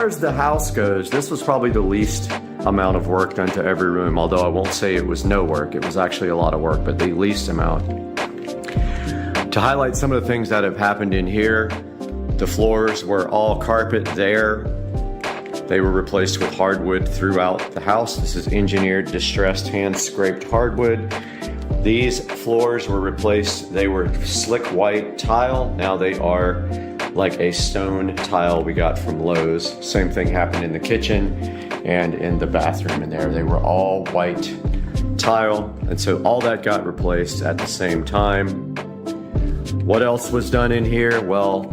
As the house goes, this was probably the least amount of work done to every room, although I won't say it was no work. It was actually a lot of work, but the least amount. To highlight some of the things that have happened in here, the floors were all carpet there. They were replaced with hardwood throughout the house. This is engineered, distressed, hand-scraped hardwood. These floors were replaced. They were slick white tile. Now they are like a stone tile we got from Lowe's. Same thing happened in the kitchen and in the bathroom in there. They were all white tile, and so all that got replaced at the same time. What else was done in here? Well,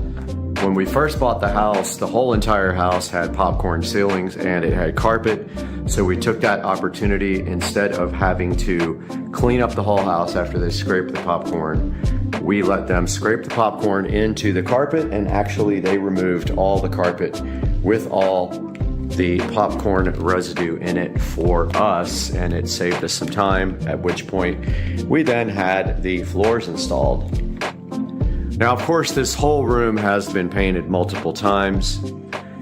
when we first bought the house, the whole entire house had popcorn ceilings and it had carpet. So we took that opportunity, instead of having to clean up the whole house after they scraped the popcorn, we let them scrape the popcorn into the carpet, and actually they removed all the carpet with all the popcorn residue in it for us, and it saved us some time, at which point we then had the floors installed. Now, of course, this whole room has been painted multiple times.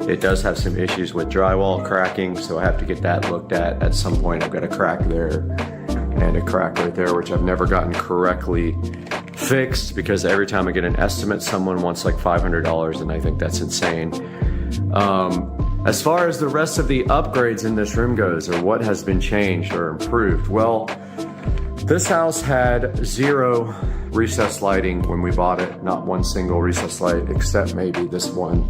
It does have some issues with drywall cracking, so I have to get that looked at some point. I've got a crack there and a crack right there, which I've never gotten correctly fixed, because every time I get an estimate, someone wants like $500, and I think that's insane. As far as the rest of the upgrades in this room goes, or what has been changed or improved, well, this house had 0 recessed lighting when we bought it. Not one single recessed light, except maybe this one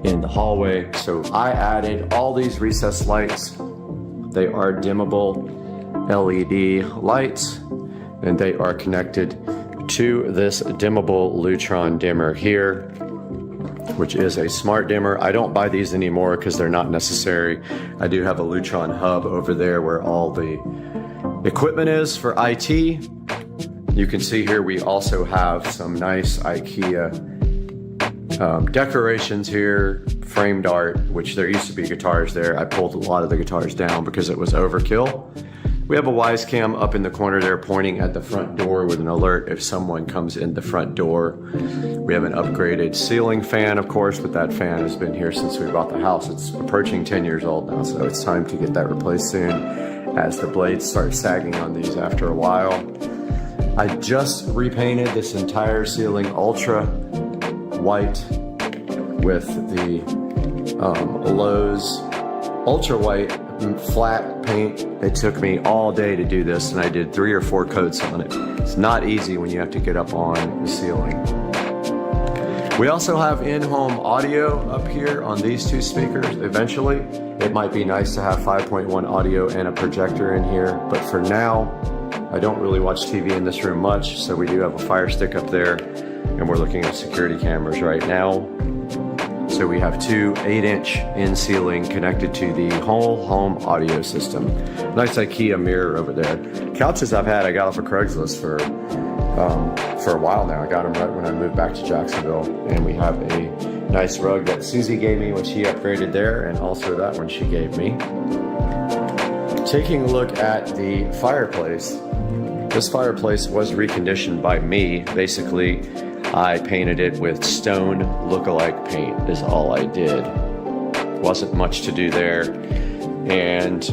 in the hallway. So I added all these recessed lights. They are dimmable LED lights, and they are connected to this dimmable Lutron dimmer here, which is a smart dimmer. I don't buy these anymore because they're not necessary. I do have a Lutron hub over there where all the equipment is for IT. You can see here we also have some nice IKEA decorations here, framed art, which there used to be guitars there. I pulled a lot of the guitars down because it was overkill. We have a wise cam up in the corner there pointing at the front door with an alert if someone comes in the front door. We have an upgraded ceiling fan, of course, but that fan has been here since we bought the house. It's approaching 10 years old now, so it's time to get that replaced soon, as the blades start sagging on these after a while. I just repainted this entire ceiling ultra white with the Lowe's ultra white flat paint. It took me all day to do this, and I did 3 or 4 coats on it. It's not easy when you have to get up on the ceiling. We also have in-home audio up here on these 2 speakers. Eventually, it might be nice to have 5.1 audio and a projector in here, but for now, I don't really watch TV in this room much, so we do have a Fire Stick up there, and we're looking at security cameras right now. So we have 2 8-inch in-ceiling connected to the whole home audio system. Nice IKEA mirror over there. Couches I've had, I got off of Craigslist for a while now. I got them right when I moved back to Jacksonville, and we have a nice rug that Susie gave me when she upgraded there, and also that one she gave me. Taking a look at the fireplace, this fireplace was reconditioned by me. Basically, I painted it with stone look-alike paint is all I did. Wasn't much to do there. And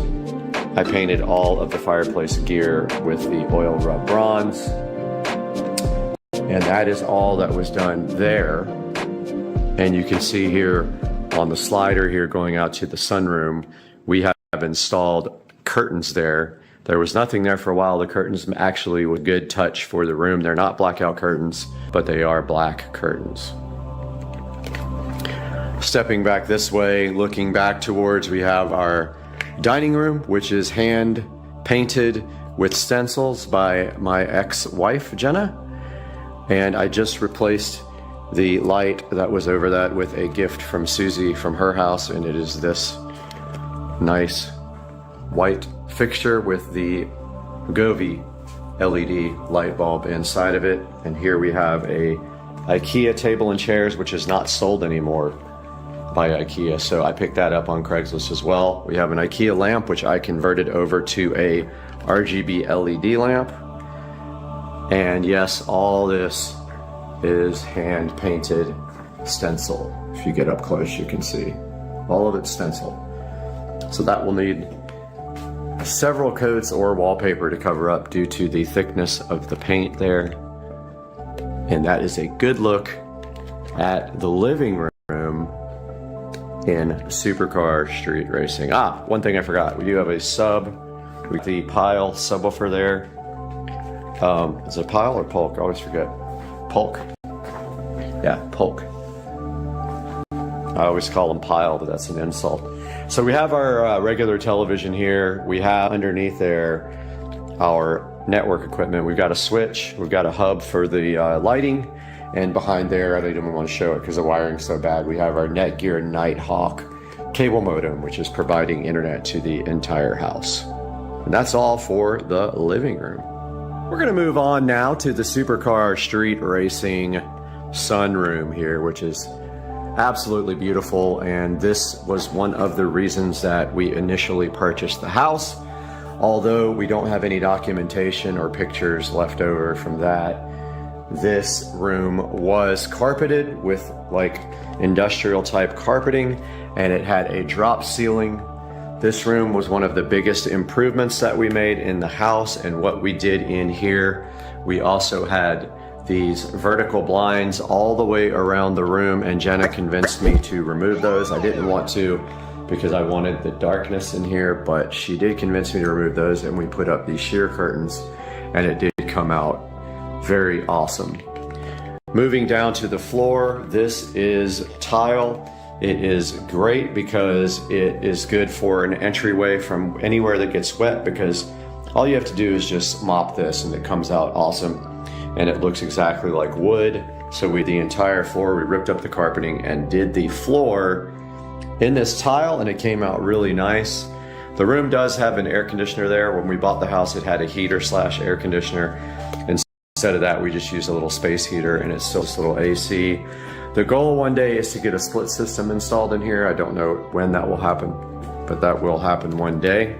I painted all of the fireplace gear with the oil rub bronze. And that is all that was done there. And you can see here on the slider here going out to the sunroom, we have installed curtains there. There was nothing there for a while. The curtains actually were a good touch for the room. They're not blackout curtains, but they are black curtains. Stepping back this way, looking back towards, we have our dining room, which is hand painted with stencils by my ex-wife, Jenna. And I just replaced the light that was over that with a gift from Susie from her house, and it is this nice white fixture with the Govee LED light bulb inside of it. And here we have a IKEA table and chairs, which is not sold anymore by IKEA, so I picked that up on Craigslist as well. We have an IKEA lamp, which I converted over to a RGB LED lamp. And yes, all this is hand painted stencil. If you get up close, you can see. all of it stenciled. So that will need several coats or wallpaper to cover up due to the thickness of the paint there. And that is a good look at the living room in Supercar Street Racing. One thing I forgot, we do have a sub with the Pile subwoofer there. Is it Pile or Polk? I always forget. Polk. Yeah, Polk. I always call them Pile, but that's an insult. So we have our regular television here. We have underneath there our network equipment. We've got a switch, we've got a hub for the lighting, and behind there, I don't even want to show it because the wiring's so bad, we have our Netgear Nighthawk cable modem, which is providing internet to the entire house. And that's all for the living room. We're gonna move on now to the Supercar Street Racing sunroom here, which is absolutely beautiful, and this was one of the reasons that we initially purchased the house. Although we don't have any documentation or pictures left over from that, this room was carpeted with like industrial type carpeting, and it had a drop ceiling. This room was one of the biggest improvements that we made in the house, and what we did in here, we also had these vertical blinds all the way around the room, and Jenna convinced me to remove those. I didn't want to because I wanted the darkness in here, but she did convince me to remove those, and we put up these sheer curtains, and it did come out very awesome. Moving down to the floor, this is tile. It is great because it is good for an entryway from anywhere that gets wet, because all you have to do is just mop this and it comes out awesome. And it looks exactly like wood. So the entire floor, we ripped up the carpeting and did the floor in this tile, and it came out really nice. The room does have an air conditioner there. When we bought the house, it had a heater / air conditioner. Instead of that, we just used a little space heater, and it's still this little AC. The goal one day is to get a split system installed in here. I don't know when that will happen, but that will happen one day.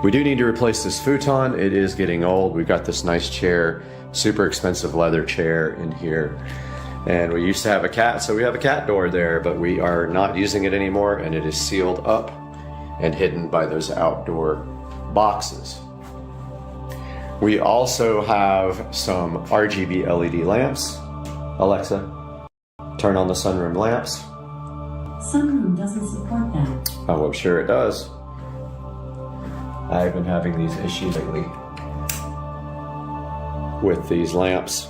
We do need to replace this futon. It is getting old. We've got this nice chair, super expensive leather chair in here. And we used to have a cat, so we have a cat door there, but we are not using it anymore, and it is sealed up and hidden by those outdoor boxes. We also have some RGB LED lamps. Alexa, turn on the sunroom lamps. Sunroom doesn't support that. Oh, I'm sure it does. I've been having these issues lately with these lamps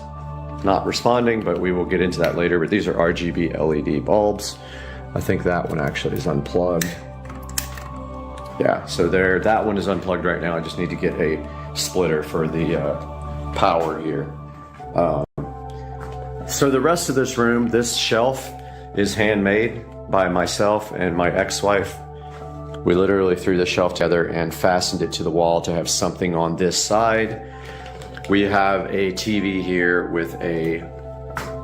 not responding, but we will get into that later. But these are RGB LED bulbs. I think that one actually is unplugged. Yeah, so there, that one is unplugged right now. I just need to get a splitter for the power here. So the rest of this room, this shelf is handmade by myself and my ex-wife. We literally threw the shelf together and fastened it to the wall to have something on this side. We have a TV here with a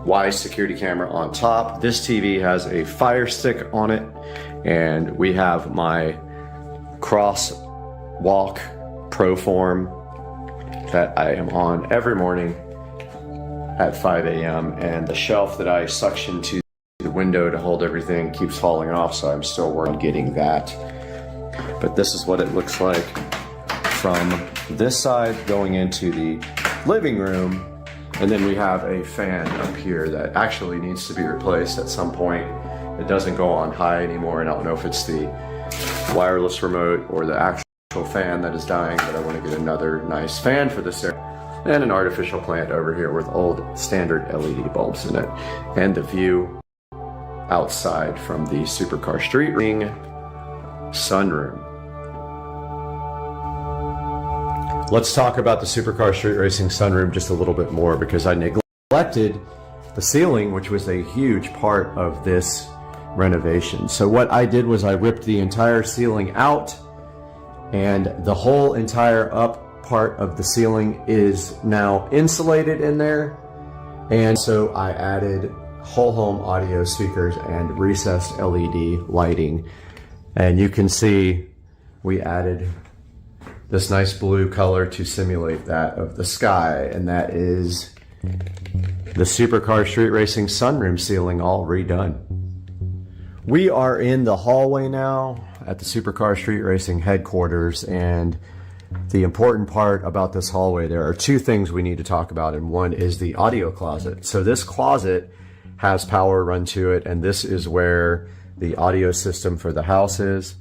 Wise security camera on top. This TV has a Fire Stick on it, and we have my Crosswalk Proform that I am on every morning at 5 a.m. and the shelf that I suction to the window to hold everything keeps falling off, so I'm still working on getting that. But this is what it looks like from this side going into the living room. And then we have a fan up here that actually needs to be replaced at some point. It doesn't go on high anymore, and I don't know if it's the wireless remote or the actual fan that is dying, but I want to get another nice fan for this area. And an artificial plant over here with old standard LED bulbs in it. And the view outside from the Supercar Street Ring sunroom. Let's talk about the Supercar Street Racing sunroom just a little bit more, because I neglected the ceiling, which was a huge part of this renovation. So what I did was I ripped the entire ceiling out, and the whole entire up part of the ceiling is now insulated in there. And so I added whole home audio speakers and recessed LED lighting. And you can see we added this nice blue color to simulate that of the sky, and that is the Supercar Street Racing sunroom ceiling all redone. We are in the hallway now at the Supercar Street Racing headquarters, and the important part about this hallway, there are two things we need to talk about, and one is the audio closet. So this closet has power run to it, and this is where the audio system for the house is,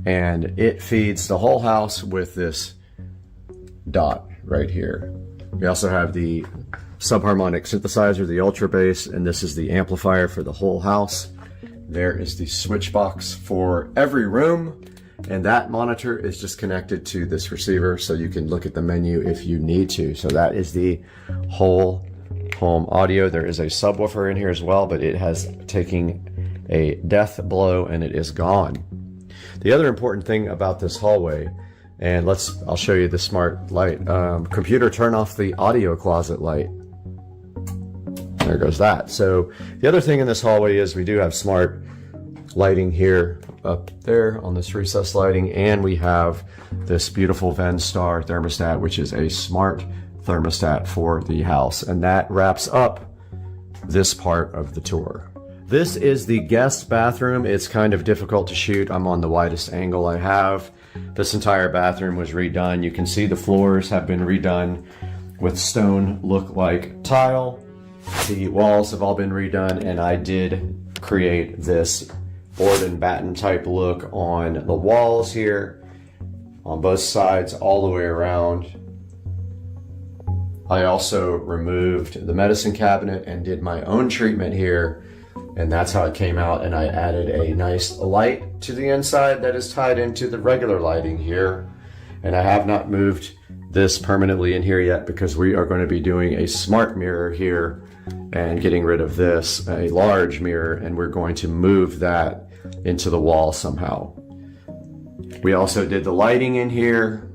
and it feeds the whole house with this dot right here. We also have the subharmonic synthesizer, the ultra bass, and this is the amplifier for the whole house. There is the switch box for every room, and that monitor is just connected to this receiver, so you can look at the menu if you need to. So that is the whole home audio. There is a subwoofer in here as well, but it has taken a death blow and it is gone. The other important thing about this hallway, and I'll show you the smart light. Computer, turn off the audio closet light. There goes that. So the other thing in this hallway is we do have smart lighting here up there on this recessed lighting, and we have this beautiful Venstar thermostat, which is a smart thermostat for the house. And that wraps up this part of the tour. This is the guest bathroom. It's kind of difficult to shoot. I'm on the widest angle I have. This entire bathroom was redone. You can see the floors have been redone with stone look-like tile. The walls have all been redone, and I did create this board and batten type look on the walls here, on both sides, all the way around. I also removed the medicine cabinet and did my own treatment here, and that's how it came out. And I added a nice light to the inside that is tied into the regular lighting here. And I have not moved this permanently in here yet because we are going to be doing a smart mirror here and getting rid of this, a large mirror, and we're going to move that into the wall somehow. We also did the lighting in here.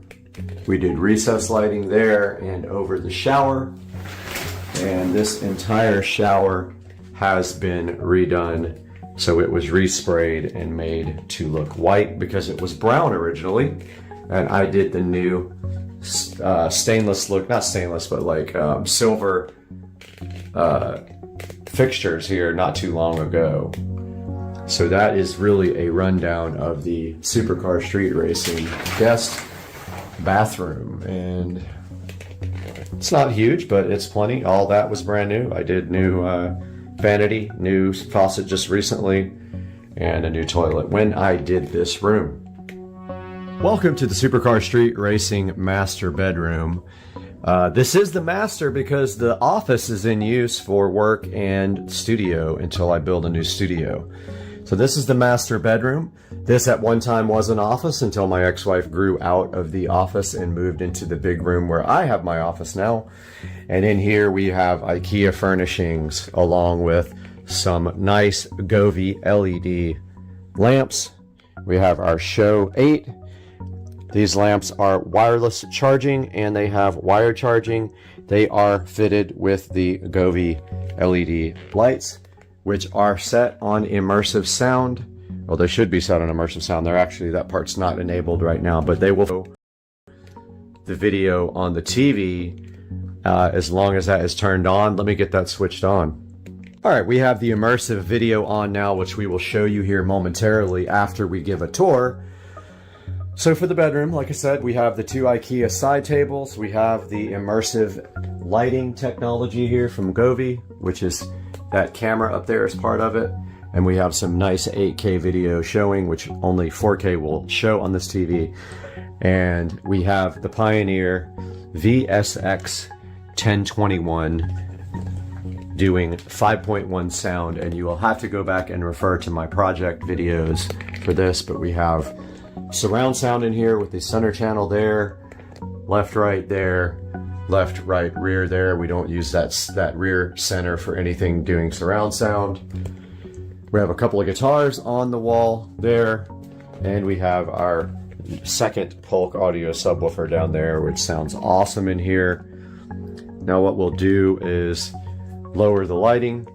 We did recessed lighting there and over the shower. And this entire shower has been redone. So it was resprayed and made to look white because it was brown originally. And I did the new stainless look, not stainless, but like silver fixtures here not too long ago. So that is really a rundown of the Supercar Street Racing guest bathroom, and it's not huge, but it's plenty. All that was brand new. I did new vanity, new faucet just recently, and a new toilet when I did this room. Welcome to the Supercar Street Racing master bedroom. This is the master because the office is in use for work and studio until I build a new studio. So this is the master bedroom. This at one time was an office until my ex-wife grew out of the office and moved into the big room where I have my office now. And in here we have IKEA furnishings along with some nice Govee LED lamps. We have our Show 8. These lamps are wireless charging and they have wire charging. They are fitted with the Govee LED lights, which are set on immersive sound. Well, they should be set on immersive sound. They're actually, that part's not enabled right now, but they will show the video on the TV as long as that is turned on. Let me get that switched on. All right, we have the immersive video on now, which we will show you here momentarily after we give a tour. So for the bedroom, like I said, we have the two IKEA side tables. We have the immersive lighting technology here from Govee, which is that camera up there is part of it. And we have some nice 8K video showing, which only 4K will show on this TV. And we have the Pioneer VSX 1021 doing 5.1 sound. And you will have to go back and refer to my project videos for this, but we have surround sound in here with the center channel there, left, right there, left, right, rear there. We don't use that rear center for anything doing surround sound. We have a couple of guitars on the wall there, and we have our second Polk audio subwoofer down there, which sounds awesome in here. Now what we'll do is lower the lighting,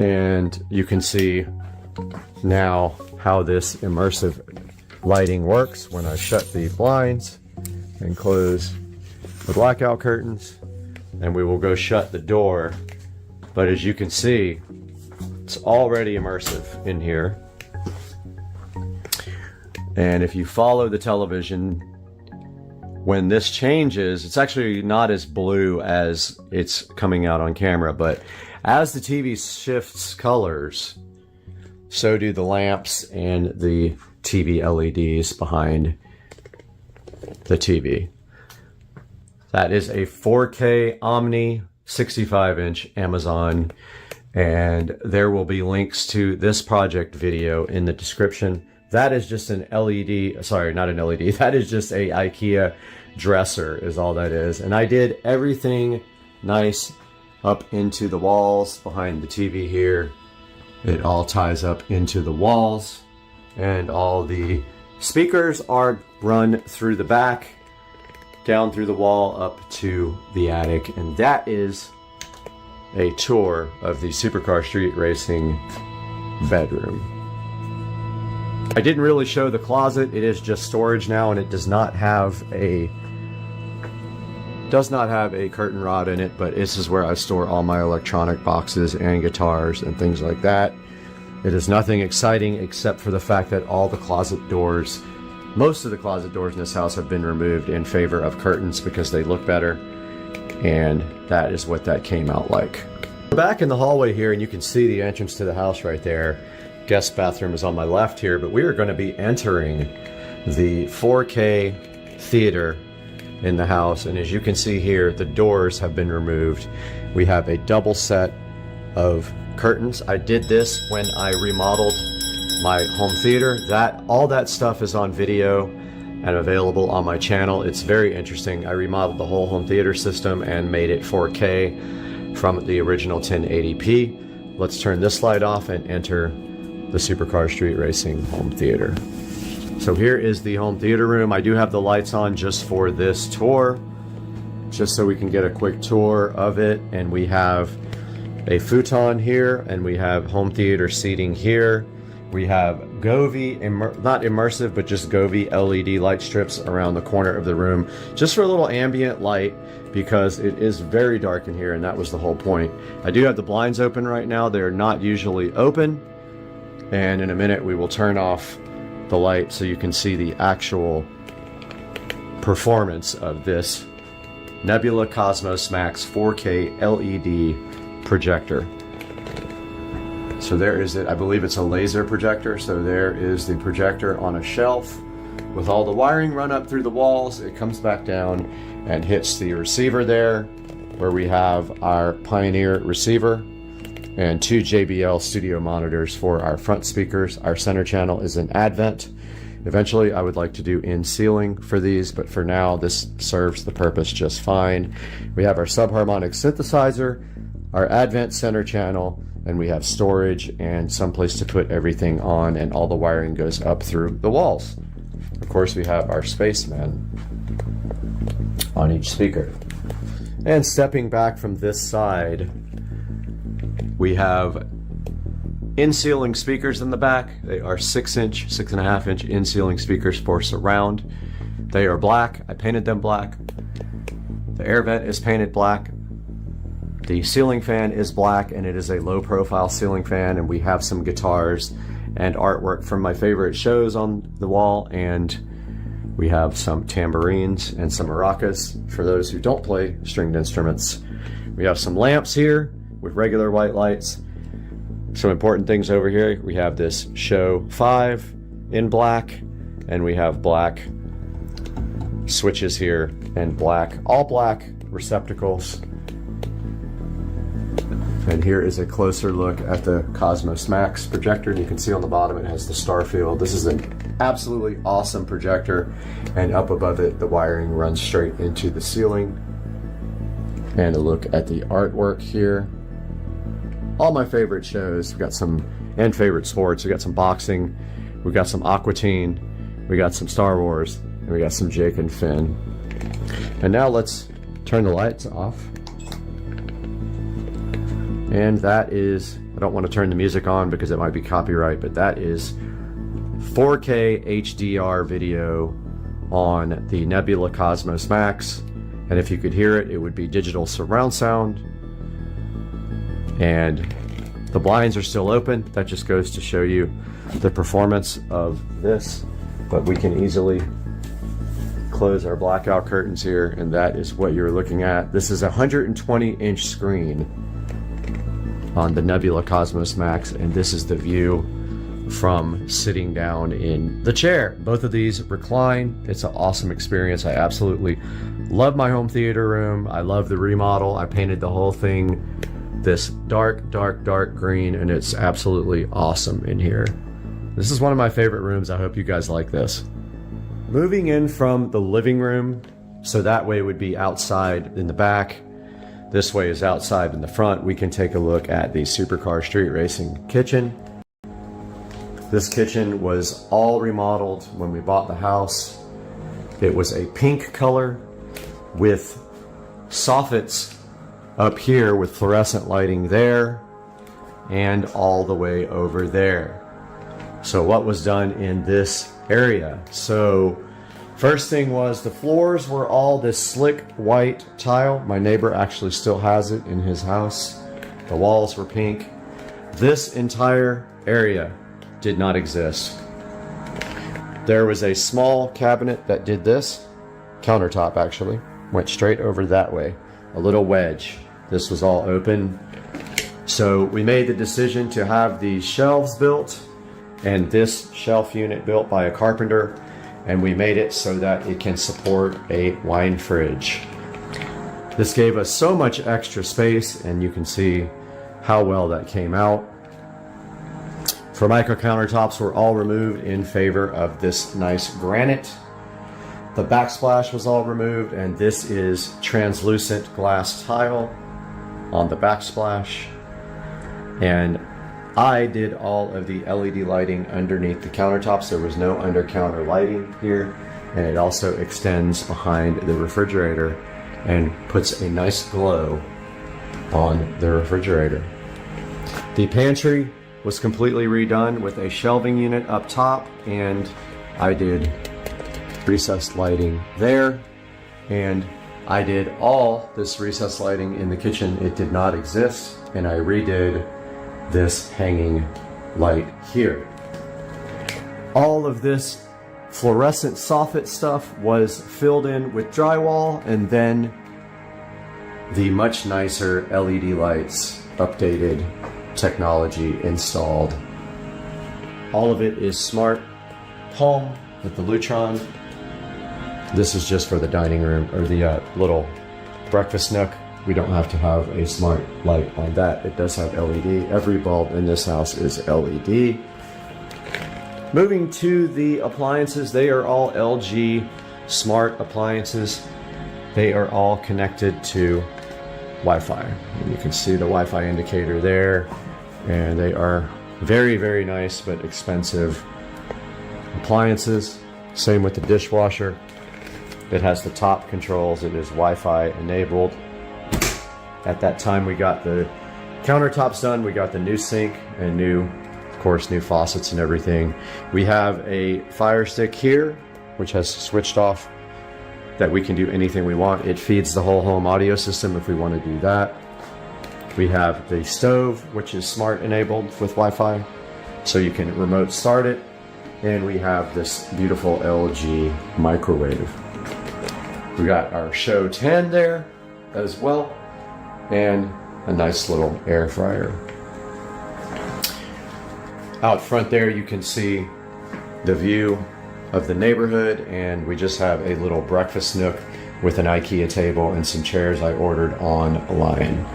and you can see now how this immersive lighting works when I shut the blinds and close the blackout curtains, and we will go shut the door. But as you can see, It's already immersive in here. And if you follow the television, when this changes, it's actually not as blue as it's coming out on camera, but as the TV shifts colors, so do the lamps and the TV LEDs behind the TV. That is a 4K Omni 65-inch Amazon, and there will be links to this project video in the description. That is just an LED, sorry, not an LED, that is just a IKEA dresser is all that is. And I did everything nice up into the walls behind the TV here. It all ties up into the walls, and all the speakers are run through the back, down through the wall, up to the attic. And that is a tour of the Supercar Street Racing bedroom. I didn't really show the closet. It is just storage now, and it does not have a curtain rod in it, but this is where I store all my electronic boxes and guitars and things like that. It is nothing exciting except for the fact that all the closet doors, most of the closet doors in this house have been removed in favor of curtains because they look better, and that is what that came out like. We're back in the hallway here, and you can see the entrance to the house right there. Guest bathroom is on my left here, but we are going to be entering the 4K theater in the house, and as you can see here, the doors have been removed. We have a double set of curtains. I did this when I remodeled my home theater. All that stuff is on video and available on my channel. It's very interesting. I remodeled the whole home theater system and made it 4K from the original 1080p. Let's turn this light off and enter the Supercar Street Racing home theater. So here is the home theater room. I do have the lights on just for this tour, just so we can get a quick tour of it. And we have a futon here, and we have home theater seating here. We have Govee, not immersive, but just Govee LED light strips around the corner of the room, just for a little ambient light, because it is very dark in here, and that was the whole point. I do have the blinds open right now. They're not usually open. And in a minute we will turn off the light so you can see the actual performance of this Nebula Cosmos Max 4K LED projector. So there is it. I believe it's a laser projector. So there is the projector on a shelf with all the wiring run up through the walls. It comes back down and hits the receiver there, where we have our Pioneer receiver and 2 JBL studio monitors for our front speakers. Our center channel is an Advent. Eventually I would like to do in ceiling for these, but for now this serves the purpose just fine. We have our subharmonic synthesizer, our Advent center channel, and we have storage and some place to put everything on, and all the wiring goes up through the walls. Of course we have our spaceman on each speaker. And stepping back from this side, we have in-ceiling speakers in the back. They are 6-inch, 6.5-inch in-ceiling speakers for surround. They are black. I painted them black. The air vent is painted black. The ceiling fan is black, and it is a low-profile ceiling fan, and we have some guitars and artwork from my favorite shows on the wall, and we have some tambourines and some maracas for those who don't play stringed instruments. We have some lamps here with regular white lights. Some important things over here. We have this Show 5 in black, and we have black switches here and all black receptacles. And here is a closer look at the Cosmos Max projector, and you can see on the bottom it has the star field. This is an absolutely awesome projector, and up above it the wiring runs straight into the ceiling. And a look at the artwork here. All my favorite shows. We got some, and favorite sports. We got some boxing, we got some Aqua Teen, we got some Star Wars, and we got some Jake and Finn. And now let's turn the lights off. And that is, I don't want to turn the music on because it might be copyright, but that is 4K HDR video on the Nebula Cosmos Max. And if you could hear it, it would be digital surround sound. And The blinds are still open. That just goes to show you the performance of this, but we can easily close our blackout curtains here, and that is what you're looking at. This is a 120-inch screen on the Nebula Cosmos Max, and this is the view from sitting down in the chair. Both of these recline. It's an awesome experience. I absolutely love my home theater room. I love the remodel. I painted the whole thing this dark green, and it's absolutely awesome in here. This is one of my favorite rooms. I hope you guys like this. Moving in from the living room, so that way would be outside in the back. This way is outside in the front. We can take a look at the Supercar Street Racing kitchen. This kitchen was all remodeled when we bought the house. It was a pink color with soffits up here with fluorescent lighting there and all the way over there. So what was done in this area? So first thing was the floors were all this slick white tile. My neighbor actually still has it in his house. The walls were pink. This entire area did not exist. There was a small cabinet that did this. Countertop actually went straight over that way. A little wedge. This was all open. So we made the decision to have these shelves built and this shelf unit built by a carpenter, and we made it so that it can support a wine fridge. This gave us so much extra space, and you can see how well that came out. Formica countertops were all removed in favor of this nice granite. The backsplash was all removed, and this is translucent glass tile on the backsplash. And I did all of the LED lighting underneath the countertops. There was no under-counter lighting here, and it also extends behind the refrigerator and puts a nice glow on the refrigerator. The pantry was completely redone with a shelving unit up top, and I did recessed lighting there, and I did all this recessed lighting in the kitchen. It did not exist, and I redid this hanging light here. All of this fluorescent soffit stuff was filled in with drywall, and then the much nicer LED lights, updated technology installed. All of it is smart home with the Lutron. This is just for the dining room, or the little breakfast nook. We don't have to have a smart light on that. It does have LED. Every bulb in this house is LED. Moving to the appliances, they are all LG smart appliances. They are all connected to Wi-Fi. And you can see the Wi-Fi indicator there, and they are very nice but expensive appliances. Same with the dishwasher. It has the top controls. It is Wi-Fi enabled. At that time we got the countertops done, we got the new sink and of course new faucets and everything. We have a Fire Stick here which has switched off that we can do anything we want. It feeds the whole home audio system if we want to do that. We have the stove, which is smart enabled with Wi-Fi, so you can remote start it. And we have this beautiful LG microwave. We got our Show 10 there as well, and a nice little air fryer. Out front there you can see the view of the neighborhood, and we just have a little breakfast nook with an IKEA table and some chairs I ordered online.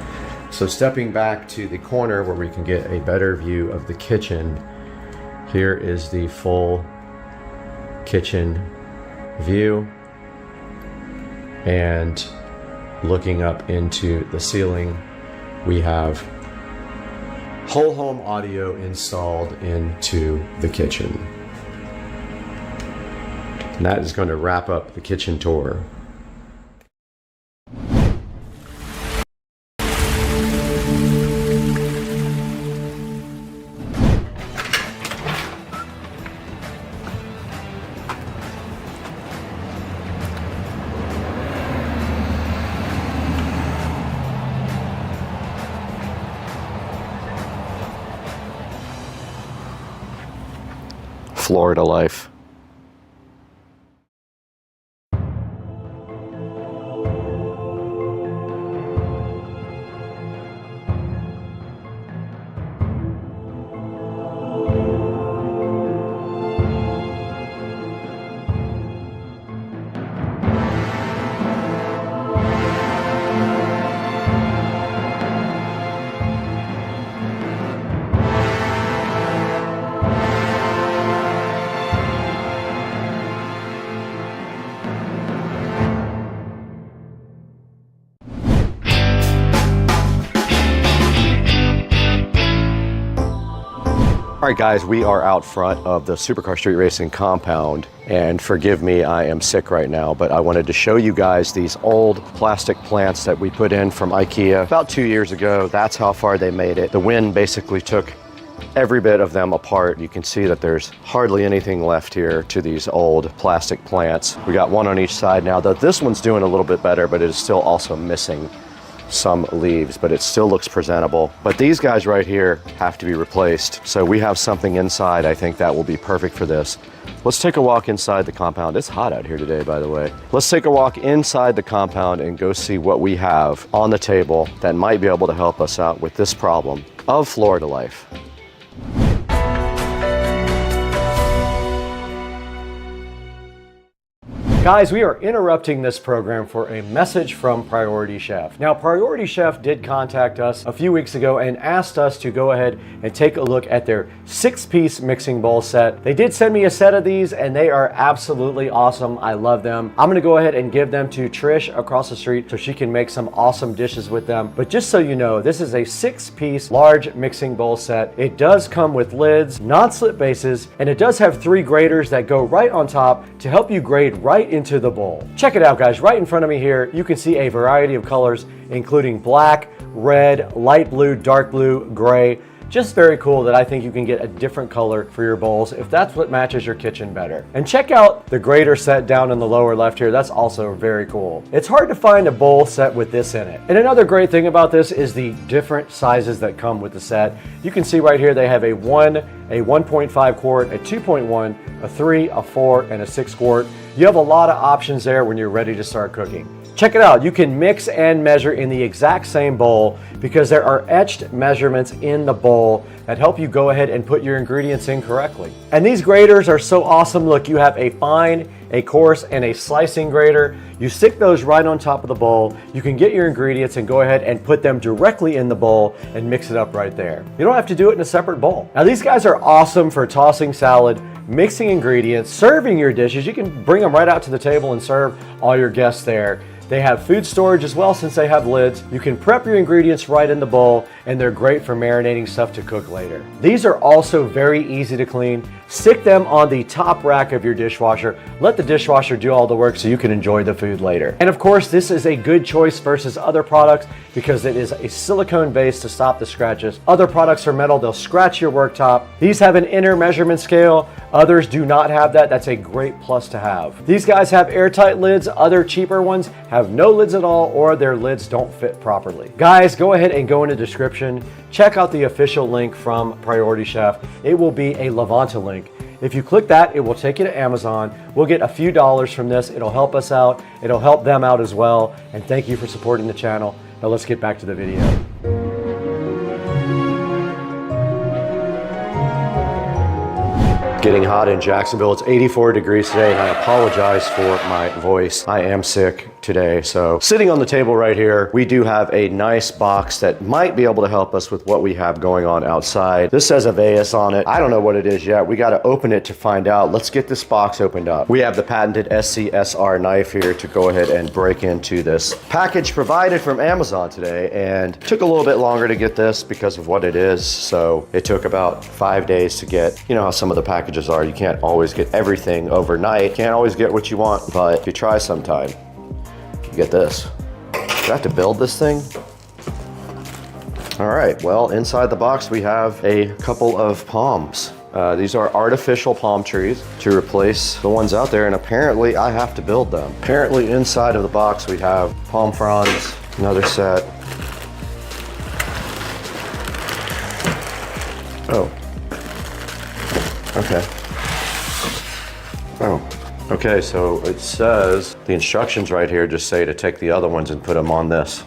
So stepping back to the corner where we can get a better view of the kitchen, here is the full kitchen view, and looking up into the ceiling, we have whole home audio installed into the kitchen. And that is going to wrap up the kitchen tour. Florida life. All right, guys, we are out front of the Supercar Street Racing compound, and forgive me, I am sick right now, but I wanted to show you guys these old plastic plants that we put in from IKEA about 2 years ago. That's how far they made it. The wind basically took every bit of them apart. You can see that there's hardly anything left here to these old plastic plants. We got one on each side now, though this one's doing a little bit better, but it is still also missing some leaves, but it still looks presentable. But these guys right here have to be replaced. So we have something inside, I think that will be perfect for this. Let's take a walk inside the compound. It's hot out here today, by the way. Let's take a walk inside the compound and go see what we have on the table that might be able to help us out with this problem of Florida life. Guys, we are interrupting this program for a message from Priority Chef. Now, Priority Chef did contact us a few weeks ago and asked us to go ahead and take a look at their 6-piece mixing bowl set. They did send me a set of these and they are absolutely awesome. I love them. I'm gonna go ahead and give them to Trish across the street so she can make some awesome dishes with them. But just so you know, this is a 6-piece large mixing bowl set. It does come with lids, non-slip bases, and it does have 3 graters that go right on top to help you grate right into the bowl. Check it out, guys. Right in front of me here, you can see a variety of colors, including black, red, light blue, dark blue, gray. Just very cool that I think you can get a different color for your bowls if that's what matches your kitchen better. And check out the grater set down in the lower left here. That's also very cool. It's hard to find a bowl set with this in it. And another great thing about this is the different sizes that come with the set. You can see right here they have a 1.5 quart, a 2.1, a 3, a 4, and a 6 quart. You have a lot of options there when you're ready to start cooking. Check it out. You can mix and measure in the exact same bowl because there are etched measurements in the bowl that help you go ahead and put your ingredients in correctly. And these graters are so awesome. Look, you have a fine, a coarse, and a slicing grater. You stick those right on top of the bowl. You can get your ingredients and go ahead and put them directly in the bowl and mix it up right there. You don't have to do it in a separate bowl. Now, these guys are awesome for tossing salad, mixing ingredients, serving your dishes. You can bring them right out to the table and serve all your guests there. They have food storage as well since they have lids. You can prep your ingredients right in the bowl, and they're great for marinating stuff to cook later. These are also very easy to clean. Stick them on the top rack of your dishwasher. Let the dishwasher do all the work so you can enjoy the food later. And of course, this is a good choice versus other products because it is a silicone base to stop the scratches. Other products are metal, they'll scratch your worktop. These have an inner measurement scale. Others do not have that. That's a great plus to have. These guys have airtight lids. Other cheaper ones have no lids at all, or their lids don't fit properly. Guys, go ahead and go in the description. Check out the official link from Priority Chef. It will be a Levanta link. If you click that, it will take you to Amazon. We'll get a few dollars from this. It'll help us out. It'll help them out as well. And thank you for supporting the channel. Now let's get back to the video. Getting hot in Jacksonville. It's 84 degrees today, and I apologize for my voice. I am sick today. So sitting on the table right here, we do have a nice box that might be able to help us with what we have going on outside. This says a VESA on it. I don't know what it is yet. We got to open it to find out. Let's get this box opened up. We have the patented SCSR knife here to go ahead and break into this package provided from Amazon today, and took a little bit longer to get this because of what it is. So it took about 5 days to get. You know how some of the packages are. You can't always get everything overnight. Can't always get what you want, but if you try sometime, you get this. Do I have to build this thing? All right, well, inside the box we have a couple of palms. These are artificial palm trees to replace the ones out there, and apparently I have to build them. Apparently inside of the box we have palm fronds, another set. Oh, okay. Oh, okay, so it says, the instructions right here just say to take the other ones and put them on this.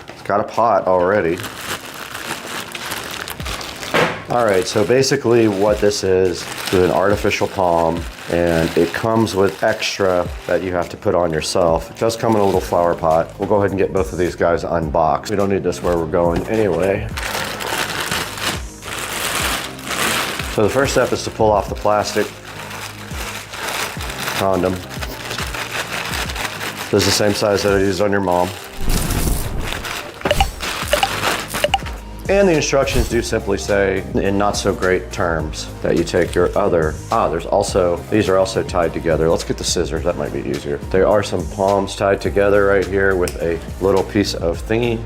It's got a pot already. All right, so basically what this is an artificial palm, and it comes with extra that you have to put on yourself. It does come in a little flower pot. We'll go ahead and get both of these guys unboxed. We don't need this where we're going anyway. So the first step is to pull off the plastic condom. This is the same size that I used on your mom. And the instructions do simply say, in not so great terms, that you take your other, these are also tied together. Let's get the scissors, that might be easier. There are some palms tied together right here with a little piece of thingy.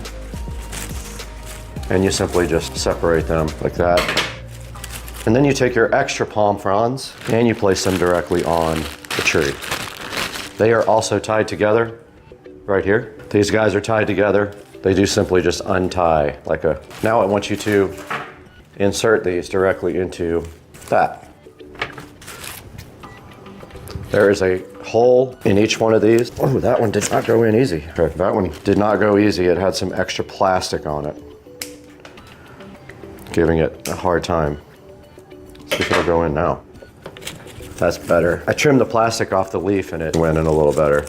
And you simply just separate them like that. And then you take your extra palm fronds and you place them directly on the tree. They are also tied together right here. These guys are tied together. They do simply just untie like a, now I want you to insert these directly into that. There is a hole in each one of these. Oh, that one did not go in easy. Okay, that one did not go easy. It had some extra plastic on it, giving it a hard time. Let's see if it'll go in now. That's better. I trimmed the plastic off the leaf and it went in a little better.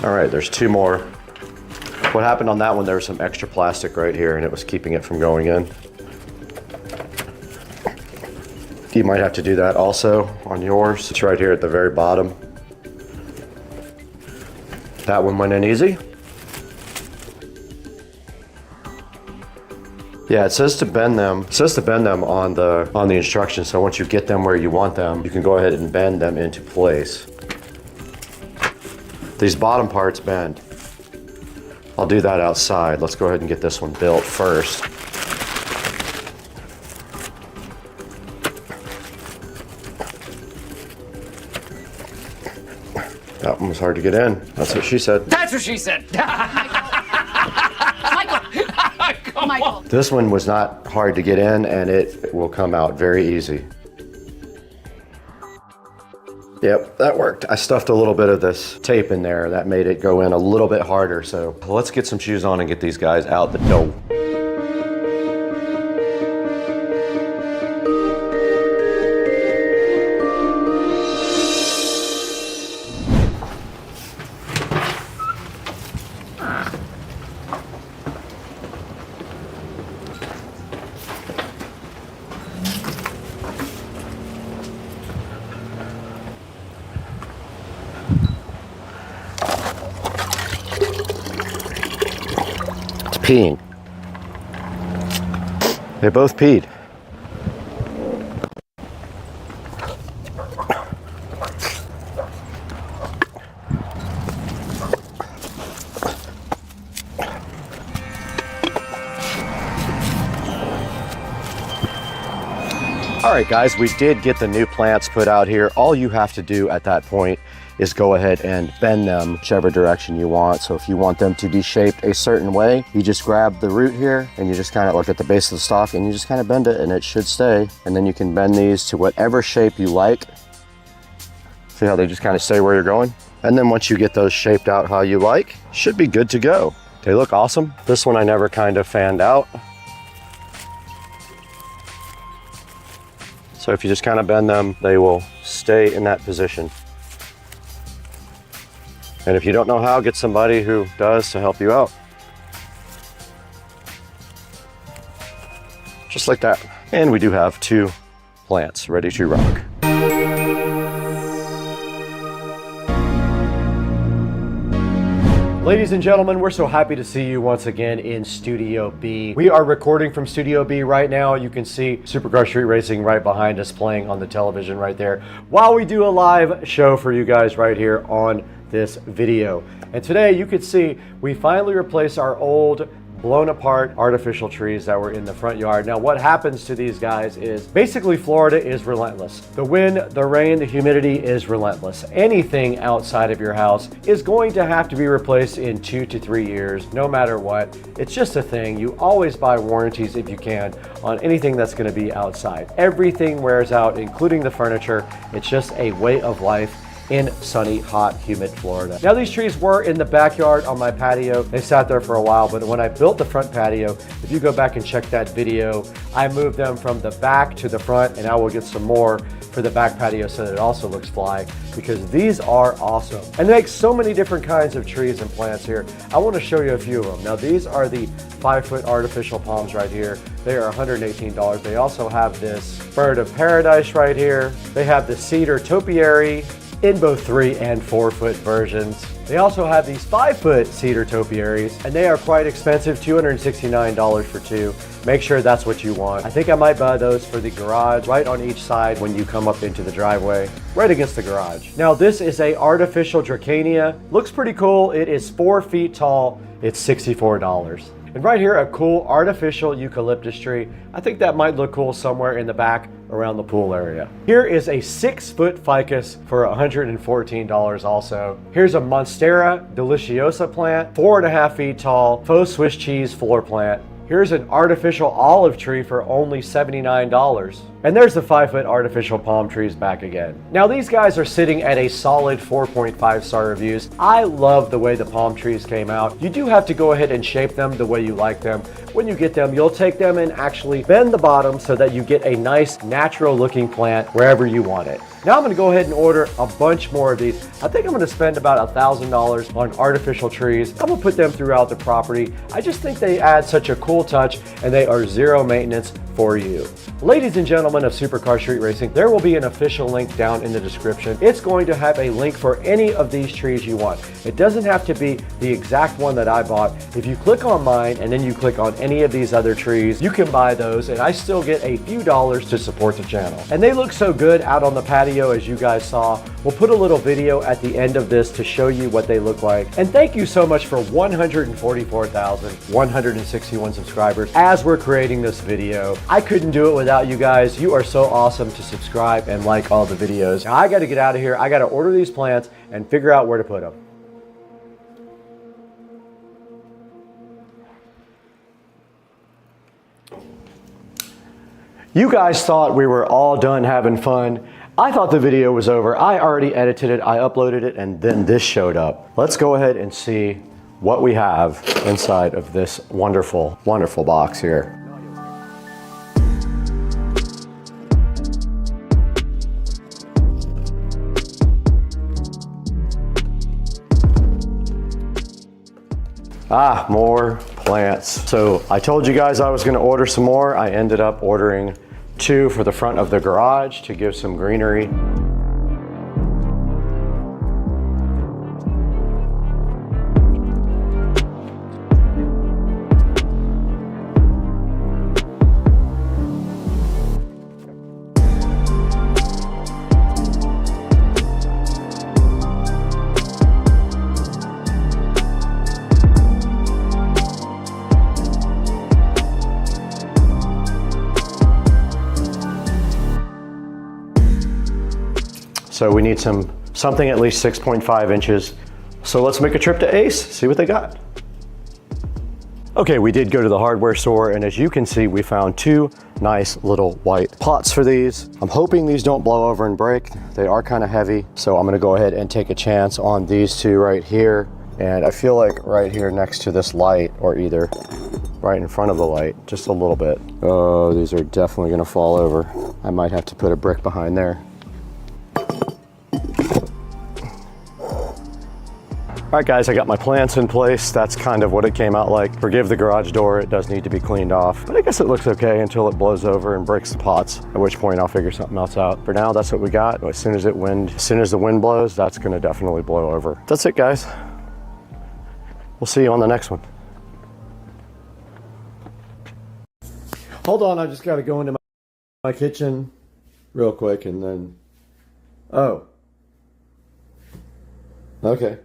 All right, there's two more. What happened on that one, there was some extra plastic right here and it was keeping it from going in. You might have to do that also on yours. It's right here at the very bottom. That one went in easy. Yeah, it says to bend them. It says to bend them on the instructions. So once you get them where you want them, you can go ahead and bend them into place. These bottom parts bend. I'll do that outside. Let's go ahead and get this one built first. That one was hard to get in. That's what she said. That's what she said. Michael. This one was not hard to get in and it will come out very easy. Yep, that worked. I stuffed a little bit of this tape in there. That made it go in a little bit harder. So let's get some shoes on and get these guys out the door. Peeing. They both peed. All right, guys, we did get the new plants put out here. All you have to do at that point is go ahead and bend them whichever direction you want. So if you want them to be shaped a certain way, you just grab the root here and you just kind of look at the base of the stalk and you just kind of bend it and it should stay. And then you can bend these to whatever shape you like. See how they just kind of stay where you're going? And then once you get those shaped out how you like, should be good to go. They look awesome. This one I never kind of fanned out. So if you just kind of bend them, they will stay in that position. And if you don't know how, get somebody who does to help you out. Just like that. And we do have two plants ready to rock. Ladies and gentlemen, we're so happy to see you once again in Studio B. We are recording from Studio B right now. You can see Supercar Street Racing right behind us playing on the television right there while we do a live show for you guys right here on this video. And today you can see we finally replaced our old blown apart artificial trees that were in the front yard. Now what happens to these guys is basically Florida is relentless. The wind, the rain, the humidity is relentless. Anything outside of your house is going to have to be replaced in 2 to 3 years, no matter what. It's just a thing. You always buy warranties if you can on anything that's going to be outside. Everything wears out, including the furniture. It's just a way of life in sunny, hot, humid Florida. Now these trees were in the backyard on my patio. They sat there for a while, but when I built the front patio, if you go back and check that video, I moved them from the back to the front, and I will get some more for the back patio so that it also looks fly, because these are awesome. And they make so many different kinds of trees and plants here. I want to show you a few of them. Now these are the 5-foot artificial palms right here. They are $118. They also have this bird of paradise right here. They have the cedar topiary in both 3 and 4-foot versions. They also have these 5-foot cedar topiaries, and they are quite expensive, $269 for 2. Make sure that's what you want. I think I might buy those for the garage, right on each side when you come up into the driveway, right against the garage. Now this is a artificial Dracania. Looks pretty cool. It is 4 feet tall. It's $64. And right here, a cool artificial eucalyptus tree. I think that might look cool somewhere in the back around the pool area. Here is a 6-foot ficus for $114 also. Here's a Monstera deliciosa plant, 4.5 feet tall, faux Swiss cheese floor plant. Here's an artificial olive tree for only $79. And there's the 5-foot artificial palm trees back again. Now these guys are sitting at a solid 4.5 star reviews. I love the way the palm trees came out. You do have to go ahead and shape them the way you like them. When you get them, you'll take them and actually bend the bottom so that you get a nice natural looking plant wherever you want it. Now I'm gonna go ahead and order a bunch more of these. I think I'm gonna spend about $1,000 on artificial trees. I'm gonna put them throughout the property. I just think they add such a cool touch, and they are zero maintenance for you. Ladies and gentlemen of Supercar Street Racing, there will be an official link down in the description. It's going to have a link for any of these trees you want. It doesn't have to be the exact one that I bought. If you click on mine and then you click on any of these other trees, you can buy those, and I still get a few dollars to support the channel. And they look so good out on the patio, as you guys saw. We'll put a little video at the end of this to show you what they look like. And thank you so much for 144,161 subscribers as we're creating this video. I couldn't do it without you guys. You are so awesome to subscribe and like all the videos. Now I got to get out of here. I got to order these plants and figure out where to put them. You guys thought we were all done having fun. I thought the video was over. I already edited it, I uploaded it, and then this showed up. Let's go ahead and see what we have inside of this wonderful, wonderful box here. Ah, more plants. So I told you guys I was gonna order some more. I ended up ordering 2 for the front of the garage to give some greenery. So we need something at least 6.5 inches. So let's make a trip to Ace, see what they got. Okay, we did go to the hardware store, and as you can see, we found 2 nice little white pots for these. I'm hoping these don't blow over and break. They are kind of heavy, so I'm gonna go ahead and take a chance on these 2 right here. And I feel like right here next to this light, or either right in front of the light, just a little bit. Oh, these are definitely gonna fall over. I might have to put a brick behind there. All right guys, I got my plants in place. That's kind of what it came out like. Forgive the garage door, it does need to be cleaned off, but I guess it looks okay until it blows over and breaks the pots, at which point I'll figure something else out. For now, that's what we got. As soon as the wind blows, that's gonna definitely blow over. That's it guys. We'll see you on the next one. Hold on, I just gotta go into my kitchen real quick and then, oh, okay.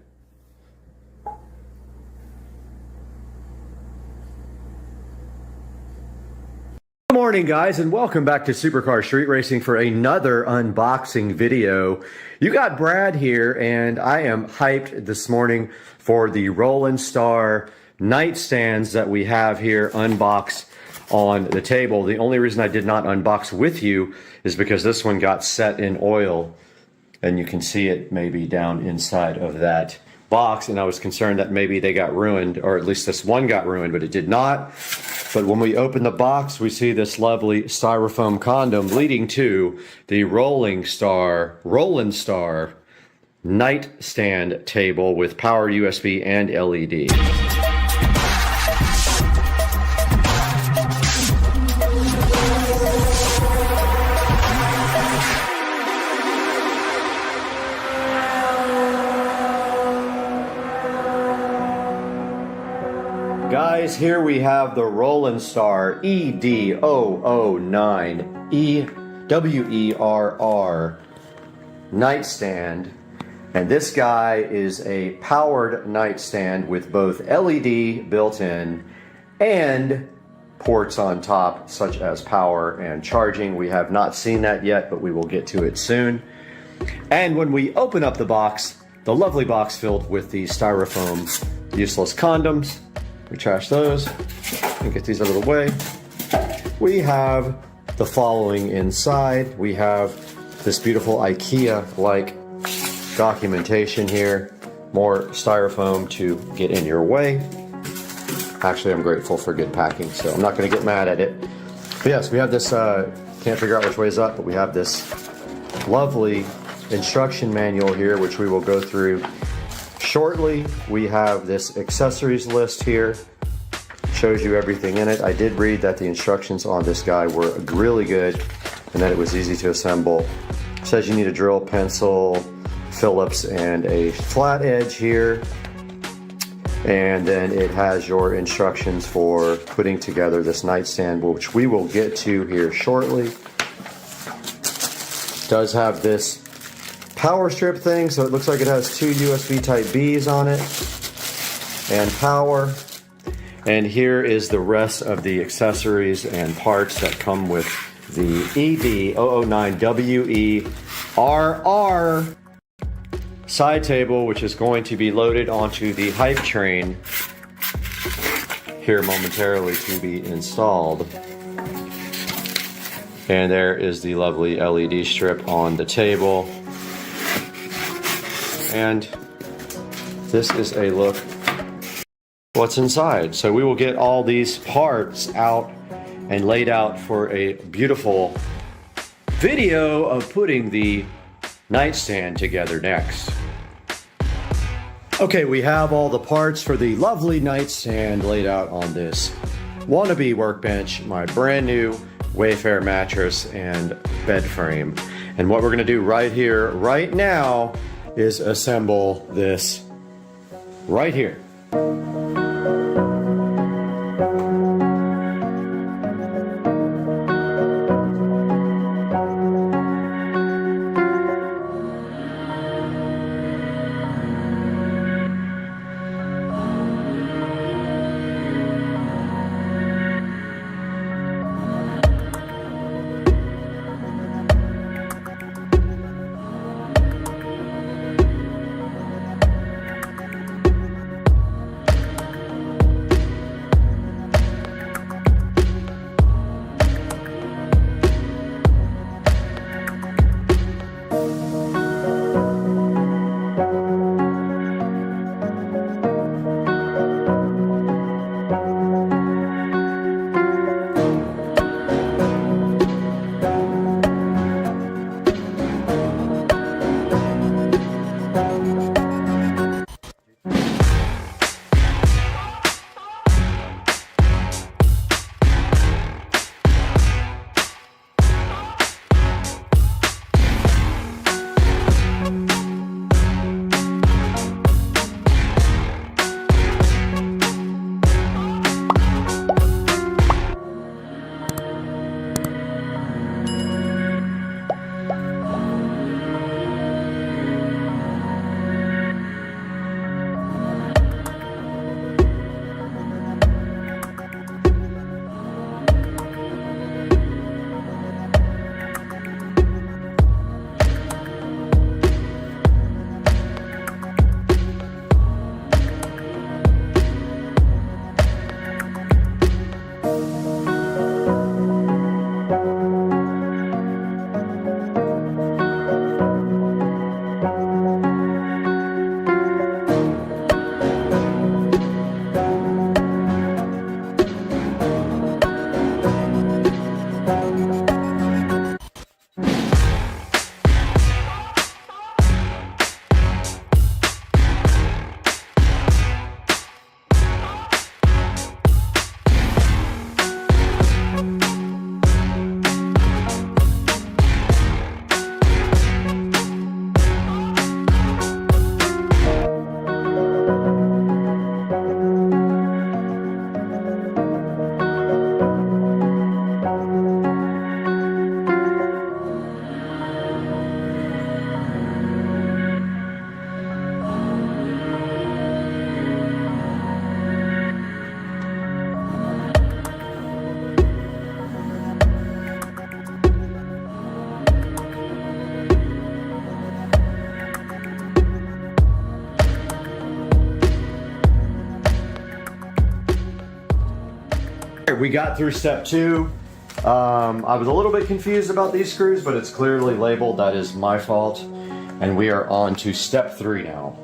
morning, guys, and welcome back to Supercar Street Racing for another unboxing video. You got Brad here, and I am hyped this morning for the Rolling Star nightstands that we have here unboxed on the table. The only reason I did not unbox with you is because this one got set in oil, and you can see it maybe down inside of that box, and I was concerned that maybe they got ruined, or at least this one got ruined, but it did not. But when we open the box, we see this lovely styrofoam condom leading to the Rolling Star nightstand table with power USB and LED. Guys, here we have the Rolling Star ED009 EWERR nightstand, and this guy is a powered nightstand with both LED built in and ports on top such as power and charging. We have not seen that yet, but we will get to it soon. And when we open up the box, the lovely box filled with the styrofoam useless condoms, we trash those and get these out of the way. We have the following inside. We have this beautiful IKEA-like documentation here. More styrofoam to get in your way. Actually, I'm grateful for good packing, so I'm not going to get mad at it. But yes, we have this, can't figure out which way is up, but we have this lovely instruction manual here, which we will go through shortly. We have this accessories list here, shows you everything in it. I did read that the instructions on this guy were really good and that it was easy to assemble. It says you need a drill, pencil, Phillips, and a flat edge here. And then it has your instructions for putting together this nightstand, which we will get to here shortly. It does have this power strip thing, so it looks like it has two USB type Bs on it and power. And here is the rest of the accessories and parts that come with the ED009WERR side table, which is going to be loaded onto the hype train here momentarily to be installed. And there is the lovely LED strip on the table. And this is a look what's inside. So we will get all these parts out and laid out for a beautiful video of putting the nightstand together next. Okay, we have all the parts for the lovely nightstand laid out on this wannabe workbench, my brand new Wayfair mattress and bed frame. And what we're gonna do right here, right now, is assemble this right here. We got through step 2. I was a little bit confused about these screws, but it's clearly labeled. That is my fault. And we are on to step 3 now.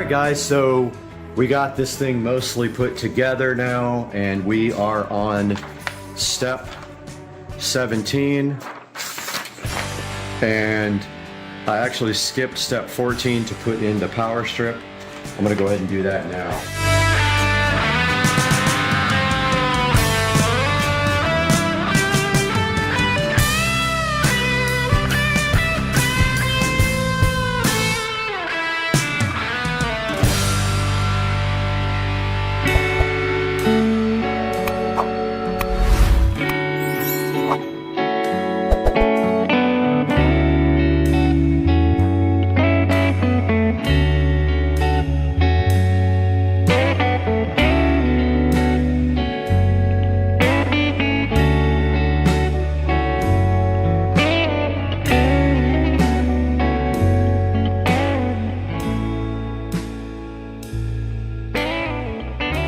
right, guys, so we got this thing mostly put together now, and we are on step 17. And I actually skipped step 14 to put in the power strip. I'm gonna go ahead and do that now.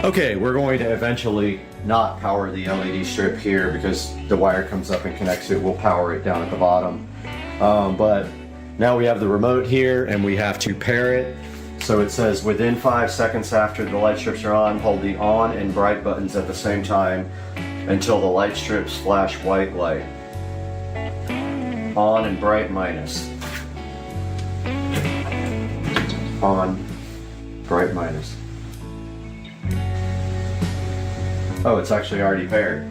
Okay, we're going to eventually not power the LED strip here because the wire comes up and connects it. We'll power it down at the bottom. But now we have the remote here and we have to pair it. So it says within 5 seconds after the light strips are on, hold the on and bright buttons at the same time until the light strips flash white light. On and bright minus. On, bright minus. Oh, it's actually already paired.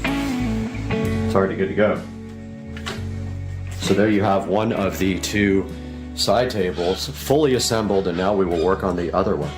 It's already good to go. So there you have one of the two side tables fully assembled, and now we will work on the other one.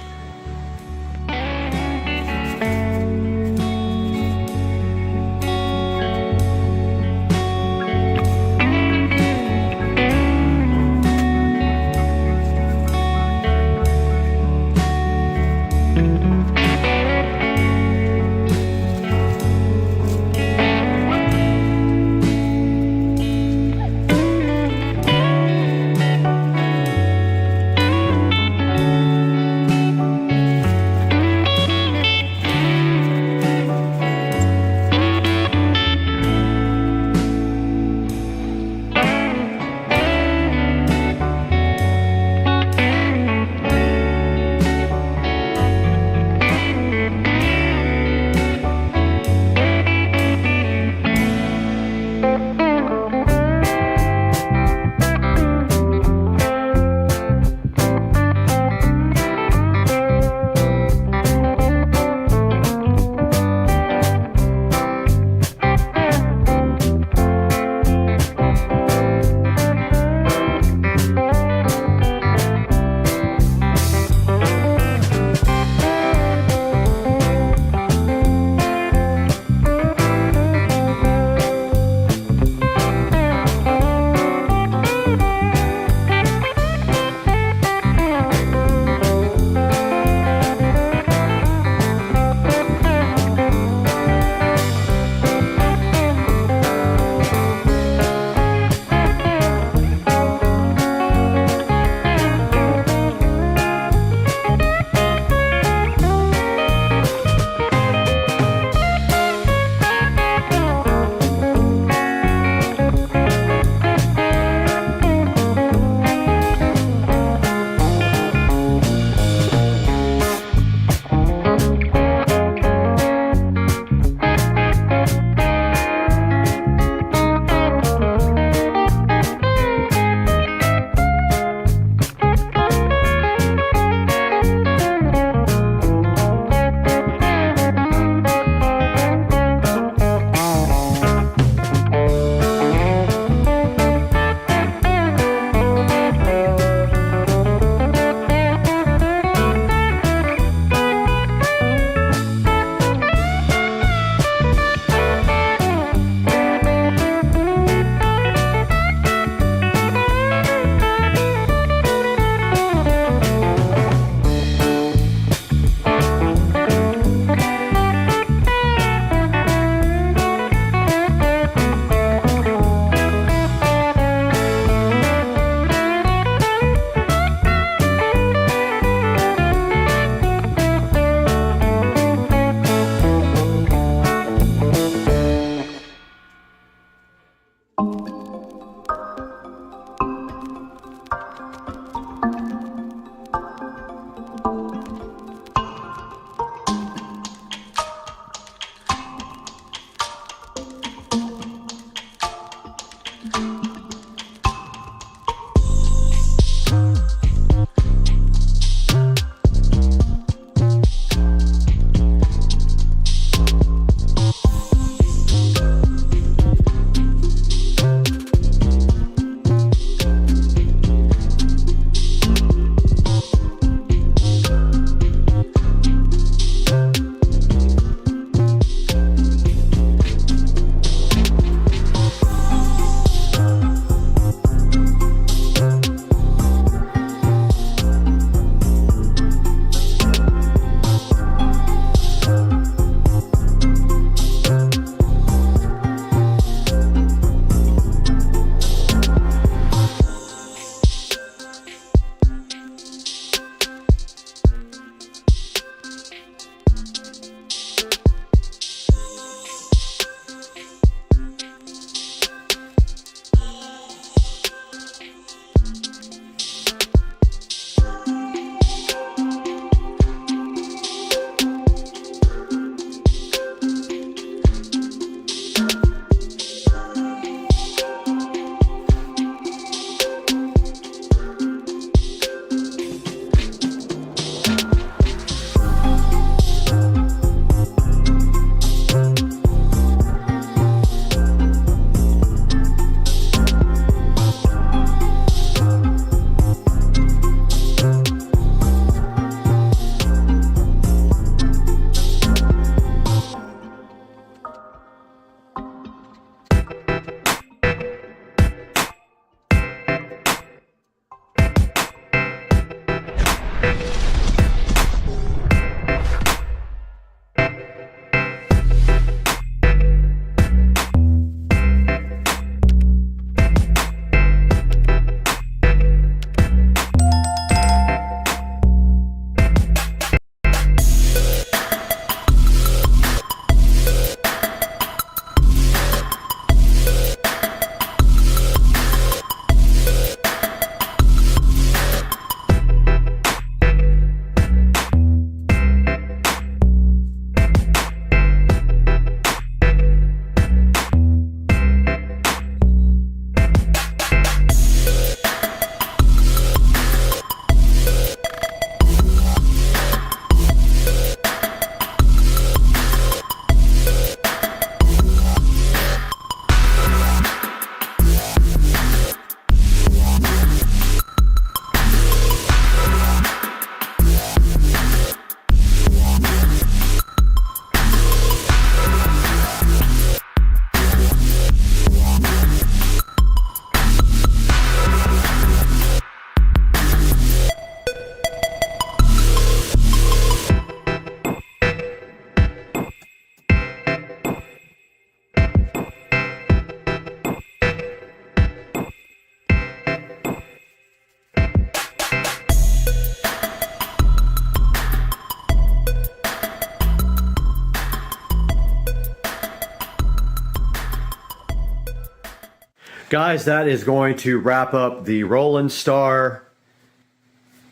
Guys, that is going to wrap up the Roland Star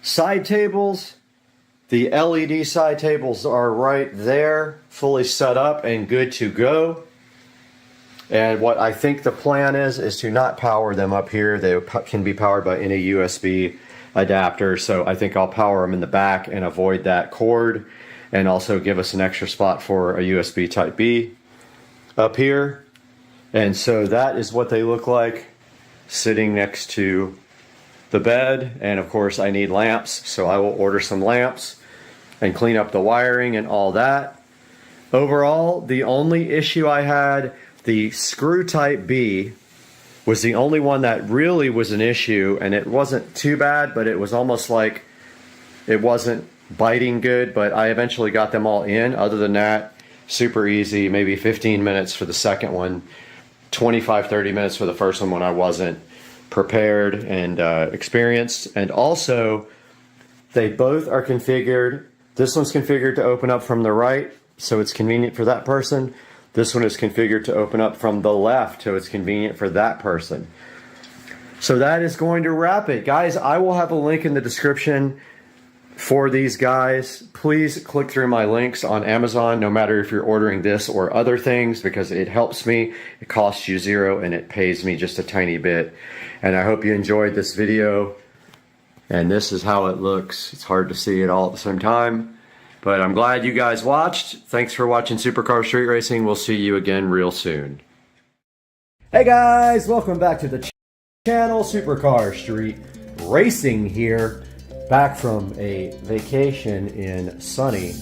side tables. The LED side tables are right there, fully set up and good to go. And what I think the plan is to not power them up here. They can be powered by any USB adapter. So I think I'll power them in the back and avoid that cord, and also give us an extra spot for a USB type B up here. And so that is what they look like sitting next to the bed. And of course I need lamps, so I will order some lamps and clean up the wiring and all that. Overall, the only issue I had, the screw type B was the only one that really was an issue, and it wasn't too bad, but it was almost like it wasn't biting good, but I eventually got them all in. Other than that, super easy, maybe 15 minutes for the second one, 25-30 minutes for the first one when I wasn't prepared and experienced. And also, they both are configured. This one's configured to open up from the right, so it's convenient for that person. This one is configured to open up from the left, so it's convenient for that person. So that is going to wrap it. Guys, I will have a link in the description for these guys. Please click through my links on Amazon, no matter if you're ordering this or other things, because it helps me. It costs you zero and it pays me just a tiny bit. And I hope you enjoyed this video. And this is how it looks. It's hard to see it all at the same time, but I'm glad you guys watched. Thanks for watching Supercar Street Racing. We'll see you again real soon. Hey guys, welcome back to the channel. Supercar Street Racing here. Back from a vacation in sunny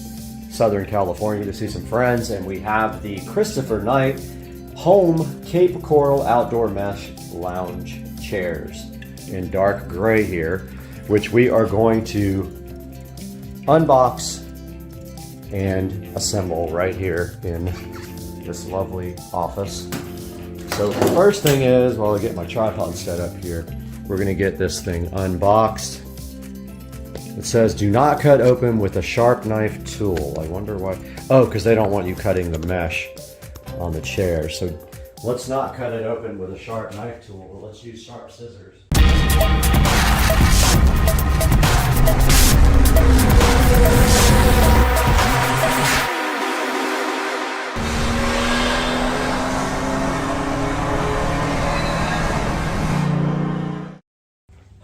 Southern California to see some friends, and we have the Christopher Knight Home Cape Coral Outdoor Mesh Lounge chairs in dark gray here, which we are going to unbox and assemble right here in this lovely office. So the first thing is, while I get my tripod set up here, we're going to get this thing unboxed. It says, do not cut open with a sharp knife tool. I wonder why. Oh, because they don't want you cutting the mesh on the chair. So let's not cut it open with a sharp knife tool, but let's use sharp scissors.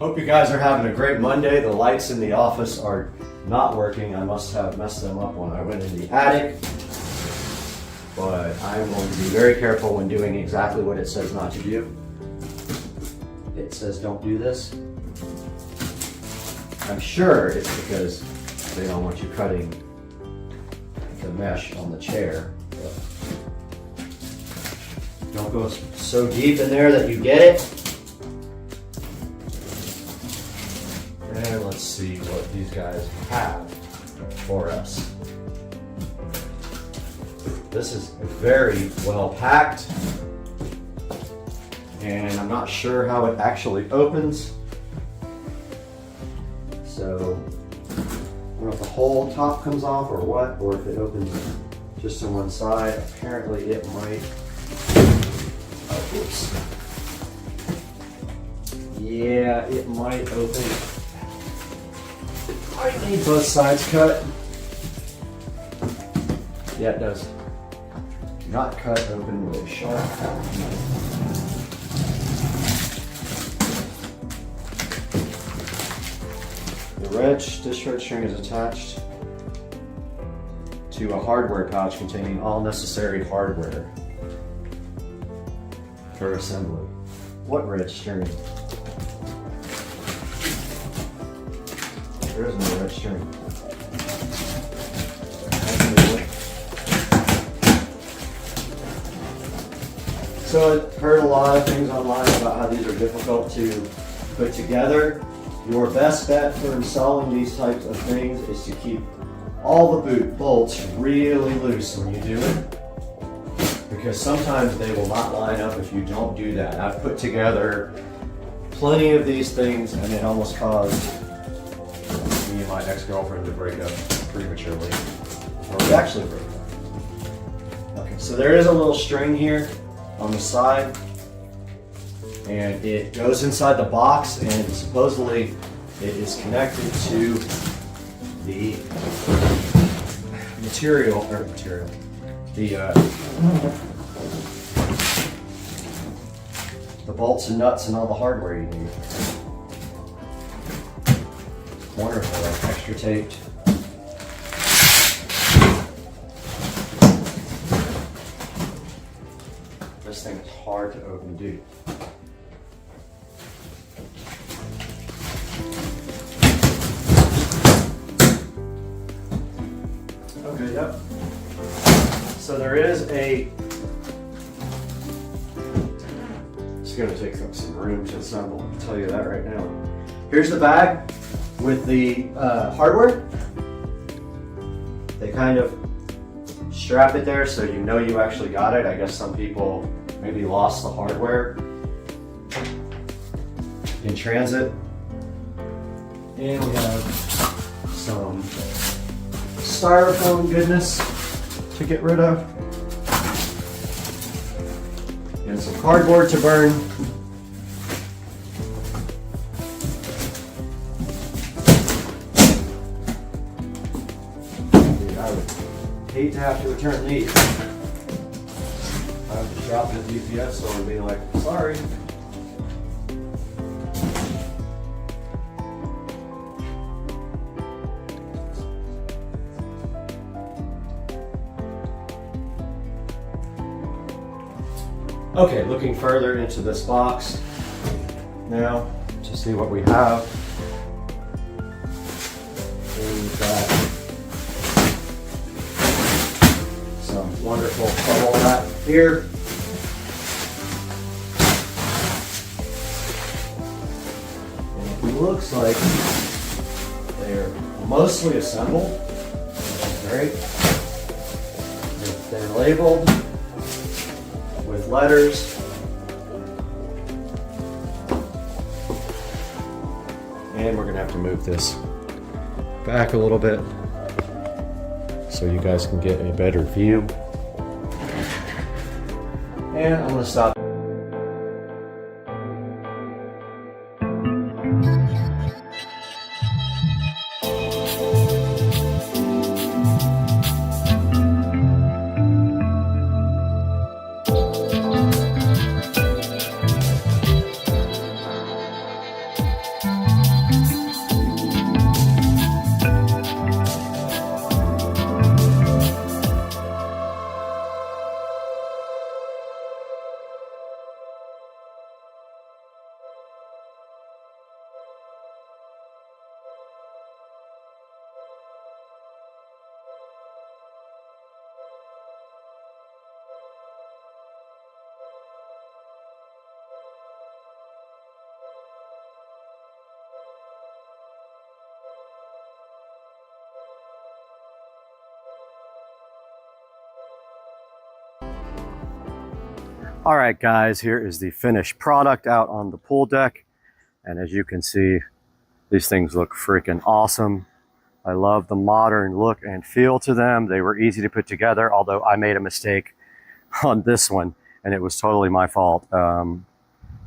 Hope you guys are having a great Monday. The lights in the office are not working. I must have messed them up when I went in the attic. But I'm going to be very careful when doing exactly what it says not to do. It says don't do this. I'm sure it's because they don't want you cutting the mesh on the chair. But don't go so deep in there that you get it. And let's see what these guys have for us. This is very well packed, and I'm not sure how it actually opens. So I don't know if the whole top comes off or what, or if it opens just on one side. Apparently it might. Oh, oops. Yeah, it might open. I need both sides cut. Yeah, it does. Not cut open with a sharp knife. The dish red string is attached to a hardware pouch containing all necessary hardware for assembly. What red string? There is no red string. So I've heard a lot of things online about how these are difficult to put together. Your best bet for installing these types of things is to keep all the boot bolts really loose when you do it, because sometimes they will not line up if you don't do that. I've put together plenty of these things and it almost caused me and my ex-girlfriend to break up prematurely. Or we actually broke up. Okay, so there is a little string here on the side. And it goes inside the box, and supposedly it is connected to the the bolts and nuts and all the hardware you need. Wonderful, like extra taped. This thing is hard to open, dude. Okay, yep. So there is a, it's gonna take up some room to assemble, I can tell you that right now. Here's the bag with the hardware. They kind of strap it there so you know you actually got it. I guess some people maybe lost the hardware in transit. And we have some styrofoam goodness to get rid of. And some cardboard to burn. Dude, I would hate to have to return these. I would just drop it at the UPS store and be like, sorry. Okay, looking further into this box now to see what we have. We've got some wonderful bubble wrap here. And it looks like they're mostly assembled, which is great. They're labeled with letters. And we're gonna have to move this back a little bit so you guys can get a better view. And I'm gonna stop. All right, guys, here is the finished product out on the pool deck. And as you can see, these things look freaking awesome. I love the modern look and feel to them. They were easy to put together, although I made a mistake on this one, and it was totally my fault. I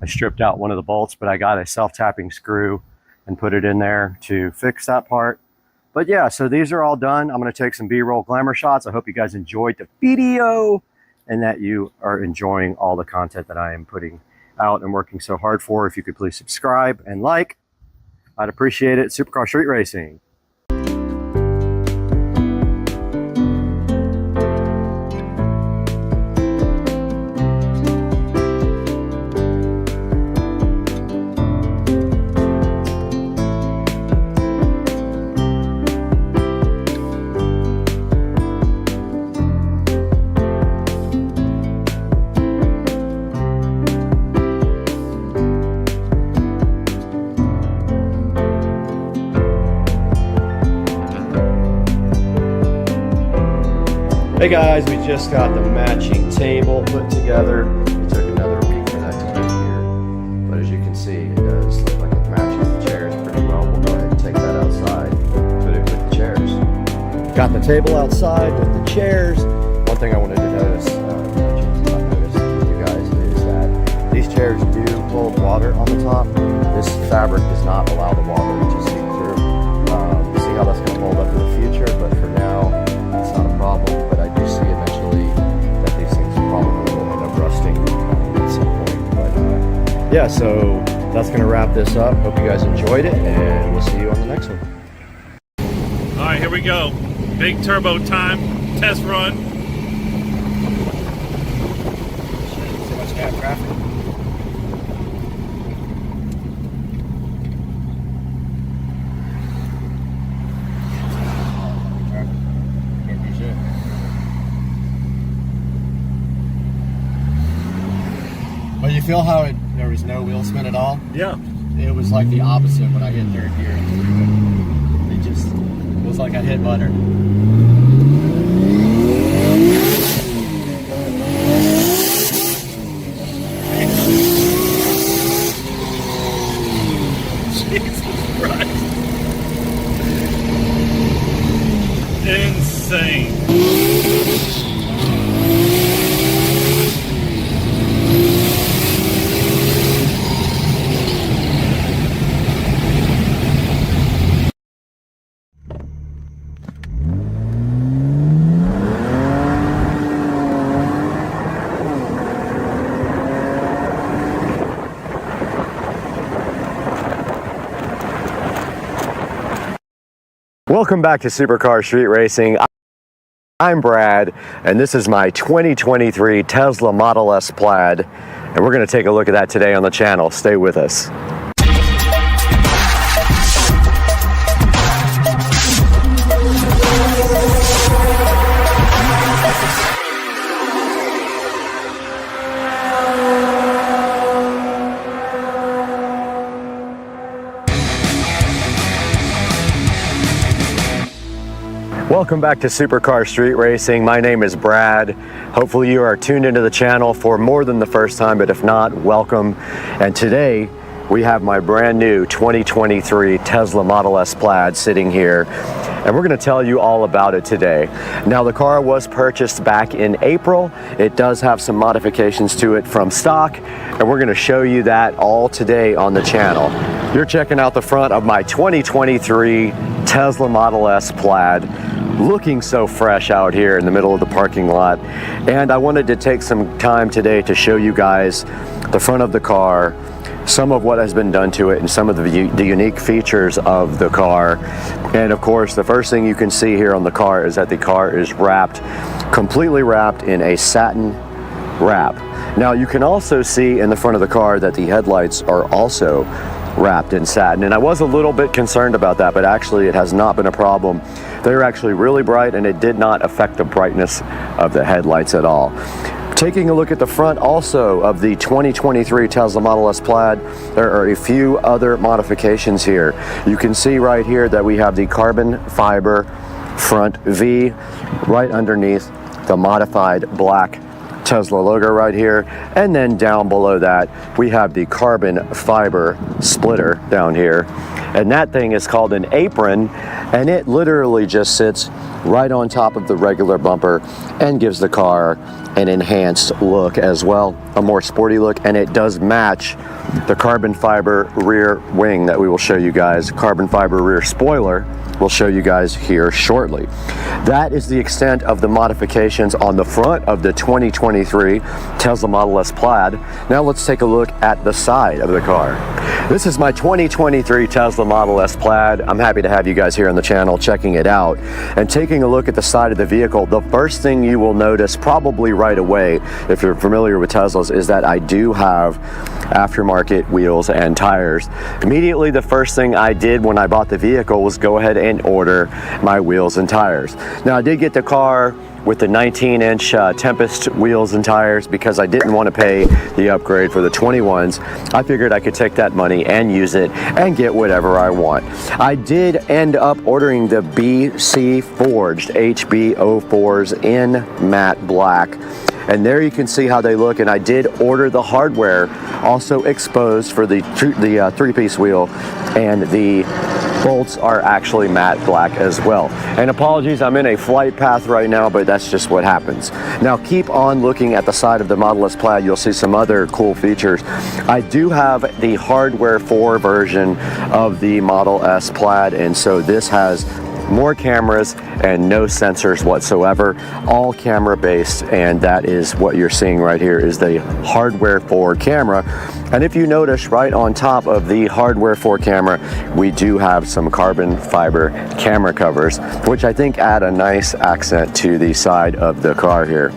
stripped out one of the bolts, but I got a self-tapping screw and put it in there to fix that part. But yeah, so these are all done. I'm gonna take some B-roll glamour shots. I hope you guys enjoyed the video and that you are enjoying all the content that I am putting out and working so hard for. If you could please subscribe and like, I'd appreciate it. Supercar Street Racing. Hey guys, we just got the matching table put together. It took another week for that to get here, but as you can see, it does look like it matches the chairs pretty well. We'll go ahead and take that outside, put it with the chairs. Got the table outside with the chairs. One thing I wanted to notice, with you guys, is that these chairs do cold water on the top. This fabric does not allow the water to seep through. We'll see how that's going to hold up in the future, but for now, it's not a problem. But I do see eventually that these things probably will end up rusting at some point. But yeah, so that's going to wrap this up. Hope you guys enjoyed it, and we'll see you on the next one. All right, here we go. Big turbo time, test run. So much bad traffic. Can't do shit. But you feel how there was no wheel spin at all? Yeah. It was like the opposite when I hit third gear. It just was like I hit butter. Jesus Christ. Insane. Welcome back to Supercar Street Racing. I'm Brad, and this is my 2023 Tesla Model S Plaid, and we're going to take a look at that today on the channel. Stay with us. Welcome back to Supercar Street Racing. My name is Brad. Hopefully you are tuned into the channel for more than the first time, but if not, welcome. And today we have my brand new 2023 Tesla Model S Plaid sitting here, and we're going to tell you all about it today. Now, the car was purchased back in April. It does have some modifications to it from stock, and we're going to show you that all today on the channel. You're checking out the front of my 2023 Tesla Model S Plaid, looking so fresh out here in the middle of the parking lot. And I wanted to take some time today to show you guys the front of the car, some of what has been done to it, and some of the unique features of the car. And of course, the first thing you can see here on the car is that the car is wrapped, completely wrapped in a satin wrap. Now, you can also see in the front of the car that the headlights are also wrapped in satin, and I was a little bit concerned about that, but actually it has not been a problem. They're actually really bright, and it did not affect the brightness of the headlights at all. Taking a look at the front also of the 2023 Tesla Model S Plaid, there are a few other modifications here. You can see right here that we have the carbon fiber front V right underneath the modified black Tesla logo right here, and then down below that we have the carbon fiber splitter down here, and that thing is called an apron, and it literally just sits right on top of the regular bumper and gives the car an enhanced look as well, a more sporty look, and it does match the carbon fiber rear wing that we will show you guys, carbon fiber rear spoiler we'll show you guys here shortly. That is the extent of the modifications on the front of the 2023 Tesla Model S Plaid. Now let's take a look at the side of the car. This is my 2023 Tesla Model S Plaid. I'm happy to have you guys here on the channel checking it out. And taking a look at the side of the vehicle, the first thing you will notice probably right away, if you're familiar with Teslas, is that I do have aftermarket wheels and tires. Immediately, the first thing I did when I bought the vehicle was go ahead and order my wheels and tires. Now, I did get the car with the 19-inch Tempest wheels and tires because I didn't want to pay the upgrade for the 21s. I figured I could take that money and use it and get whatever I want. I did end up ordering the BC Forged HB04s in matte black. And there you can see how they look, and I did order the hardware also exposed for the three-piece wheel and the bolts are actually matte black as well. And apologies, I'm in a flight path right now, but that's just what happens. Now keep on looking at the side of the Model S Plaid, you'll see some other cool features. I do have the hardware 4 version of the Model S Plaid, and so this has more cameras and no sensors whatsoever, all camera based, and that is what you're seeing right here is the hardware 4 camera. And if you notice, right on top of the hardware 4 camera, we do have some carbon fiber camera covers, which I think add a nice accent to the side of the car here.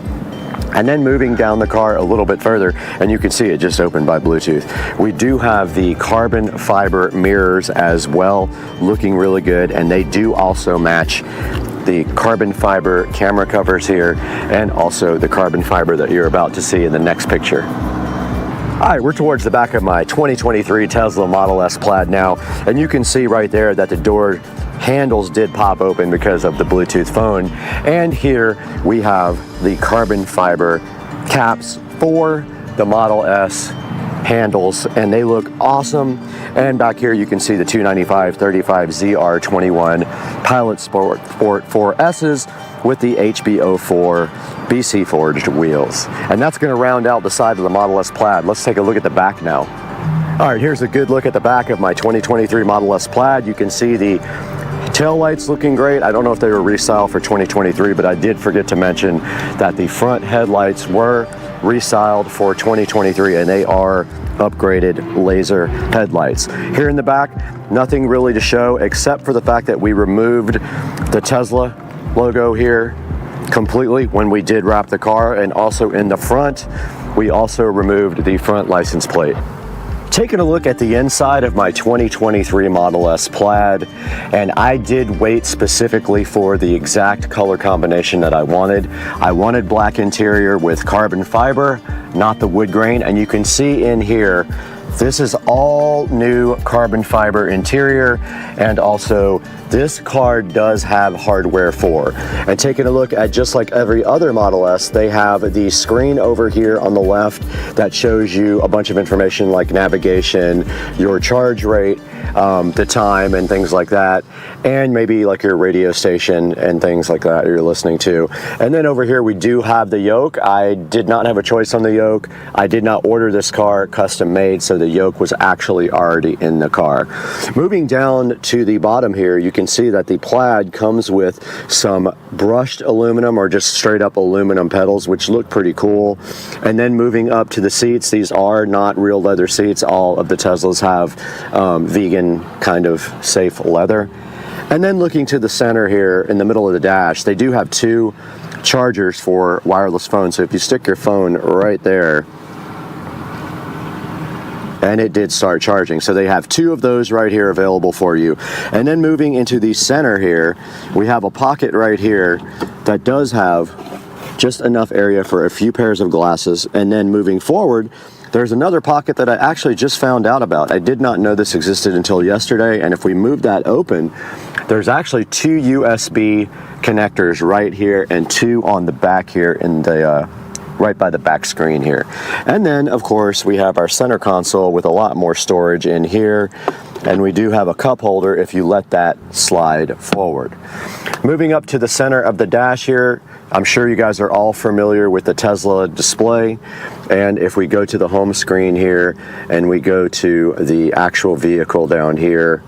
And then moving down the car a little bit further, and you can see it just opened by Bluetooth, we do have the carbon fiber mirrors as well, looking really good, and they do also match the carbon fiber camera covers here and also the carbon fiber that you're about to see in the next picture. All right, we're towards the back of my 2023 Tesla Model S Plaid now, and you can see right there that the door handles did pop open because of the Bluetooth phone. And here we have the carbon fiber caps for the Model S handles, and they look awesome. And back here you can see the 295/35ZR21 Pilot Sport 4S's with the HB04 BC forged wheels. And that's going to round out the side of the Model S Plaid. Let's take a look at the back now. All right, here's a good look at the back of my 2023 Model S Plaid. You can see the tail lights looking great. I don't know if they were restyled for 2023, but I did forget to mention that the front headlights were restyled for 2023, and they are upgraded laser headlights. Here in the back, nothing really to show except for the fact that we removed the Tesla logo here completely when we did wrap the car, and also in the front, we also removed the front license plate. Taking a look at the inside of my 2023 Model S Plaid, and I did wait specifically for the exact color combination that I wanted. I wanted black interior with carbon fiber, not the wood grain, and you can see in here, this is all new carbon fiber interior, and also this car does have hardware 4. And taking a look at just like every other Model S, they have the screen over here on the left that shows you a bunch of information like navigation, your charge rate, the time and things like that, and maybe like your radio station and things like that you're listening to. And then over here we do have the yoke. I did not have a choice on the yoke. I did not order this car custom made, so the yoke was actually already in the car. Moving down to the bottom here, you can see that the Plaid comes with some brushed aluminum or just straight up aluminum pedals, which look pretty cool. And then moving up to the seats, these are not real leather seats. All of the Teslas have vegan kind of safe leather. And then looking to the center here in the middle of the dash, they do have 2 chargers for wireless phones. So if you stick your phone right there, and it did start charging. So they have 2 of those right here available for you. And then moving into the center here, we have a pocket right here that does have just enough area for a few pairs of glasses. And then moving forward, there's another pocket that I actually just found out about. I did not know this existed until yesterday, and if we move that open, there's actually 2 USB connectors right here and 2 on the back here in the right by the back screen here. And then of course we have our center console with a lot more storage in here, and we do have a cup holder if you let that slide forward. Moving up to the center of the dash here, I'm sure you guys are all familiar with the Tesla display, and if we go to the home screen here and we go to the actual vehicle down here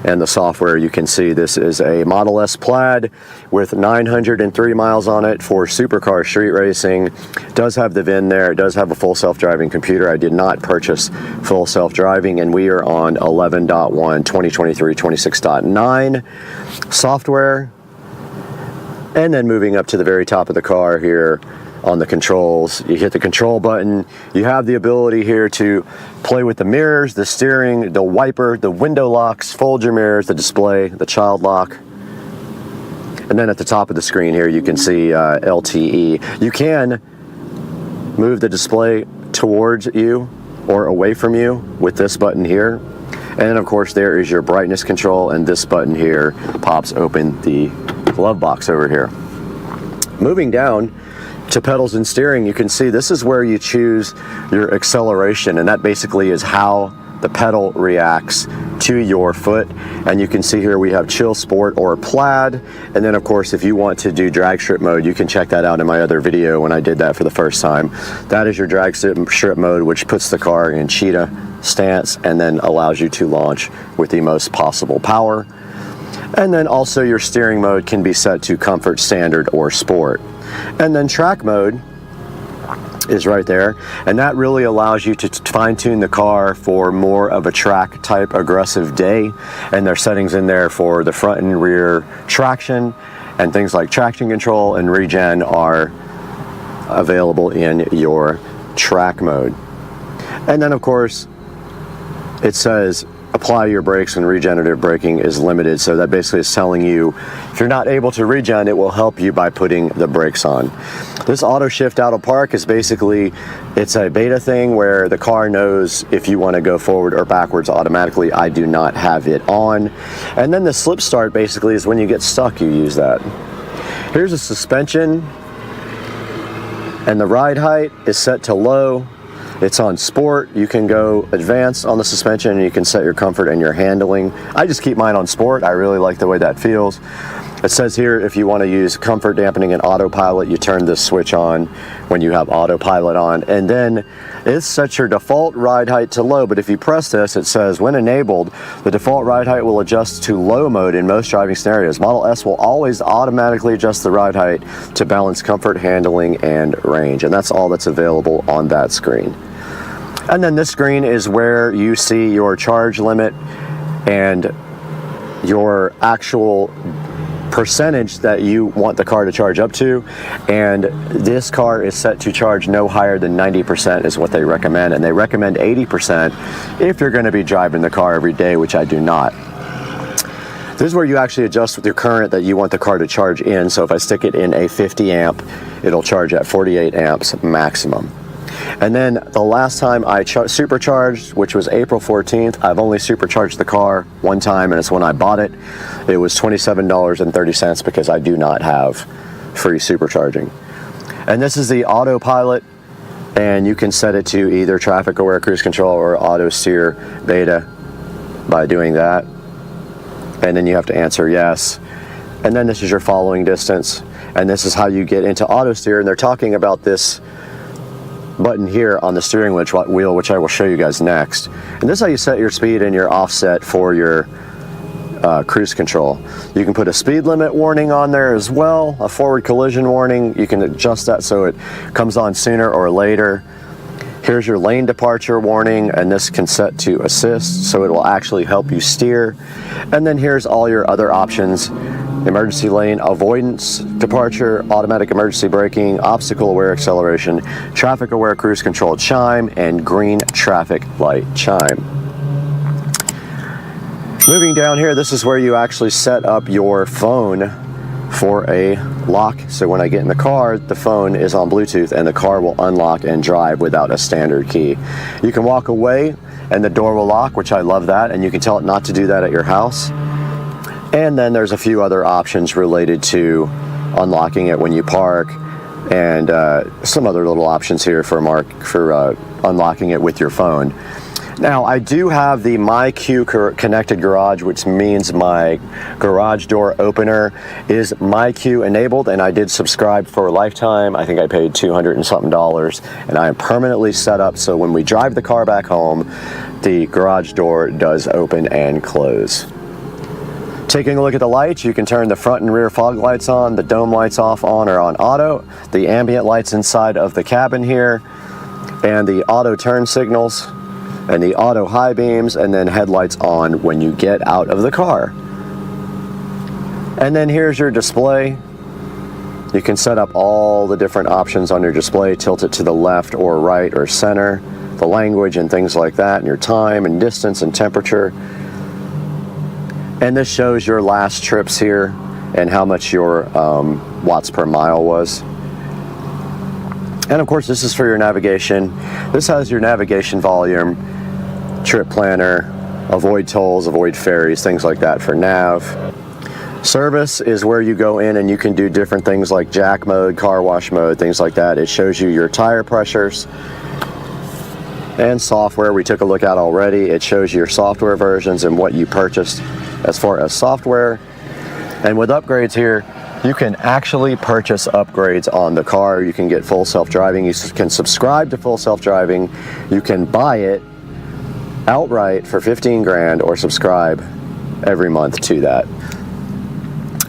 and the software, you can see this is a Model S Plaid with 903 miles on it for supercar street racing. It does have the VIN there. It does have a full self-driving computer. I did not purchase full self-driving, and we are on 11.1 2023 26.9 software. And then moving up to the very top of the car here on the controls, you hit the control button. You have the ability here to play with the mirrors, the steering, the wiper, the window locks, fold your mirrors, the display, the child lock. And then at the top of the screen here, you can see LTE. You can move the display towards you or away from you with this button here. And then of course there is your brightness control, and this button here pops open the glove box over here. Moving down to pedals and steering, you can see this is where you choose your acceleration, and that basically is how the pedal reacts to your foot. And you can see here we have chill, sport, or plaid. And then of course, if you want to do drag strip mode, you can check that out in my other video when I did that for the first time. That is your drag strip mode, which puts the car in cheetah stance and then allows you to launch with the most possible power. And then also your steering mode can be set to comfort, standard, or sport. And then track mode is right there, and that really allows you to fine-tune the car for more of a track type aggressive day. And there's settings in there for the front and rear traction, and things like traction control and regen are available in your track mode. And then of course it says apply your brakes when regenerative braking is limited. So that basically is telling you if you're not able to regen, it will help you by putting the brakes on. This auto shift out of park is basically, it's a beta thing where the car knows if you want to go forward or backwards automatically. I do not have it on. And then the slip start basically is when you get stuck, you use that. Here's a suspension, and the ride height is set to low. It's on sport. You can go advanced on the suspension and you can set your comfort and your handling. I just keep mine on sport. I really like the way that feels. It says here if you want to use comfort dampening and autopilot, you turn this switch on when you have autopilot on. And then it sets your default ride height to low, but if you press this, it says when enabled, the default ride height will adjust to low mode in most driving scenarios. Model S will always automatically adjust the ride height to balance comfort, handling, and range. And that's all that's available on that screen. And then this screen is where you see your charge limit and your actual percentage that you want the car to charge up to. And this car is set to charge no higher than 90% is what they recommend. And they recommend 80% if you're going to be driving the car every day, which I do not. This is where you actually adjust with your current that you want the car to charge in. So if I stick it in a 50 amp, it'll charge at 48 amps maximum. And then the last time I supercharged, which was April 14th, I've only supercharged the car one time, and it's when I bought it. It was $27.30 because I do not have free supercharging. And this is the autopilot, and you can set it to either traffic aware cruise control or auto steer beta by doing that. And then you have to answer yes. And then this is your following distance, and this is how you get into auto steer. And they're talking about this button here on the steering wheel, which I will show you guys next. And this is how you set your speed and your offset for your cruise control. You can put a speed limit warning on there as well, a forward collision warning. You can adjust that so it comes on sooner or later. Here's your lane departure warning, and this can set to assist, so it will actually help you steer. And then here's all your other options: emergency lane avoidance, departure, automatic emergency braking, obstacle aware acceleration, traffic aware cruise control chime, and green traffic light chime. Moving down here, this is where you actually set up your phone for a lock. So when I get in the car, the phone is on Bluetooth and the car will unlock and drive without a standard key. You can walk away and the door will lock, which I love that, and you can tell it not to do that at your house. And then there's a few other options related to unlocking it when you park, and some other little options here for unlocking it with your phone. Now, I do have the MyQ connected garage, which means my garage door opener is MyQ enabled, and I did subscribe for a lifetime. I think I paid $200 and something, and I am permanently set up so when we drive the car back home, the garage door does open and close. Taking a look at the lights, you can turn the front and rear fog lights on, the dome lights off, on or on auto, the ambient lights inside of the cabin here, and the auto turn signals, and the auto high beams, and then headlights on when you get out of the car. And then here's your display. You can set up all the different options on your display, tilt it to the left or right or center, the language and things like that, and your time and distance and temperature. And this shows your last trips here and how much your watts per mile was. And of course, this is for your navigation. This has your navigation volume, trip planner, avoid tolls, avoid ferries, things like that for nav. Service is where you go in and you can do different things like jack mode, car wash mode, things like that. It shows you your tire pressures. And software we took a look at already. It shows your software versions and what you purchased as far as software. And with upgrades here, you can actually purchase upgrades on the car. You can get full self-driving. You can subscribe to full self-driving. You can buy it outright for 15 grand or subscribe every month to that.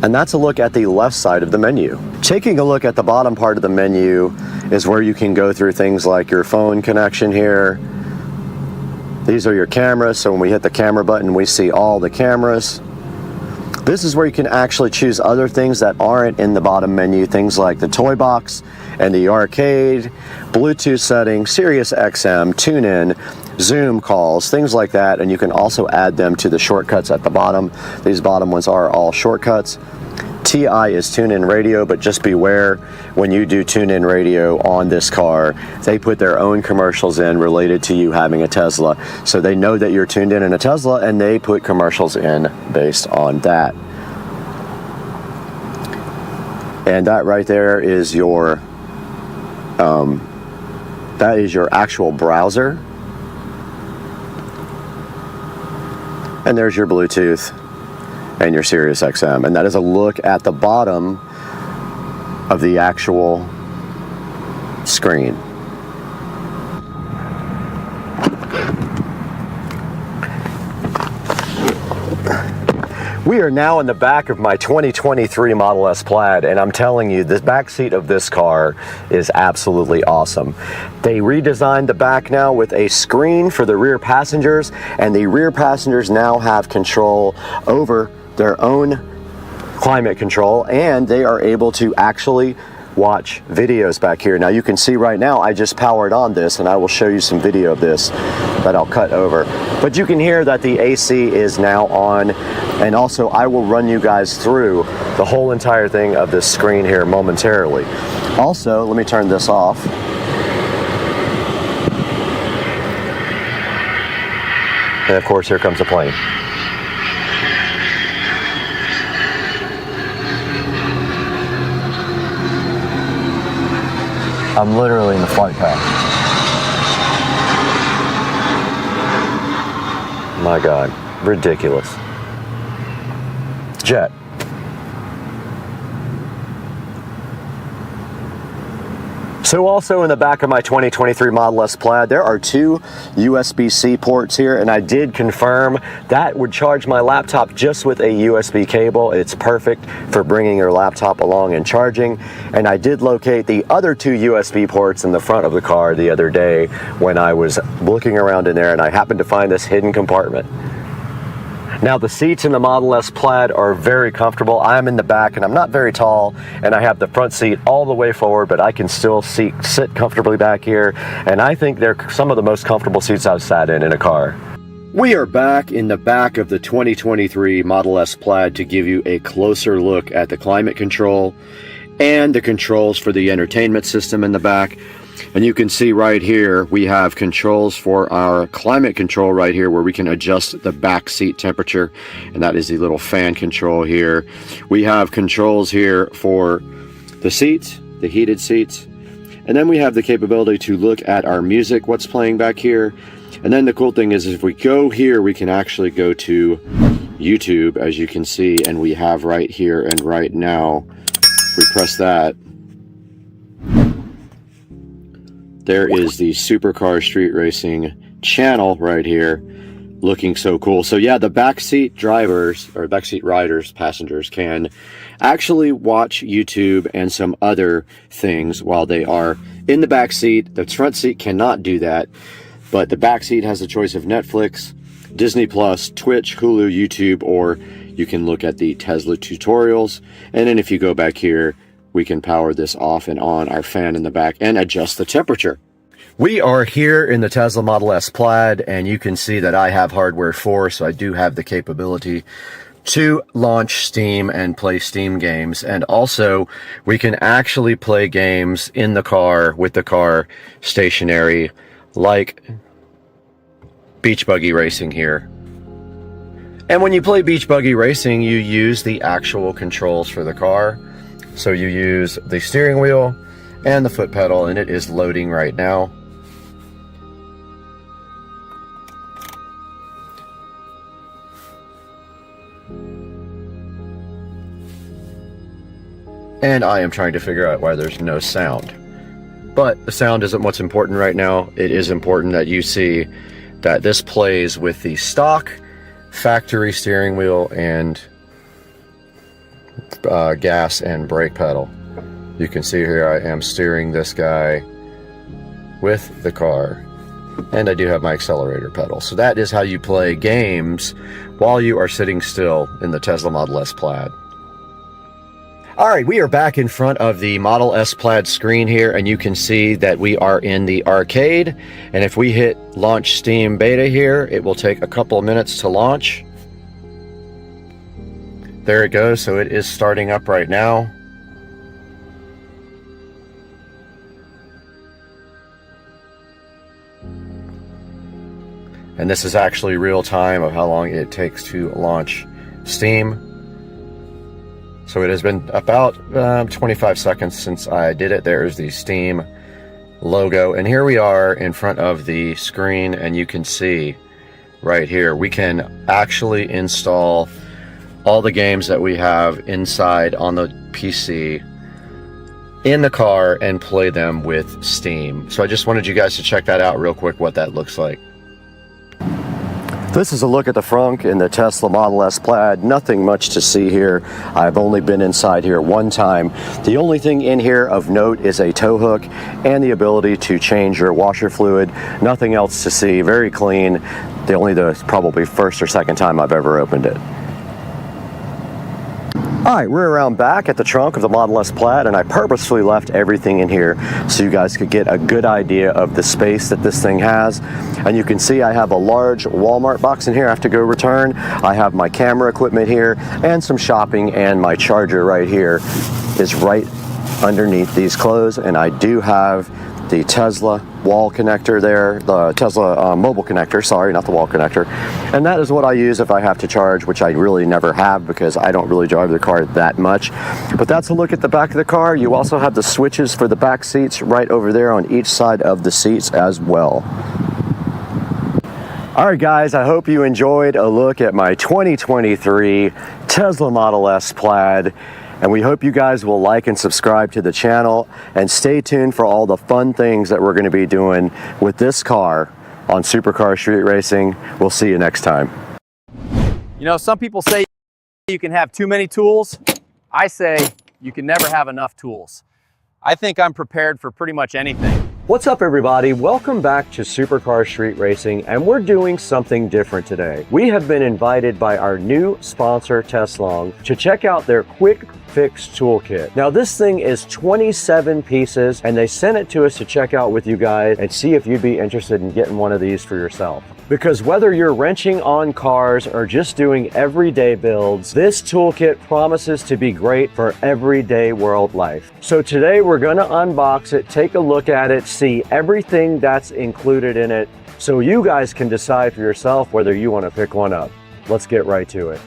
And that's a look at the left side of the menu. Taking a look at the bottom part of the menu is where you can go through things like your phone connection here. These are your cameras, so when we hit the camera button, we see all the cameras. This is where you can actually choose other things that aren't in the bottom menu, things like the toy box and the arcade, Bluetooth settings, Sirius XM, tune-in, Zoom calls, things like that, and you can also add them to the shortcuts at the bottom. These bottom ones are all shortcuts. TI is tune-in radio, but just beware when you do tune-in radio on this car, they put their own commercials in related to you having a Tesla. So they know that you're tuned in a Tesla and they put commercials in based on that. And that right there is your, that is your actual browser. And there's your Bluetooth and your Sirius XM. And that is a look at the bottom of the actual screen. We are now in the back of my 2023 Model S Plaid, and I'm telling you, the back seat of this car is absolutely awesome. They redesigned the back now with a screen for the rear passengers, and the rear passengers now have control over their own climate control, and they are able to actually watch videos back here. Now you can see right now I just powered on this, and I will show you some video of this that I'll cut over. But you can hear that the AC is now on, and also I will run you guys through the whole entire thing of this screen here momentarily. Also, let me turn this off. And of course, here comes the plane. I'm literally in the flight path. My God, ridiculous. Jet. So also in the back of my 2023 Model S Plaid, there are two USB-C ports here, and I did confirm that would charge my laptop just with a USB cable. It's perfect for bringing your laptop along and charging. And I did locate the other two USB ports in the front of the car the other day when I was looking around in there, and I happened to find this hidden compartment. Now the seats in the Model S Plaid are very comfortable. I'm in the back and I'm not very tall, and I have the front seat all the way forward, but I can still sit comfortably back here, and I think they're some of the most comfortable seats I've sat in a car. We are back in the back of the 2023 Model S Plaid to give you a closer look at the climate control and the controls for the entertainment system in the back. And you can see right here, we have controls for our climate control right here where we can adjust the back seat temperature. And that is the little fan control here. We have controls here for the seats, the heated seats. And then we have the capability to look at our music, what's playing back here. And then the cool thing is if we go here, we can actually go to YouTube, as you can see. And we have right here and right now, if we press that, there is the Supercar Street Racing channel right here, looking so cool. So yeah, the backseat drivers, or backseat riders, passengers, can actually watch YouTube and some other things while they are in the back seat. The front seat cannot do that, but the back seat has a choice of Netflix, Disney Plus, Twitch, Hulu, YouTube, or you can look at the Tesla tutorials. And then if you go back here, we can power this off and on our fan in the back and adjust the temperature. We are here in the Tesla Model S Plaid, and you can see that I have hardware 4, so I do have the capability to launch Steam and play Steam games. And also, we can actually play games in the car with the car stationary, like Beach Buggy Racing here. And when you play Beach Buggy Racing, you use the actual controls for the car. So you use the steering wheel and the foot pedal, and it is loading right now. And I am trying to figure out why there's no sound. But the sound isn't what's important right now. It is important that you see that this plays with the stock factory steering wheel and gas and brake pedal. You can see here I am steering this guy with the car, and I do have my accelerator pedal. So that is how you play games while you are sitting still in the Tesla Model S Plaid. All right, we are back in front of the Model S Plaid screen here, and you can see that we are in the arcade. And if we hit launch Steam Beta here, it will take a couple of minutes to launch. There it goes, so it is starting up right now. And this is actually real time of how long it takes to launch Steam. So it has been about 25 seconds since I did it. There's the Steam logo. And here we are in front of the screen, and you can see right here, we can actually install all the games that we have inside on the PC in the car and play them with Steam. So I just wanted you guys to check that out real quick, what that looks like. This is a look at the frunk in the Tesla Model S Plaid. Nothing much to see here. I've only been inside here one time. The only thing in here of note is a tow hook and the ability to change your washer fluid. Nothing else to see. Very clean. The probably first or second time I've ever opened it. All right, we're around back at the trunk of the Model S Plaid, and I purposefully left everything in here so you guys could get a good idea of the space that this thing has. And you can see I have a large Walmart box in here I have to go return. I have my camera equipment here and some shopping, and my charger right here is right underneath these clothes. And I do have the Tesla wall connector there, the Tesla mobile connector, sorry, not the wall connector. And that is what I use if I have to charge, which I really never have because I don't really drive the car that much. But that's a look at the back of the car. You also have the switches for the back seats right over there on each side of the seats as well. All right, guys, I hope you enjoyed a look at my 2023 Tesla Model S Plaid. And we hope you guys will like and subscribe to the channel, and stay tuned for all the fun things that we're going to be doing with this car on Supercar Street Racing. We'll see you next time. You know, some people say you can have too many tools. I say you can never have enough tools. I think I'm prepared for pretty much anything. What's up, everybody? Welcome back to Supercar Street Racing, and we're doing something different today. We have been invited by our new sponsor, Teslong, to check out their quick fix toolkit. Now, this thing is 27 pieces, and they sent it to us to check out with you guys and see if you'd be interested in getting one of these for yourself. Because whether you're wrenching on cars or just doing everyday builds, this toolkit promises to be great for everyday world life. So today we're gonna unbox it, take a look at it, see everything that's included in it, so you guys can decide for yourself whether you wanna pick one up. Let's get right to it.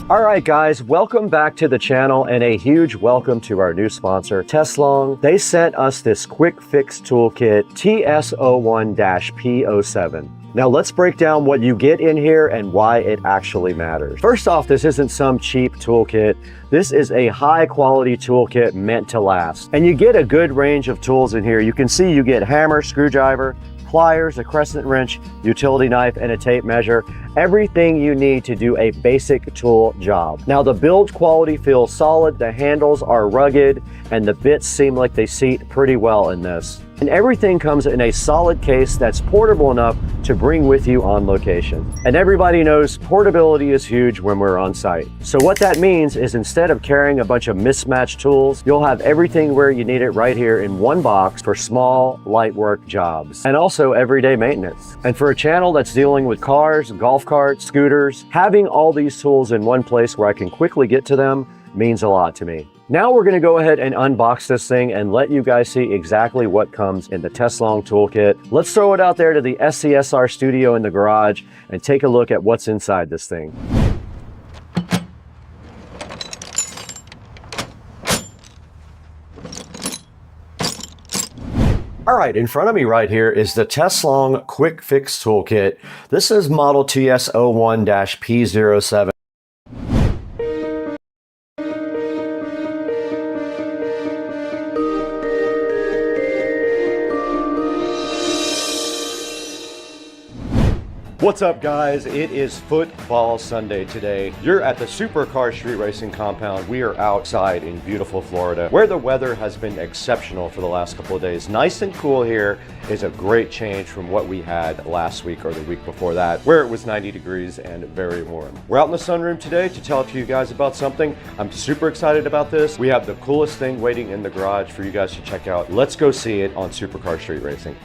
All right, guys, welcome back to the channel, and a huge welcome to our new sponsor, Teslong. They sent us this quick fix toolkit, TS01-P07. Now let's break down what you get in here and why it actually matters. First off, this isn't some cheap toolkit. This is a high quality toolkit meant to last. And you get a good range of tools in here. You can see you get hammer, screwdriver, pliers, a crescent wrench, utility knife, and a tape measure. Everything you need to do a basic tool job. Now the build quality feels solid, the handles are rugged, and the bits seem like they seat pretty well in this. And everything comes in a solid case that's portable enough to bring with you on location. And everybody knows portability is huge when we're on site. So what that means is instead of carrying a bunch of mismatched tools, you'll have everything where you need it right here in one box for small, light work jobs and also everyday maintenance. And for a channel that's dealing with cars, golf carts, scooters, having all these tools in one place where I can quickly get to them means a lot to me. Now we're gonna go ahead and unbox this thing and let you guys see exactly what comes in the Testlong toolkit. Let's throw it out there to the SCSR studio in the garage and take a look at what's inside this thing. All right, in front of me right here is the Testlong Quick Fix Toolkit. This is model TS01-P07. What's up, guys? It is Football Sunday today. You're at the Supercar Street Racing compound. We are outside in beautiful Florida, where the weather has been exceptional for the last couple of days. Nice and cool here is a great change from what we had last week or the week before that, where it was 90 degrees and very warm. We're out in the sunroom today to tell to you guys about something. I'm super excited about this. We have the coolest thing waiting in the garage for you guys to check out. Let's go see it on Supercar Street Racing.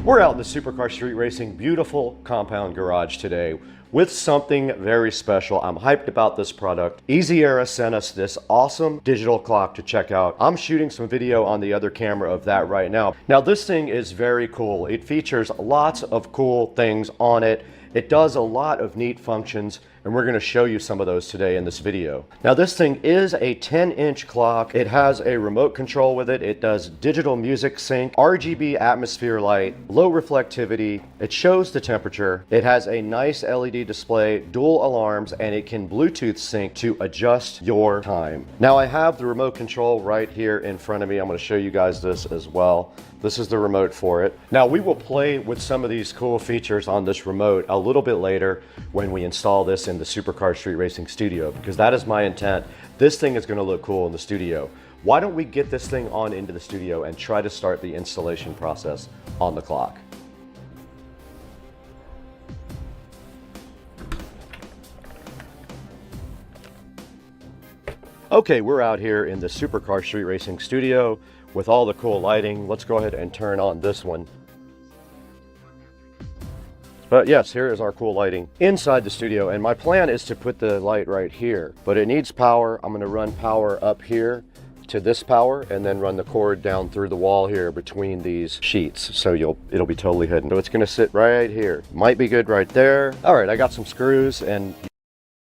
We're out in the Supercar Street Racing beautiful compound garage today with something very special. I'm hyped about this product. Easy Era sent us this awesome digital clock to check out. I'm shooting some video on the other camera of that right now. Now this thing is very cool. It features lots of cool things on it. It does a lot of neat functions, and we're gonna show you some of those today in this video. Now this thing is a 10-inch clock. It has a remote control with it. It does digital music sync, RGB atmosphere light, low reflectivity. It shows the temperature. It has a nice LED display, dual alarms, and it can Bluetooth sync to adjust your time. Now I have the remote control right here in front of me. I'm gonna show you guys this as well. This is the remote for it. Now we will play with some of these cool features on this remote a little bit later when we install this in the Supercar Street Racing studio, because that is my intent. This thing is going to look cool in the studio. Why don't we get this thing on into the studio and try to start the installation process on the clock? Okay, we're out here in the Supercar Street Racing studio with all the cool lighting. Let's go ahead and turn on this one. But yes, here is our cool lighting inside the studio, and my plan is to put the light right here, but it needs power. I'm gonna run power up here to this power and then run the cord down through the wall here between these sheets, so it'll be totally hidden. So it's gonna sit right here. Might be good right there. All right, I got some screws, and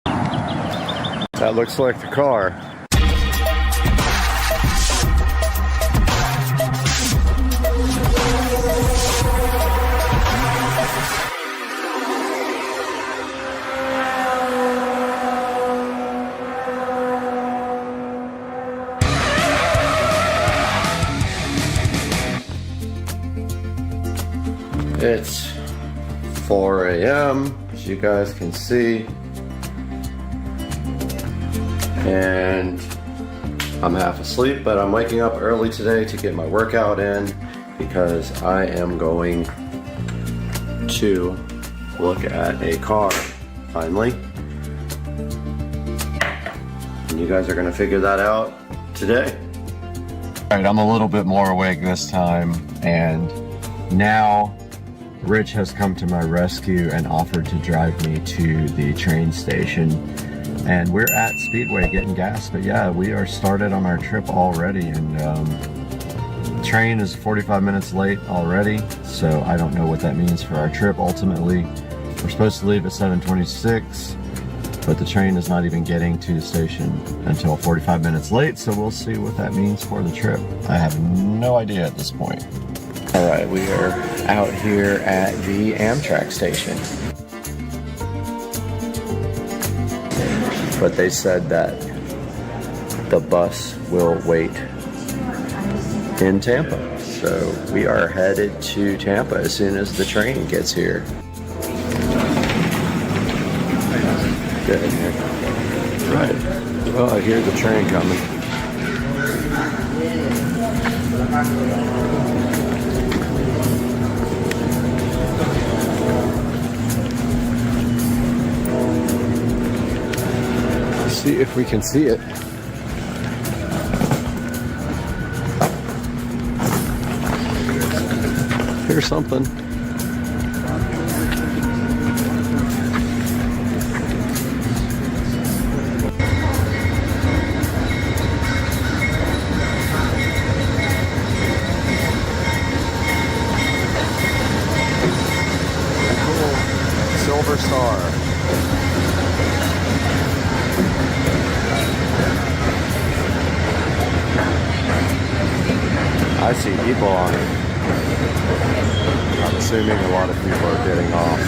that looks like the car. It's 4 a.m. as you guys can see, and I'm half asleep, but I'm waking up early today to get my workout in because I am going to look at a car finally, and you guys are gonna figure that out today. All right, I'm a little bit more awake this time, and now Rich has come to my rescue and offered to drive me to the train station, and we're at Speedway getting gas. But yeah, we are started on our trip already, and train is 45 minutes late already, so I don't know what that means for our trip ultimately. We're supposed to leave at 7:26, but the train is not even getting to the station until 45 minutes late, so we'll see what that means for the trip. I have no idea at this point. All right, we are out here at the Amtrak station. But they said that the bus will wait in Tampa. So we are headed to Tampa as soon as the train gets here. Good. Right. Well, I hear the train coming. Let's see if we can see it. Here's something. Silver Star. I see people on it. I'm assuming a lot of people are getting off.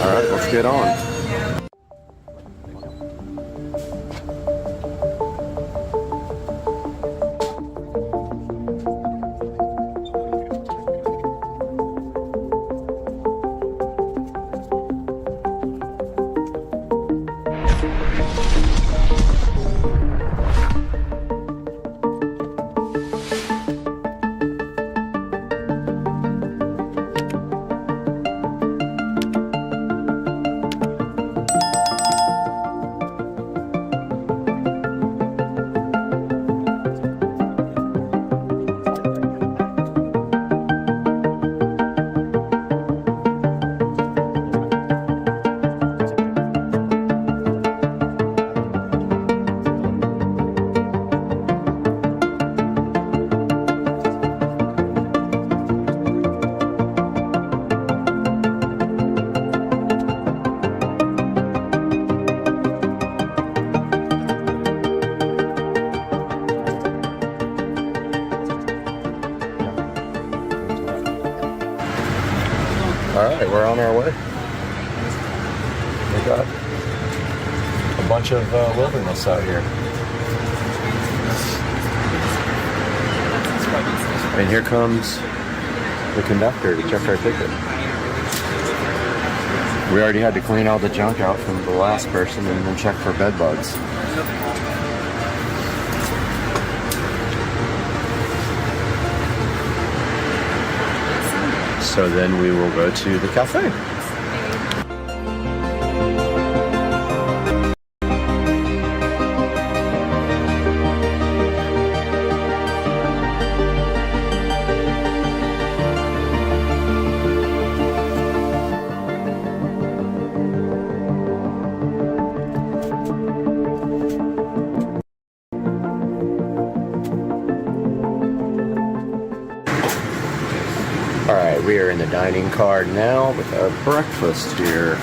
All right, let's get on. All right, we're on our way. We got a bunch of wilderness out here. And here comes the conductor to check our ticket. We already had to clean all the junk out from the last person and then check for bed bugs. So then we will go to the cafe. We are in the dining car now with our breakfast here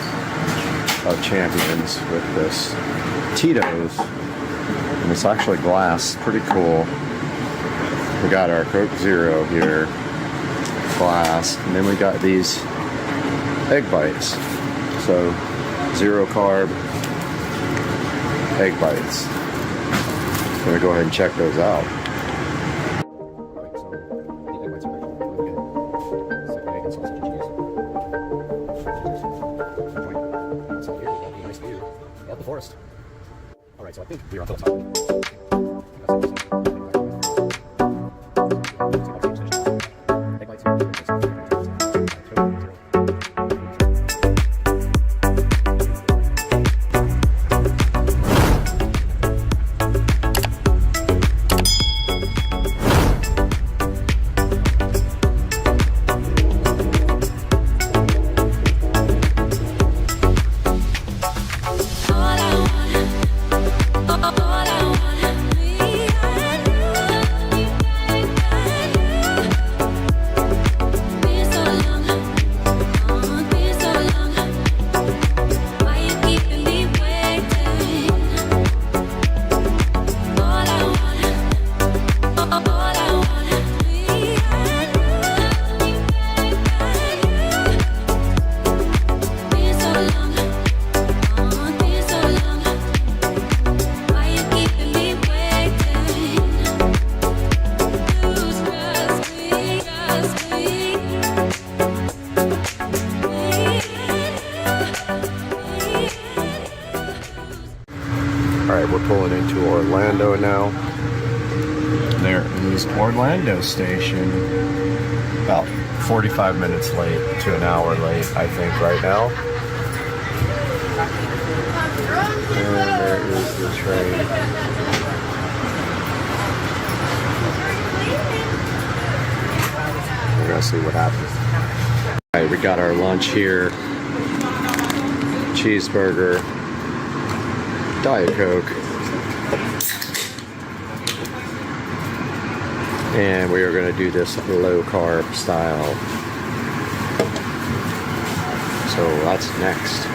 of Champions with this Tito's. And it's actually glass, pretty cool. We got our Coke Zero here, glass, and then we got these egg bites. So 0 carb egg bites. I'm gonna go ahead and check those out. So I think we're on the top. we're pulling into Orlando now. There is Orlando Station. About 45 minutes late to an hour late, I think, right now. And there is the train. We're gonna see what happens. All right, we got our lunch here. Cheeseburger, Diet Coke, and we are going to do this low carb style. So that's next.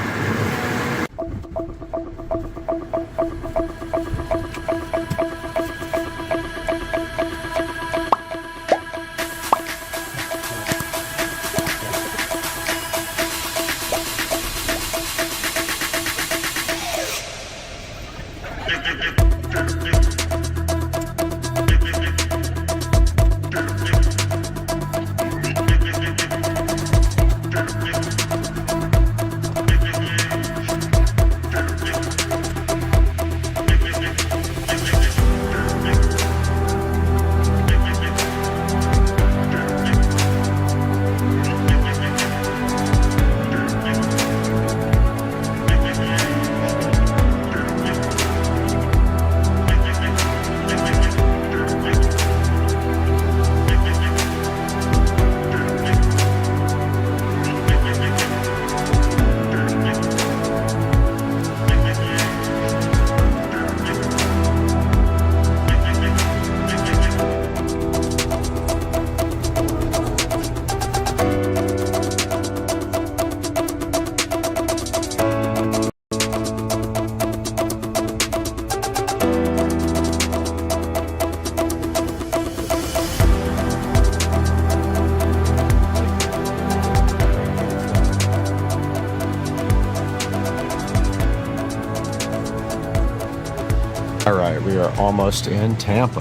All right, we are almost in Tampa.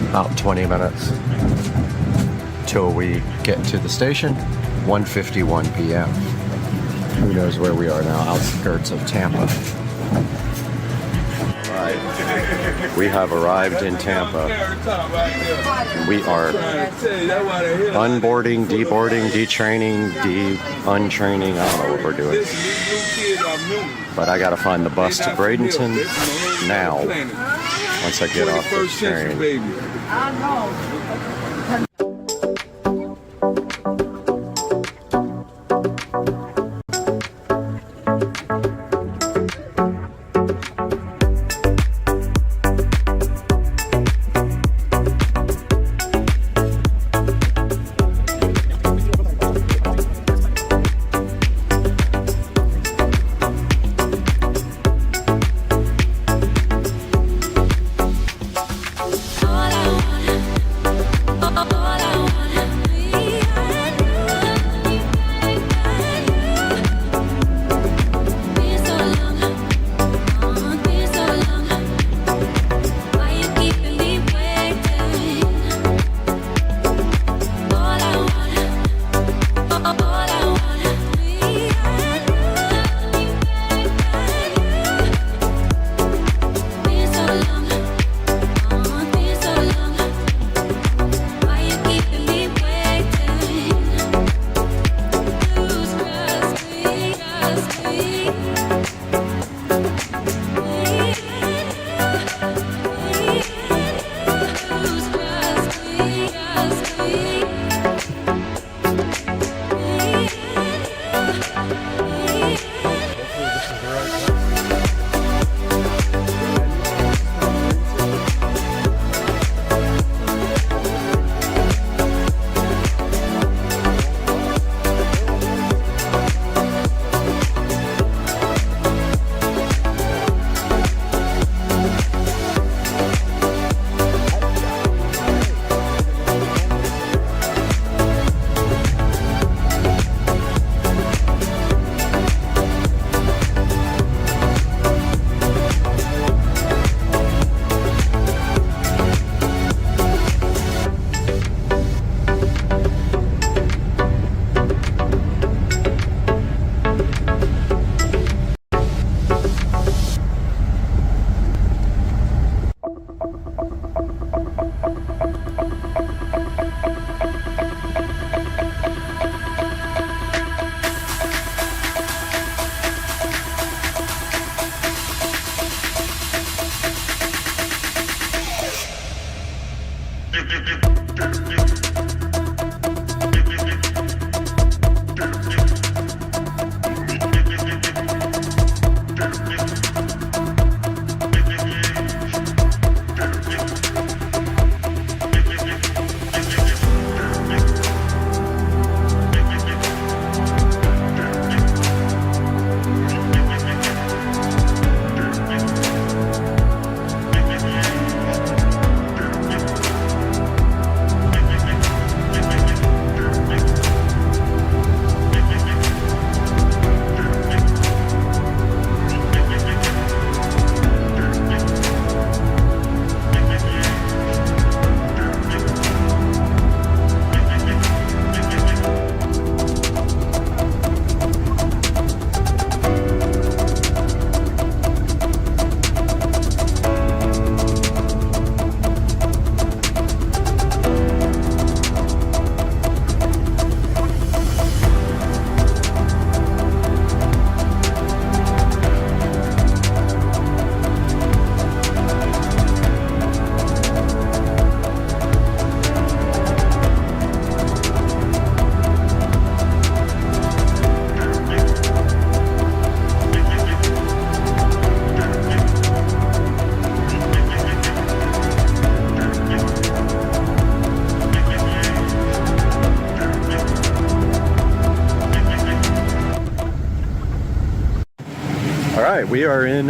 About 20 minutes till we get to the station. 1:51 p.m. Who knows where we are now? Outskirts of Tampa. All right, we have arrived in Tampa. We are unboarding, deboarding, detraining, untraining. I don't know what we're doing. But I gotta find the bus to Bradenton now. Once I get off this train. right, we are in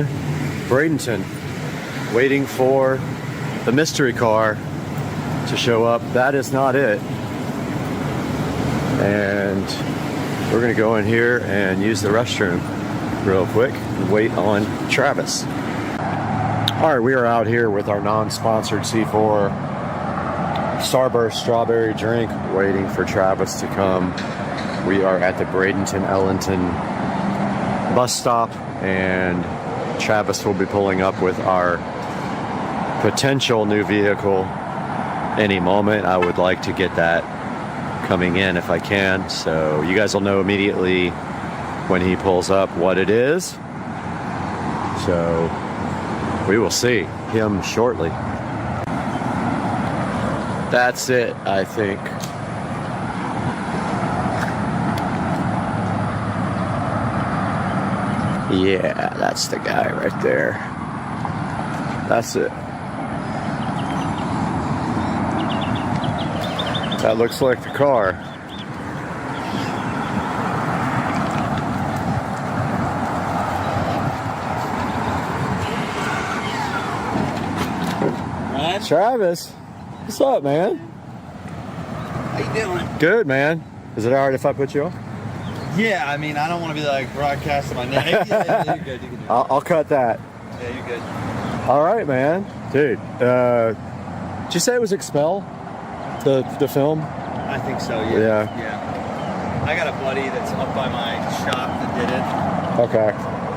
Bradenton, waiting for the mystery car to show up. That is not it. And we're gonna go in here and use the restroom real quick and wait on Travis. All right, we are out here with our non-sponsored C4 Starburst strawberry drink, waiting for Travis to come. We are at the Bradenton Ellington bus stop, and Travis will be pulling up with our potential new vehicle any moment. I would like to get that coming in if I can, so you guys will know immediately when he pulls up what it is. So we will see him shortly. That's it, I think. Yeah, that's the guy right there. That's it. That looks like the car. Ryan? Travis, what's up, man? How you doing? Good, man. Is it alright if I put you on? Yeah, I mean, I don't want to be like broadcasting my name. Yeah, you're good. You can do it. I'll cut that. Yeah, you're good. All right, man. Dude, did you say it was Expel? The film? I think so, yeah. Yeah. I got a buddy that's up by my shop that did it. Okay.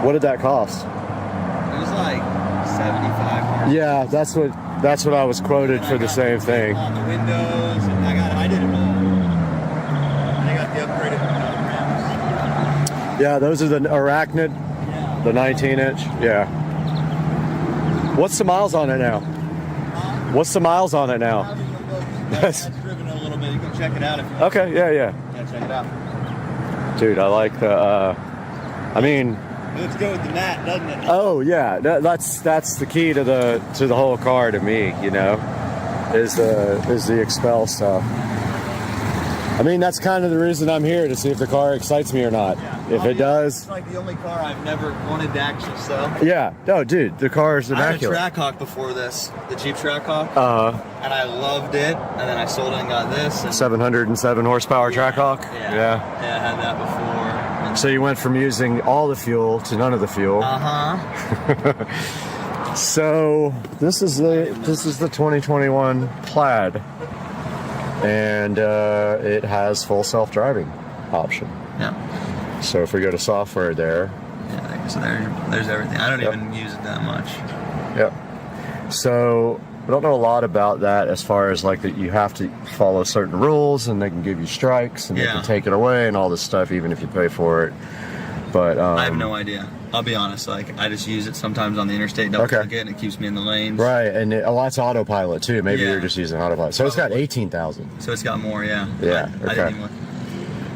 What did that cost? It was like $75. Yeah, that's what I was quoted And for I the got same the thing. on the windows, and I did it all. And I got the upgraded rims. Yeah, those are the Arachnid, Yeah. the 19-inch. Yeah. What's the miles on it now? What's the miles on it now? That's driven a little bit. You can check it out if you want. Okay, yeah. Yeah, check it out. Dude, I like the, I mean, It looks good with the mat, doesn't it? oh yeah, that's the key to the whole car to me, you know, is the Expel stuff. I mean, that's kind of the reason I'm here, to see if the car excites me or not. Yeah. If it does, It's like the only car I've never wanted to actually sell. yeah. No, dude, the car is I had a immaculate. Trackhawk before this, the Jeep Trackhawk, Uh-huh. and I loved it. And then I sold it and got this. And 707 horsepower Trackhawk. Yeah, Yeah. I had that before. And So you went from using all the fuel to none of the fuel. uh-huh. So this is the 2021 Plaid, and it has full self-driving option. Yeah. So if we go to software there, Yeah. So there's everything. I don't Yep. even use it that much. yep. So I don't know a lot about that, as far as like that you have to follow certain rules, and they can give you strikes, and they Yeah. can take it away and all this stuff, even if you pay for it. But I have no idea. I'll be honest. Like, I just use it sometimes on the interstate, double Okay. click it, and it keeps me in the lanes. right, and a lot's autopilot too. Maybe Yeah. you're just using autopilot. So it's got 18,000. So it's got more, yeah. Yeah, I okay. didn't even look.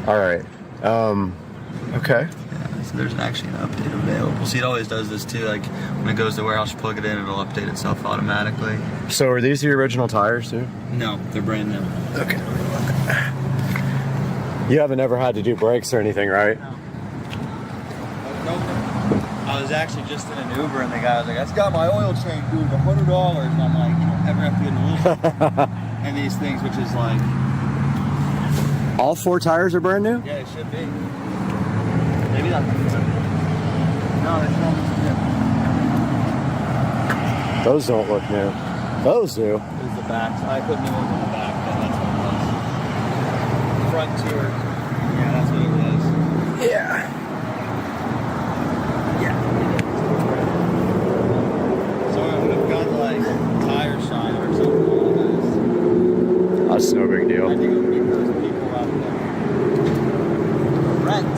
All right. Okay. Yeah, so there's actually an update available. See, it always does this too. Like, when it goes to warehouse, you plug it in, it'll update itself automatically. So are these the original tires too? No, they're brand new. Okay. You haven't ever had to do brakes or anything, right? I was actually just in an Uber, and the guy was like, "That's got my oil change, dude, $100." And I'm like, "You don't ever have to get an oil." And these things, which is like, All 4 tires are brand new? yeah, it should be. Maybe not the front. No, they don't look Those don't look new. Those do. good. There's the back. So I put new ones on the back, but that's what it was. Frontier. Yeah, that's what it was. Yeah. So I would have gone like tire shine or something like this. That's no big I deal. think it would keep those people out there. Rent.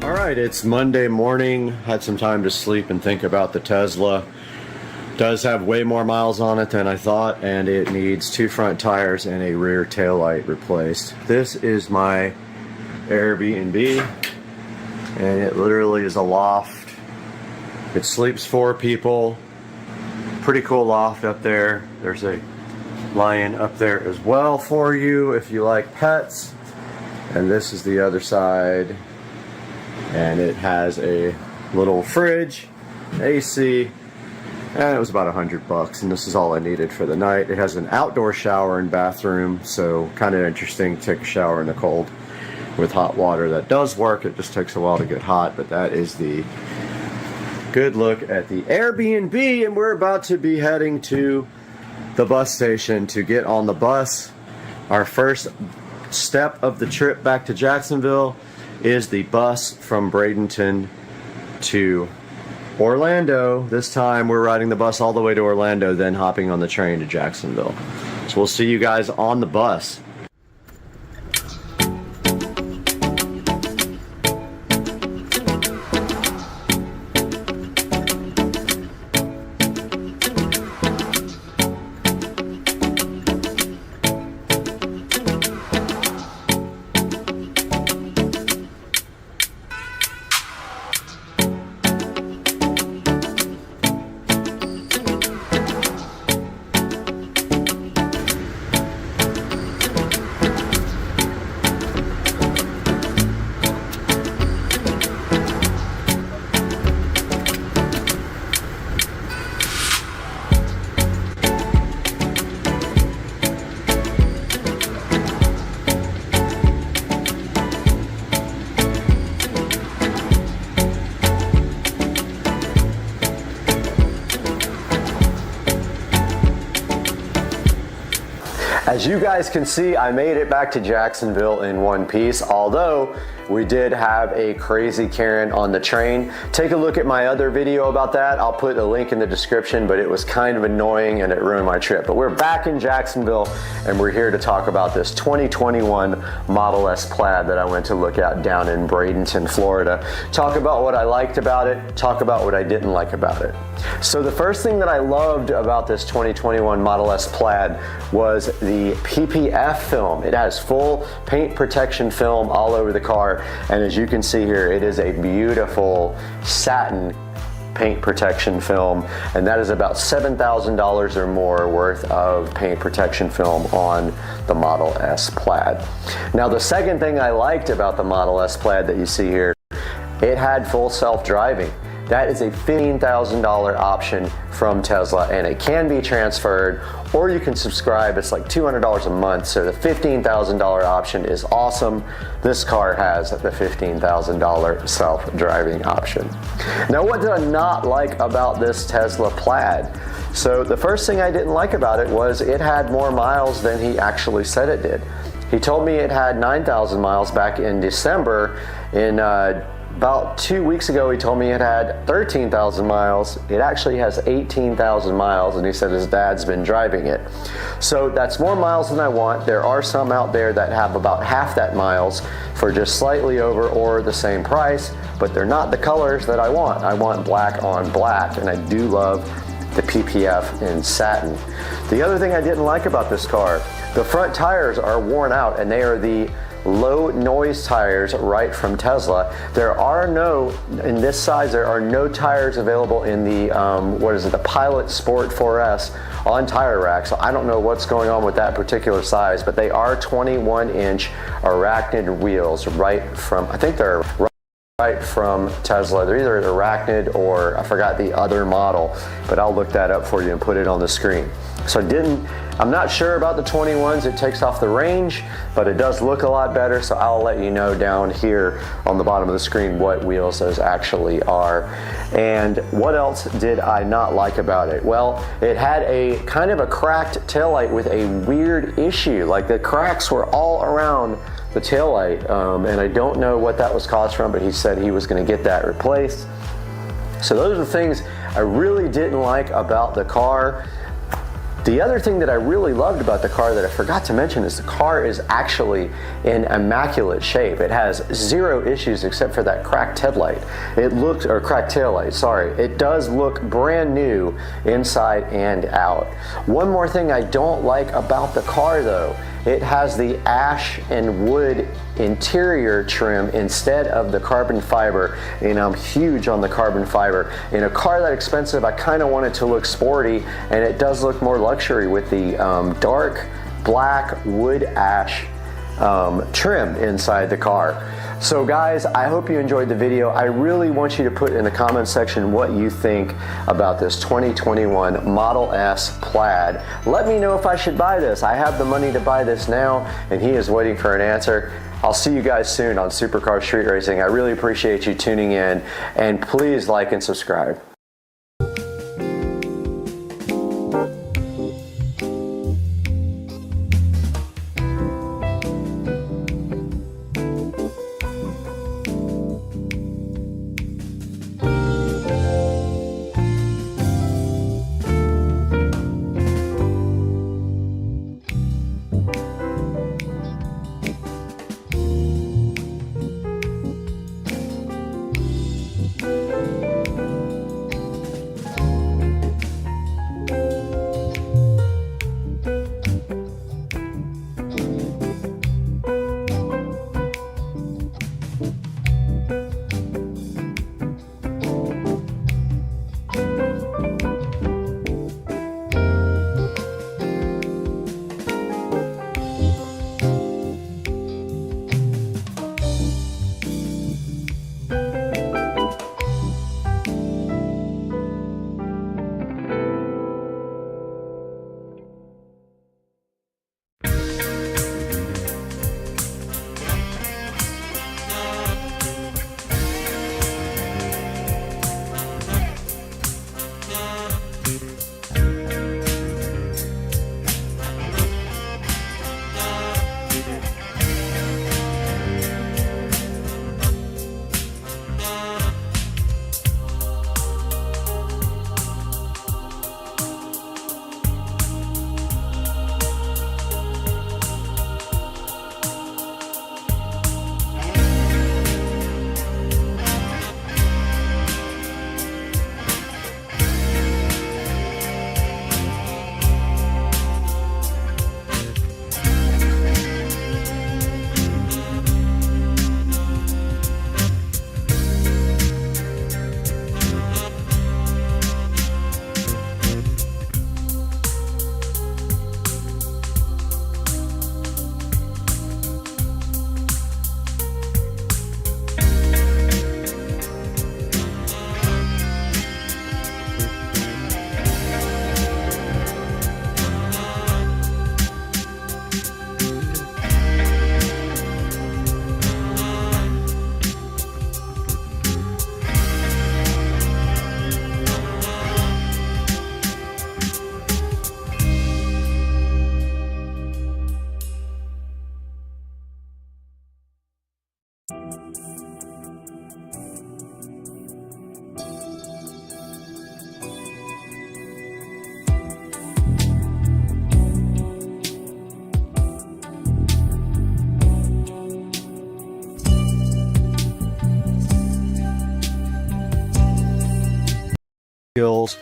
All right, it's Monday morning. Had some time to sleep and think about the Tesla. Does have way more miles on it than I thought, and it needs 2 front tires and a rear taillight replaced. This is my Airbnb, and it literally is a loft. It sleeps 4 people. Pretty cool loft up there. There's a lion up there as well for you if you like pets. And this is the other side. And it has a little fridge, AC, and it was about $100, and this is all I needed for the night. It has an outdoor shower and bathroom, so kind of interesting to take a shower in the cold with hot water. That does work. It just takes a while to get hot, but that is the good look at the Airbnb, and we're about to be heading to the bus station to get on the bus. Our first step of the trip back to Jacksonville is the bus from Bradenton to Orlando. This time we're riding the bus all the way to Orlando, then hopping on the train to Jacksonville. So we'll see you guys on the bus. As you guys can see, I made it back to Jacksonville in one piece, although we did have a crazy Karen on the train. Take a look at my other video about that. I'll put a link in the description, but it was kind of annoying and it ruined my trip. But we're back in Jacksonville and we're here to talk about this 2021 Model S Plaid that I went to look at down in Bradenton, Florida. Talk about what I liked about it, talk about what I didn't like about it. So the first thing that I loved about this 2021 Model S Plaid was the PPF film. It has full paint protection film all over the car, and as you can see here, it is a beautiful satin paint protection film, and that is about $7,000 or more worth of paint protection film on the Model S Plaid. Now the second thing I liked about the Model S Plaid that you see here, it had full self-driving. That is a $15,000 option from Tesla, and it can be transferred, or you can subscribe. It's like $200 a month, so the $15,000 option is awesome. This car has the $15,000 self-driving option. Now, what did I not like about this Tesla Plaid? So the first thing I didn't like about it was it had more miles than he actually said it did. He told me it had 9,000 miles back in December. About 2 weeks ago, he told me it had 13,000 miles. It actually has 18,000 miles, and he said his dad's been driving it. So that's more miles than I want. There are some out there that have about half that miles for just slightly over or the same price, but they're not the colors that I want. I want black on black, and I do love the PPF in satin. The other thing I didn't like about this car, the front tires are worn out, and they are the low noise tires right from Tesla. There are no, in this size, there are no tires available in the, the Pilot Sport 4S on Tire Rack. So I don't know what's going on with that particular size, but they are 21-inch Arachnid wheels right from, I think they're right from Tesla. They're either Arachnid or I forgot the other model, but I'll look that up for you and put it on the screen. So I'm not sure about the 21s. It takes off the range, but it does look a lot better. So I'll let you know down here on the bottom of the screen what wheels those actually are. And what else did I not like about it? Well, it had a kind of a cracked taillight with a weird issue. Like the cracks were all around the taillight, and I don't know what that was caused from, but he said he was going to get that replaced. So those are the things I really didn't like about the car. The other thing that I really loved about the car that I forgot to mention is the car is actually in immaculate shape. It has zero issues except for that cracked headlight. It looks, or cracked taillight, sorry. It does look brand new inside and out. One more thing I don't like about the car though, it has the ash and wood interior trim instead of the carbon fiber, and I'm huge on the carbon fiber. In a car that expensive, I kind of want it to look sporty, and it does look more luxury with the dark black wood ash trim inside the car. So guys, I hope you enjoyed the video. I really want you to put in the comment section what you think about this 2021 Model S Plaid. Let me know if I should buy this. I have the money to buy this now, and he is waiting for an answer. I'll see you guys soon on Supercar Street Racing. I really appreciate you tuning in, and please like and subscribe.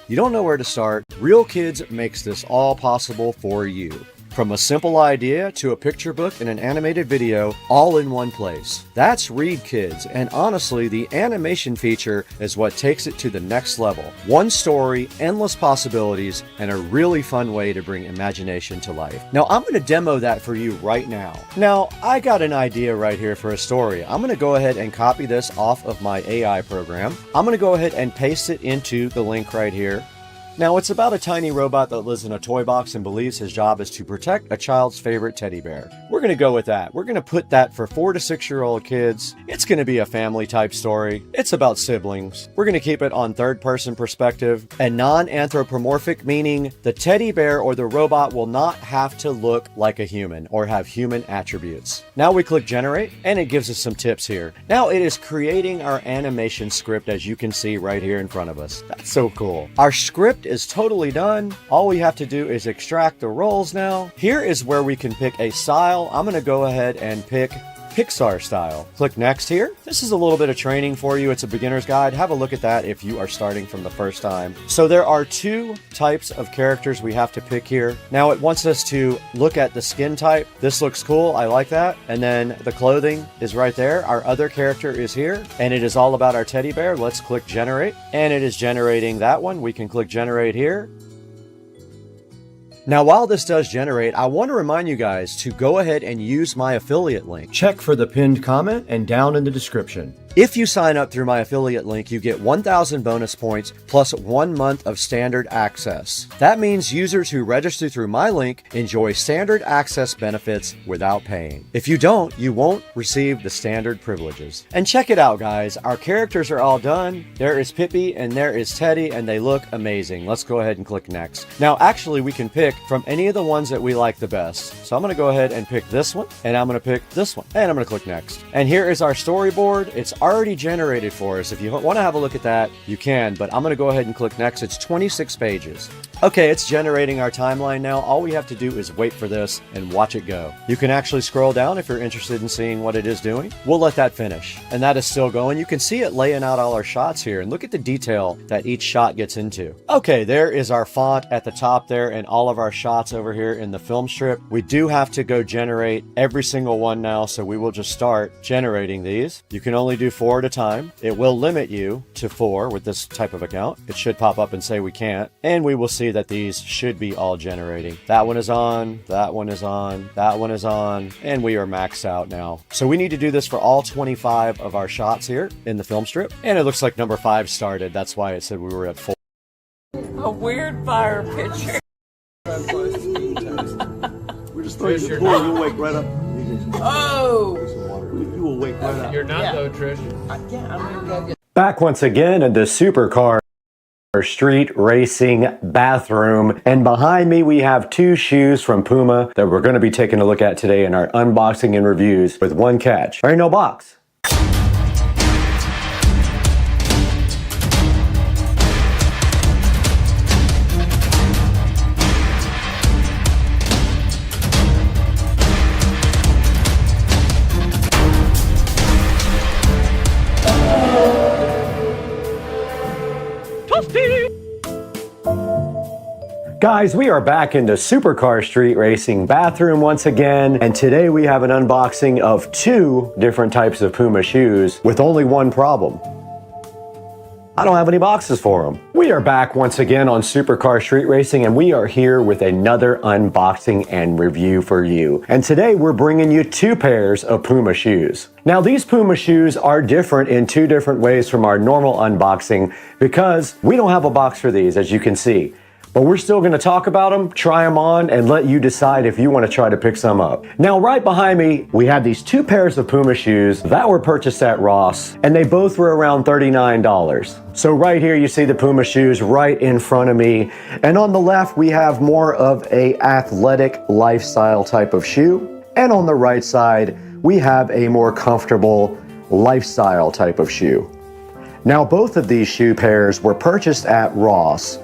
You don't know where to start. Real Kids makes this all possible for you. From a simple idea to a picture book and an animated video, all in one place. That's Read Kids, and honestly, the animation feature is what takes it to the next level. One story, endless possibilities, and a really fun way to bring imagination to life. Now, I'm going to demo that for you right now. Now, I got an idea right here for a story. I'm going to go ahead and copy this off of my AI program. I'm going to go ahead and paste it into the link right here. Now, it's about a tiny robot that lives in a toy box and believes his job is to protect a child's favorite teddy bear. We're going to go with that. We're going to put that for 4 to 6-year-old kids. It's going to be a family type story. It's about siblings. We're going to keep it on third-person perspective and non-anthropomorphic, meaning the teddy bear or the robot will not have to look like a human or have human attributes. Now we click generate and it gives us some tips here. Now it is creating our animation script, as you can see right here in front of us. That's so cool. Our script is totally done. All we have to do is extract the rolls now. Here is where we can pick a style. I'm gonna go ahead and pick Pixar style. Click next here. This is a little bit of training for you. It's a beginner's guide. Have a look at that if you are starting from the first time. So there are two types of characters we have to pick here. Now it wants us to look at the skin type. This looks cool. I like that. And then the clothing is right there. Our other character is here and it is all about our teddy bear. Let's click generate and it is generating that one. We can click generate here. Now, while this does generate, I want to remind you guys to go ahead and use my affiliate link. Check for the pinned comment and down in the description. If you sign up through my affiliate link, you get 1,000 bonus points plus 1 month of standard access. That means users who register through my link enjoy standard access benefits without paying. If you don't, you won't receive the standard privileges. And check it out, guys. Our characters are all done. There is Pippi and there is Teddy, and they look amazing. Let's go ahead and click next. Now, actually, we can pick from any of the ones that we like the best. So I'm going to go ahead and pick this one, and I'm going to pick this one, and I'm going to click next. And here is our storyboard. It's already generated for us. If you want to have a look at that, you can, but I'm going to go ahead and click next. It's 26 pages. Okay, it's generating our timeline now. All we have to do is wait for this and watch it go. You can actually scroll down if you're interested in seeing what it is doing. We'll let that finish. And that is still going. You can see it laying out all our shots here, and look at the detail that each shot gets into. Okay, there is our font at the top there and all of our shots over here in the film strip. We do have to go generate every single one now, so we will just start generating these. You can only do 4 at a time. It will limit you to 4 with this type of account. It should pop up and say we can't, and we will see that these should be all generating. That one is on, that one is on, that one is on, and we are maxed out now. So we need to do this for all 25 of our shots here in the film strip, and it looks like number 5 started. That's why it said we were at 4. A weird fire picture. We're just throwing you pool. You'll wake right up. Oh! You will wake right up. You're not though, Trish. Yeah, I'm gonna go get. Back once again in the supercar street racing bathroom, and behind me we have 2 shoes from Puma that we're going to be taking a look at today in our unboxing and reviews, with one catch. There ain't no box. Guys, we are back into Supercar Street Racing bathroom once again, and today we have an unboxing of 2 different types of Puma shoes with only one problem. I don't have any boxes for them. We are back once again on Supercar Street Racing, and we are here with another unboxing and review for you. And today we're bringing you 2 pairs of Puma shoes. Now these Puma shoes are different in 2 different ways from our normal unboxing because we don't have a box for these, as you can see. But we're still going to talk about them, try them on, and let you decide if you want to try to pick some up. Now, right behind me, we have these 2 pairs of Puma shoes that were purchased at Ross, and they both were around $39. So right here, you see the Puma shoes right in front of me. And on the left, we have more of a athletic lifestyle type of shoe. And on the right side, we have a more comfortable lifestyle type of shoe. Now, both of these shoe pairs were purchased at Ross.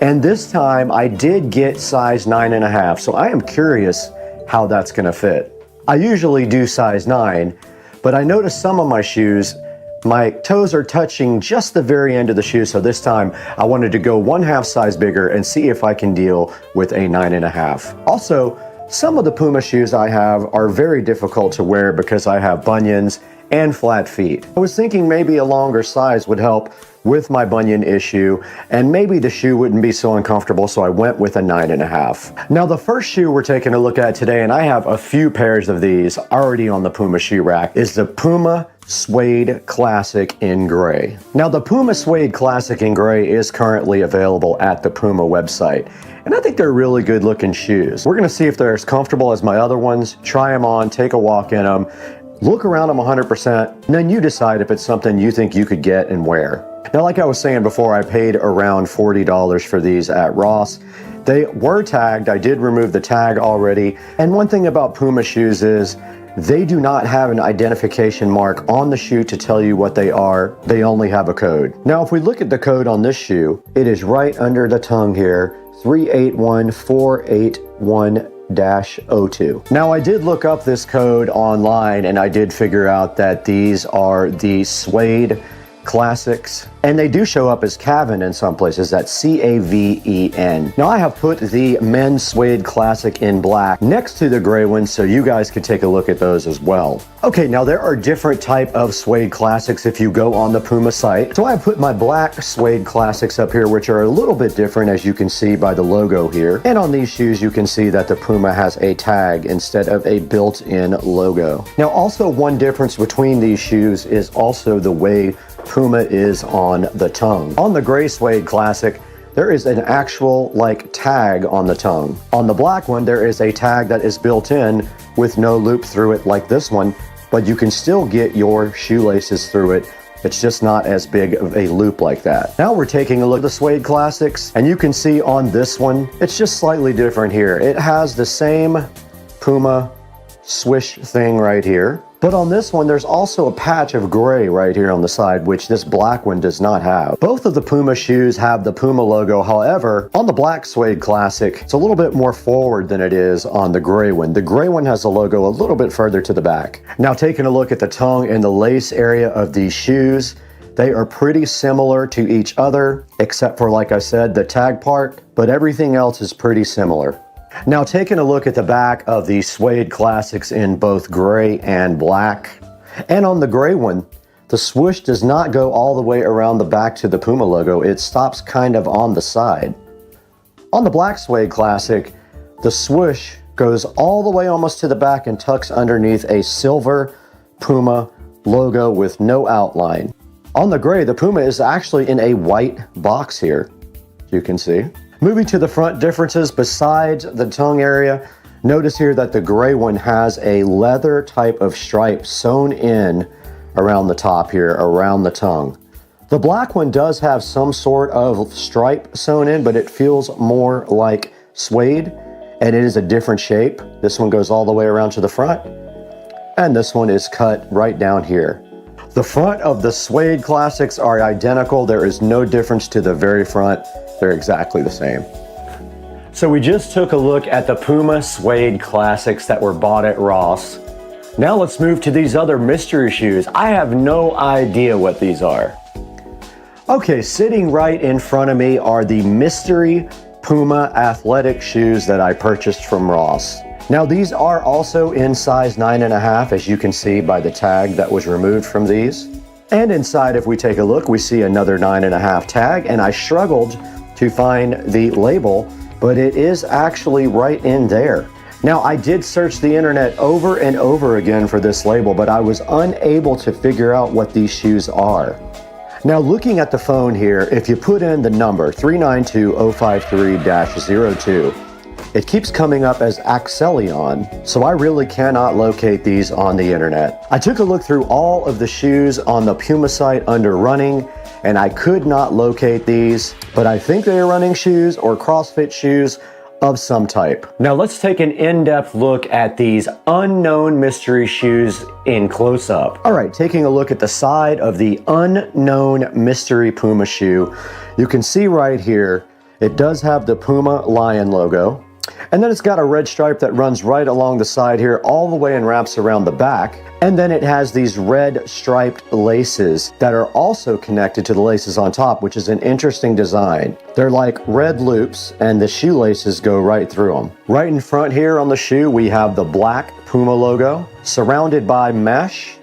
And this time I did get size 9.5, so I am curious how that's gonna fit. I usually do size 9, but I noticed some of my shoes, my toes are touching just the very end of the shoe, so this time I wanted to go 1/2 size bigger and see if I can deal with a 9.5. Also, some of the Puma shoes I have are very difficult to wear because I have bunions and flat feet. I was thinking maybe a longer size would help with my bunion issue, and maybe the shoe wouldn't be so uncomfortable, so I went with a 9.5. Now the first shoe we're taking a look at today, and I have a few pairs of these already on the Puma shoe rack, is the Puma Suede Classic in gray. Now the Puma Suede Classic in gray is currently available at the Puma website, and I think they're really good looking shoes. We're gonna see if they're as comfortable as my other ones, try them on, take a walk in them, look around them 100%, and then you decide if it's something you think you could get and wear. Now, like I was saying before, I paid around $40 for these at Ross. They were tagged. I did remove the tag already. And one thing about Puma shoes is They do not have an identification mark on the shoe to tell you what they are. They only have a code. Now, if we look at the code on this shoe, it is right under the tongue here, 381481-02. Now, I did look up this code online and I did figure out that these are the suede classics, and they do show up as Caven in some places. That's C-A-V-E-N. Now, I have put the men's suede classic in black next to the gray ones so you guys could take a look at those as well. Okay, now there are different type of suede classics if you go on the Puma site. So I put my black suede classics up here, which are a little bit different, as you can see by the logo here. And on these shoes, you can see that the Puma has a tag instead of a built-in logo. Now, also one difference between these shoes is also the way Puma is on the tongue. On the gray suede classic, there is an actual tag on the tongue. On the black one, there is a tag that is built in with no loop through it like this one, but you can still get your shoelaces through it. It's just not as big of a loop like that. Now we're taking a look at the suede classics, and you can see on this one, it's just slightly different here. It has the same Puma swish thing right here. But on this one, there's also a patch of gray right here on the side, which this black one does not have. Both of the Puma shoes have the Puma logo. However, on the black suede classic, it's a little bit more forward than it is on the gray one. The gray one has the logo a little bit further to the back. Now, taking a look at the tongue and the lace area of these shoes, they are pretty similar to each other, except for, like I said, the tag part, but everything else is pretty similar. Now, taking a look at the back of the suede classics in both gray and black, and on the gray one, the swoosh does not go all the way around the back to the Puma logo. It stops kind of on the side. On the black suede classic, the swoosh goes all the way almost to the back and tucks underneath a silver Puma logo with no outline. On the gray, the Puma is actually in a white box here, you can see. Moving to the front differences besides the tongue area, notice here that the gray one has a leather type of stripe sewn in around the top here, around the tongue. The black one does have some sort of stripe sewn in, but it feels more like suede, and it is a different shape. This one goes all the way around to the front, and this one is cut right down here. The front of the suede classics are identical. There is no difference to the very front. They're exactly the same. So we just took a look at the Puma suede classics that were bought at Ross. Now let's move to these other mystery shoes. I have no idea what these are. Okay, sitting right in front of me are the mystery Puma athletic shoes that I purchased from Ross. Now these are also in size 9.5, as you can see by the tag that was removed from these. And inside, if we take a look, we see another 9.5 tag, and I struggled to find the label, but it is actually right in there. Now, I did search the internet over and over again for this label, but I was unable to figure out what these shoes are. Now, looking at the phone here, if you put in the number 392053-02, it keeps coming up as Axelion, so I really cannot locate these on the internet. I took a look through all of the shoes on the Puma site under running, and I could not locate these, but I think they are running shoes or CrossFit shoes of some type. Now let's take an in-depth look at these unknown mystery shoes in close-up. All right, taking a look at the side of the unknown mystery Puma shoe, you can see right here, it does have the Puma Lion logo. And then it's got a red stripe that runs right along the side here all the way and wraps around the back. And then it has these red striped laces that are also connected to the laces on top, which is an interesting design. They're like red loops and the shoelaces go right through them. Right in front here on the shoe, we have the black Puma logo surrounded by mesh.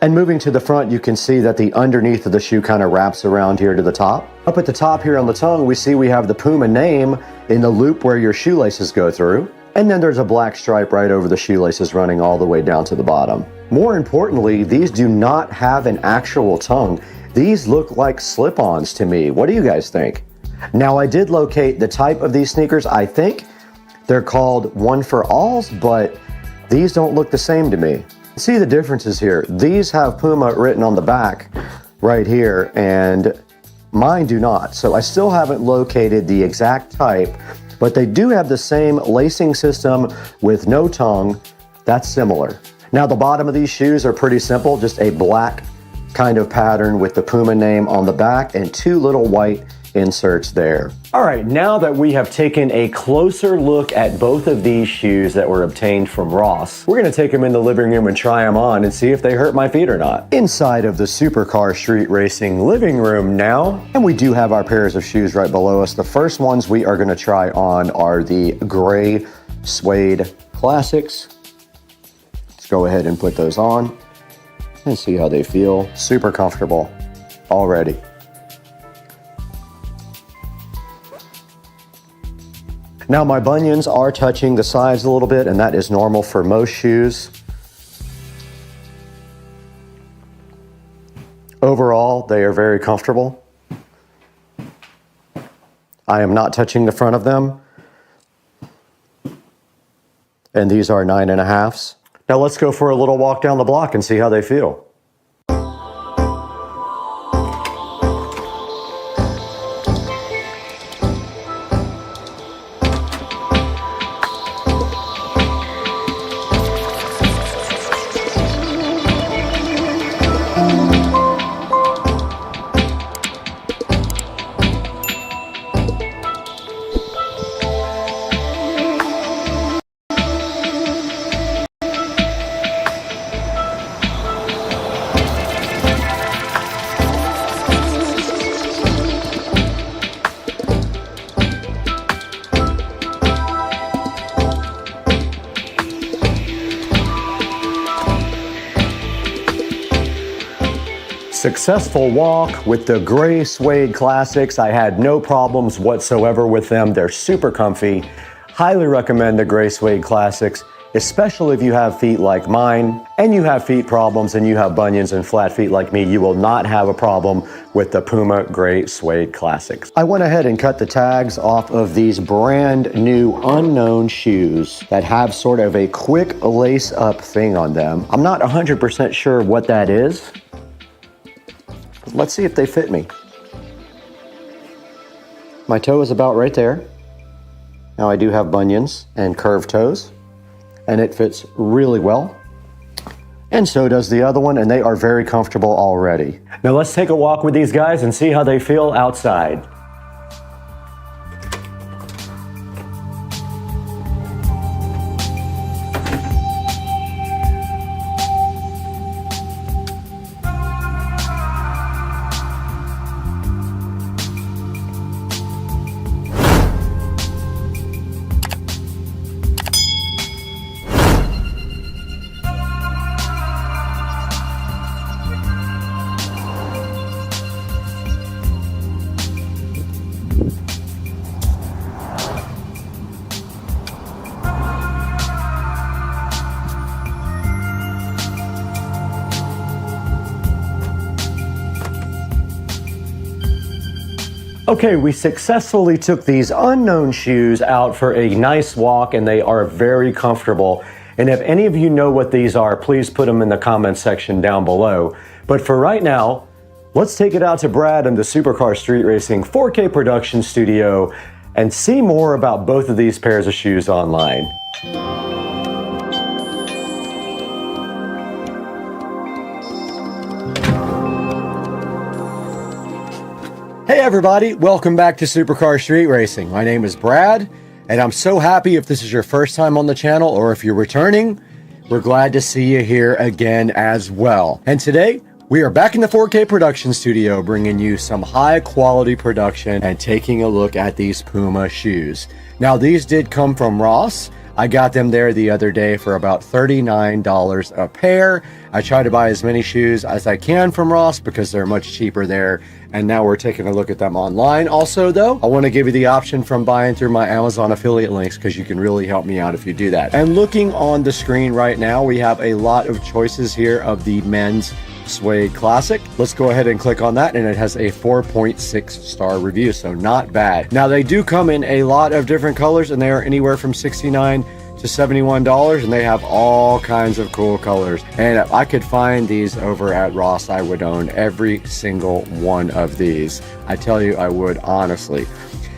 And moving to the front, you can see that the underneath of the shoe kind of wraps around here to the top. Up at the top here on the tongue, we see we have the Puma name in the loop where your shoelaces go through. And then there's a black stripe right over the shoelaces running all the way down to the bottom. More importantly, these do not have an actual tongue. These look like slip-ons to me. What do you guys think? Now, I did locate the type of these sneakers. I think they're called One for Alls, but these don't look the same to me. See the differences here. These have Puma written on the back right here, and mine do not. So I still haven't located the exact type, but they do have the same lacing system with no tongue. That's similar. Now the bottom of these shoes are pretty simple, just a black kind of pattern with the Puma name on the back and two little white inserts there. All right, now that we have taken a closer look at both of these shoes that were obtained from Ross, we're gonna take them in the living room and try them on and see if they hurt my feet or not. Inside of the Supercar Street Racing living room now, and we do have our pairs of shoes right below us. The first ones we are gonna try on are the gray suede classics. Let's go ahead and put those on and see how they feel. Super comfortable already. Now my bunions are touching the sides a little bit, and that is normal for most shoes. Overall, they are very comfortable. I am not touching the front of them. And these are 9.5s. Now let's go for a little walk down the block and see how they feel. Successful walk with the gray suede classics. I had no problems whatsoever with them. They're super comfy. Highly recommend the gray suede classics, especially if you have feet like mine and you have feet problems and you have bunions and flat feet like me. You will not have a problem with the Puma gray suede classics. I went ahead and cut the tags off of these brand new unknown shoes that have sort of a quick lace up thing on them. I'm not 100% sure what that is. Let's see if they fit me. My toe is about right there. Now I do have bunions and curved toes, and it fits really well. And so does the other one, and they are very comfortable already. Now let's take a walk with these guys and see how they feel outside. Okay, we successfully took these unknown shoes out for a nice walk, and they are very comfortable. And if any of you know what these are, please put them in the comment section down below. But for right now, let's take it out to Brad in the Supercar Street Racing 4K production studio and see more about both of these pairs of shoes online. Hey everybody, welcome back to Supercar Street Racing. My name is Brad, and I'm so happy if this is your first time on the channel or if you're returning, we're glad to see you here again as well. And today, we are back in the 4K production studio bringing you some high quality production and taking a look at these Puma shoes. Now these did come from Ross. I got them there the other day for about $39 a pair. I try to buy as many shoes as I can from Ross because they're much cheaper there. And now we're taking a look at them online. Also though, I want to give you the option from buying through my Amazon affiliate links because you can really help me out if you do that. And looking on the screen right now, we have a lot of choices here of the men's suede classic. Let's go ahead and click on that, and it has a 4.6 star review, so not bad. Now they do come in a lot of different colors, and they are anywhere from $69 to $71, and they have all kinds of cool colors. And if I could find these over at Ross, I would own every single one of these. I tell you, I would, honestly.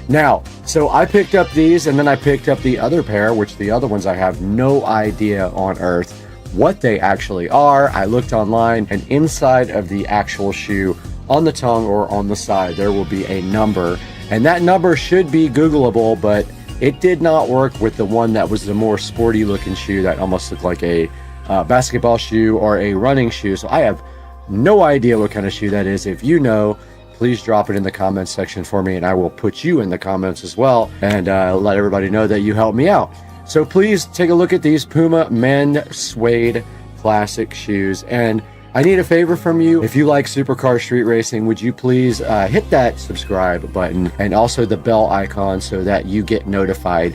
Now, so I picked up these, and then I picked up the other pair, which the other ones I have no idea on earth what they actually are. I looked online, and inside of the actual shoe, on the tongue or on the side, there will be a number, and that number should be Googleable, but it did not work with the one that was the more sporty looking shoe that almost looked like a basketball shoe or a running shoe. So I have no idea what kind of shoe that is. If you know, please drop it in the comments section for me, and I will put you in the comments as well, and let everybody know that you helped me out. So please take a look at these Puma Men Suede Classic shoes, and I need a favor from you. If you like supercar street racing, would you please hit that subscribe button and also the bell icon so that you get notified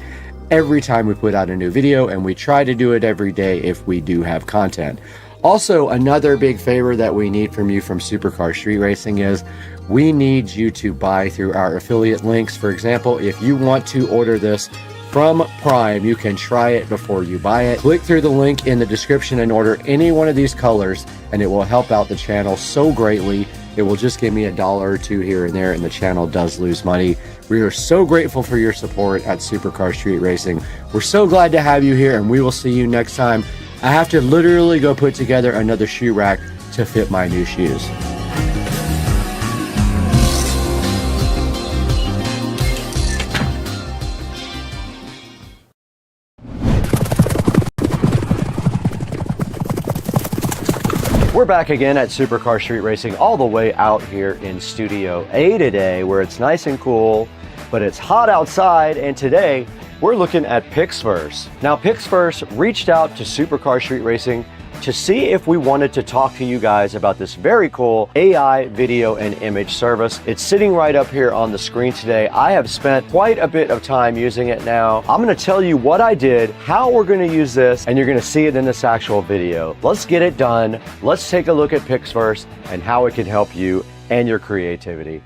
every time we put out a new video, and we try to do it every day if we do have content. Also, another big favor that we need from you from Supercar Street Racing is we need you to buy through our affiliate links. For example, if you want to order this from Prime, you can try it before you buy it. Click through the link in the description and order any one of these colors, and it will help out the channel so greatly. It will just give me $1 or $2 here and there, and the channel does lose money. We are so grateful for your support at Supercar Street Racing. We're so glad to have you here, and we will see you next time. I have to literally go put together another shoe rack to fit my new shoes. We're back again at Supercar Street Racing, all the way out here in Studio A today, where it's nice and cool, but it's hot outside, and today we're looking at Pixverse. Now, Pixverse reached out to Supercar Street Racing to see if we wanted to talk to you guys about this very cool AI video and image service. It's sitting right up here on the screen today. I have spent quite a bit of time using it now. I'm gonna tell you what I did, how we're gonna use this, and you're gonna see it in this actual video. Let's get it done. Let's take a look at Pixverse and how it can help you and your creativity.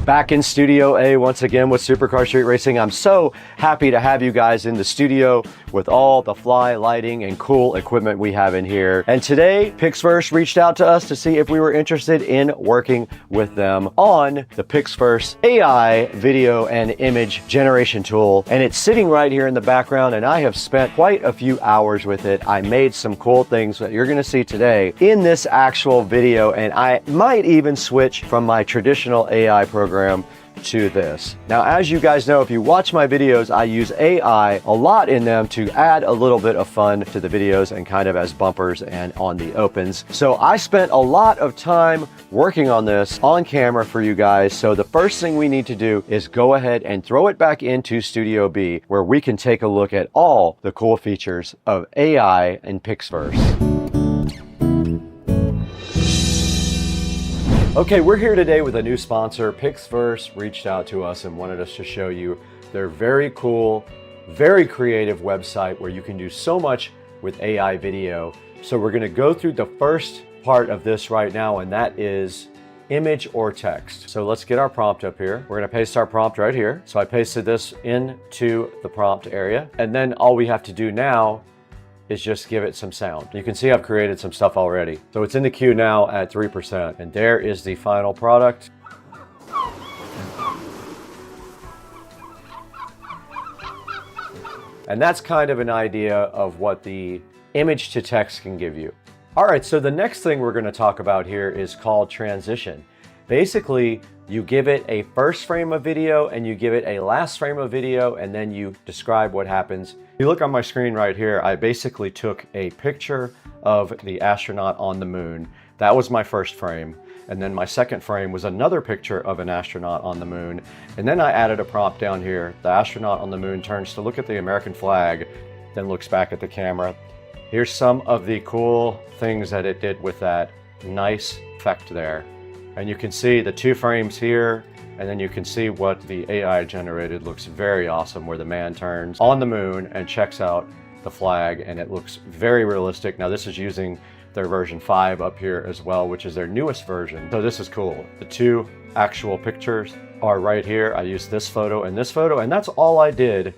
Back in Studio A once again with Supercar Street Racing. I'm so happy to have you guys in the studio with all the fly lighting and cool equipment we have in here. And today, Pixverse reached out to us to see if we were interested in working with them on the Pixverse AI video and image generation tool. And it's sitting right here in the background, and I have spent quite a few hours with it. I made some cool things that you're gonna see today in this actual video, and I might even switch from my traditional AI program to this. Now, as you guys know, if you watch my videos, I use AI a lot in them to add a little bit of fun to the videos and kind of as bumpers and on the opens. So I spent a lot of time working on this on camera for you guys. So the first thing we need to do is go ahead and throw it back into Studio B, where we can take a look at all the cool features of AI in Pixverse. Okay, we're here today with a new sponsor. Pixverse reached out to us and wanted us to show you their very cool, very creative website where you can do so much with AI video. So we're gonna go through the first part of this right now, and that is image or text. So let's get our prompt up here. We're gonna paste our prompt right here. So I pasted this into the prompt area, and then all we have to do now is just give it some sound. You can see I've created some stuff already. So it's in the queue now at 3%, and there is the final product. And that's kind of an idea of what the image to text can give you. All right, so the next thing we're gonna talk about here is called transition. Basically, you give it a first frame of video and you give it a last frame of video, and then you describe what happens. If you look on my screen right here, I basically took a picture of the astronaut on the moon. That was my first frame. And then my second frame was another picture of an astronaut on the moon. And then I added a prompt down here. The astronaut on the moon turns to look at the American flag, then looks back at the camera. Here's some of the cool things that it did with that nice effect there. And you can see the 2 frames here, and then you can see what the AI generated looks very awesome, where the man turns on the moon and checks out the flag, and it looks very realistic. Now this is using their version 5 up here as well, which is their newest version. So this is cool. The 2 actual pictures are right here. I used this photo, and that's all I did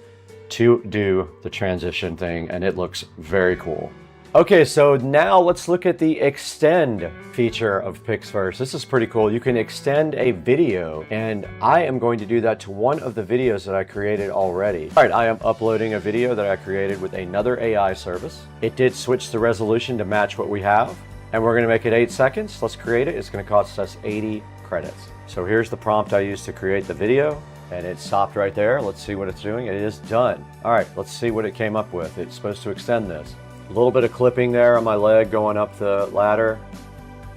to do the transition thing, and it looks very cool. Okay, so now let's look at the extend feature of Pixverse. This is pretty cool. You can extend a video, and I am going to do that to one of the videos that I created already. All right, I am uploading a video that I created with another AI service. It did switch the resolution to match what we have, and we're gonna make it 8 seconds. Let's create it. It's gonna cost us 80 credits. So here's the prompt I used to create the video, and it stopped right there. Let's see what it's doing. It is done. All right, let's see what it came up with. It's supposed to extend this. A little bit of clipping there on my leg going up the ladder,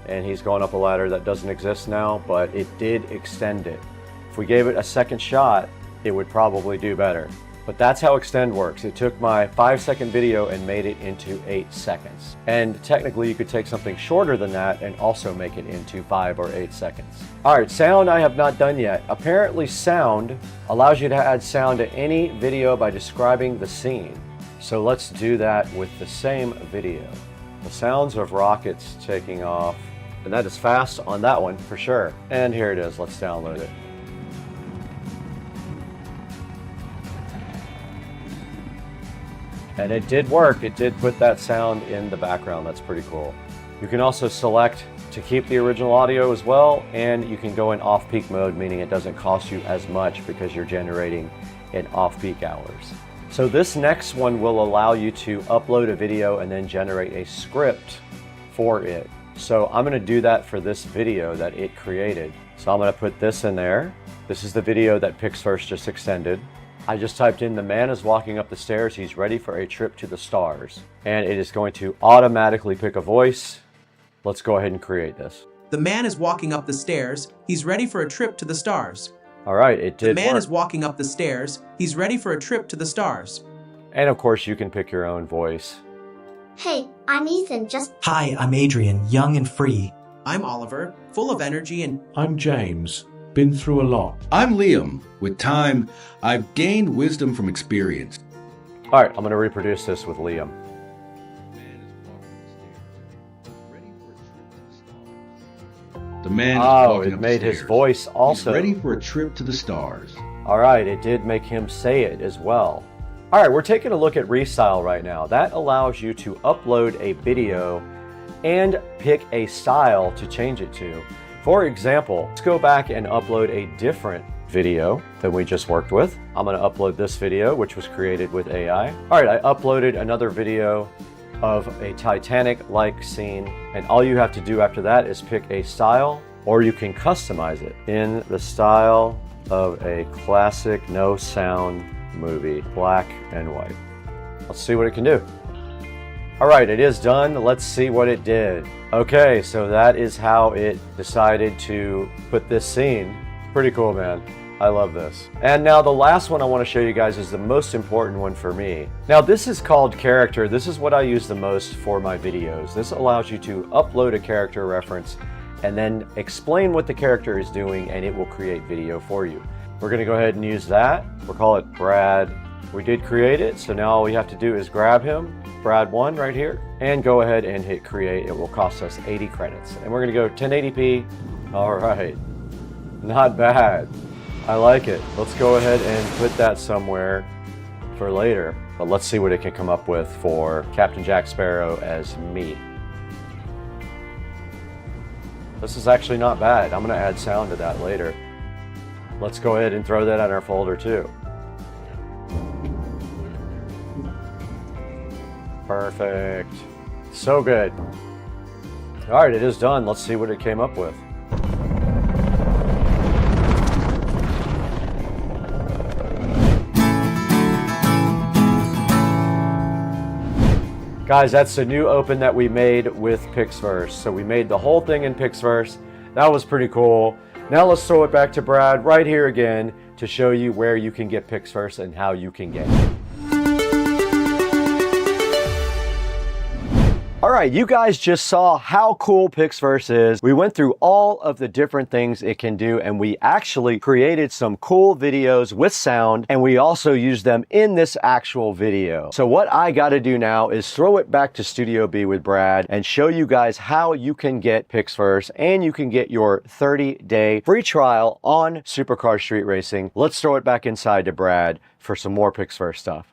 and he's going up a ladder that doesn't exist now, but it did extend it. If we gave it a second shot, it would probably do better. But that's how extend works. It took my 5-second video and made it into 8 seconds. And technically you could take something shorter than that and also make it into 5 or 8 seconds. All right, sound I have not done yet. Apparently sound allows you to add sound to any video by describing the scene. So let's do that with the same video. The sounds of rockets taking off, and that is fast on that one for sure. And here it is, let's download it. And it did work, it did put that sound in the background, that's pretty cool. You can also select to keep the original audio as well, and you can go in off-peak mode, meaning it doesn't cost you as much because you're generating in off-peak hours. So this next one will allow you to upload a video and then generate a script for it. So I'm gonna do that for this video that it created. So I'm gonna put this in there. This is the video that Pixverse just extended. I just typed in, the man is walking up the stairs, he's ready for a trip to the stars. And it is going to automatically pick a voice. Let's go ahead and create this. The man is walking up the stairs, he's ready for a trip to the stars. All right, it did The man work. is walking up the stairs, he's ready for a trip to the stars. And of course you can pick your own voice. Hey, I'm Ethan, just... Hi, I'm Adrian, young and free. I'm Oliver, full of energy and... I'm James, been through a lot. I'm Liam. With time, I've gained wisdom from experience. All right, I'm gonna reproduce this with Liam. The man is walking it up made the his stairs. voice also. He's ready for a trip to the stars. All right, it did make him say it as well. All right, we're taking a look at Restyle right now. That allows you to upload a video and pick a style to change it to. For example, let's go back and upload a different video than we just worked with. I'm gonna upload this video, which was created with AI. All right, I uploaded another video of a Titanic-like scene, and all you have to do after that is pick a style, or you can customize it in the style of a classic no sound movie, black and white. Let's see what it can do. All right, it is done. Let's see what it did. Okay, so that is how it decided to put this scene. Pretty cool, man. I love this. And now the last one I want to show you guys is the most important one for me. Now this is called character. This is what I use the most for my videos. This allows you to upload a character reference and then explain what the character is doing, and it will create video for you. We're gonna go ahead and use that. We'll call it Brad. We did create it, so now all we have to do is grab him, Brad1 right here, and go ahead and hit create. It will cost us 80 credits. And we're gonna go 1080p. All right, not bad. I like it. Let's go ahead and put that somewhere for later. But let's see what it can come up with for Captain Jack Sparrow as me. This is actually not bad. I'm gonna add sound to that later. Let's go ahead and throw that in our folder too. Perfect. So good. All right, it is done. Let's see what it came up with. Guys, that's the new open that we made with Pixverse. So we made the whole thing in Pixverse. That was pretty cool. Now let's throw it back to Brad right here again to show you where you can get Pixverse and how you can get it. All right, you guys just saw how cool Pixverse is. We went through all of the different things it can do, and we actually created some cool videos with sound, and we also used them in this actual video. So what I gotta do now is throw it back to Studio B with Brad and show you guys how you can get Pixverse, and you can get your 30-day free trial on Supercar Street Racing. Let's throw it back inside to Brad for some more Pixverse stuff.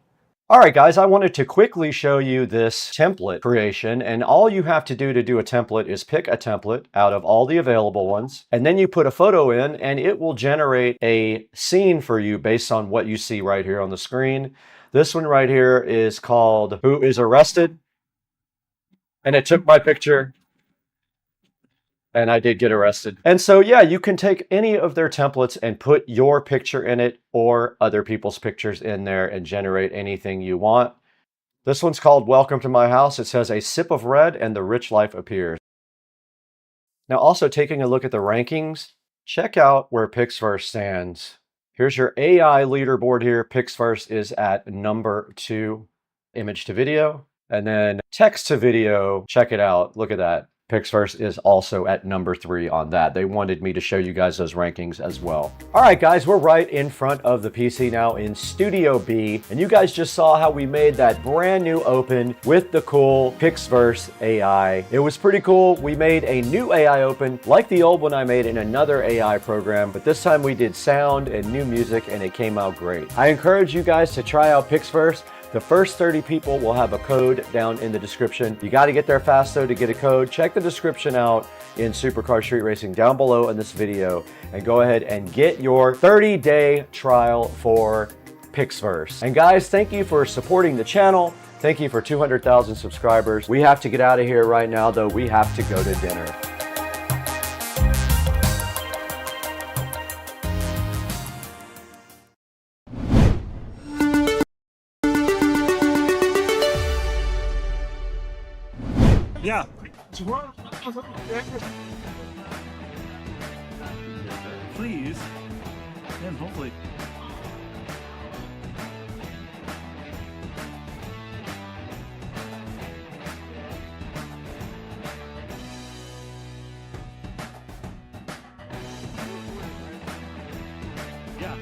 All right, guys, I wanted to quickly show you this template creation, and all you have to do a template is pick a template out of all the available ones, and then you put a photo in, and it will generate a scene for you based on what you see right here on the screen. This one right here is called Who is Arrested? And it took my picture, and I did get arrested. And so, yeah, you can take any of their templates and put your picture in it or other people's pictures in there and generate anything you want. This one's called Welcome to My House. It says, a sip of red and the rich life appears. Now, also taking a look at the rankings, check out where Pixverse stands. Here's your AI leaderboard here. Pixverse is at number 2, image to video. And then text to video, check it out. Look at that. Pixverse is also at number 3 on that. They wanted me to show you guys those rankings as well. All right, guys, we're right in front of the PC now in Studio B, and you guys just saw how we made that brand new open with the cool Pixverse AI. It was pretty cool. We made a new AI open like the old one I made in another AI program, but this time we did sound and new music, and it came out great. I encourage you guys to try out Pixverse. The first 30 people will have a code down in the description. You got to get there fast though to get a code. Check the description out in Supercar Street Racing down below in this video, and go ahead and get your 30-day trial for Pixverse. And guys, thank you for supporting the channel. Thank you for 200,000 subscribers. We have to get out of here right now though. We have to go to dinner. Yeah. Please. And hopefully. Yeah.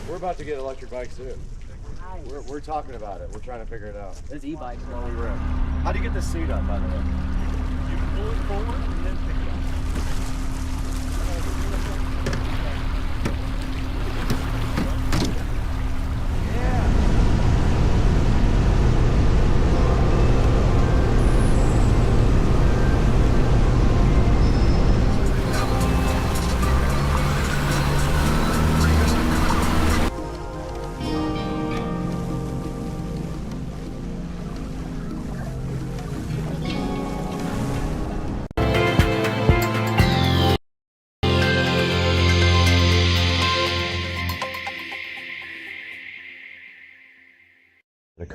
We're about to get electric bikes too. We're talking about it. We're trying to figure it out. There's e-bikes. How do you get the seat up, by the way? You pull it forward and then pick it up.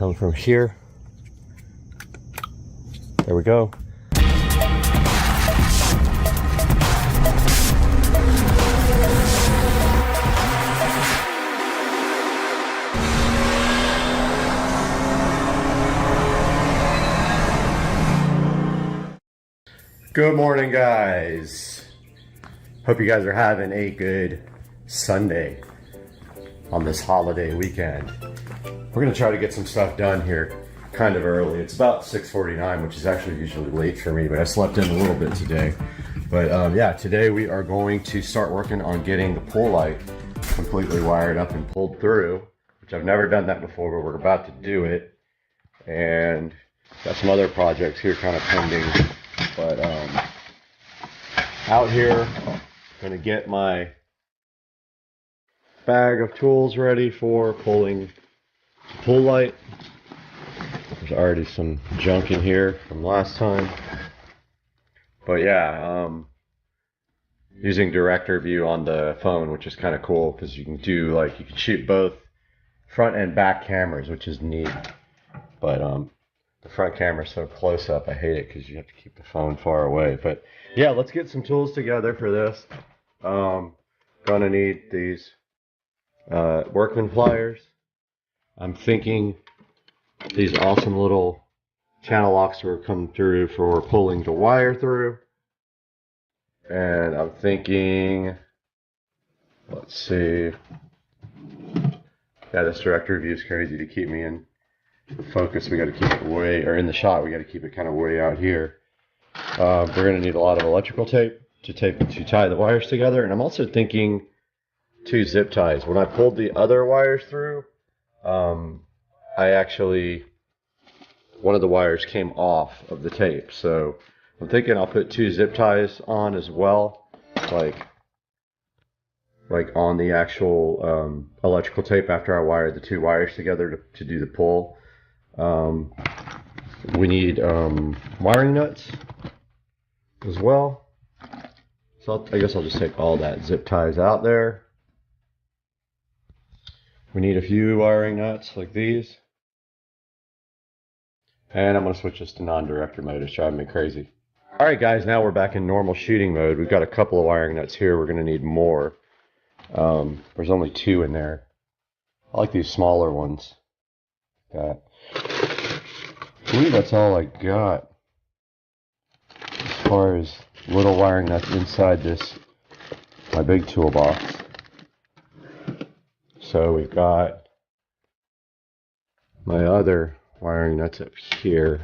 come from here. There we go. Good morning, guys. Hope you guys are having a good Sunday on this holiday weekend. We're gonna try to get some stuff done here kind of early. It's about 6:49, which is actually usually late for me, but I slept in a little bit today. But yeah, today we are going to start working on getting the pull light completely wired up and pulled through, which I've never done that before, but we're about to do it. And got some other projects here kind of pending. But out here, gonna get my bag of tools ready for pulling the pull light. There's already some junk in here from last time. But yeah, using director view on the phone, which is kind of cool because you can do like, you can shoot both front and back cameras, which is neat. But the front camera's so close up, I hate it because you have to keep the phone far away. But yeah, let's get some tools together for this. Gonna need these workman pliers. I'm thinking these awesome little channel locks will come through for pulling the wire through. And I'm thinking, let's see. Yeah, this director view is crazy to keep me in focus. We got to keep it way, or in the shot, we got to keep it kind of way out here. We're going to need a lot of electrical tape to tie the wires together. And I'm also thinking 2 zip ties. When I pulled the other wires through, I actually, one of the wires came off of the tape. So I'm thinking I'll put 2 zip ties on as well, like on the actual electrical tape after I wired the 2 wires together to do the pull. We need wiring nuts as well. So I guess I'll just take all that zip ties out there. We need a few wiring nuts like these. And I'm going to switch this to non-director mode. It's driving me crazy. Alright guys, now we're back in normal shooting mode. We've got a couple of wiring nuts here. We're going to need more. There's only 2 in there. I like these smaller ones. I believe that's all I got as far as little wiring nuts inside this, my big toolbox. So we've got my other wiring nuts up here.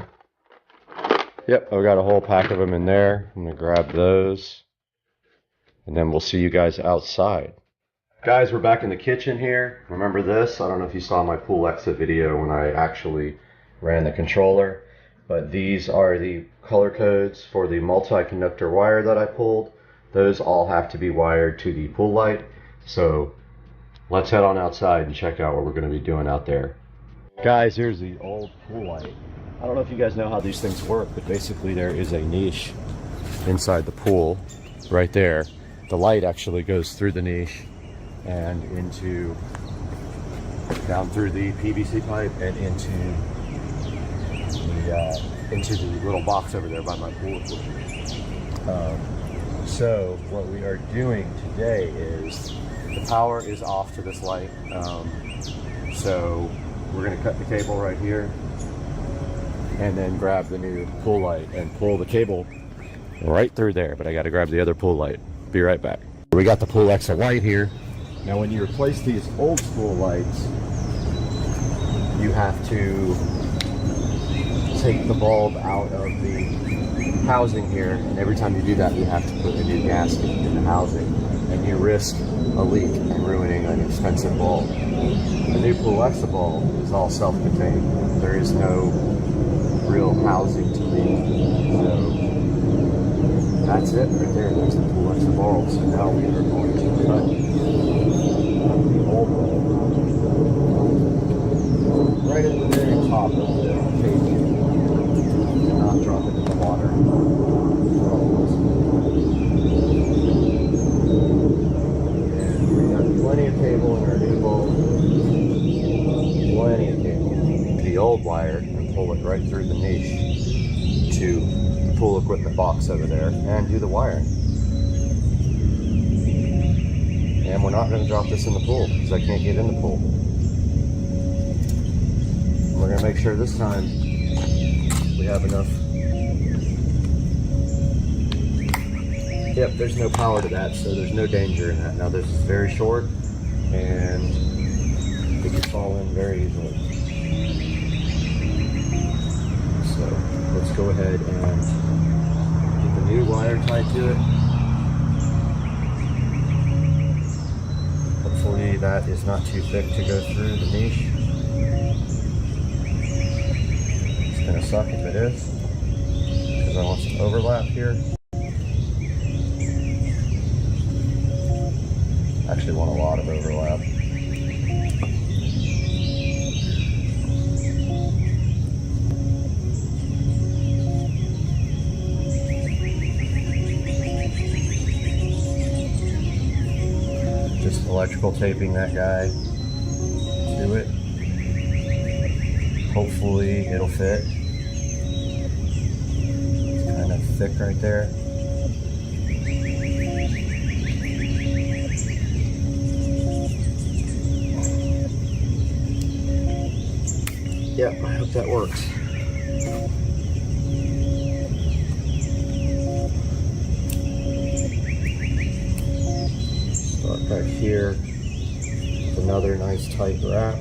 Yep, I've got a whole pack of them in there. I'm going to grab those. And then we'll see you guys outside. Guys, we're back in the kitchen here. Remember this? I don't know if you saw my pool exit video when I actually ran the controller. But these are the color codes for the multi-conductor wire that I pulled. Those all have to be wired to the pool light. So let's head on outside and check out what we're going to be doing out there. Guys, here's the old pool light. I don't know if you guys know how these things work, but basically there is a niche inside the pool right there. The light actually goes through the niche and down through the PVC pipe and into the little box over there by my pool equipment. So what we are doing today is the power is off to this light. So we're going to cut the cable right here and then grab the new pool light and pull the cable right through there. But I got to grab the other pool light. Be right back. We got the Pool X light here. Now when you replace these old school lights, you have to take the bulb out of the housing here, and every time you do that you have to put a new gasket in the housing, and you risk a leak and ruining an expensive bulb. The new Pool X bulb is all self-contained. There is no real housing to leak. So that's it right there. There's the Pool X bulb. So now we are going to cut the old bulb right at the very top of the cage and not drop it in the water. And we got plenty of cable in our new bulb. Plenty of cable. The old old wire and pull it right through the niche to the pool equipment box over there and do the wiring. And we're not going to drop this in the pool because I can't get in the pool. And we're going to make sure this time we have enough. Yep, there's no power to that, so there's no danger in that. Now this is very short and it can fall in very easily. So let's go ahead and get the new wire tied to it. Hopefully that is not too thick to go through the niche. It's gonna suck if it is, because I want some overlap here. Actually want a lot of overlap. Just electrical taping that guy to it. Hopefully it'll fit. It's kind of thick right there. Yep, I hope that works. Start back here with another nice tight wrap.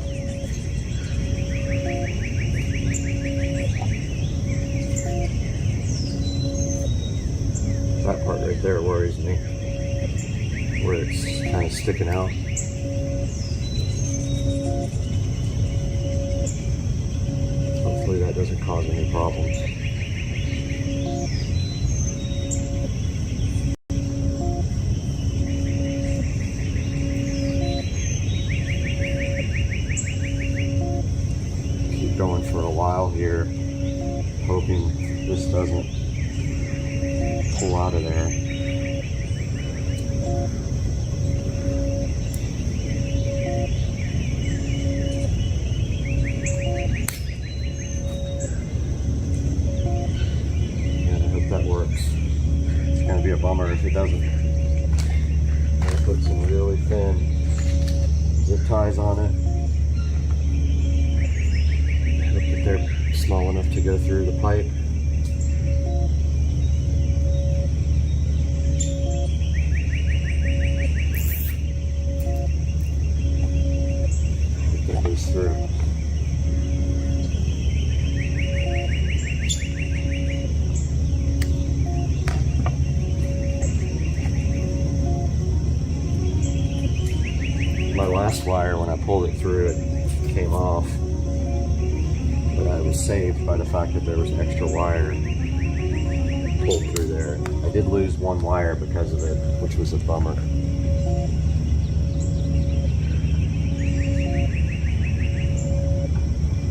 That part right there worries me, where it's kind of sticking out. Hopefully that doesn't cause any problems. Keep going for a while here, hoping this doesn't pull out of there. That works. It's going to be a bummer if it doesn't. I'm going to put some really thin zip ties on it. Hope that they're small enough to go through the pipe. Get that loose through. My last wire, when I pulled it through, it came off, but I was saved by the fact that there was extra wire pulled through there. I did lose one wire because of it, which was a bummer.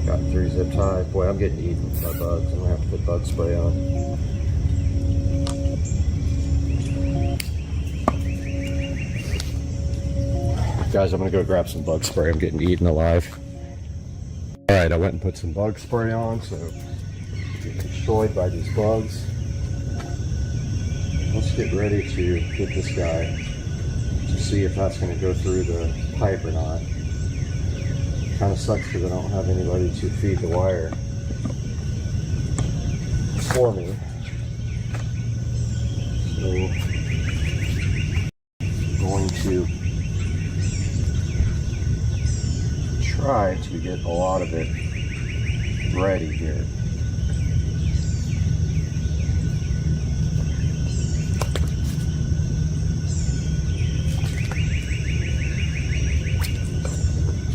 Got 3 zip ties. Boy, I'm getting eaten by bugs. I'm gonna have to put bug spray on. Guys, I'm gonna go grab some bug spray. I'm getting eaten alive. All right, I went and put some bug spray on, so get destroyed by these bugs. Let's get ready to get this guy to see if that's gonna go through the pipe or not. Kind of sucks because I don't have anybody to feed the wire for me. So I'm going to try to get a lot of it ready here.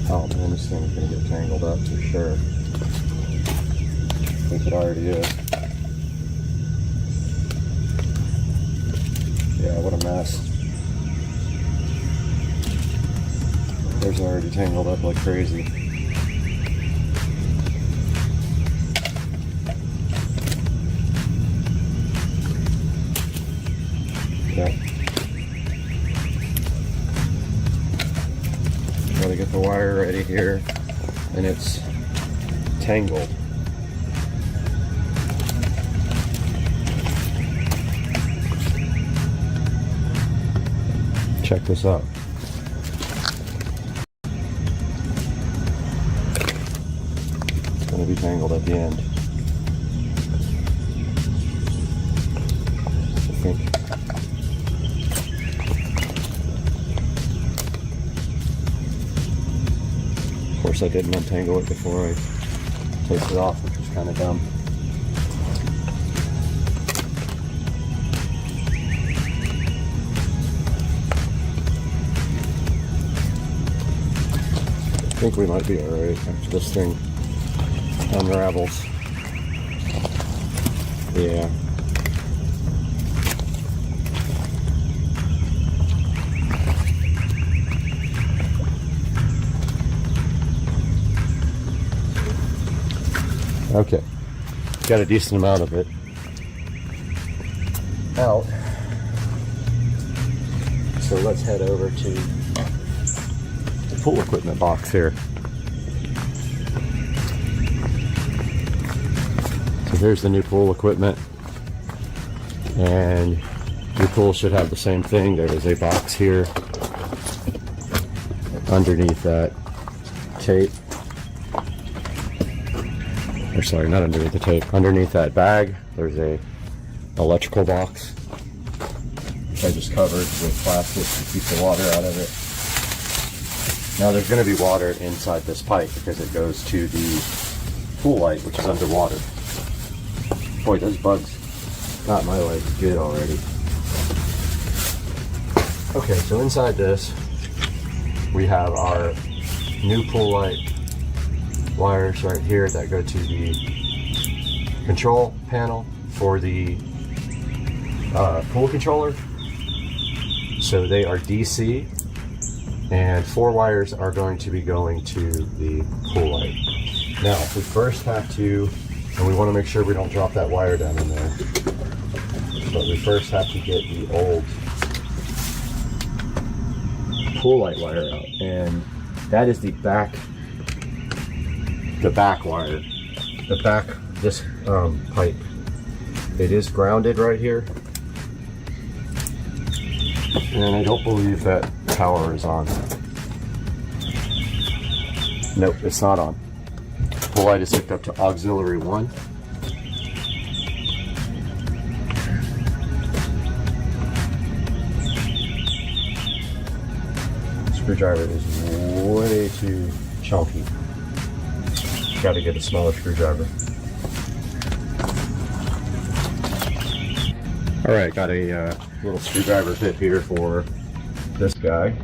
Oh man, this thing's gonna get tangled up for sure. I think it already is. Yeah, what a mess. There's already tangled up like crazy. Yep. Gotta get the wire ready here, and it's tangled. Check this out. It's going to be tangled at the end. I think. Of course, I didn't untangle it before I takes it off, which was kind of dumb. I think we might be alright after this thing unravels. Yeah. Okay, got a decent amount of it out. So let's head over to the pool equipment box here. So here's the new pool equipment, and your pool should have the same thing. There is a box here underneath that tape. Or sorry, not underneath the tape. Underneath that bag, there's a electrical box, which I just covered with plastic to keep the water out of it. Now there's going to be water inside this pipe because it goes to the pool light, which is underwater. Boy, those bugs got my legs good already. Okay, so inside this, we have our new pool light wires right here that go to the control panel for the pool controller. So they are DC, and 4 wires are going to be going to the pool light. Now we first have to, and we want to make sure we don't drop that wire down in there, but we first have to get the old pool light wire out, and that is the back wire, the back, this pipe. It is grounded right here, and I don't believe that power is on. Nope, it's not on. The light is hooked up to auxiliary 1. Screwdriver is way too chunky. Got to get a smaller screwdriver. All right, got a little screwdriver bit here for this guy.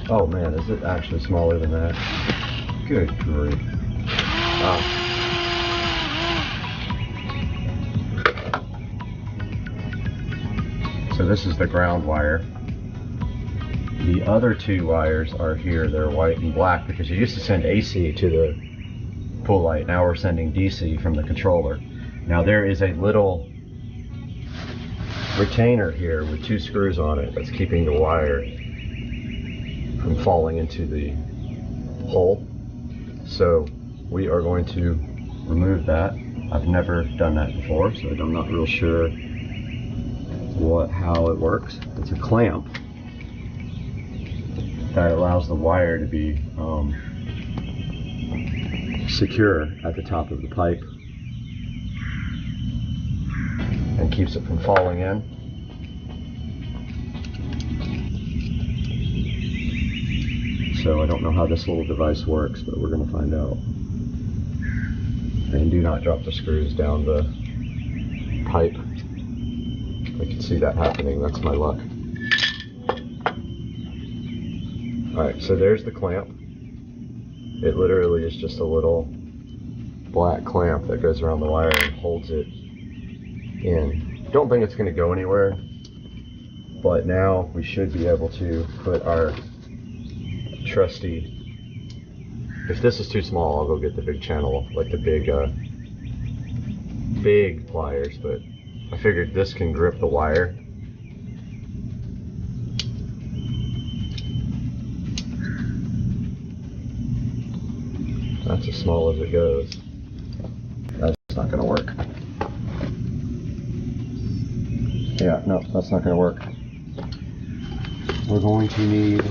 Oh man, is it actually smaller than that? Good grief. Wow. So this is the ground wire. The other 2 wires are here. They're white and black because you used to send AC to the pool light. Now we're sending DC from the controller. Now there is a little retainer here with 2 screws on it that's keeping the wire from falling into the hole. So we are going to remove that. I've never done that before, so I'm not real sure how it works. It's a clamp that allows the wire to be secure at the top of the pipe and keeps it from falling in. So I don't know how this little device works, but we're going to find out. And do not drop the screws down the pipe. I can see that happening. That's my luck. Alright, so there's the clamp. It literally is just a little black clamp that goes around the wire and holds it in. Don't think it's going to go anywhere, but now we should be able to put our trusty, if this is too small, I'll go get the big channel, like the big pliers, but I figured this can grip the wire. small as it goes. That's not going to work. Yeah, no, that's not going to work. We're going to need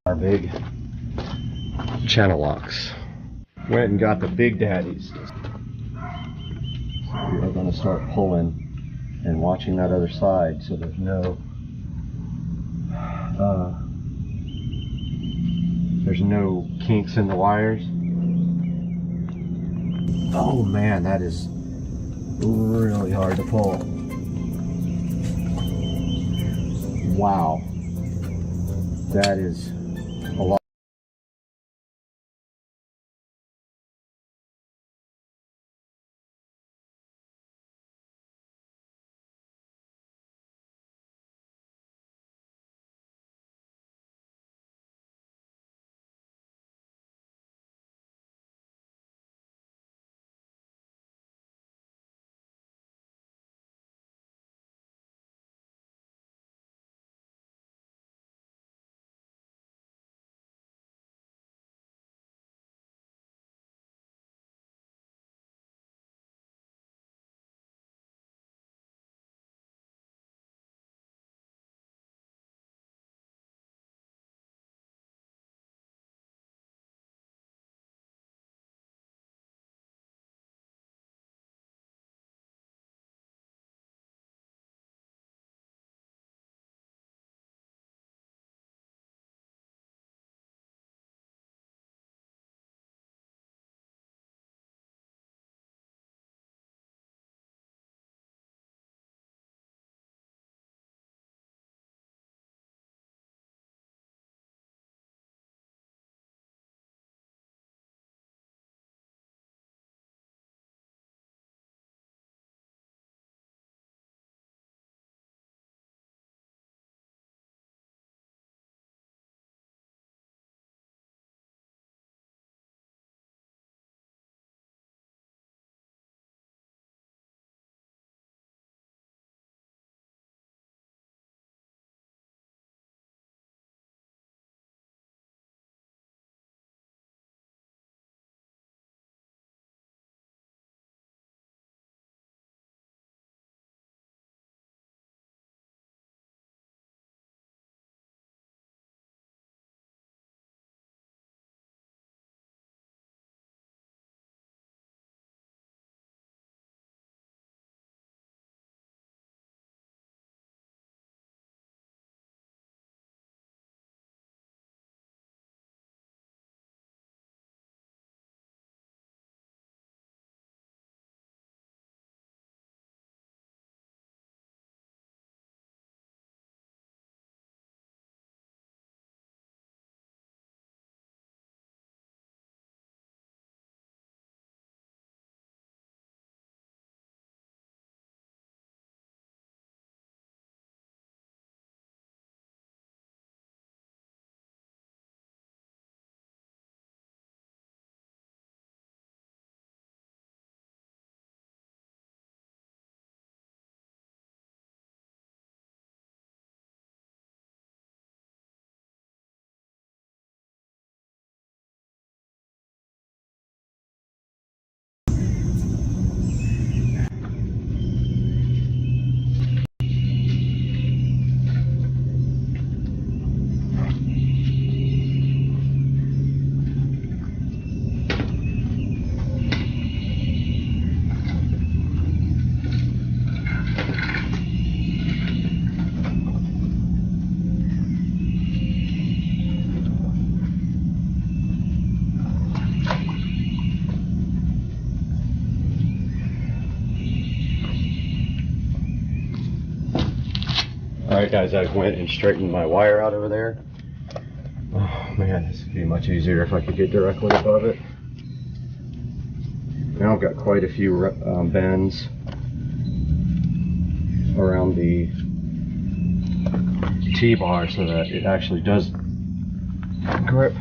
our big channel locks. Went and got the big daddies. So we are going to start pulling and watching that other side so there's no kinks in the wires. Oh man, that is really hard to pull. Wow, that is a lot. Alright guys, I went and straightened my wire out over there. Oh man, this would be much easier if I could get directly above it. Now I've got quite a few bends around the T-bar so that it actually does grip.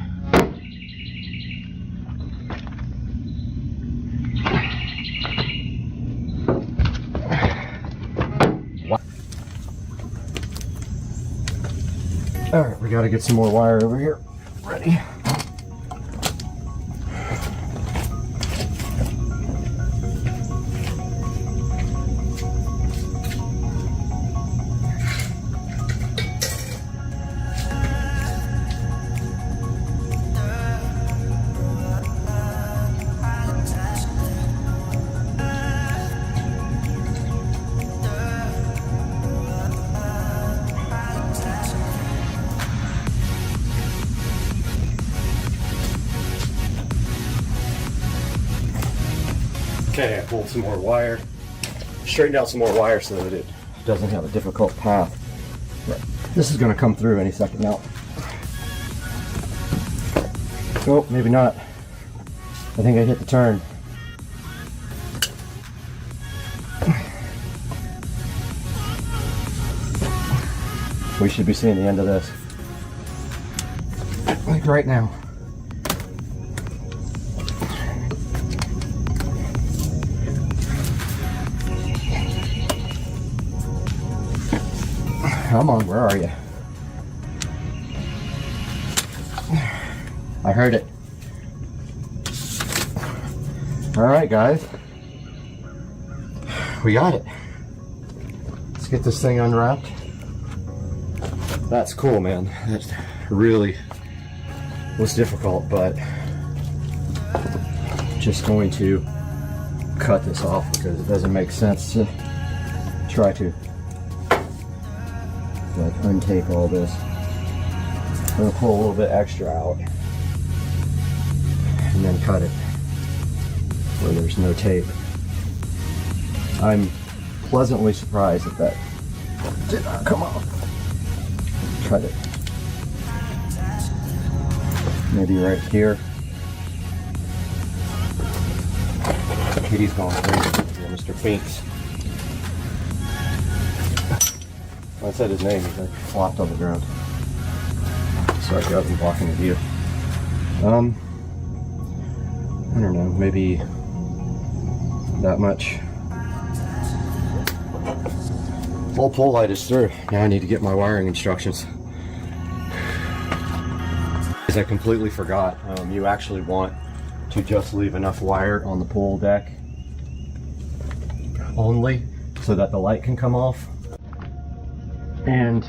Alright, we gotta get some more wire over here. Ready. Okay, I pulled some more wire, straightened out some more wire so that it doesn't have a difficult path. But this is going to come through any second now. Oh, maybe not. I think I hit the turn. We should be seeing the end of this. Like right now. Come on, where are you? I heard it. All right, guys. We got it. Let's get this thing unwrapped. That's cool, man. That really was difficult, but just going to cut this off because it doesn't make sense to try to like untape all this. I'm gonna pull a little bit extra out and then cut it where there's no tape. I'm pleasantly surprised that that did not come off. Cut it. Maybe right here. Kitty's going crazy here, Mr. Finks. When I said his name, he like flopped on the ground. Sorry, guys, I'm blocking the view. I don't know, maybe that much. Full pull light is through. Now I need to get my wiring instructions. I completely forgot. You actually want to just leave enough wire on the pull deck only so that the light can come off, and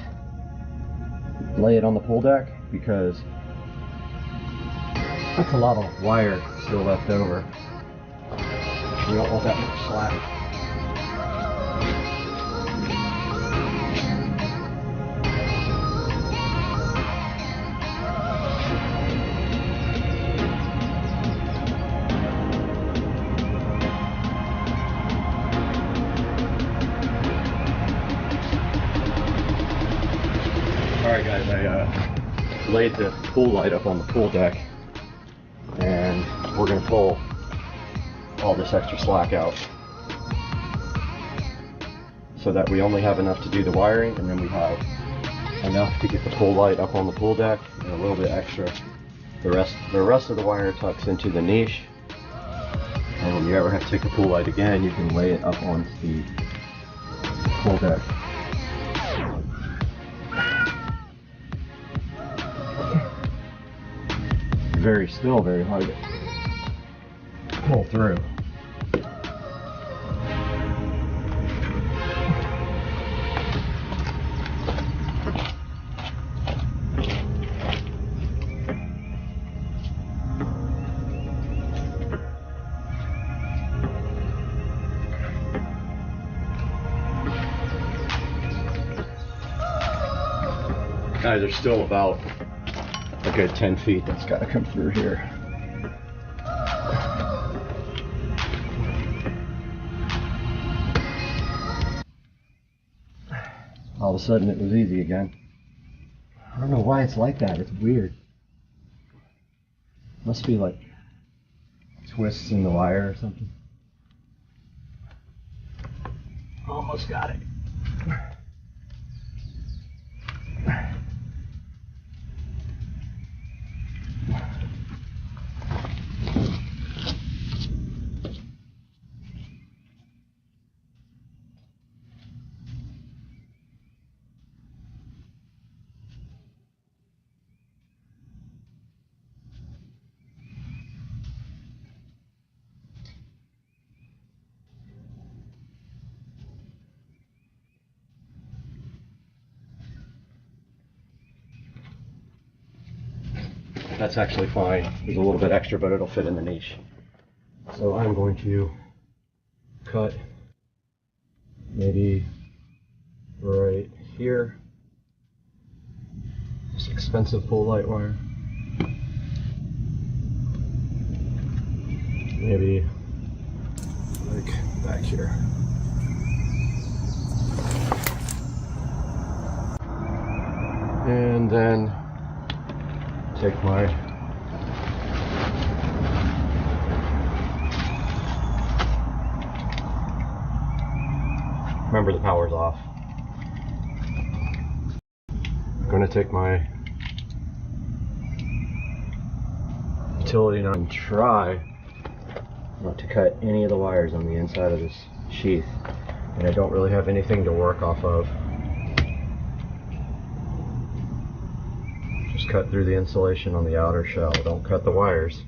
lay it on the pull deck because that's a lot of wire still left over. You don't want that much slack. Alright guys, I laid the pool light up on the pool deck and we're going to pull all this extra slack out so that we only have enough to do the wiring, and then we have enough to get the pool light up on the pool deck and a little bit extra. The rest of the wire tucks into the niche, and when you ever have to take the pool light again, you can lay it up on the pool deck. Still very hard to pull through. Guys, there's still about a good 10 feet that's got to come through here. All of a sudden it was easy again. I don't know why it's like that. It's weird. Must be like twists in the wire or something. Almost got it. That's actually fine. There's a little bit extra, but it'll fit in the niche. So I'm going to cut maybe right here. This expensive full light wire. Maybe back here. And then take my remember the power's off. I'm going to take my utility knife and try not to cut any of the wires on the inside of this sheath. And I don't really have anything to work off of. Just cut through the insulation on the outer shell. Don't cut the wires.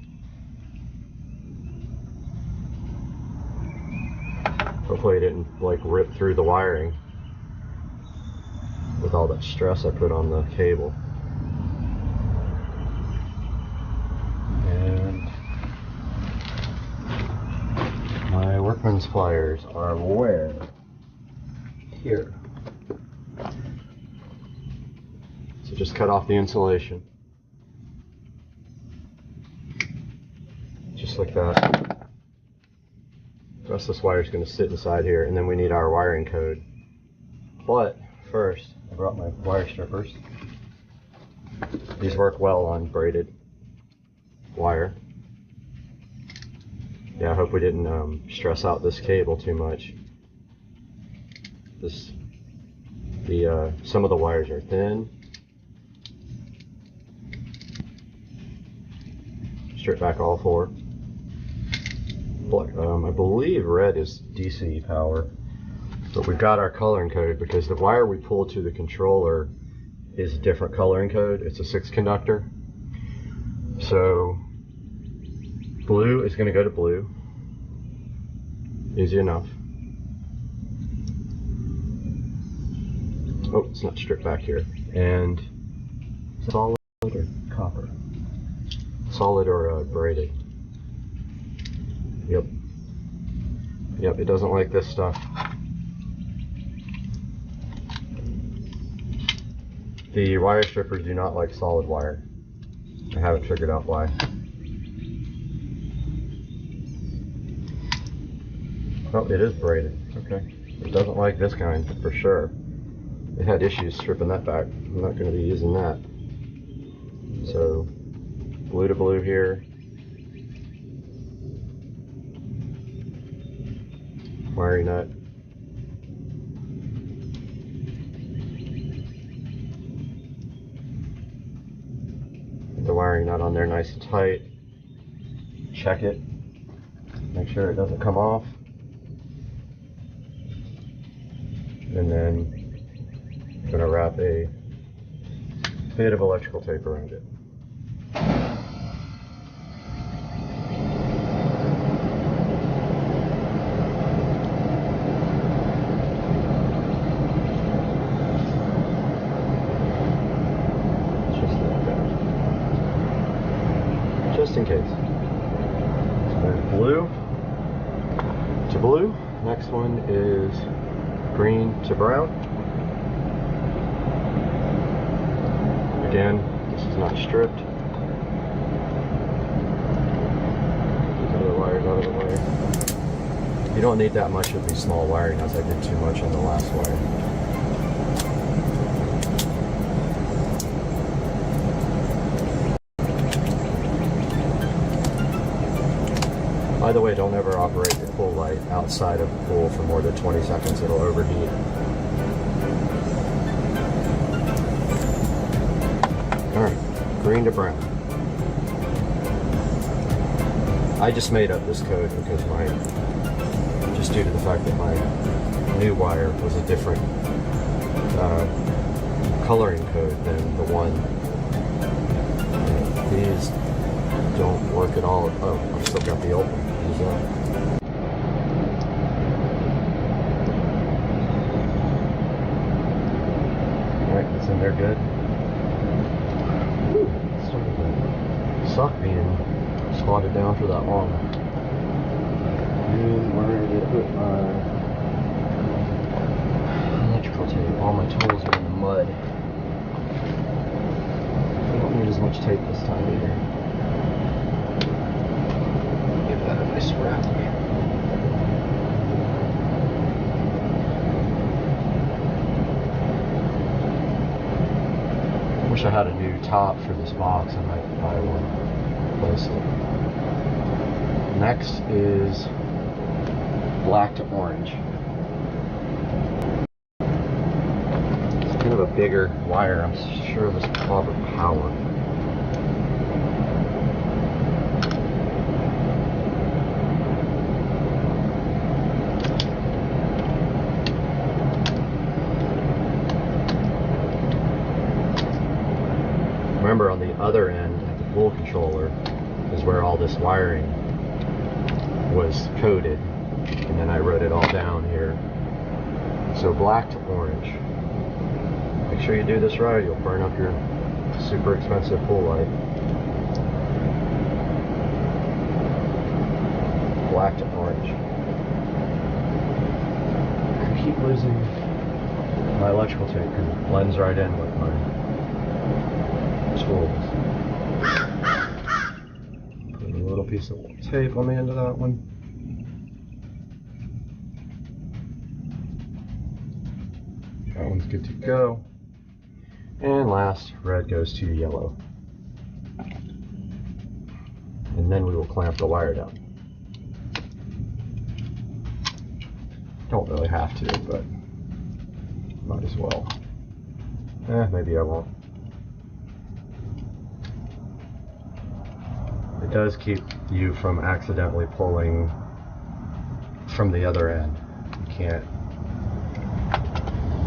Hopefully it didn't like rip through the wiring with all that stress I put on the cable. And my workman's pliers are where? Here. So just cut off the insulation. Just like that. The rest of this wire is going to sit inside here, and then we need our wiring code. But first, I brought my wire strippers. These work well on braided wire. Yeah, I hope we didn't stress out this cable too much. Some of the wires are thin. Strip back all four. I believe red is DC power, but we've got our coloring code because the wire we pull to the controller is a different coloring code. It's a 6 conductor. So blue is going to go to blue. Easy enough. Oh, it's not stripped back here. And solid or copper? Solid or braided? Yep. Yep, it doesn't like this stuff. The wire strippers do not like solid wire. I haven't figured out why. Oh, it is braided. Okay. It doesn't like this kind for sure. It had issues stripping that back. I'm not going to be using that. So, blue to blue here. Wiring nut. Get the wiring nut on there nice and tight. Check it. Make sure it doesn't come off. And then I'm going to wrap a bit of electrical tape around it. Just in case. So there's blue to blue. Next one is green to brown. Again, this is not stripped. These other wires out of the way. You don't need that much of these small wiring as I did too much on the last wire. By the way, don't ever operate your pool light outside of the pool for more than 20 seconds. It'll overheat. Alright, green to brown. I just made up this code because just due to the fact that my new wire was a different coloring code than the one. These don't work at all. Oh, I've still got the open. Alright, that's in there good. Whew, started to suck being squatted down for that long. And where did I put my electrical tape? All my tools are in the mud. I don't need as much tape this time either. Give that a nice wrap. Wish I had a new top for this box. I might buy one. Replace it. Next is black to orange. It's kind of a bigger wire. I'm sure this is probably power. Remember, on the other end, at the pull controller, is where all this wiring was coded, and then I wrote it all down here. So black to orange. Make sure you do this right, you'll burn up your super expensive pull light. Black to orange. I keep losing my electrical tape because it blends right in with my tools. Put a little piece of tape on the end of that one. That one's good to go. And last, red goes to yellow. And then we will clamp the wire down. Don't really have to, but might as well. Maybe I won't. It does keep you from accidentally pulling from the other end. You can't.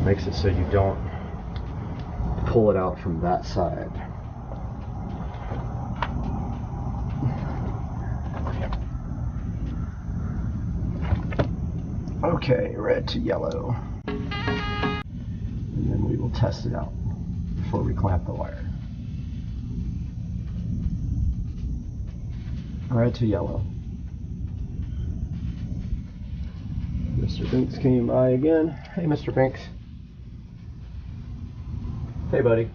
Makes it so you don't pull it out from that side. Okay, red to yellow. And then we will test it out before we clamp the wire. Red to yellow. Mr. Binks came by again. Hey, Mr. Binks. Hey, buddy.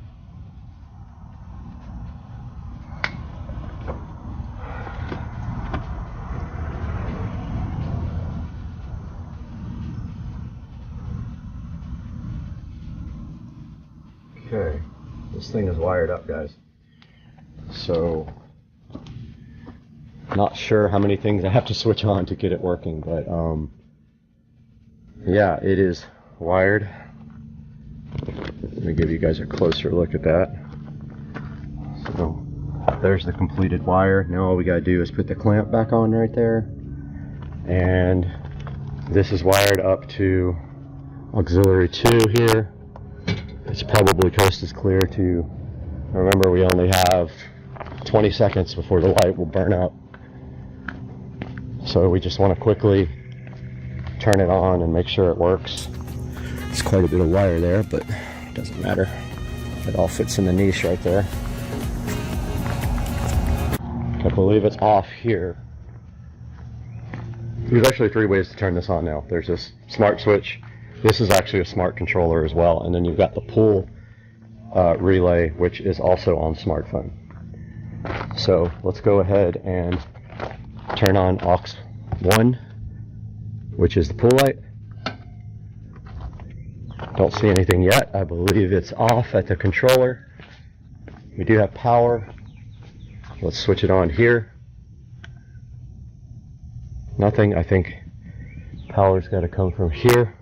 Okay, this thing is wired up, guys. So, not sure how many things I have to switch on to get it working, but yeah, it is wired. Let me give you guys a closer look at that. So there's the completed wire. Now all we gotta do is put the clamp back on right there, and this is wired up to auxiliary 2 here. It's probably coast is clear to, remember, we only have 20 seconds before the light will burn out. So we just want to quickly turn it on and make sure it works. It's quite a bit of wire there, but it doesn't matter. It all fits in the niche right there. I believe it's off here. There's actually 3 ways to turn this on now. There's this smart switch. This is actually a smart controller as well. And then you've got the pull relay, which is also on smartphone. So let's go ahead and turn on aux 1, which is the pull light. Don't see anything yet. I believe it's off at the controller. We do have power. Let's switch it on here. Nothing. I think power's got to come from here.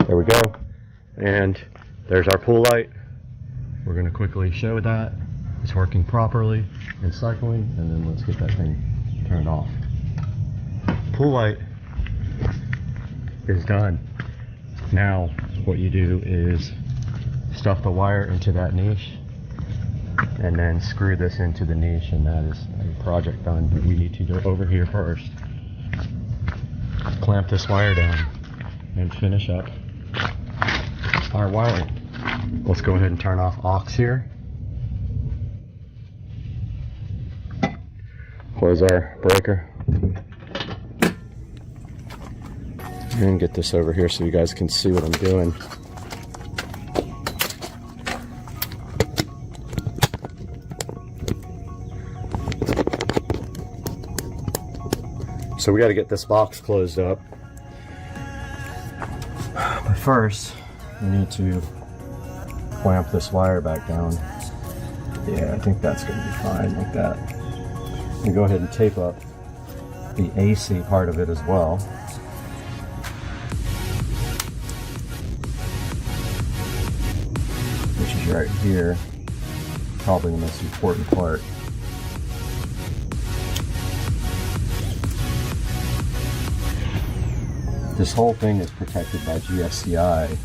There we go. And there's our pull light. We're going to quickly show that it's working properly and cycling, and then let's get that thing turned off. Pull light is done. Now what you do is stuff the wire into that niche and then screw this into the niche, and that is a project done. But we need to go over here first, clamp this wire down, and finish up our wiring. Let's go ahead and turn off aux here. Close our breaker. And get this over here so you guys can see what I'm doing. So we got to get this box closed up. But first, we need to clamp this wire back down. Yeah, I think that's going to be fine like that. And go ahead and tape up the AC part of it as well. Which is right here. Probably the most important part. This whole thing is protected by GFCI.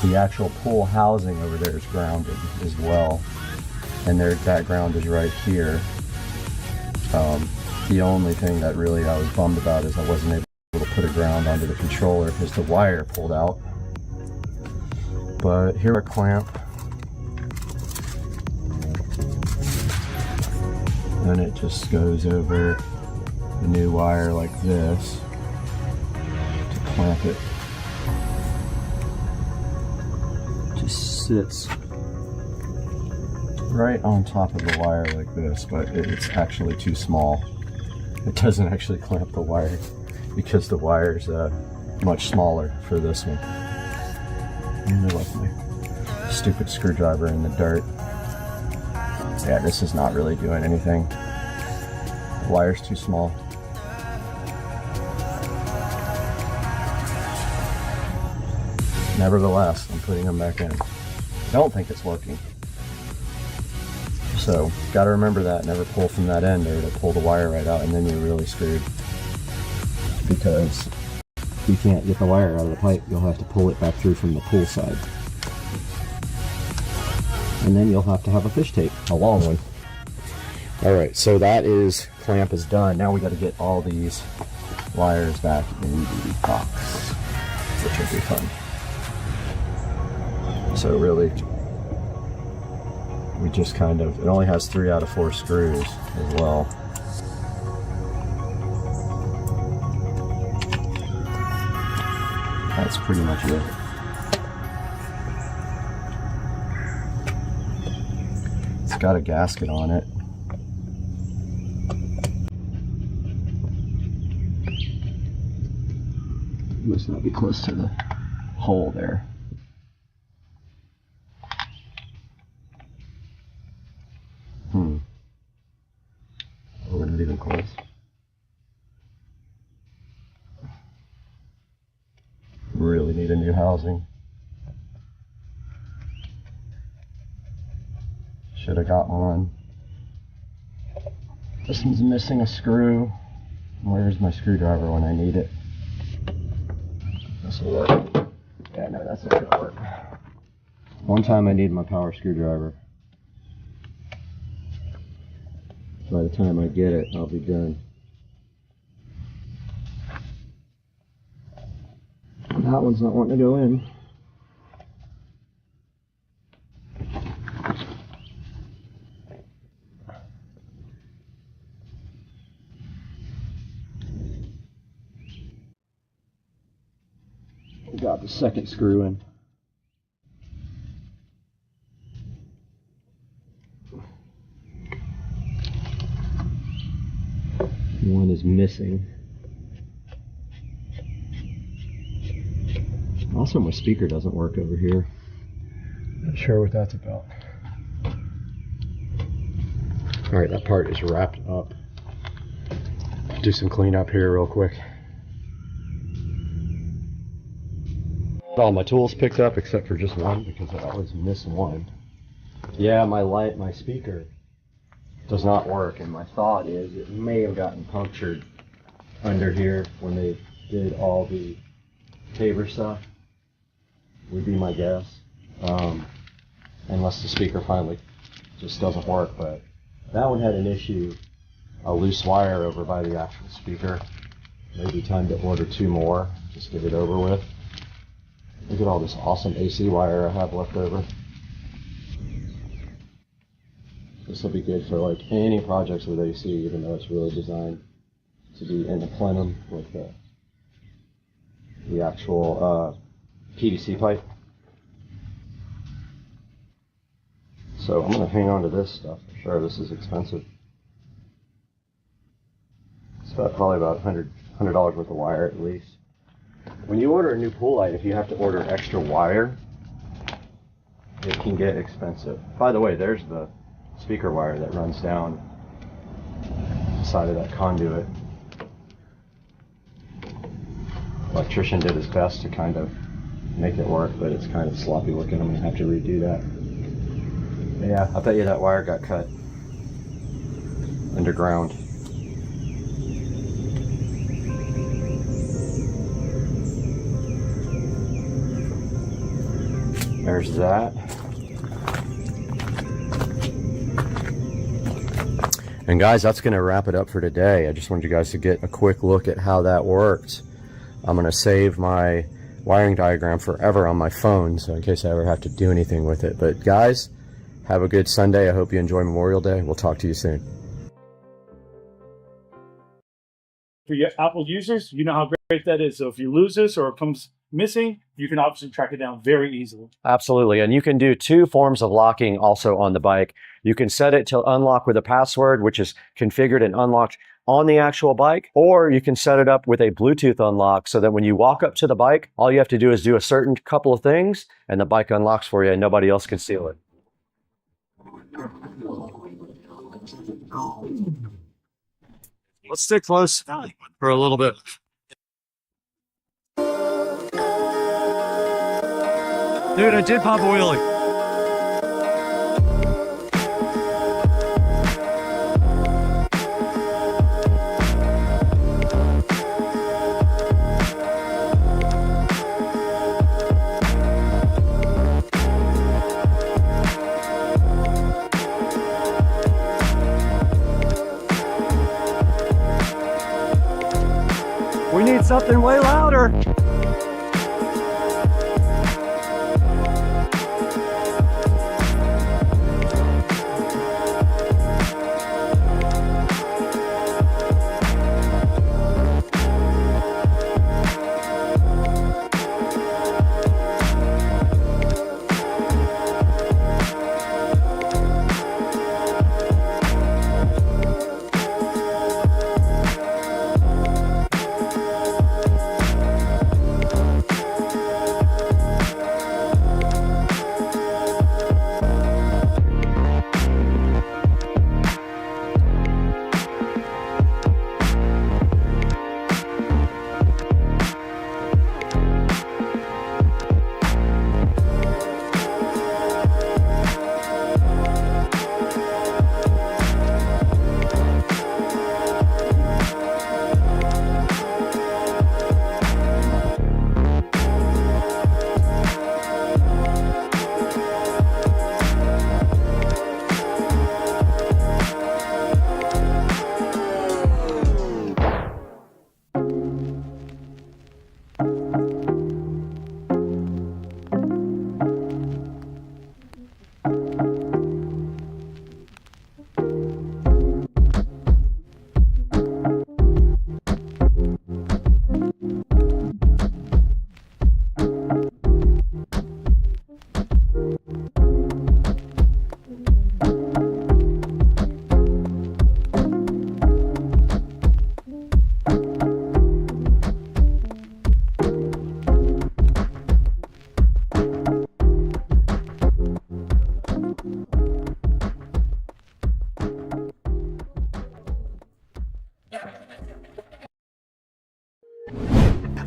The actual pool housing over there is grounded as well. And that ground is right here. The only thing that really I was bummed about is I wasn't able to put a ground onto the controller because the wire pulled out. But here our clamp. And it just goes over the new wire like this to clamp it. Just sits right on top of the wire like this, but it's actually too small. It doesn't actually clamp the wire because the wire's much smaller for this one. And I left my stupid screwdriver in the dirt. Yeah, this is not really doing anything. The wire's too small. Nevertheless, I'm putting them back in. I don't think it's working. So, gotta remember that. Never pull from that end or to pull the wire right out, and then you're really screwed. Because you can't get the wire out of the pipe. You'll have to pull it back through from the pull side. And then you'll have to have a fish tape, a long one. Alright, so that is, clamp is done. Now we gotta get all these wires back in the box, which will be fun. So really, we just kind of, it only has 3 out of 4 screws as well. That's pretty much it. It's got a gasket on it. Must not be close to the hole there. Oh, we're not even close. Really need a new housing. Should have got one. This one's missing a screw. Where's my screwdriver when I need it? This will work. Yeah, no, that's not gonna work. One time I need my power screwdriver. By the time I get it, I'll be done. That one's not wanting to go in. Got the second screw in. One is missing. Also, my speaker doesn't work over here. Not sure what that's about. Alright, that part is wrapped up. Do some cleanup here real quick. All my tools picked up except for just one because I always miss one. Yeah, my speaker does not work, and my thought is it may have gotten punctured under here when they did all the Tabor stuff, would be my guess. Unless the speaker finally just doesn't work, but that one had an issue, a loose wire over by the actual speaker. Maybe time to order 2 more, just get it over with. Look at all this awesome AC wire I have left over. This will be good for like any projects with AC, even though it's really designed to be in the plenum with the actual PVC pipe. So I'm going to hang on to this stuff for sure. This is expensive. It's probably about $100 worth of wire at least. When you order a new pool light, if you have to order extra wire, it can get expensive. By the way, there's the speaker wire that runs down the side of that conduit. Electrician did his best to kind of make it work, but it's kind of sloppy looking. I'm gonna have to redo that. But yeah, I bet you that wire got cut underground. There's that. And guys, that's gonna wrap it up for today. I just wanted you guys to get a quick look at how that worked. I'm gonna save my wiring diagram forever on my phone, so in case I ever have to do anything with it. But guys, have a good Sunday. I hope you enjoy Memorial Day. We'll talk to you soon. For your Apple users, you know how great that is. So if you lose this or it comes missing, you can obviously track it down very easily. Absolutely, and you can do two forms of locking also on the bike. You can set it to unlock with a password, which is configured and unlocked on the actual bike, or you can set it up with a Bluetooth unlock so that when you walk up to the bike, all you have to do is do a certain couple of things and the bike unlocks for you and nobody else can steal it. Let's stick close for a little bit. Dude, I did pop a wheelie. We need something way louder.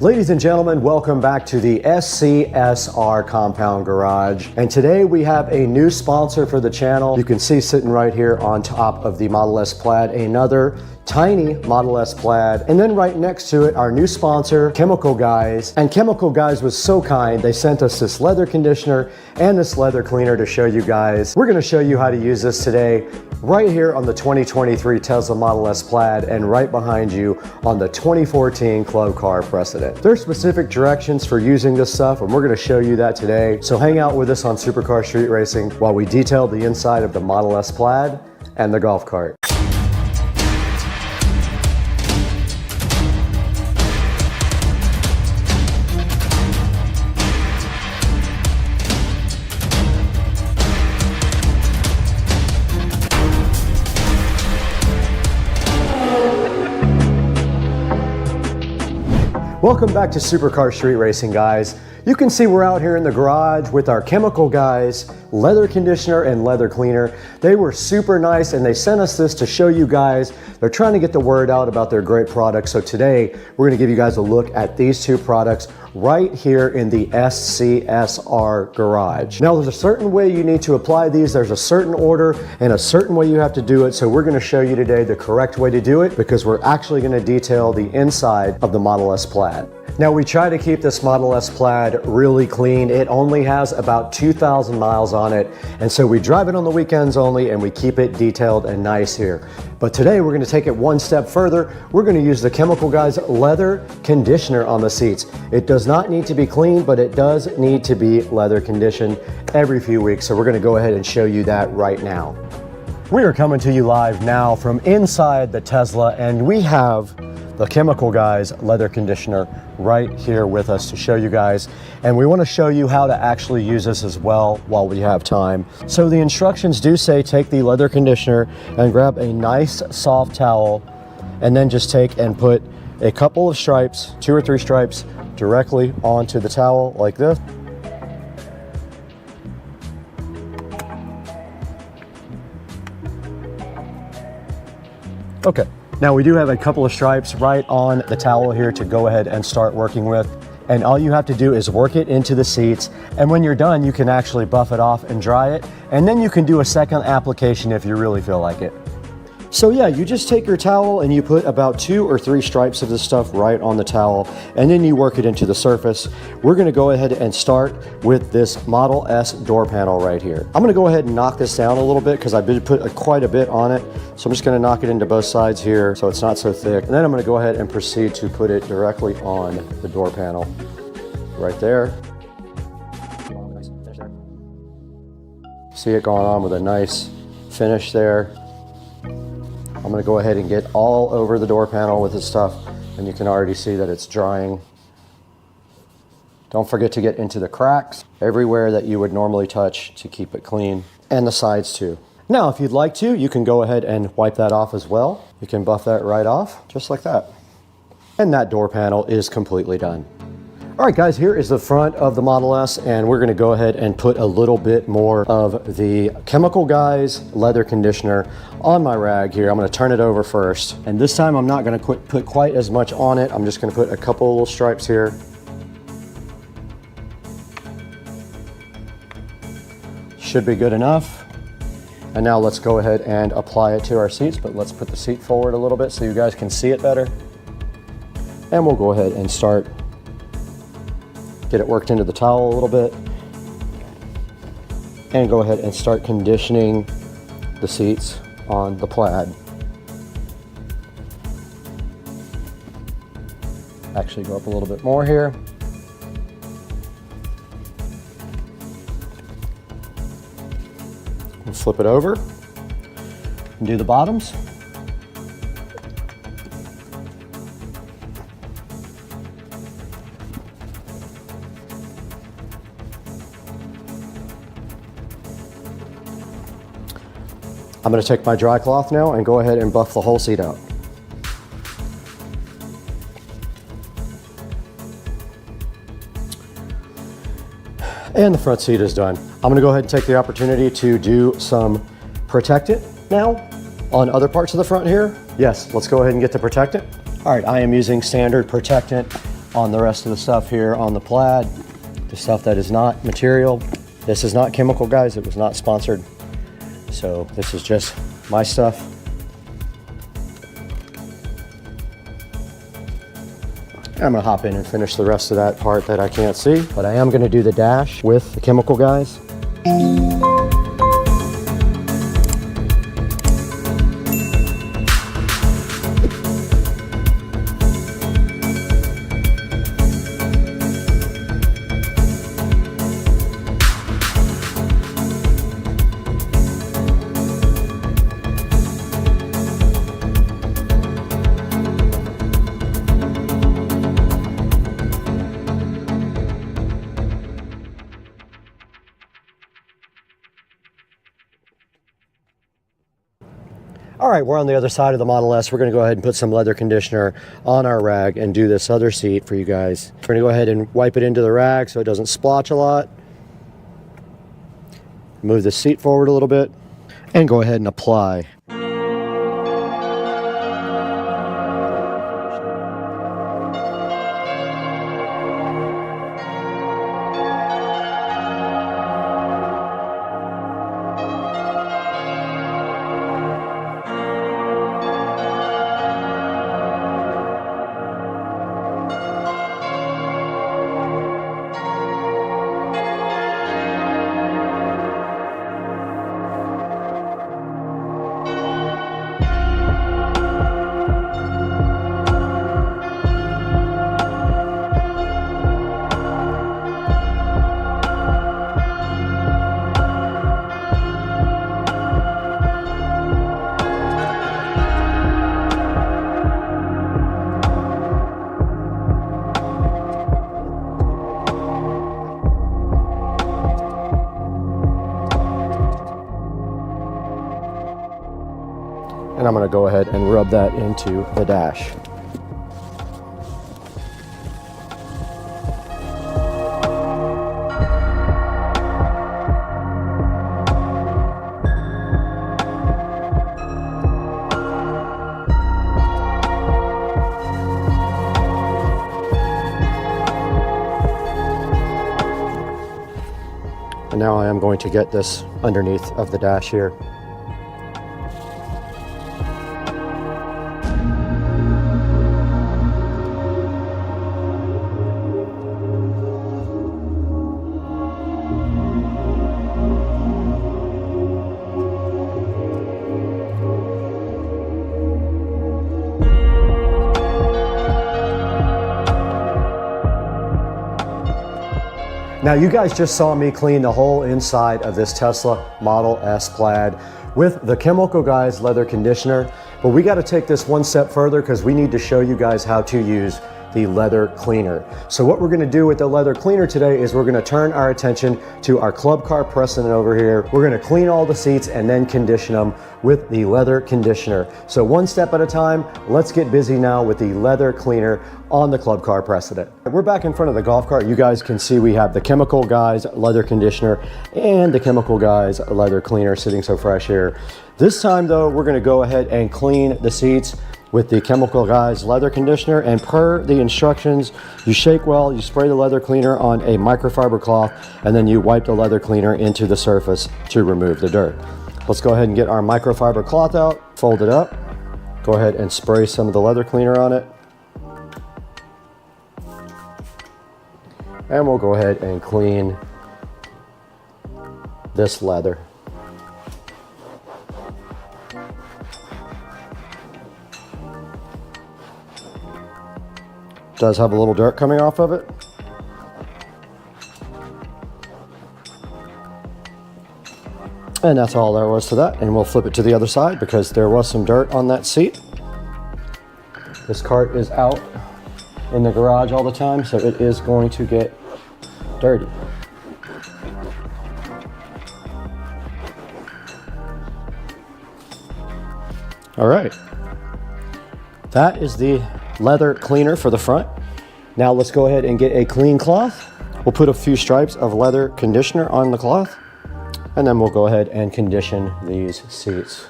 Ladies and gentlemen, welcome back to the SCSR Compound Garage. And today we have a new sponsor for the channel. You can see sitting right here on top of the Model S Plaid, another tiny Model S Plaid. And then right next to it, our new sponsor, Chemical Guys. And Chemical Guys was so kind, they sent us this leather conditioner and this leather cleaner to show you guys. We're gonna show you how to use this today, right here on the 2023 Tesla Model S Plaid and right behind you on the 2014 Club Car Precedent. There's specific directions for using this stuff and we're gonna show you that today. So hang out with us on Supercar Street Racing while we detail the inside of the Model S Plaid and the golf cart. Welcome back to Supercar Street Racing, guys. You can see we're out here in the garage with our chemical guys, leather conditioner and leather cleaner. They were super nice and they sent us this to show you guys. They're trying to get the word out about their great products. So today we're going to give you guys a look at these two products right here in the SCSR garage. Now there's a certain way you need to apply these. There's a certain order and a certain way you have to do it. So we're going to show you today the correct way to do it because we're actually going to detail the inside of the Model S Plaid. Now we try to keep this Model S Plaid really clean. It only has about 2,000 miles on it. And so we drive it on the weekends only and we keep it detailed and nice here. But today we're going to take it one step further. We're going to use the Chemical Guys leather conditioner on the seats. It does not need to be clean, but it does need to be leather conditioned every few weeks. So we're going to go ahead and show you that right now. We are coming to you live now from inside the Tesla, and we have the Chemical Guys leather conditioner right here with us to show you guys. And we want to show you how to actually use this as well while we have time. So the instructions do say take the leather conditioner and grab a nice soft towel and then just take and put a couple of stripes, 2 or 3 stripes directly onto the towel like this. Okay. Now we do have a couple of stripes right on the towel here to go ahead and start working with. And all you have to do is work it into the seats. And when you're done, you can actually buff it off and dry it. And then you can do a second application if you really feel like it. So yeah, you just take your towel and you put about 2 or 3 stripes of this stuff right on the towel, and then you work it into the surface. We're gonna go ahead and start with this Model S door panel right here. I'm gonna go ahead and knock this down a little bit because I did put quite a bit on it. So I'm just gonna knock it into both sides here so it's not so thick. And then I'm gonna go ahead and proceed to put it directly on the door panel right there. See it going on with a nice finish there. I'm going to go ahead and get all over the door panel with this stuff, and you can already see that it's drying. Don't forget to get into the cracks everywhere that you would normally touch to keep it clean, and the sides too. Now, if you'd like to, you can go ahead and wipe that off as well. You can buff that right off, just like that. And that door panel is completely done. All right, guys, here is the front of the Model S, and we're gonna go ahead and put a little bit more of the Chemical Guys leather conditioner on my rag here. I'm gonna turn it over first. And this time I'm not gonna put quite as much on it. I'm just gonna put a couple of little stripes here. Should be good enough. And now let's go ahead and apply it to our seats, but let's put the seat forward a little bit so you guys can see it better. And we'll go ahead and start. Get it worked into the towel a little bit, and go ahead and start conditioning the seats on the Plaid. Actually go up a little bit more here. And flip it over and do the bottoms. I'm going to take my dry cloth now and go ahead and buff the whole seat out. And the front seat is done. I'm going to go ahead and take the opportunity to do some protectant now on other parts of the front here. Yes, let's go ahead and get the protectant. All right, I am using standard protectant on the rest of the stuff here on the Plaid. The stuff that is not material. This is not Chemical Guys. It was not sponsored. So this is just my stuff. I'm gonna hop in and finish the rest of that part that I can't see, but I am gonna do the dash with the Chemical Guys. All right, we're on the other side of the Model S. We're gonna go ahead and put some leather conditioner on our rag and do this other seat for you guys. We're gonna go ahead and wipe it into the rag so it doesn't splotch a lot. Move the seat forward a little bit and go ahead and apply. And I'm going to go ahead and rub that into the dash. And now I am going to get this underneath of the dash here. Now you guys just saw me clean the whole inside of this Tesla Model S Plaid with the Chemical Guys leather conditioner, but we got to take this one step further because we need to show you guys how to use the leather cleaner. So what we're going to do with the leather cleaner today is we're going to turn our attention to our club car precedent over here. We're going to clean all the seats and then condition them with the leather conditioner. So one step at a time, let's get busy now with the leather cleaner on the club car precedent. We're back in front of the golf cart. You guys can see we have the Chemical Guys leather conditioner and the Chemical Guys leather cleaner sitting so fresh here. This time though, we're going to go ahead and clean the seats with the Chemical Guys leather conditioner, and per the instructions, you shake well, you spray the leather cleaner on a microfiber cloth, and then you wipe the leather cleaner into the surface to remove the dirt. Let's go ahead and get our microfiber cloth out, fold it up, go ahead and spray some of the leather cleaner on it. And we'll go ahead and clean this leather. Does have a little dirt coming off of it. And that's all there was to that. And we'll flip it to the other side because there was some dirt on that seat. This cart is out in the garage all the time, so it is going to get dirty. All right. That is the leather cleaner for the front. Now let's go ahead and get a clean cloth. We'll put a few stripes of leather conditioner on the cloth, and then we'll go ahead and condition these seats.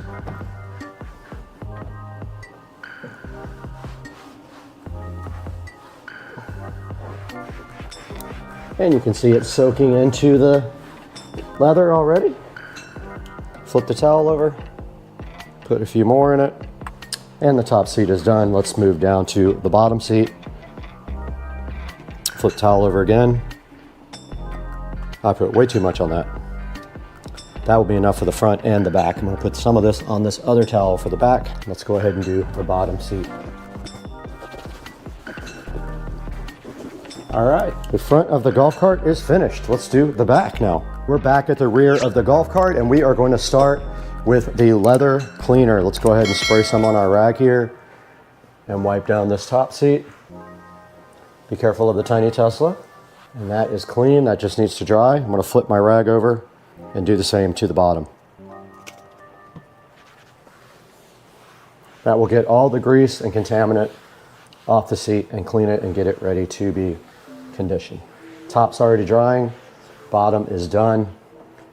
And you can see it soaking into the leather already. Flip the towel over, put a few more in it. And the top seat is done. Let's move down to the bottom seat. Flip towel over again. I put way too much on that. That will be enough for the front and the back. I'm going to put some of this on this other towel for the back. Let's go ahead and do the bottom seat. All right, the front of the golf cart is finished. Let's do the back now. We're back at the rear of the golf cart, and we are going to start with the leather cleaner. Let's go ahead and spray some on our rag here and wipe down this top seat. Be careful of the tiny Tesla. And that is clean, that just needs to dry. I'm gonna flip my rag over and do the same to the bottom. That will get all the grease and contaminant off the seat and clean it and get it ready to be conditioned. Top's already drying, bottom is done,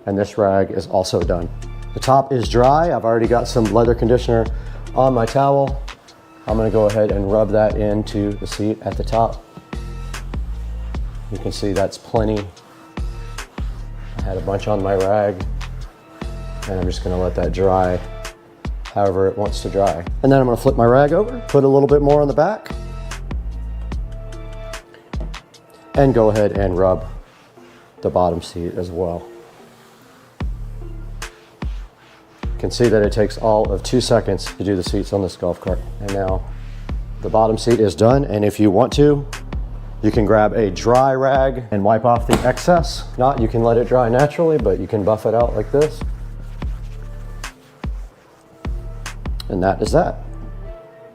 and this rag is also done. The top is dry. I've already got some leather conditioner on my towel. I'm gonna go ahead and rub that into the seat at the top. You can see that's plenty. I had a bunch on my rag, and I'm just gonna let that dry however it wants to dry. And then I'm gonna flip my rag over, put a little bit more on the back, and go ahead and rub the bottom seat as well. You can see that it takes all of 2 seconds to do the seats on this golf cart. And now the bottom seat is done, and if you want to, you can grab a dry rag and wipe off the excess. If not, you can let it dry naturally, but you can buff it out like this. And that is that.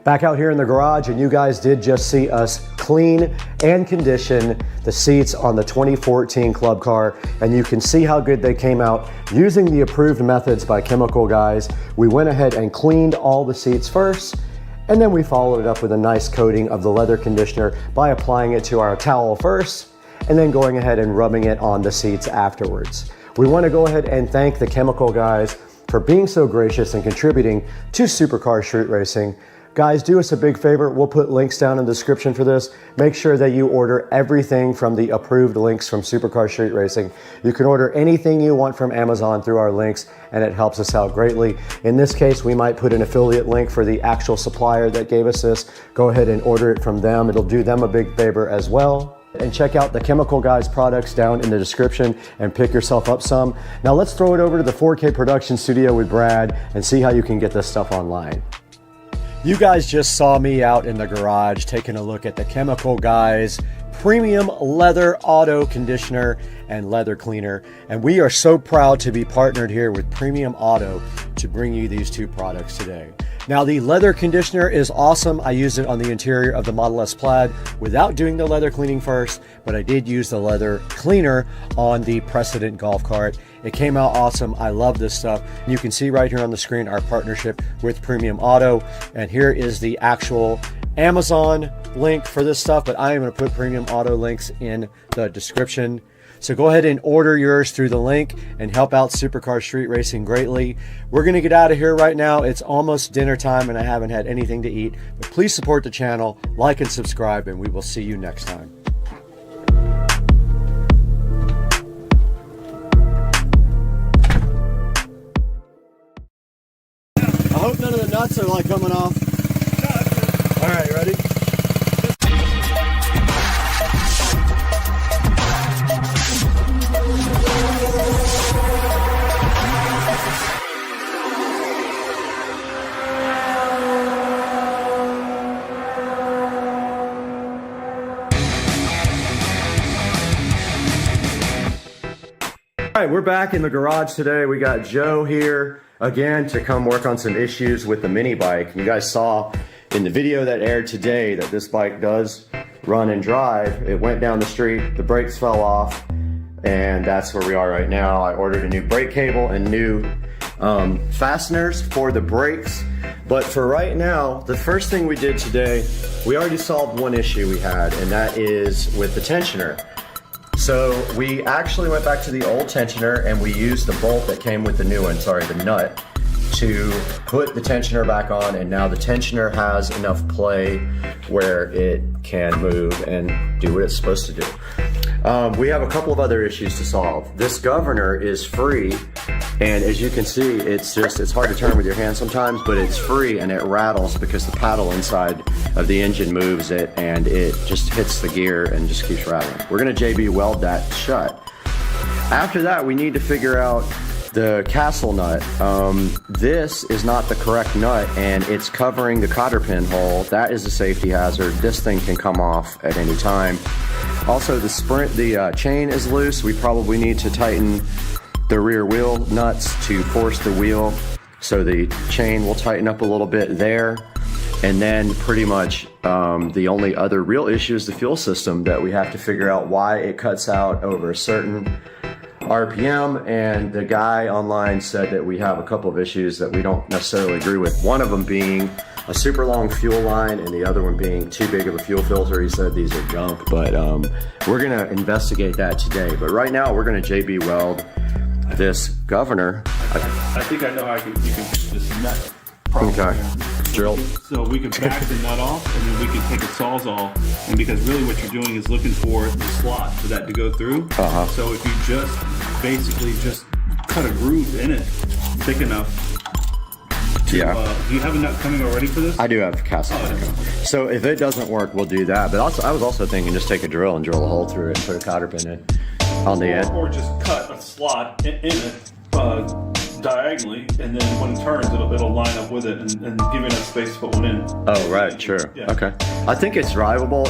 Back out here in the garage, and you guys did just see us clean and condition the seats on the 2014 club car, and you can see how good they came out using the approved methods by chemical guys. We went ahead and cleaned all the seats first, and then we followed it up with a nice coating of the leather conditioner by applying it to our towel first, and then going ahead and rubbing it on the seats afterwards. We want to go ahead and thank the chemical guys for being so gracious and contributing to Supercar Street Racing. Guys, do us a big favor. We'll put links down in the description for this. Make sure that you order everything from the approved links from Supercar Street Racing. You can order anything you want from Amazon through our links, and it helps us out greatly. In this case, we might put an affiliate link for the actual supplier that gave us this. Go ahead and order it from them. It'll do them a big favor as well. And check out the Chemical Guys products down in the description and pick yourself up some. Now let's throw it over to the 4K production studio with Brad and see how you can get this stuff online. You guys just saw me out in the garage taking a look at the Chemical Guys premium leather auto conditioner and leather cleaner, and we are so proud to be partnered here with Premium Auto to bring you these two products today. Now the leather conditioner is awesome. I used it on the interior of the Model S Plaid without doing the leather cleaning first, but I did use the leather cleaner on the Precedent golf cart. It came out awesome. I love this stuff. You can see right here on the screen our partnership with Premium Auto, and here is the actual Amazon link for this stuff, but I am going to put Premium Auto links in the description. So go ahead and order yours through the link and help out Supercar Street Racing greatly. We're going to get out of here right now. It's almost dinner time and I haven't had anything to eat, but please support the channel, like and subscribe, and we will see you next time. I hope none of the nuts are like coming off. All right, ready? All right, we're back in the garage today. We got Joe here again to come work on some issues with the mini bike. You guys saw in the video that aired today that this bike does run and drive. It went down the street, the brakes fell off, and that's where we are right now. I ordered a new brake cable and new fasteners for the brakes. But for right now, the first thing we did today, we already solved one issue we had, and that is with the tensioner. So we actually went back to the old tensioner and we used the bolt that came with the new one, sorry, the nut, to put the tensioner back on, and now the tensioner has enough play where it can move and do what it's supposed to do. We have a couple of other issues to solve. This governor is free, and as you can see, it's hard to turn with your hand sometimes, but it's free and it rattles because the paddle inside of the engine moves it and it just hits the gear and just keeps rattling. We're gonna JB weld that shut. After that, we need to figure out the castle nut. This is not the correct nut and it's covering the cotter pin hole. That is a safety hazard. This thing can come off at any time. Also, the chain is loose. We probably need to tighten the rear wheel nuts to force the wheel, so the chain will tighten up a little bit there. And then pretty much the only other real issue is the fuel system that we have to figure out why it cuts out over a certain RPM, and the guy online said that we have a couple of issues that we don't necessarily agree with. One of them being a super long fuel line and the other one being too big of a fuel filter. He said these are junk, but we're gonna investigate that today. But right now we're gonna JB weld this governor. I think I know how you can fix this nut problem. Okay. Drill. So we can back the nut off, and then we can take a Sawzall, and because really what you're doing is looking for the slot for that to go through. So if you just basically just cut a groove in it thick enough. Do you have a nut coming already for this? I do have casting. So if it doesn't work, we'll do that. But also, I was also thinking just take a drill and drill a hole through it and put a cotter pin in on the end. Or just cut a slot in it diagonally, and then when it turns, it'll line up with it and give you enough space to put one in. Oh, right, sure. Yeah. Okay. I think it's drivable.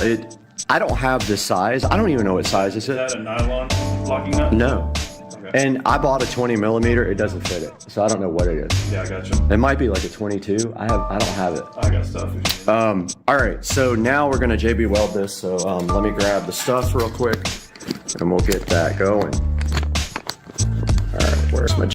I don't have this size. I don't even know what size this is. Is that a nylon locking nut? No. Okay. And I bought a 20 millimeter. It doesn't fit it, so I don't know what it is. Yeah, I gotcha. It might be like a 22. I don't have it. I got stuff. All right, so now we're gonna JB weld this. So let me grab the stuff real quick, and we'll get that going. All right, where's my?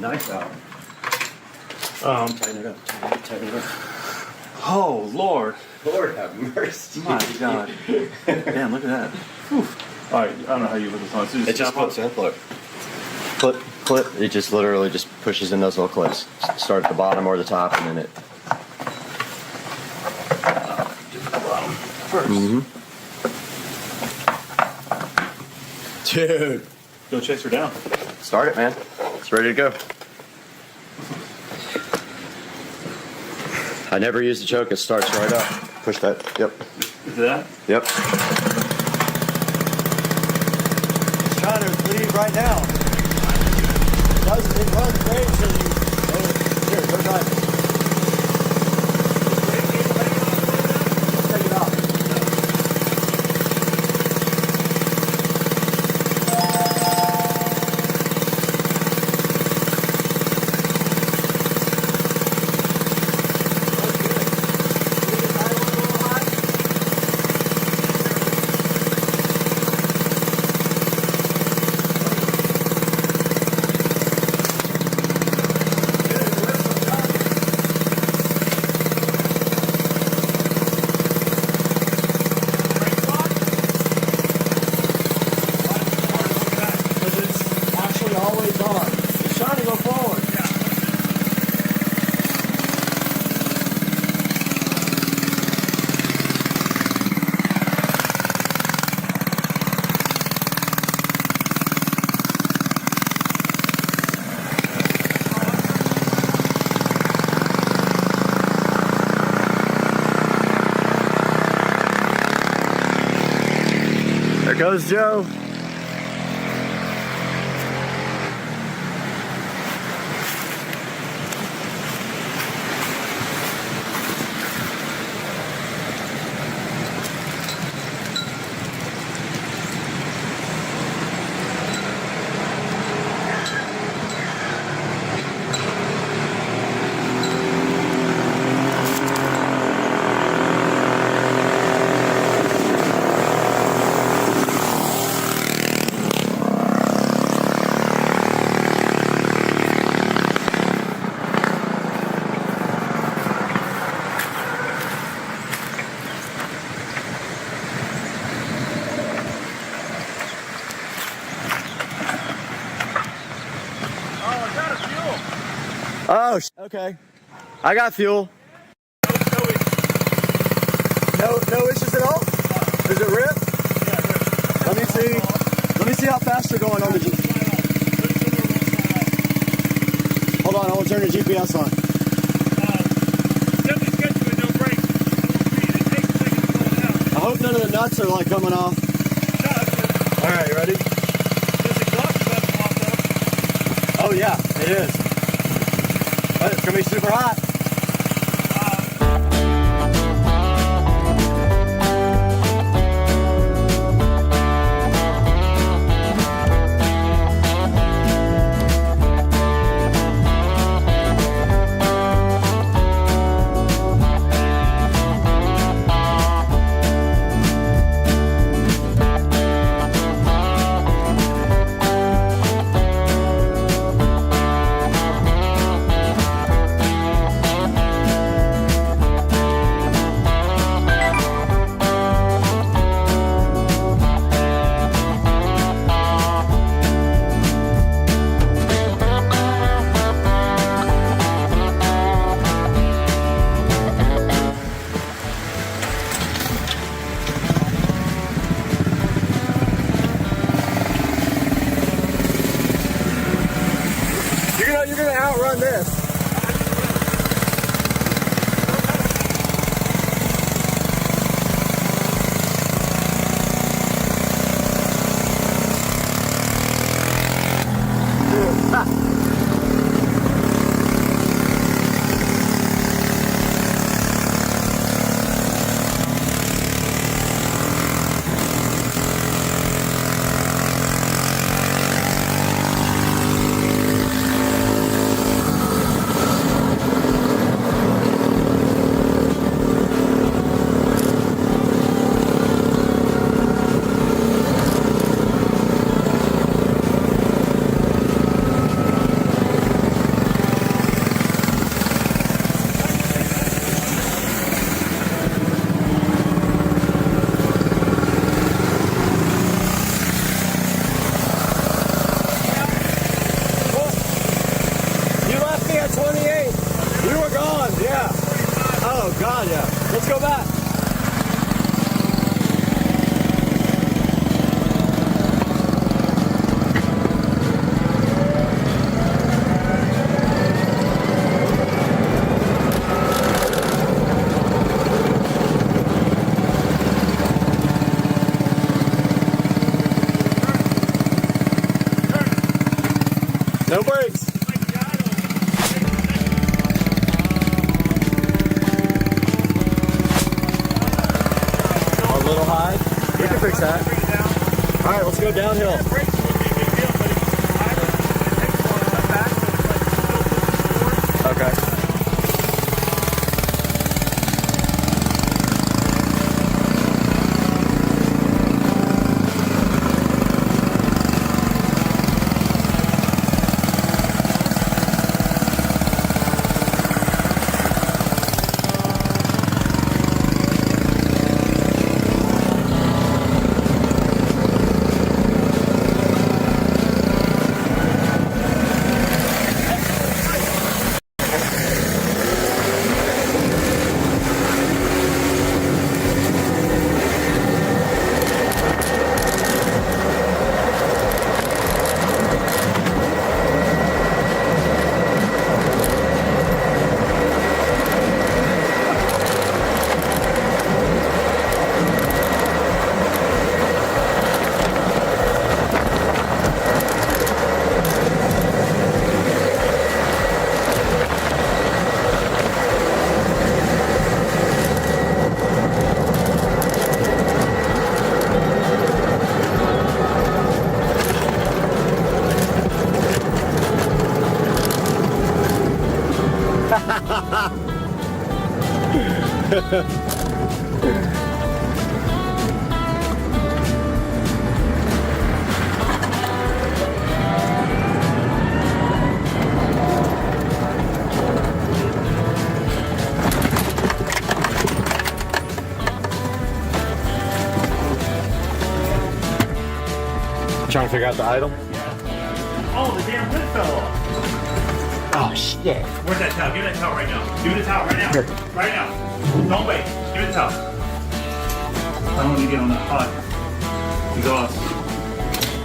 nice out. Tighten it up, tighten it up. Oh, Lord. Lord have mercy. My God. Damn, look at that. Whew. All right, I don't know how you put this on. So It just clips in. Look. Clip. It just literally just pushes in those little clips. Start at the bottom or the top, and then it. First. Dude. Go chase her down. Start it, man. It's ready to go. I never use the choke. It starts right up. Push that. Yep. Is that? Yep. It's trying to leave right now. It runs great until you. Oh, here, go try it. Take it off. There goes Joe. Oh, okay. I got fuel. No issues at all? Does it rip? Yeah, it rips. Let me see how fast you're going on the G. Hold on, I will turn the GPS on. Definitely schedule with no brakes. It takes a second to slow down. I hope none of the nuts are like coming off. No, that's good. All right, you ready? This exhaust is about to come off though. Oh yeah, it is. But it's gonna be super hot. You're gonna outrun this. Oh, God, yeah. Let's go back. No brakes. A little high. We can fix that. All right, let's go downhill. Okay. Trying to figure out the idle? Oh, the damn lid fell off. Oh, shit. Where's that towel? Give me that towel right now. Give me the towel right now. Here. Right now. Don't wait. Give me the towel. I don't want to get on that hot exhaust.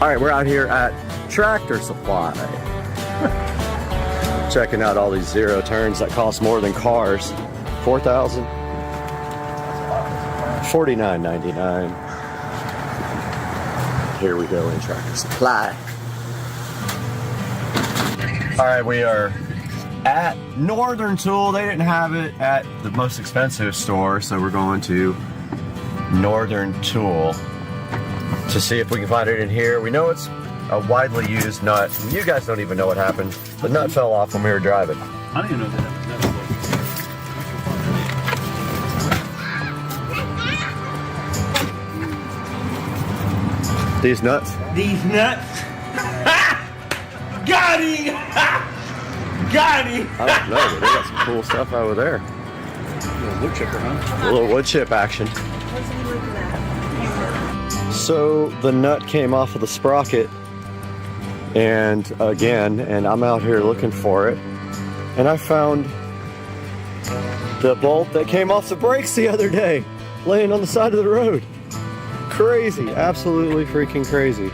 All right, we're out here at Tractor Supply. Checking out all these zero turns that cost more than cars. $4,000. $49.99. Here we go in Tractor Supply. All right, we are at Northern Tool. They didn't have it at the most expensive store, so we're going to Northern Tool to see if we can find it in here. We know it's a widely used nut. You guys don't even know what happened. The nut fell off when we were driving. I don't even know that. These nuts? These nuts. Got him! Got him! I don't know, but they got some cool stuff over there. A little wood chipper, huh? A little wood chip action. So the nut came off of the sprocket and I'm out here looking for it, and I found the bolt that came off the brakes the other day laying on the side of the road. Crazy, absolutely freaking crazy.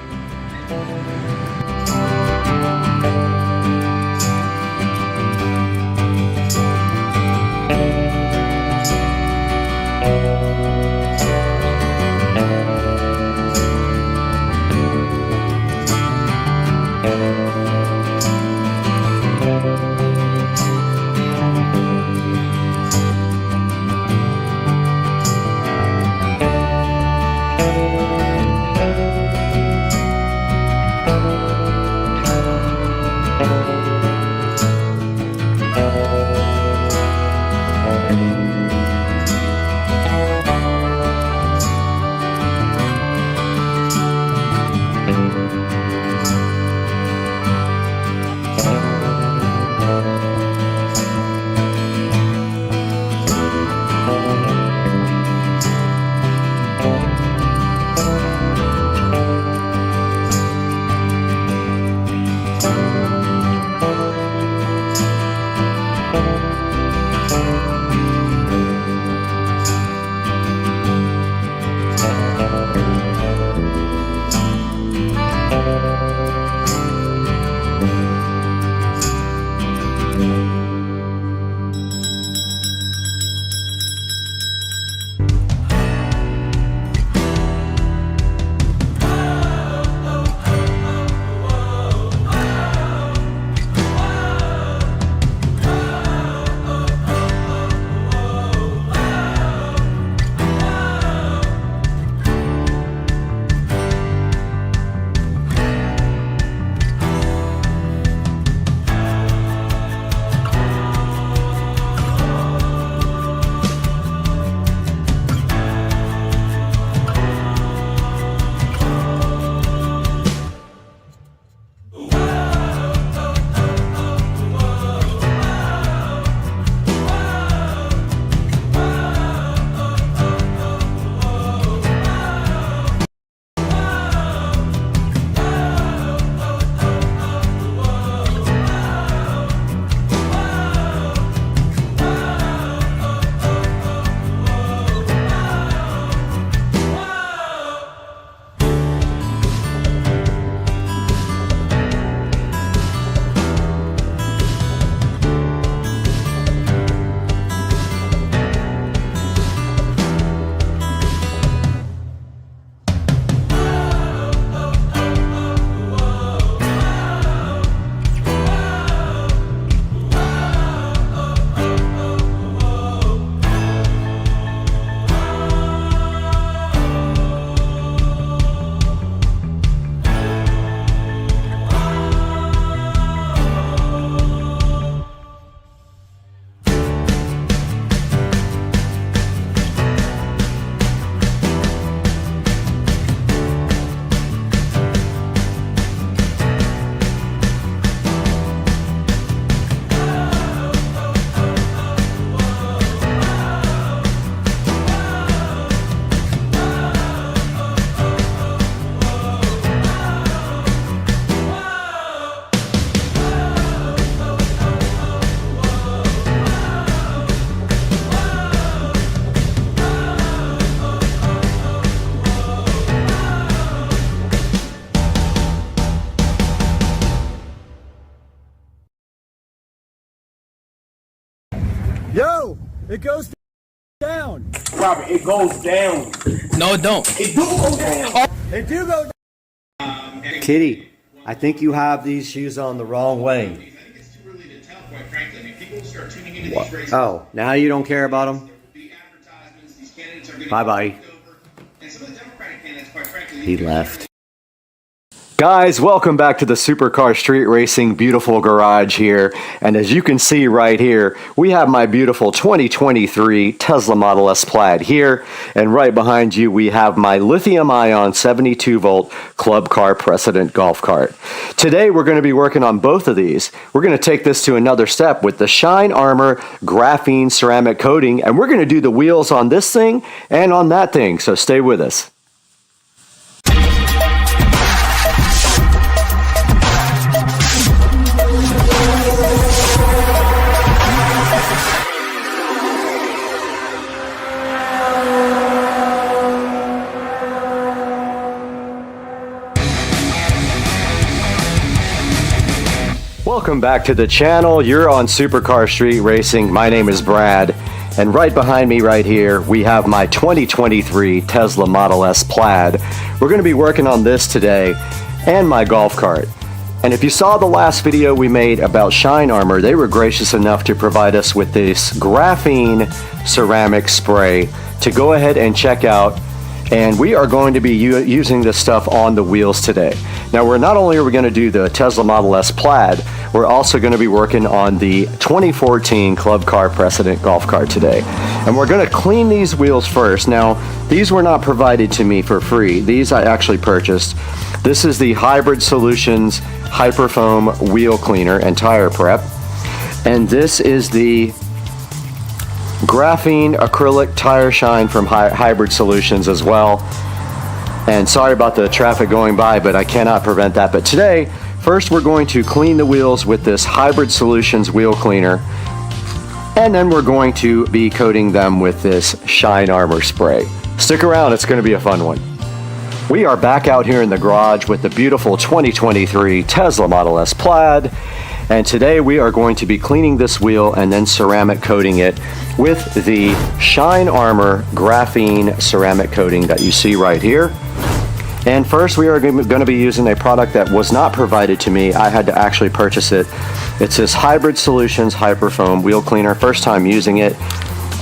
It goes down. Robert, it goes down. No, it don't. It do go down. They do go down. Kitty, I think you have these shoes on the wrong way. Oh, now you don't care about them? Bye-bye. He left. Guys, welcome back to the Supercar Street Racing beautiful garage here. And as you can see right here, we have my beautiful 2023 Tesla Model S Plaid here. And right behind you, we have my lithium-ion 72-volt Club Car Precedent golf cart. Today, we're going to be working on both of these. We're going to take this to another step with the Shine Armor graphene ceramic coating. And we're going to do the wheels on this thing and on that thing. So stay with us. Welcome back to the channel. You're on Supercar Street Racing. My name is Brad, and right behind me right here we have my 2023 Tesla Model S Plaid. We're going to be working on this today and my golf cart. And if you saw the last video we made about Shine Armor, they were gracious enough to provide us with this graphene ceramic spray to go ahead and check out. And we are going to be using this stuff on the wheels today. Now, not only are we going to do the Tesla Model S Plaid, we're also going to be working on the 2014 Club Car Precedent golf cart today. And we're going to clean these wheels first. Now, these were not provided to me for free. These I actually purchased. This is the Hybrid Solutions Hyperfoam Wheel Cleaner and Tire Prep. And this is the graphene acrylic tire shine from Hybrid Solutions as well. And sorry about the traffic going by, but I cannot prevent that. But today, first we're going to clean the wheels with this Hybrid Solutions wheel cleaner, and then we're going to be coating them with this Shine Armor spray. Stick around, it's going to be a fun one. We are back out here in the garage with the beautiful 2023 Tesla Model S Plaid. And today we are going to be cleaning this wheel and then ceramic coating it with the Shine Armor graphene ceramic coating that you see right here. And first we are going to be using a product that was not provided to me. I had to actually purchase it. It's this Hybrid Solutions Hyperfoam Wheel Cleaner. First time using it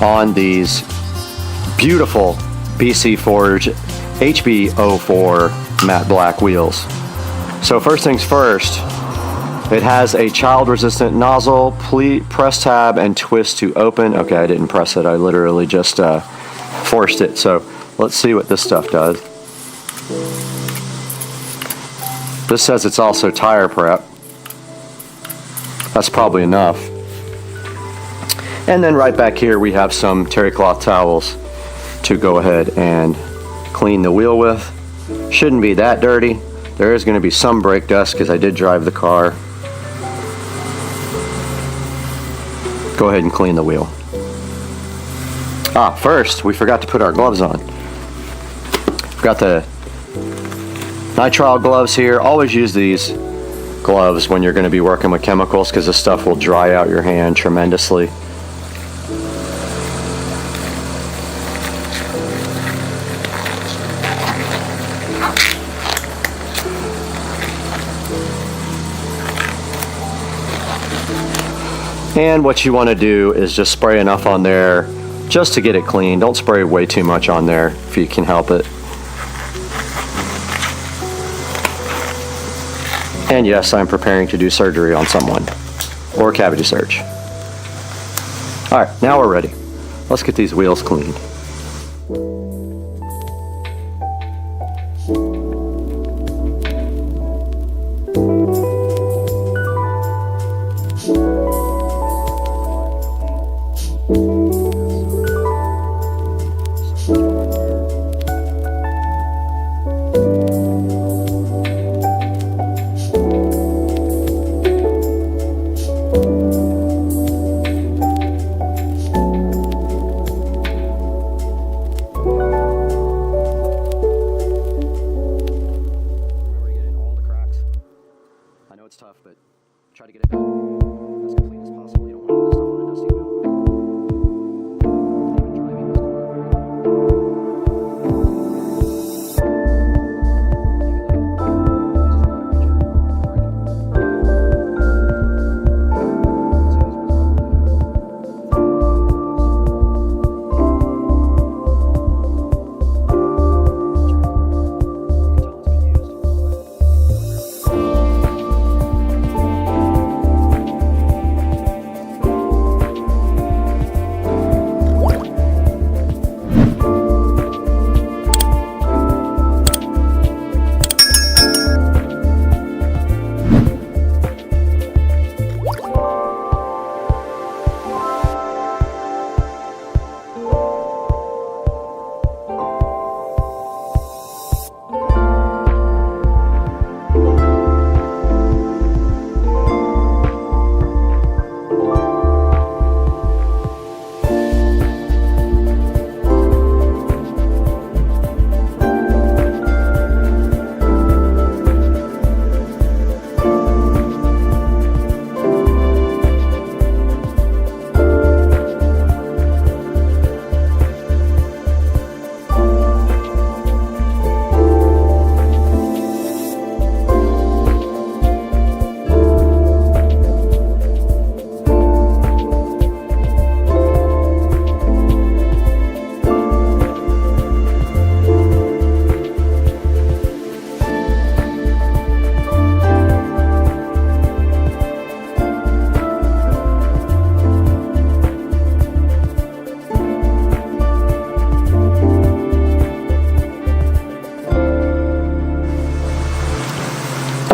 on these beautiful BC Forge HB04 matte black wheels. So first things first, it has a child-resistant nozzle. Please press tab and twist to open. Okay, I didn't press it. I literally just forced it. So let's see what this stuff does. This says it's also tire prep. That's probably enough. And then right back here we have some terry cloth towels to go ahead and clean the wheel with. Shouldn't be that dirty. There is going to be some brake dust because I did drive the car. Go ahead and clean the wheel. First, we forgot to put our gloves on. We've got the nitrile gloves here. Always use these gloves when you're going to be working with chemicals because this stuff will dry out your hand tremendously. And what you want to do is just spray enough on there just to get it clean. Don't spray way too much on there if you can help it. And yes, I'm preparing to do surgery on someone, or cavity search. All right, now we're ready. Let's get these wheels cleaned.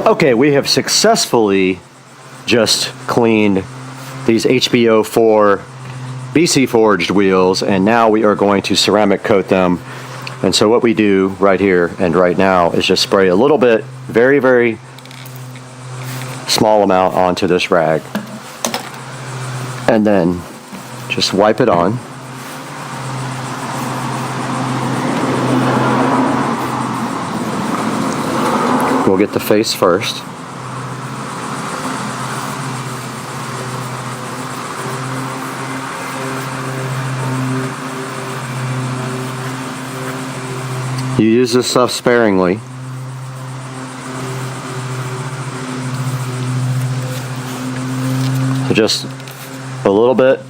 Okay, we have successfully just cleaned these HBO4 BC forged wheels, and now we are going to ceramic coat them. And so what we do right here and right now is just spray a little bit, very, very small amount onto this rag, and then just wipe it on. We'll get the face first. You use this stuff sparingly. So just a little bit.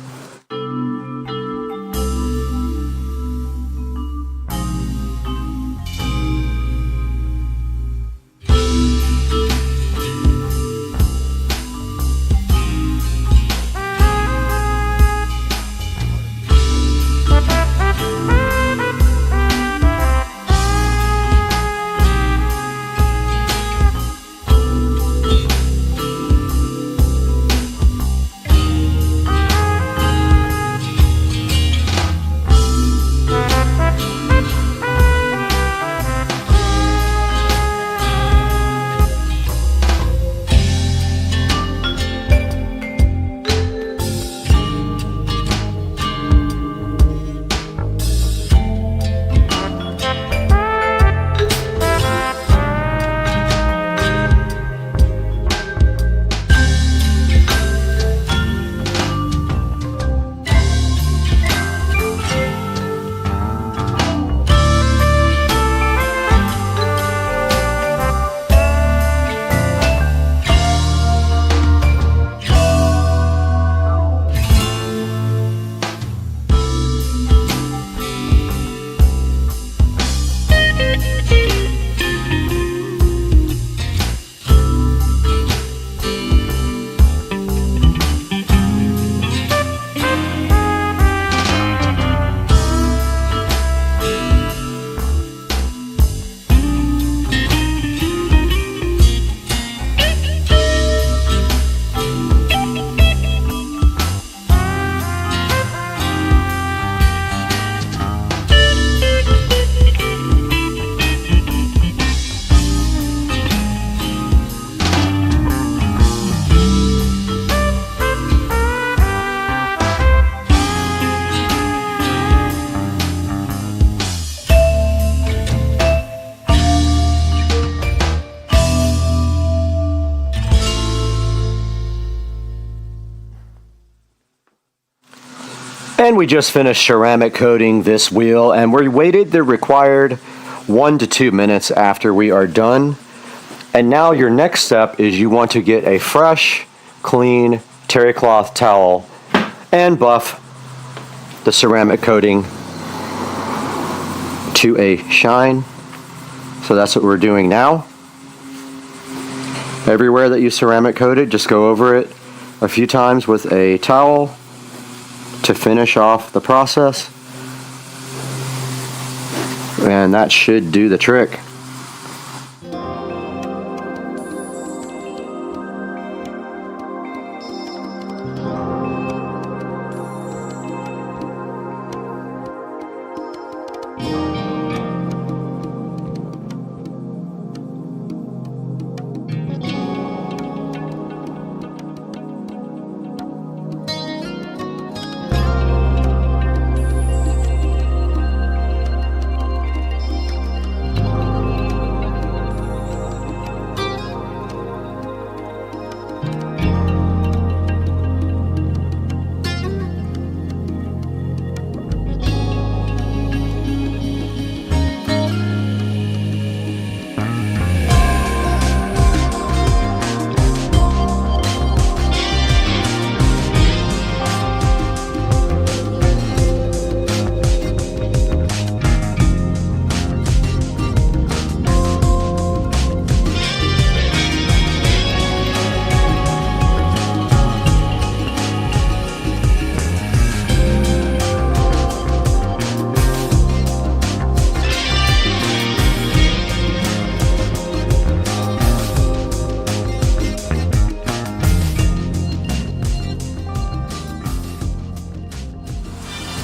And we just finished ceramic coating this wheel, and we waited the required 1 to 2 minutes after we are done. And now your next step is you want to get a fresh, clean terry cloth towel and buff the ceramic coating to a shine. So that's what we're doing now. Everywhere that you ceramic coated, just go over it a few times with a towel to finish off the process, and that should do the trick.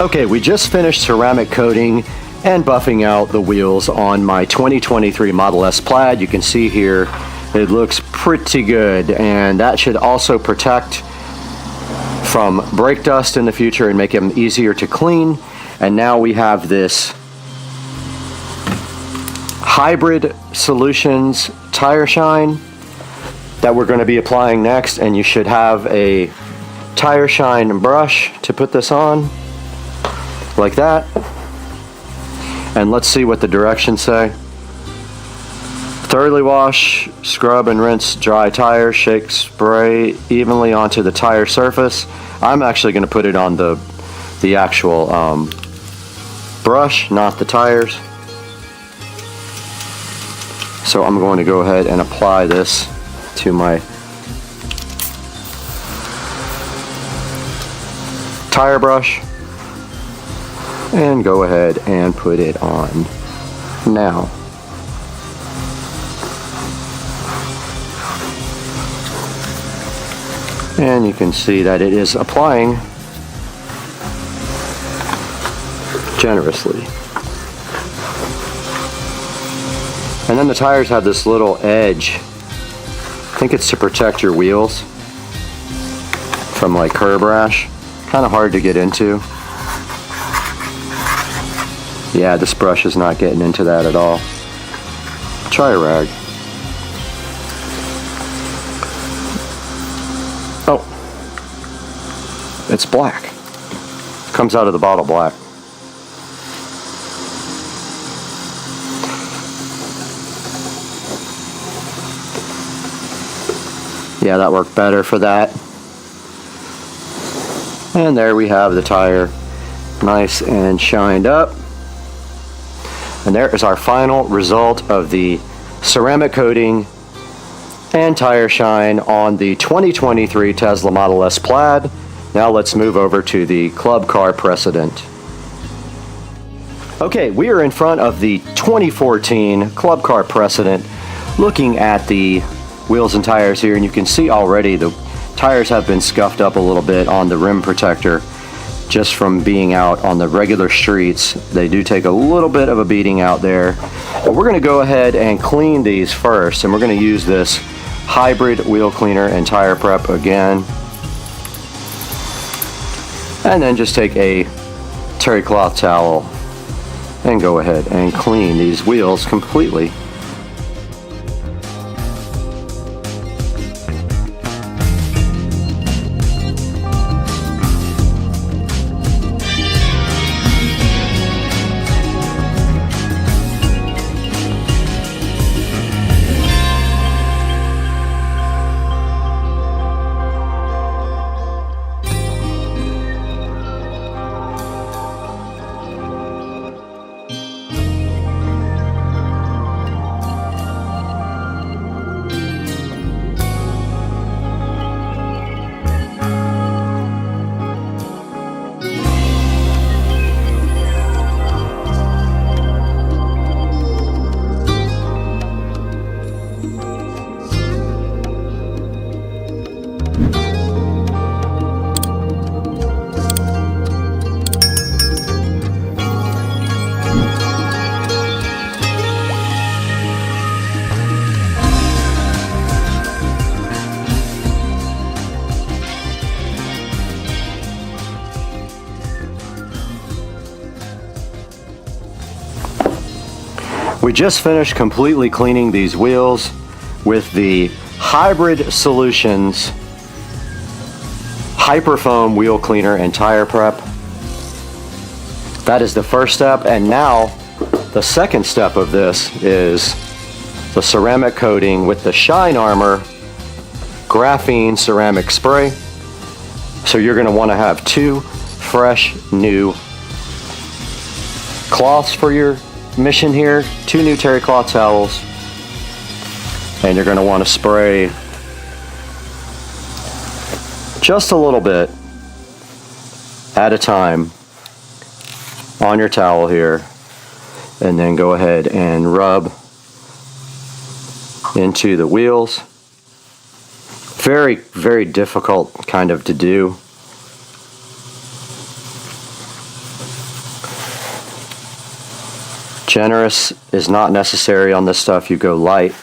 Okay, we just finished ceramic coating and buffing out the wheels on my 2023 Model S Plaid. You can see here it looks pretty good, and that should also protect from brake dust in the future and make them easier to clean. And now we have this Hybrid Solutions tire shine that we're going to be applying next, and you should have a tire shine brush to put this on like that. And let's see what the directions say. Thoroughly wash, scrub and rinse dry tires, shake, spray evenly onto the tire surface. I'm actually going to put it on the actual brush, not the tires. So I'm going to go ahead and apply this to my tire brush and go ahead and put it on now. And you can see that it is applying generously. And then the tires have this little edge. I think it's to protect your wheels from like curb rash. Kind of hard to get into. Yeah, this brush is not getting into that at all. Try a rag. Oh, it's black. Comes out of the bottle black. Yeah, that worked better for that. And there we have the tire, nice and shined up. And there is our final result of the ceramic coating and tire shine on the 2023 Tesla Model S Plaid. Now let's move over to the club car precedent. Okay, we are in front of the 2014 club car precedent, looking at the wheels and tires here, and you can see already the tires have been scuffed up a little bit on the rim protector just from being out on the regular streets. They do take a little bit of a beating out there, but we're going to go ahead and clean these first, and we're going to use this hybrid wheel cleaner and tire prep again, and then just take a terry cloth towel and go ahead and clean these wheels completely. We just finished completely cleaning these wheels with the Hybrid Solutions Hyperfoam wheel cleaner and tire prep. That is the first step, and now the second step of this is the ceramic coating with the Shine Armor graphene ceramic spray. So you're going to want to have 2 fresh new cloths for your mission here, 2 new terry cloth towels, and you're going to want to spray just a little bit at a time on your towel here, and then go ahead and rub into the wheels. Very, very difficult kind of to do. Generous is not necessary on this stuff. You go light.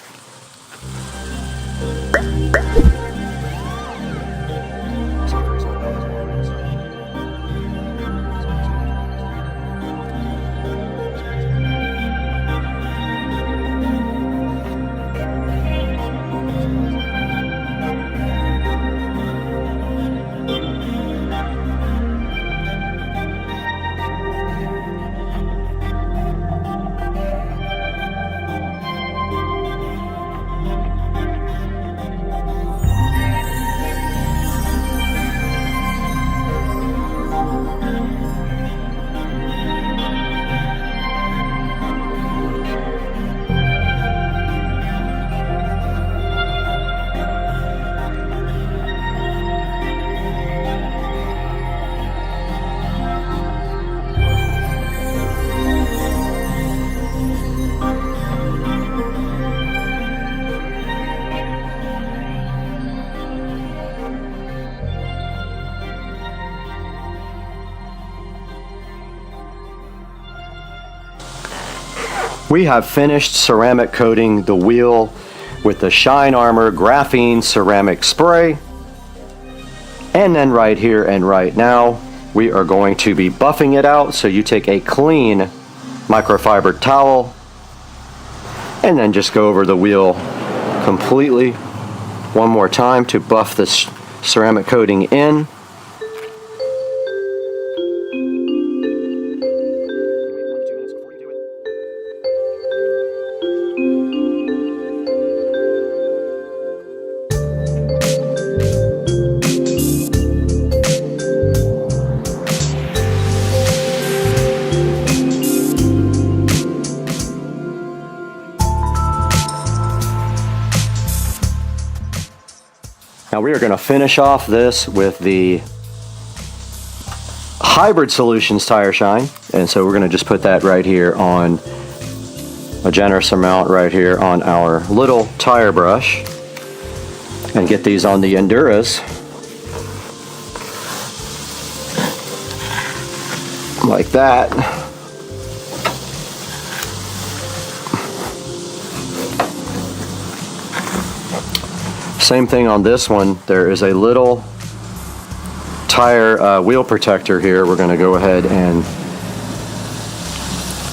We have finished ceramic coating the wheel with the Shine Armor graphene ceramic spray. And then right here and right now, we are going to be buffing it out. So you take a clean microfiber towel and then just go over the wheel completely one more time to buff this ceramic coating in. Now we are going to finish off this with the Hybrid Solutions tire shine, and so we're going to just put that right here on a generous amount right here on our little tire brush and get these on the Enduras like that. Same thing on this one. There is a little tire wheel protector here. We're going to go ahead and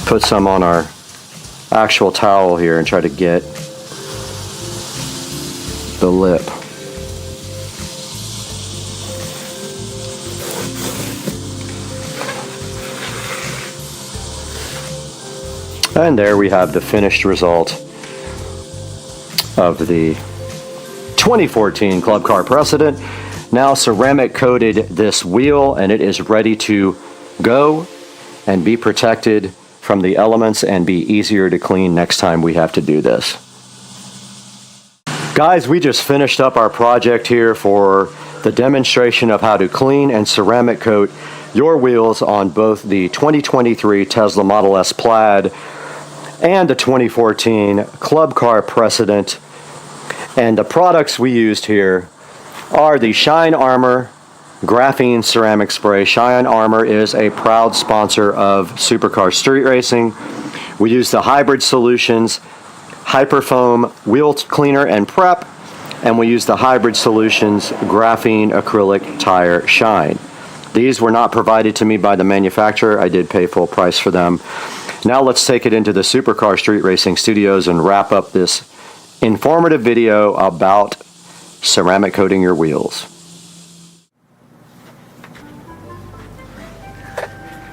put some on our actual towel here and try to get the lip. And there we have the finished result of the 2014 Club Car Precedent. Now ceramic coated this wheel and it is ready to go and be protected from the elements and be easier to clean next time we have to do this. Guys, we just finished up our project here for the demonstration of how to clean and ceramic coat your wheels on both the 2023 Tesla Model S Plaid and the 2014 Club Car Precedent. And the products we used here are the Shine Armor Graphene Ceramic Spray. Shine Armor is a proud sponsor of Supercar Street Racing. We use the Hybrid Solutions Hyperfoam Wheel Cleaner and Prep, and we use the Hybrid Solutions Graphene Acrylic Tire Shine. These were not provided to me by the manufacturer. I did pay full price for them. Now let's take it into the Supercar Street Racing studios and wrap up this informative video about ceramic coating your wheels.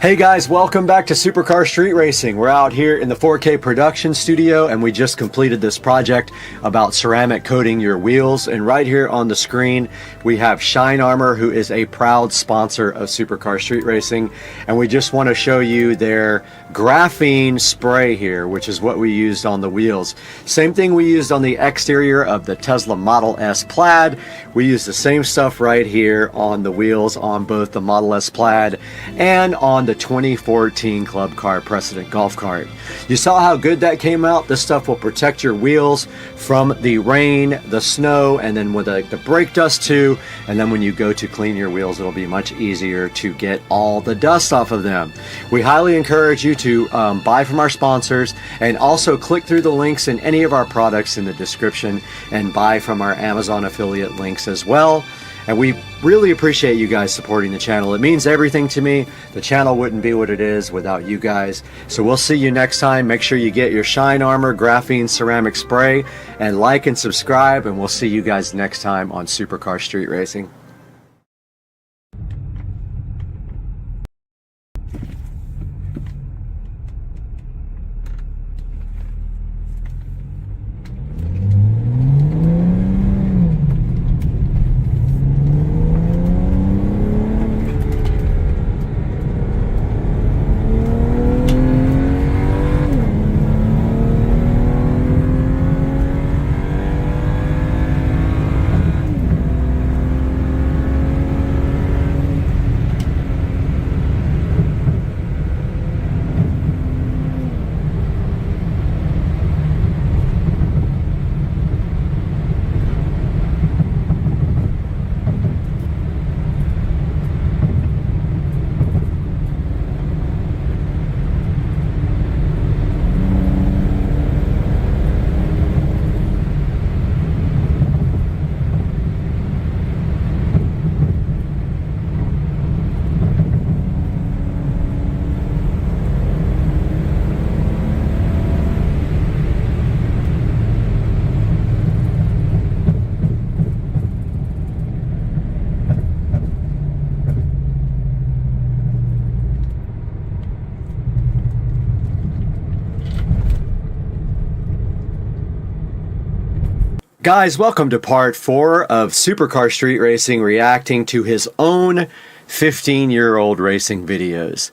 Hey guys, welcome back to Supercar Street Racing. We're out here in the 4K production studio and we just completed this project about ceramic coating your wheels. And right here on the screen, we have Shine Armor, who is a proud sponsor of Supercar Street Racing. And we just want to show you their graphene spray here, which is what we used on the wheels. Same thing we used on the exterior of the Tesla Model S Plaid. We used the same stuff right here on the wheels on both the Model S Plaid and on the the 2014 club car Precedent golf cart. You saw how good that came out? This stuff will protect your wheels from the rain, the snow, and then with the brake dust too. And then when you go to clean your wheels, it'll be much easier to get all the dust off of them. We highly encourage you to buy from our sponsors, and also click through the links in any of our products in the description and buy from our Amazon affiliate links as well. And we really appreciate you guys supporting the channel. It means everything to me. The channel wouldn't be what it is without you guys. So we'll see you next time. Make sure you get your Shine Armor Graphene Ceramic Spray and like and subscribe. And we'll see you guys next time on Supercar Street Racing. Guys, welcome to part 4 of Supercar Street Racing reacting to his own 15-year-old racing videos.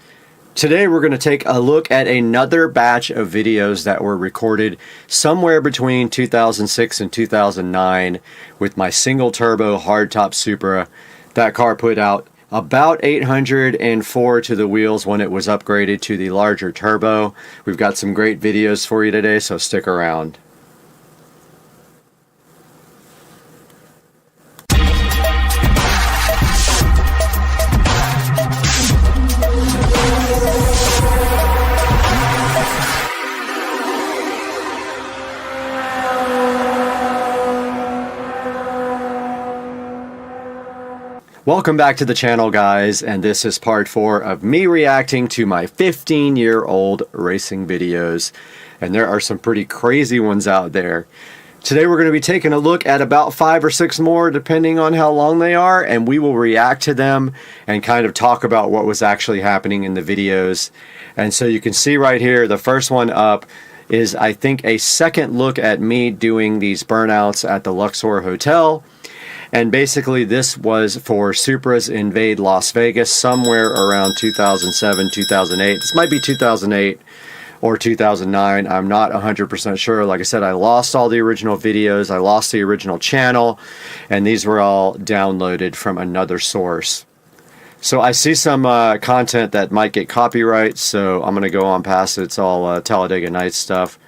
Today we're going to take a look at another batch of videos that were recorded somewhere between 2006 and 2009 with my single turbo hardtop Supra. That car put out about 804 to the wheels when it was upgraded to the larger turbo. We've got some great videos for you today, so stick around. Welcome back to the channel, guys, and this is part 4 of me reacting to my 15-year-old racing videos, and there are some pretty crazy ones out there. Today we're going to be taking a look at about 5 or 6 more, depending on how long they are, and we will react to them and kind of talk about what was actually happening in the videos. And so you can see right here, the first one up is, I think, a second look at me doing these burnouts at the Luxor Hotel. And basically this was for Supra's Invade Las Vegas somewhere around 2007, 2008. This might be 2008 or 2009. I'm not 100% sure. Like I said, I lost all the original videos. I lost the original channel. And these were all downloaded from another source. So I see some content that might get copyright. So I'm going to go on past it. It's all Talladega Nights stuff.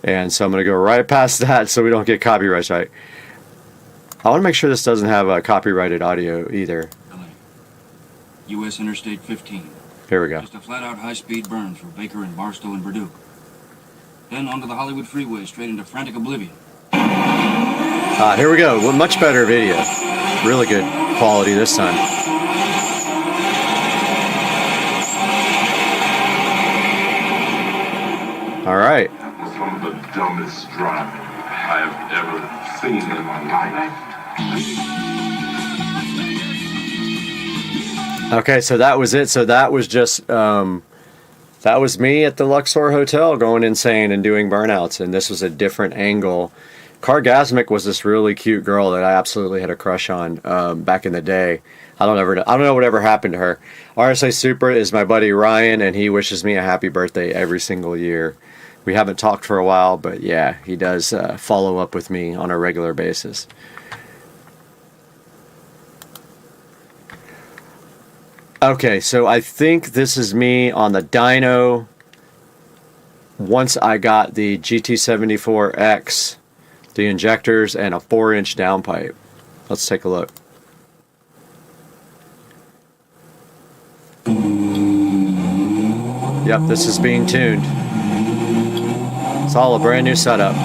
And so I'm going to go right past that so we don't get copyright right. I want to make sure this doesn't have a copyrighted audio either. U.S. Interstate 15. Here we go. Just a flat-out high-speed burn through Baker and Barstow and Purdue. Then onto the Hollywood Freeway, straight into frantic oblivion. Here we go. Well, much better video. Really good quality this time. All right. That was one of the dumbest driving I have ever seen in my life. Okay, so that was it. So that was just that was me at the Luxor Hotel going insane and doing burnouts, and this was a different angle. Cargasmic was this really cute girl that I absolutely had a crush on back in the day. I don't know whatever happened to her. RSA Supra is my buddy Ryan, and he wishes me a happy birthday every single year. We haven't talked for a while, but yeah, he does follow up with me on a regular basis. Okay, so I think this is me on the dyno once I got the GT74X, the injectors, and a 4-inch downpipe. Let's take a look. Yep, this is being tuned. It's all a brand new setup.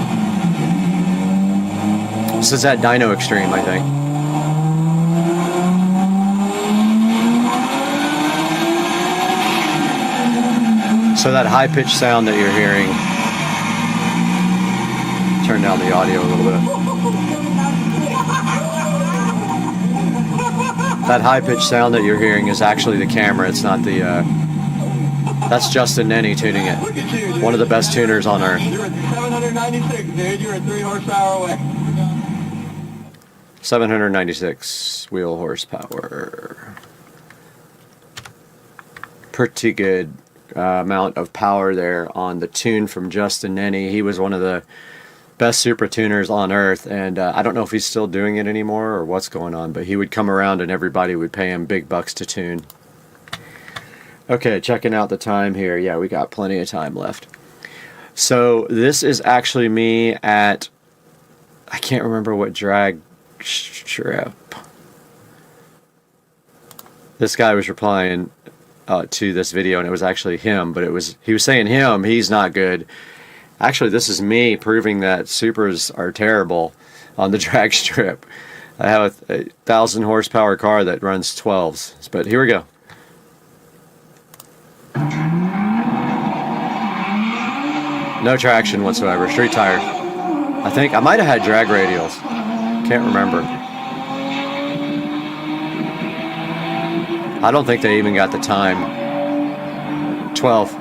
This is at Dyno Extreme, I think. So that high-pitched sound that you're hearing, turn down the audio a little bit. That high-pitched sound that you're hearing is actually the camera. It's not the, that's Justin Nenny tuning it. One of the best tuners on earth. You're at 796, dude. You're at 3 horsepower away. 796 wheel horsepower. Pretty good amount of power there on the tune from Justin Nenny. He was one of the best super tuners on earth, and I don't know if he's still doing it anymore or what's going on, but he would come around and everybody would pay him big bucks to tune. Okay, checking out the time here. Yeah, we got plenty of time left. So this is actually me at, I can't remember what drag strip. This guy was replying to this video, and it was actually him, but he was saying he's not good. Actually, this is me proving that supers are terrible on the drag strip. I have a 1,000 horsepower car that runs 12s, but here we go. No traction whatsoever, street tires. I think I might have had drag radials. Can't remember. I don't think they even got the time. 12.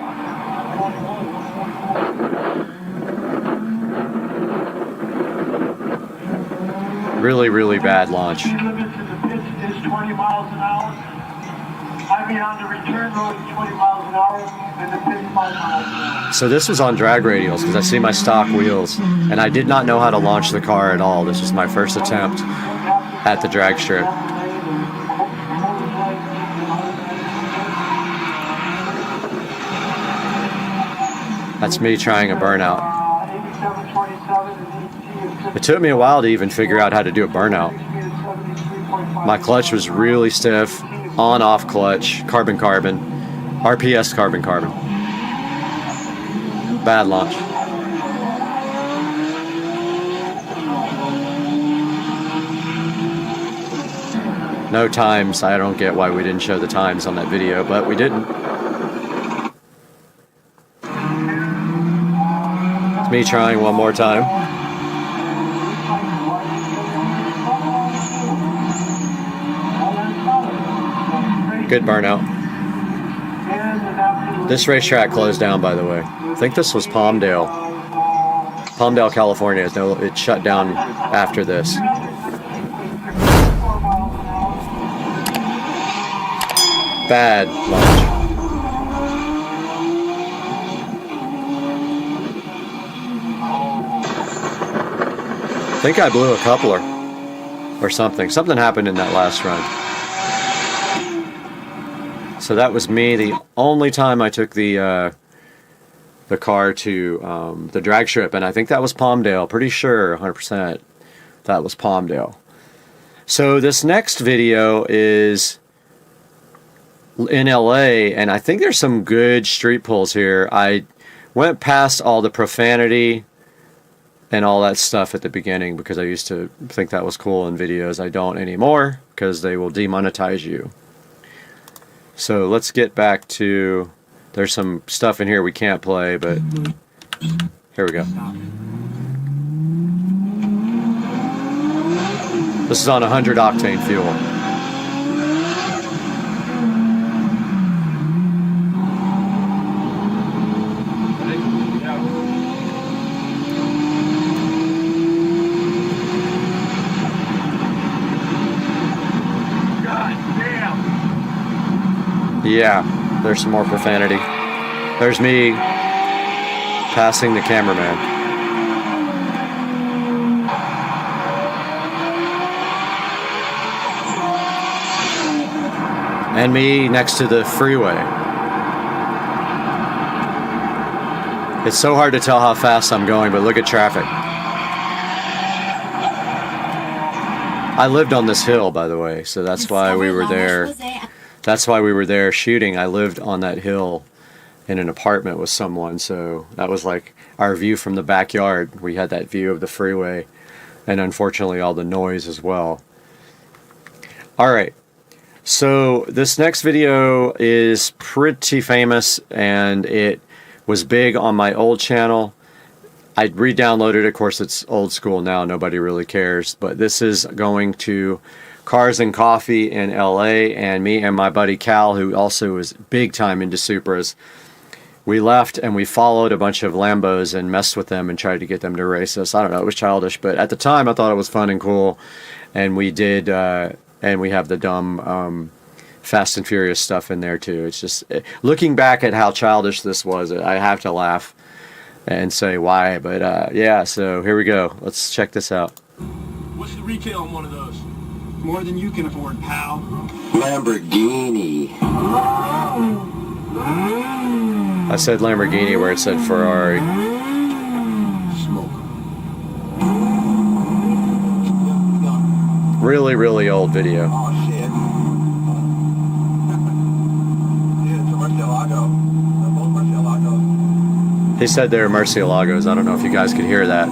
Really, really bad launch. Speed limit to the pits is 20 miles an hour. I mean, on the return road, 20 miles an hour, and the pits 5 miles an hour. So this was on drag radials because I see my stock wheels, and I did not know how to launch the car at all. This was my first attempt at the drag strip. That's me trying a burnout. It took me a while to even figure out how to do a burnout. My clutch was really stiff, on-off clutch, carbon-carbon, RPS carbon-carbon. Bad launch. No times. I don't get why we didn't show the times on that video, but we didn't. It's me trying one more time. Good burnout. This racetrack closed down, by the way. I think this was Palmdale, California. No, it shut down after this. Bad launch. I think I blew a coupler or something. Something happened in that last run. So that was me. The only time I took the car to the drag strip, and I think that was Palmdale. Pretty sure, 100%, that was Palmdale. So this next video is in LA, and I think there's some good street pulls here. I went past all the profanity and all that stuff at the beginning because I used to think that was cool in videos. I don't anymore because they will demonetize you. So let's get back to, there's some stuff in here we can't play, but here we go. This is on 100 octane fuel. Yeah, there's some more profanity. There's me passing the cameraman. and me next to the freeway. It's so hard to tell how fast I'm going, but look at traffic. I lived on this hill, by the way, so that's why we were there. That's why we were there shooting. I lived on that hill in an apartment with someone, so that was like our view from the backyard. We had that view of the freeway, and unfortunately all the noise as well. All right, so this next video is pretty famous, and it was big on my old channel. I re-downloaded it. Of course, it's old school now. Nobody really cares. But this is going to Cars and Coffee in LA, and me and my buddy Cal, who also is big time into Supras, we left and we followed a bunch of Lambos and messed with them and tried to get them to race us. I don't know. It was childish, but at the time I thought it was fun and cool. And we did, and we have the dumb Fast and Furious stuff in there too. It's just, looking back at how childish this was, I have to laugh and say why. But yeah, so here we go. Let's check this out. What's the retail on one of those? More than you can afford, pal. Lamborghini. I said Lamborghini where it said Ferrari. Smoke. Really, really old video. Oh, shit. Yeah, it's a Murcielago. They're both Murcielagos. He said they were Murcielagos. I don't know if you guys could hear that.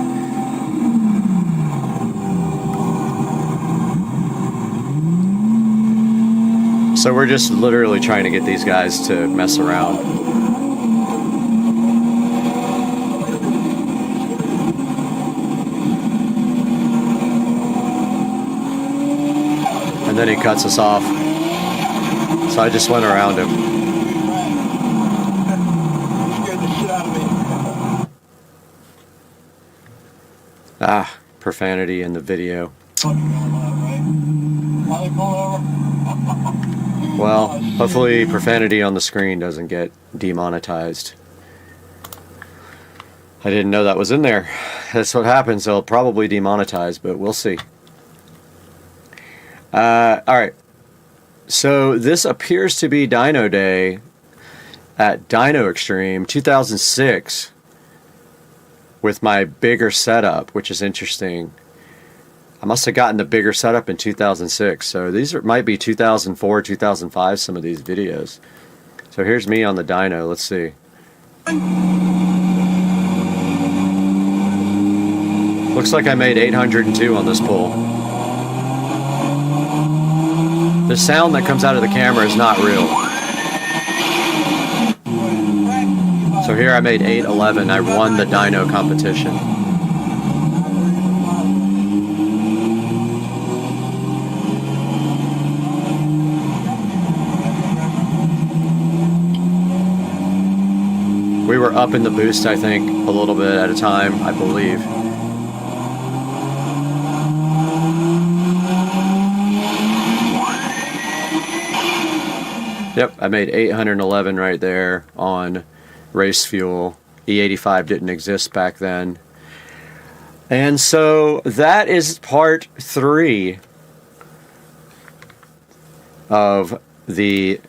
So we're just literally trying to get these guys to mess around. And then he cuts us off. So I just went around him. Ah, profanity in the video. Well, hopefully profanity on the screen doesn't get demonetized. I didn't know that was in there. That's what happens. They'll probably demonetize, but we'll see. Alright. So this appears to be Dyno Day at Dyno Extreme 2006 with my bigger setup, which is interesting. I must have gotten the bigger setup in 2006, so these might be 2004, 2005, some of these videos. So here's me on the dyno, let's see. Looks like I made 802 on this pull. The sound that comes out of the camera is not real. So here I made 811, I won the dyno competition. We were up in the boost, I think, a little bit at a time, I believe. Yep, I made 811 right there on race fuel. E85 didn't exist back then. And so that is part 3 of the...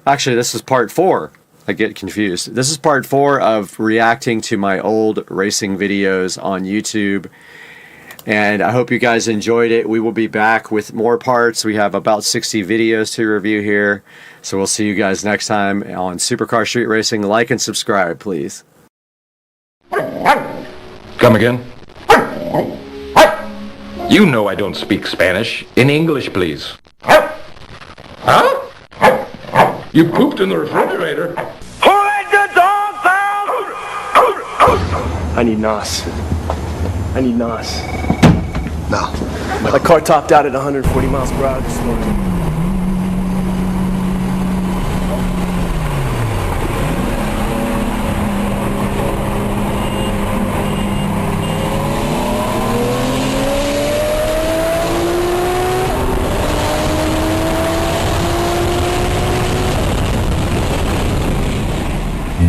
Actually, this is part 4. I get confused. This is part 4 of reacting to my old racing videos on YouTube. And I hope you guys enjoyed it. We will be back with more parts. We have about 60 videos to review here. So we'll see you guys next time on Supercar Street Racing. Like and subscribe, please. Come again? You know I don't speak Spanish. In English, please. Huh? You pooped in the refrigerator. Who let the dogs out? I need NOS. I need NOS. No. My car topped out at 140 miles per hour this morning.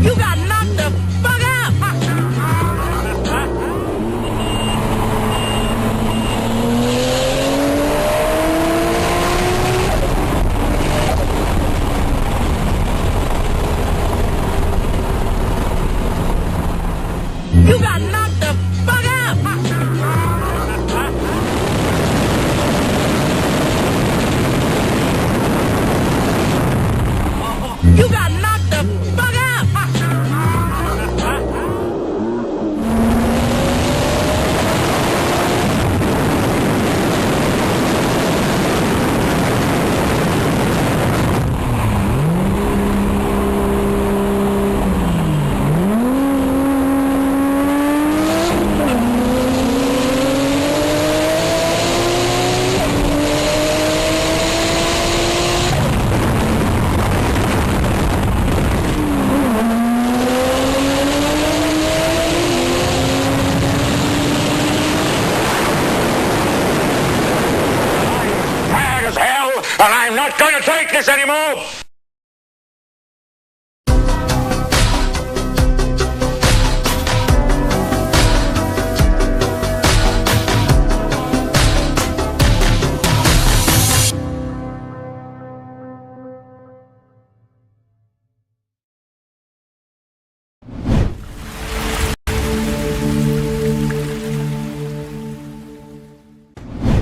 You got knocked the fuck out! I'm not going to take this anymore!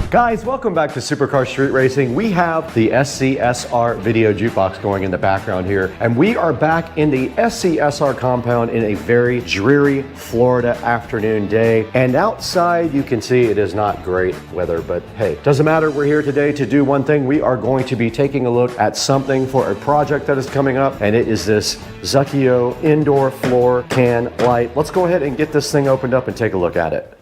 Guys, welcome back to Supercar Street Racing. We have the SCSR video jukebox going in the background here, and we are back in the SCSR compound in a very dreary Florida afternoon day. And outside, you can see it is not great weather, but hey, doesn't matter. We're here today to do one thing. We are going to be taking a look at something for a project that is coming up, and it is this Zucchio indoor floor can light. Let's go ahead and get this thing opened up and take a look at it.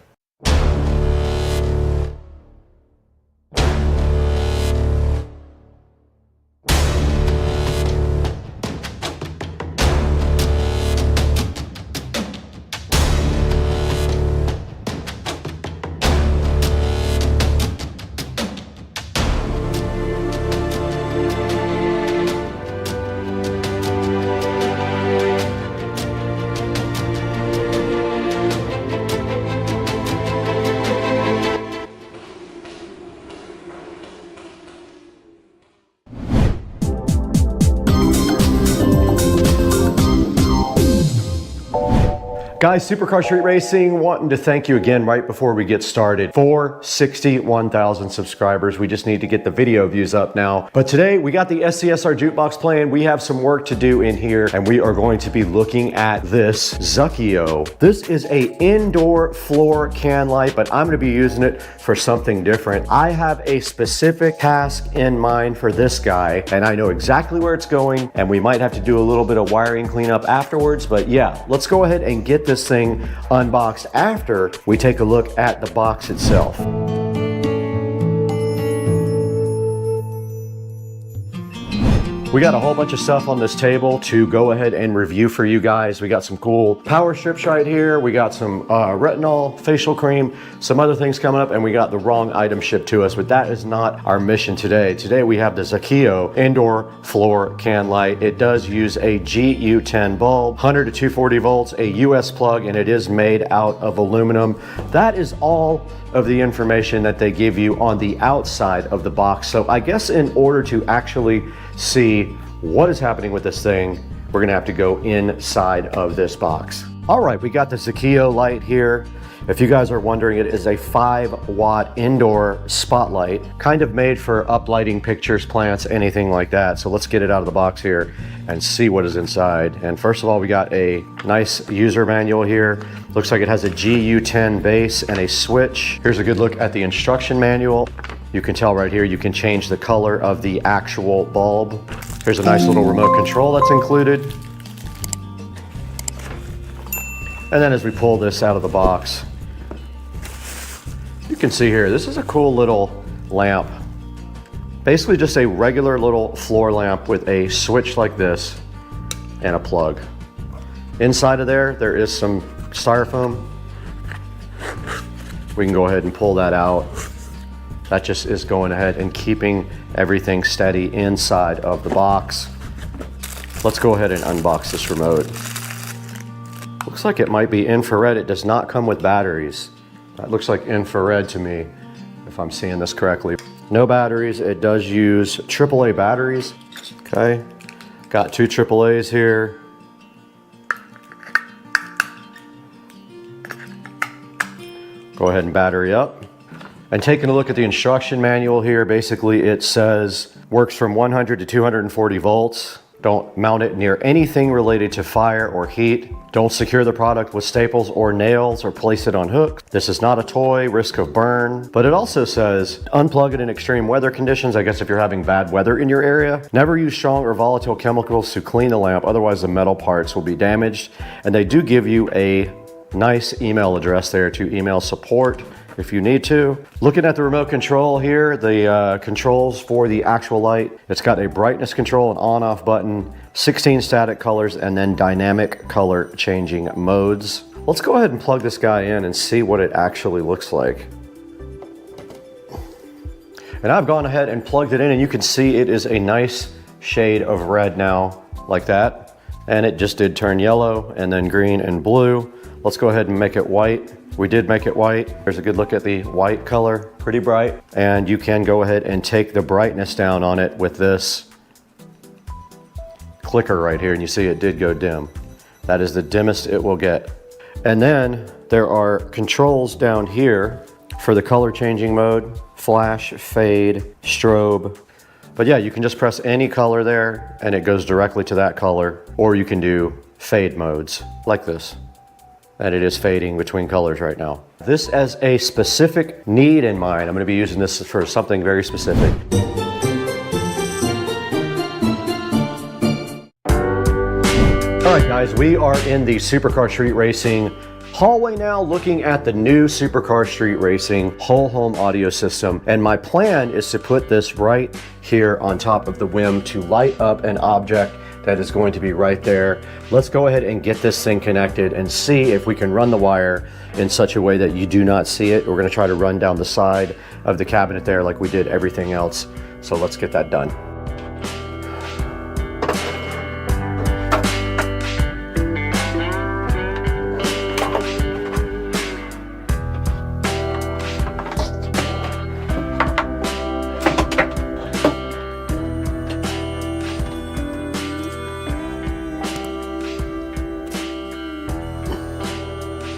Guys, Supercar Street Racing wanting to thank you again right before we get started for 61,000 subscribers. We just need to get the video views up now. But today we got the SCSR jukebox playing. We have some work to do in here, and we are going to be looking at this Zucchio. This is a indoor floor can light, but I'm going to be using it for something different. I have a specific task in mind for this guy, and I know exactly where it's going, and we might have to do a little bit of wiring cleanup afterwards. But yeah, let's go ahead and get this thing unboxed after we take a look at the box itself. We got a whole bunch of stuff on this table to go ahead and review for you guys. We got some cool power strips right here. We got some retinol facial cream, some other things coming up, and we got the wrong item shipped to us, but that is not our mission today. Today we have the Zucchio indoor floor can light. It does use a GU10 bulb, 100 to 240 volts, a US plug, and it is made out of aluminum. That is all of the information that they give you on the outside of the box. So I guess in order to actually see what is happening with this thing, we're gonna have to go inside of this box. All right, we got the Zucchio light here. If you guys are wondering, it is a 5-watt indoor spotlight, kind of made for uplighting pictures, plants, anything like that. So let's get it out of the box here and see what is inside. And first of all, we got a nice user manual here. Looks like it has a GU10 base and a switch. Here's a good look at the instruction manual. You can tell right here, you can change the color of the actual bulb. Here's a nice little remote control that's included. And then as we pull this out of the box, you can see here, this is a cool little lamp. Basically just a regular little floor lamp with a switch like this and a plug. Inside of there is some styrofoam. We can go ahead and pull that out. That just is going ahead and keeping everything steady inside of the box. Let's go ahead and unbox this remote. Looks like it might be infrared. It does not come with batteries. That looks like infrared to me, if I'm seeing this correctly. No batteries. It does use AAA batteries. Okay, got 2 AAAs here. Go ahead and battery up. And taking a look at the instruction manual here, basically it says works from 100 to 240 volts. Don't mount it near anything related to fire or heat. Don't secure the product with staples or nails or place it on hooks. This is not a toy, risk of burn. But it also says unplug it in extreme weather conditions. I guess if you're having bad weather in your area. Never use strong or volatile chemicals to clean the lamp, otherwise the metal parts will be damaged. And they do give you a nice email address there to email support if you need to. Looking at the remote control here, the controls for the actual light, it's got a brightness control, an on-off button, 16 static colors, and then dynamic color changing modes. Let's go ahead and plug this guy in and see what it actually looks like. And I've gone ahead and plugged it in, and you can see it is a nice shade of red now, like that. And it just did turn yellow and then green and blue. Let's go ahead and make it white. We did make it white. There's a good look at the white color, pretty bright. And you can go ahead and take the brightness down on it with this clicker right here, and you see it did go dim. That is the dimmest it will get. And then there are controls down here for the color changing mode, flash, fade, strobe. But yeah, you can just press any color there and it goes directly to that color, or you can do fade modes like this. And it is fading between colors right now. This as a specific need in mind. I'm gonna be using this for something very specific. All right guys, we are in the Supercar Street Racing hallway now, looking at the new Supercar Street Racing whole home audio system. And my plan is to put this right here on top of the WIM to light up an object that is going to be right there. Let's go ahead and get this thing connected and see if we can run the wire in such a way that you do not see it. We're gonna try to run down the side of the cabinet there like we did everything else. So let's get that done.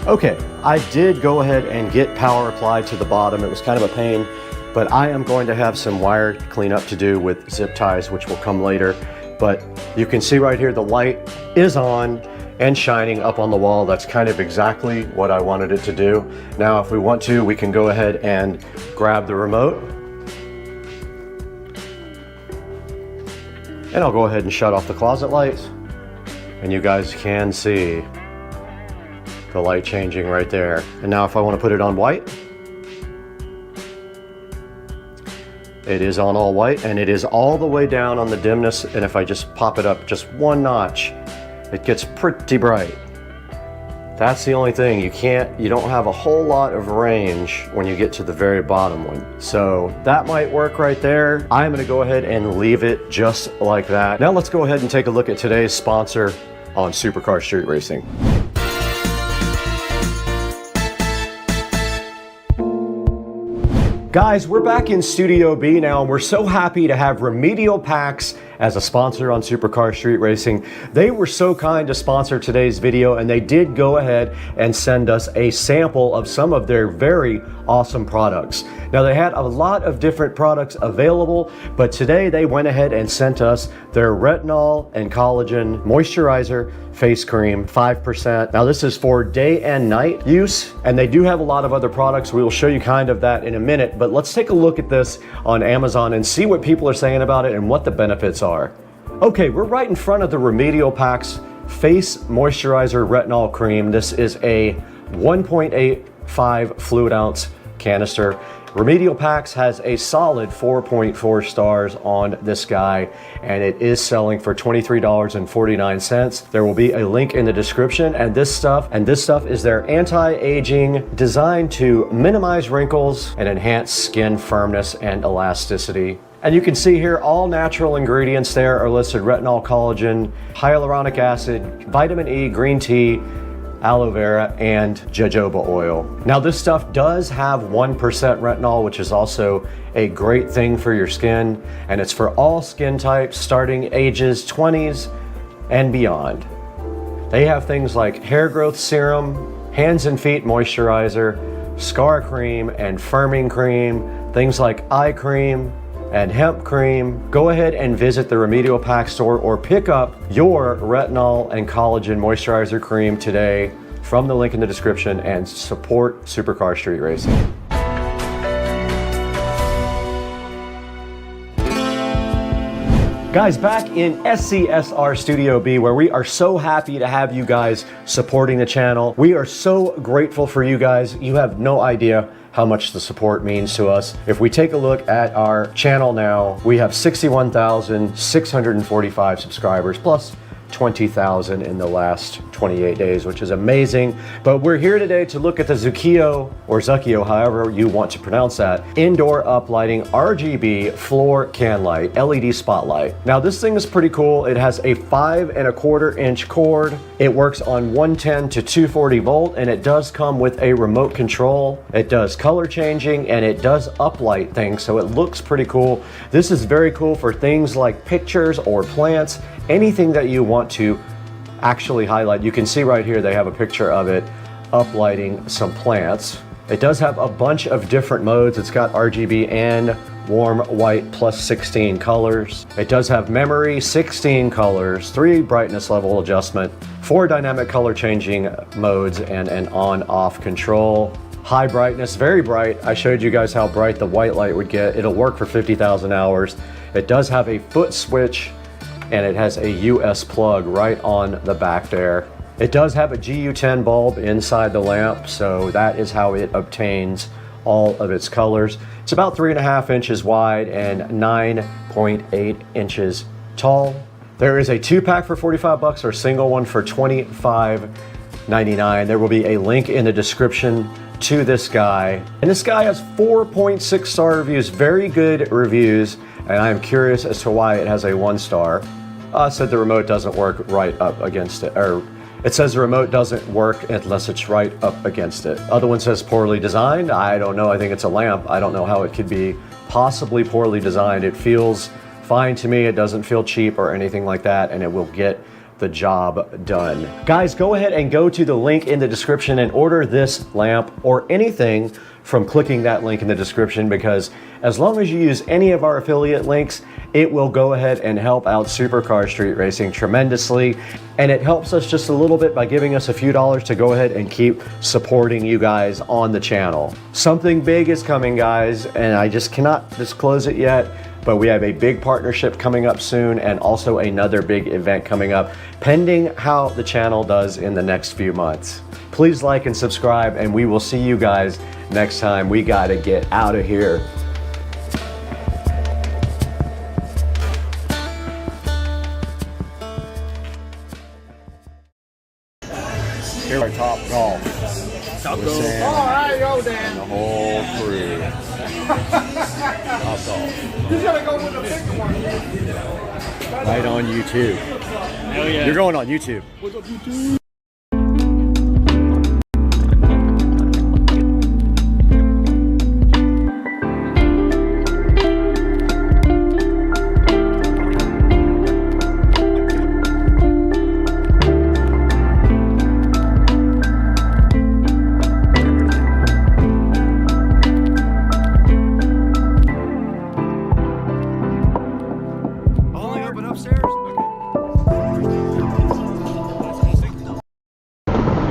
Okay, I did go ahead and get power applied to the bottom. It was kind of a pain, but I am going to have some wire cleanup to do with zip ties, which will come later. But you can see right here, the light is on and shining up on the wall. That's kind of exactly what I wanted it to do. Now, if we want to, we can go ahead and grab the remote. And I'll go ahead and shut off the closet lights. And you guys can see the light changing right there. And now if I want to put it on white, it is on all white, and it is all the way down on the dimness. And if I just pop it up just one notch, it gets pretty bright. That's the only thing. You don't have a whole lot of range when you get to the very bottom one. So that might work right there. I'm gonna go ahead and leave it just like that. Now let's go ahead and take a look at today's sponsor on Supercar Street Racing. Guys, we're back in Studio B now, and we're so happy to have Remedial Packs as a sponsor on Supercar Street Racing. They were so kind to sponsor today's video, and they did go ahead and send us a sample of some of their very awesome products. Now, they had a lot of different products available, but today they went ahead and sent us their retinol and collagen moisturizer face cream, 5%. Now, this is for day and night use, and they do have a lot of other products. We will show you kind of that in a minute, but let's take a look at this on Amazon and see what people are saying about it and what the benefits are. Okay, we're right in front of the Remedial Packs Face Moisturizer Retinol Cream. This is a 1.85 fluid ounce canister. Remedial Packs has a solid 4.4 stars on this guy, and it is selling for $23.49. There will be a link in the description, and this stuff is their anti-aging, designed to minimize wrinkles and enhance skin firmness and elasticity. And you can see here all natural ingredients there are listed: retinol, collagen, hyaluronic acid, vitamin E, green tea, aloe vera, and jojoba oil. Now, this stuff does have 1% retinol, which is also a great thing for your skin, and it's for all skin types starting ages 20s and beyond. They have things like hair growth serum, hands and feet moisturizer, scar cream and firming cream, things like eye cream and hemp cream. Go ahead and visit the Remedial Pack store or pick up your retinol and collagen moisturizer cream today from the link in the description and support Supercar Street Racing. Guys, back in SCSR Studio B, where we are so happy to have you guys supporting the channel. We are so grateful for you guys. You have no idea how much the support means to us. If we take a look at our channel now, we have 61,645 subscribers, plus 20,000 in the last 28 days, which is amazing. But we're here today to look at the Zukio, or Zukio, however you want to pronounce that, indoor uplighting RGB floor can light, LED spotlight. Now this thing is pretty cool. It has a 5 1/4 inch cord. It works on 110 to 240 volt, and it does come with a remote control. It does color changing, and it does uplight things, so it looks pretty cool. This is very cool for things like pictures or plants, anything that you want to actually highlight. You can see right here they have a picture of it uplighting some plants. It does have a bunch of different modes. It's got RGB and warm white plus 16 colors. It does have memory, 16 colors, 3 brightness level adjustment, 4 dynamic color changing modes, and an on-off control. High brightness, very bright. I showed you guys how bright the white light would get. It'll work for 50,000 hours. It does have a foot switch, and it has a US plug right on the back there. It does have a GU10 bulb inside the lamp, so that is how it obtains all of its colors. It's about 3.5 inches wide and 9.8 inches tall. There is a 2-pack for 45 bucks or a single one for $25.99. There will be a link in the description to this guy. And this guy has 4.6 star reviews, very good reviews, and I am curious as to why it has a 1 star. Said the remote doesn't work right up against it, or it says the remote doesn't work unless it's right up against it. Other one says poorly designed. I don't know, I think it's a lamp. I don't know how it could be possibly poorly designed. It feels fine to me. It doesn't feel cheap or anything like that, and it will get the job done. Guys, go ahead and go to the link in the description and order this lamp or anything from clicking that link in the description, because as long as you use any of our affiliate links, it will go ahead and help out Supercar Street Racing tremendously. And it helps us just a little bit by giving us a few dollars to go ahead and keep supporting you guys on the channel. Something big is coming, guys, and I just cannot disclose it yet, but we have a big partnership coming up soon, and also another big event coming up, pending how the channel does in the next few months. Please like and subscribe, and we will see you guys next time. We gotta get out of here. Here's our top golf. Top golf. All right, go, Dan. The whole crew. Top golf. You gotta go with the bigger one. Right on YouTube. Hell yeah. You're going on YouTube. What's up, YouTube?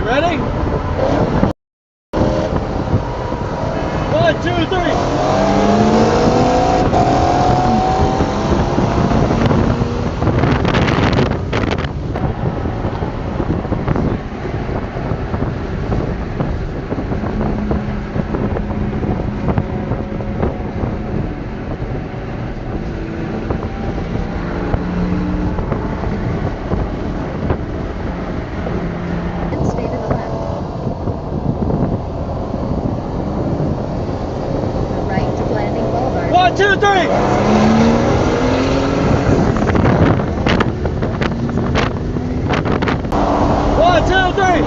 Ready? 1, 2, 3. One, two, three. One, two, three.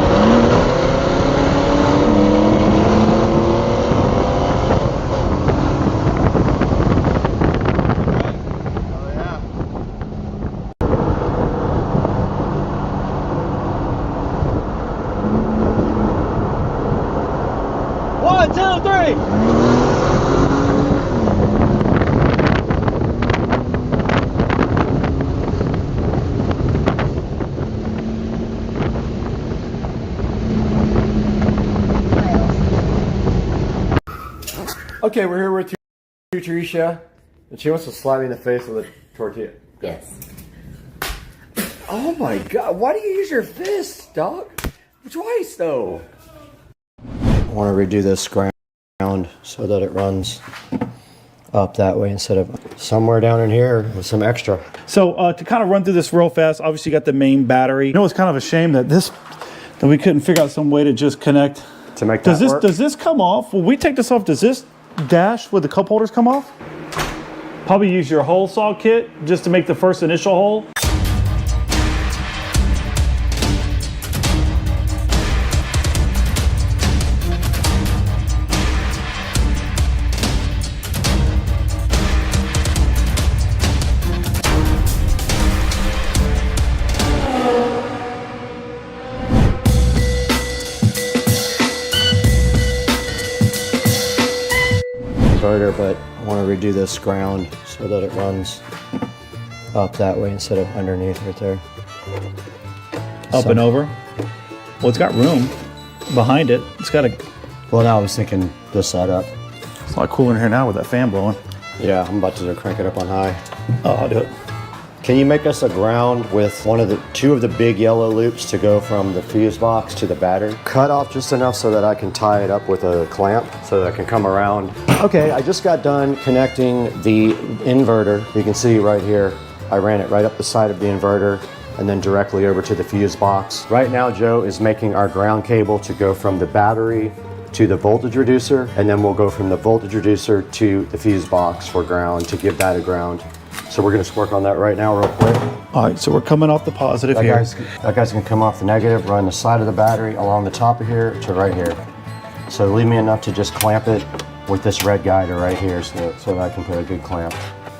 One, two, three. Okay, we're here with Teresa, and she wants to slap me in the face with a tortilla. Yes. Oh my God, why do you use your fist, dog? Twice, though. I want to redo this ground so that it runs up that way instead of somewhere down in here with some extra. So to kind of run through this real fast, obviously you got the main battery. You know, it's kind of a shame that we couldn't figure out some way to just connect. To make that work? Does this come off? Will we take this off? Does this dash with the cup holders come off? Probably use your hole saw kit just to make the first initial hole. But I want to redo this ground so that it runs up that way instead of underneath right there. Up and over? Well, it's got room behind it. It's got a... Well, now I was thinking this side up. It's a lot cooler in here now with that fan blowing. Yeah, I'm about to crank it up on high. Oh, I'll do it. Can you make us a ground with two of the big yellow loops to go from the fuse box to the battery? Cut off just enough so that I can tie it up with a clamp so that I can come around. Okay, I just got done connecting the inverter. You can see right here, I ran it right up the side of the inverter and then directly over to the fuse box. Right now, Joe is making our ground cable to go from the battery to the voltage reducer, and then we'll go from the voltage reducer to the fuse box for ground to give that a ground. So we're gonna work on that right now real quick. All right, so we're coming off the positive here. That guy's gonna come off the negative, run the side of the battery along the top of here to right here. So leave me enough to just clamp it with this red guy to right here so that I can put a good clamp.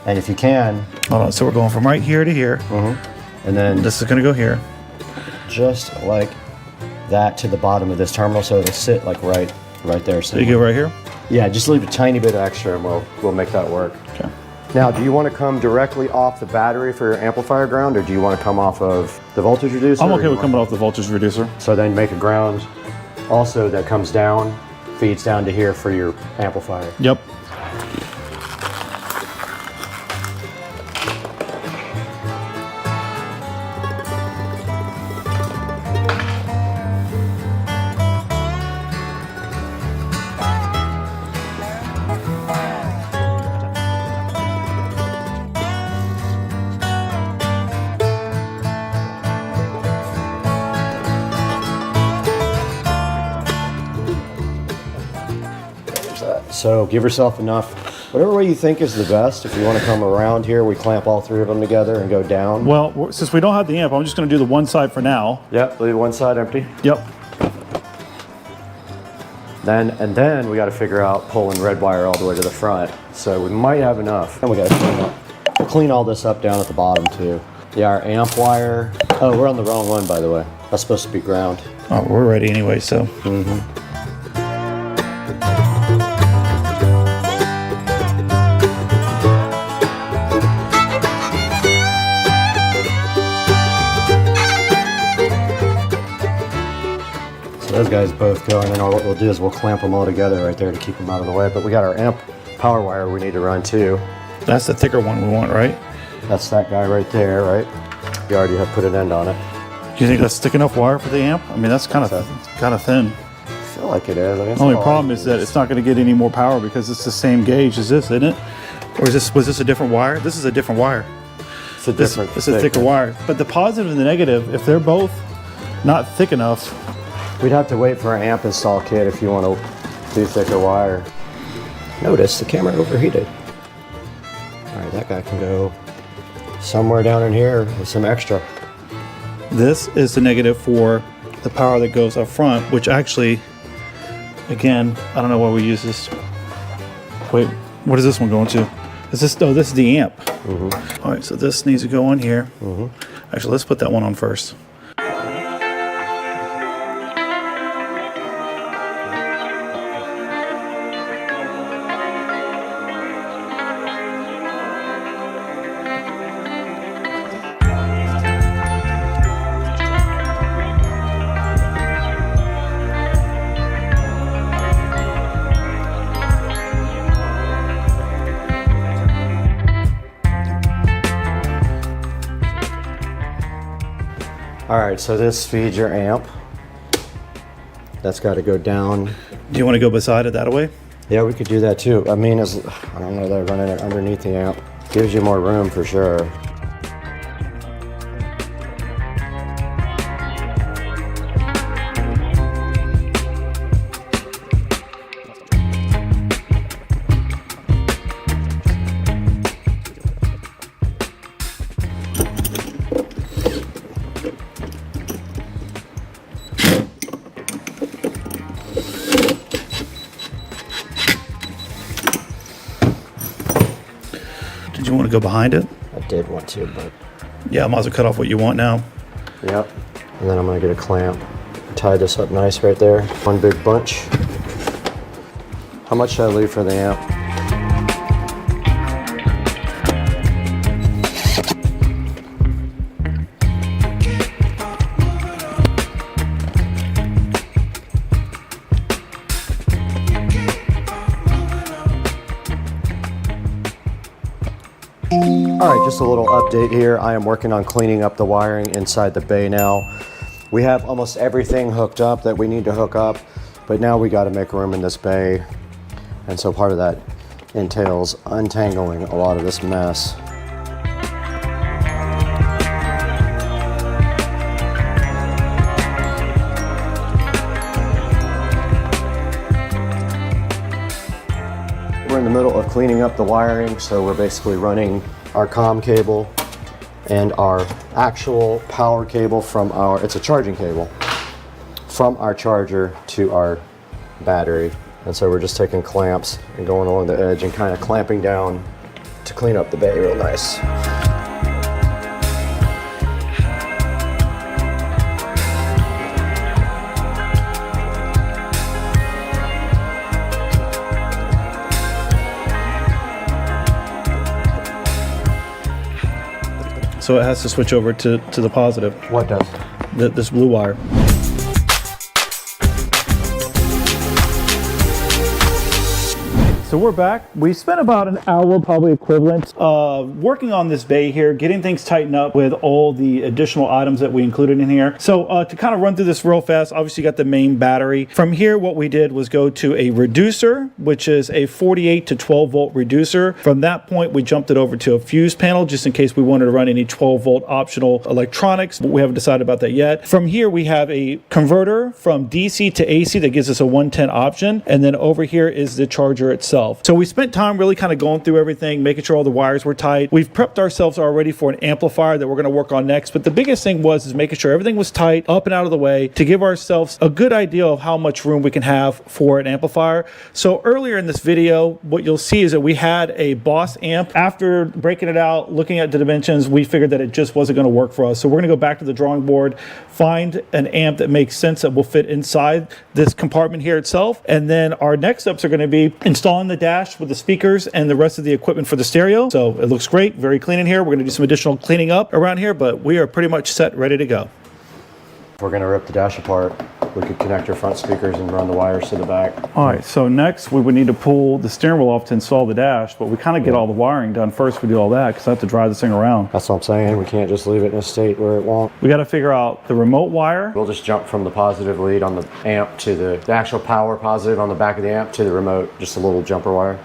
And if you can... Hold on, so we're going from right here to here. And then... This is gonna go here. Just like that to the bottom of this terminal so it'll sit like right there. So you go right here? Yeah, just leave a tiny bit extra and we'll make that work. Okay. Now, do you want to come directly off the battery for your amplifier ground, or do you want to come off of the voltage reducer? I'm okay with coming off the voltage reducer. So then make a ground also that comes down, feeds down to here for your amplifier. Yep. So give yourself enough, whatever way you think is the best. If you want to come around here, we clamp all three of them together and go down. Well, since we don't have the amp, I'm just going to do the one side for now. Yep, leave one side empty. Yep. Then we got to figure out pulling red wire all the way to the front. So we might have enough. And we got to clean all this up down at the bottom too. Yeah, our amp wire. Oh, we're on the wrong one, by the way. That's supposed to be ground. Oh, we're ready anyway, so. Those guys both go, and then what we'll do is we'll clamp them all together right there to keep them out of the way. But we got our amp power wire we need to run too. That's the thicker one we want, right? That's that guy right there, right? You already have put an end on it. Do you think that's thick enough wire for the amp? I mean, that's kind of thin. I feel like it is. I mean, the only problem is that it's not going to get any more power because it's the same gauge as this, isn't it? Or was this a different wire? This is a different wire. It's a different. It's a thicker wire. But the positive and the negative, if they're both not thick enough, we'd have to wait for an amp install kit if you want to do thicker wire. Notice the camera overheated. All right, that guy can go somewhere down in here with some extra. This is the negative for the power that goes up front, which actually, again, I don't know why we use this. Wait, what is this one going to? Is this, oh, this is the amp. All right, so this needs to go on here. Actually, let's put that one on first. All right, so this feeds your amp. That's got to go down. Do you want to go beside it that way? Yeah, we could do that too. I mean, I don't know, they're running it underneath the amp. Gives you more room for sure. Did you want to go behind it? I did want to, but... Yeah, I might as well cut off what you want now. Yep. And then I'm gonna get a clamp. Tie this up nice right there. One big bunch. How much should I leave for the amp? All right, just a little update here. I am working on cleaning up the wiring inside the bay now. We have almost everything hooked up that we need to hook up, but now we got to make room in this bay. And so part of that entails untangling a lot of this mess. We're in the middle of cleaning up the wiring, so we're basically running our COM cable and our actual power cable from our, it's a charging cable, from our charger to our battery. And so we're just taking clamps and going along the edge and kind of clamping down to clean up the bay real nice. So it has to switch over to the positive. What does? This blue wire. So we're back. We spent about an hour, probably equivalent, working on this bay here, getting things tightened up with all the additional items that we included in here. So to kind of run through this real fast, obviously you got the main battery. From here, what we did was go to a reducer, which is a 48 to 12 volt reducer. From that point, we jumped it over to a fuse panel, just in case we wanted to run any 12 volt optional electronics, but we haven't decided about that yet. From here, we have a converter from DC to AC that gives us a 110 option. And then over here is the charger itself. So we spent time really kind of going through everything, making sure all the wires were tight. We've prepped ourselves already for an amplifier that we're going to work on next. But the biggest thing was making sure everything was tight, up and out of the way, to give ourselves a good idea of how much room we can have for an amplifier. So earlier in this video, what you'll see is that we had a Boss amp. After breaking it out, looking at the dimensions, we figured that it just wasn't going to work for us. So we're going to go back to the drawing board, find an amp that makes sense, that will fit inside this compartment here itself. And then our next steps are going to be installing the dash with the speakers and the rest of the equipment for the stereo. So it looks great, very clean in here. We're going to do some additional cleaning up around here, but we are pretty much set, ready to go. If we're going to rip the dash apart, we could connect our front speakers and run the wires to the back. All right, so next we would need to pull the steering wheel off to install the dash, but we kind of get all the wiring done first. We do all that because I have to drive this thing around. That's what I'm saying. We can't just leave it in a state where it won't. We got to figure out the remote wire. We'll just jump from the positive lead on the amp to the actual power positive on the back of the amp to the remote, just a little jumper wire.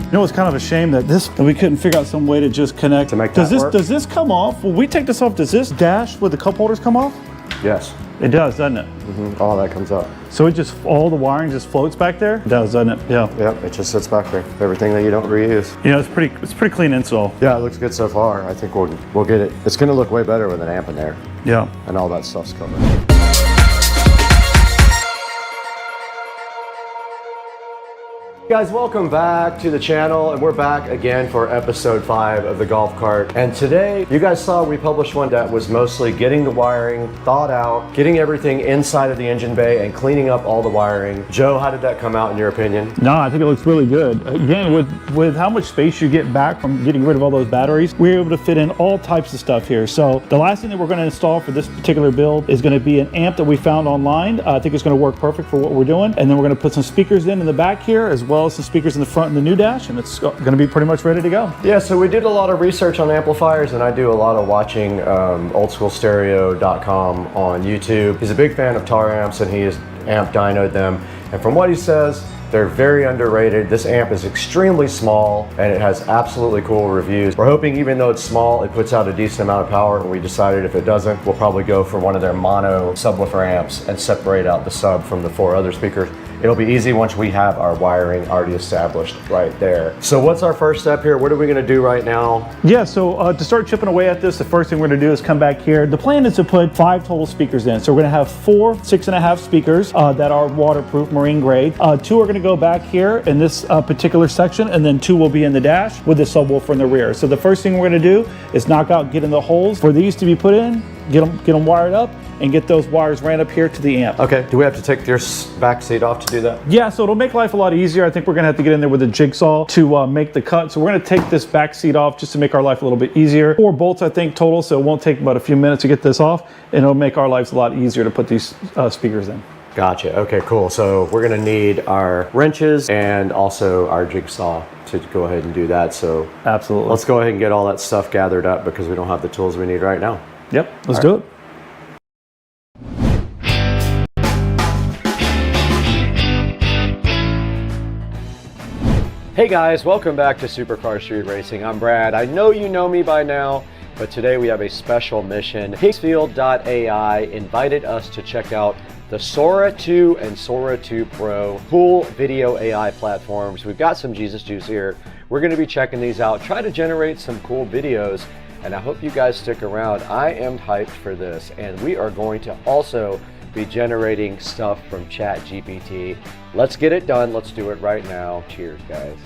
You know, it's kind of a shame that we couldn't figure out some way to just connect. To make that work? Does this come off? When we take this off, does this dash with the cup holders come off? Yes. It does, doesn't it? All that comes up. So it just, all the wiring just floats back there? It does, doesn't it? Yeah. Yep, it just sits back there. Everything that you don't reuse. You know, it's pretty clean install. Yeah, it looks good so far. I think we'll get it. It's gonna look way better with an amp in there. Yeah. And all that stuff's covered. Guys, welcome back to the channel, and we're back again for episode 5 of the golf cart. And today, you guys saw we published one that was mostly getting the wiring thawed out, getting everything inside of the engine bay, and cleaning up all the wiring. Joe, how did that come out in your opinion? No, I think it looks really good. Again, with how much space you get back from getting rid of all those batteries, we're able to fit in all types of stuff here. So the last thing that we're going to install for this particular build is going to be an amp that we found online. I think it's going to work perfect for what we're doing. And then we're going to put some speakers in the back here, as well as some speakers in the front and the new dash, and it's going to be pretty much ready to go. Yeah, so we did a lot of research on amplifiers, and I do a lot of watching oldschoolstereo.com on YouTube. He's a big fan of tar amps, and he has amp dynoed them. And from what he says, they're very underrated. This amp is extremely small, and it has absolutely cool reviews. We're hoping, even though it's small, it puts out a decent amount of power, and we decided if it doesn't, we'll probably go for one of their mono subwoofer amps and separate out the sub from the 4 other speakers. It'll be easy once we have our wiring already established right there. So what's our first step here? What are we gonna do right now? Yeah, so to start chipping away at this, the first thing we're gonna do is come back here. The plan is to put 5 total speakers in. So we're gonna have 4 6.5 speakers that are waterproof, marine grade. 2 are gonna go back here in this particular section, and then 2 will be in the dash with the subwoofer in the rear. So the first thing we're gonna do is knock out, get in the holes for these to be put in, get them wired up, and get those wires ran up here to the amp. Okay, do we have to take your back seat off to do that? Yeah, so it'll make life a lot easier. I think we're gonna have to get in there with a jigsaw to make the cut. So we're gonna take this back seat off just to make our life a little bit easier. 4 bolts, I think, total, so it won't take about a few minutes to get this off, and it'll make our lives a lot easier to put these speakers in. Gotcha, okay, cool. So we're gonna need our wrenches and also our jigsaw to go ahead and do that. So absolutely. Let's go ahead and get all that stuff gathered up because we don't have the tools we need right now. Yep, let's do it. Hey guys, welcome back to Supercar Street Racing. I'm Brad. I know you know me by now, but today we have a special mission. Higgsfield.ai invited us to check out the Sora 2 and Sora 2 Pro cool video AI platforms. We've got some Jesus Juice here. We're going to be checking these out, try to generate some cool videos, and I hope you guys stick around. I am hyped for this, and we are going to also be generating stuff from ChatGPT. Let's get it done. Let's do it right now. Cheers, guys.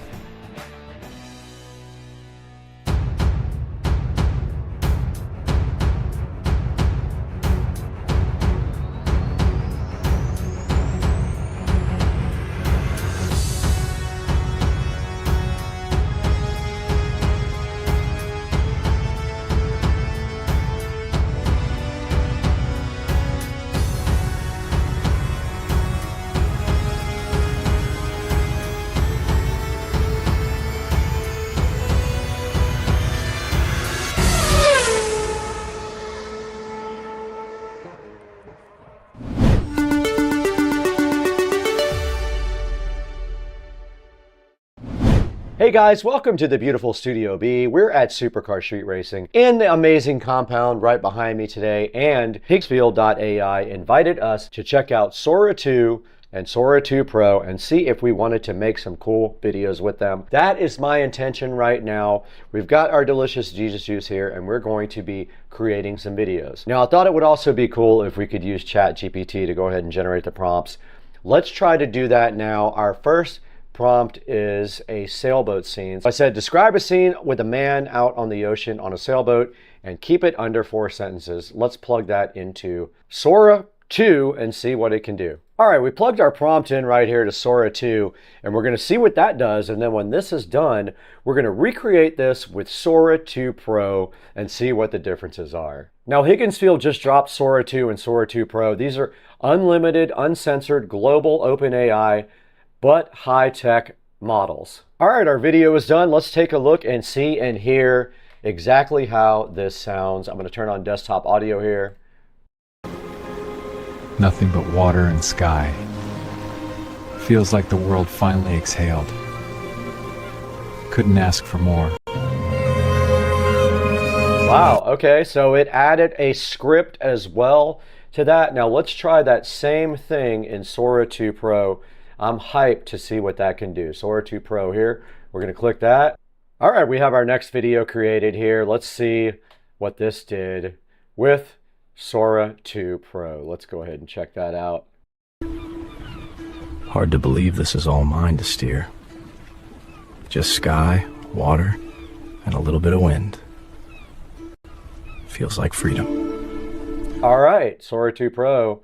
Hey guys, welcome to the beautiful Studio B. We're at Supercar Street Racing in the amazing compound right behind me today, and Higgsfield.ai invited us to check out Sora 2 and Sora 2 Pro and see if we wanted to make some cool videos with them. That is my intention right now. We've got our delicious Jesus Juice here, and we're going to be creating some videos. Now, I thought it would also be cool if we could use ChatGPT to go ahead and generate the prompts. Let's try to do that now. Our first prompt is a sailboat scene. I said, describe a scene with a man out on the ocean on a sailboat and keep it under 4 sentences. Let's plug that into Sora 2 and see what it can do. All right, we plugged our prompt in right here to Sora 2, and we're gonna see what that does, and then when this is done, we're gonna recreate this with Sora 2 Pro and see what the differences are. Now, Higginsfield just dropped Sora 2 and Sora 2 Pro. These are unlimited, uncensored, global open AI, but high-tech models. All right, our video is done. Let's take a look and see and hear exactly how this sounds. I'm going to turn on desktop audio here. Nothing but water and sky. Feels like the world finally exhaled. Couldn't ask for more. Wow, okay, so it added a script as well to that. Now let's try that same thing in Sora 2 Pro. I'm hyped to see what that can do. Sora 2 Pro here. We're going to click that. All right, we have our next video created here. Let's see what this did with Sora 2 Pro. Let's go ahead and check that out. Hard to believe this is all mine to steer. Just sky, water, and a little bit of wind. Feels like freedom. All right, Sora 2 Pro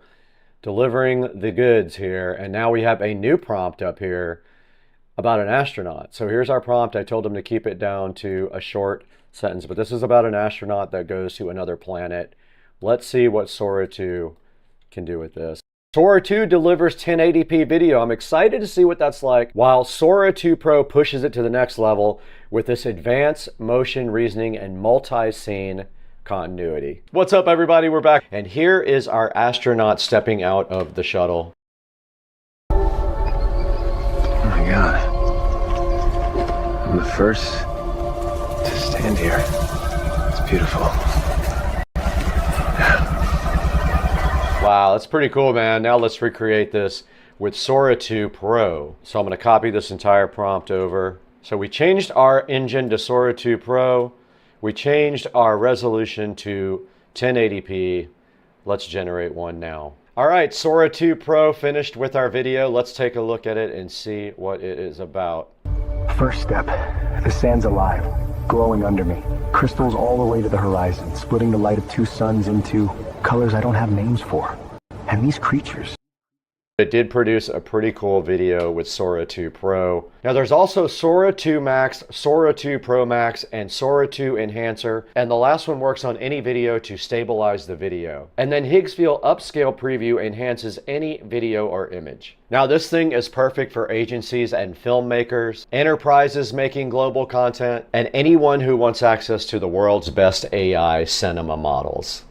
delivering the goods here. And now we have a new prompt up here about an astronaut. So here's our prompt. I told him to keep it down to a short sentence, but this is about an astronaut that goes to another planet. Let's see what Sora 2 can do with this. Sora 2 delivers 1080p video. I'm excited to see what that's like, while Sora 2 Pro pushes it to the next level with this advanced motion reasoning and multi-scene continuity. What's up, everybody? We're back. And here is our astronaut stepping out of the shuttle. Oh my God. I'm the first to stand here. It's beautiful. Wow, that's pretty cool, man. Now let's recreate this with Sora 2 Pro. So I'm going to copy this entire prompt over. So we changed our engine to Sora 2 Pro. We changed our resolution to 1080p. Let's generate one now. All right, Sora 2 Pro finished with our video. Let's take a look at it and see what it is about. First step, the sand's alive, glowing under me. Crystals all the way to the horizon, splitting the light of two suns into colors I don't have names for. And these creatures. It did produce a pretty cool video with Sora 2 Pro. Now there's also Sora 2 Max, Sora 2 Pro Max, and Sora 2 Enhancer. And the last one works on any video to stabilize the video. And then Higgsfield Upscale Preview enhances any video or image. Now this thing is perfect for agencies and filmmakers, enterprises making global content, and anyone who wants access to the world's best AI cinema models.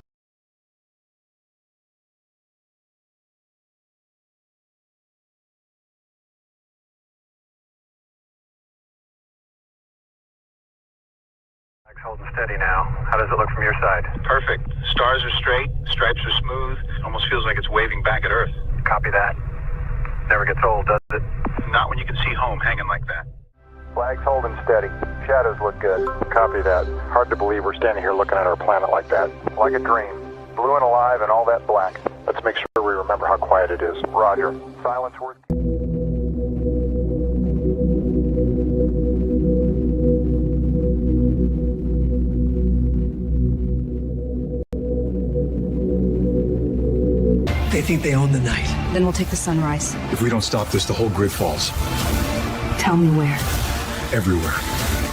Holding steady now. How does it look from your side? Perfect. Stars are straight, stripes are smooth. Almost feels like it's waving back at Earth. Copy that. Never gets old, does it? Not when you can see home hanging like that. Flag's holding steady. Shadows look good. Copy that. Hard to believe we're standing here looking at our planet like that. Like a dream. Blue and alive and all that black. Let's make sure we remember how quiet it is. Roger. Silence words. They think they own the night. Then we'll take the sunrise. If we don't stop this, the whole grid falls. Tell me where. Everywhere.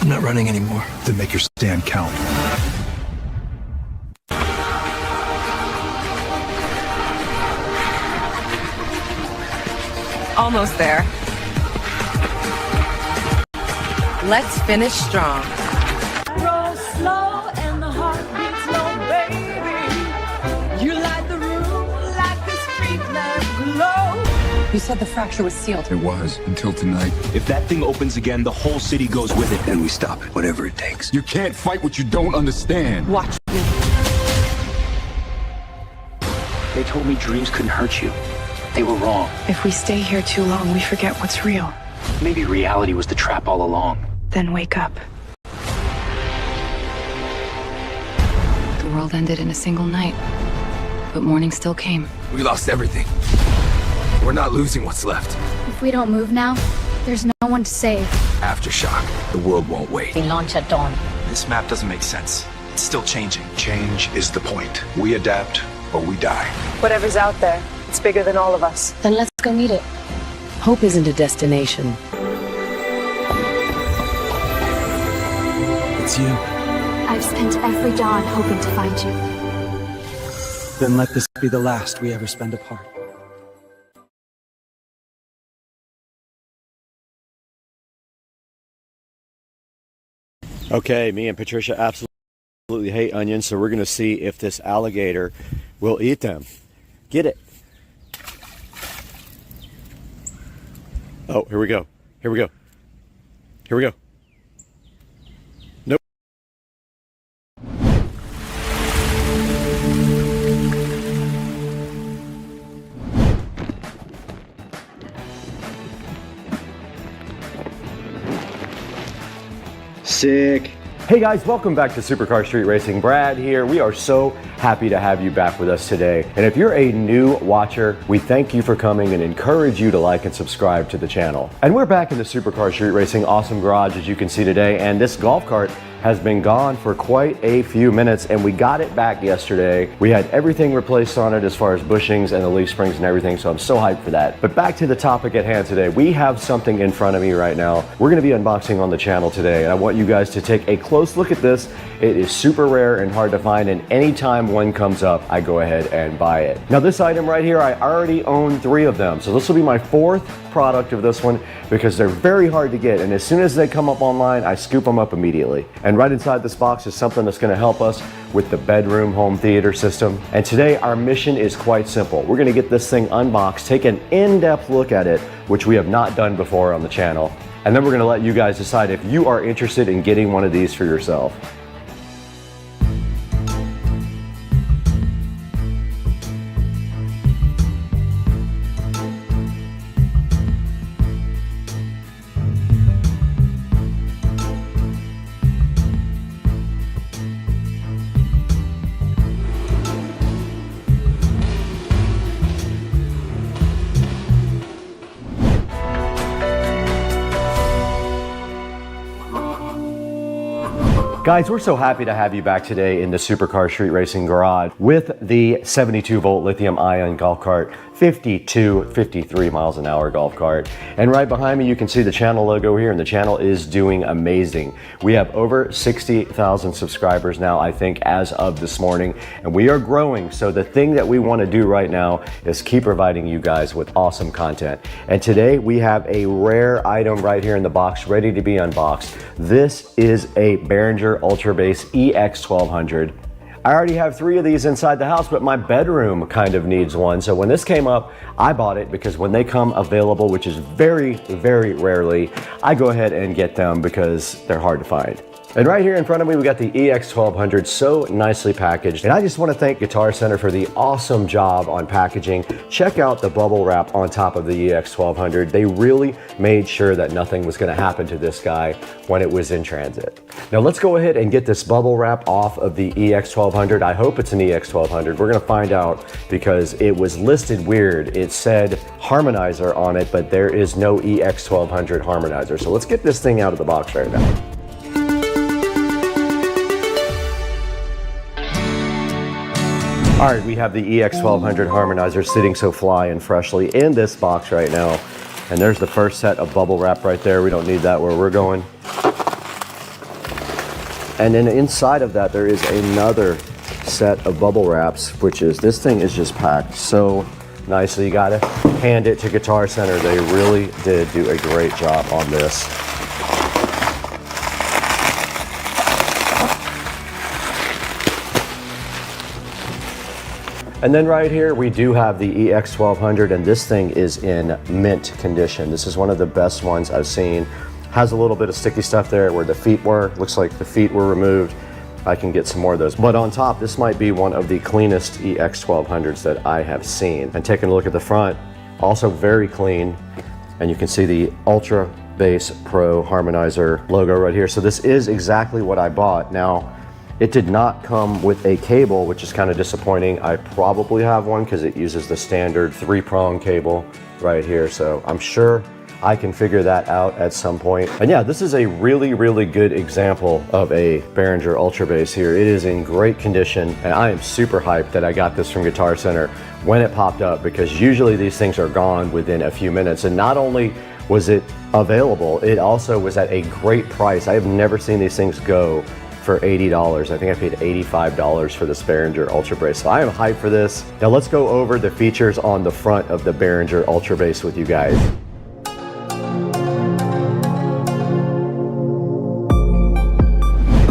I'm not running anymore. Then make your stand count. Almost there. Let's finish strong. Roll slow and the heart beats low, baby. You light the room like a street lamp glow. You said the fracture was sealed. It was, until tonight. If that thing opens again, the whole city goes with it. Then we stop it, whatever it takes. You can't fight what you don't understand. Watch me. They told me dreams couldn't hurt you. They were wrong. If we stay here too long, we forget what's real. Maybe reality was the trap all along. Then wake up. The world ended in a single night, but morning still came. We lost everything. We're not losing what's left. If we don't move now, there's no one to save. Aftershock. The world won't wait. We launch at dawn. This map doesn't make sense. It's still changing. Change is the point. We adapt or we die. Whatever's out there, it's bigger than all of us. Then let's go meet it. Hope isn't a destination. It's you. I've spent every dawn hoping to find you. Then let this be the last we ever spend apart. Okay, me and Patricia absolutely hate onions, so we're going to see if this alligator will eat them. Get it. Oh, here we go. Here we go. Here we go. Nope. Sick. Hey guys, welcome back to Supercar Street Racing. Brad here. We are so happy to have you back with us today. And if you're a new watcher, we thank you for coming and encourage you to like and subscribe to the channel. And we're back in the Supercar Street Racing awesome garage, as you can see today. And this golf cart has been gone for quite a few minutes, and we got it back yesterday. We had everything replaced on it as far as bushings and the leaf springs and everything, so I'm so hyped for that. But back to the topic at hand today. We have something in front of me right now. We're gonna be unboxing on the channel today, and I want you guys to take a close look at this. It is super rare and hard to find, and anytime one comes up, I go ahead and buy it. Now this item right here, I already own 3 of them, so this will be my 4th product of this one because they're very hard to get, and as soon as they come up online, I scoop them up immediately. And right inside this box is something that's going to help us with the bedroom home theater system. And today our mission is quite simple. We're going to get this thing unboxed, take an in-depth look at it, which we have not done before on the channel, and then we're going to let you guys decide if you are interested in getting one of these for yourself. Guys, we're so happy to have you back today in the Supercar Street Racing Garage with the 72 volt lithium ion golf cart, 53 miles an hour golf cart. And right behind me, you can see the channel logo here, and the channel is doing amazing. We have over 60,000 subscribers now, I think, as of this morning, and we are growing. So the thing that we want to do right now is keep providing you guys with awesome content. And today we have a rare item right here in the box, ready to be unboxed. This is a Behringer Ultra Base EX1200. I already have 3 of these inside the house, but my bedroom kind of needs one. So when this came up, I bought it because when they come available, which is very, very rarely, I go ahead and get them because they're hard to find. And right here in front of me, we got the EX1200, so nicely packaged. And I just want to thank Guitar Center for the awesome job on packaging. Check out the bubble wrap on top of the EX1200. They really made sure that nothing was going to happen to this guy when it was in transit. Now let's go ahead and get this bubble wrap off of the EX1200. I hope it's an EX1200. We're going to find out because it was listed weird. It said harmonizer on it, but there is no EX1200 harmonizer. So let's get this thing out of the box right now. All right, we have the EX1200 harmonizer sitting so fly and freshly in this box right now. And there's the first set of bubble wrap right there. We don't need that where we're going. And then inside of that, there is another set of bubble wraps, which is, this thing is just packed so nicely. You gotta hand it to Guitar Center. They really did do a great job on this. And then right here, we do have the EX1200, and this thing is in mint condition. This is one of the best ones I've seen. Has a little bit of sticky stuff there where the feet were. Looks like the feet were removed. I can get some more of those. But on top, this might be one of the cleanest EX1200s that I have seen. And taking a look at the front, also very clean. And you can see the Ultra Bass Pro Harmonizer logo right here. So this is exactly what I bought. Now, it did not come with a cable, which is kind of disappointing. I probably have one because it uses the standard 3-prong cable right here. So I'm sure I can figure that out at some point. And yeah, this is a really, really good example of a Behringer Ultra Bass here. It is in great condition, and I am super hyped that I got this from Guitar Center when it popped up, because usually these things are gone within a few minutes. And not only was it available, it also was at a great price. I have never seen these things go for $80. I think I paid $85 for this Behringer Ultra Bass. So I am hyped for this. Now let's go over the features on the front of the Behringer Ultra Bass with you guys.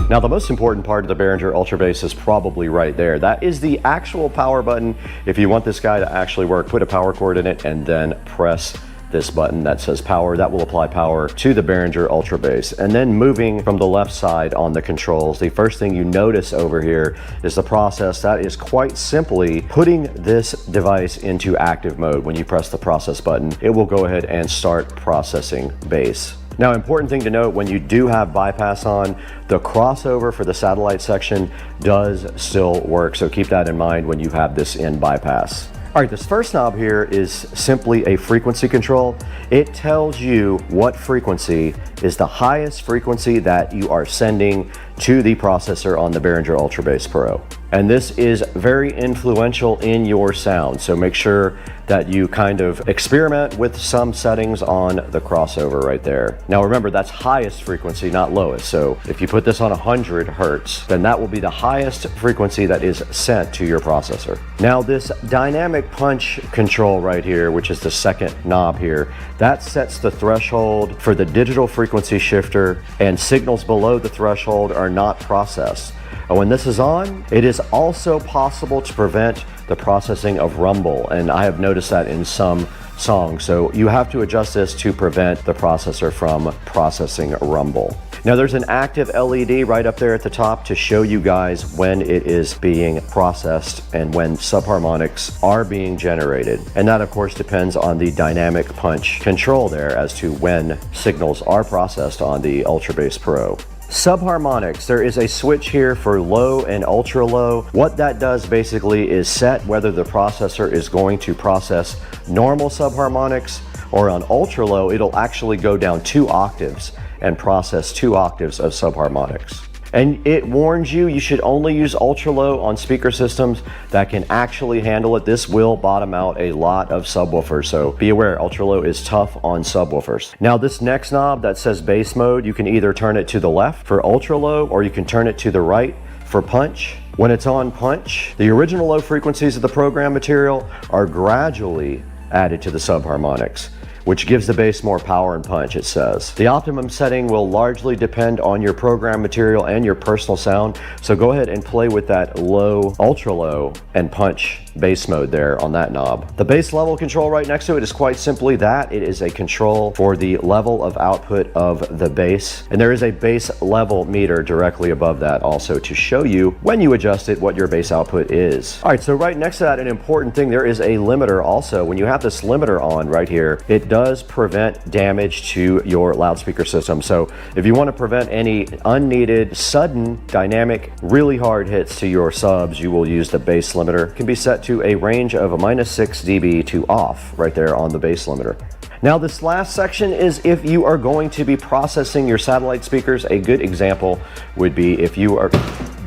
Now the most important part of the Behringer Ultra Bass is probably right there. That is the actual power button. If you want this guy to actually work, put a power cord in it and then press this button that says power. That will apply power to the Behringer Ultra Bass. And then moving from the left side on the controls, the first thing you notice over here is the process. That is quite simply putting this device into active mode. When you press the process button, it will go ahead and start processing bass. Now, important thing to note, when you do have bypass on, the crossover for the satellite section does still work. So keep that in mind when you have this in bypass. All right, this first knob here is simply a frequency control. It tells you what frequency is the highest frequency that you are sending to the processor on the Behringer Ultra Bass Pro. And this is very influential in your sound. So make sure that you kind of experiment with some settings on the crossover right there. Now remember, that's highest frequency, not lowest. So if you put this on 100 Hertz, then that will be the highest frequency that is sent to your processor. Now this dynamic punch control right here, which is the second knob here, that sets the threshold for the digital frequency shifter, and signals below the threshold are not processed. And when this is on, it is also possible to prevent the processing of rumble, and I have noticed that in some songs. So you have to adjust this to prevent the processor from processing rumble. Now there's an active LED right up there at the top to show you guys when it is being processed and when subharmonics are being generated. And that of course depends on the dynamic punch control there as to when signals are processed on the Ultra Bass Pro. Subharmonics, there is a switch here for low and ultra low. What that does basically is set whether the processor is going to process normal subharmonics, or on ultra low, it'll actually go down 2 octaves and process 2 octaves of subharmonics. And it warns you, you should only use ultra low on speaker systems that can actually handle it. This will bottom out a lot of subwoofers, so be aware, ultra low is tough on subwoofers. Now this next knob that says bass mode, you can either turn it to the left for ultra low, or you can turn it to the right for punch. When it's on punch, the original low frequencies of the program material are gradually added to the subharmonics, which gives the bass more power and punch, it says. The optimum setting will largely depend on your program material and your personal sound, so go ahead and play with that low, ultra low, and punch bass mode there on that knob. The bass level control right next to it is quite simply that. It is a control for the level of output of the bass, and there is a bass level meter directly above that also to show you when you adjust it what your bass output is. All right, so right next to that, an important thing, there is a limiter also. When you have this limiter on right here, it does prevent damage to your loudspeaker system. So if you want to prevent any unneeded, sudden, dynamic, really hard hits to your subs, you will use the bass limiter. It can be set to a range of a -6 dB to off right there on the bass limiter. Now this last section is if you are going to be processing your satellite speakers. A good example would be if you are...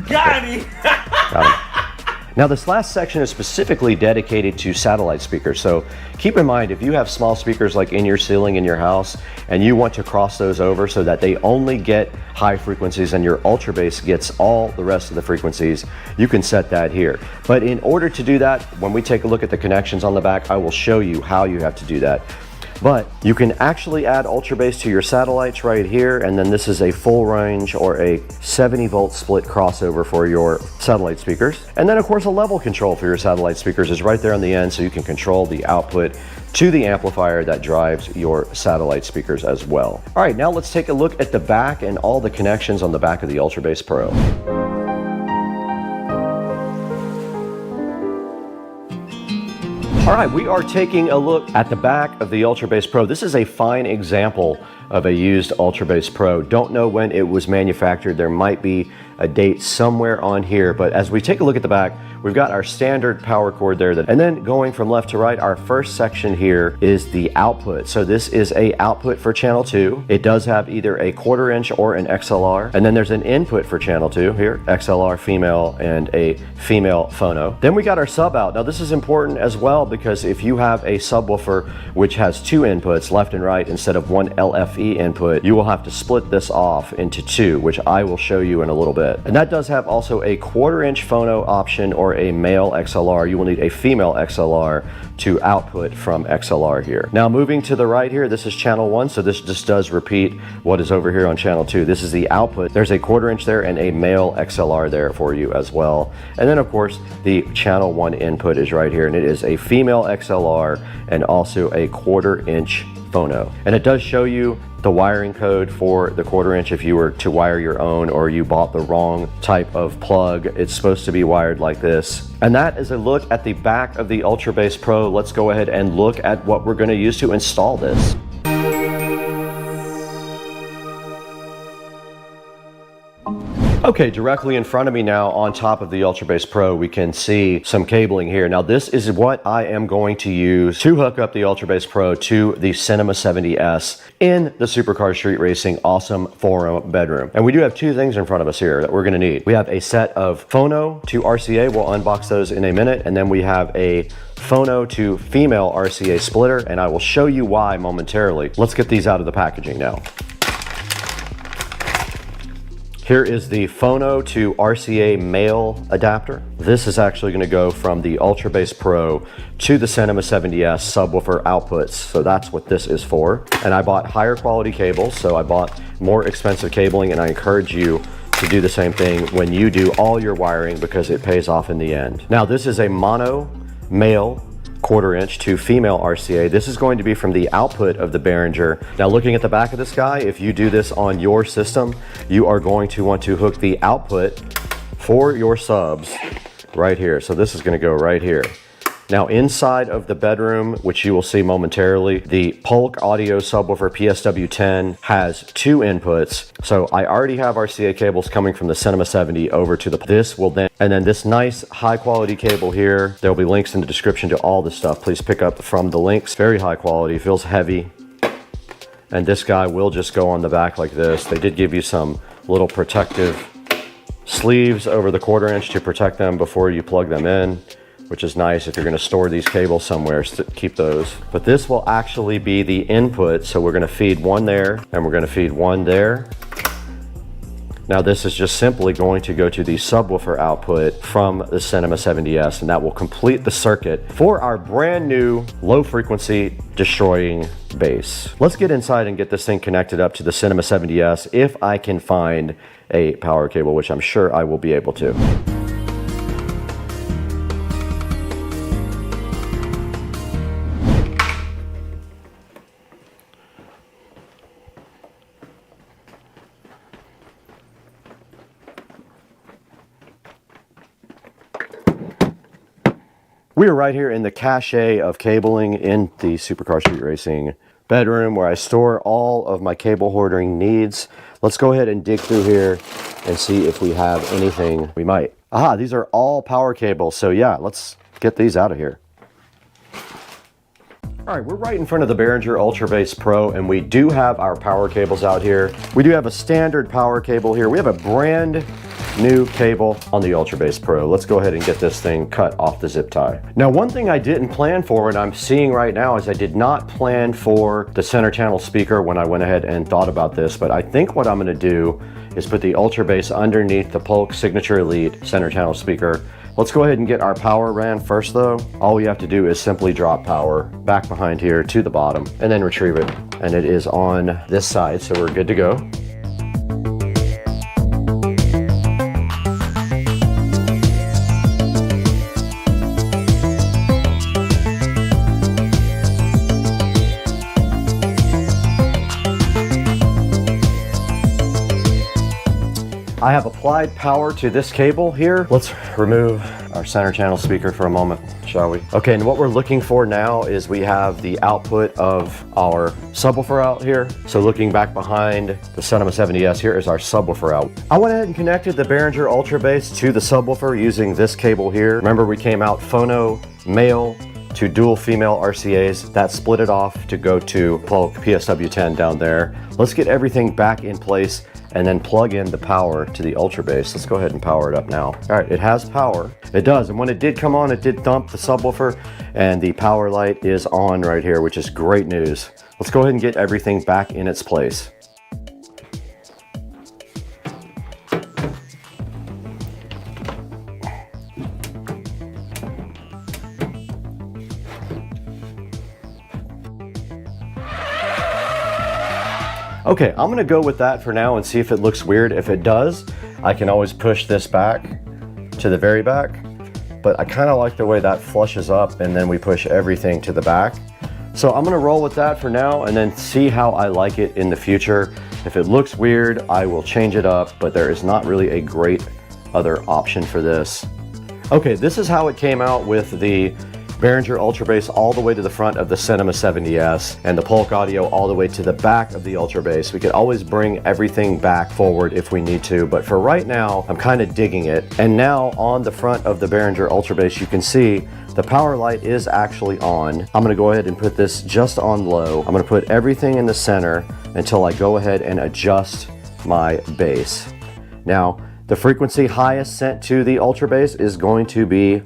Got him! Got him. Now this last section is specifically dedicated to satellite speakers, so keep in mind if you have small speakers like in your ceiling in your house and you want to cross those over so that they only get high frequencies and your ultra bass gets all the rest of the frequencies, you can set that here. But in order to do that, when we take a look at the connections on the back, I will show you how you have to do that. But you can actually add ultra bass to your satellites right here, and then this is a full range or a 70 volt split crossover for your satellite speakers. And then of course a level control for your satellite speakers is right there on the end, so you can control the output to the amplifier that drives your satellite speakers as well. All right, now let's take a look at the back and all the connections on the back of the Ultra Bass Pro. All right, we are taking a look at the back of the Ultra Bass Pro. This is a fine example of a used Ultra Bass Pro. Don't know when it was manufactured. There might be a date somewhere on here, but as we take a look at the back, we've got our standard power cord there, and then going from left to right, our first section here is the output. So this is a output for channel 2. It does have either a 1/4 inch or an XLR, and then there's an input for channel 2 here, XLR female and a female phono. Then we got our sub out. Now this is important as well because if you have a subwoofer which has 2 inputs, left and right, instead of 1 LFE input, you will have to split this off into 2, which I will show you in a little bit. And that does have also a 1/4 inch phono option or a male XLR. You will need a female XLR to output from XLR here. Now moving to the right here, this is channel 1, so this just does repeat what is over here on channel 2. This is the output. There's a 1/4 inch there and a male XLR there for you as well. And then of course the channel 1 input is right here, and it is a female XLR and also a 1/4 inch phono. And it does show you the wiring code for the 1/4 inch if you were to wire your own or you bought the wrong type of plug. It's supposed to be wired like this. And that is a look at the back of the Ultra Bass Pro. Let's go ahead and look at what we're going to use to install this. Okay, directly in front of me now on top of the Ultra Base Pro, we can see some cabling here. Now this is what I am going to use to hook up the Ultra Base Pro to the Cinema 70S in the Supercar Street Racing Awesome Forum bedroom. And we do have two things in front of us here that we're gonna need. We have a set of phono to RCA, we'll unbox those in a minute, and then we have a phono to female RCA splitter, and I will show you why momentarily. Let's get these out of the packaging now. Here is the phono to RCA male adapter. This is actually going to go from the Ultra Base Pro to the Cinema 70S subwoofer outputs. So that's what this is for. And I bought higher quality cables, so I bought more expensive cabling, and I encourage you to do the same thing when you do all your wiring because it pays off in the end. Now this is a mono male 1/4 inch to female RCA. This is going to be from the output of the Behringer. Now looking at the back of this guy, if you do this on your system, you are going to want to hook the output for your subs right here. So this is going to go right here. Now inside of the bedroom, which you will see momentarily, the Polk Audio Subwoofer PSW10 has 2 inputs. So I already have RCA cables coming from the Cinema 70 over to this will then, and then this nice high quality cable here, there'll be links in the description to all this stuff. Please pick up from the links. Very high quality, feels heavy. And this guy will just go on the back like this. They did give you some little protective sleeves over the 1/4 inch to protect them before you plug them in, which is nice if you're going to store these cables somewhere, to keep those. But this will actually be the input, so we're going to feed one there, and we're going to feed one there. Now this is just simply going to go to the subwoofer output from the Cinema 70S, and that will complete the circuit for our brand new low frequency destroying bass. Let's get inside and get this thing connected up to the Cinema 70S if I can find a power cable, which I'm sure I will be able to. We are right here in the cache of cabling in the Supercar Street Racing bedroom where I store all of my cable hoarding needs. Let's go ahead and dig through here and see if we have anything we might. Aha, these are all power cables. So yeah, let's get these out of here. All right, we're right in front of the Behringer Ultra Base Pro, and we do have our power cables out here. We do have a standard power cable here. We have a brand new cable on the Ultra Base Pro. Let's go ahead and get this thing cut off the zip tie. Now, one thing I didn't plan for, and I'm seeing right now, is I did not plan for the center channel speaker when I went ahead and thought about this, but I think what I'm gonna do is put the Ultra Base underneath the Polk Signature Elite center channel speaker. Let's go ahead and get our power ran first though. All we have to do is simply drop power back behind here to the bottom and then retrieve it. And it is on this side, so we're good to go. I have applied power to this cable here. Let's remove our center channel speaker for a moment, shall we? Okay, and what we're looking for now is we have the output of our subwoofer out here. So looking back behind the Cinema 70S, here is our subwoofer out. I went ahead and connected the Behringer Ultra Base to the subwoofer using this cable here. Remember, we came out phono male to dual female RCAs. That split it off to go to Polk PSW10 down there. Let's get everything back in place and then plug in the power to the Ultra Base. Let's go ahead and power it up now. All right, it has power. It does, and when it did come on, it did thump the subwoofer, and the power light is on right here, which is great news. Let's go ahead and get everything back in its place. Okay, I'm gonna go with that for now and see if it looks weird. If it does, I can always push this back to the very back, but I kind of like the way that flushes up and then we push everything to the back. So I'm gonna roll with that for now and then see how I like it in the future. If it looks weird, I will change it up, but there is not really a great other option for this. Okay, this is how it came out with the Behringer Ultra Bass all the way to the front of the Cinema 70S, and the Polk Audio all the way to the back of the Ultra Bass. We could always bring everything back forward if we need to, but for right now, I'm kind of digging it. And now on the front of the Behringer Ultra Bass, you can see the power light is actually on. I'm gonna go ahead and put this just on low. I'm gonna put everything in the center until I go ahead and adjust my bass. Now, the frequency highest sent to the Ultra Bass is going to be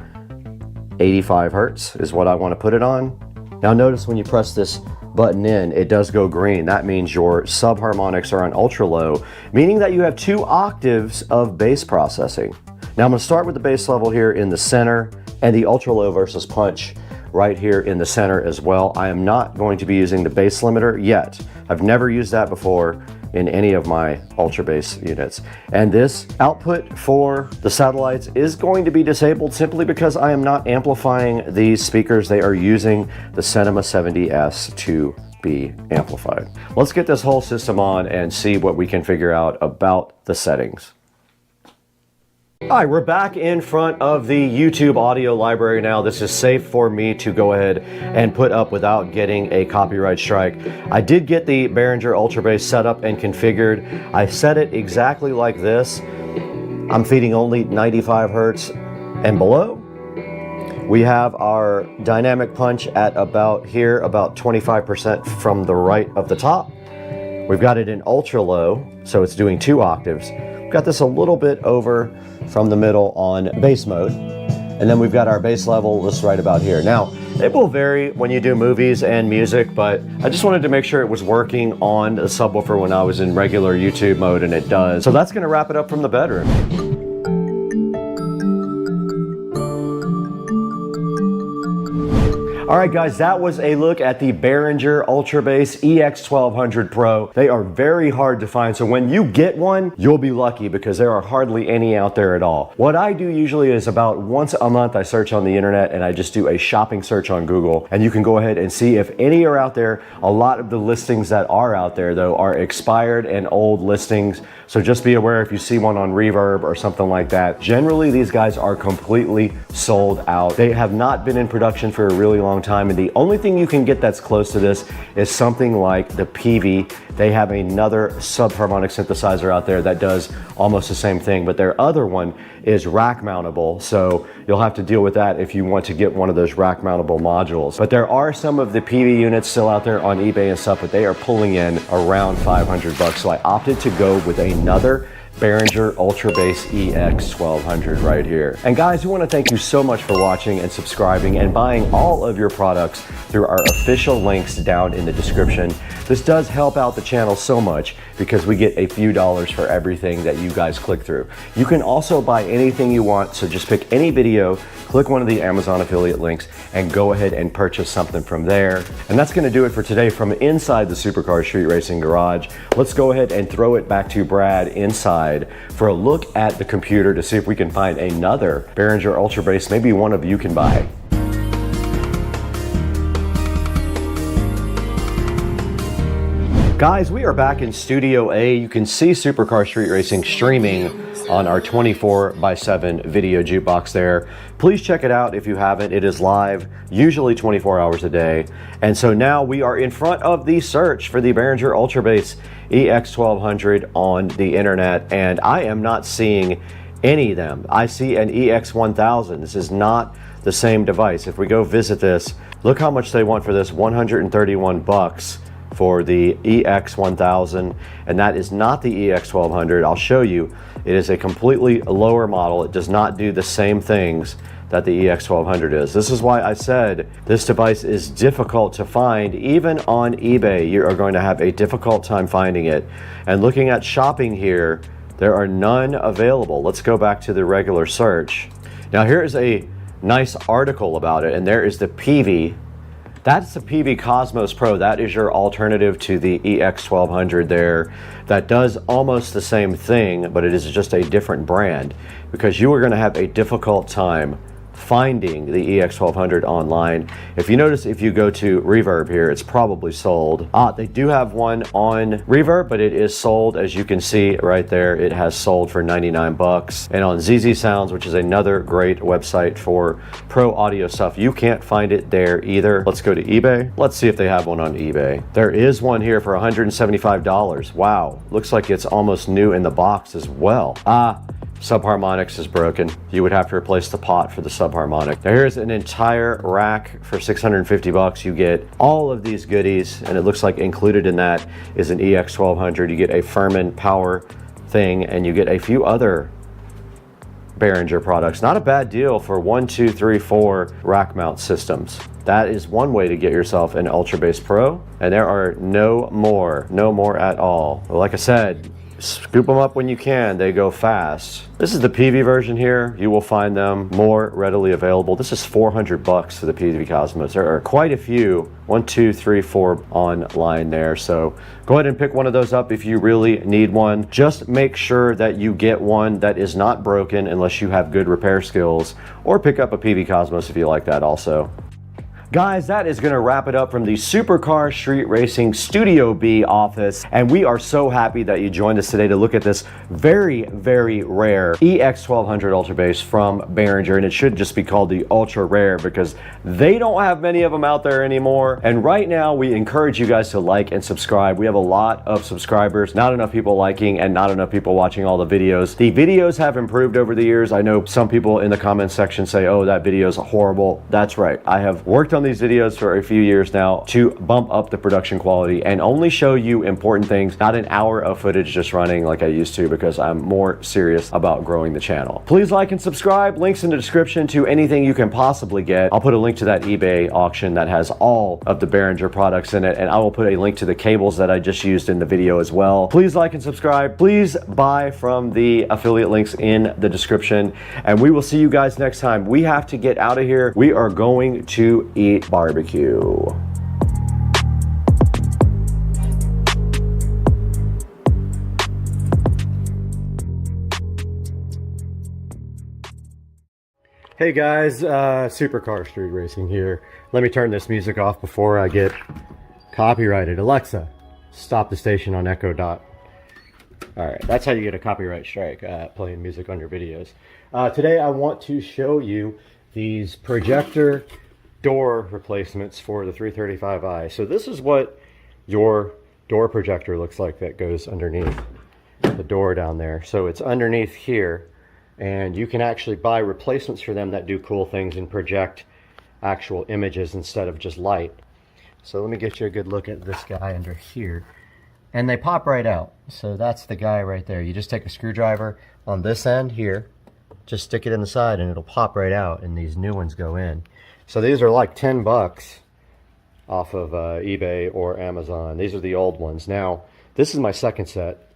85 Hertz is what I want to put it on. Now notice when you press this button in, it does go green. That means your subharmonics are on ultra low, meaning that you have 2 octaves of bass processing. Now I'm going to start with the bass level here in the center and the ultra low versus punch right here in the center as well. I am not going to be using the bass limiter yet. I've never used that before in any of my Ultra Bass units. And this output for the satellites is going to be disabled simply because I am not amplifying these speakers. They are using the Cinema 70S to be amplified. Let's get this whole system on and see what we can figure out about the settings. All right, we're back in front of the YouTube audio library now. This is safe for me to go ahead and put up without getting a copyright strike. I did get the Behringer Ultra Bass set up and configured. I set it exactly like this. I'm feeding only 95 Hertz and below. We have our dynamic punch at about here, about 25% from the right of the top. We've got it in ultra low, so it's doing 2 octaves. We've got this a little bit over from the middle on bass mode, and then we've got our bass level just right about here. Now, it will vary when you do movies and music, but I just wanted to make sure it was working on the subwoofer when I was in regular YouTube mode, and it does. So that's gonna wrap it up from the bedroom. All right, guys, that was a look at the Behringer Ultra Bass EX1200 Pro. They are very hard to find, so when you get one, you'll be lucky because there are hardly any out there at all. What I do usually is about once a month I search on the internet and I just do a shopping search on Google, and you can go ahead and see if any are out there. A lot of the listings that are out there, though, are expired and old listings, so just be aware if you see one on Reverb or something like that. Generally, these guys are completely sold out. They have not been in production for a really long time, and the only thing you can get that's close to this is something like the Peavey. They have another subharmonic synthesizer out there that does almost the same thing, but their other one is rack mountable, so you'll have to deal with that if you want to get one of those rack mountable modules. But there are some of the Peavey units still out there on eBay and stuff, but they are pulling in around 500 bucks, so I opted to go with another Behringer Ultra Bass EX1200 right here. And guys, we want to thank you so much for watching and subscribing and buying all of your products through our official links down in the description. This does help out the channel so much because we get a few dollars for everything that you guys click through. You can also buy anything you want, so just pick any video, click one of the Amazon affiliate links, and go ahead and purchase something from there. And that's going to do it for today from inside the Supercar Street Racing Garage. Let's go ahead and throw it back to Brad inside for a look at the computer to see if we can find another Behringer Ultra Bass maybe one of you can buy. Guys, we are back in Studio A. You can see Supercar Street Racing streaming on our 24/7 video jukebox there. Please check it out if you haven't. It is live, usually 24 hours a day. And so now we are in front of the search for the Behringer Ultra Bass EX1200 on the internet, and I am not seeing any of them. I see an EX1000. This is not the same device. If we go visit this, look how much they want for this, 131 bucks. For the EX1000, and that is not the EX1200. I'll show you. It is a completely lower model. It does not do the same things that the EX1200 is. This is why I said this device is difficult to find. Even on eBay, you are going to have a difficult time finding it. And looking at shopping here, there are none available. Let's go back to the regular search. Now here is a nice article about it, and there is the Peavey. That's the Peavey Cosmos Pro. That is your alternative to the EX1200 there. That does almost the same thing, but it is just a different brand because you are going to have a difficult time finding the EX1200 online. If you notice, if you go to Reverb here, it's probably sold. They do have one on Reverb, but it is sold. As you can see right there, it has sold for 99 bucks. And on ZZ Sounds, which is another great website for pro audio stuff, you can't find it there either. Let's go to eBay. Let's see if they have one on eBay. There is one here for $175. Wow, looks like it's almost new in the box as well. Subharmonics is broken. You would have to replace the pot for the subharmonic. Now here's an entire rack for 650 bucks. You get all of these goodies, and it looks like included in that is an EX1200. You get a Furman power thing, and you get a few other Behringer products. Not a bad deal for 1, 2, 3, 4 rack mount systems. That is one way to get yourself an Ultra Bass Pro, and there are no more at all. But like I said, scoop them up when you can. They go fast. This is the PV version here. You will find them more readily available. This is 400 bucks for the PV Cosmos. There are quite a few, 1, 2, 3, 4 online there. So go ahead and pick one of those up if you really need one. Just make sure that you get one that is not broken unless you have good repair skills, or pick up a PV Cosmos if you like that also. Guys, that is going to wrap it up from the Supercar Street Racing Studio B office, and we are so happy that you joined us today to look at this very, very rare EX1200 Ultra Bass from Behringer, and it should just be called the Ultra Rare because they don't have many of them out there anymore. And right now, we encourage you guys to like and subscribe. We have a lot of subscribers, not enough people liking, and not enough people watching all the videos. The videos have improved over the years. I know some people in the comments section say, oh, that video is horrible. That's right. I have worked on these videos for a few years now to bump up the production quality and only show you important things, not an hour of footage just running like I used to, because I'm more serious about growing the channel. Please like and subscribe. Links in the description to anything you can possibly get. I'll put a link to that eBay auction that has all of the Behringer products in it, and I will put a link to the cables that I just used in the video as well. Please like and subscribe. Please buy from the affiliate links in the description, and we will see you guys next time. We have to get out of here. We are going to eat barbecue. Hey guys, Supercar Street Racing here. Let me turn this music off before I get copyrighted. Alexa, stop the station on Echo Dot. Alright, that's how you get a copyright strike, playing music on your videos. Today I want to show you these projector door replacements for the 335i. So this is what your door projector looks like that goes underneath the door down there. So it's underneath here, and you can actually buy replacements for them that do cool things and project actual images instead of just light. So let me get you a good look at this guy under here. And they pop right out. So that's the guy right there. You just take a screwdriver on this end here, just stick it in the side and it'll pop right out, and these new ones go in. So these are like 10 bucks off of eBay or Amazon. These are the old ones. Now, this is my second set.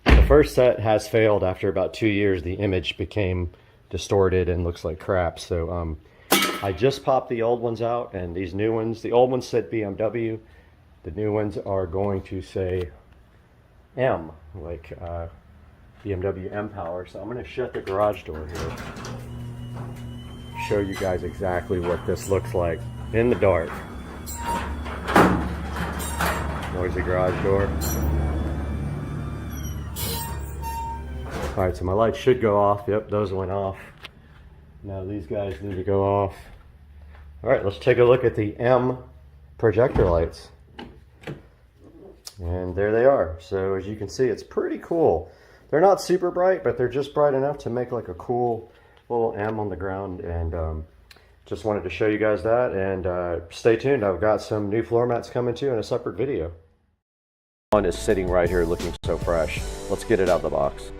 The first set has failed after about 2 years. The image became distorted and looks like crap. So I just popped the old ones out, and these new ones, the old ones said BMW. The new ones are going to say M, like BMW M Power. So I'm going to shut the garage door here. Show you guys exactly what this looks like in the dark. Noisy garage door. Alright, so my lights should go off. Yep, those went off. Now these guys need to go off. Alright, let's take a look at the M projector lights. And there they are. So as you can see, it's pretty cool. They're not super bright, but they're just bright enough to make like a cool little M on the ground. And just wanted to show you guys that, and stay tuned. I've got some new floor mats coming too in a separate video. One is sitting right here looking so fresh. Let's get it out of the box.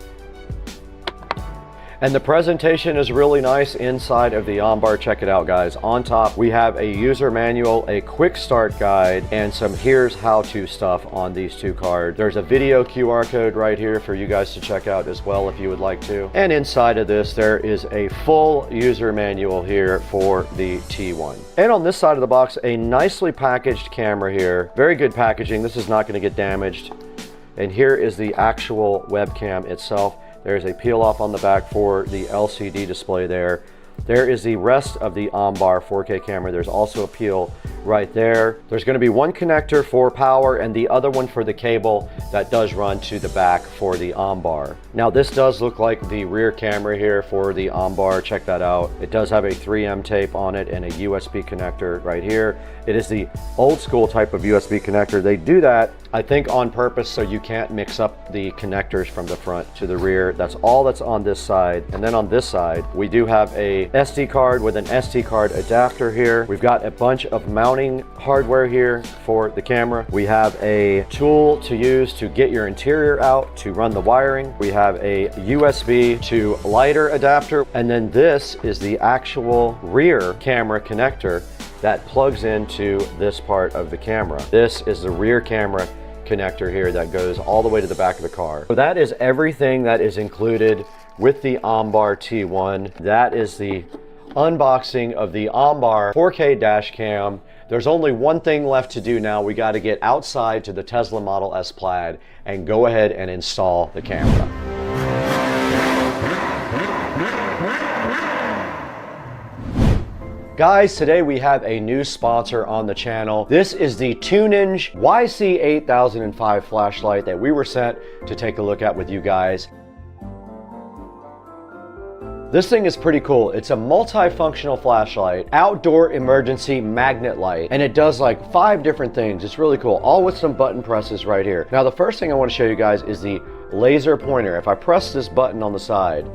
And the presentation is really nice inside of the armbar. Check it out, guys. On top, we have a user manual, a quick start guide, and some here's how to stuff on these two cards. There's a video QR code right here for you guys to check out as well if you would like to. And inside of this, there is a full user manual here for the T1. And on this side of the box, a nicely packaged camera here. Very good packaging. This is not going to get damaged. And here is the actual webcam itself. There's a peel off on the back for the LCD display there. There is the rest of the OnBar 4K camera. There's also a peel right there. There's going to be one connector for power and the other one for the cable that does run to the back for the OnBar. Now this does look like the rear camera here for the OnBar. Check that out. It does have a 3M tape on it and a USB connector right here. It is the old school type of USB connector. They do that, I think, on purpose so you can't mix up the connectors from the front to the rear. That's all that's on this side. And then on this side, we do have a SD card with an SD card adapter here. We've got a bunch of mounting hardware here for the camera. We have a tool to use to get your interior out to run the wiring. We have a USB to lighter adapter. And then this is the actual rear camera connector that plugs into this part of the camera. This is the rear camera connector here that goes all the way to the back of the car. So that is everything that is included with the OnBar T1. That is the unboxing of the OnBar 4K dash cam. There's only one thing left to do now. We got to get outside to the Tesla Model S Plaid and go ahead and install the camera. Guys, today we have a new sponsor on the channel. This is the Tunninge YC8005 flashlight that we were sent to take a look at with you guys. This thing is pretty cool. It's a multifunctional flashlight, outdoor emergency magnet light, and it does like 5 different things. It's really cool, all with some button presses right here. Now, the first thing I want to show you guys is the laser pointer. If I press this button on the side,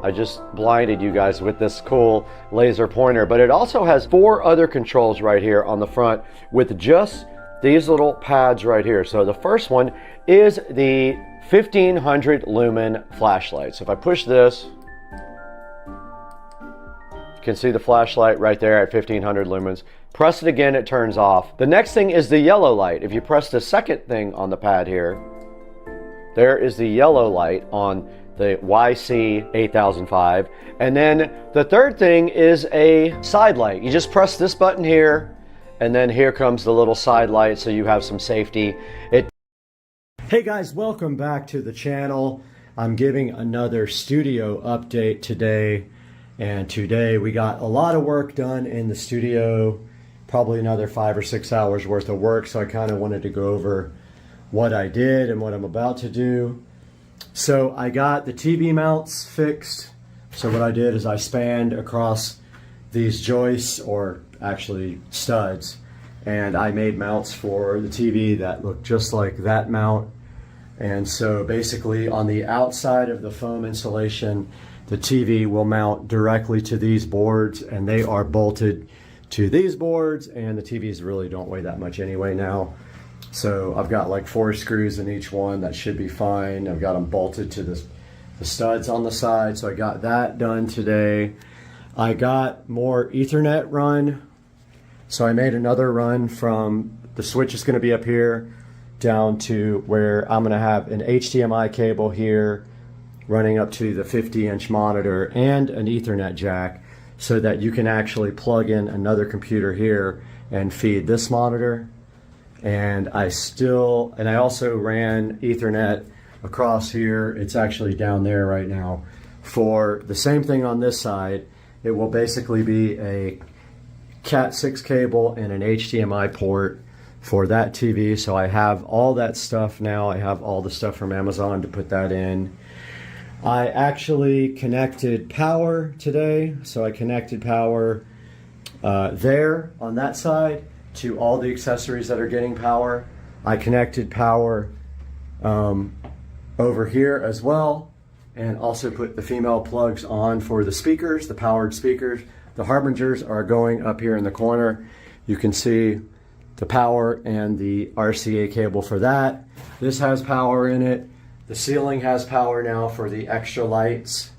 I just blinded you guys with this cool laser pointer, but it also has 4 other controls right here on the front with just these little pads right here. So the first one is the 1500 lumen flashlight. So if I push this, you can see the flashlight right there at 1500 lumens. Press it again, it turns off. The next thing is the yellow light. If you press the second thing on the pad here, there is the yellow light on the YC8005. And then the third thing is a side light. You just press this button here, and then here comes the little side light so you have some safety. Hey guys, welcome back to the channel. I'm giving another studio update today. And today we got a lot of work done in the studio, probably another 5 or 6 hours worth of work. So I kind of wanted to go over what I did and what I'm about to do. So I got the TV mounts fixed. So what I did is I spanned across these joists, or actually studs, and I made mounts for the TV that look just like that mount. And so basically on the outside of the foam insulation, the TV will mount directly to these boards, and they are bolted to these boards, and the TVs really don't weigh that much anyway now. So I've got like 4 screws in each one. That should be fine. I've got them bolted to the studs on the side. So I got that done today. I got more Ethernet run. So I made another run from the switch is going to be up here down to where I'm going to have an HDMI cable here running up to the 50-inch monitor and an Ethernet jack, so that you can actually plug in another computer here and feed this monitor. And I also ran Ethernet across here. It's actually down there right now. For the same thing on this side, it will basically be a Cat6 cable and an HDMI port for that TV. So I have all that stuff now. I have all the stuff from Amazon to put that in. I actually connected power today. So I connected power there on that side to all the accessories that are getting power. I connected power over here as well, and also put the female plugs on for the speakers, the powered speakers. The Harbingers are going up here in the corner. You can see the power and the RCA cable for that. This has power in it. The ceiling has power now for the extra lights.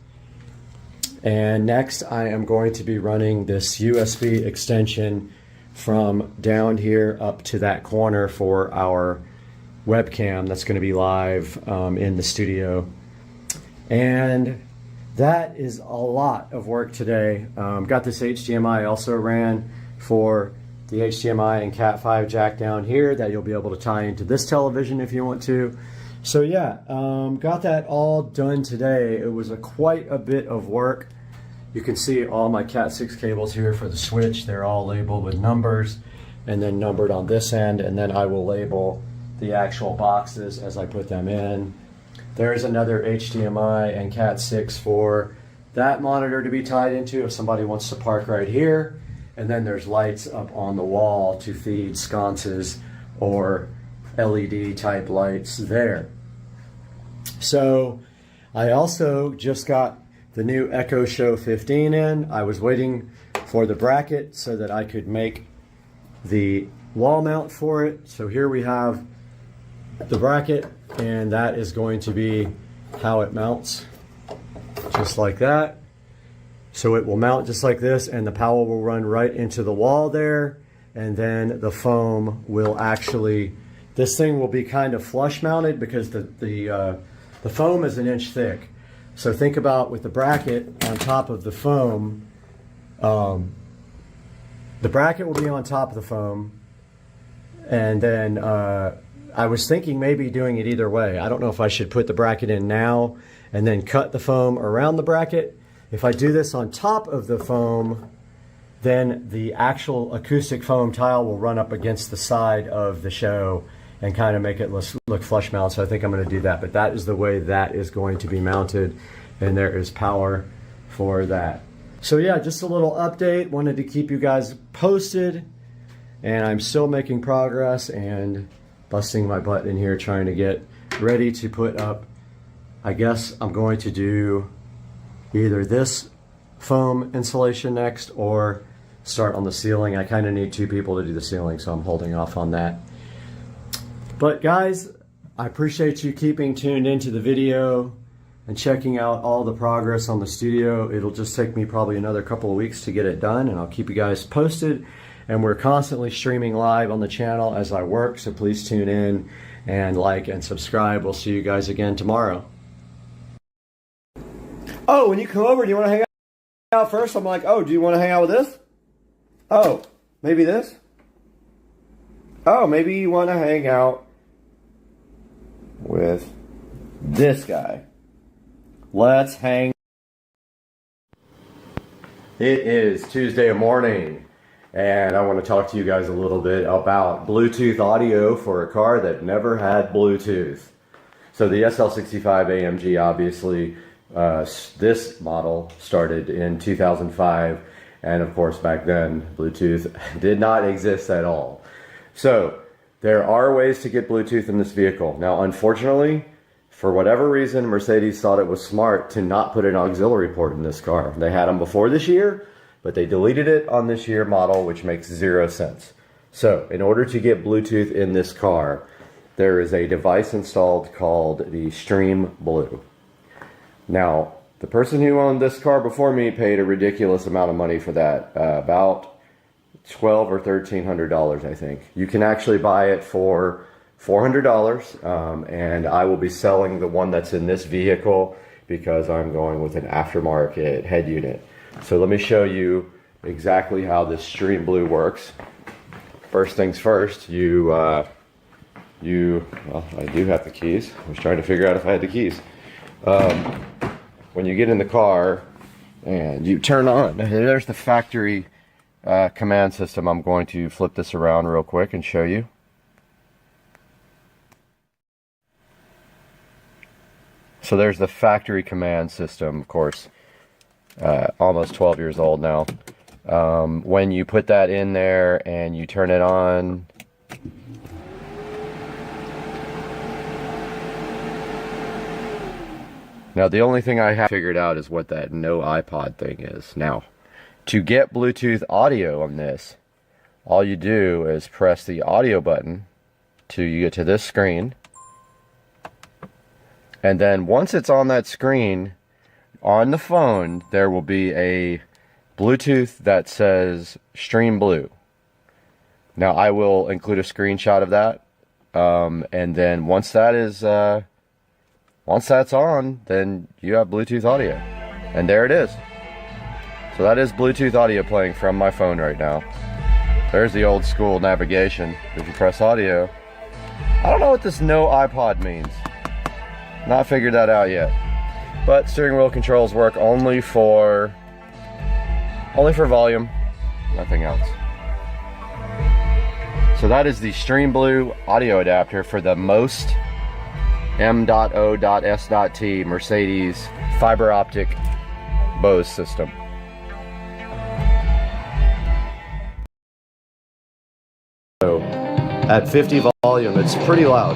And next I am going to be running this USB extension from down here up to that corner for our webcam that's going to be live in the studio. And that is a lot of work today. Got this HDMI also ran for the HDMI and Cat5 jack down here that you'll be able to tie into this television if you want to. So yeah, got that all done today. It was quite a bit of work. You can see all my Cat 6 cables here for the switch. They're all labeled with numbers and then numbered on this end, and then I will label the actual boxes as I put them in. There's another HDMI and Cat 6 for that monitor to be tied into if somebody wants to park right here. And then there's lights up on the wall to feed sconces or LED type lights there. So I also just got the new Echo Show 15 in. I was waiting for the bracket so that I could make the wall mount for it. So here we have the bracket, and that is going to be how it mounts, just like that. So it will mount just like this, and the power will run right into the wall there, and then the foam will actually, this thing will be kind of flush mounted because the foam is an inch thick. So think about with the bracket on top of the foam, the bracket will be on top of the foam, and then I was thinking maybe doing it either way. I don't know if I should put the bracket in now and then cut the foam around the bracket. If I do this on top of the foam, then the actual acoustic foam tile will run up against the side of the show and kind of make it look flush mount. So I think I'm going to do that, but that is the way that is going to be mounted, and there is power for that. So yeah, just a little update. Wanted to keep you guys posted, and I'm still making progress and busting my butt in here trying to get ready to put up. I guess I'm going to do either this foam insulation next or start on the ceiling. I kind of need two people to do the ceiling, so I'm holding off on that. But guys, I appreciate you keeping tuned into the video and checking out all the progress on the studio. It'll just take me probably another couple of weeks to get it done, and I'll keep you guys posted. And we're constantly streaming live on the channel as I work, so please tune in and like and subscribe. We'll see you guys again tomorrow. Oh, when you come over, do you want to hang out first? I'm like, oh, do you want to hang out with this? Oh, maybe this? Oh, maybe you want to hang out with this guy. Let's hang. It is Tuesday morning, and I want to talk to you guys a little bit about Bluetooth audio for a car that never had Bluetooth. So the SL65 AMG, obviously, this model started in 2005, and of course back then Bluetooth did not exist at all. So there are ways to get Bluetooth in this vehicle. Now unfortunately, for whatever reason, Mercedes thought it was smart to not put an auxiliary port in this car. They had them before this year, but they deleted it on this year model, which makes 0 sense. So in order to get Bluetooth in this car, there is a device installed called the Stream Blue. Now, the person who owned this car before me paid a ridiculous amount of money for that, about $1,200 or $1,300, I think. You can actually buy it for $400, and I will be selling the one that's in this vehicle because I'm going with an aftermarket head unit. So let me show you exactly how this Stream Blue works. First things first, well, I do have the keys. I was trying to figure out if I had the keys. When you get in the car and you turn on, there's the factory command system. I'm going to flip this around real quick and show you. So there's the factory command system, of course, almost 12 years old now. When you put that in there and you turn it on, now the only thing I have figured out is what that no iPod thing is. Now, to get Bluetooth audio on this, all you do is press the audio button till you get to this screen. And then once it's on that screen, on the phone, there will be a Bluetooth that says Stream Blue. Now I will include a screenshot of that. And then once that's on, then you have Bluetooth audio. And there it is. So that is Bluetooth audio playing from my phone right now. There's the old school navigation. If you press audio. I don't know what this no iPod means. Not figured that out yet. But steering wheel controls work only for Only for volume, nothing else. So that is the Stream Blue audio adapter for the Most M.O.S.T Mercedes fiber optic Bose system. So at 50 volume, it's pretty loud.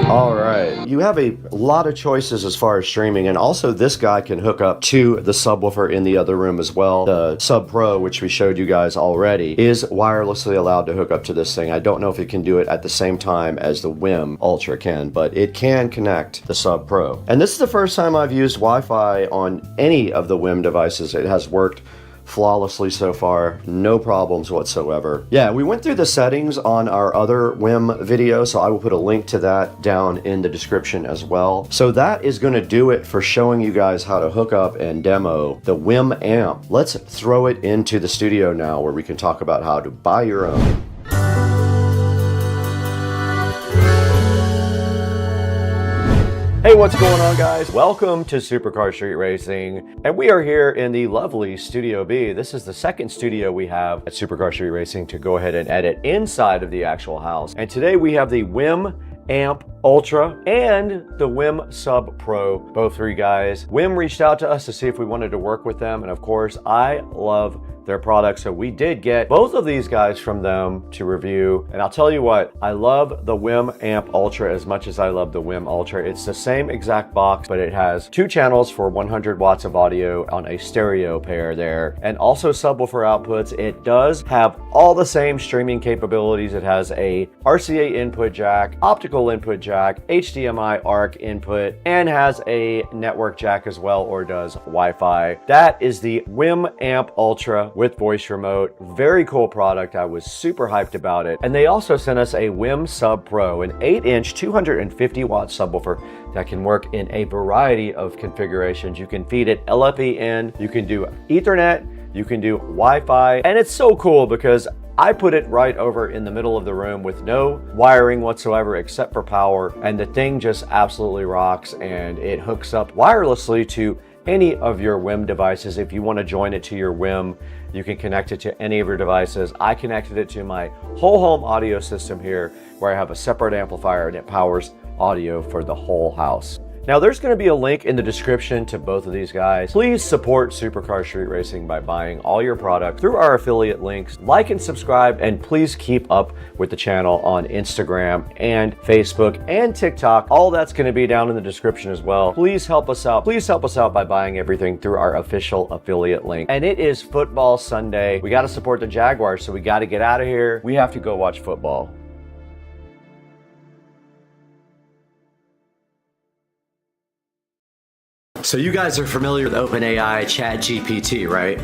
All right, you have a lot of choices as far as streaming, and also this guy can hook up to the subwoofer in the other room as well. The Sub Pro, which we showed you guys already, is wirelessly allowed to hook up to this thing. I don't know if it can do it at the same time as the WIM Ultra can, but it can connect the Sub Pro. And this is the first time I've used Wi-Fi on any of the WIM devices. It has worked flawlessly so far, no problems whatsoever. Yeah, we went through the settings on our other WIM video, so I will put a link to that down in the description as well. So that is going to do it for showing you guys how to hook up and demo the WIM amp. Let's throw it into the studio now, where we can talk about how to buy your own. Hey, what's going on, guys? Welcome to Supercar Street Racing, and we are here in the lovely Studio B. This is the second studio we have at Supercar Street Racing to go ahead and edit inside of the actual house. And today we have the WIM Amp Ultra and the WIM Sub Pro, both for you guys. WIM reached out to us to see if we wanted to work with them, and of course, I love their products, so we did get both of these guys from them to review. And I'll tell you what, I love the WIM Amp Ultra as much as I love the WIM Ultra. It's the same exact box, but it has 2 channels for 100 watts of audio on a stereo pair there, and also subwoofer outputs. It does have all the same streaming capabilities. It has a RCA input jack, optical input jack, HDMI ARC input, and has a network jack as well, or does Wi-Fi. That is the WIM Amp Ultra with voice remote. Very cool product. I was super hyped about it. And they also sent us a WIM Sub Pro, an 8-inch 250 watt subwoofer that can work in a variety of configurations. You can feed it LFE in, you can do Ethernet, you can do Wi-Fi, and it's so cool because I put it right over in the middle of the room with no wiring whatsoever except for power, and the thing just absolutely rocks, and it hooks up wirelessly to any of your WIM devices. If you want to join it to your WIM, you can connect it to any of your devices. I connected it to my whole home audio system here, where I have a separate amplifier and it powers audio for the whole house. Now, there's going to be a link in the description to both of these guys. Please support Supercar Street Racing by buying all your product through our affiliate links. Like and subscribe, and please keep up with the channel on Instagram and Facebook and TikTok. All that's going to be down in the description as well. Please help us out. Please help us out by buying everything through our official affiliate link. And it is football Sunday. We got to support the Jaguars, so we got to get out of here. We have to go watch football. So you guys are familiar with OpenAI ChatGPT, right?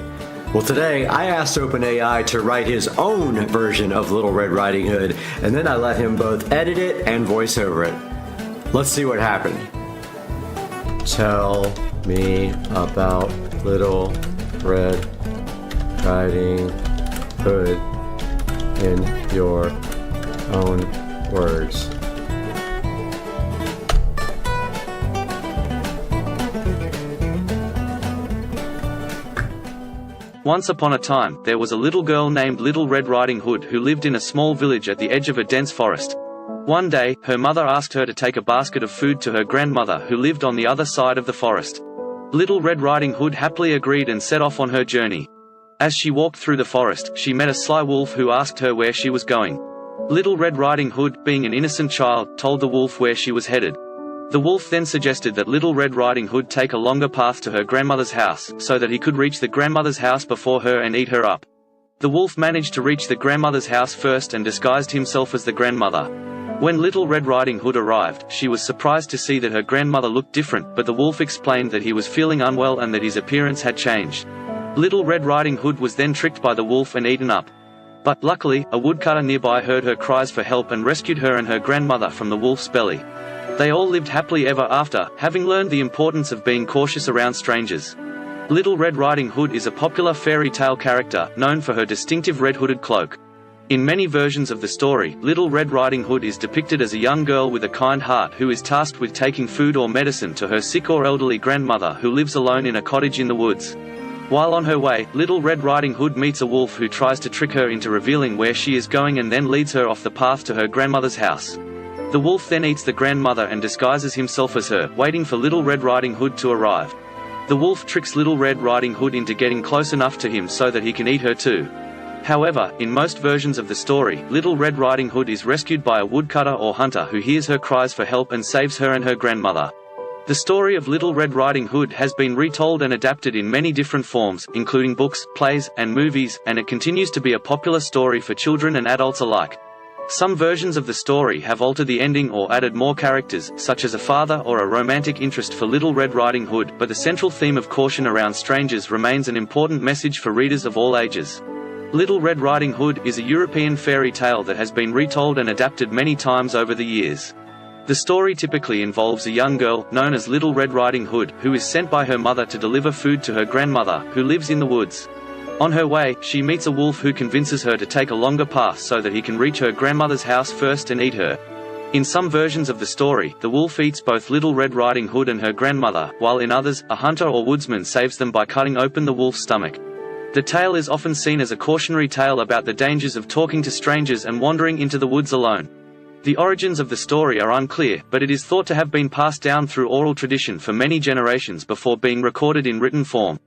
Well, today I asked OpenAI to write his own version of Little Red Riding Hood, and then I let him both edit it and voice over it. Let's see what happened. Tell me about Little Red Riding Hood in your own words. Once upon a time, there was a little girl named Little Red Riding Hood who lived in a small village at the edge of a dense forest. One day, her mother asked her to take a basket of food to her grandmother who lived on the other side of the forest. Little Red Riding Hood happily agreed and set off on her journey. As she walked through the forest, she met a sly wolf who asked her where she was going. Little Red Riding Hood, being an innocent child, told the wolf where she was headed. The wolf then suggested that Little Red Riding Hood take a longer path to her grandmother's house, so that he could reach the grandmother's house before her and eat her up. The wolf managed to reach the grandmother's house first and disguised himself as the grandmother. When Little Red Riding Hood arrived, she was surprised to see that her grandmother looked different, but the wolf explained that he was feeling unwell and that his appearance had changed. Little Red Riding Hood was then tricked by the wolf and eaten up. But luckily, a woodcutter nearby heard her cries for help and rescued her and her grandmother from the wolf's belly. They all lived happily ever after, having learned the importance of being cautious around strangers. Little Red Riding Hood is a popular fairy tale character, known for her distinctive red hooded cloak. In many versions of the story, Little Red Riding Hood is depicted as a young girl with a kind heart who is tasked with taking food or medicine to her sick or elderly grandmother who lives alone in a cottage in the woods. While on her way, Little Red Riding Hood meets a wolf who tries to trick her into revealing where she is going and then leads her off the path to her grandmother's house. The wolf then eats the grandmother and disguises himself as her, waiting for Little Red Riding Hood to arrive. The wolf tricks Little Red Riding Hood into getting close enough to him so that he can eat her too. However, in most versions of the story, Little Red Riding Hood is rescued by a woodcutter or hunter who hears her cries for help and saves her and her grandmother. The story of Little Red Riding Hood has been retold and adapted in many different forms, including books, plays, and movies, and it continues to be a popular story for children and adults alike. Some versions of the story have altered the ending or added more characters, such as a father or a romantic interest for Little Red Riding Hood, but the central theme of caution around strangers remains an important message for readers of all ages. Little Red Riding Hood is a European fairy tale that has been retold and adapted many times over the years. The story typically involves a young girl, known as Little Red Riding Hood, who is sent by her mother to deliver food to her grandmother, who lives in the woods. On her way, she meets a wolf who convinces her to take a longer path so that he can reach her grandmother's house first and eat her. In some versions of the story, the wolf eats both Little Red Riding Hood and her grandmother, while in others, a hunter or woodsman saves them by cutting open the wolf's stomach. The tale is often seen as a cautionary tale about the dangers of talking to strangers and wandering into the woods alone. The origins of the story are unclear, but it is thought to have been passed down through oral tradition for many generations before being recorded in written form.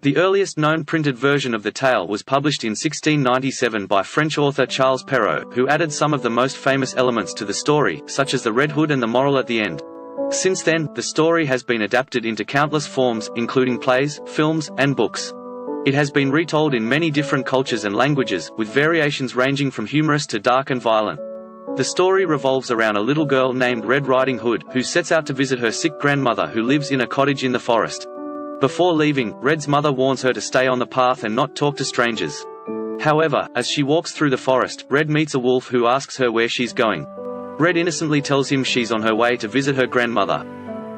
The earliest known printed version of the tale was published in 1697 by French author Charles Perrault, who added some of the most famous elements to the story, such as the Red Hood and the moral at the end. Since then, the story has been adapted into countless forms, including plays, films, and books. It has been retold in many different cultures and languages, with variations ranging from humorous to dark and violent. The story revolves around a little girl named Red Riding Hood, who sets out to visit her sick grandmother who lives in a cottage in the forest. Before leaving, Red's mother warns her to stay on the path and not talk to strangers. However, as she walks through the forest, Red meets a wolf who asks her where she's going. Red innocently tells him she's on her way to visit her grandmother.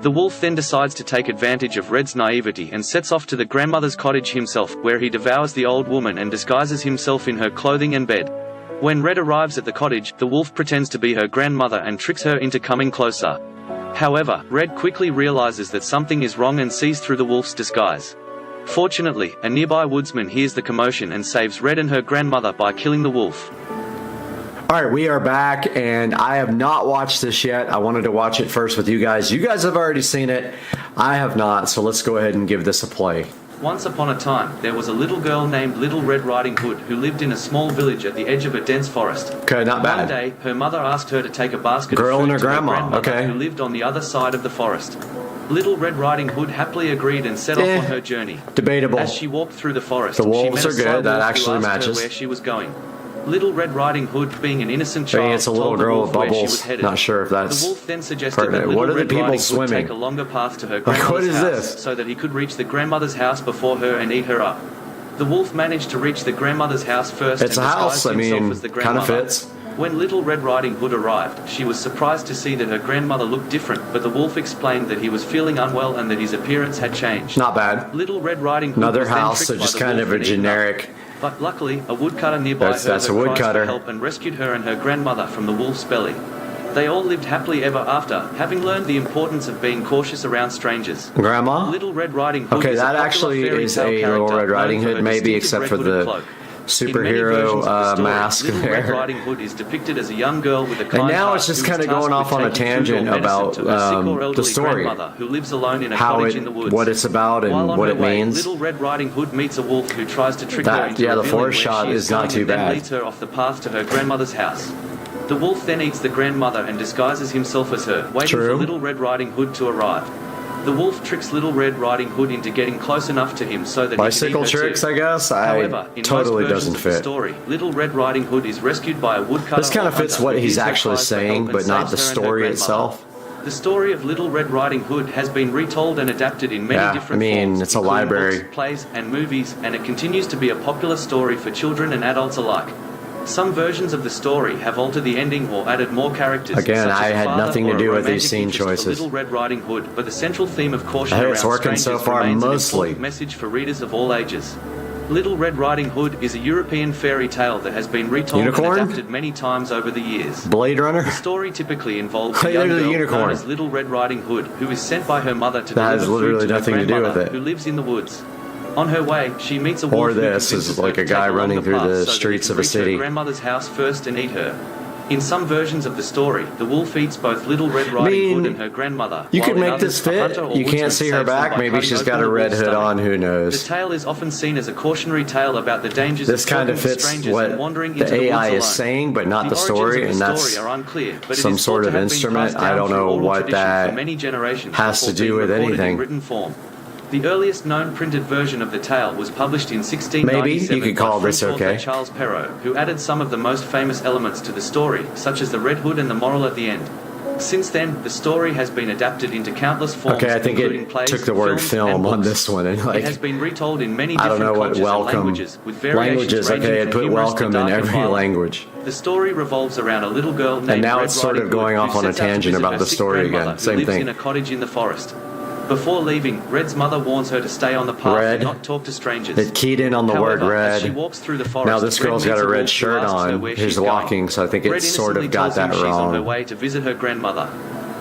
The wolf then decides to take advantage of Red's naivety and sets off to the grandmother's cottage himself, where he devours the old woman and disguises himself in her clothing and bed. When Red arrives at the cottage, the wolf pretends to be her grandmother and tricks her into coming closer. However, Red quickly realizes that something is wrong and sees through the wolf's disguise. Fortunately, a nearby woodsman hears the commotion and saves Red and her grandmother by killing the wolf. Alright, we are back, and I have not watched this yet. I wanted to watch it first with you guys. You guys have already seen it. I have not, so let's go ahead and give this a play. Once upon a time, there was a little girl named Little Red Riding Hood who lived in a small village at the edge of a dense forest. Okay, not bad. One day, her mother asked her to take a basket of Girl food and her to grandma, her grandmother okay. who lived on the other side of the forest. Little Red Riding Hood happily agreed and set off on her journey. Debatable. As she walked through the forest, The she wolves met a are sly good, that wolf actually who asked matches. her where she was going. Little Red Riding Hood, being an innocent I child, mean, it's a little told the girl wolf with where she bubbles. was headed. Not sure if that's The wolf then suggested that pertinent. Little What are the Red people Riding Hood swimming? take a longer path to her Like, grandmother's what is house this? so that he could reach the grandmother's house before her and eat her up. The wolf managed to reach the grandmother's house first It's and a house, disguised I himself mean, as the kinda grandmother. fits. When Little Red Riding Hood arrived, she was surprised to see that her grandmother looked different, but the wolf explained that he was feeling unwell and that his appearance had changed. Not bad. Little Red Riding Hood Another was then house, tricked so by just the kind wolf of a and eaten up. generic. But luckily, a woodcutter nearby That's heard a her cries woodcutter. for help and rescued her and her grandmother from the wolf's belly. They all lived happily ever after, having learned the importance of being cautious around strangers. Grandma? Little Red Riding Hood Okay, is a that popular actually fairy is tale a Little character Red Riding known for Hood, her maybe, distinctive except for red-hooded the cloak. In many superhero versions of the story, mask Little Red there. Riding Hood is depicted as a young girl with a kind And now heart it's just who kind is of going tasked off with on a taking food or tangent medicine about to her sick or the elderly story. grandmother who lives alone in a How cottage it, in the woods. what it's about and While on what her it way, means. Little Red Riding Hood meets a wolf who tries to trick her That, into yeah, the revealing forest where shot she is not going too and then bad. leads her off the path to her grandmother's house. The wolf then eats the grandmother and disguises himself as her, waiting True. for Little Red Riding Hood to arrive. The wolf tricks Little Red Riding Hood into getting close enough to him so that Bicycle he can eat her tricks, too. I guess? However, in totally most versions doesn't of the fit. story, Little Red Riding Hood is rescued by a woodcutter. This kind of or fits hunter what who he's hears her actually cries for help saying, and but not saves the her and her story grandmother. itself. The story of Little Red Riding Hood has been retold and adapted in many Yeah, different I mean, forms, it's a including library. books, plays, and movies, and it continues to be a popular story for children and adults alike. Some versions of the story have altered the ending or added more characters. Again, such as I a had father nothing or to a do with romantic these scene interest for choices. Little Red Riding Hood, but the central theme of caution Hey, around it's working so strangers far, remains an mostly. important message for readers of all ages. Little Red Riding Hood is a European fairy tale that has been retold Unicorn? and adapted many times over the years. Blade Runner? The story typically involves Hey, a young there's a girl unicorn. known as Little Red Riding Hood, who is sent by her mother to That has deliver literally food to her nothing to do with grandmother, it. who lives in the woods. On her way, she meets a wolf Or who this convinces is her like to a guy take along running through path the so that he streets can of a reach city. her grandmother's house first and eat her. In some versions of the story, the wolf eats both Little Red Riding Hood and her grandmother. You while could in make others, this a fit. hunter or You can't woodsman see her saves them back. by Maybe cutting she's open got the a red wolf's hood stomach. on. Who The knows? tale is often seen as a cautionary tale about the dangers This of kind of talking to fits strangers what and wandering the into the AI woods is alone. saying, but not the origins story, of and the that's story are unclear, but it some is sort thought of to have been instrument. passed I down don't through know oral what tradition that for many generations has to before do being with recorded anything. in written form. The earliest known printed version of the tale was published in 1697 Maybe you could call by this French okay. author Charles Perrault, who added some of the most famous elements to the story, such as the red hood and the moral at the end. Since then, the story has been adapted into countless forms, Okay, I think including it plays, took the word films, film and on books. this one, and It like has been retold in many I don't different know what cultures and welcome languages, with variations languages. ranging Okay, I from put humorous to welcome in dark and every violent. language. The story revolves around a little girl named And now Red it's sort Riding of going Hood, off who on a sets out to tangent visit about her the sick story again. grandmother, who Same lives thing. in a cottage in the forest. Before leaving, Red's mother warns her to stay on the path Red. and not talk to strangers. It keyed in on the word However, red. as she walks through the forest, Now this Red girl's got meets a red wolf who shirt asks her on. where He's she's walking, going. so I think Red it sort innocently of got tells him that she's on her wrong. way to visit her grandmother.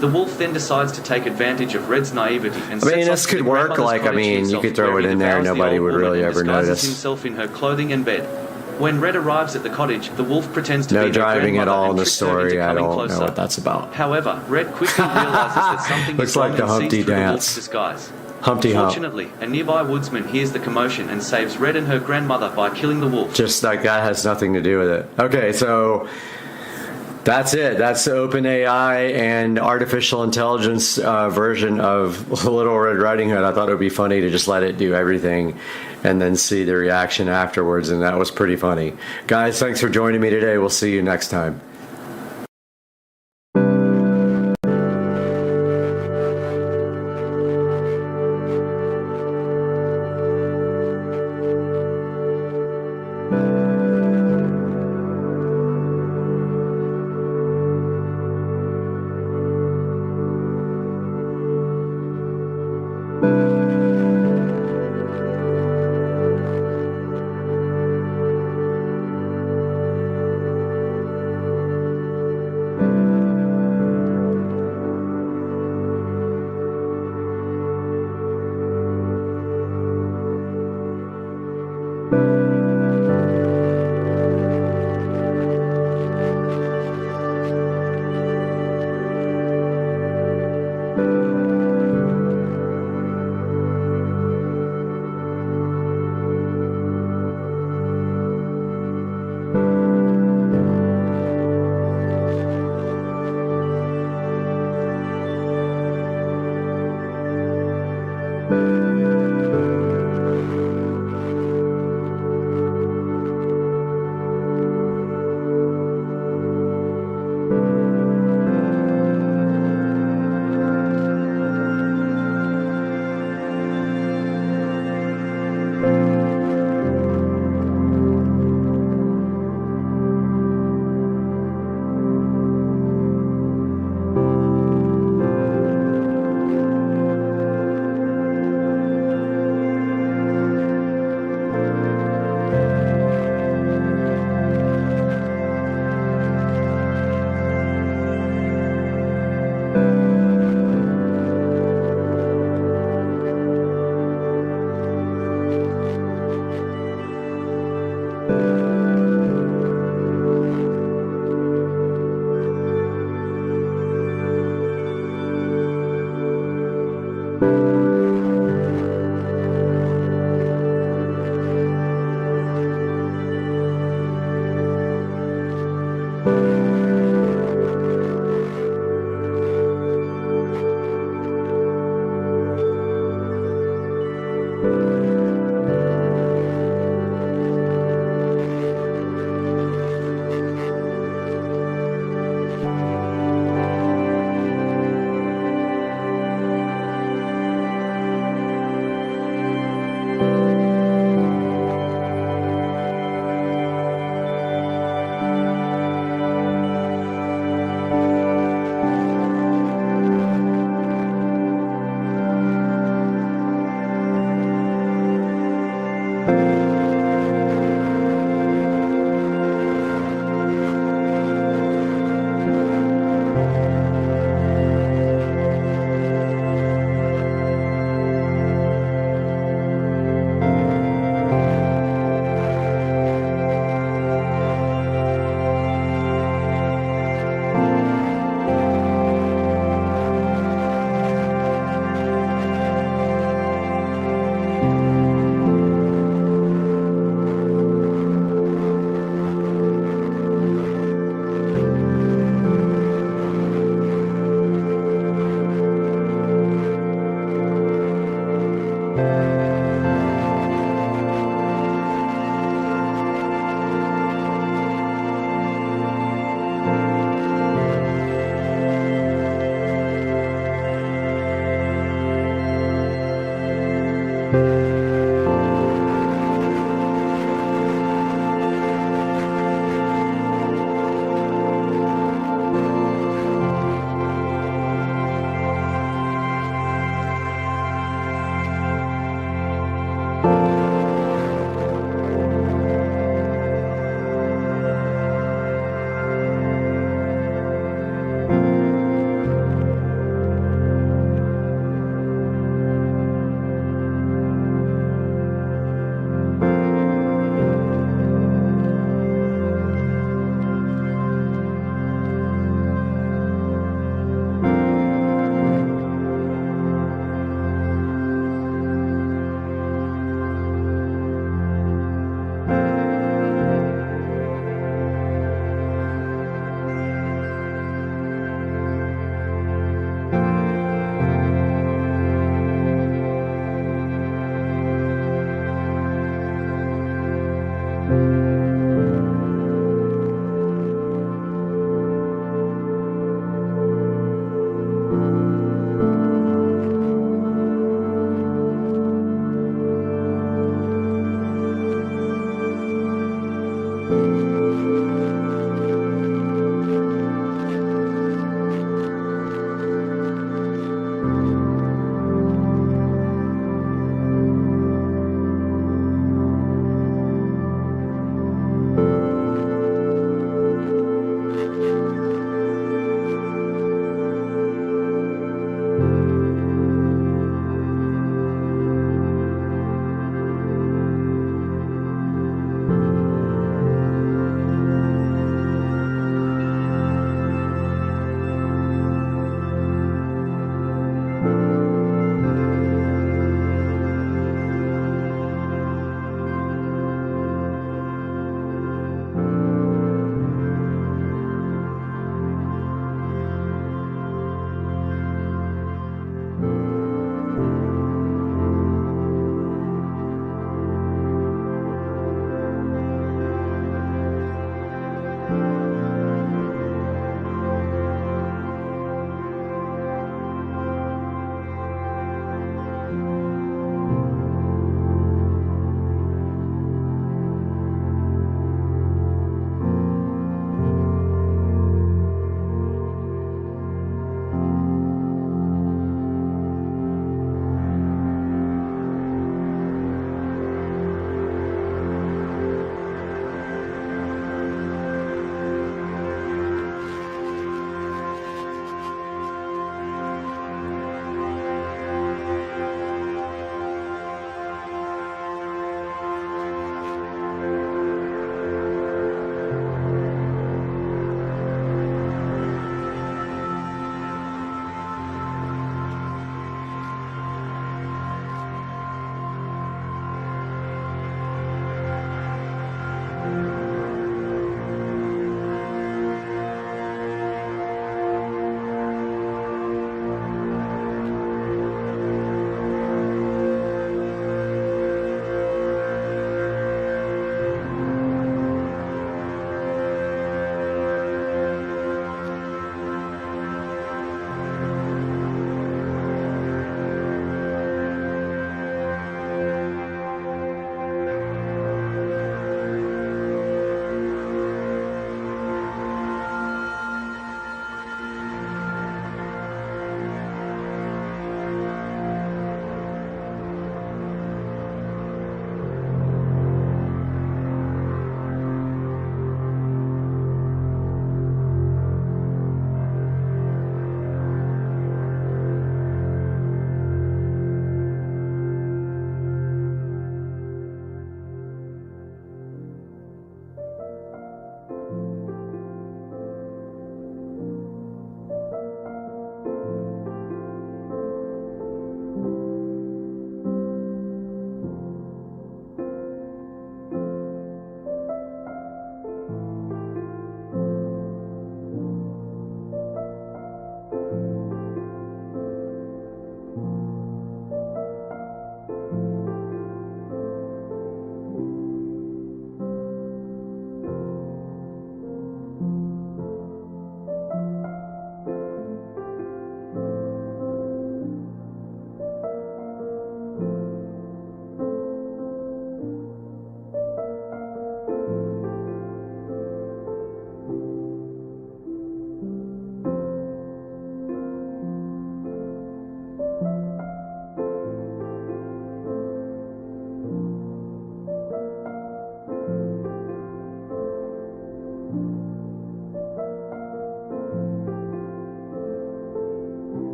The wolf then decides to take advantage of Red's naivety and I mean, sets this off to could the work. grandmother's Like, I cottage mean, you himself, could throw where it he in there, devours the nobody old would woman really and ever disguises notice. himself in her clothing and bed. When Red arrives at the cottage, the wolf pretends to No be her driving at grandmother all in and the tricks her into story. I coming don't closer. know what that's about. However, Red quickly realizes that something Looks is like wrong the and sees Humpty through the Dance. wolf's disguise. Humpty Hump. Fortunately, a nearby woodsman hears the commotion and saves Red and her grandmother by killing the wolf. Just like that has nothing to do with it. Okay, so that's it. That's the OpenAI and artificial intelligence version of Little Red Riding Hood. I thought it would be funny to just let it do everything and then see the reaction afterwards, and that was pretty funny. Guys, thanks for joining me today. We'll see you next time.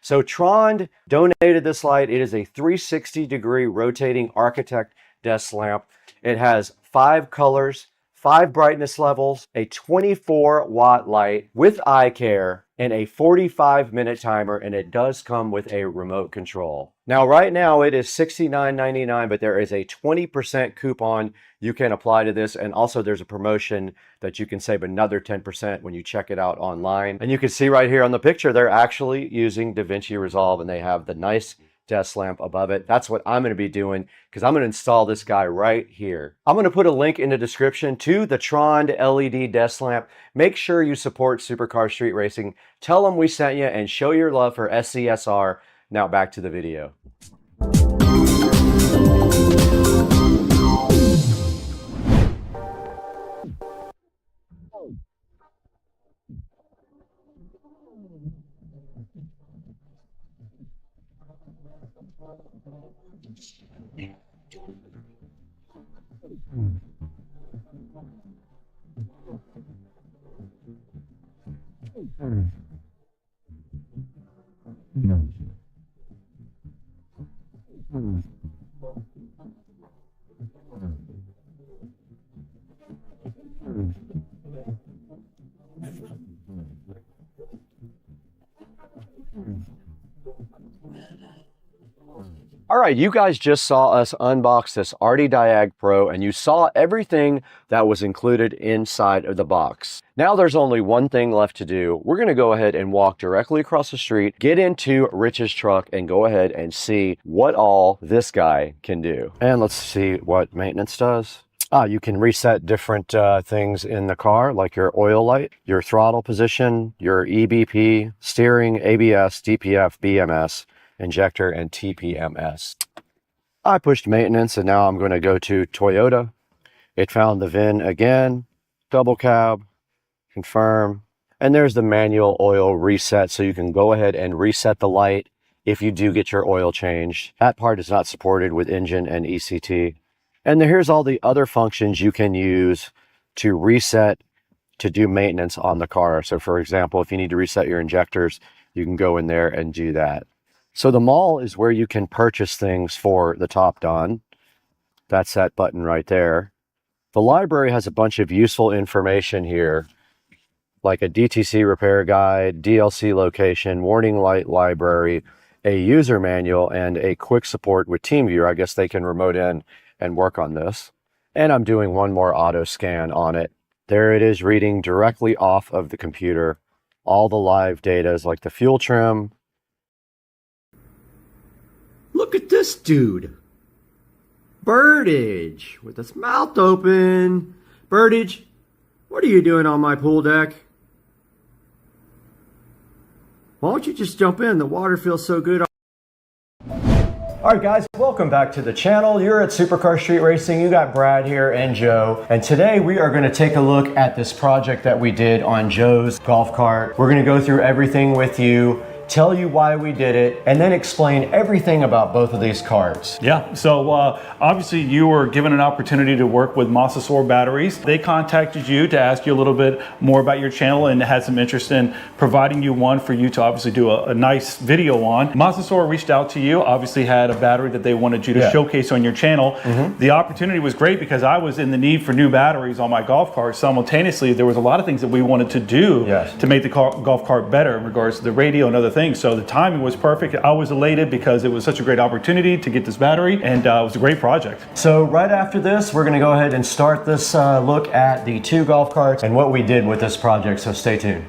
So Tron donated this light. It is a 360-degree rotating Architect desk lamp. It has 5 colors, 5 brightness levels, a 24-watt light with eye care, and a 45-minute timer, and it does come with a remote control. Now, right now it is $69.99, but there is a 20% coupon you can apply to this, and also there's a promotion that you can save another 10% when you check it out online. And you can see right here on the picture, they're actually using DaVinci Resolve, and they have the nice desk lamp above it. That's what I'm going to be doing, because I'm going to install this guy right here. I'm going to put a link in the description to the Tron LED desk lamp. Make sure you support Supercar Street Racing. Tell them we sent you and show your love for SCSR. Now back to the video. All right, you guys just saw us unbox this Diag Pro, and you saw everything that was included inside of the box. Now there's only one thing left to do. We're gonna go ahead and walk directly across the street, get into Rich's truck, and go ahead and see what all this guy can do. And let's see what maintenance does. You can reset different things in the car, like your oil light, your throttle position, your EBP, steering, ABS, DPF, BMS, injector, and TPMS. I pushed maintenance, and now I'm going to go to Toyota. It found the VIN again, double cab, confirm, and there's the manual oil reset, so you can go ahead and reset the light if you do get your oil changed. That part is not supported with engine and ECT. And here's all the other functions you can use to reset to do maintenance on the car. So for example, if you need to reset your injectors, you can go in there and do that. So the mall is where you can purchase things for the Top Don. That's that button right there. The library has a bunch of useful information here, like a DTC repair guide, DLC location, warning light library, a user manual, and a quick support with TeamViewer. I guess they can remote in and work on this. And I'm doing one more auto scan on it. There it is, reading directly off of the computer. All the live data is like the fuel trim. Look at this dude. Birdage with his mouth open. Birdage, what are you doing on my pool deck? Why don't you just jump in? The water feels so good. Alright guys, welcome back to the channel. You're at Supercar Street Racing. You got Brad here and Joe. And today we are going to take a look at this project that we did on Joe's golf cart. We're going to go through everything with you, tell you why we did it, and then explain everything about both of these carts. Yeah, so obviously you were given an opportunity to work with Massasour Batteries. They contacted you to ask you a little bit more about your channel and had some interest in providing you one for you to obviously do a nice video on. Massasour reached out to you, obviously had a battery that they wanted you to showcase on your channel. The opportunity was great because I was in the need for new batteries on my golf cart. Simultaneously, there was a lot of things that we wanted to do to make the golf cart better in regards to the radio and other things. So the timing was perfect. I was elated because it was such a great opportunity to get this battery, and it was a great project. So right after this, we're going to go ahead and start this look at the 2 golf carts and what we did with this project, so stay tuned.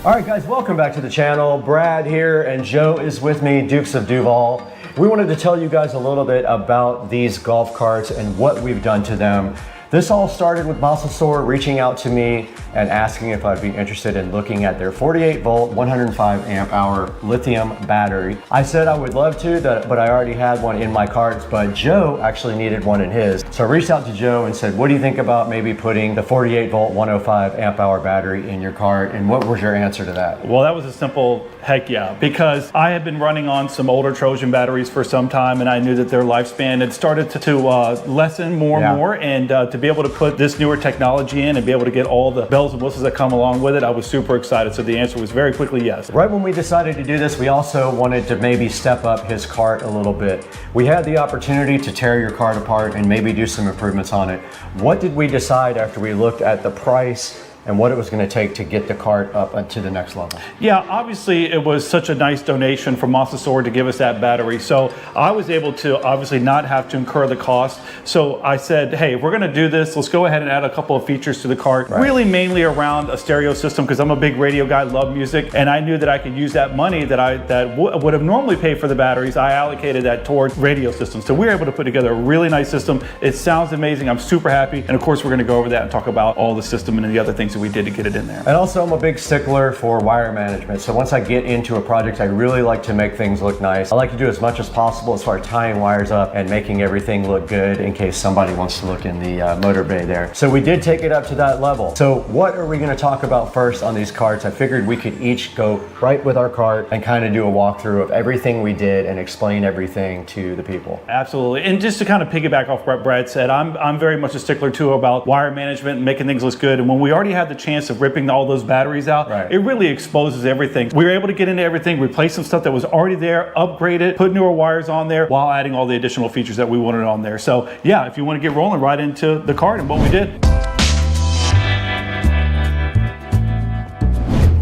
Alright guys, welcome back to the channel. Brad here and Joe is with me, Dukes of Duval. We wanted to tell you guys a little bit about these golf carts and what we've done to them. This all started with Massasour reaching out to me and asking if I'd be interested in looking at their 48 volt, 105 amp hour lithium battery. I said I would love to, but I already had one in my carts, but Joe actually needed one in his. So I reached out to Joe and said, what do you think about maybe putting the 48 volt, 105 amp hour battery in your cart? And what was your answer to that? Well, that was a simple heck yeah, because I had been running on some older Trojan batteries for some time, and I knew that their lifespan had started to lessen more and more, and to be able to put this newer technology in and be able to get all the bells and whistles that come along with it, I was super excited. So the answer was very quickly yes. Right when we decided to do this, we also wanted to maybe step up his cart a little bit. We had the opportunity to tear your cart apart and maybe do some improvements on it. What did we decide after we looked at the price and what it was going to take to get the cart up to the next level? Yeah, obviously it was such a nice donation from Mosasaur to give us that battery. So I was able to obviously not have to incur the cost. So I said, hey, if we're going to do this, let's go ahead and add a couple of features to the cart. Right. Really mainly around a stereo system, because I'm a big radio guy, love music, and I knew that I could use that money that would have normally paid for the batteries. I allocated that towards radio systems. So we were able to put together a really nice system. It sounds amazing. I'm super happy. And of course, we're going to go over that and talk about all the system and the other things that we did to get it in there. And also, I'm a big stickler for wire management. So once I get into a project, I really like to make things look nice. I like to do as much as possible as far as tying wires up and making everything look good in case somebody wants to look in the motor bay there. So we did take it up to that level. So what are we going to talk about first on these carts? I figured we could each go right with our cart and kind of do a walkthrough of everything we did and explain everything to the people. Absolutely. And just to kind of piggyback off what Brad said, I'm very much a stickler too about wire management and making things look good. And when we already had the chance of ripping all those batteries out, it really exposes everything. We were able to get into everything, replace some stuff that was already there, upgrade it, put newer wires on there while adding all the additional features that we wanted on there. So yeah, if you want to get rolling right into the cart and what we did.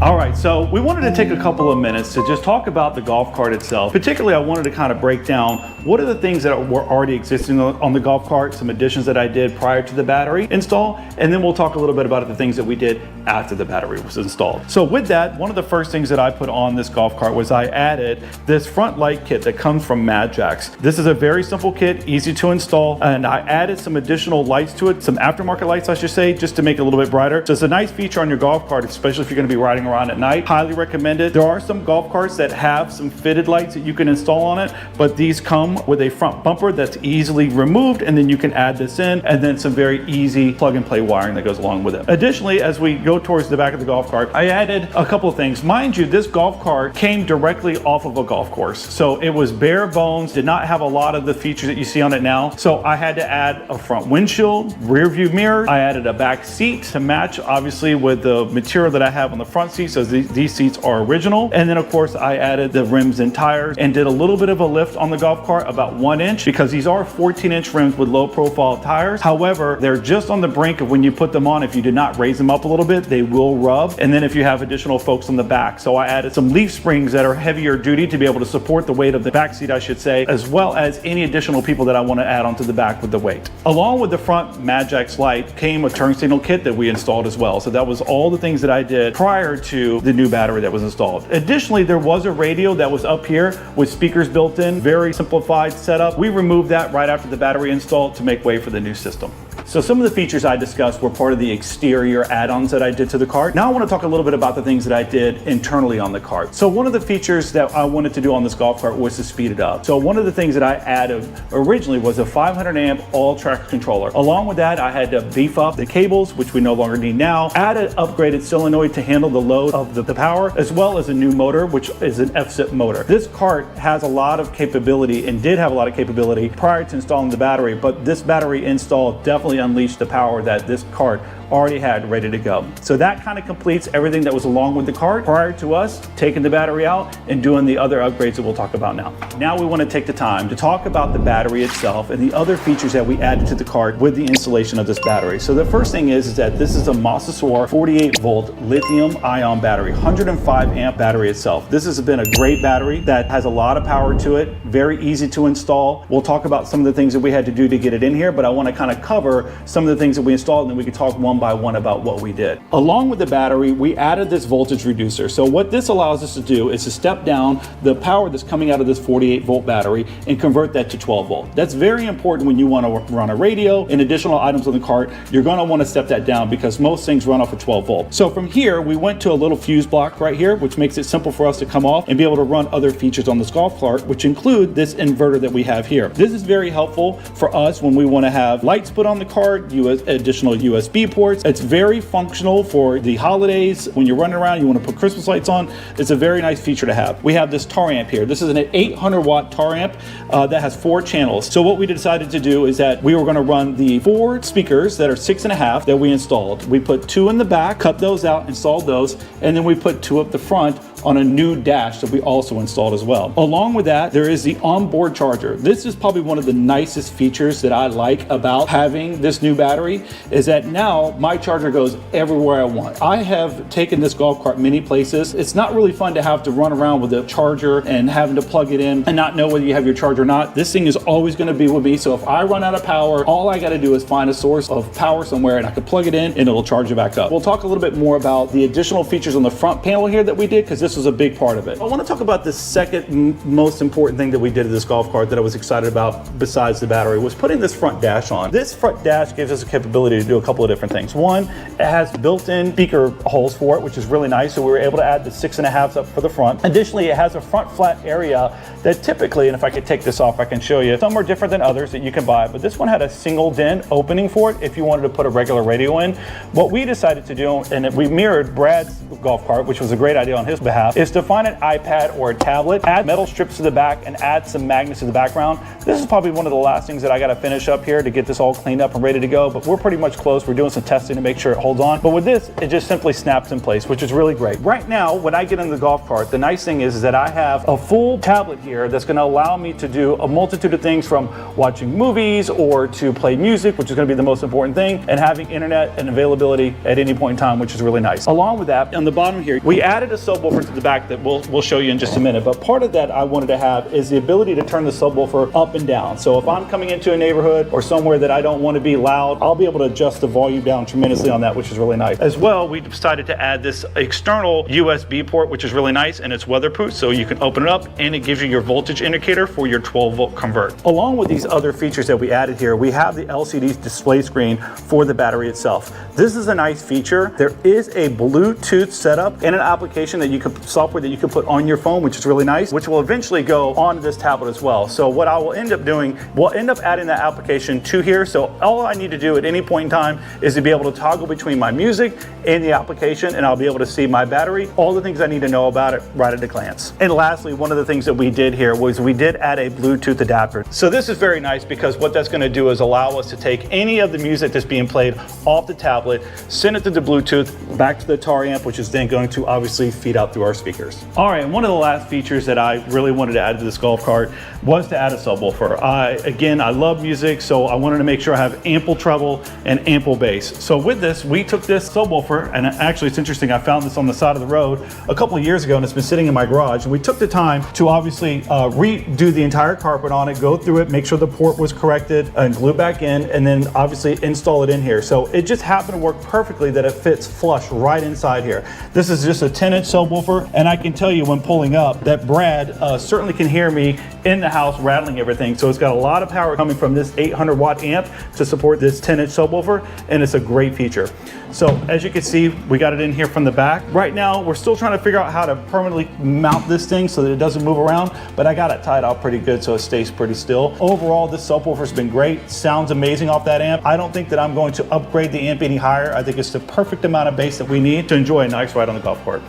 All right, so we wanted to take a couple of minutes to just talk about the golf cart itself. Particularly, I wanted to kind of break down what are the things that were already existing on the golf cart, some additions that I did prior to the battery install, and then we'll talk a little bit about the things that we did after the battery was installed. So with that, one of the first things that I put on this golf cart was I added this front light kit that comes from Madjax. This is a very simple kit, easy to install, and I added some additional lights to it, some aftermarket lights I should say, just to make it a little bit brighter. So it's a nice feature on your golf cart, especially if you're going to be riding around at night. Highly recommended. There are some golf carts that have some fitted lights that you can install on it, but these come with a front bumper that's easily removed, and then you can add this in, and then some very easy plug and play wiring that goes along with it. Additionally, as we go towards the back of the golf cart, I added a couple of things. Mind you, this golf cart came directly off of a golf course. So it was bare bones, did not have a lot of the features that you see on it now. So I had to add a front windshield, rear view mirror. I added a back seat to match obviously with the material that I have on the front seat. So these seats are original. And then of course I added the rims and tires and did a little bit of a lift on the golf cart, about 1 inch, because these are 14-inch rims with low profile tires. However, they're just on the brink of when you put them on, if you did not raise them up a little bit, they will rub. And then if you have additional folks on the back. So I added some leaf springs that are heavier duty to be able to support the weight of the back seat, I should say, as well as any additional people that I want to add onto the back with the weight. Along with the front Madjax light came a turn signal kit that we installed as well. So that was all the things that I did prior to the new battery that was installed. Additionally, there was a radio that was up here with speakers built in, very simplified setup. We removed that right after the battery installed to make way for the new system. So some of the features I discussed were part of the exterior add-ons that I did to the cart. Now I want to talk a little bit about the things that I did internally on the cart. So one of the features that I wanted to do on this golf cart was to speed it up. So one of the things that I added originally was a 500 amp all track controller. Along with that, I had to beef up the cables, which we no longer need now, add an upgraded solenoid to handle the load of the power, as well as a new motor, which is an FSIP motor. This cart has a lot of capability and did have a lot of capability prior to installing the battery, but this battery install definitely unleashed the power that this cart already had ready to go. So that kind of completes everything that was along with the cart prior to us taking the battery out and doing the other upgrades that we'll talk about now. Now we want to take the time to talk about the battery itself and the other features that we added to the cart with the installation of this battery. So the first thing is that this is a Mosasaur 48 volt lithium ion battery, 105 amp battery itself. This has been a great battery that has a lot of power to it, very easy to install. We'll talk about some of the things that we had to do to get it in here, but I want to kind of cover some of the things that we installed, and then we can talk one one by one about what we did. Along with the battery, we added this voltage reducer. So what this allows us to do is to step down the power that's coming out of this 48 volt battery and convert that to 12 volt. That's very important when you want to run a radio and additional items on the cart. You're going to want to step that down because most things run off of 12 volt. So from here, we went to a little fuse block right here, which makes it simple for us to come off and be able to run other features on this golf cart, which include this inverter that we have here. This is very helpful for us when we want to have lights put on the cart, additional USB ports. It's very functional for the holidays. When you're running around, you want to put Christmas lights on. It's a very nice feature to have. We have this tar amp here. This is an 800 watt tar amp that has 4 channels. So what we decided to do is that we were going to run the 4 speakers that are 6.5 that we installed. We put 2 in the back, cut those out, installed those, and then we put 2 up the front on a new dash that we also installed as well. Along with that, there is the onboard charger. This is probably one of the nicest features that I like about having this new battery, is that now my charger goes everywhere I want. I have taken this golf cart many places. It's not really fun to have to run around with a charger and having to plug it in and not know whether you have your charger or not. This thing is always going to be with me, so if I run out of power, all I got to do is find a source of power somewhere and I can plug it in and it'll charge it back up. We'll talk a little bit more about the additional features on the front panel here that we did, because this was a big part of it. I want to talk about the second most important thing that we did to this golf cart that I was excited about besides the battery, was putting this front dash on. This front dash gives us a capability to do a couple of different things. One, it has built-in speaker holes for it, which is really nice, so we were able to add the 6.5s up for the front. Additionally, it has a front flat area that typically, and if I could take this off, I can show you, some are different than others that you can buy, but this one had a single DIN opening for it if you wanted to put a regular radio in. What we decided to do, and we mirrored Brad's golf cart, which was a great idea on his behalf, is to find an iPad or a tablet, add metal strips to the back, and add some magnets to the background. This is probably one of the last things that I got to finish up here to get this all cleaned up and ready to go, but we're pretty much close. We're doing some testing to make sure it holds on. But with this, it just simply snaps in place, which is really great. Right now, when I get in the golf cart, the nice thing is that I have a full tablet here that's going to allow me to do a multitude of things, from watching movies or to play music, which is going to be the most important thing, and having internet and availability at any point in time, which is really nice. Along with that, on the bottom here, we added a subwoofer to the back that we'll show you in just a minute, but part of that I wanted to have is the ability to turn the subwoofer up and down. So if I'm coming into a neighborhood or somewhere that I don't want to be loud, I'll be able to adjust the volume down tremendously on that, which is really nice. As well, we decided to add this external USB port, which is really nice, and it's weatherproof, so you can open it up and it gives you your voltage indicator for your 12 volt convert. Along with these other features that we added here, we have the LCD display screen for the battery itself. This is a nice feature. There is a Bluetooth setup and an application that you can, software that you can put on your phone, which is really nice, which will eventually go onto this tablet as well. So what I will end up doing, we'll end up adding that application to here. So all I need to do at any point in time is to be able to toggle between my music and the application, and I'll be able to see my battery, all the things I need to know about it right at a glance. And lastly, one of the things that we did here was we did add a Bluetooth adapter. So this is very nice because what that's going to do is allow us to take any of the music that's being played off the tablet, send it to the Bluetooth, back to the tar amp, which is then going to obviously feed out through our speakers. All right, and one of the last features that I really wanted to add to this golf cart was to add a subwoofer. I love music, so I wanted to make sure I have ample treble and ample bass. So with this, we took this subwoofer, and actually it's interesting, I found this on the side of the road a couple of years ago, and it's been sitting in my garage, and we took the time to obviously redo the entire carpet on it, go through it, make sure the port was corrected, and glue back in, and then obviously install it in here. So it just happened to work perfectly that it fits flush right inside here. This is just a 10-inch subwoofer, and I can tell you when pulling up that Brad certainly can hear me in the house rattling everything. So it's got a lot of power coming from this 800 watt amp to support this 10-inch subwoofer, and it's a great feature. So as you can see, we got it in here from the back. Right now, we're still trying to figure out how to permanently mount this thing so that it doesn't move around, but I got it tied out pretty good so it stays pretty still. Overall, this subwoofer's been great. Sounds amazing off that amp. I don't think that I'm going to upgrade the amp any higher. I think it's the perfect amount of bass that we need to enjoy a nice ride on the golf cart.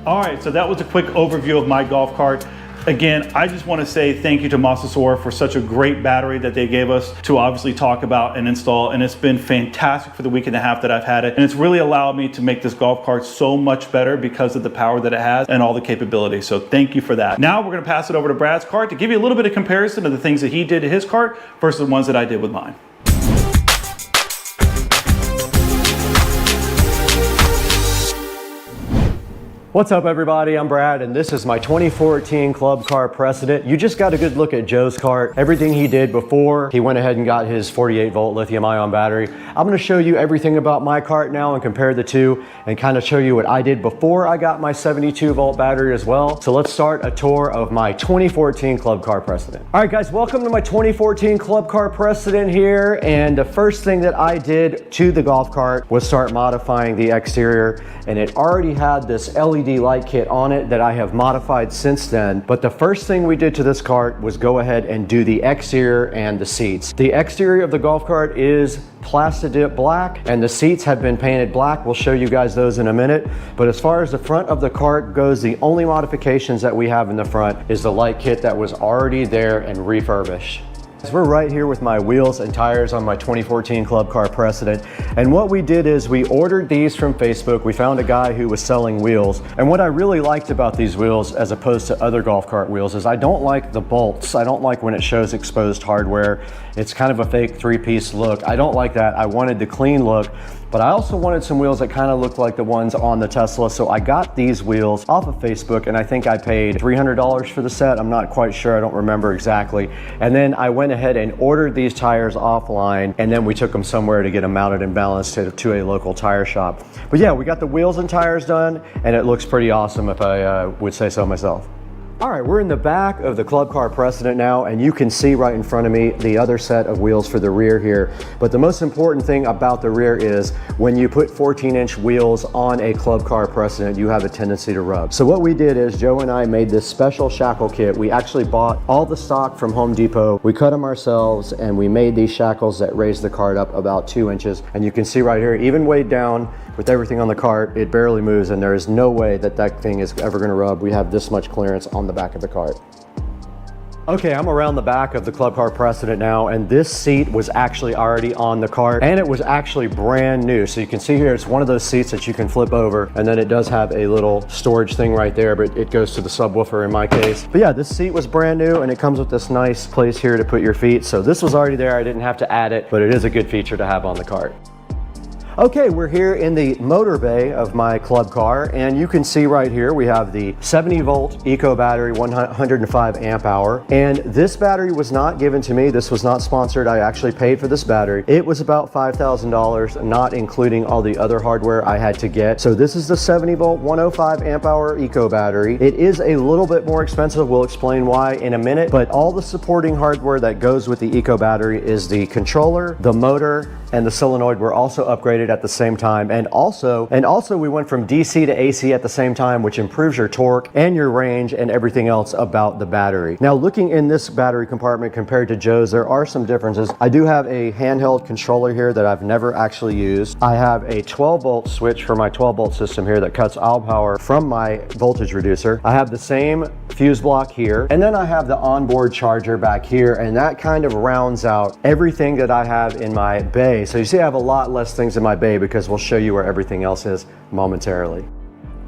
All right, so that was a quick overview of my golf cart. Again, I just want to say thank you to Masasor for such a great battery that they gave us to obviously talk about and install, and it's been fantastic for the week and a half that I've had it, and it's really allowed me to make this golf cart so much better because of the power that it has and all the capabilities. So thank you for that. Now we're going to pass it over to Brad's cart to give you a little bit of comparison of the things that he did to his cart versus the ones that I did with mine. What's up everybody, I'm Brad and this is my 2014 club car precedent. You just got a good look at Joe's cart, everything he did before he went ahead and got his 48 volt lithium ion battery. I'm gonna show you everything about my cart now and compare the two and kind of show you what I did before I got my 72 volt battery as well. So let's start a tour of my 2014 club car precedent. All right guys, welcome to my 2014 club car precedent here. And the first thing that I did to the golf cart was start modifying the exterior, and it already had this LED light kit on it that I have modified since then. But the first thing we did to this cart was go ahead and do the exterior and the seats. The exterior of the golf cart is Plastidip black and the seats have been painted black. We'll show you guys those in a minute. But as far as the front of the cart goes, the only modifications that we have in the front is the light kit that was already there and refurbished. So we're right here with my wheels and tires on my 2014 club car precedent, and what we did is we ordered these from Facebook. We found a guy who was selling wheels, and what I really liked about these wheels as opposed to other golf cart wheels is I don't like the bolts. I don't like when it shows exposed hardware. It's kind of a fake three-piece look. I don't like that. I wanted the clean look, but I also wanted some wheels that kind of looked like the ones on the Tesla. So I got these wheels off of Facebook, and I think I paid $300 for the set. I'm not quite sure, I don't remember exactly. And then I went ahead and ordered these tires offline, and then we took them somewhere to get them mounted and balanced to a local tire shop. But yeah, we got the wheels and tires done, and it looks pretty awesome if I would say so myself. All right, we're in the back of the club car precedent now, and you can see right in front of me the other set of wheels for the rear here. But the most important thing about the rear is when you put 14-inch wheels on a club car precedent, you have a tendency to rub. So what we did is Joe and I made this special shackle kit. We actually bought all the stock from Home Depot. We cut them ourselves, and we made these shackles that raise the cart up about 2 inches. And you can see right here, even weighed down with everything on the cart, it barely moves, and there is no way that that thing is ever gonna rub. We have this much clearance on the back of the cart. Okay, I'm around the back of the club car precedent now, and this seat was actually already on the cart, and it was actually brand new. So you can see here, it's one of those seats that you can flip over, and then it does have a little storage thing right there, but it goes to the subwoofer in my case. But yeah, this seat was brand new, and it comes with this nice place here to put your feet. So this was already there, I didn't have to add it, but it is a good feature to have on the cart. Okay, we're here in the motor bay of my club car, and you can see right here we have the 70 volt eco battery, 105 amp hour, and this battery was not given to me. This was not sponsored. I actually paid for this battery. It was about $5,000, not including all the other hardware I had to get. So this is the 70 volt 105 amp hour eco battery. It is a little bit more expensive. We'll explain why in a minute, but all the supporting hardware that goes with the eco battery is the controller, the motor, and the solenoid were also upgraded at the same time. And also we went from DC to AC at the same time, which improves your torque and your range and everything else about the battery. Now, looking in this battery compartment compared to Joe's, there are some differences. I do have a handheld controller here that I've never actually used. I have a 12 volt switch for my 12 volt system here that cuts all power from my voltage reducer. I have the same fuse block here, and then I have the onboard charger back here, and that kind of rounds out everything that I have in my bay. So you see I have a lot less things in my bay because we'll show you where everything else is momentarily.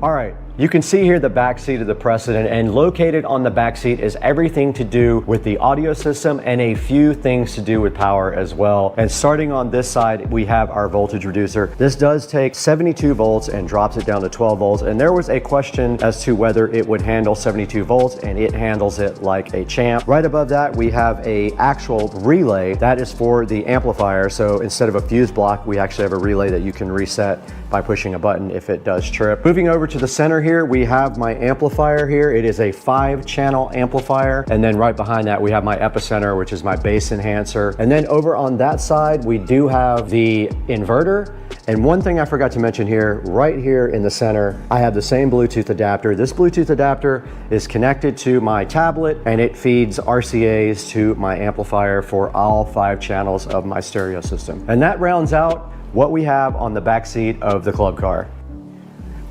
All right, you can see here the back seat of the Precedent, and located on the back seat is everything to do with the audio system and a few things to do with power as well. And starting on this side, we have our voltage reducer. This does take 72 volts and drops it down to 12 volts. And there was a question as to whether it would handle 72 volts, and it handles it like a champ. Right above that, we have a actual relay that is for the amplifier. So instead of a fuse block, we actually have a relay that you can reset by pushing a button if it does trip. Moving over to the center here, we have my amplifier here. It is a 5-channel amplifier. And then right behind that, we have my epicenter, which is my bass enhancer. And then over on that side, we do have the inverter. And one thing I forgot to mention here, right here in the center, I have the same Bluetooth adapter. This Bluetooth adapter is connected to my tablet, and it feeds RCAs to my amplifier for all 5 channels of my stereo system. And that rounds out what we have on the back seat of the club car.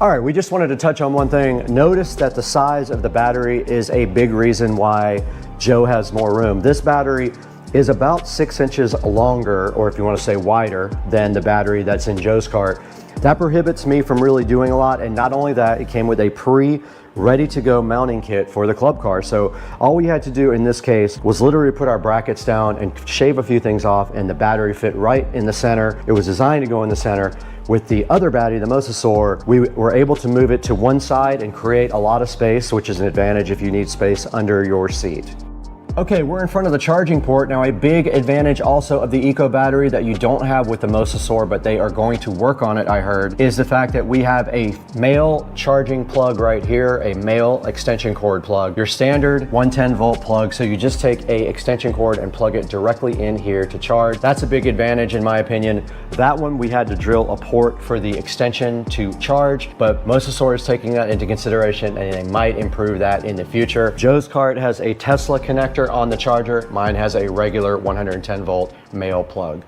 All right, we just wanted to touch on one thing. Notice that the size of the battery is a big reason why Joe has more room. This battery is about 6 inches longer, or if you want to say wider, than the battery that's in Joe's cart. That prohibits me from really doing a lot, and not only that, it came with a ready-to-go mounting kit for the club car. So all we had to do in this case was literally put our brackets down and shave a few things off, and the battery fit right in the center. It was designed to go in the center. With the other battery, the Mosasaur, we were able to move it to one side and create a lot of space, which is an advantage if you need space under your seat. Okay, we're in front of the charging port. Now, a big advantage also of the Eco battery that you don't have with the Mosasaur, but they are going to work on it, I heard, is the fact that we have a male charging plug right here, a male extension cord plug. Your standard 110 volt plug, so you just take a extension cord and plug it directly in here to charge. That's a big advantage in my opinion. That one, we had to drill a port for the extension to charge, but Mosasaur is taking that into consideration and they might improve that in the future. Joe's cart has a Tesla connector on the charger. Mine has a regular 110 volt male plug.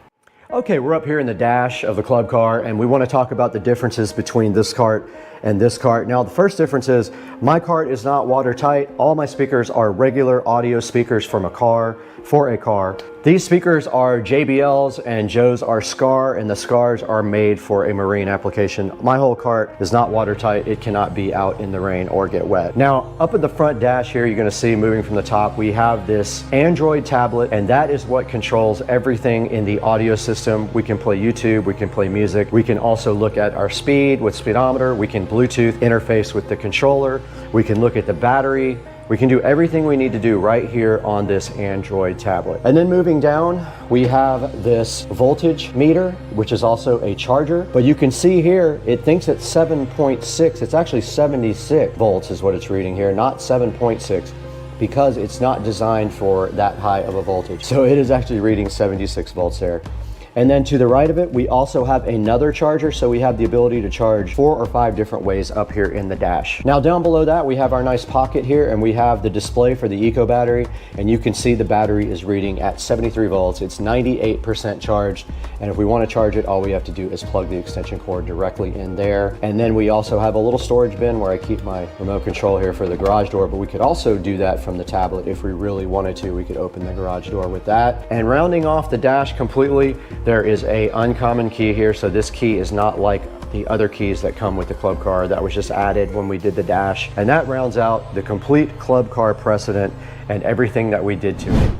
Okay, we're up here in the dash of the club car and we want to talk about the differences between this cart and this cart. Now, the first difference is my cart is not watertight. All my speakers are regular audio speakers from a car, for a car. These speakers are JBLs and Joe's are Scar, and the Scars are made for a marine application. My whole cart is not watertight. It cannot be out in the rain or get wet. Now, up at the front dash here, you're gonna see moving from the top, we have this Android tablet, and that is what controls everything in the audio system. We can play YouTube, we can play music. We can also look at our speed with speedometer. We can Bluetooth interface with the controller. We can look at the battery. We can do everything we need to do right here on this Android tablet. And then moving down, we have this voltage meter, which is also a charger. But you can see here, it thinks it's 7.6. It's actually 76 volts is what it's reading here, not 7.6, because it's not designed for that high of a voltage. So it is actually reading 76 volts there. And then to the right of it, we also have another charger. So we have the ability to charge 4 or 5 different ways up here in the dash. Now down below that, we have our nice pocket here and we have the display for the Eco battery. And you can see the battery is reading at 73 volts. It's 98% charged. And if we want to charge it, all we have to do is plug the extension cord directly in there. And then we also have a little storage bin where I keep my remote control here for the garage door, but we could also do that from the tablet if we really wanted to. We could open the garage door with that. And rounding off the dash completely, there is a uncommon key here. So this key is not like the other keys that come with the club car. That was just added when we did the dash. And that rounds out the complete club car precedent and everything that we did to it.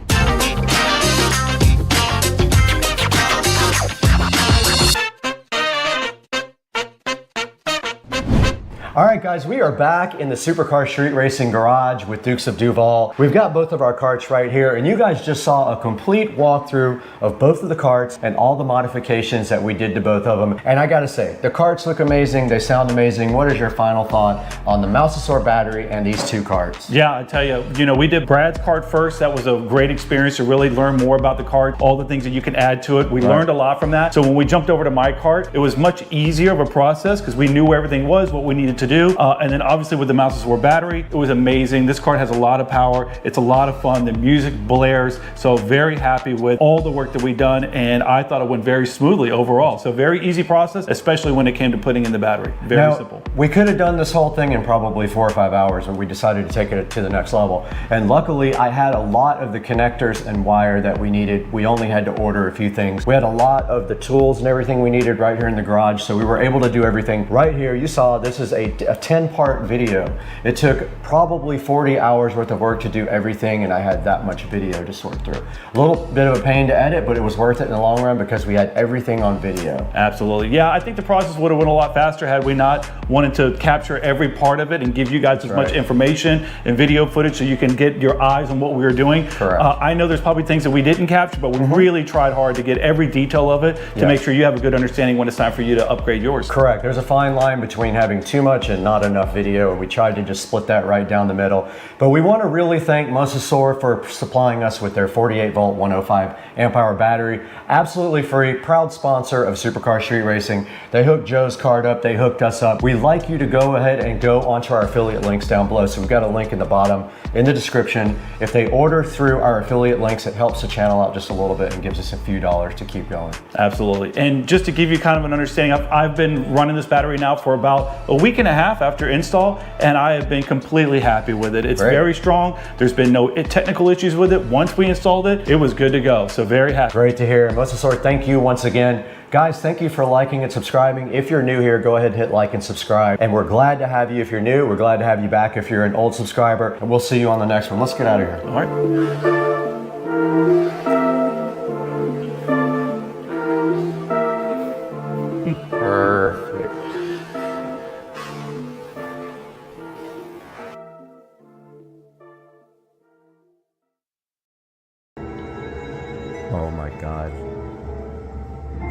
All right, guys, we are back in the Supercar Street Racing garage with Dukes of Duval. We've got both of our carts right here, and you guys just saw a complete walkthrough of both of the carts and all the modifications that we did to both of them. And I gotta say, the carts look amazing, they sound amazing. What is your final thought on the Mosasaur battery and these two carts? Yeah, I tell you, we did Brad's cart first. That was a great experience to really learn more about the cart, all the things that you can add to it. We learned a lot from that. So when we jumped over to my cart, it was much easier of a process because we knew where everything was, what we needed to do. And then obviously with the Mosasaur battery, it was amazing. This cart has a lot of power. It's a lot of fun. The music blares. So very happy with all the work that we've done. And I thought it went very smoothly overall. So very easy process, especially when it came to putting in the battery. Very simple. We could have done this whole thing in probably 4 or 5 hours, and we decided to take it to the next level. And luckily I had a lot of the connectors and wire that we needed. We only had to order a few things. We had a lot of the tools and everything we needed right here in the garage. So we were able to do everything right here. You saw this is a 10-part video. It took probably 40 hours worth of work to do everything, and I had that much video to sort through. A little bit of a pain to edit, but it was worth it in the long run because we had everything on video. Absolutely. Yeah, I think the process would have went a lot faster had we not wanted to capture every part of it and give you guys as much information and video footage so you can get your eyes on what we were doing. Correct. I know there's probably things that we didn't capture, but we really tried hard to get every detail of it to make sure you have a good understanding when it's time for you to upgrade yours. Correct. There's a fine line between having too much and not enough video, and we tried to just split that right down the middle. But we want to really thank Mosasaur for supplying us with their 48 volt 105 amp hour battery. Absolutely free, proud sponsor of Supercar Street Racing. They hooked Joe's cart up, they hooked us up. We'd like you to go ahead and go onto our affiliate links down below. So we've got a link in the bottom in the description. If they order through our affiliate links, it helps the channel out just a little bit and gives us a few dollars to keep going. Absolutely. And just to give you kind of an understanding, I've been running this battery now for about a week and a half after install, and I have been completely happy with it. It's very strong. There's been no technical issues with it. Once we installed it, it was good to go. So very happy. Great to hear. Mosasaur, thank you once again. Guys, thank you for liking and subscribing. If you're new here, go ahead and hit like and subscribe. And we're glad to have you if you're new. We're glad to have you back if you're an old subscriber. And we'll see you on the next one. Let's get out of here. All right.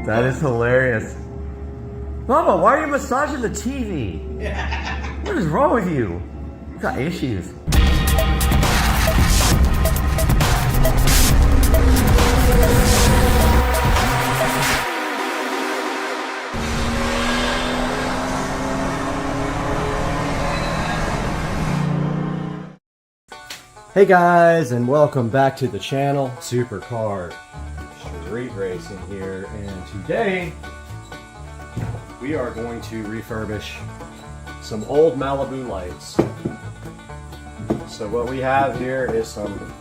That is hilarious. Mama, why are you massaging the TV? What is wrong with you? You got issues. Hey guys, and welcome back to the channel. Supercar Street Racing here, and today we are going to refurbish some old Malibu lights. So what we have here is some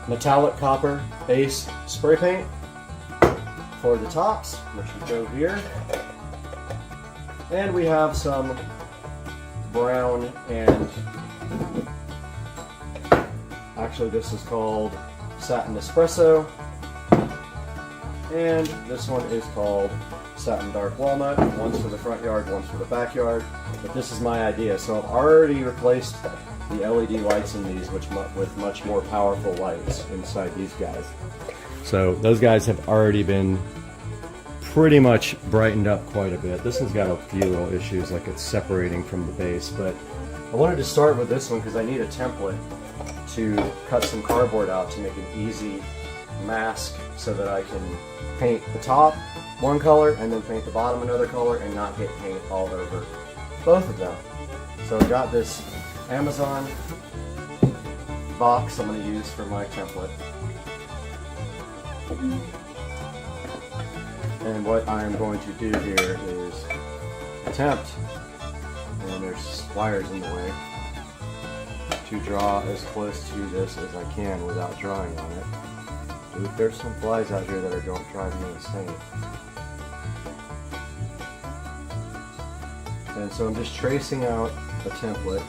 metallic copper base spray paint for the tops, which will go here. And we have some brown and actually this is called Satin Espresso, and this one is called Satin Dark Walnut. One's for the front yard, one's for the backyard, but this is my idea. So I've already replaced the LED lights in these with much more powerful lights inside these guys. So those guys have already been pretty much brightened up quite a bit. This one's got a few little issues, like it's separating from the base, but I wanted to start with this one because I need a template to cut some cardboard out to make an easy mask so that I can paint the top one color and then paint the bottom another color and not get paint all over both of them. So I've got this Amazon box I'm going to use for my template. And what I'm going to do here is attempt, and there's wires in the way, to draw as close to this as I can without drawing on it. Dude, there's some flies out here that are going to drive me insane. And so I'm just tracing out a template.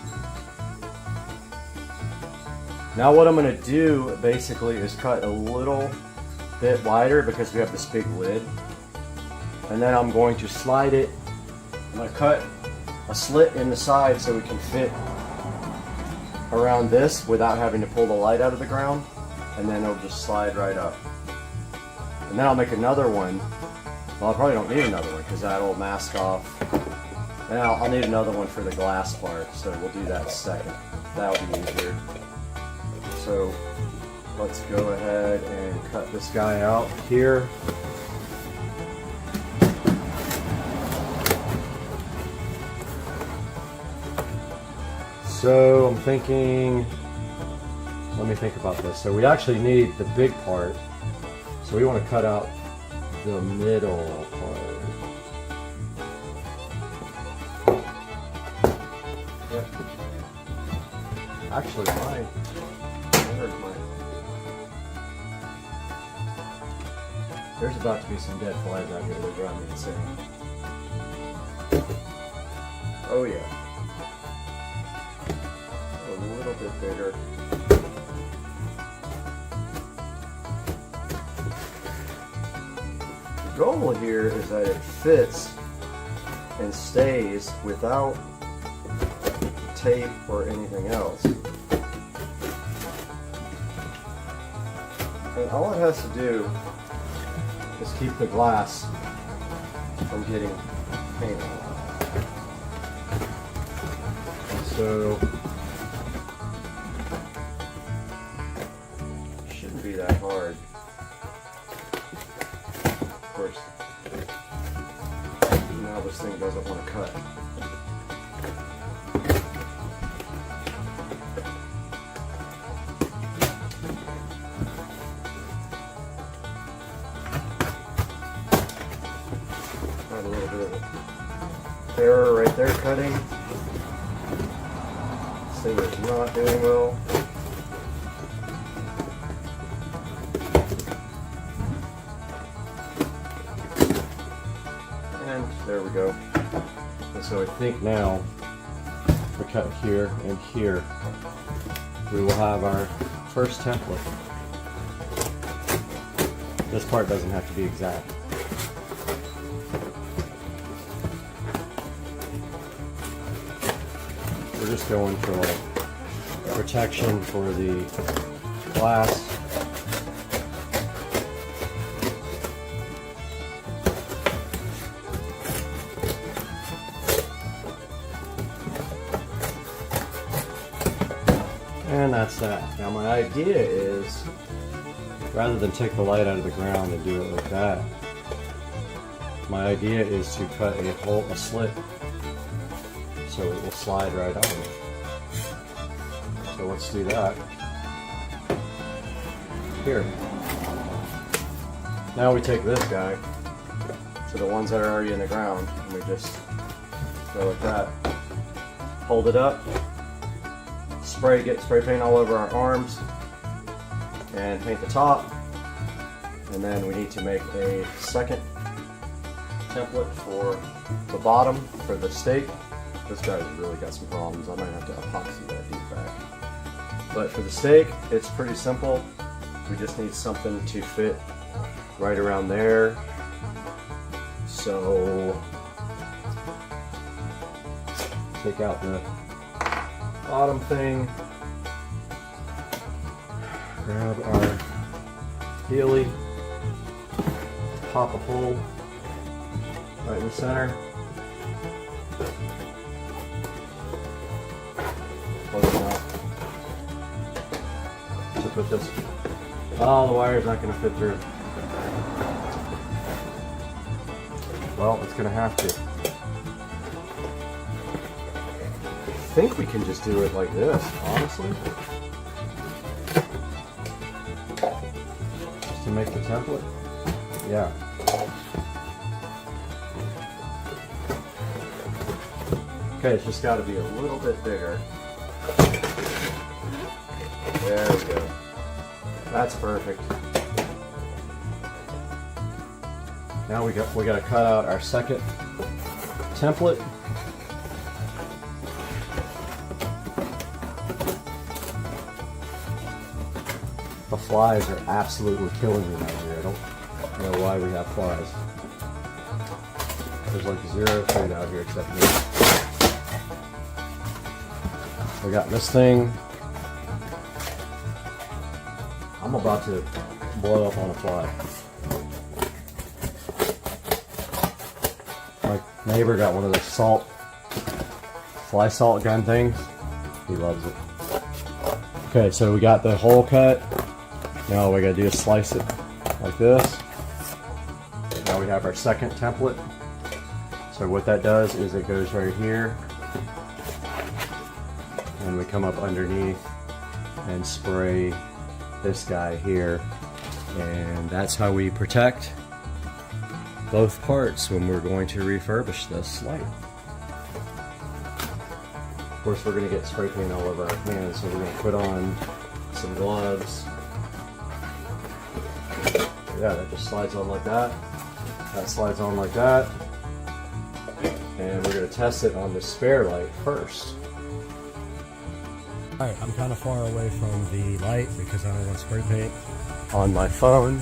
Now what I'm going to do basically is cut a little bit wider because we have this big lid. And then I'm going to slide it. I'm going to cut a slit in the side so we can fit around this without having to pull the light out of the ground, and then it'll just slide right up. And then I'll make another one. Well, I probably don't need another one because that'll mask off. And I'll need another one for the glass part, so we'll do that second. That'll be easier. So let's go ahead and cut this guy out here. So I'm thinking, let me think about this. So we actually need the big part. So we want to cut out the middle part. Yep. Actually, there's about to be some dead flies out here that drive me insane. Oh yeah. A little bit bigger. The goal here is that it fits and stays without tape or anything else. And all it has to do is keep the glass from getting painted. So shouldn't be that hard. Of course, now this thing doesn't want to cut. Got a little bit of error right there cutting. This thing is not doing well. And there we go. And so I think now, if we cut here and here, we will have our first template. This part doesn't have to be exact. We're just going for like protection for the glass. And that's that. Now my idea is, rather than take the light out of the ground and do it like that, my idea is to cut a slit so it will slide right on. So let's do that. Here. Now we take this guy, so the ones that are already in the ground, and we just go like that. Hold it up, get spray paint all over our arms, and paint the top. And then we need to make a second template for the bottom for the stake. This guy's really got some problems. I might have to epoxy that dude back. But for the stake, it's pretty simple. We just need something to fit right around there. So take out the bottom thing, grab our Healy, pop a hole right in the center, close it out. So put this, oh, the wire's not going to fit through. Well, it's going to have to. I think we can just do it like this, honestly. Just to make the template. Yeah. Okay, it's just got to be a little bit bigger. There we go. That's perfect. Now we got to cut out our second template. The flies are absolutely killing me right here. I don't know why we have flies. There's like zero food out here except me. We got this thing. I'm about to blow up on a fly. My neighbor got one of those fly salt gun things. He loves it. Okay, so we got the hole cut. Now all we gotta do is slice it like this. Now we have our second template. So what that does is it goes right here, and we come up underneath and spray this guy here, and that's how we protect both parts when we're going to refurbish this light. Of course, we're going to get spray paint all over our hands, so we're going to put on some gloves. Yeah, that just slides on like that. That slides on like that. And we're going to test it on the spare light first. Alright, I'm kind of far away from the light because I don't want spray paint on my phone.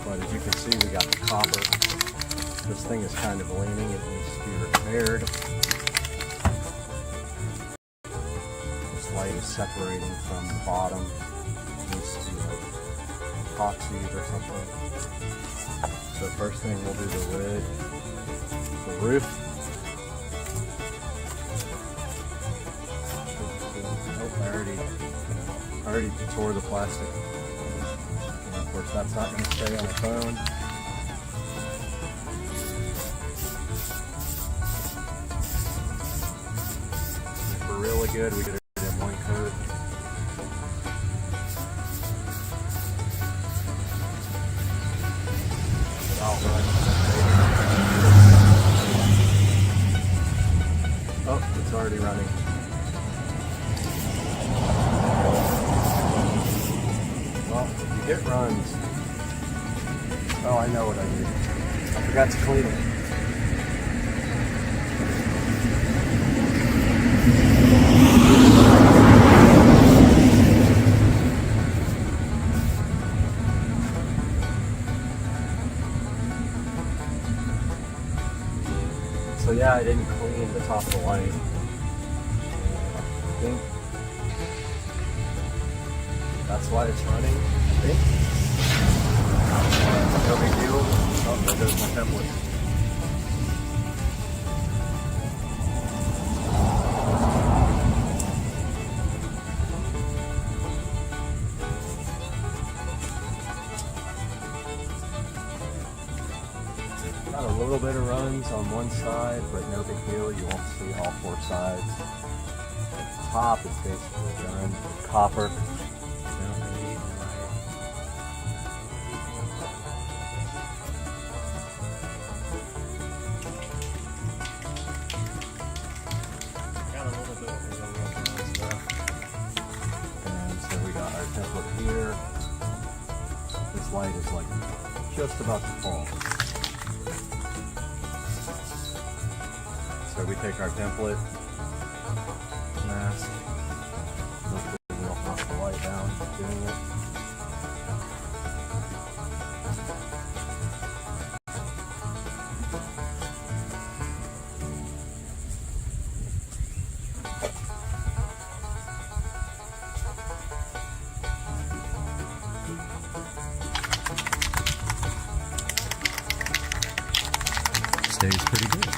But as you can see, we got the copper. This thing is kind of leaning, it needs to be repaired. This light is separating from the bottom. It needs to be like epoxied or something. So first thing we'll do the lid, the roof. I already tore the plastic. And of course that's not going to stay on the phone. If we're really good, we could have it in one coat. Oh, it's already running. It runs. Oh, I know what I did. I forgot to clean it. So yeah, I didn't clean the top of the light. I think that's why it's running. No big deal. Oh, there goes my template. bit of runs on one side, but no big deal. You won't see all 4 sides. At the top is basically done with copper. Down beneath, got a little bit of real stuff. And so we got our template here. This light is like just about to fall. So we take our template, mask, hopefully we don't knock the light down doing it. Stays pretty good.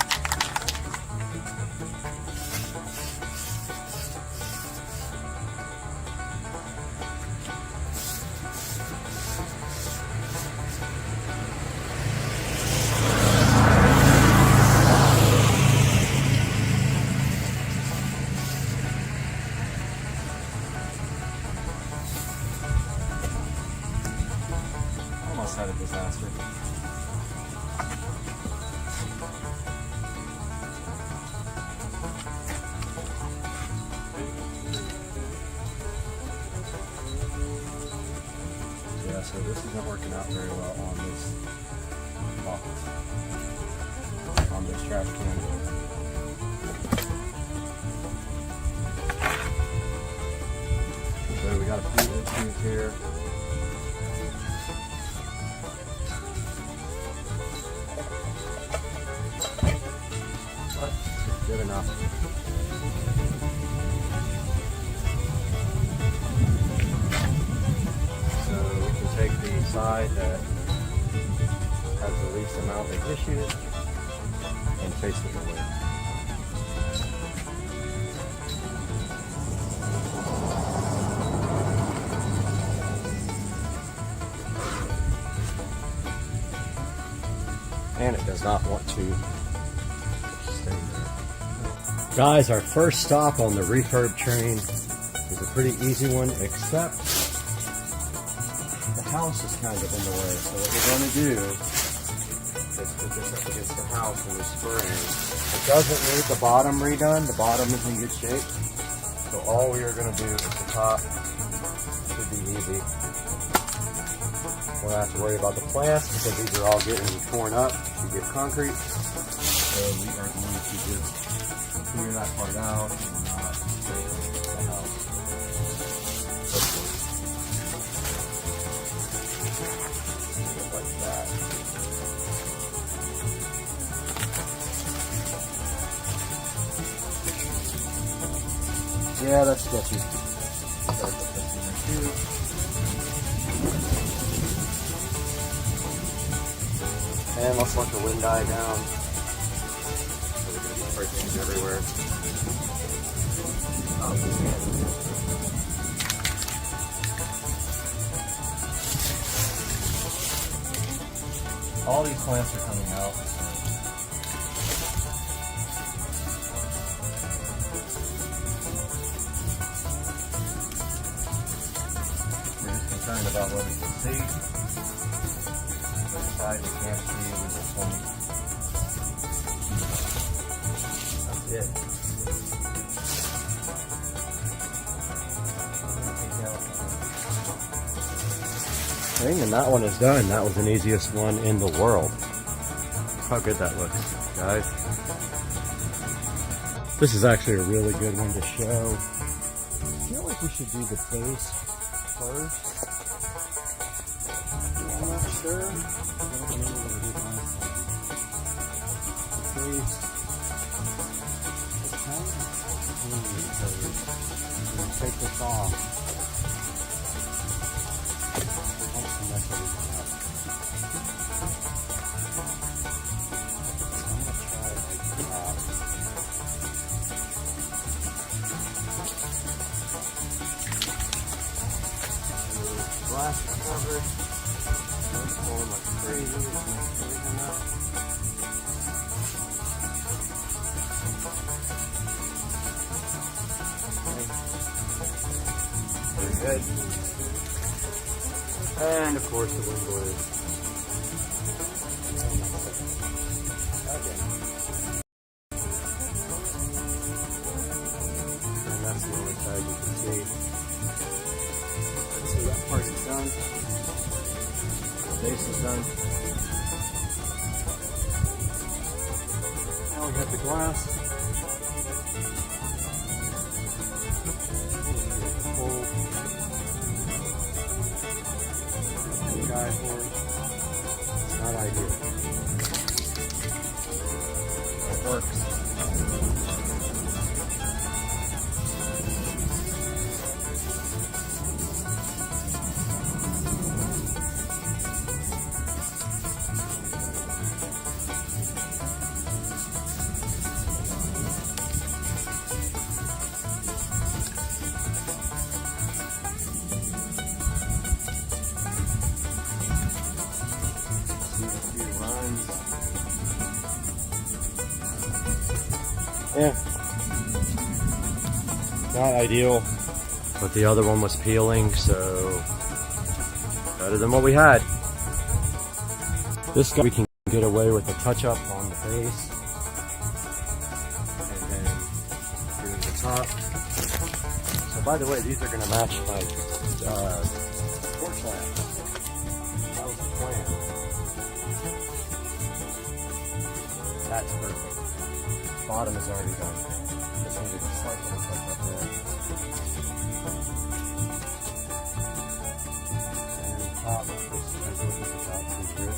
Almost had a disaster. Yeah, so this isn't working out very well on this box, on this trash can. So we got a few issues here. But it's good enough. Take the side that has the least amount of issues and face it away. And it does not want to stay there. Guys, our first stop on the refurb train is a pretty easy one, except house is kind of in the way, so what we're going to do is put this up against the house in the spring. It doesn't need the bottom redone. The bottom is in good shape. So all we are going to do is the top. Should be easy. We don't have to worry about the plants because these are all getting torn up to get concrete. So we are going to just clear that part out and not break the house. Hopefully. Like that. Yeah, that's sketchy. Gotta put this in there too. And let's let the wind die down. So we're gonna be breaking everywhere. All these plants are coming out. We're just concerned about what we can see. The side we can't see, we just want that's it. And that one is done. That was the easiest one in the world. How good that looks, guys. This is actually a really good one to show. I feel like we should do the base first. I'm not sure. The base. I'm going to take this off. Glass covered. It's going like crazy. It's not good. And of course the wind blew. And that's the only side you can see. So that part is done. The base is done. Now we have the glass. It's not ideal. It works. Yeah, not ideal, but the other one was peeling, so better than what we had. This guy we can get away with a touch-up on the base, and then do the top. So by the way, these are going to match my porch lamp. That was the plan. That's perfect. Bottom is already done. Just needed a slight little touch up there. And top, this is the top secret.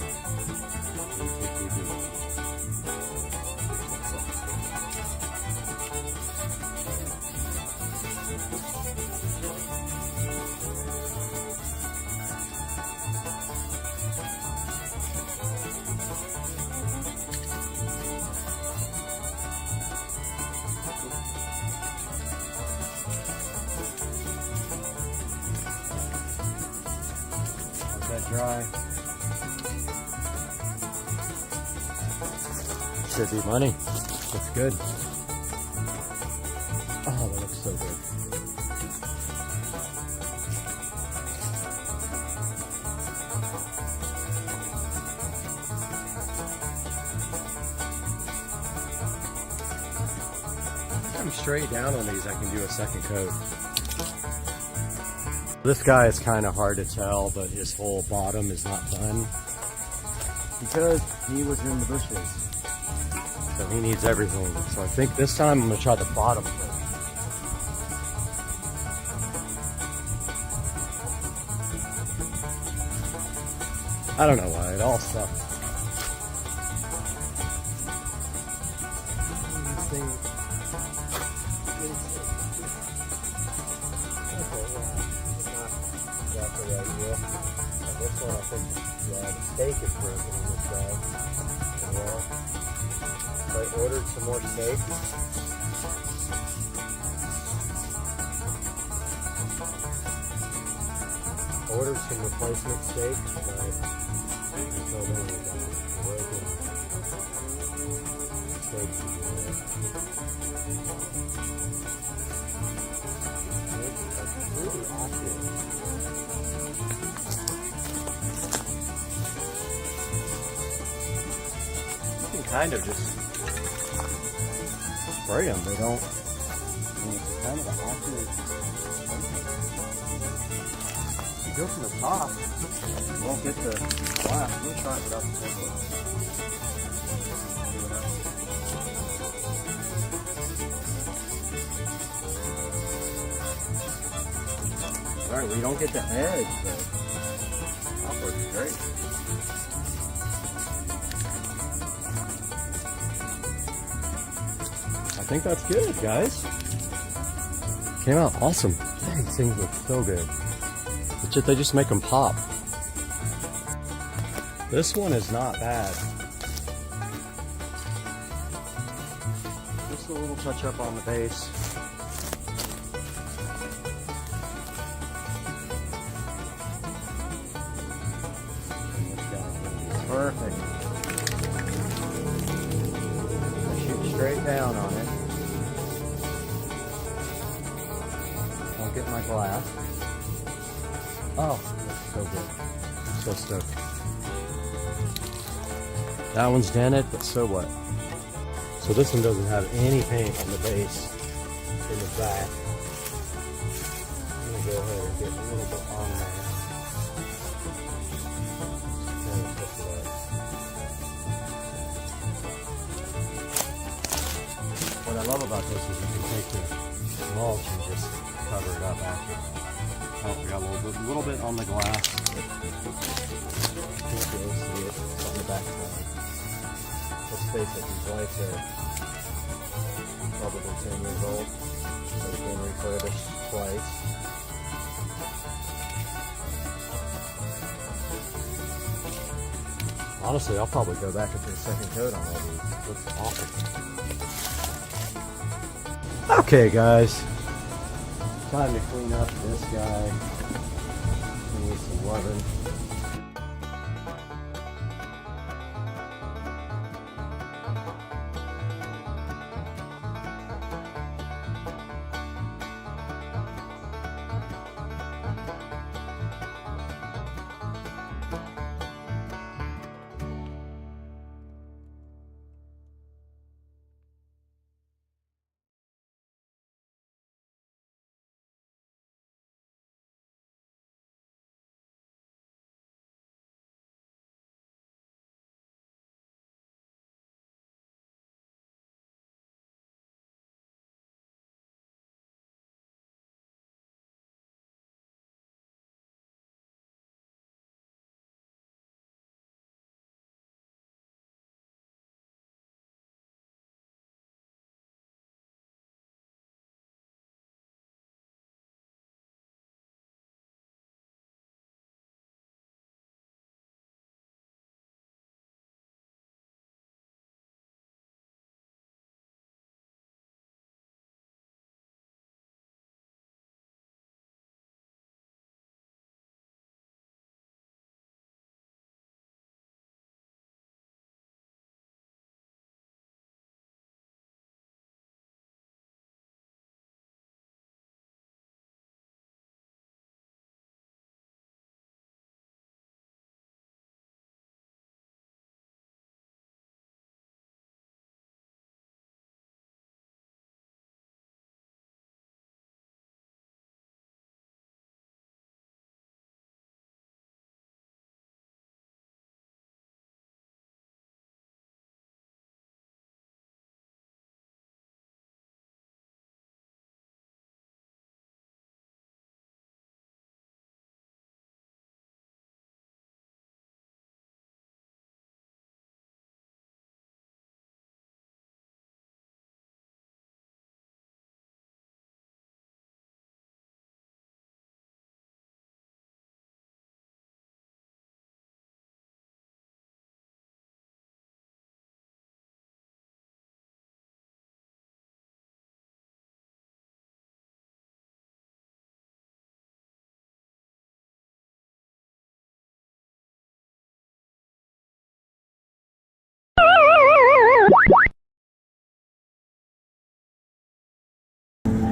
Dry. Should be money. Looks good. Oh, that looks so good. If I'm straight down on these, I can do a second coat. This guy is kind of hard to tell, but his whole bottom is not done because he was in the bushes. So he needs everything. So I think this time I'm going to try the bottom first. I don't know why, it all sucks. This one, I think, the steak is broken on this side as well. So I ordered some more steak. Ordered some replacement steak, but until then we got broken steak to do it. That's really accurate. Kind of just spray them. They don't. It's kind of an accurate. If you go from the top, you won't get the glass. We'll try it without the template. Alright, we don't get the edge, but top works great. I think that's good, guys. Came out awesome. Man, these things look so good. It's just, they just make them pop. This one is not bad. Just a little touch up on the base. Perfect. Shoot straight down on it. Don't get my glass. Oh, that's so good. I'm so stoked. That one's dented, but so what? So this one doesn't have any paint on the base in the back. I'm gonna go ahead and get a little bit on there. Kind of push it up. What I love about this is you can take the mulch and just cover it up after. Oh, we got a little bit on the glass. You can't really see it. It's on the back side. Let's face it, these lights are probably 10 years old. They've been refurbished twice. Honestly, I'll probably go back and put a second coat on all these. It looks awesome. Okay, guys. Time to clean up this guy. He needs some loving.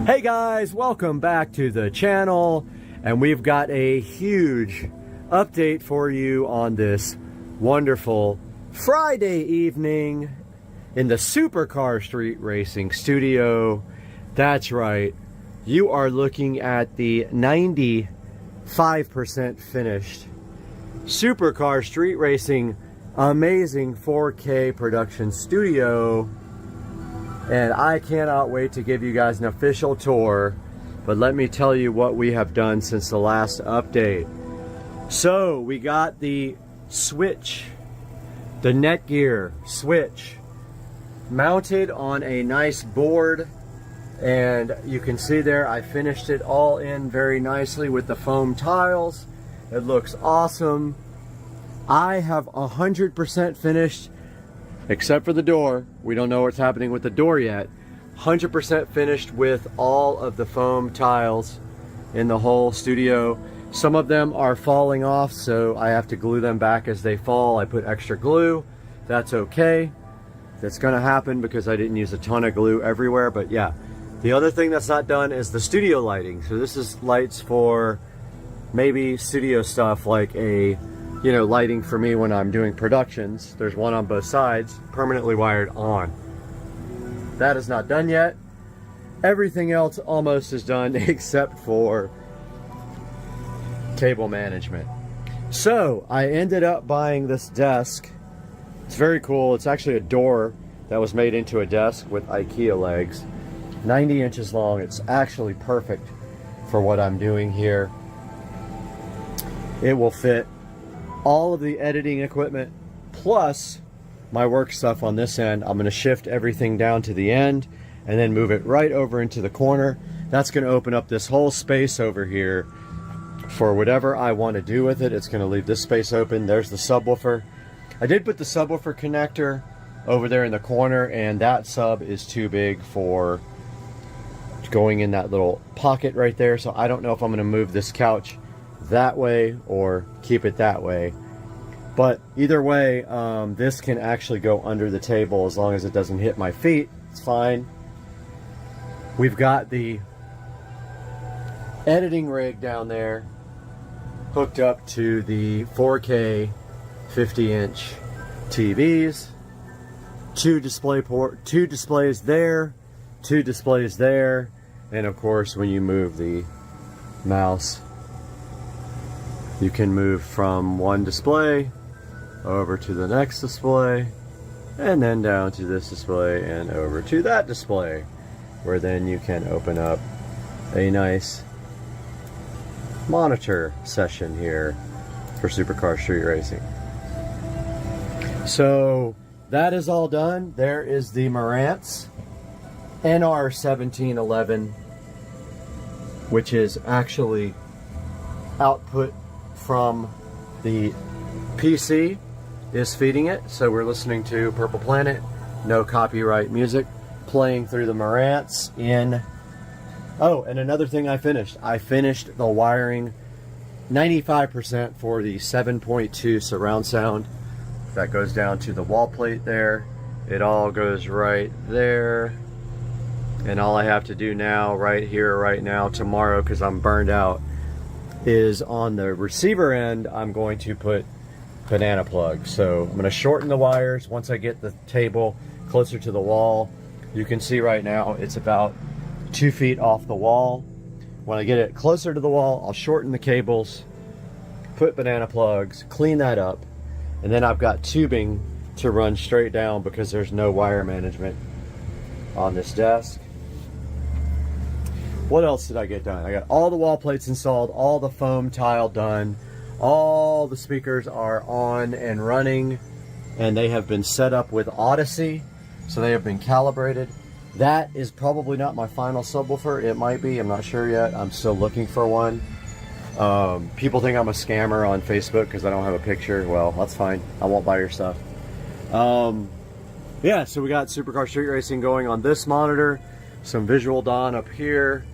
Hey guys, welcome back to the channel, and we've got a huge update for you on this wonderful Friday evening in the Supercar Street Racing studio. That's right, you are looking at the 95% finished Supercar Street Racing amazing 4K production studio. And I cannot wait to give you guys an official tour, but let me tell you what we have done since the last update. So we got the switch, the Netgear switch, mounted on a nice board, and you can see there I finished it all in very nicely with the foam tiles. It looks awesome. I have 100% finished, except for the door. We don't know what's happening with the door yet. 100% finished with all of the foam tiles in the whole studio. Some of them are falling off, so I have to glue them back as they fall. I put extra glue. That's okay. That's gonna happen because I didn't use a ton of glue everywhere, but yeah. The other thing that's not done is the studio lighting. So this is lights for maybe studio stuff like a, you know, lighting for me when I'm doing productions. There's one on both sides, permanently wired on. That is not done yet. Everything else almost is done except for cable management. So I ended up buying this desk. It's very cool. It's actually a door that was made into a desk with IKEA legs. 90 inches long. It's actually perfect for what I'm doing here. It will fit all of the editing equipment plus my work stuff on this end. I'm going to shift everything down to the end and then move it right over into the corner. That's going to open up this whole space over here for whatever I want to do with it. It's going to leave this space open. There's the subwoofer. I did put the subwoofer connector over there in the corner, and that sub is too big for going in that little pocket right there. So I don't know if I'm going to move this couch that way or keep it that way. But either way, this can actually go under the table as long as it doesn't hit my feet. It's fine. We've got the editing rig down there hooked up to the 4K 50-inch TVs. Two displays there, two displays there, and of course when you move the mouse, you can move from one display over to the next display, and then down to this display and over to that display, where then you can open up a nice monitor session here for Supercar Street Racing. So that is all done. There is the Marantz NR1711, which is actually output from the PC is feeding it. So we're listening to Purple Planet, no copyright music, playing through the Marantz in... Oh, and another thing I finished the wiring 95% for the 7.2 surround sound. That goes down to the wall plate there. It all goes right there. And all I have to do now, right here, right now, tomorrow, because I'm burned out, is on the receiver end, I'm going to put banana plugs. So I'm going to shorten the wires once I get the table closer to the wall. You can see right now it's about 2 feet off the wall. When I get it closer to the wall, I'll shorten the cables, put banana plugs, clean that up, and then I've got tubing to run straight down because there's no wire management on this desk. What else did I get done? I got all the wall plates installed, all the foam tile done, all the speakers are on and running, and they have been set up with Odyssey, so they have been calibrated. That is probably not my final subwoofer. It might be, I'm not sure yet. I'm still looking for one. People think I'm a scammer on Facebook because I don't have a picture. Well, that's fine. I won't buy your stuff. Yeah, so we got Supercar Street Racing going on this monitor, some Visual Dawn up here,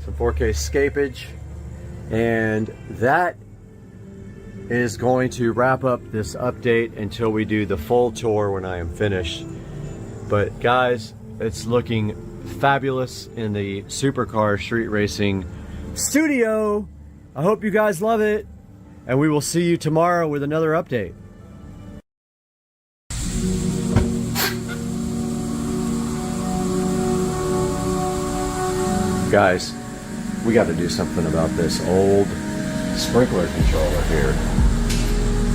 some 4K scapage, and that is going to wrap up this update until we do the full tour when I am finished. But guys, it's looking fabulous in the Supercar Street Racing studio. I hope you guys love it, and we will see you tomorrow with another update. Guys, we got to do something about this old sprinkler controller here.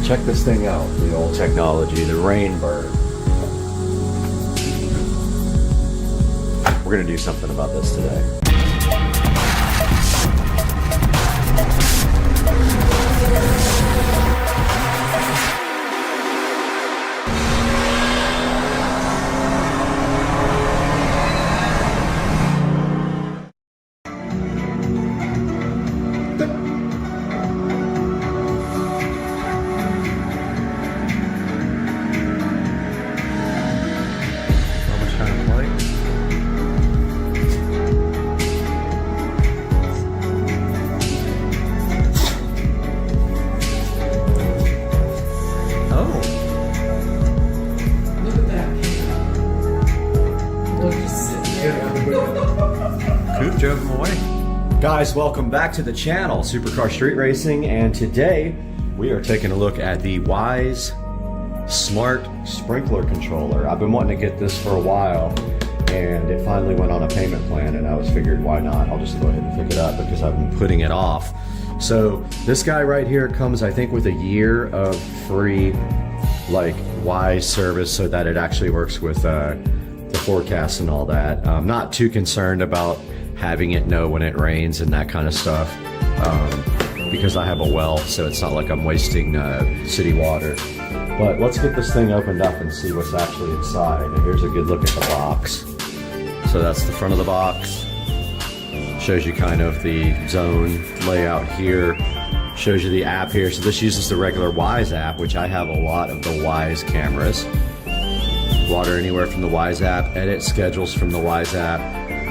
Check this thing out, the old technology, the Rainbird. We're going to do something about this today. Coop drove him away. Guys, welcome back to the channel, Supercar Street Racing, and today we are taking a look at the Wyze Smart Sprinkler Controller. I've been wanting to get this for a while, and it finally went on a payment plan, and I was figured, why not? I'll just go ahead and pick it up because I've been putting it off. So this guy right here comes, I think, with a year of free, like, Wyze service so that it actually works with the forecast and all that. I'm not too concerned about having it know when it rains and that kind of stuff because I have a well, so it's not like I'm wasting city water. But let's get this thing opened up and see what's actually inside. And here's a good look at the box. So that's the front of the box. Shows you kind of the zone layout here. Shows you the app here. So this uses the regular Wyze app, which I have a lot of the Wyze cameras. Water anywhere from the Wyze app. Edit schedules from the Wyze app.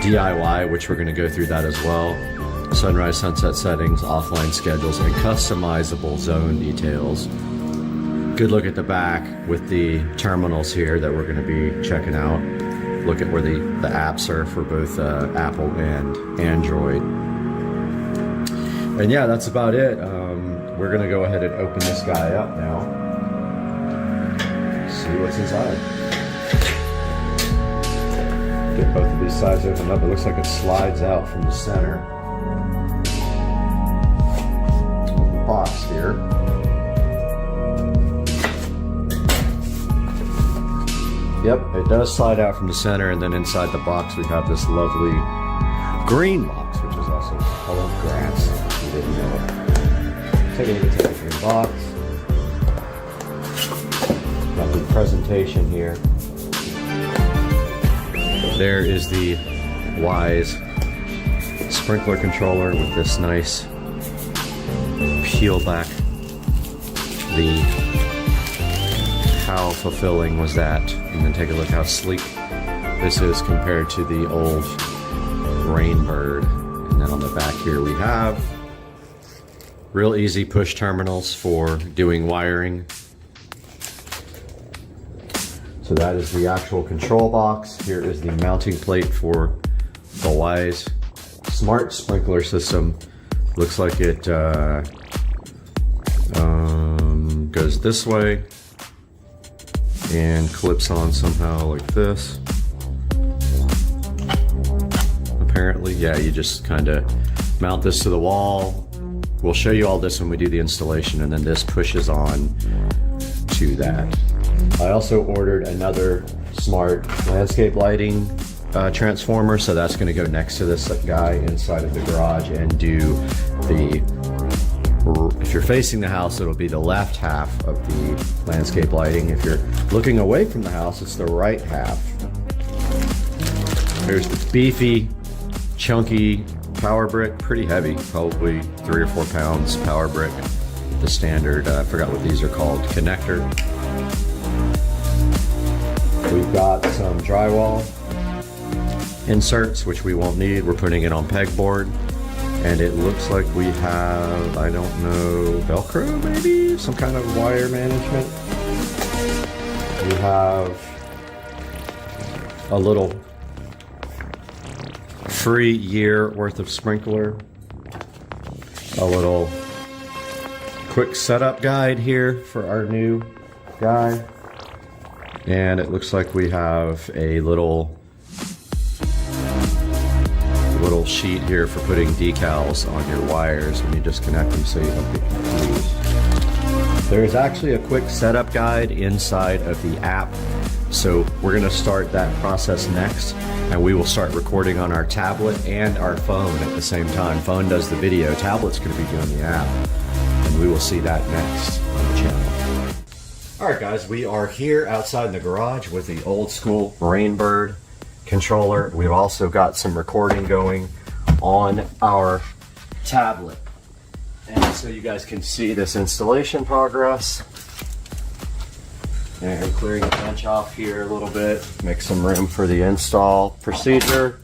DIY, which we're going to go through that as well. Sunrise, sunset settings, offline schedules, and customizable zone details. Good look at the back with the terminals here that we're going to be checking out. Look at where the apps are for both Apple and Android. And yeah, that's about it. We're going to go ahead and open this guy up now. See what's inside. Get both of these sides opened up. It looks like it slides out from the center. The box here. Yep, it does slide out from the center, and then inside the box we have this lovely green box, which is also the color of grass. If you didn't know it. Take a look at the green box. Got the presentation here. There is the Wyze sprinkler controller with this nice peel back. How fulfilling was that? And then take a look how sleek this is compared to the old Rainbird. And then on the back here we have real easy push terminals for doing wiring. So that is the actual control box. Here is the mounting plate for the Wyze Smart Sprinkler System. Looks like it goes this way and clips on somehow like this. Apparently, yeah, you just kind of mount this to the wall. We'll show you all this when we do the installation, and then this pushes on to that. I also ordered another smart landscape lighting transformer, so that's going to go next to this guy inside of the garage and do the, if you're facing the house, it'll be the left half of the landscape lighting. If you're looking away from the house, it's the right half. Here's the beefy, chunky power brick, pretty heavy, probably 3 or 4 pounds power brick. The standard, I forgot what these are called, connector. We've got some drywall inserts, which we won't need. We're putting it on pegboard. And it looks like we have, I don't know, Velcro maybe? Some kind of wire management. We have a little free year worth of sprinkler. A little quick setup guide here for our new guy. And it looks like we have a little sheet here for putting decals on your wires when you disconnect them so you don't get confused. There is actually a quick setup guide inside of the app. So we're going to start that process next, and we will start recording on our tablet and our phone at the same time. Phone does the video, tablet's going to be doing the app, and we will see that next on the channel. Alright guys, we are here outside in the garage with the old school Rainbird controller. We've also got some recording going on our tablet. And so you guys can see this installation progress. And clearing the bench off here a little bit, make some room for the install procedure.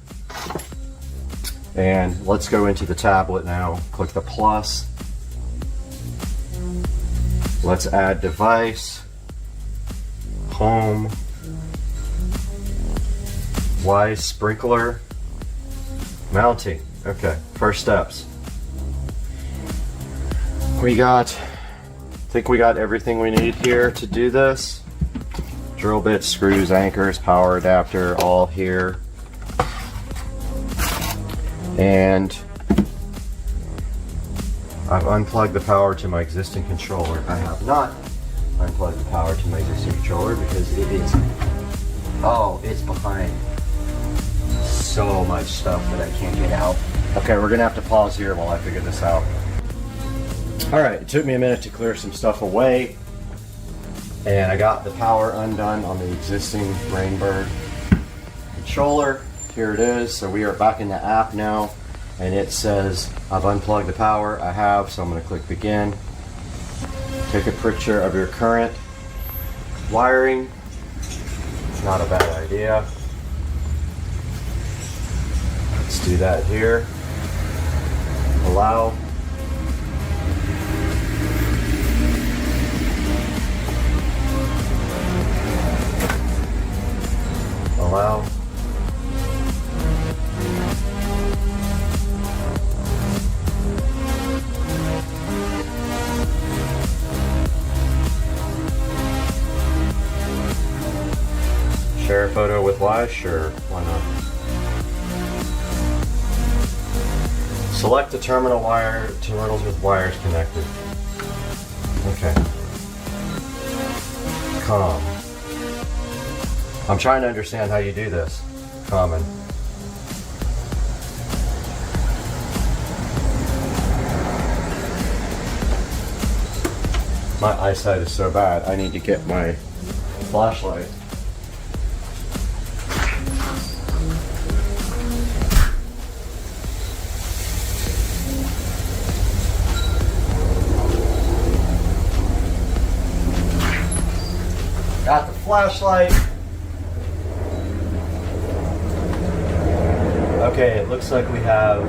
And let's go into the tablet now. Click the plus. Let's add device, home, Wyze sprinkler, Mounting. Okay, first steps. I think we got everything we need here to do this. Drill bits, screws, anchors, power adapter, all here. And I've unplugged the power to my existing controller. I have not unplugged the power to my existing controller because it is, it's behind so much stuff that I can't get out. Okay, we're gonna have to pause here while I figure this out. All right, it took me a minute to clear some stuff away, and I got the power undone on the existing Rainbird controller. Here it is. So we are back in the app now, and it says I've unplugged the power. I have, so I'm going to click begin. Take a picture of your current wiring. Not a bad idea. Let's do that here. Allow. Allow. Share a photo with Wise? Sure, why not? Select the terminal wire, terminals with wires connected. Okay. Com. I'm trying to understand how you do this. Common. My eyesight is so bad, I need to get my flashlight. Got the flashlight. Okay, it looks like we have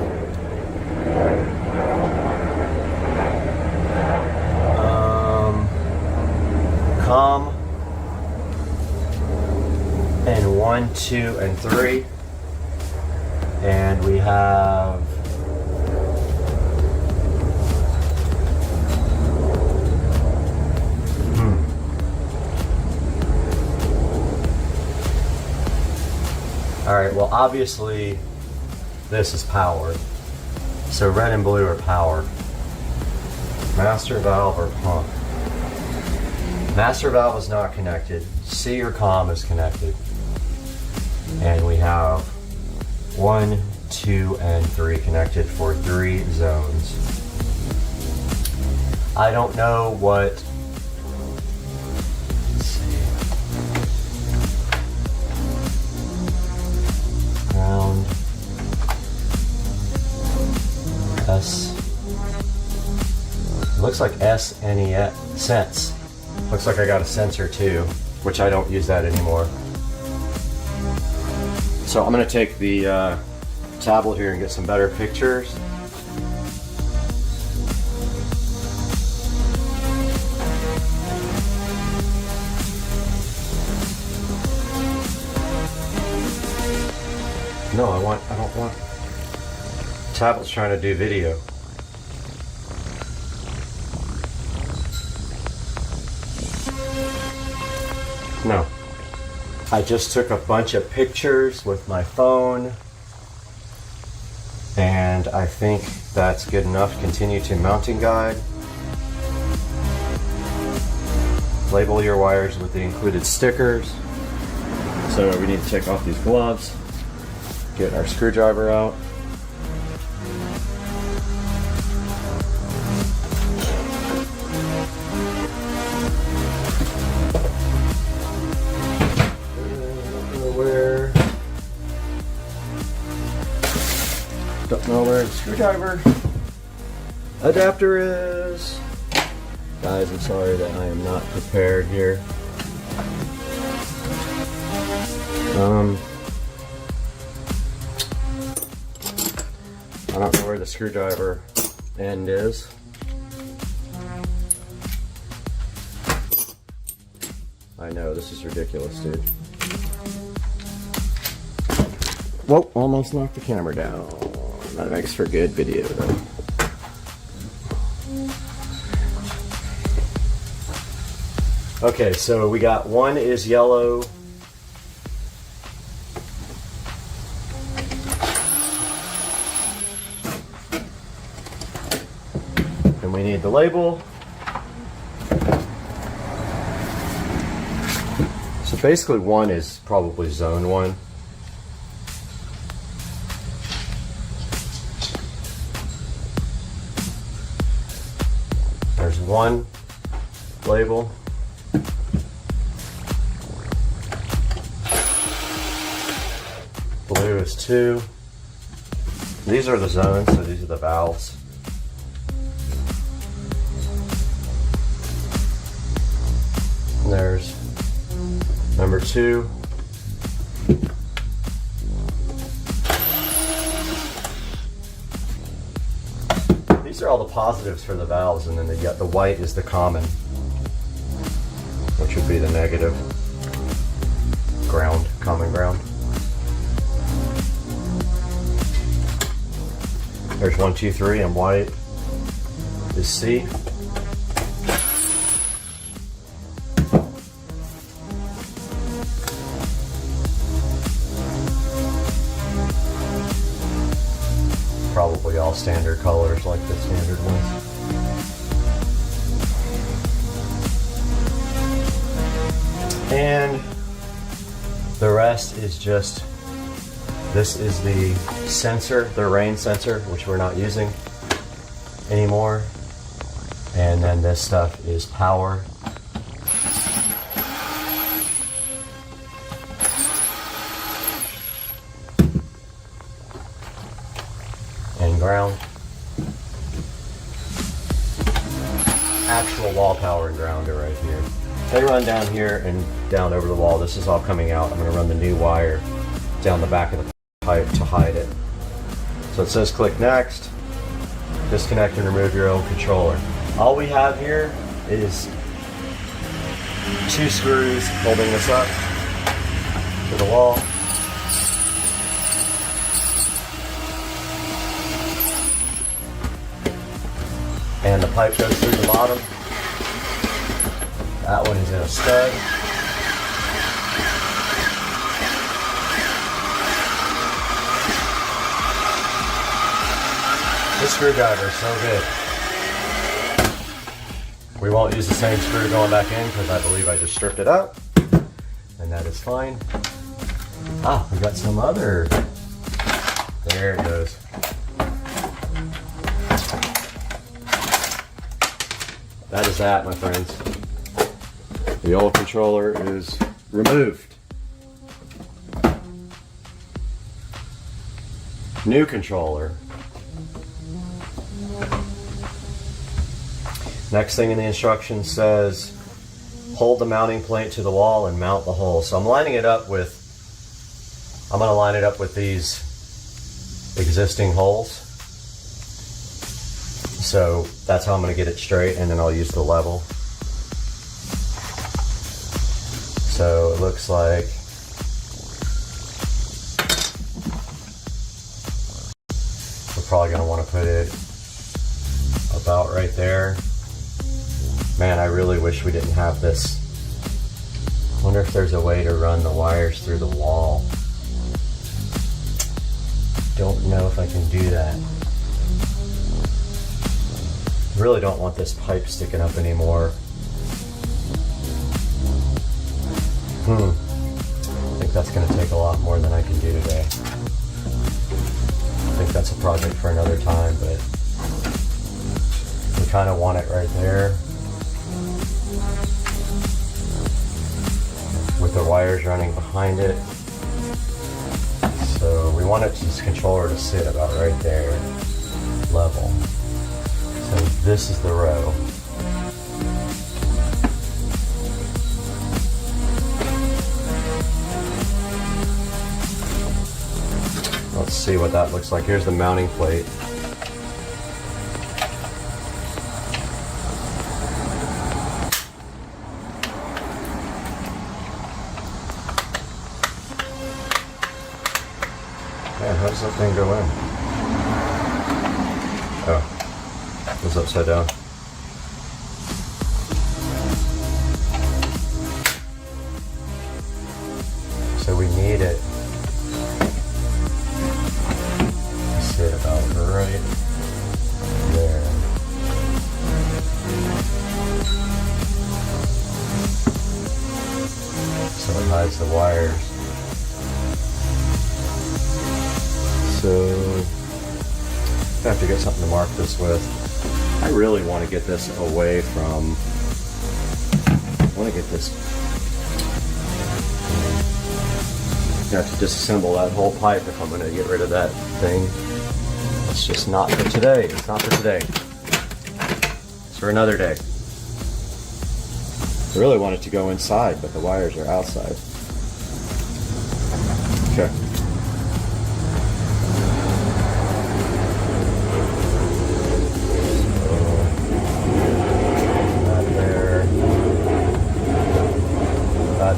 COM and 1, 2, and 3, and we have all right, well, obviously this is powered. So red and blue are powered. Master valve or pump. Master valve is not connected. C or COM is connected. And we have 1, 2, and 3 connected for 3 zones. I don't know what. Let's see. Ground. S. It looks like S and E sense. Looks like I got a sensor too, which I don't use that anymore. So I'm going to take the tablet here and get some better pictures. No, I don't want. Tablet's trying to do video. No. I just took a bunch of pictures with my phone, and I think that's good enough. Continue to mounting guide. Label your wires with the included stickers. So we need to take off these gloves. Get our screwdriver out. Don't know where the screwdriver adapter is. Guys, I'm sorry that I am not prepared here. I don't know where the screwdriver end is. I know, this is ridiculous, dude. Whoa, almost knocked the camera down. That makes for good video though. Okay, so we got one is yellow. And we need the label. So basically one is probably zone 1. There's one label. Blue is 2. These are the zones, so these are the valves. And there's number 2. These are all the positives for the valves, and then the white is the common, which would be the negative. Ground, common ground. There's 1, 2, 3, and white is C. Probably all standard colors like the standard ones. And the rest is just, this is the sensor, the rain sensor, which we're not using anymore. And then this stuff is power. And ground. Actual wall power and ground are right here. They run down here and down over the wall. This is all coming out. I'm going to run the new wire down the back of the pipe to hide it. So it says click next. Disconnect and remove your own controller. All we have here is 2 screws holding this up to the wall. And the pipe goes through the bottom. That one is in a stud. This screwdriver is so good. We won't use the same screw going back in because I believe I just stripped it out. And that is fine. Ah, we got some other. There it goes. That is that, my friends. The old controller is removed. New controller. Next thing in the instructions says, hold the mounting plate to the wall and mount the hole. So I'm lining it up with, I'm going to line it up with these existing holes. So that's how I'm going to get it straight, and then I'll use the level. So it looks like we're probably going to want to put it about right there. Man, I really wish we didn't have this. I wonder if there's a way to run the wires through the wall. Don't know if I can do that. Really don't want this pipe sticking up anymore. I think that's going to take a lot more than I can do today. I think that's a project for another time, but we kind of want it right there. With the wires running behind it. So we want this controller to sit about right there, level. So this is the row. Let's see what that looks like. Here's the mounting plate. Man, how does that thing go in? Oh, it was upside down. So we need it to sit about right there. So it hides the wires. So I have to get something to mark this with. I really want to get this away from, I want to get this, I have to disassemble that whole pipe if I'm going to get rid of that thing. It's just not for today. It's not for today. It's for another day. I really want it to go inside, but the wires are outside. Okay.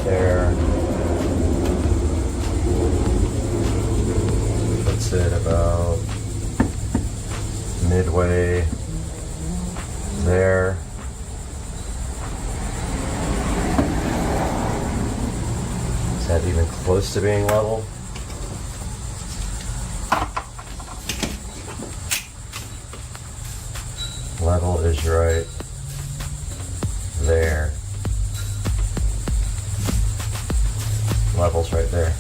There. Puts it about midway there. Is that even close to being level? Level is right there. Levels right there.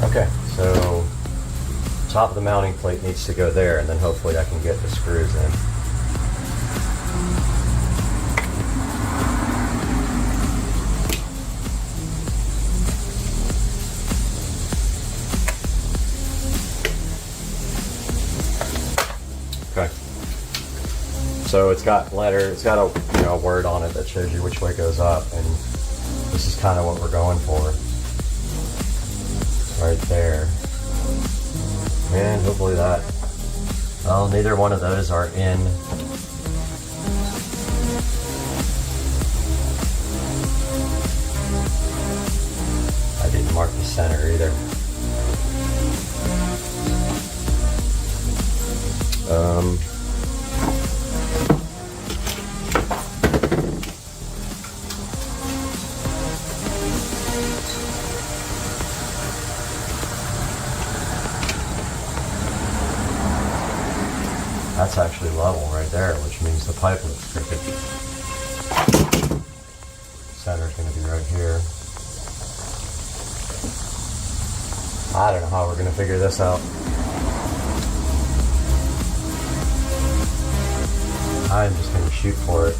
Okay, so top of the mounting plate needs to go there, and then hopefully I can get the screws in. Okay. So it's got a word on it that shows you which way it goes up, and this is kind of what we're going for. Right there. And hopefully that, well, neither one of those are in. I didn't mark the center either. That's actually level right there, which means the pipe looks crooked. Center's going to be right here. I don't know how we're going to figure this out. I'm just going to shoot for it.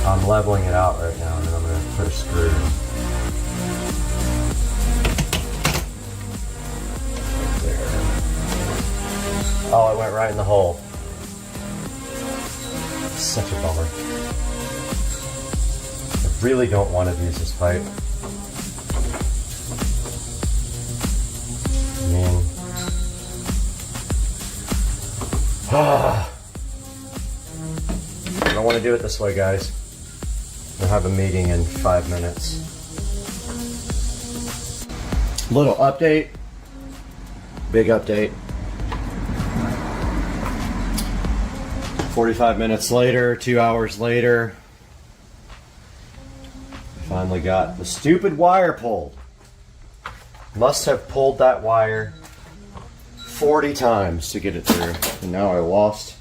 I'm leveling it out right now, and then I'm going to put a screw right there. Oh, it went right in the hole. Such a bummer. I really don't want to use this pipe. I mean, I don't want to do it this way, guys. We'll have a meeting in 5 minutes. Little update. Big update. 45 minutes later, 2 hours later, I finally got the stupid wire pulled. Must have pulled that wire 40 times to get it through. And now I lost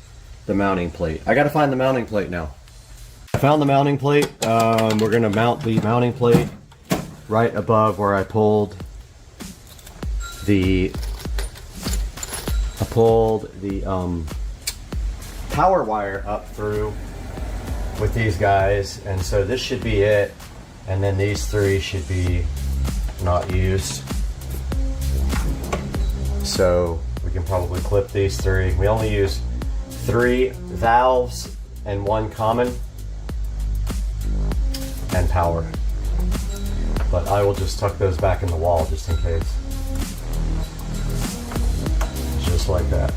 the mounting plate. I gotta find the mounting plate now. I found the mounting plate. We're going to mount the mounting plate right above where I pulled the power wire up through with these guys, and so this should be it, and then these three should be not used. So we can probably clip these three. We only use 3 valves and 1 common. and power. But I will just tuck those back in the wall just in case. Just like that.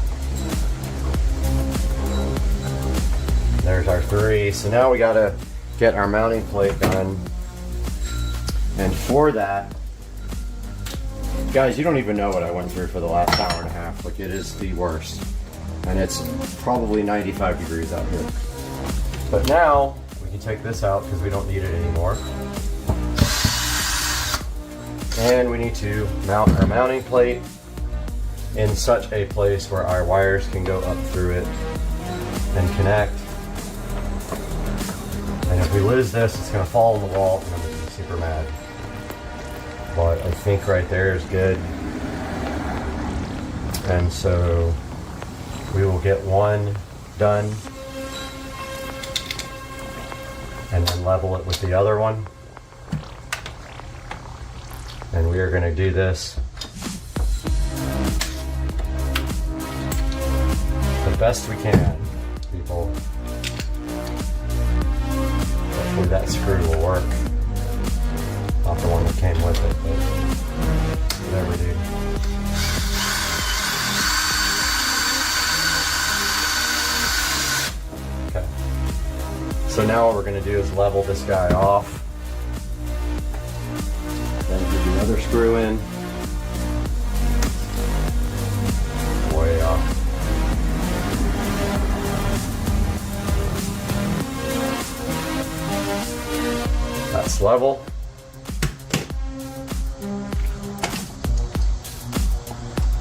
There's our 3. So now we gotta get our mounting plate done. And for that, guys, you don't even know what I went through for the last hour and a half. Like, it is the worst. And it's probably 95 degrees out here. But now we can take this out because we don't need it anymore. And we need to mount our mounting plate in such a place where our wires can go up through it and connect. And if we lose this, it's going to fall on the wall and I'm going to be super mad. But I think right there is good. And so we will get one done and then level it with the other one. And we are going to do this the best we can, people. Hopefully that screw will work. Not the one that came with it, but whatever, dude. Okay. So now what we're going to do is level this guy off. Then put the other screw in. Way off. That's level.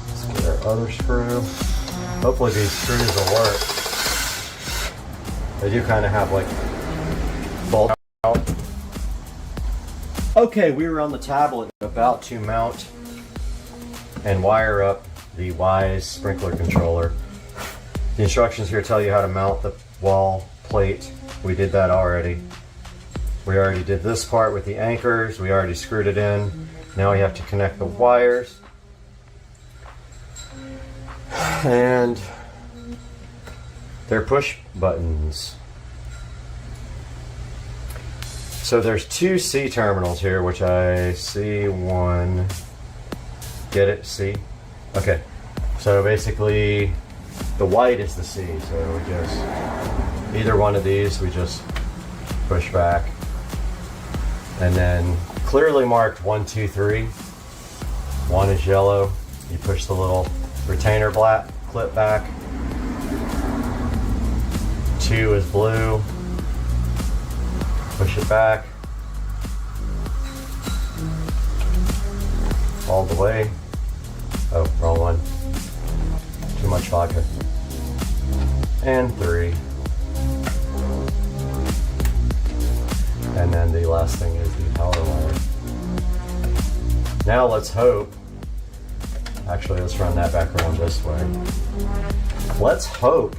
Let's get our other screw. Hopefully these screws will work. They do kind of have like bolt out. Okay, we were on the tablet about to mount and wire up the Wise sprinkler controller. The instructions here tell you how to mount the wall plate. We did that already. We already did this part with the anchors. We already screwed it in. Now we have to connect the wires. And they're push buttons. So there's 2 C terminals here, which I see one. Get it? C? Okay. So basically the white is the C. So we just, either one of these, we just push back. And then clearly marked 1, 2, 3. 1 is yellow. You push the little retainer clip back. 2 is blue. Push it back. All the way. Oh, wrong one. Too much vodka. And 3. And then the last thing is the power wire. Now let's hope, actually let's run that back around this way. Let's hope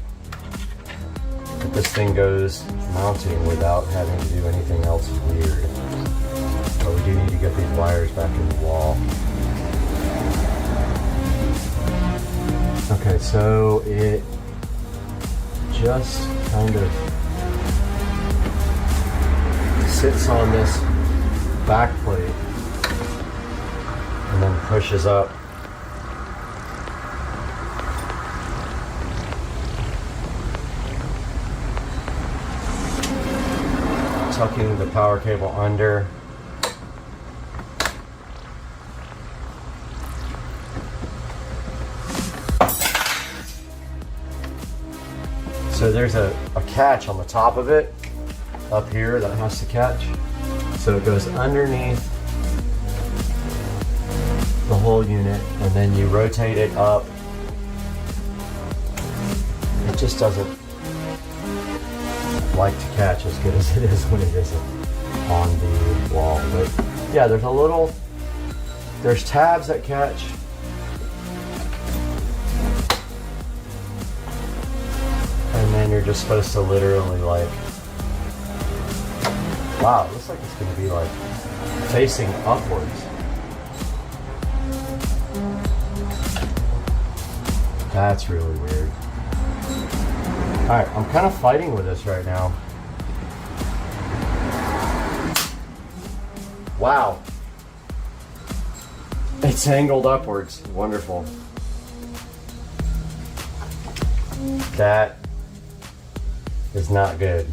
that this thing goes mounting without having to do anything else weird. But we do need to get these wires back in the wall. Okay, so it just kind of sits on this back plate and then pushes up. Tucking the power cable under. So there's a catch on the top of it, up here, that has to catch. So it goes underneath the whole unit, and then you rotate it up. It just doesn't like to catch as good as it is when it isn't on the wall. But yeah, there's tabs that catch. And then you're just supposed to literally like, wow, it looks like it's going to be like facing upwards. That's really weird. Alright, I'm kind of fighting with this right now. Wow. It's angled upwards. Wonderful. That is not good.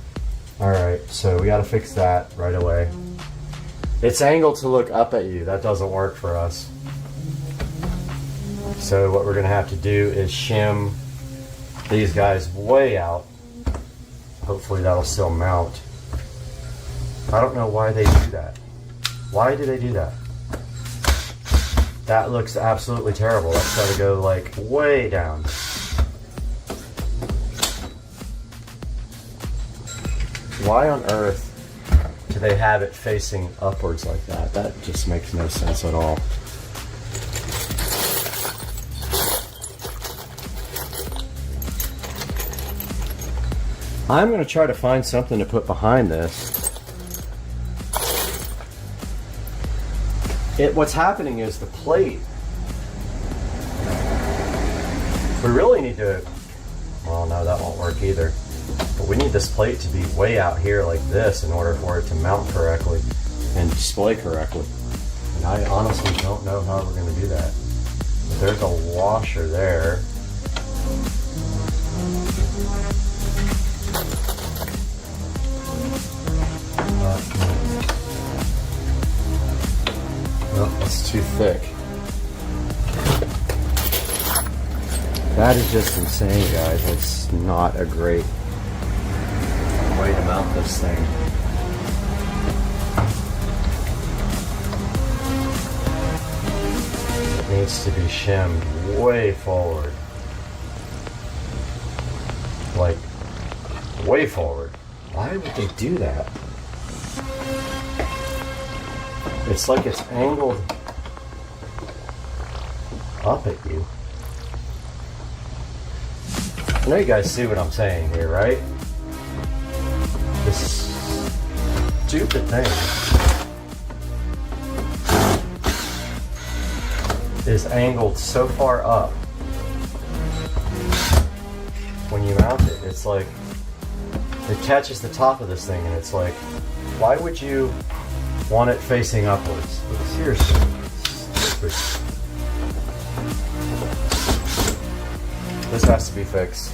Alright, so we gotta fix that right away. It's angled to look up at you. That doesn't work for us. So what we're gonna have to do is shim these guys way out. Hopefully that'll still mount. I don't know why they do that. Why do they do that? That looks absolutely terrible. That's got to go like way down. Why on earth do they have it facing upwards like that? That just makes no sense at all. I'm going to try to find something to put behind this. What's happening is the plate. We really need to, well, no, that won't work either. But we need this plate to be way out here like this in order for it to mount correctly and display correctly. And I honestly don't know how we're going to do that. But there's a washer there. Oh, that's too thick. That is just insane, guys. It's not a great way to mount this thing. It needs to be shimmed way forward. Like, way forward. Why would they do that? It's like it's angled up at you. I know you guys see what I'm saying here, right? This stupid thing is angled so far up. When you mount it, it's like it catches the top of this thing and it's like, why would you want it facing upwards? Seriously, stupid. This has to be fixed.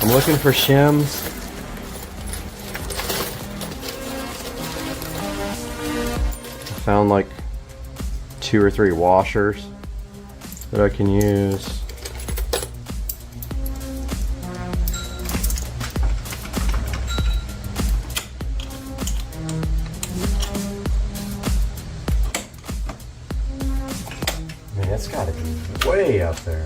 I'm looking for shims. I found like 2 or 3 washers that I can use. It's got to be way up there.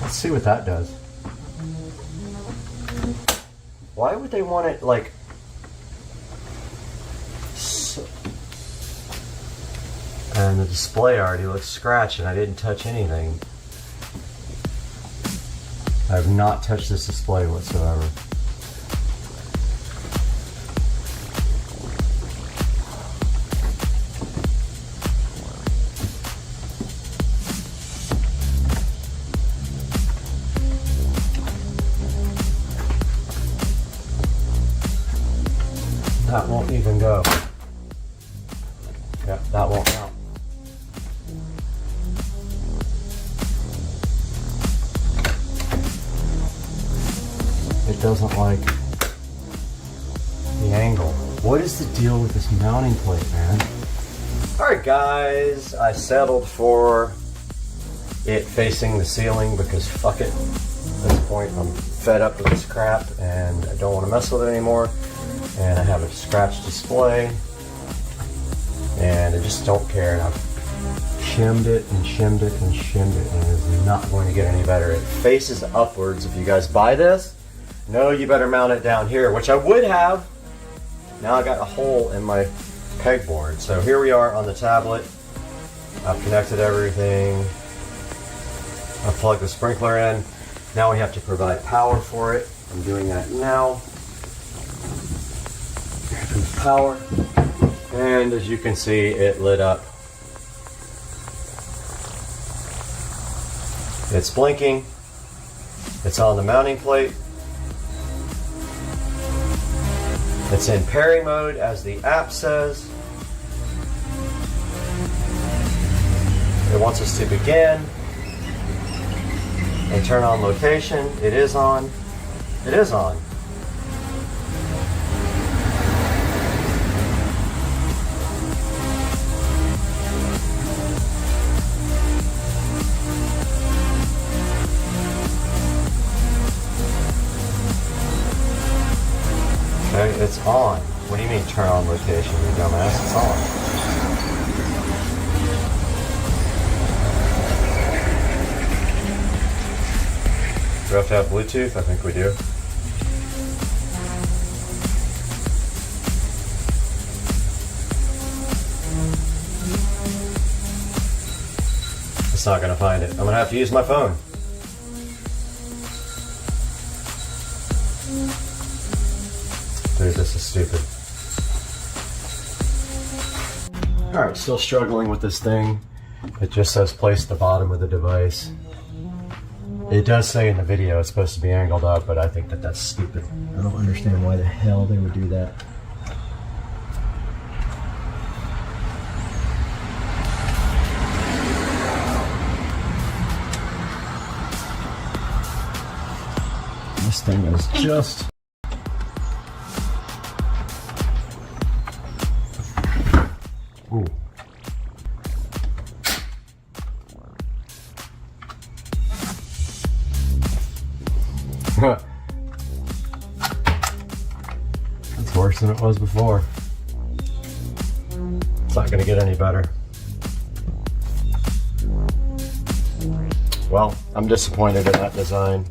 Let's see what that does. Why would they want it like so? And the display already looks scratched and I didn't touch anything. I have not touched this display whatsoever. That won't even go. Yep, that won't count. It doesn't like the angle. What is the deal with this mounting plate, man? Alright guys, I settled for it facing the ceiling because fuck it. At this point I'm fed up with this crap and I don't want to mess with it anymore. And I have a scratched display and I just don't care, and I've shimmed it and shimmed it and shimmed it and it is not going to get any better. It faces upwards. If you guys buy this, no, you better mount it down here, which I would have. Now I got a hole in my pegboard. So here we are on the tablet. I've connected everything. I've plugged the sprinkler in. Now we have to provide power for it. I'm doing that now. Power. And as you can see, it lit up. It's blinking. It's on the mounting plate. It's in pairing mode, as the app says. It wants us to begin and turn on location. It is on. It is on. Okay, it's on. What do you mean turn on location, you dumbass? It's on. Do we have to have Bluetooth? I think we do. It's not gonna find it. I'm gonna have to use my phone. Dude, this is stupid. Alright, still struggling with this thing. It just says place the bottom of the device. It does say in the video it's supposed to be angled up, but I think that that's stupid. I don't understand why the hell they would do that. This thing is just... Ooh. That's worse than it was before. It's not going to get any better. Well, I'm disappointed in that design.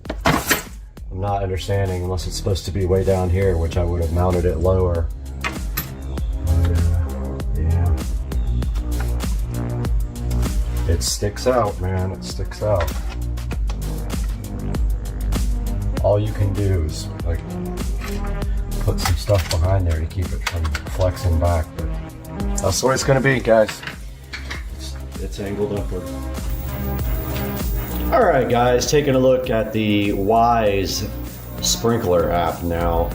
I'm not understanding, unless it's supposed to be way down here, which I would have mounted it lower. Yeah. It sticks out, man. It sticks out. All you can do is like put some stuff behind there to keep it from flexing back, but that's the way it's gonna be, guys. It's angled upward. All right, guys, taking a look at the Wise sprinkler app now.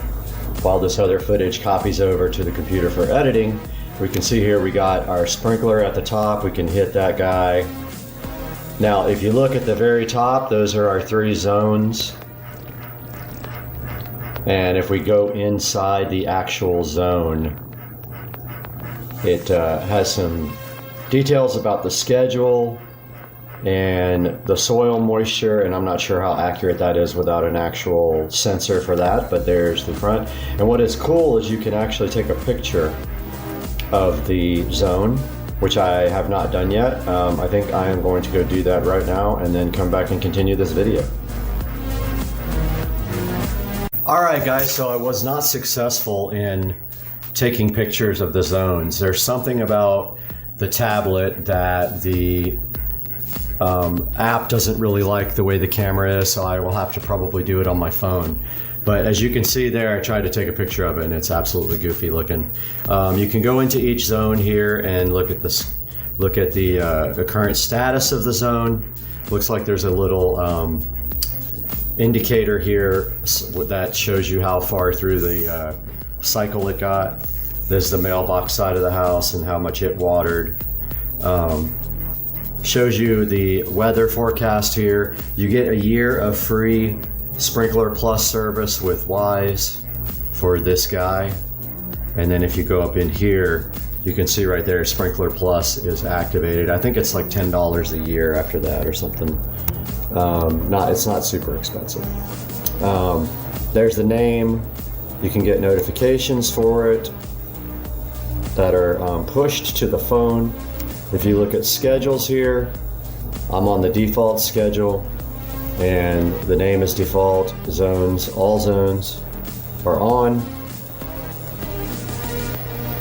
While this other footage copies over to the computer for editing, we can see here we got our sprinkler at the top. We can hit that guy. Now, if you look at the very top, those are our 3 zones. And if we go inside the actual zone, it has some details about the schedule and the soil moisture, and I'm not sure how accurate that is without an actual sensor for that, but there's the front. And what is cool is you can actually take a picture of the zone, which I have not done yet. I think I am going to go do that right now and then come back and continue this video. Alright guys, so I was not successful in taking pictures of the zones. There's something about the tablet that the app doesn't really like the way the camera is, so I will have to probably do it on my phone. But as you can see there, I tried to take a picture of it and it's absolutely goofy looking. You can go into each zone here and look at this. Look at the current status of the zone. Looks like there's a little indicator here that shows you how far through the cycle it got. This is the mailbox side of the house and how much it watered. Shows you the weather forecast here. You get a year of free Sprinkler Plus service with Wise for this guy. And then if you go up in here, you can see right there, Sprinkler Plus is activated. I think it's like $10 a year after that or something. It's not super expensive. There's the name. You can get notifications for it that are pushed to the phone. If you look at schedules here, I'm on the default schedule and the name is default. Zones, all zones are on.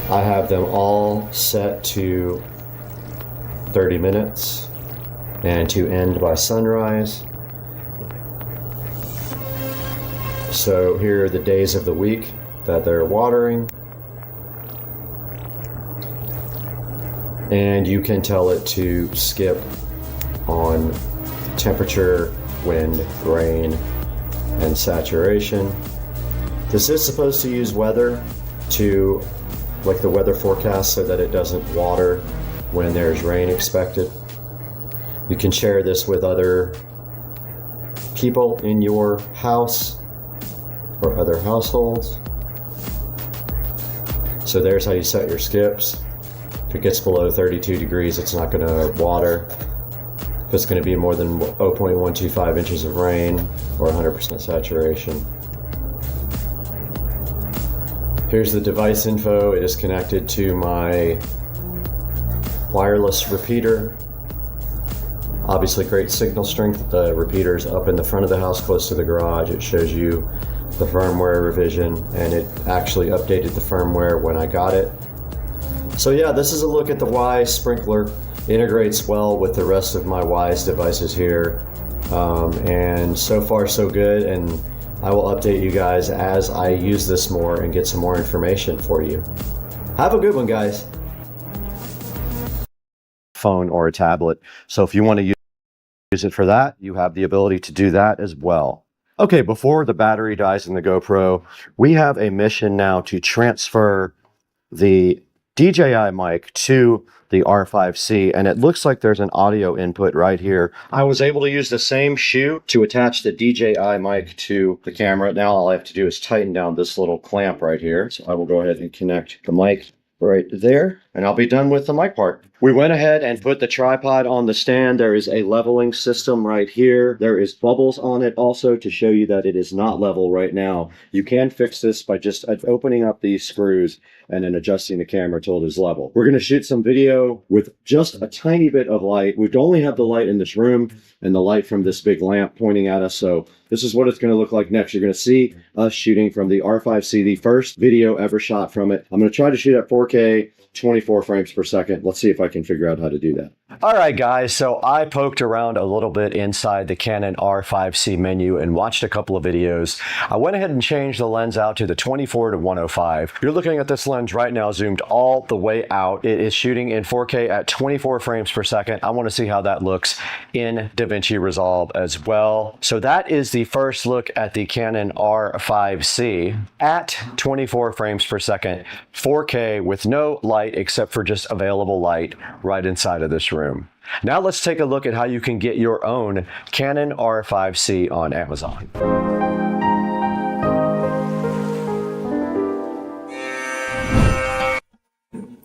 I have them all set to 30 minutes and to end by sunrise. So here are the days of the week that they're watering. and you can tell it to skip on temperature, wind, rain, and saturation. This is supposed to use weather to, like the weather forecast, so that it doesn't water when there's rain expected. You can share this with other people in your house or other households. So there's how you set your skips. If it gets below 32 degrees, it's not going to water. If it's going to be more than 0.125 inches of rain or 100% saturation. Here's the device info. It is connected to my wireless repeater. Obviously great signal strength. The repeater's up in the front of the house close to the garage. It shows you the firmware revision, and it actually updated the firmware when I got it. So yeah, this is a look at the Wise sprinkler. Integrates well with the rest of my Wise devices here. And so far so good, and I will update you guys as I use this more and get some more information for you. Have a good one, guys. Phone or a tablet. So if you want to use it for that, you have the ability to do that as well. Okay, before the battery dies in the GoPro, we have a mission now to transfer the DJI mic to the R5C, and it looks like there's an audio input right here. I was able to use the same shoe to attach the DJI mic to the camera. Now all I have to do is tighten down this little clamp right here. So I will go ahead and connect the mic right there, and I'll be done with the mic part. We went ahead and put the tripod on the stand. There is a leveling system right here. There is bubbles on it also to show you that it is not level right now. You can fix this by just opening up these screws and then adjusting the camera till it is level. We're going to shoot some video with just a tiny bit of light. We only have the light in this room and the light from this big lamp pointing at us. So this is what it's going to look like next. You're going to see us shooting from the R5C, the first video ever shot from it. I'm going to try to shoot at 4K, 24 frames per second. Let's see if I can figure out how to do that. All right, guys, so I poked around a little bit inside the Canon R5C menu and watched a couple of videos. I went ahead and changed the lens out to the 24 to 105. You're looking at this lens right now zoomed all the way out. It is shooting in 4K at 24 frames per second. I want to see how that looks in DaVinci Resolve as well. So that is the first look at the Canon R5C at 24 frames per second, 4K with no light except for just available light right inside of this room. Now let's take a look at how you can get your own Canon R5C on Amazon.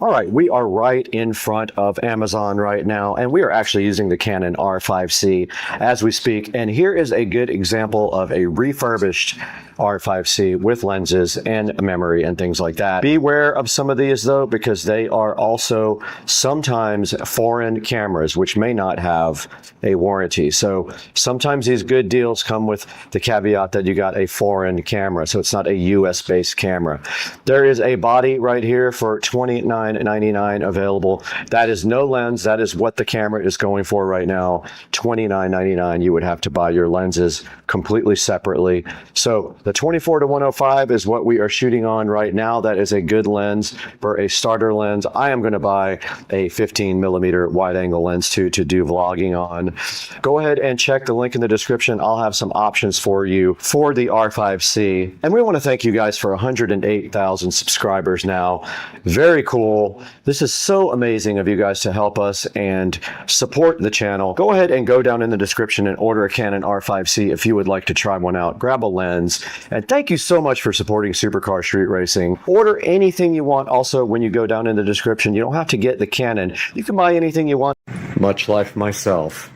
All right, we are right in front of Amazon right now, and we are actually using the Canon R5C as we speak. And here is a good example of a refurbished R5C with lenses and memory and things like that. Beware of some of these though, because they are also sometimes foreign cameras, which may not have a warranty. So sometimes these good deals come with the caveat that you got a foreign camera, so it's not a US-based camera. There is a body right here for $29.99 available. That is no lens. That is what the camera is going for right now. $29.99. You would have to buy your lenses completely separately. So the 24 to 105 is what we are shooting on right now. That is a good lens for a starter lens. I am going to buy a 15mm wide angle lens too to do vlogging on. Go ahead and check the link in the description. I'll have some options for you for the R5C. And we want to thank you guys for 108,000 subscribers now. Very cool. This is so amazing of you guys to help us and support the channel. Go ahead and go down in the description and order a Canon R5C if you would like to try one out. Grab a lens. And thank you so much for supporting Supercar Street Racing. Order anything you want also when you go down in the description. You don't have to get the Canon. You can buy anything you want. Much like myself,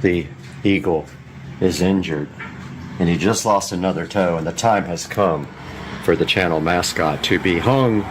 the Eagle is injured and he just lost another toe, and the time has come for the channel mascot to be hung.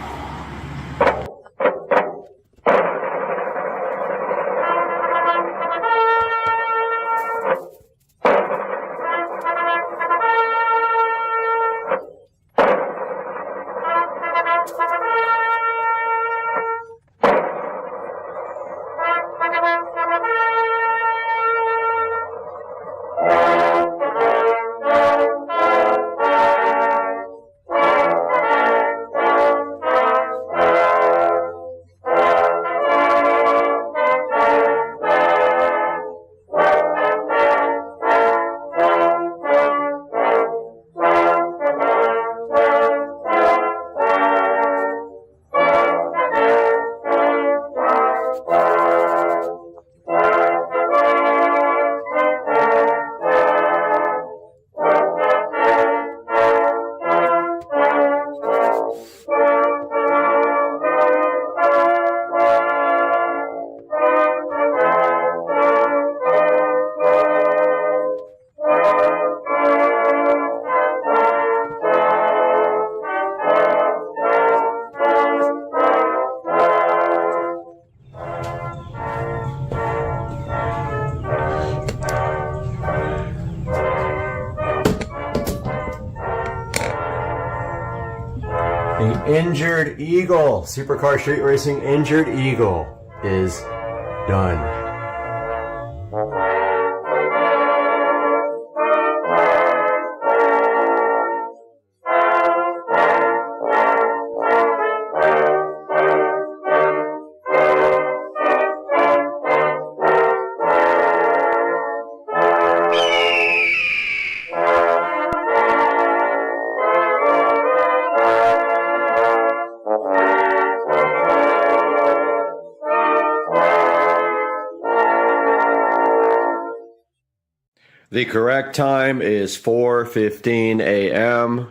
The Injured Eagle, Supercar Street Racing Injured Eagle is done. The correct time is 4:15 a.m.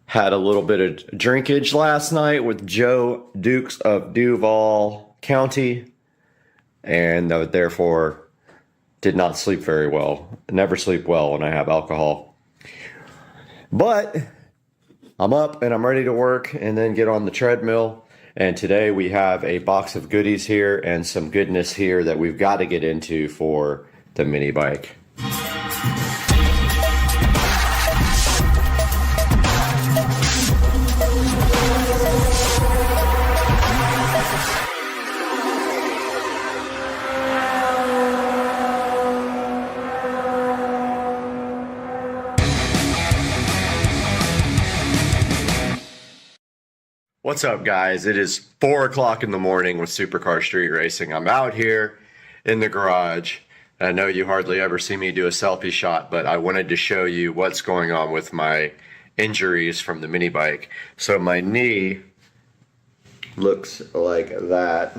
Had a little bit of drinkage last night with Joe Dukes of Duval County, and therefore did not sleep very well. Never sleep well when I have alcohol. But I'm up and I'm ready to work and then get on the treadmill. And today we have a box of goodies here and some goodness here that we've got to get into for the mini bike. What's up, guys? It is 4 o'clock in the morning with Supercar Street Racing. I'm out here in the garage. I know you hardly ever see me do a selfie shot, but I wanted to show you what's going on with my injuries from the mini bike. So my knee looks like that.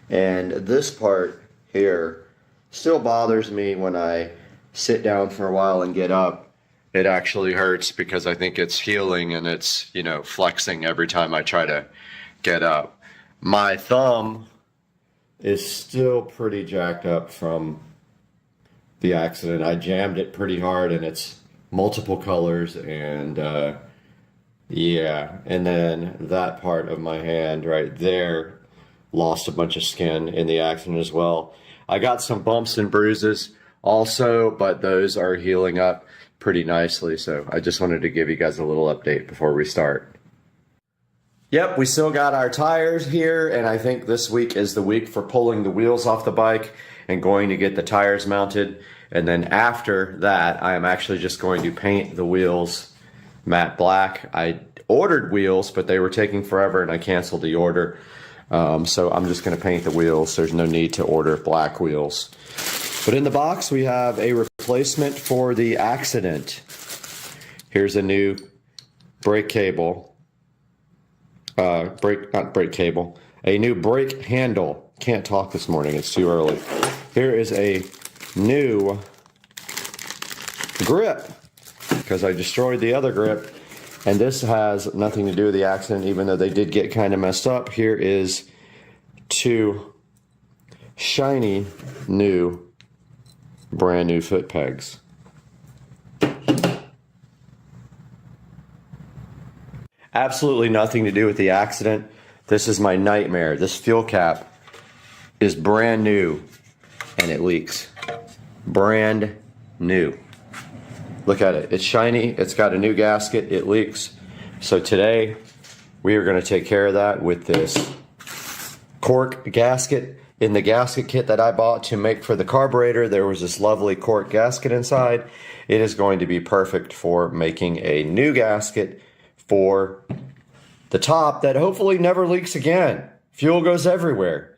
And this part here still bothers me when I sit down for a while and get up. It actually hurts because I think it's healing and it's, you know, flexing every time I try to get up. My thumb is still pretty jacked up from the accident. I jammed it pretty hard and it's multiple colors and yeah. And then that part of my hand right there lost a bunch of skin in the accident as well. I got some bumps and bruises also, but those are healing up pretty nicely. So I just wanted to give you guys a little update before we start. Yep, we still got our tires here, and I think this week is the week for pulling the wheels off the bike and going to get the tires mounted. And then after that, I am actually just going to paint the wheels matte black. I ordered wheels, but they were taking forever and I canceled the order. So I'm just going to paint the wheels. There's no need to order black wheels. But in the box, we have a replacement for the accident. Here's a new brake cable. Not brake cable. A new brake handle. Can't talk this morning, it's too early. Here is a new grip, because I destroyed the other grip. And this has nothing to do with the accident, even though they did get kind of messed up. Here is two shiny new brand new foot pegs. Absolutely nothing to do with the accident. This is my nightmare. This fuel cap is brand new and it leaks. Brand new. Look at it. It's shiny. It's got a new gasket. It leaks. So today we are going to take care of that with this cork gasket. In the gasket kit that I bought to make for the carburetor, there was this lovely cork gasket inside. It is going to be perfect for making a new gasket for the top that hopefully never leaks again. Fuel goes everywhere.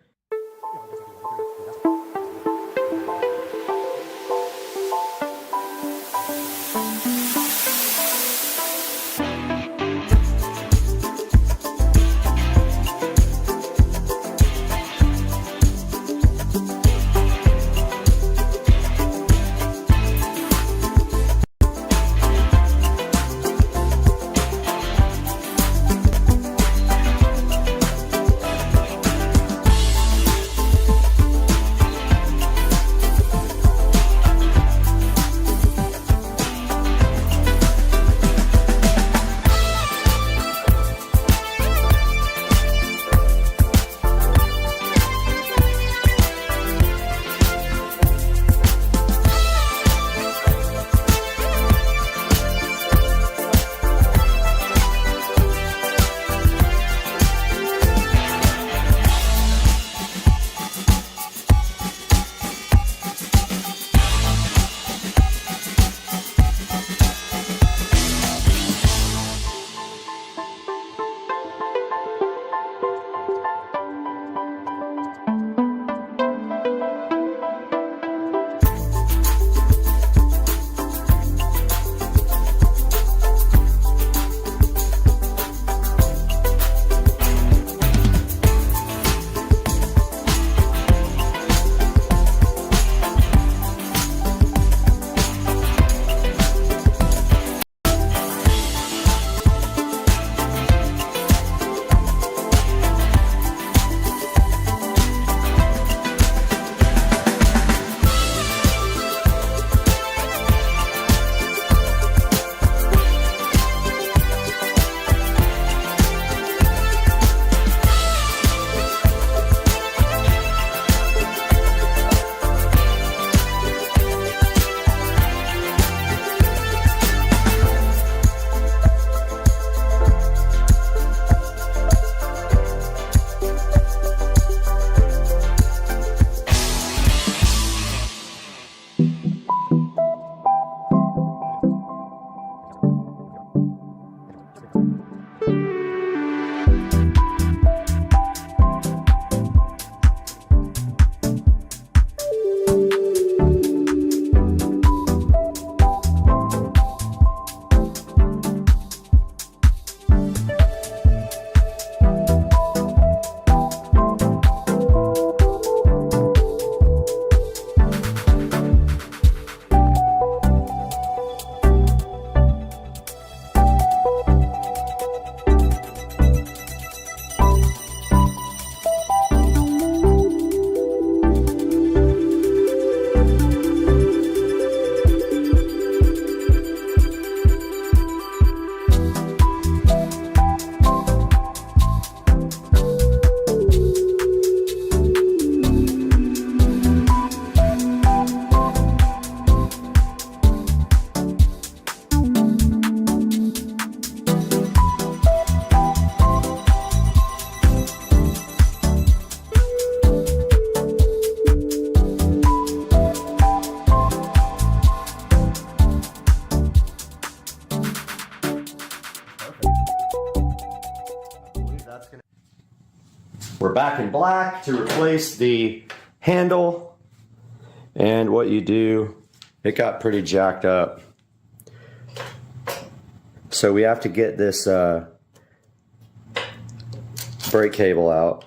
We're back in black to replace the handle. And what you do, it got pretty jacked up. So we have to get this brake cable out.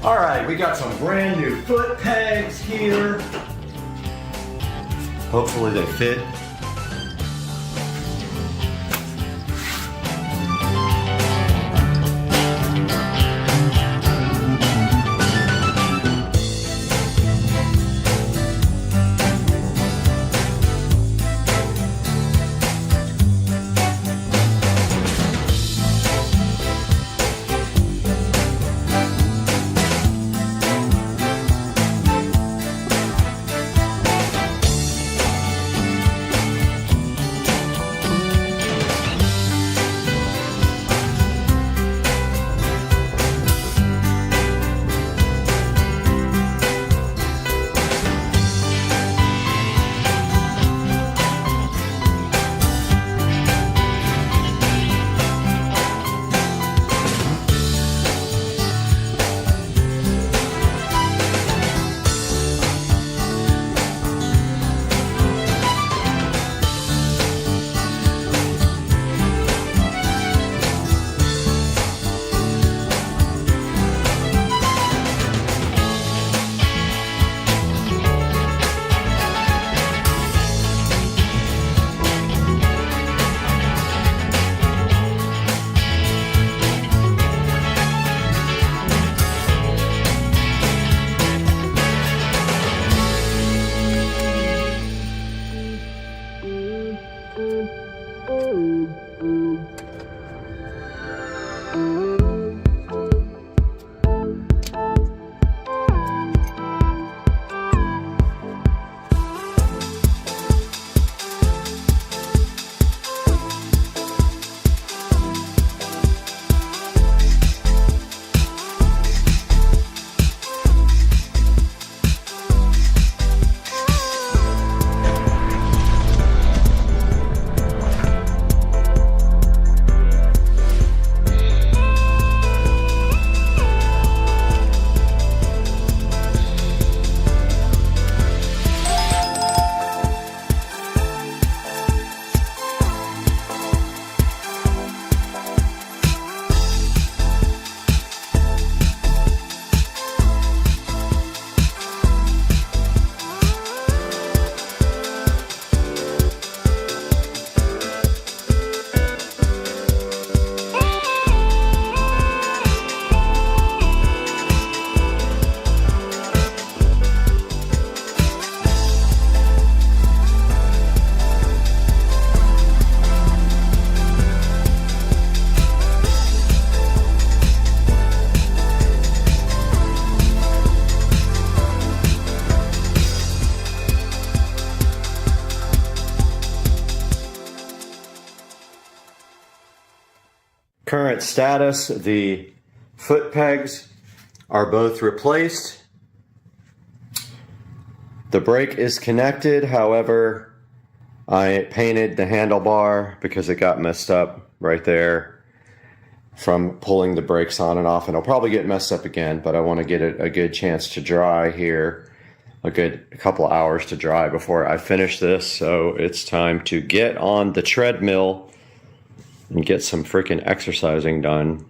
All right, we got some brand new foot pegs here. Hopefully they fit. current status, the foot pegs are both replaced. The brake is connected, however, I painted the handlebar because it got messed up right there from pulling the brakes on and off, and it'll probably get messed up again, but I want to get it a good chance to dry here, a couple of hours to dry before I finish this. So it's time to get on the treadmill and get some freaking exercising done.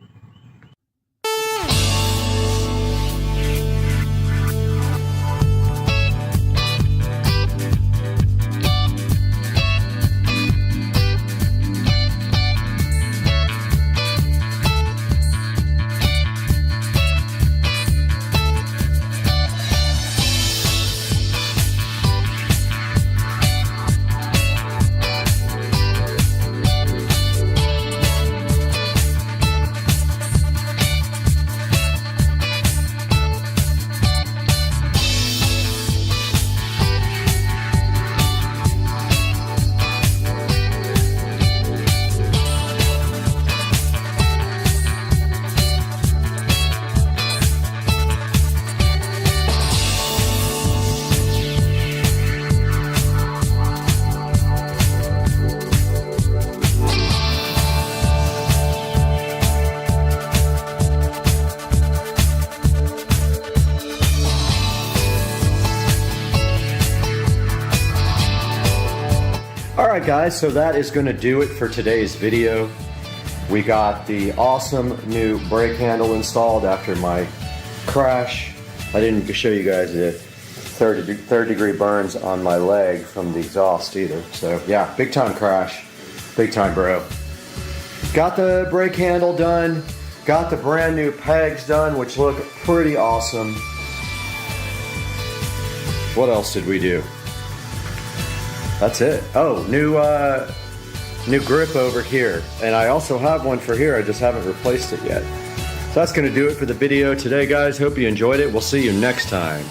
Alright guys, so that is going to do it for today's video. We got the awesome new brake handle installed after my crash. I didn't show you guys the third degree burns on my leg from the exhaust either. So yeah, big time crash, big time bro. Got the brake handle done, got the brand new pegs done, which look pretty awesome. What else did we do? That's it. Oh, new grip over here. And I also have one for here, I just haven't replaced it yet. So that's gonna do it for the video today, guys. Hope you enjoyed it. We'll see you next time.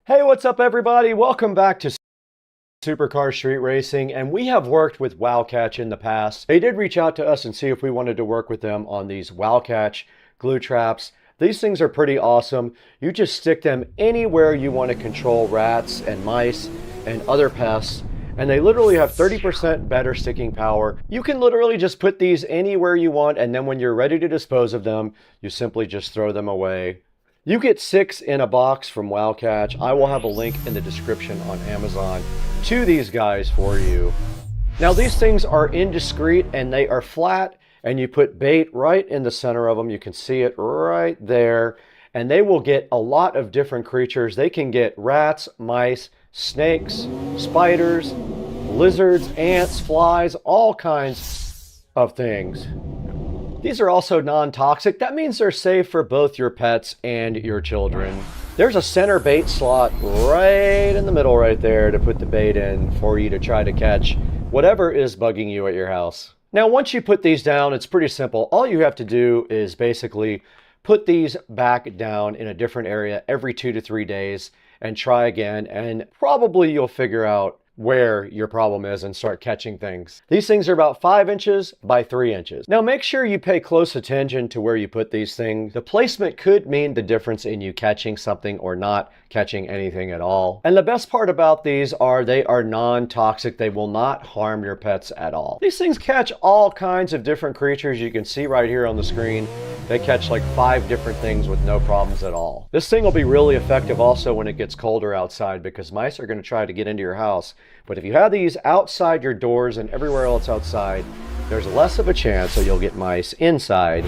Hey, what's up everybody? Welcome back to Supercar Street Racing, and we have worked with Wildcatch in the past. They did reach out to us and see if we wanted to work with them on these Wildcatch glue traps. These things are pretty awesome. You just stick them anywhere you want to control rats and mice and other pests, and they literally have 30% better sticking power. You can literally just put these anywhere you want, and then when you're ready to dispose of them, you simply just throw them away. You get 6 in a box from Wildcatch. I will have a link in the description on Amazon to these guys for you. Now these things are indiscreet and they are flat, and you put bait right in the center of them. You can see it right there, and they will get a lot of different creatures. They can get rats, mice, snakes, spiders, lizards, ants, flies, all kinds of things. These are also non-toxic. That means they're safe for both your pets and your children. There's a center bait slot right in the middle right there to put the bait in for you to try to catch whatever is bugging you at your house. Now, once you put these down, it's pretty simple. All you have to do is basically put these back down in a different area every 2 to 3 days and try again, and probably you'll figure out where your problem is and start catching things. These things are about 5 inches by 3 inches. Now make sure you pay close attention to where you put these things. The placement could mean the difference in you catching something or not catching anything at all. And the best part about these are they are non-toxic. They will not harm your pets at all. These things catch all kinds of different creatures. You can see right here on the screen, they catch like 5 different things with no problems at all. This thing will be really effective also when it gets colder outside, because mice are going to try to get into your house. But if you have these outside your doors and everywhere else outside, there's less of a chance that you'll get mice inside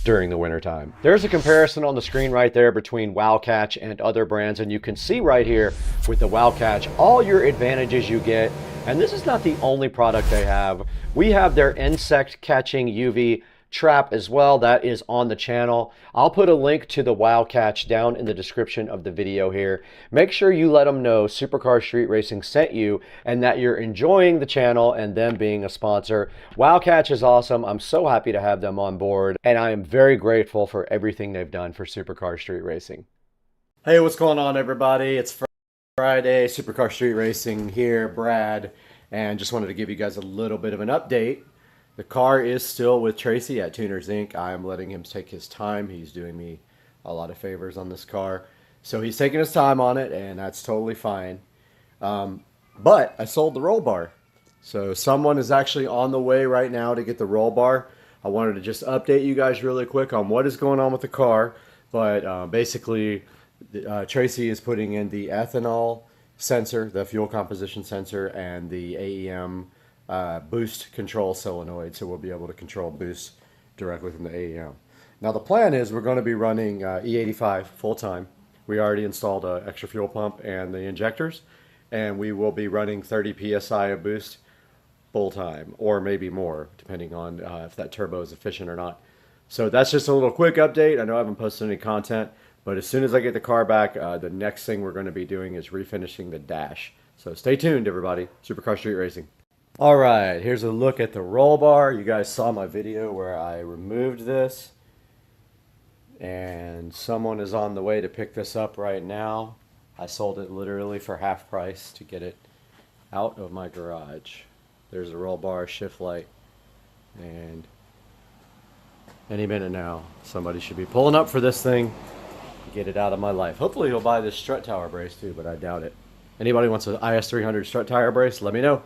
during the wintertime. There's a comparison on the screen right there between Wildcatch and other brands, and you can see right here with the Wildcatch all your advantages you get. And this is not the only product they have. We have their insect catching UV trap as well. That is on the channel. I'll put a link to the WoW catch down in the description of the video here. Make sure you let them know Supercar Street Racing sent you and that you're enjoying the channel and them being a sponsor. WoW catch is awesome. I'm so happy to have them on board, and I am very grateful for everything they've done for Supercar Street Racing. Hey, what's going on, everybody? It's Friday, Supercar Street Racing here, Brad, and just wanted to give you guys a little bit of an update. The car is still with Tracy at Tuners Inc. I am letting him take his time. He's doing me a lot of favors on this car. So he's taking his time on it, and that's totally fine. But I sold the roll bar. So someone is actually on the way right now to get the roll bar. I wanted to just update you guys really quick on what is going on with the car. But basically, Tracy is putting in the ethanol sensor, the fuel composition sensor, and the AEM boost control solenoid, so we'll be able to control boost directly from the AEM. Now the plan is we're going to be running E85 full time. We already installed an extra fuel pump and the injectors, and we will be running 30 psi of boost full time, or maybe more, depending on if that turbo is efficient or not. So that's just a little quick update. I know I haven't posted any content, but as soon as I get the car back, the next thing we're going to be doing is refinishing the dash. So stay tuned, everybody. Supercar Street Racing. All right, here's a look at the roll bar. You guys saw my video where I removed this, and someone is on the way to pick this up right now. I sold it literally for half price to get it out of my garage. There's a roll bar, shift light, and any minute now somebody should be pulling up for this thing to get it out of my life. Hopefully he'll buy this strut tower brace too, but I doubt it. Anybody wants an IS300 strut tire brace, let me know.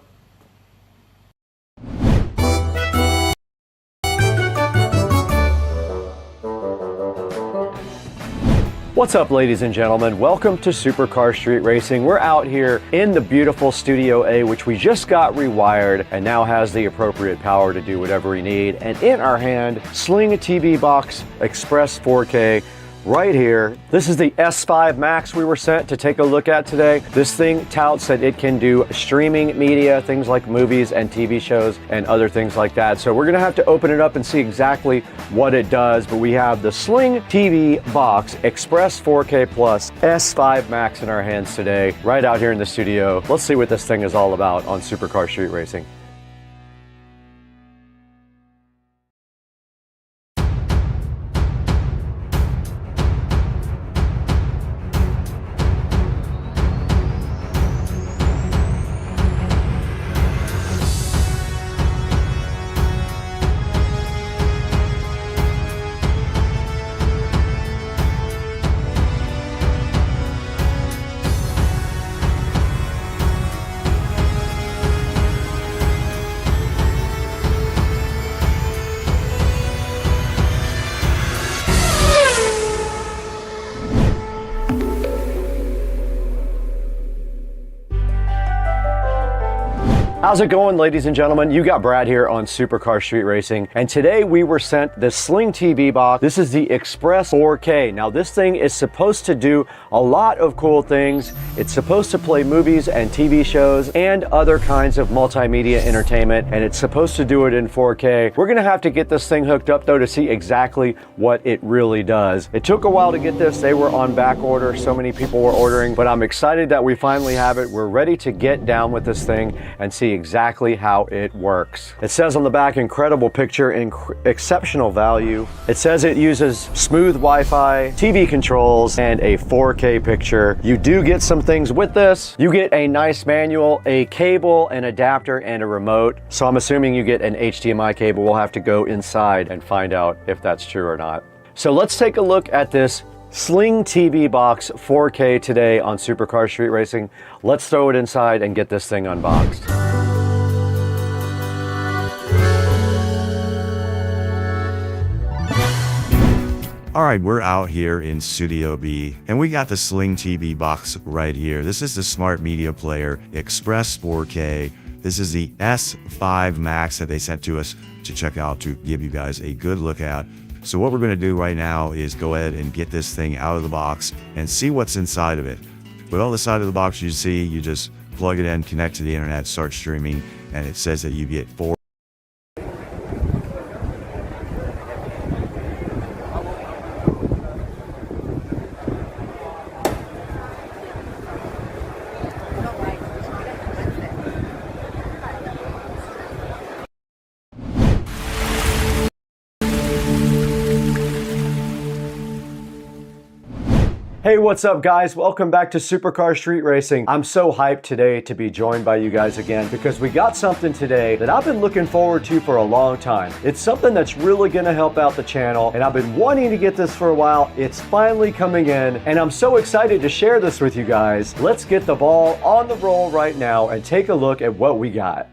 What's up, ladies and gentlemen? Welcome to Supercar Street Racing. We're out here in the beautiful Studio A, which we just got rewired and now has the appropriate power to do whatever we need. And in our hand, Sling TV Box Express 4K right here. This is the S5 Max we were sent to take a look at today. This thing touts that it can do streaming media, things like movies and TV shows and other things like that. So we're gonna have to open it up and see exactly what it does. But we have the Sling TV Box Express 4K Plus S5 Max in our hands today, right out here in the studio. Let's see what this thing is all about on Supercar Street Racing. How's it going, ladies and gentlemen? You got Brad here on Supercar Street Racing, and today we were sent the Sling TV box. This is the Express 4K. Now this thing is supposed to do a lot of cool things. It's supposed to play movies and TV shows and other kinds of multimedia entertainment, and it's supposed to do it in 4K. We're gonna have to get this thing hooked up though to see exactly what it really does. It took a while to get this. They were on back order. So many people were ordering, but I'm excited that we finally have it. We're ready to get down with this thing and see exactly how it works. It says on the back, incredible picture, exceptional value. It says it uses smooth Wi-Fi, TV controls, and a 4K picture. You do get some things with this. You get a nice manual, a cable, an adapter, and a remote. So I'm assuming you get an HDMI cable. We'll have to go inside and find out if that's true or not. So let's take a look at this Sling TV Box 4K today on Supercar Street Racing. Let's throw it inside and get this thing unboxed. All right, we're out here in Studio B, and we got the Sling TV box right here. This is the Smart Media Player Express 4K. This is the S5 Max that they sent to us to check out to give you guys a good look at. So what we're going to do right now is go ahead and get this thing out of the box and see what's inside of it. But on the side of the box, you see, you just plug it in, connect to the internet, start streaming, and it says that you get 4 Hey, what's up guys? Welcome back to Supercar Street Racing. I'm so hyped today to be joined by you guys again because we got something today that I've been looking forward to for a long time. It's something that's really gonna help out the channel and I've been wanting to get this for a while. It's finally coming in and I'm so excited to share this with you guys. Let's get the ball on the roll right now and take a look at what we got.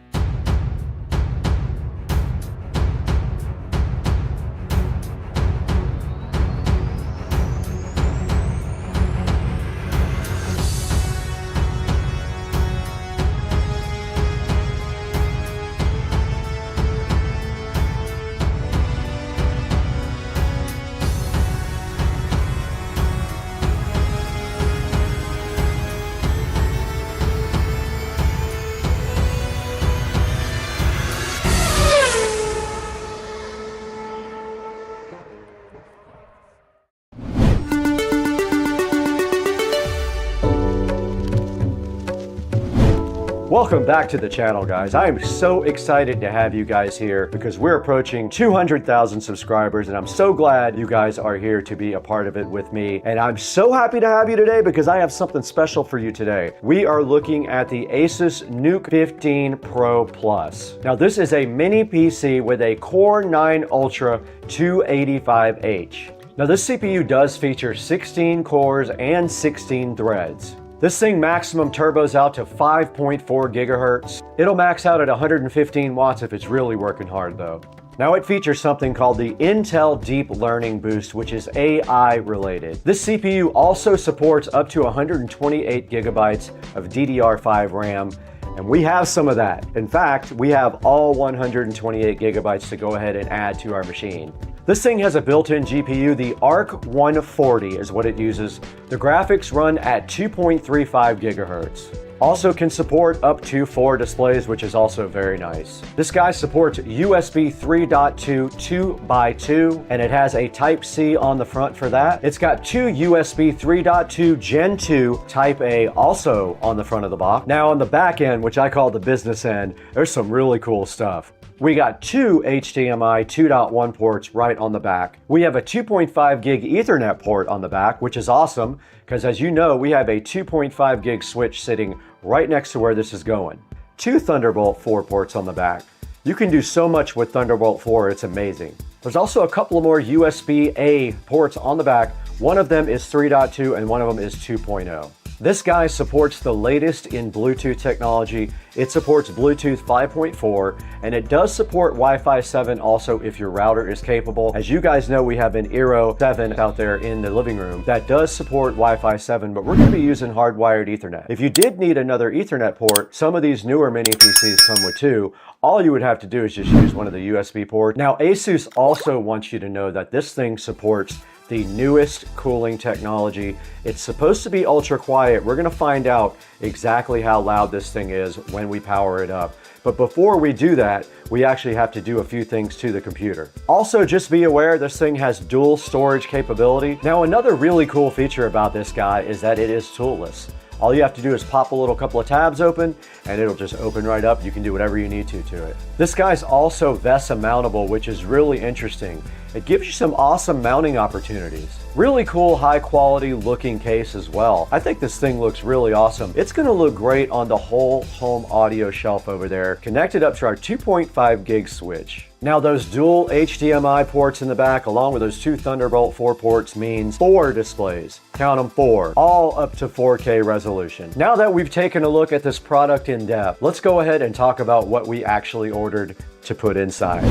Welcome back to the channel, guys. I am so excited to have you guys here because we're approaching 200,000 subscribers and I'm so glad you guys are here to be a part of it with me. And I'm so happy to have you today because I have something special for you today. We are looking at the ASUS NUC 15 Pro Plus. Now this is a mini PC with a Core 9 Ultra 285H. Now this CPU does feature 16 cores and 16 threads. This thing maximum turbos out to 5.4 gigahertz. It'll max out at 115 watts if it's really working hard though. Now it features something called the Intel Deep Learning Boost, which is AI related. This CPU also supports up to 128 gigabytes of DDR5 RAM, and we have some of that. In fact, we have all 128 gigabytes to go ahead and add to our machine. This thing has a built-in GPU, the ARC 140 is what it uses. The graphics run at 2.35 gigahertz. Also can support up to 4 displays, which is also very nice. This guy supports USB 3.2 2x2, and it has a Type-C on the front for that. It's got 2 USB 3.2 Gen 2 Type-A also on the front of the box. Now on the back end, which I call the business end, there's some really cool stuff. We got 2 HDMI 2.1 ports right on the back. We have a 2.5 gig Ethernet port on the back, which is awesome, because as you know, we have a 2.5 gig switch sitting right next to where this is going. 2 Thunderbolt 4 ports on the back. You can do so much with Thunderbolt 4, it's amazing. There's also a couple of more USB-A ports on the back. One of them is 3.2 and one of them is 2.0. This guy supports the latest in Bluetooth technology. It supports Bluetooth 5.4 and it does support Wi-Fi 7 also if your router is capable. As you guys know, we have an Eero 7 out there in the living room that does support Wi-Fi 7, but we're going to be using hardwired Ethernet. If you did need another Ethernet port, some of these newer mini PCs come with 2. All you would have to do is just use one of the USB ports. Now, ASUS also wants you to know that this thing supports the newest cooling technology. It's supposed to be ultra quiet. We're gonna find out exactly how loud this thing is when we power it up. But before we do that, we actually have to do a few things to the computer. Also, just be aware this thing has dual storage capability. Now, another really cool feature about this guy is that it is toolless. All you have to do is pop a little couple of tabs open and it'll just open right up. You can do whatever you need to it. This guy's also VESA mountable, which is really interesting. It gives you some awesome mounting opportunities. Really cool, high quality looking case as well. I think this thing looks really awesome. It's gonna look great on the whole home audio shelf over there, connected up to our 2.5 gig switch. Now those dual HDMI ports in the back along with those 2 Thunderbolt 4 ports means 4 displays. Count them, 4. All up to 4K resolution. Now that we've taken a look at this product in depth, let's go ahead and talk about what we actually ordered to put inside.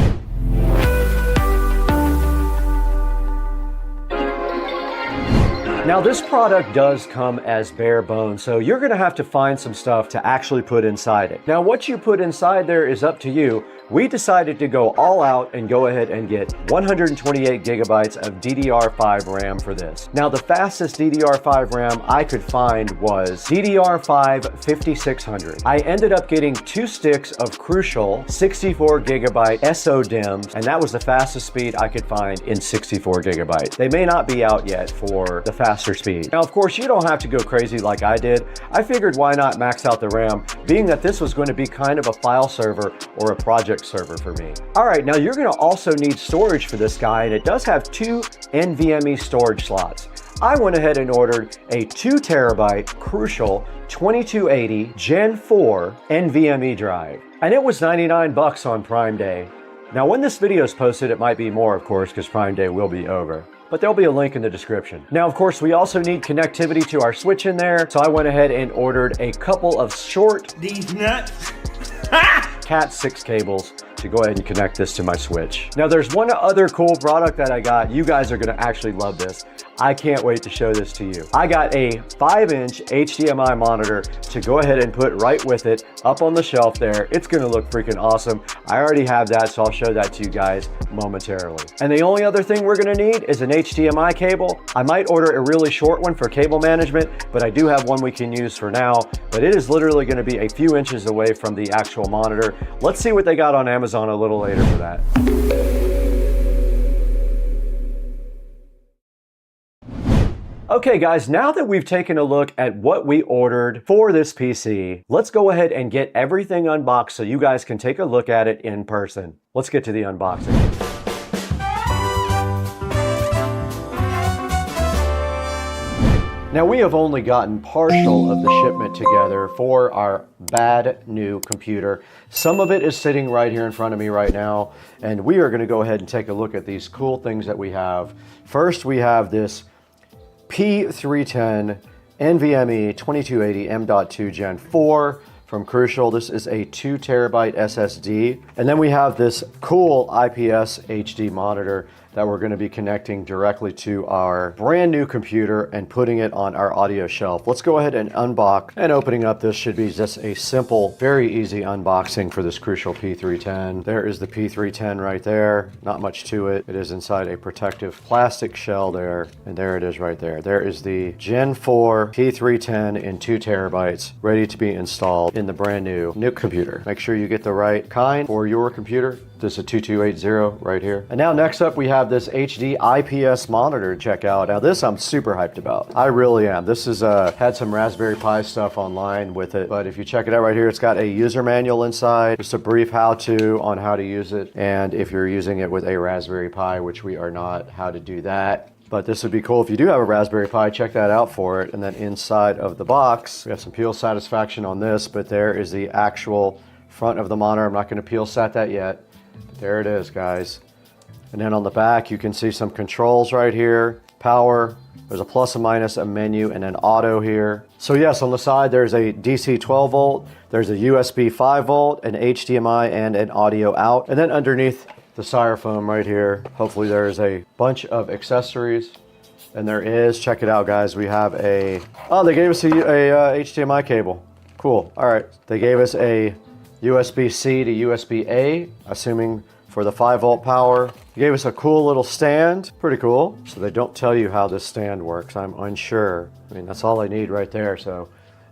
Now this product does come as bare bones, so you're gonna have to find some stuff to actually put inside it. Now what you put inside there is up to you. We decided to go all out and go ahead and get 128 gigabytes of DDR5 RAM for this. Now the fastest DDR5 RAM I could find was DDR5 5600. I ended up getting 2 sticks of Crucial 64 gigabyte SODIMMs, and that was the fastest speed I could find in 64 gigabytes. They may not be out yet for the faster speed. Now of course you don't have to go crazy like I did. I figured why not max out the RAM, being that this was going to be kind of a file server or a project server for me. All right, now you're going to also need storage for this guy, and it does have 2 NVMe storage slots. I went ahead and ordered a 2 terabyte Crucial 2280 Gen 4 NVMe drive. And it was 99 bucks on Prime Day. Now when this video is posted, it might be more, of course, because Prime Day will be over. But there'll be a link in the description. Now, of course, we also need connectivity to our switch in there. So I went ahead and ordered a couple of short These nuts. Cat 6 cables to go ahead and connect this to my switch. Now there's one other cool product that I got. You guys are gonna actually love this. I can't wait to show this to you. I got a 5-inch HDMI monitor to go ahead and put right with it up on the shelf there. It's gonna look freaking awesome. I already have that, so I'll show that to you guys momentarily. And the only other thing we're gonna need is an HDMI cable. I might order a really short one for cable management, but I do have one we can use for now. But it is literally gonna be a few inches away from the actual monitor. Let's see what they got on Amazon a little later for that. Okay guys, now that we've taken a look at what we ordered for this PC, let's go ahead and get everything unboxed so you guys can take a look at it in person. Let's get to the unboxing. Now we have only gotten partial of the shipment together for our bad new computer. Some of it is sitting right here in front of me right now, and we are going to go ahead and take a look at these cool things that we have. First, we have this P310 NVMe 2280 M.2 Gen 4 from Crucial. This is a 2 terabyte SSD. And then we have this cool IPS HD monitor that we're going to be connecting directly to our brand new computer and putting it on our audio shelf. Let's go ahead and unbox. And opening up this should be just a simple, very easy unboxing for this Crucial P310. There is the P310 right there. Not much to it. It is inside a protective plastic shell there. And there it is right there. There is the Gen 4 P310 in 2 terabytes ready to be installed in the brand new NUC computer. Make sure you get the right kind for your computer. This is a 2280 right here. And now next up we have this HD IPS monitor to check out. Now this I'm super hyped about. I really am. This is had some Raspberry Pi stuff online with it, but if you check it out right here, it's got a user manual inside, just a brief how-to on how to use it, and if you're using it with a Raspberry Pi, which we are not, how to do that. But this would be cool if you do have a Raspberry Pi, check that out for it. And then inside of the box, we have some peel satisfaction on this, but there is the actual front of the monitor. I'm not going to peel sat that yet. There it is, guys. And then on the back, you can see some controls right here. Power, there's a plus and minus, a menu, and an auto here. So yes, on the side, there's a DC 12 volt, there's a USB 5 volt, an HDMI, and an audio out. And then underneath the styrofoam right here, hopefully there's a bunch of accessories. And there is, check it out, guys. We have a, oh, they gave us a HDMI cable. Cool, all right. They gave us a USB-C to USB-A, assuming for the 5 volt power. They gave us a cool little stand, pretty cool. So they don't tell you how this stand works. I'm unsure. I mean, that's all I need right there. So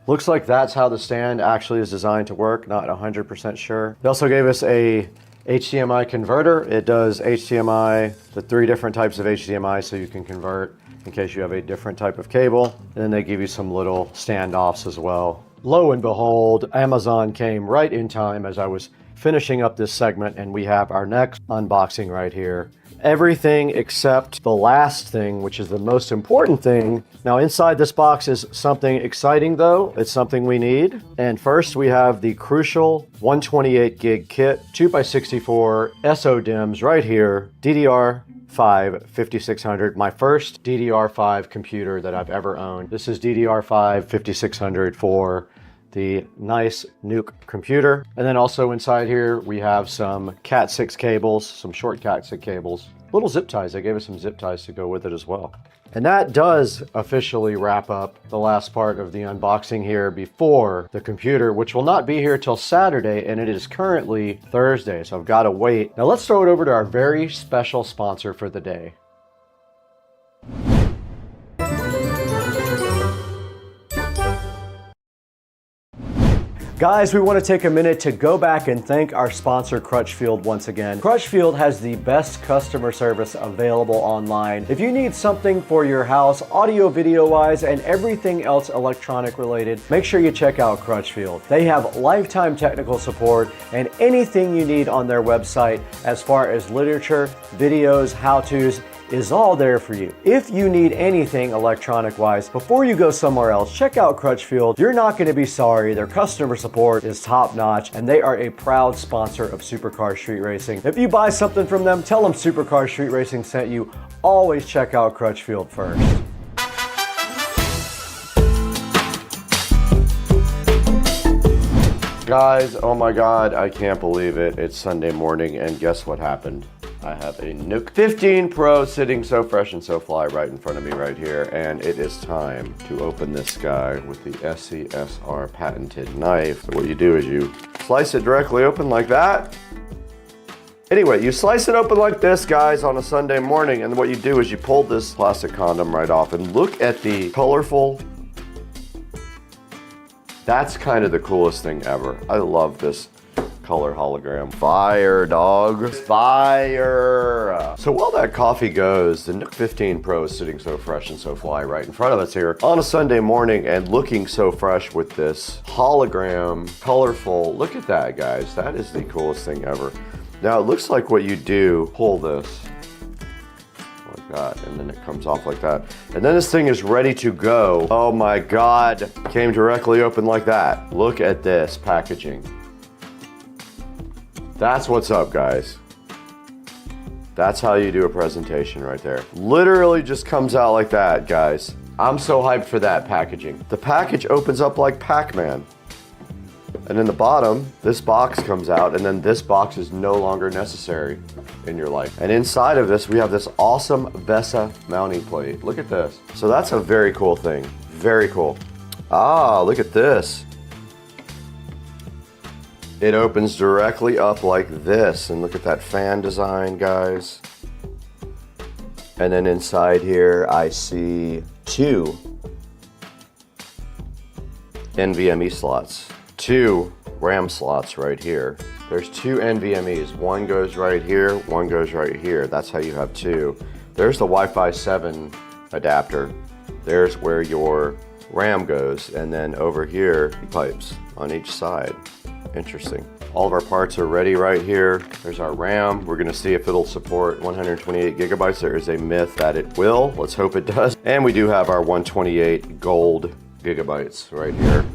looks like that's how the stand actually is designed to work. Not 100% sure. They also gave us a HDMI converter. It does HDMI, the 3 different types of HDMI, so you can convert in case you have a different type of cable. And then they give you some little standoffs as well. Lo and behold, Amazon came right in time as I was finishing up this segment, and we have our next unboxing right here. Everything except the last thing, which is the most important thing. Now inside this box is something exciting though. It's something we need. And first we have the Crucial 128 gig kit, 2x64 SODIMMs right here, DDR5 5600, my first DDR5 computer that I've ever owned. This is DDR5 5600 for the nice NUC computer. And then also inside here, we have some Cat 6 cables, some short Cat 6 cables, little zip ties. They gave us some zip ties to go with it as well. And that does officially wrap up the last part of the unboxing here before the computer, which will not be here till Saturday, and it is currently Thursday, so I've got to wait. Now let's throw it over to our very special sponsor for the day. Guys, we want to take a minute to go back and thank our sponsor, Crutchfield, once again. Crutchfield has the best customer service available online. If you need something for your house, audio, video-wise, and everything else electronic related, make sure you check out Crutchfield. They have lifetime technical support and anything you need on their website as far as literature, videos, how-tos, is all there for you. If you need anything electronic-wise, before you go somewhere else, check out Crutchfield. You're not going to be sorry. Their customer support is top-notch, and they are a proud sponsor of Supercar Street Racing. If you buy something from them, tell them Supercar Street Racing sent you. Always check out Crutchfield first. Guys, oh my God, I can't believe it. It's Sunday morning, and guess what happened? I have a NUC 15 Pro sitting so fresh and so fly right in front of me right here, and it is time to open this guy with the SCSR patented knife. What you do is you slice it directly open like that. Anyway, you slice it open like this, guys, on a Sunday morning, and what you do is you pull this plastic condom right off, and look at the colorful. That's kind of the coolest thing ever. I love this color hologram. Fire, dog. Fire. So while that coffee goes, the NUC 15 Pro is sitting so fresh and so fly right in front of us here on a Sunday morning and looking so fresh with this hologram, colorful. Look at that, guys. That is the coolest thing ever. Now, it looks like what you do, pull this like that, and then it comes off like that. And then this thing is ready to go. Oh my God, came directly open like that. Look at this packaging. That's what's up, guys. That's how you do a presentation right there. Literally just comes out like that, guys. I'm so hyped for that packaging. The package opens up like Pac-Man. And in the bottom, this box comes out, and then this box is no longer necessary in your life. And inside of this, we have this awesome VESA mounting plate. Look at this. So that's a very cool thing. Very cool. Ah, look at this. It opens directly up like this, and look at that fan design, guys. And then inside here, I see 2 NVMe slots. 2 RAM slots right here. There's 2 NVMEs. One goes right here, one goes right here. That's how you have 2. There's the Wi-Fi 7 adapter. There's where your RAM goes, and then over here, pipes on each side. Interesting. All of our parts are ready right here. There's our RAM. We're gonna see if it'll support 128 gigabytes. There is a myth that it will. Let's hope it does. And we do have our 128 gold gigabytes right here.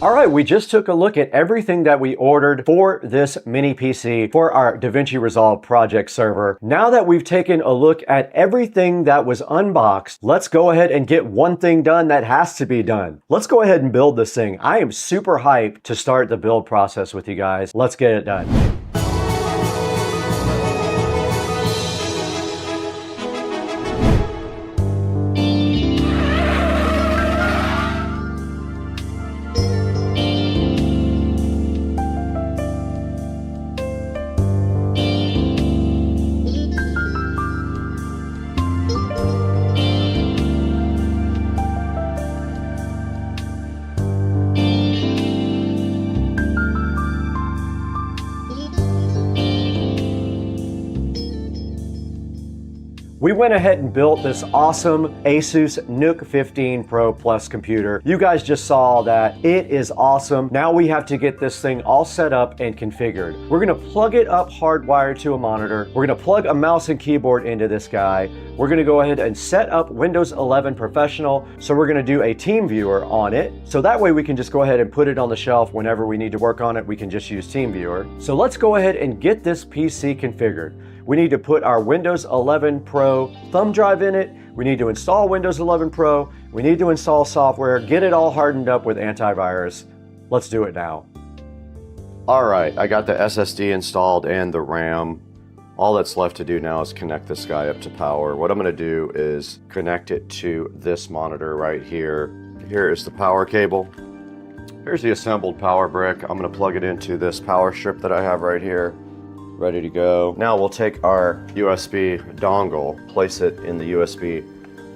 All right, we just took a look at everything that we ordered for this mini PC for our DaVinci Resolve project server. Now that we've taken a look at everything that was unboxed, let's go ahead and get one thing done that has to be done. Let's go ahead and build this thing. I am super hyped to start the build process with you guys. Let's get it done. We went ahead and built this awesome ASUS NUC 15 Pro Plus computer. You guys just saw that. It is awesome. Now we have to get this thing all set up and configured. We're gonna plug it up hardwired to a monitor. We're gonna plug a mouse and keyboard into this guy. We're gonna go ahead and set up Windows 11 Professional. So we're gonna do a team viewer on it. So that way we can just go ahead and put it on the shelf whenever we need to work on it. We can just use team viewer. So let's go ahead and get this PC configured. We need to put our Windows 11 Pro thumb drive in it. We need to install Windows 11 Pro. We need to install software, get it all hardened up with antivirus. Let's do it now. All right, I got the SSD installed and the RAM. All that's left to do now is connect this guy up to power. What I'm gonna do is connect it to this monitor right here. Here is the power cable. Here's the assembled power brick. I'm gonna plug it into this power strip that I have right here. Ready to go. Now we'll take our USB dongle, place it in the USB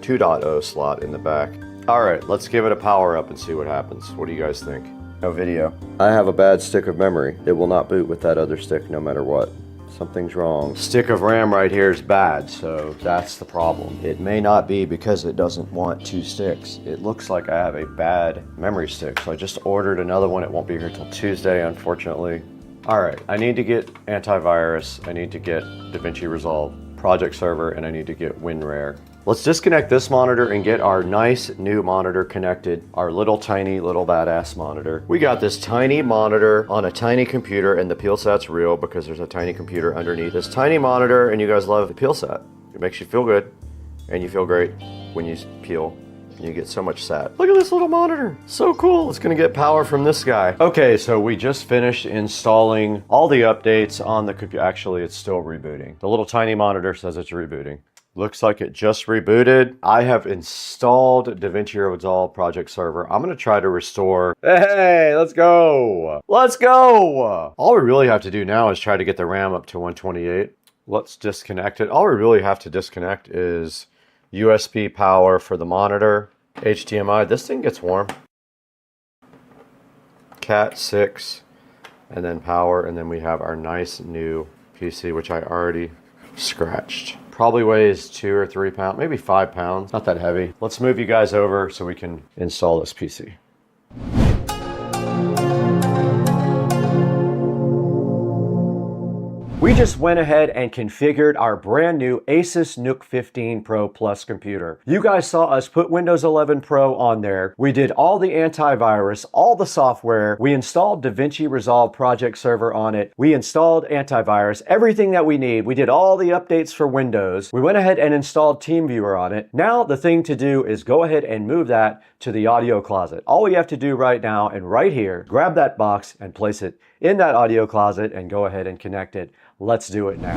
2.0 slot in the back. All right, let's give it a power up and see what happens. What do you guys think? No video. I have a bad stick of memory. It will not boot with that other stick no matter what. Something's wrong. Stick of RAM right here is bad, so that's the problem. It may not be because it doesn't want 2 sticks. It looks like I have a bad memory stick, so I just ordered another one. It won't be here till Tuesday, unfortunately. All right, I need to get antivirus, I need to get DaVinci Resolve, Project Server, and I need to get WinRare. Let's disconnect this monitor and get our nice new monitor connected, our little tiny little badass monitor. We got this tiny monitor on a tiny computer, and the peel set's real because there's a tiny computer underneath this tiny monitor, and you guys love the peel set. It makes you feel good, and you feel great when you peel. You get so much sat. Look at this little monitor. So cool. It's gonna get power from this guy. Okay, so we just finished installing all the updates on the computer. Actually, it's still rebooting. The little tiny monitor says it's rebooting. Looks like it just rebooted. I have installed DaVinci Resolve Project Server. I'm gonna try to restore. Hey, let's go. Let's go. All we really have to do now is try to get the RAM up to 128. Let's disconnect it. All we really have to disconnect is USB power for the monitor, HDMI. This thing gets warm. Cat 6, and then power, and then we have our nice new PC, which I already scratched. Probably weighs 2 or 3 pounds, maybe 5 pounds. Not that heavy. Let's move you guys over so we can install this PC. We just went ahead and configured our brand new ASUS NUC 15 Pro Plus computer. You guys saw us put Windows 11 Pro on there. We did all the antivirus, all the software. We installed DaVinci Resolve Project Server on it. We installed antivirus, everything that we need. We did all the updates for Windows. We went ahead and installed TeamViewer on it. Now the thing to do is go ahead and move that to the audio closet. All we have to do right now and right here, grab that box and place it in that audio closet and go ahead and connect it. Let's do it now.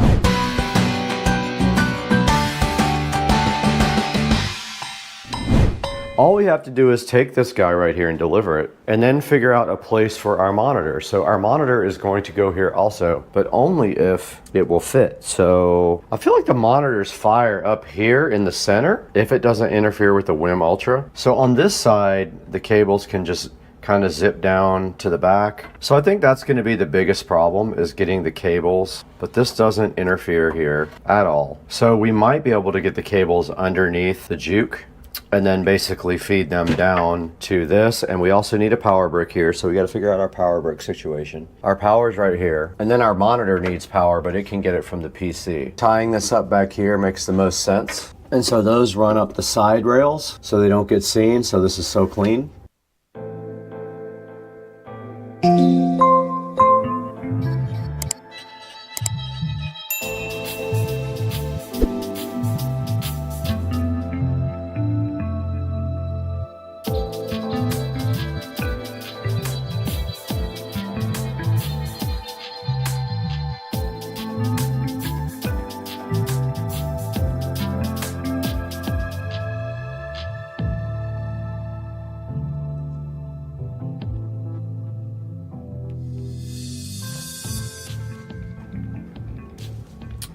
All we have to do is take this guy right here and deliver it, and then figure out a place for our monitor. So our monitor is going to go here also, but only if it will fit. So I feel like the monitors fire up here in the center if it doesn't interfere with the WIM Ultra. So on this side, the cables can just kind of zip down to the back. So I think that's going to be the biggest problem, is getting the cables, but this doesn't interfere here at all. So we might be able to get the cables underneath the juke and then basically feed them down to this. And we also need a power brick here, so we got to figure out our power brick situation. Our power's right here, and then our monitor needs power, but it can get it from the PC. Tying this up back here makes the most sense. And so those run up the side rails so they don't get seen, so this is so clean.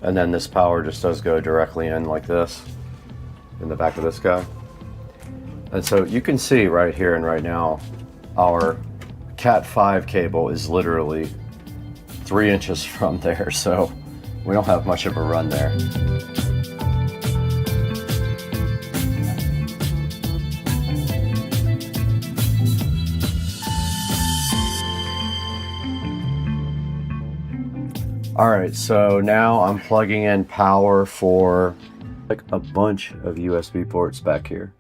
And then this power just does go directly in like this, in the back of this guy. And so you can see right here and right now, our Cat 5 cable is literally 3 inches from there, so we don't have much of a run there. All right, so now I'm plugging in power for like a bunch of USB ports back here.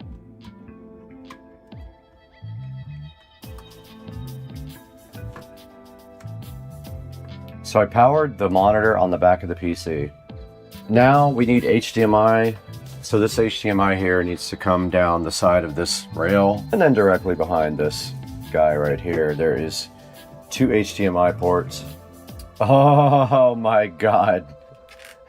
So I powered the monitor on the back of the PC. Now we need HDMI. So this HDMI here needs to come down the side of this rail, and then directly behind this guy right here, there is 2 HDMI ports. Oh my God,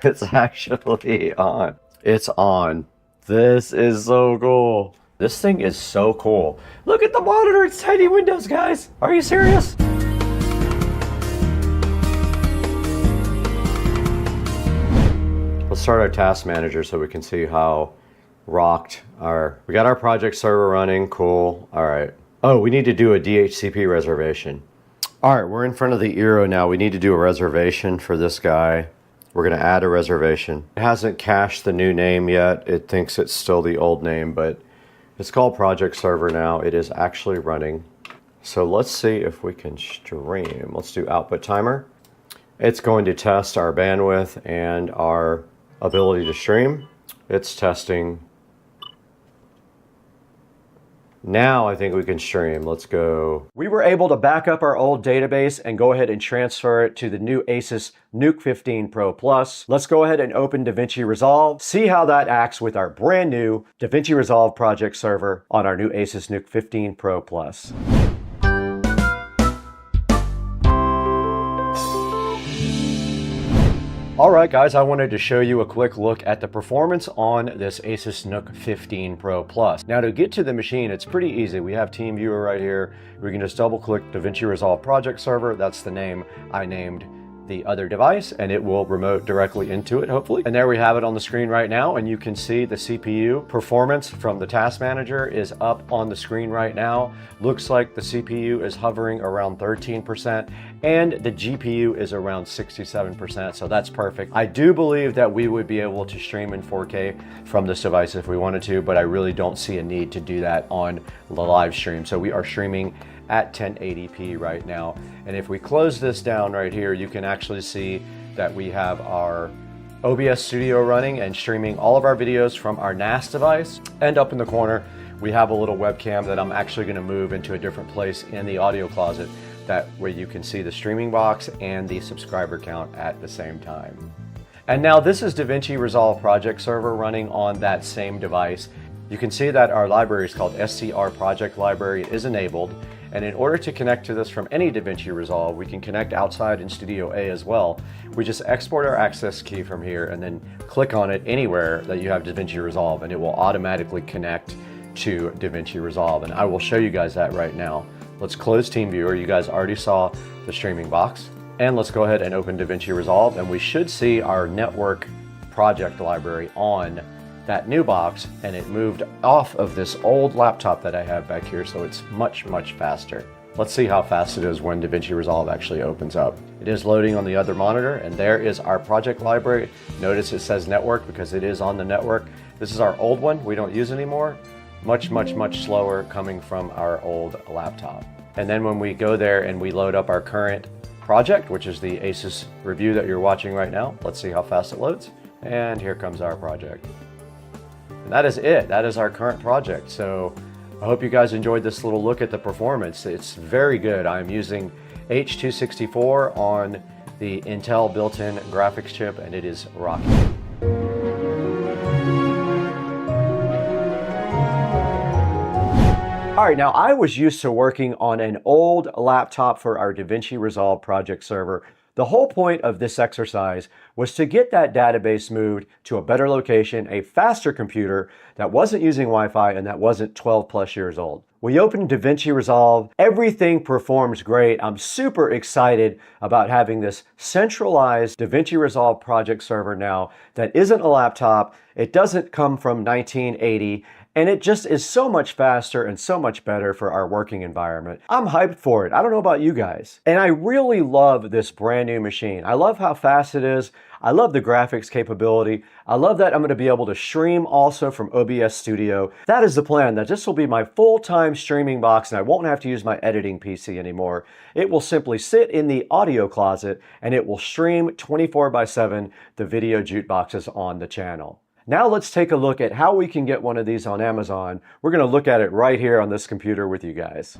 it's actually on. It's on. This is so cool. This thing is so cool. Look at the monitor, it's tiny windows, guys. Are you serious? Let's start our task manager so we can see how rocked we got our project server running, cool. All right. Oh, we need to do a DHCP reservation. All right, we're in front of the Eero now. We need to do a reservation for this guy. We're gonna add a reservation. It hasn't cached the new name yet. It thinks it's still the old name, but it's called Project Server now. It is actually running. So let's see if we can stream. Let's do output timer. It's going to test our bandwidth and our ability to stream. It's testing. Now I think we can stream. Let's go. We were able to back up our old database and go ahead and transfer it to the new ASUS NUC 15 Pro Plus. Let's go ahead and open DaVinci Resolve, see how that acts with our brand new DaVinci Resolve project server on our new ASUS NUC 15 Pro Plus. All right, guys, I wanted to show you a quick look at the performance on this ASUS NUC 15 Pro Plus. Now, to get to the machine, it's pretty easy. We have TeamViewer right here. We can just double click DaVinci Resolve Project Server. That's the name I named the other device, and it will remote directly into it, hopefully. And there we have it on the screen right now, and you can see the CPU performance from the task manager is up on the screen right now. Looks like the CPU is hovering around 13%, and the GPU is around 67%, so that's perfect. I do believe that we would be able to stream in 4K from this device if we wanted to, but I really don't see a need to do that on the live stream. So we are streaming at 1080p right now. And if we close this down right here, you can actually see that we have our OBS Studio running and streaming all of our videos from our NAS device. And up in the corner, we have a little webcam that I'm actually gonna move into a different place in the audio closet. That way you can see the streaming box and the subscriber count at the same time. And now this is DaVinci Resolve Project Server running on that same device. You can see that our library is called SCR Project Library. It is enabled. And in order to connect to this from any DaVinci Resolve, we can connect outside in Studio A as well. We just export our access key from here and then click on it anywhere that you have DaVinci Resolve, and it will automatically connect to DaVinci Resolve. And I will show you guys that right now. Let's close TeamViewer. You guys already saw the streaming box. And let's go ahead and open DaVinci Resolve, and we should see our network project library on that new box, and it moved off of this old laptop that I have back here, so it's much, much faster. Let's see how fast it is when DaVinci Resolve actually opens up. It is loading on the other monitor, and there is our project library. Notice it says network because it is on the network. This is our old one we don't use anymore. Much, much, much slower coming from our old laptop. And then when we go there and we load up our current project, which is the ASUS review that you're watching right now, let's see how fast it loads. And here comes our project. And that is it. That is our current project. So I hope you guys enjoyed this little look at the performance. It's very good. I'm using H264 on the Intel built-in graphics chip, and it is rocking. All right, now I was used to working on an old laptop for our DaVinci Resolve project server. The whole point of this exercise was to get that database moved to a better location, a faster computer that wasn't using Wi-Fi and that wasn't 12 plus years old. We opened DaVinci Resolve. Everything performs great. I'm super excited about having this centralized DaVinci Resolve project server now that isn't a laptop. It doesn't come from 1980. And it just is so much faster and so much better for our working environment. I'm hyped for it. I don't know about you guys. And I really love this brand new machine. I love how fast it is. I love the graphics capability. I love that I'm going to be able to stream also from OBS Studio. That is the plan, that this will be my full-time streaming box and I won't have to use my editing PC anymore. It will simply sit in the audio closet and it will stream 24/7 the video jukeboxes on the channel. Now let's take a look at how we can get one of these on Amazon. We're going to look at it right here on this computer with you guys.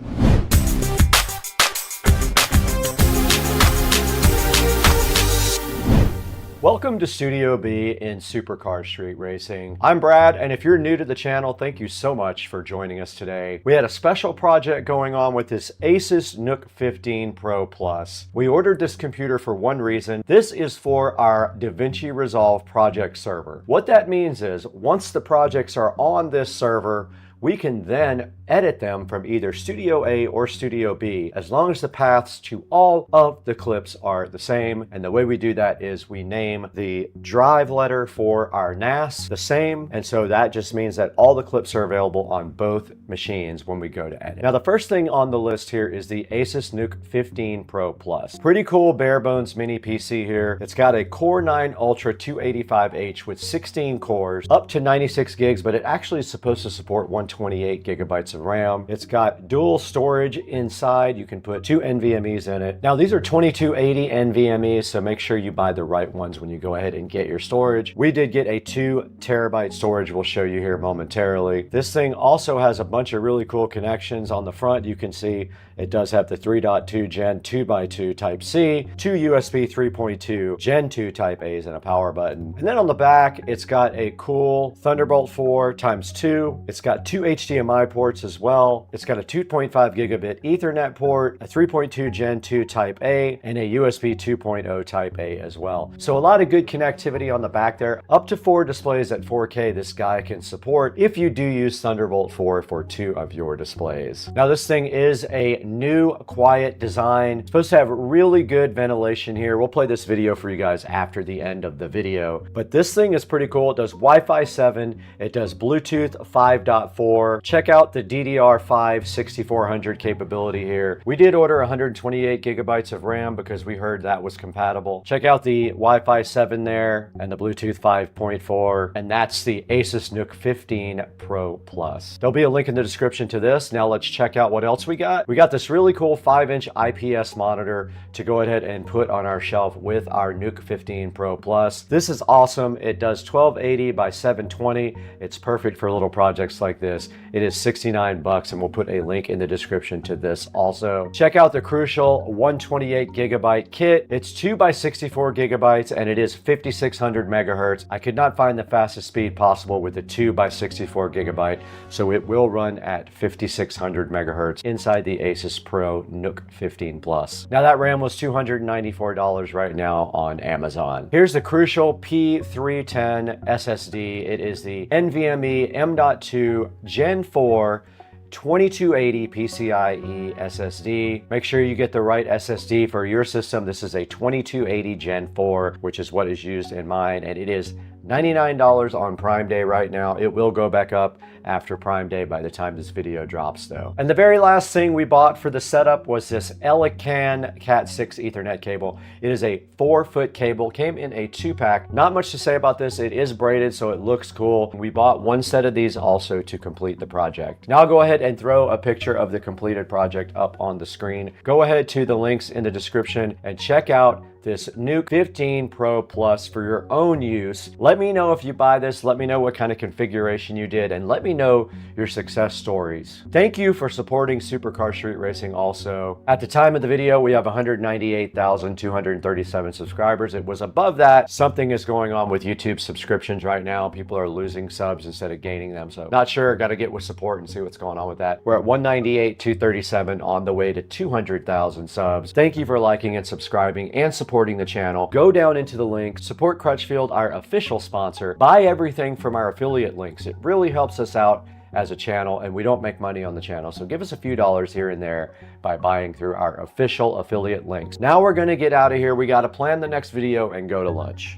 Welcome to Studio B in Supercar Street Racing. I'm Brad, and if you're new to the channel, thank you so much for joining us today. We had a special project going on with this ASUS NUC 15 Pro Plus. We ordered this computer for one reason. This is for our DaVinci Resolve project server. What that means is, once the projects are on this server, we can then edit them from either Studio A or Studio B, as long as the paths to all of the clips are the same. And the way we do that is we name the drive letter for our NAS the same. And so that just means that all the clips are available on both machines when we go to edit. Now, the first thing on the list here is the ASUS NUC 15 Pro Plus. Pretty cool Barebones mini PC here. It's got a Core 9 Ultra 285H with 16 cores, up to 96 gigs, but it actually is supposed to support 1 128 gigabytes of RAM. It's got dual storage inside. You can put 2 NVMe's in it. Now these are 2280 NVMe, so make sure you buy the right ones when you go ahead and get your storage. We did get a 2 terabyte storage we'll show you here momentarily. This thing also has a bunch of really cool connections. On the front you can see it does have the 3.2 Gen 2x2 Type-C, 2 USB 3.2 Gen 2 Type-A's, and a power button. And then on the back, it's got a cool Thunderbolt 4x2. It's got 2 HDMI ports as well. It's got a 2.5 gigabit Ethernet port, a 3.2 Gen 2 Type-A, and a USB 2.0 Type-A as well. So a lot of good connectivity on the back there. Up to 4 displays at 4K this guy can support if you do use Thunderbolt 4 for 2 of your displays. Now this thing is a new quiet design. It's supposed to have really good ventilation here. We'll play this video for you guys after the end of the video. But this thing is pretty cool. It does Wi-Fi 7. It does Bluetooth 5.4. Check out the DDR5 6400 capability here. We did order 128 gigabytes of RAM because we heard that was compatible. Check out the Wi-Fi 7 there and the Bluetooth 5.4. And that's the ASUS NUC 15 Pro Plus. There'll be a link in the description to this. Now let's check out what else we got. We got this really cool 5-inch IPS monitor to go ahead and put on our shelf with our NUC 15 Pro Plus. This is awesome. It does 1280 by 720. It's perfect for little projects like this. It is $69 and we'll put a link in the description to this also. Check out the Crucial 128 gigabyte kit. It's 2 by 64 gigabytes and it is 5600 megahertz. I could not find the fastest speed possible with the 2 by 64 gigabyte, so it will run at 5600 megahertz inside the ASUS Pro NUC 15 Plus. Now that RAM was $294 right now on Amazon. Here's the Crucial P310 SSD. It is the NVMe M.2 Gen 4 2280 PCIe SSD. Make sure you get the right SSD for your system. This is a 2280 Gen 4, which is what is used in mine, and it is $99 on Prime Day right now. It will go back up after Prime Day by the time this video drops though. And the very last thing we bought for the setup was this Elecan Cat 6 Ethernet cable. It is a 4-foot cable, came in a 2-pack. Not much to say about this. It is braided, so it looks cool. We bought 1 set of these also to complete the project. Now I'll go ahead and throw a picture of the completed project up on the screen. Go ahead to the links in the description and check out this NUC 15 Pro Plus for your own use. Let me know if you buy this. Let me know what kind of configuration you did, and let me know your success stories. Thank you for supporting Supercar Street Racing also. At the time of the video, we have 198,237 subscribers. It was above that. Something is going on with YouTube subscriptions right now. People are losing subs instead of gaining them. So not sure, got to get with support and see what's going on with that. We're at 198,237 on the way to 200,000 subs. Thank you for liking and subscribing and supporting the channel. Go down into the link, support Crutchfield, our official sponsor. Buy everything from our affiliate links. It really helps us out as a channel, and we don't make money on the channel, so give us a few dollars here and there by buying through our official affiliate links. Now we're going to get out of here. We got to plan the next video and go to lunch.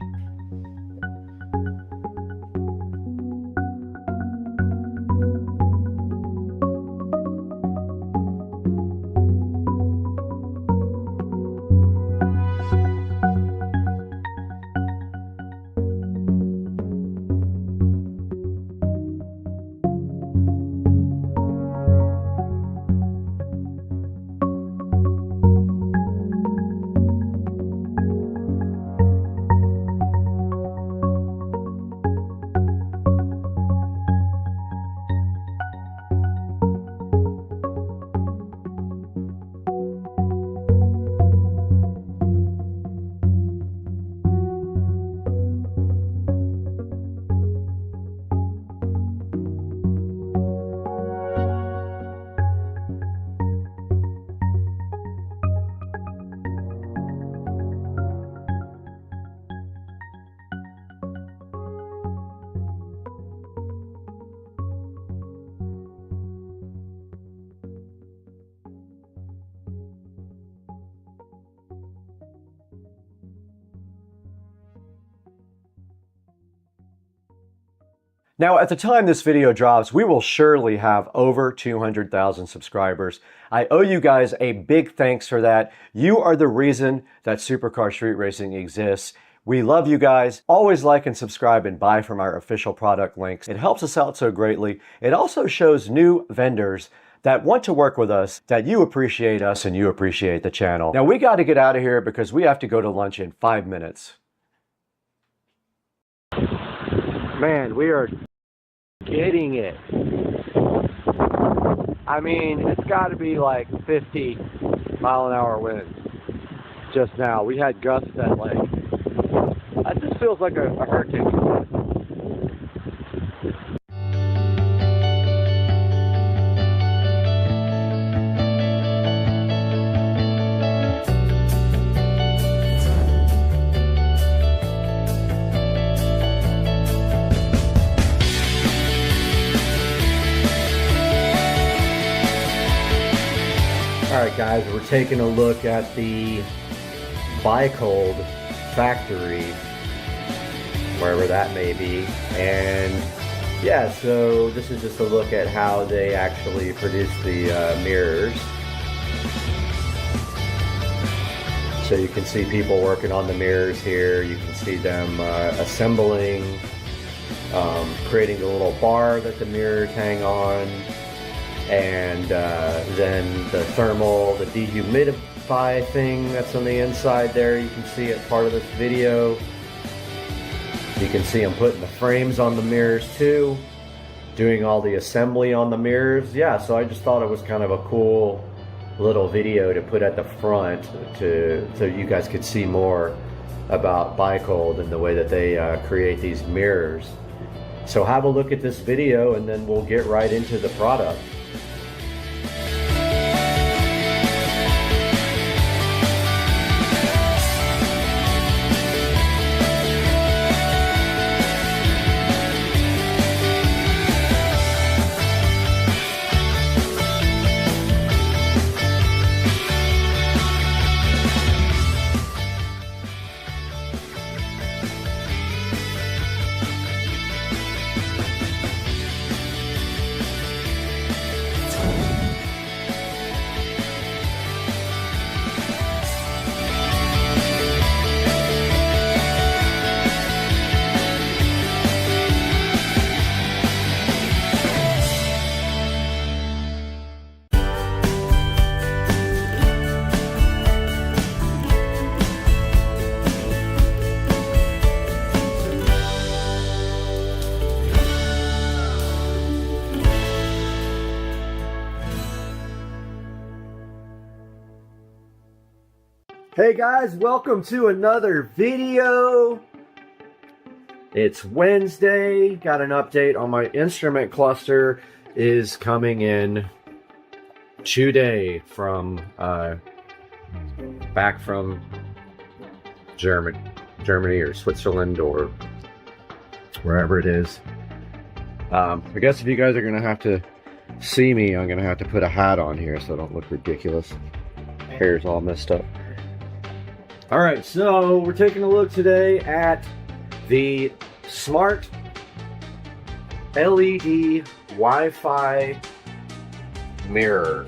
Now, at the time this video drops, we will surely have over 200,000 subscribers. I owe you guys a big thanks for that. You are the reason that Supercar Street Racing exists. We love you guys. Always like and subscribe and buy from our official product links. It helps us out so greatly. It also shows new vendors that want to work with us, that you appreciate us and you appreciate the channel. Now we got to get out of here because we have to go to lunch in 5 minutes. Man, we are getting it. I mean, it's got to be like 50-mile-an-hour winds just now. We had gusts that like, that just feels like a hurricane. Alright guys, we're taking a look at the Barebones factory, wherever that may be, and yeah, so this is just a look at how they actually produce the mirrors. So you can see people working on the mirrors here, you can see them assembling, creating the little bar that the mirrors hang on, and then the thermal, the dehumidify thing that's on the inside there, you can see it part of this video. You can see them putting the frames on the mirrors too, doing all the assembly on the mirrors. Yeah, so I just thought it was kind of a cool little video to put at the front so you guys could see more about Barebones and the way that they create these mirrors. So have a look at this video and then we'll get right into the product. Hey guys, welcome to another video. It's Wednesday. Got an update on my instrument cluster is coming in today from back from Germany or Switzerland or wherever it is. I guess if you guys are gonna have to see me, I'm gonna have to put a hat on here so I don't look ridiculous. Hair's all messed up. Alright, so we're taking a look today at the smart LED Wi-Fi mirror.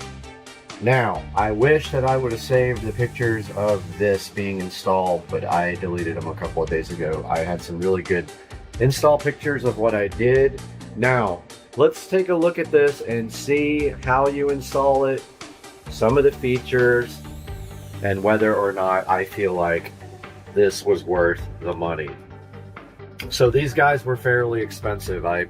Now, I wish that I would have saved the pictures of this being installed, but I deleted them a couple of days ago. I had some really good install pictures of what I did. Now, let's take a look at this and see how you install it, some of the features, and whether or not I feel like this was worth the money. So these guys were fairly expensive. I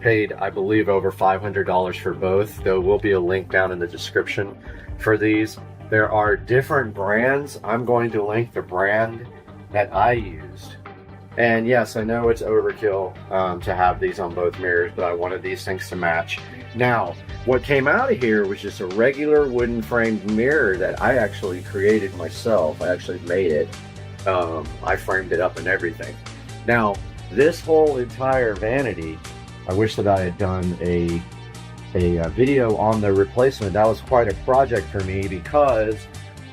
paid, I believe, over $500 for both. There will be a link down in the description for these. There are different brands. I'm going to link the brand that I used. And yes, I know it's overkill to have these on both mirrors, but I wanted these things to match. Now, what came out of here was just a regular wooden framed mirror that I actually created myself. I actually made it. I framed it up and everything. Now, this whole entire vanity, I wish that I had done a video on the replacement. That was quite a project for me because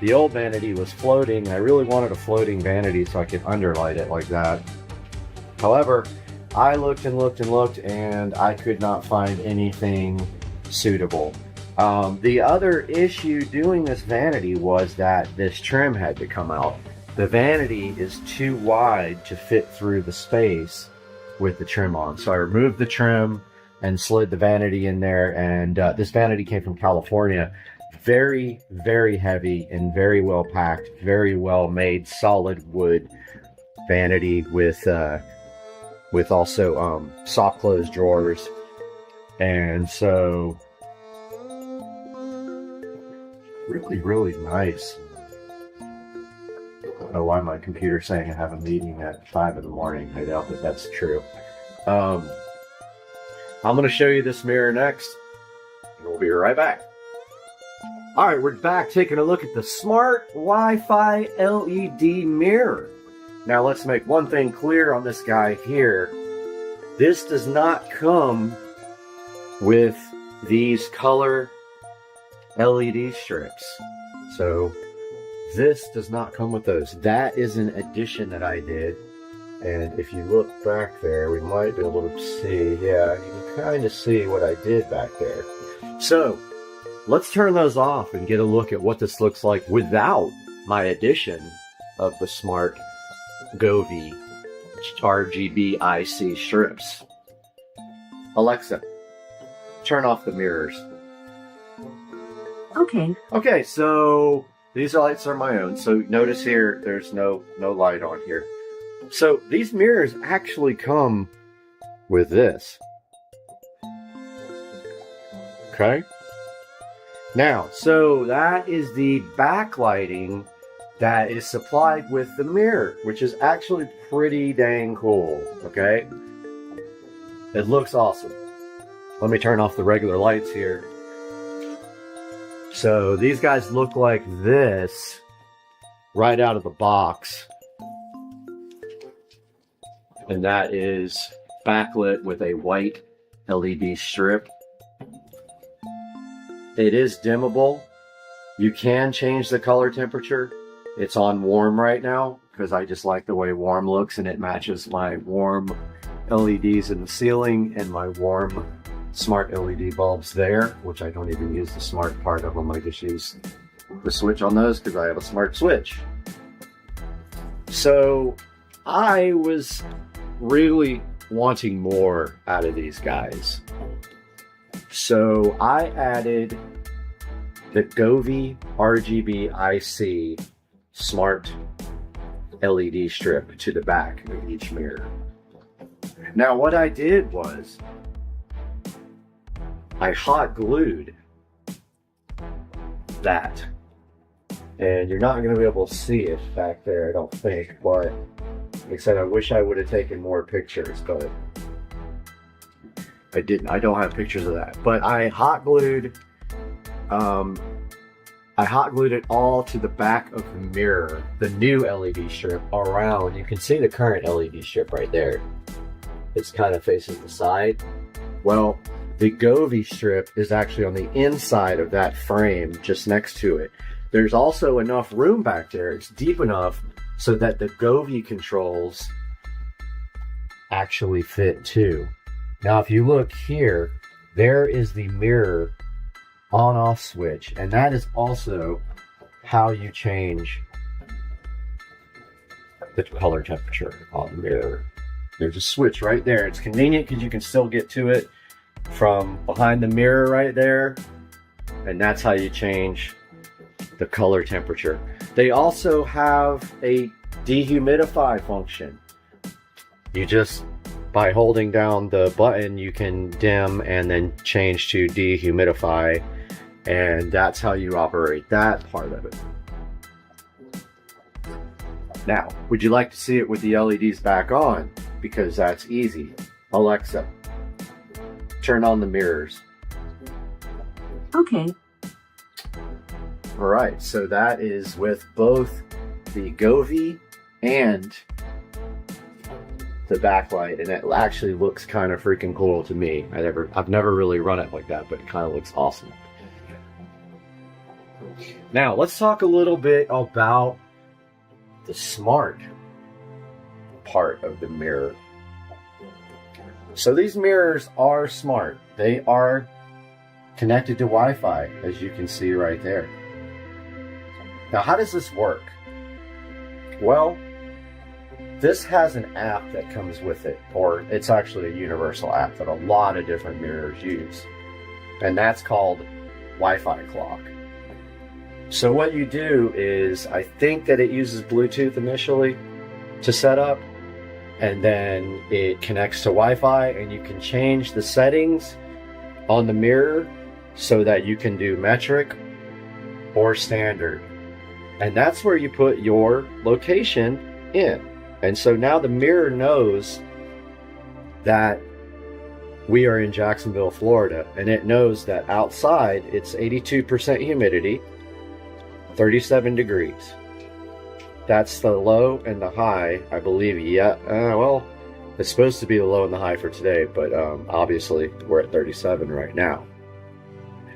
the old vanity was floating. I really wanted a floating vanity so I could underlight it like that. However, I looked and looked and looked and I could not find anything suitable. The other issue doing this vanity was that this trim had to come out. the vanity is too wide to fit through the space with the trim on. So I removed the trim and slid the vanity in there, and this vanity came from California. Very, very heavy and very well packed, very well made, solid wood vanity with also soft close drawers. And so really, really nice. I don't know why my computer's saying I have a meeting at 5 in the morning. I doubt that that's true. I'm going to show you this mirror next, and we'll be right back. All right, we're back taking a look at the Smart Wi-Fi LED mirror. Now let's make one thing clear on this guy here. This does not come with these color LED strips. So this does not come with those. That is an addition that I did. And if you look back there, we might be able to see, yeah, you can kind of see what I did back there. So let's turn those off and get a look at what this looks like without my addition of the Smart Govee RGB IC strips. Alexa, turn off the mirrors. Okay. Okay, so these lights are my own. So notice here, there's no light on here. So these mirrors actually come with this. Okay. Now, so that is the backlighting that is supplied with the mirror, which is actually pretty dang cool. Okay. It looks awesome. Let me turn off the regular lights here. So these guys look like this right out of the box. And that is backlit with a white LED strip. It is dimmable. You can change the color temperature. It's on warm right now because I just like the way warm looks, and it matches my warm LEDs in the ceiling and my warm smart LED bulbs there, which I don't even use the smart part of them. I just use the switch on those because I have a smart switch. So I was really wanting more out of these guys. So I added the Govee RGB IC smart LED strip to the back of each mirror. Now what I did was I hot glued that, and you're not going to be able to see it back there, I don't think, but like I said, I wish I would have taken more pictures, but I didn't. I don't have pictures of that, but I hot glued it all to the back of the mirror, the new LED strip around. You can see the current LED strip right there. It's kind of facing the side. Well, the Govee strip is actually on the inside of that frame, just next to it. There's also enough room back there. It's deep enough so that the Govee controls actually fit too. Now, if you look here, there is the mirror on-off switch, and that is also how you change the color temperature on the mirror. There's a switch right there. It's convenient because you can still get to it from behind the mirror right there, and that's how you change the color temperature. They also have a dehumidify function. You just, by holding down the button, you can dim and then change to dehumidify, and that's how you operate that part of it. Now, would you like to see it with the LEDs back on? Because that's easy. Alexa, turn on the mirrors. Okay. All right, so that is with both the Govee and the backlight, and it actually looks kind of freaking cool to me. I've never really run it like that, but it kind of looks awesome. Now, let's talk a little bit about the smart part of the mirror. So these mirrors are smart. They are connected to Wi-Fi, as you can see right there. Now, how does this work? Well, this has an app that comes with it, or it's actually a universal app that a lot of different mirrors use. And that's called Wi-Fi Clock. So what you do is, I think that it uses Bluetooth initially to set up, and then it connects to Wi-Fi, and you can change the settings on the mirror so that you can do metric or standard. And that's where you put your location in. And so now the mirror knows that we are in Jacksonville, Florida, and it knows that outside it's 82% humidity, 37 degrees. That's the low and the high, I believe. Yeah, well, it's supposed to be the low and the high for today, but obviously we're at 37 right now.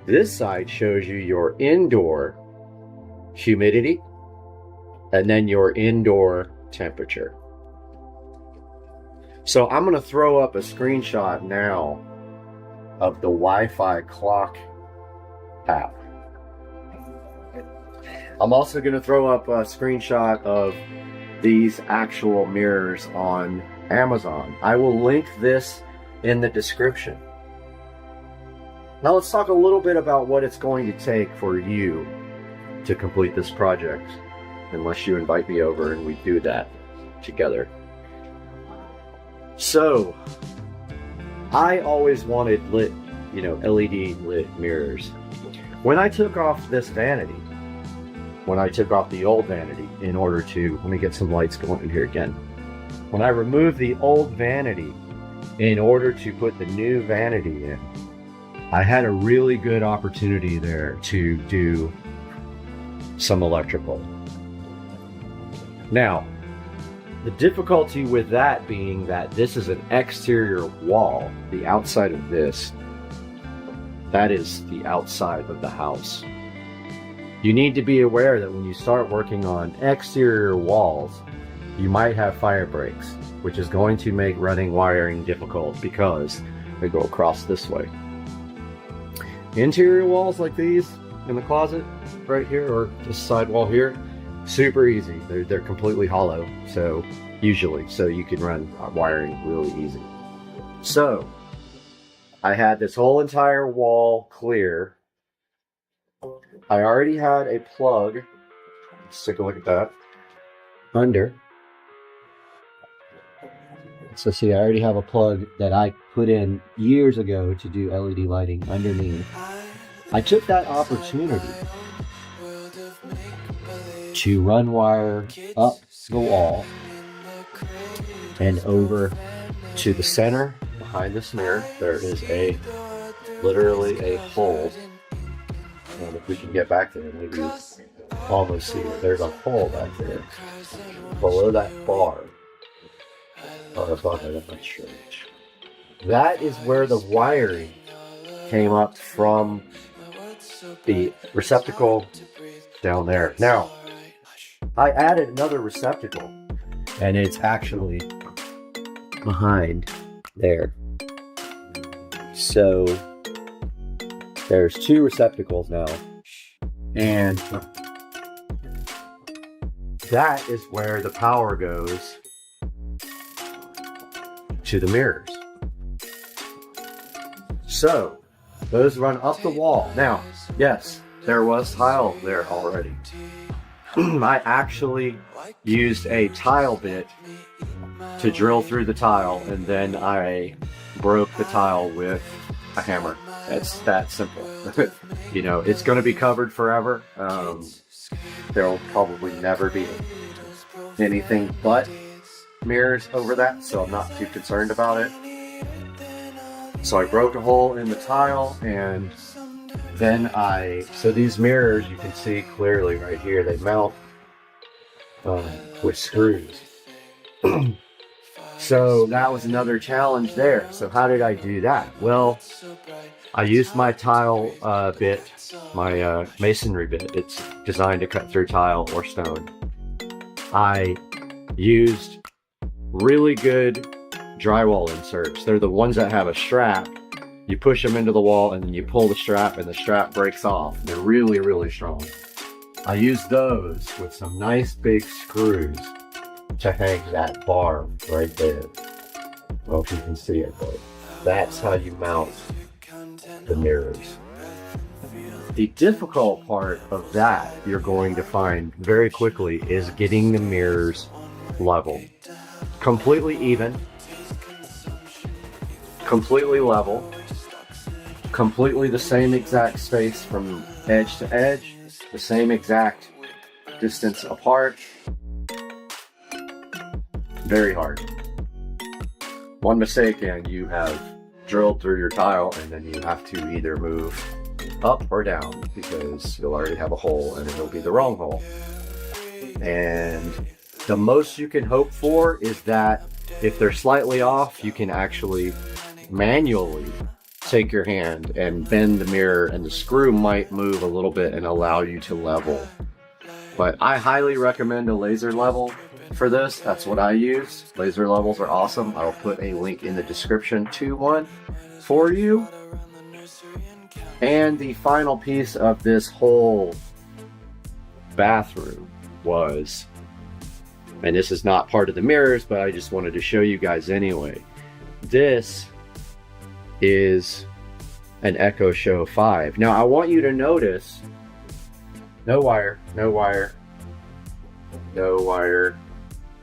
This side shows you your indoor humidity and then your indoor temperature. So I'm going to throw up a screenshot now of the Wi-Fi Clock app. I'm also going to throw up a screenshot of these actual mirrors on Amazon. I will link this in the description. Now let's talk a little bit about what it's going to take for you to complete this project, unless you invite me over and we do that together. So, I always wanted lit, LED lit mirrors. When I took off this vanity, when I took off the old vanity in order to, let me get some lights going in here again. When I removed the old vanity in order to put the new vanity in, I had a really good opportunity there to do some electrical. Now, the difficulty with that being that this is an exterior wall, the outside of this, that is the outside of the house. You need to be aware that when you start working on exterior walls, you might have fire breaks, which is going to make running wiring difficult because they go across this way. Interior walls like these in the closet right here, or this side wall here, super easy. They're completely hollow, so you can run wiring really easy. So I had this whole entire wall clear. I already had a plug. Let's take a look at that. Under. So see, I already have a plug that I put in years ago to do LED lighting underneath. I took that opportunity to run wire up the wall and over to the center behind this mirror. There is literally a hole. And if we can get back there, maybe almost see it. There's a hole back there below that bar. Or above it, I'm not sure. That is where the wiring came up from the receptacle down there. Now, I added another receptacle, and it's actually behind there. So there's two receptacles now, and that is where the power goes to the mirrors. So those run up the wall. Now, yes, there was tile there already. I actually used a tile bit to drill through the tile, and then I broke the tile with a hammer. It's that simple. It's going to be covered forever. There'll probably never be anything but mirrors over that, so I'm not too concerned about it. So I broke a hole in the tile, and then so these mirrors, you can see clearly right here, they mount with screws. So that was another challenge there. So how did I do that? Well, I used my tile bit, my masonry bit. It's designed to cut through tile or stone. I used really good drywall inserts. They're the ones that have a strap. You push them into the wall and then you pull the strap and the strap breaks off. They're really, really strong. I use those with some nice big screws to hang that bar right there. I don't know if you can see it, but that's how you mount the mirrors. The difficult part of that you're going to find very quickly is getting the mirrors level. Completely even, completely level, completely the same exact space from edge to edge, the same exact distance apart. Very hard. One mistake and you have drilled through your tile, and then you have to either move up or down because you'll already have a hole and it'll be the wrong hole. And the most you can hope for is that if they're slightly off, you can actually manually take your hand and bend the mirror, and the screw might move a little bit and allow you to level. But I highly recommend a laser level for this. That's what I use. Laser levels are awesome. I'll put a link in the description to one for you. And the final piece of this whole bathroom was, and this is not part of the mirrors, but I just wanted to show you guys anyway. This is an Echo Show 5. Now I want you to notice no wire, no wire, no wire,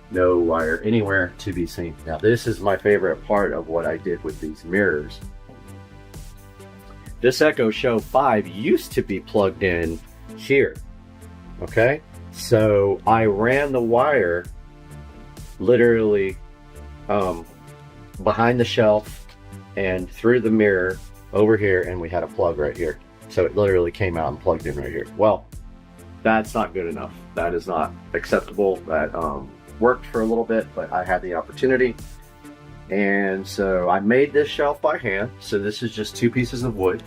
no wire anywhere to be seen. Now this is my favorite part of what I did with these mirrors. This Echo Show 5 used to be plugged in here, okay? So I ran the wire literally behind the shelf and through the mirror over here, and we had a plug right here. So it literally came out and plugged in right here. Well, that's not good enough. That is not acceptable. That worked for a little bit, but I had the opportunity. And so I made this shelf by hand. So this is just 2 pieces of wood.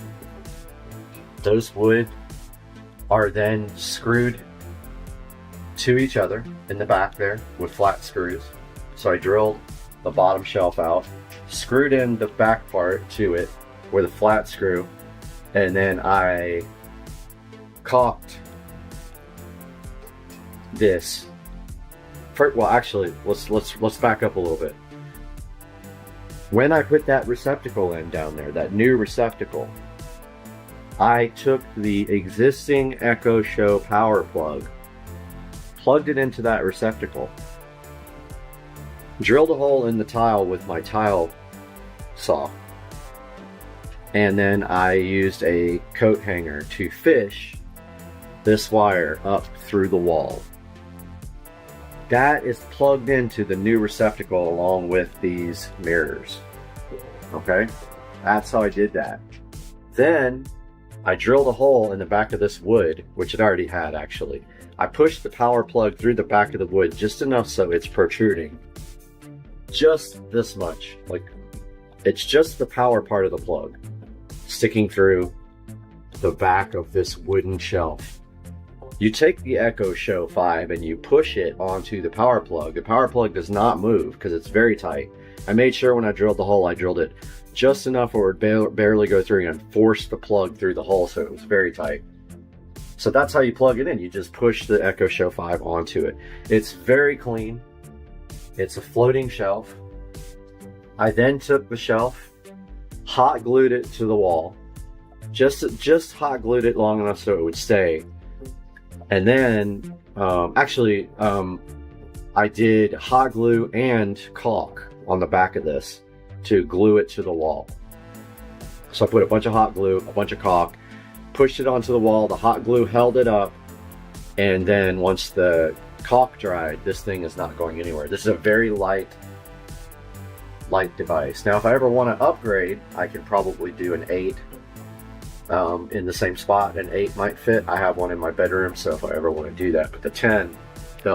Those wood are then screwed to each other in the back there with flat screws. So I drilled the bottom shelf out, screwed in the back part to it with a flat screw, and then I caulked this. Well, actually, let's back up a little bit. When I put that receptacle in down there, that new receptacle, I took the existing Echo Show power plug, plugged it into that receptacle, drilled a hole in the tile with my tile saw, and then I used a coat hanger to fish this wire up through the wall. That is plugged into the new receptacle along with these mirrors. Okay, that's how I did that. Then I drilled a hole in the back of this wood, which it already had actually. I pushed the power plug through the back of the wood just enough so it's protruding. Just this much. Like, it's just the power part of the plug sticking through the back of this wooden shelf. You take the Echo Show 5 and you push it onto the power plug. The power plug does not move because it's very tight. I made sure when I drilled the hole, I drilled it just enough where it would barely go through and force the plug through the hole, so it was very tight. So that's how you plug it in. You just push the Echo Show 5 onto it. It's very clean. It's a floating shelf. I then took the shelf, hot glued it to the wall, just hot glued it long enough so it would stay. And then, I did hot glue and caulk on the back of this to glue it to the wall. So I put a bunch of hot glue, a bunch of caulk, pushed it onto the wall, the hot glue held it up, and then once the caulk dried, this thing is not going anywhere. This is a very light device. Now, if I ever want to upgrade, I can probably do an 8 in the same spot. An 8 might fit. I have one in my bedroom, so if I ever want to do that. But the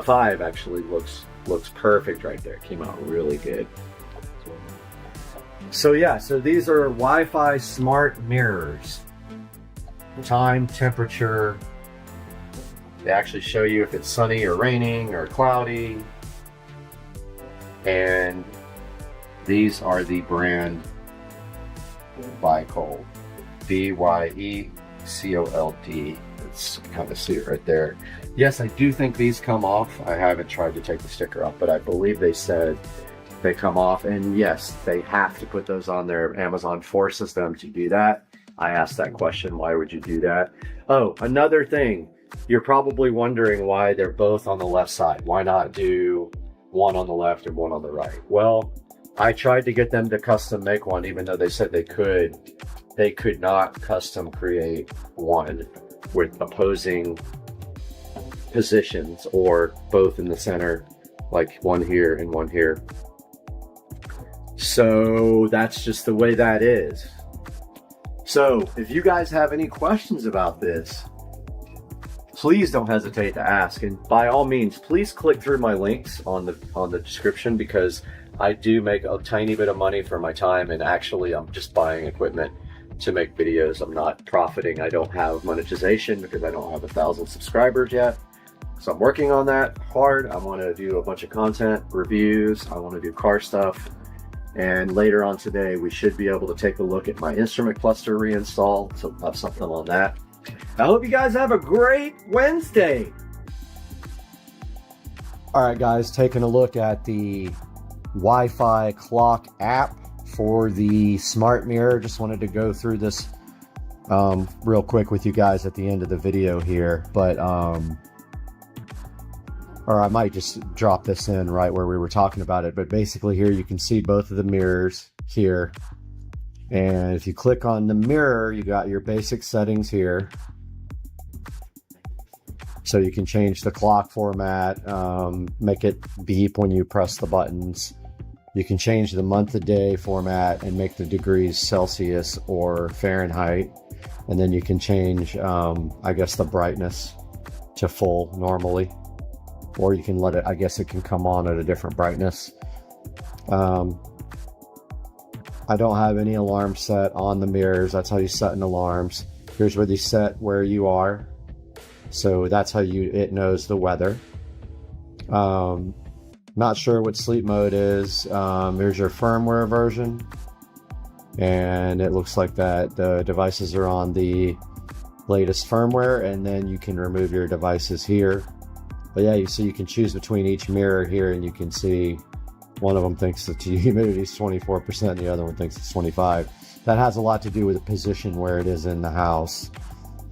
5 actually looks perfect right there. It came out really good. So yeah, so these are Wi-Fi smart mirrors. Time, temperature. They actually show you if it's sunny or raining or cloudy. And these are the brand Byecold. Byecold. kind of see it right there. Yes, I do think these come off. I haven't tried to take the sticker off, but I believe they said they come off. And yes, they have to put those on there. Amazon forces them to do that. I asked that question, why would you do that? Oh, another thing. You're probably wondering why they're both on the left side. Why not do one on the left and one on the right? Well, I tried to get them to custom make one, even though they said they could. They could not custom create one with opposing positions or both in the center, like one here and one here. So that's just the way that is. So if you guys have any questions about this, please don't hesitate to ask. And by all means, please click through my links on the description, because I do make a tiny bit of money for my time, and actually I'm just buying equipment to make videos. I'm not profiting. I don't have monetization because I don't have 1,000 subscribers yet. So I'm working on that hard. I want to do a bunch of content, reviews. I want to do car stuff. And later on today, we should be able to take a look at my instrument cluster reinstall. So I'll have something on that. I hope you guys have a great Wednesday. All right, guys, taking a look at the Wi-Fi clock app for the smart mirror. Just wanted to go through this real quick with you guys at the end of the video here, but or I might just drop this in right where we were talking about it. But basically here you can see both of the mirrors here, and if you click on the mirror, you got your basic settings here. So you can change the clock format, make it beep when you press the buttons. You can change the month of day format and make the degrees Celsius or Fahrenheit. And then you can change, I guess, the brightness to full normally. Or you can let it, I guess it can come on at a different brightness. I don't have any alarm set on the mirrors. That's how you set in alarms. Here's where you set where you are. So that's how it knows the weather. Not sure what sleep mode is. Here's your firmware version. And it looks like that the devices are on the latest firmware, and then you can remove your devices here. But yeah, so you can choose between each mirror here, and you can see one of them thinks that the humidity is 24% and the other one thinks it's 25%. That has a lot to do with the position where it is in the house.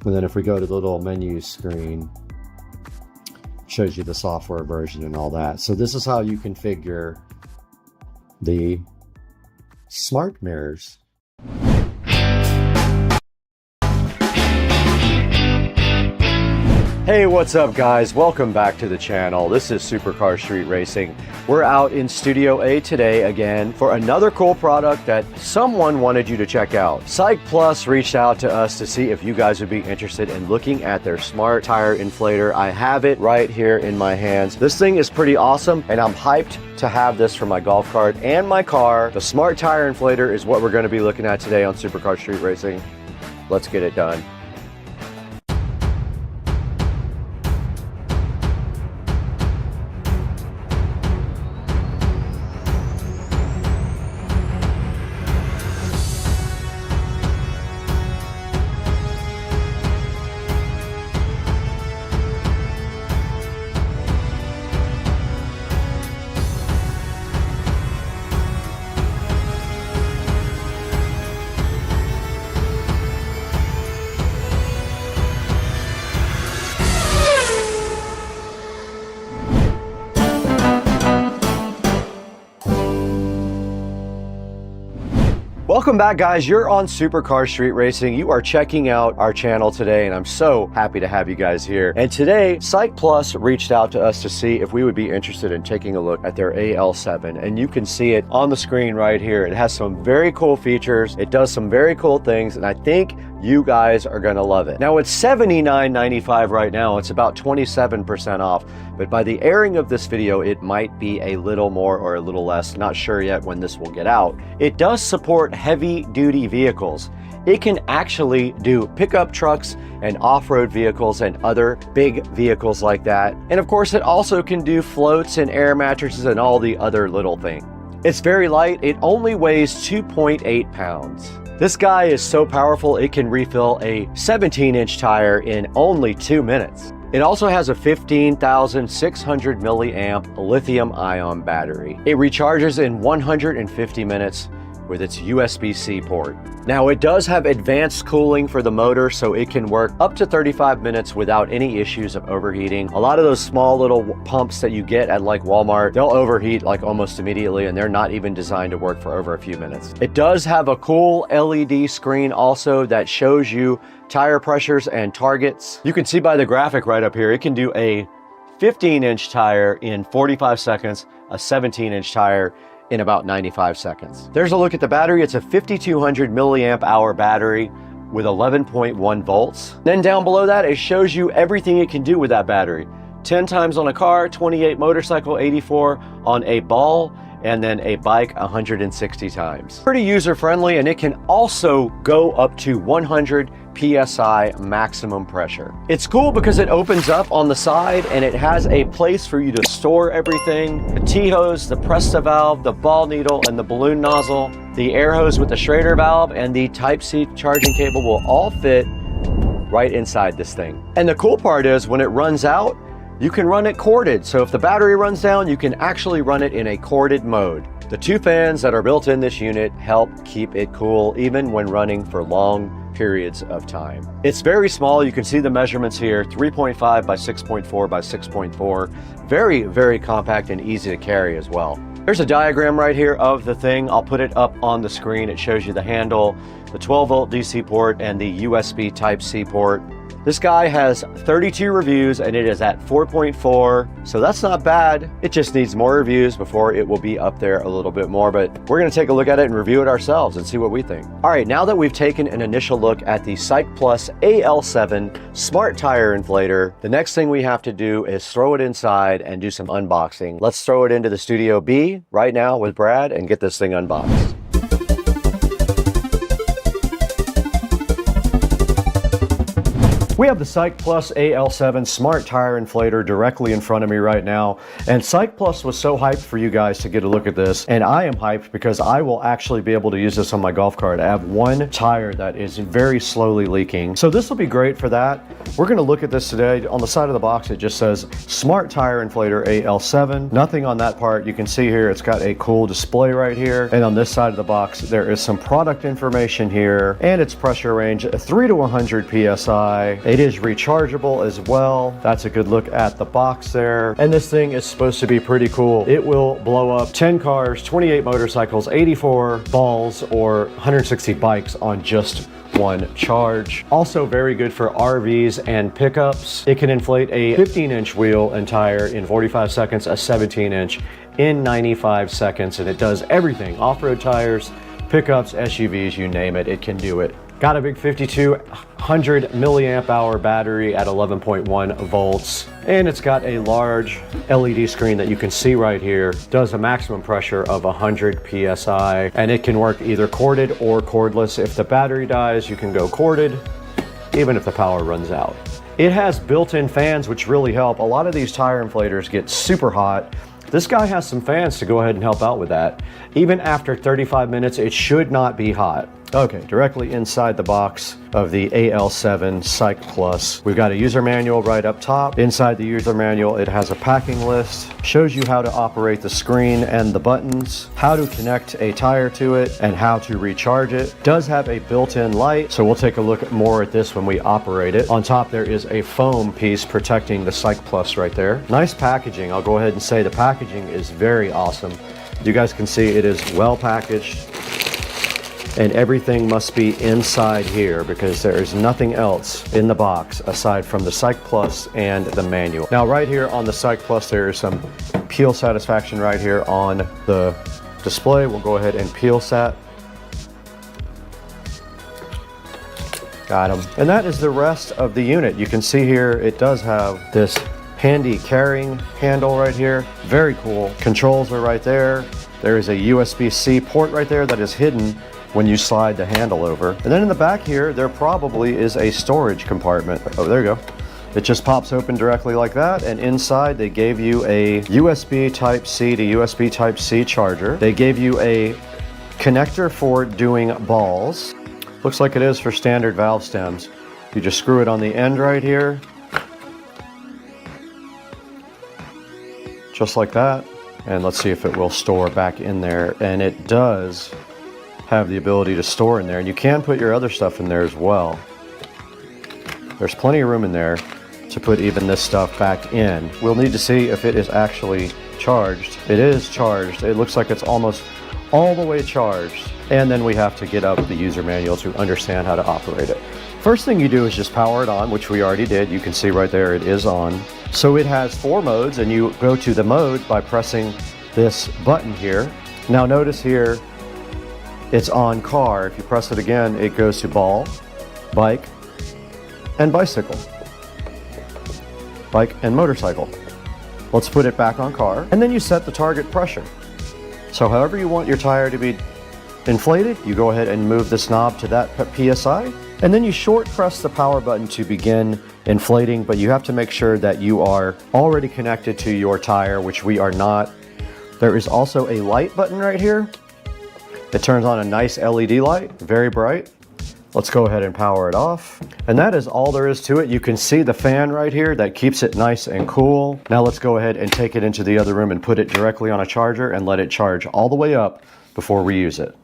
And then if we go to the little menu screen, it shows you the software version and all that. So this is how you configure the smart mirrors. Hey, what's up guys? Welcome back to the channel. This is Supercar Street Racing. We're out in Studio A today again for another cool product that someone wanted you to check out. Psych Plus reached out to us to see if you guys would be interested in looking at their smart tire inflator. I have it right here in my hands. This thing is pretty awesome, and I'm hyped to have this for my golf cart and my car. The smart tire inflator is what we're going to be looking at today on Supercar Street Racing. Let's get it done. Welcome back guys, you're on Supercar Street Racing. You are checking out our channel today, and I'm so happy to have you guys here. And today, Psych Plus reached out to us to see if we would be interested in taking a look at their AL7, and you can see it on the screen right here. It has some very cool features, it does some very cool things, and I think you guys are gonna love it. Now it's $79.95 right now, it's about 27% off, but by the airing of this video, it might be a little more or a little less, not sure yet when this will get out. It does support heavy duty vehicles. It can actually do pickup trucks and off-road vehicles and other big vehicles like that. And of course, it also can do floats and air mattresses and all the other little things. It's very light, it only weighs 2.8 pounds. This guy is so powerful it can refill a 17-inch tire in only 2 minutes. It also has a 15,600 milliamp lithium-ion battery. It recharges in 150 minutes with its USB-C port. Now it does have advanced cooling for the motor, so it can work up to 35 minutes without any issues of overheating. A lot of those small little pumps that you get at like Walmart, they'll overheat like almost immediately, and they're not even designed to work for over a few minutes. It does have a cool LED screen also that shows you tire pressures and targets. You can see by the graphic right up here, it can do a 15-inch tire in 45 seconds, a 17-inch tire in about 95 seconds. There's a look at the battery. It's a 5200 milliamp hour battery with 11.1 volts. Then down below that, it shows you everything it can do with that battery. 10 times on a car, 28 motorcycle, 84 on a ball, and then a bike 160 times. Pretty user-friendly, and it can also go up to 100 PSI maximum pressure. It's cool because it opens up on the side and it has a place for you to store everything. The T-hose, the Presta valve, the ball needle, and the balloon nozzle, the air hose with the Schrader valve, and the Type-C charging cable will all fit right inside this thing. And the cool part is when it runs out, you can run it corded. So if the battery runs down, you can actually run it in a corded mode. The 2 fans that are built in this unit help keep it cool even when running for long periods of time. It's very small. You can see the measurements here, 3.5 by 6.4 by 6.4. Very, very compact and easy to carry as well. There's a diagram right here of the thing. I'll put it up on the screen. It shows you the handle, the 12-volt DC port, and the USB Type-C port. This guy has 32 reviews and it is at 4.4, so that's not bad. It just needs more reviews before it will be up there a little bit more, but we're gonna take a look at it and review it ourselves and see what we think. All right, now that we've taken an initial look at the Cycplus AL7 Smart Tire Inflator, the next thing we have to do is throw it inside and do some unboxing. Let's throw it into the Studio B right now with Brad and get this thing unboxed. We have the Cycplus AL7 Smart Tire Inflator directly in front of me right now, and Cycplus was so hyped for you guys to get a look at this, and I am hyped because I will actually be able to use this on my golf cart. I have one tire that is very slowly leaking, so this will be great for that. We're going to look at this today. On the side of the box it just says Smart Tire Inflator AL7. Nothing on that part. You can see here it's got a cool display right here, and on this side of the box there is some product information here, and its pressure range 3 to 100 PSI. It is rechargeable as well. That's a good look at the box there. And this thing is supposed to be pretty cool. It will blow up 10 cars, 28 motorcycles, 84 balls, or 160 bikes on just one charge. Also very good for RVs and pickups. It can inflate a 15-inch wheel and tire in 45 seconds, a 17-inch in 95 seconds, and it does everything. Off-road tires, pickups, SUVs, you name it, it can do it. Got a big 5200 milliamp hour battery at 11.1 volts. And it's got a large LED screen that you can see right here. Does a maximum pressure of 100 PSI. And it can work either corded or cordless. If the battery dies, you can go corded, even if the power runs out. It has built-in fans, which really help. A lot of these tire inflators get super hot. This guy has some fans to go ahead and help out with that. Even after 35 minutes, it should not be hot. Okay, directly inside the box of the AL7 Cycplus, we've got a user manual right up top. Inside the user manual, it has a packing list, shows you how to operate the screen and the buttons, how to connect a tire to it, and how to recharge it. Does have a built-in light, so we'll take a look more at this when we operate it. On top, there is a foam piece protecting the Cycplus right there. Nice packaging. I'll go ahead and say the packaging is very awesome. You guys can see it is well packaged. And everything must be inside here because there is nothing else in the box aside from the Cycplus and the manual. Now right here on the Cycplus there is some peel satisfaction right here on the display. We'll go ahead and peel sat. Got them. And that is the rest of the unit. You can see here it does have this handy carrying handle right here. Very cool. Controls are right there. There is a USB-C port right there that is hidden when you slide the handle over. And then in the back here, there probably is a storage compartment. Oh, there you go. It just pops open directly like that, and inside they gave you a USB Type-C to USB Type-C charger. They gave you a connector for doing balls. Looks like it is for standard valve stems. You just screw it on the end right here. Just like that. And let's see if it will store back in there. And it does have the ability to store in there. And you can put your other stuff in there as well. There's plenty of room in there to put even this stuff back in. We'll need to see if it is actually charged. It is charged. It looks like it's almost all the way charged. And then we have to get up the user manual to understand how to operate it. First thing you do is just power it on, which we already did. You can see right there it is on. So it has 4 modes, and you go to the mode by pressing this button here. Now notice here it's on car. If you press it again, it goes to ball, bike, and bicycle. Bike and motorcycle. Let's put it back on car, and then you set the target pressure. So however you want your tire to be inflated, you go ahead and move this knob to that PSI, and then you short press the power button to begin inflating, but you have to make sure that you are already connected to your tire, which we are not. There is also a light button right here. It turns on a nice LED light, very bright. Let's go ahead and power it off. And that is all there is to it. You can see the fan right here that keeps it nice and cool. Now let's go ahead and take it into the other room and put it directly on a charger and let it charge all the way up before we use it.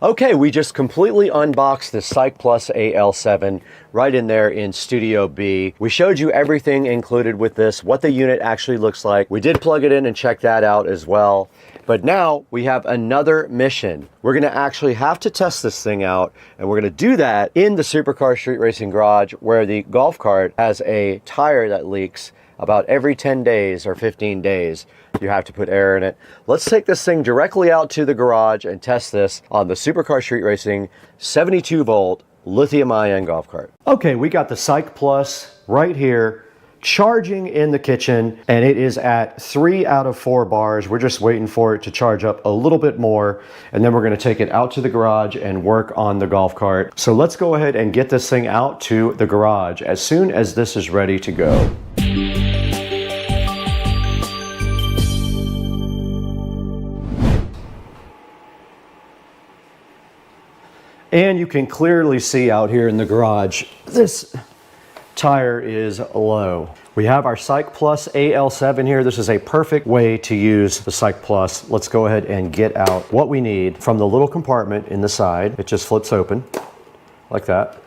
Okay, we just completely unboxed the Psych Plus AL7 right in there in Studio B. We showed you everything included with this, what the unit actually looks like. We did plug it in and check that out as well. But now we have another mission. We're gonna actually have to test this thing out, and we're gonna do that in the Supercar Street Racing Garage, where the golf cart has a tire that leaks about every 10 days or 15 days. You have to put air in it. Let's take this thing directly out to the garage and test this on the Supercar Street Racing 72 volt lithium-ion golf cart. Okay, we got the Psych Plus right here, charging in the kitchen, and it is at 3 out of 4 bars. We're just waiting for it to charge up a little bit more, and then we're gonna take it out to the garage and work on the golf cart. So let's go ahead and get this thing out to the garage as soon as this is ready to go. And you can clearly see out here in the garage, this tire is low. We have our Psych Plus AL7 here. This is a perfect way to use the Psych Plus. Let's go ahead and get out what we need from the little compartment in the side. It just flips open like that.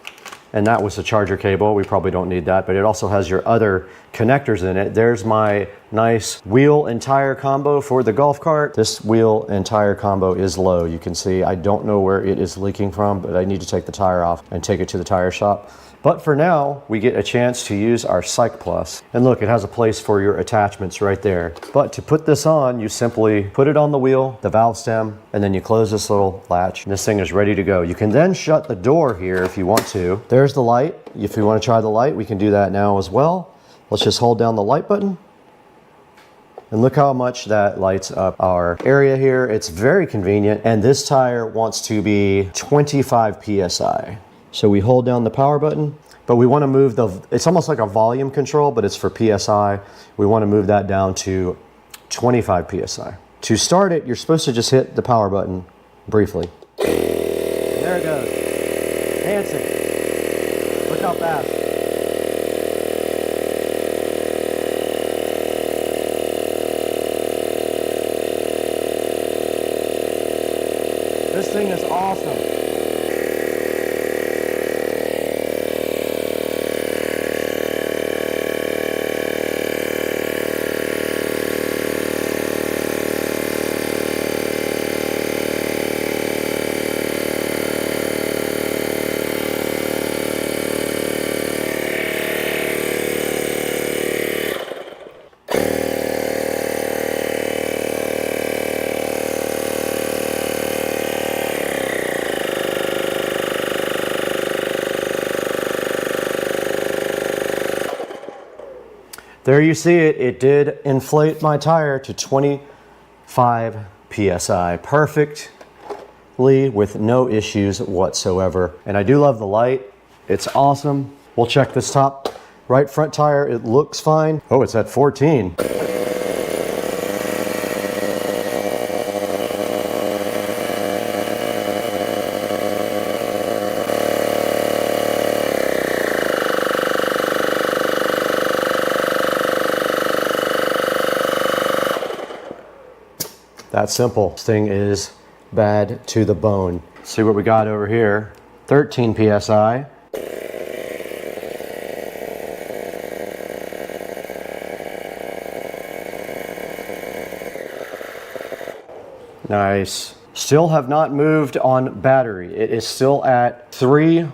And that was the charger cable. We probably don't need that, but it also has your other connectors in it. There's my nice wheel and tire combo for the golf cart. This wheel and tire combo is low. You can see, I don't know where it is leaking from, but I need to take the tire off and take it to the tire shop. But for now, we get a chance to use our Psych Plus. And look, it has a place for your attachments right there. But to put this on, you simply put it on the wheel, the valve stem, and then you close this little latch. And this thing is ready to go. You can then shut the door here if you want to. There's the light. If you want to try the light, we can do that now as well. Let's just hold down the light button. And look how much that lights up our area here. It's very convenient. And this tire wants to be 25 PSI. So we hold down the power button, but we want to move it's almost like a volume control, but it's for PSI. We want to move that down to 25 PSI. To start it, you're supposed to just hit the power button briefly. There it goes. Dancing. Look how fast. This thing is awesome. There you see it. It did inflate my tire to 25 PSI. Perfectly with no issues whatsoever. And I do love the light. It's awesome. We'll check this top right front tire. It looks fine. Oh, it's at 14. That simple. This thing is bad to the bone. See what we got over here. 13 PSI. Nice. Still have not moved on battery. It is still at 3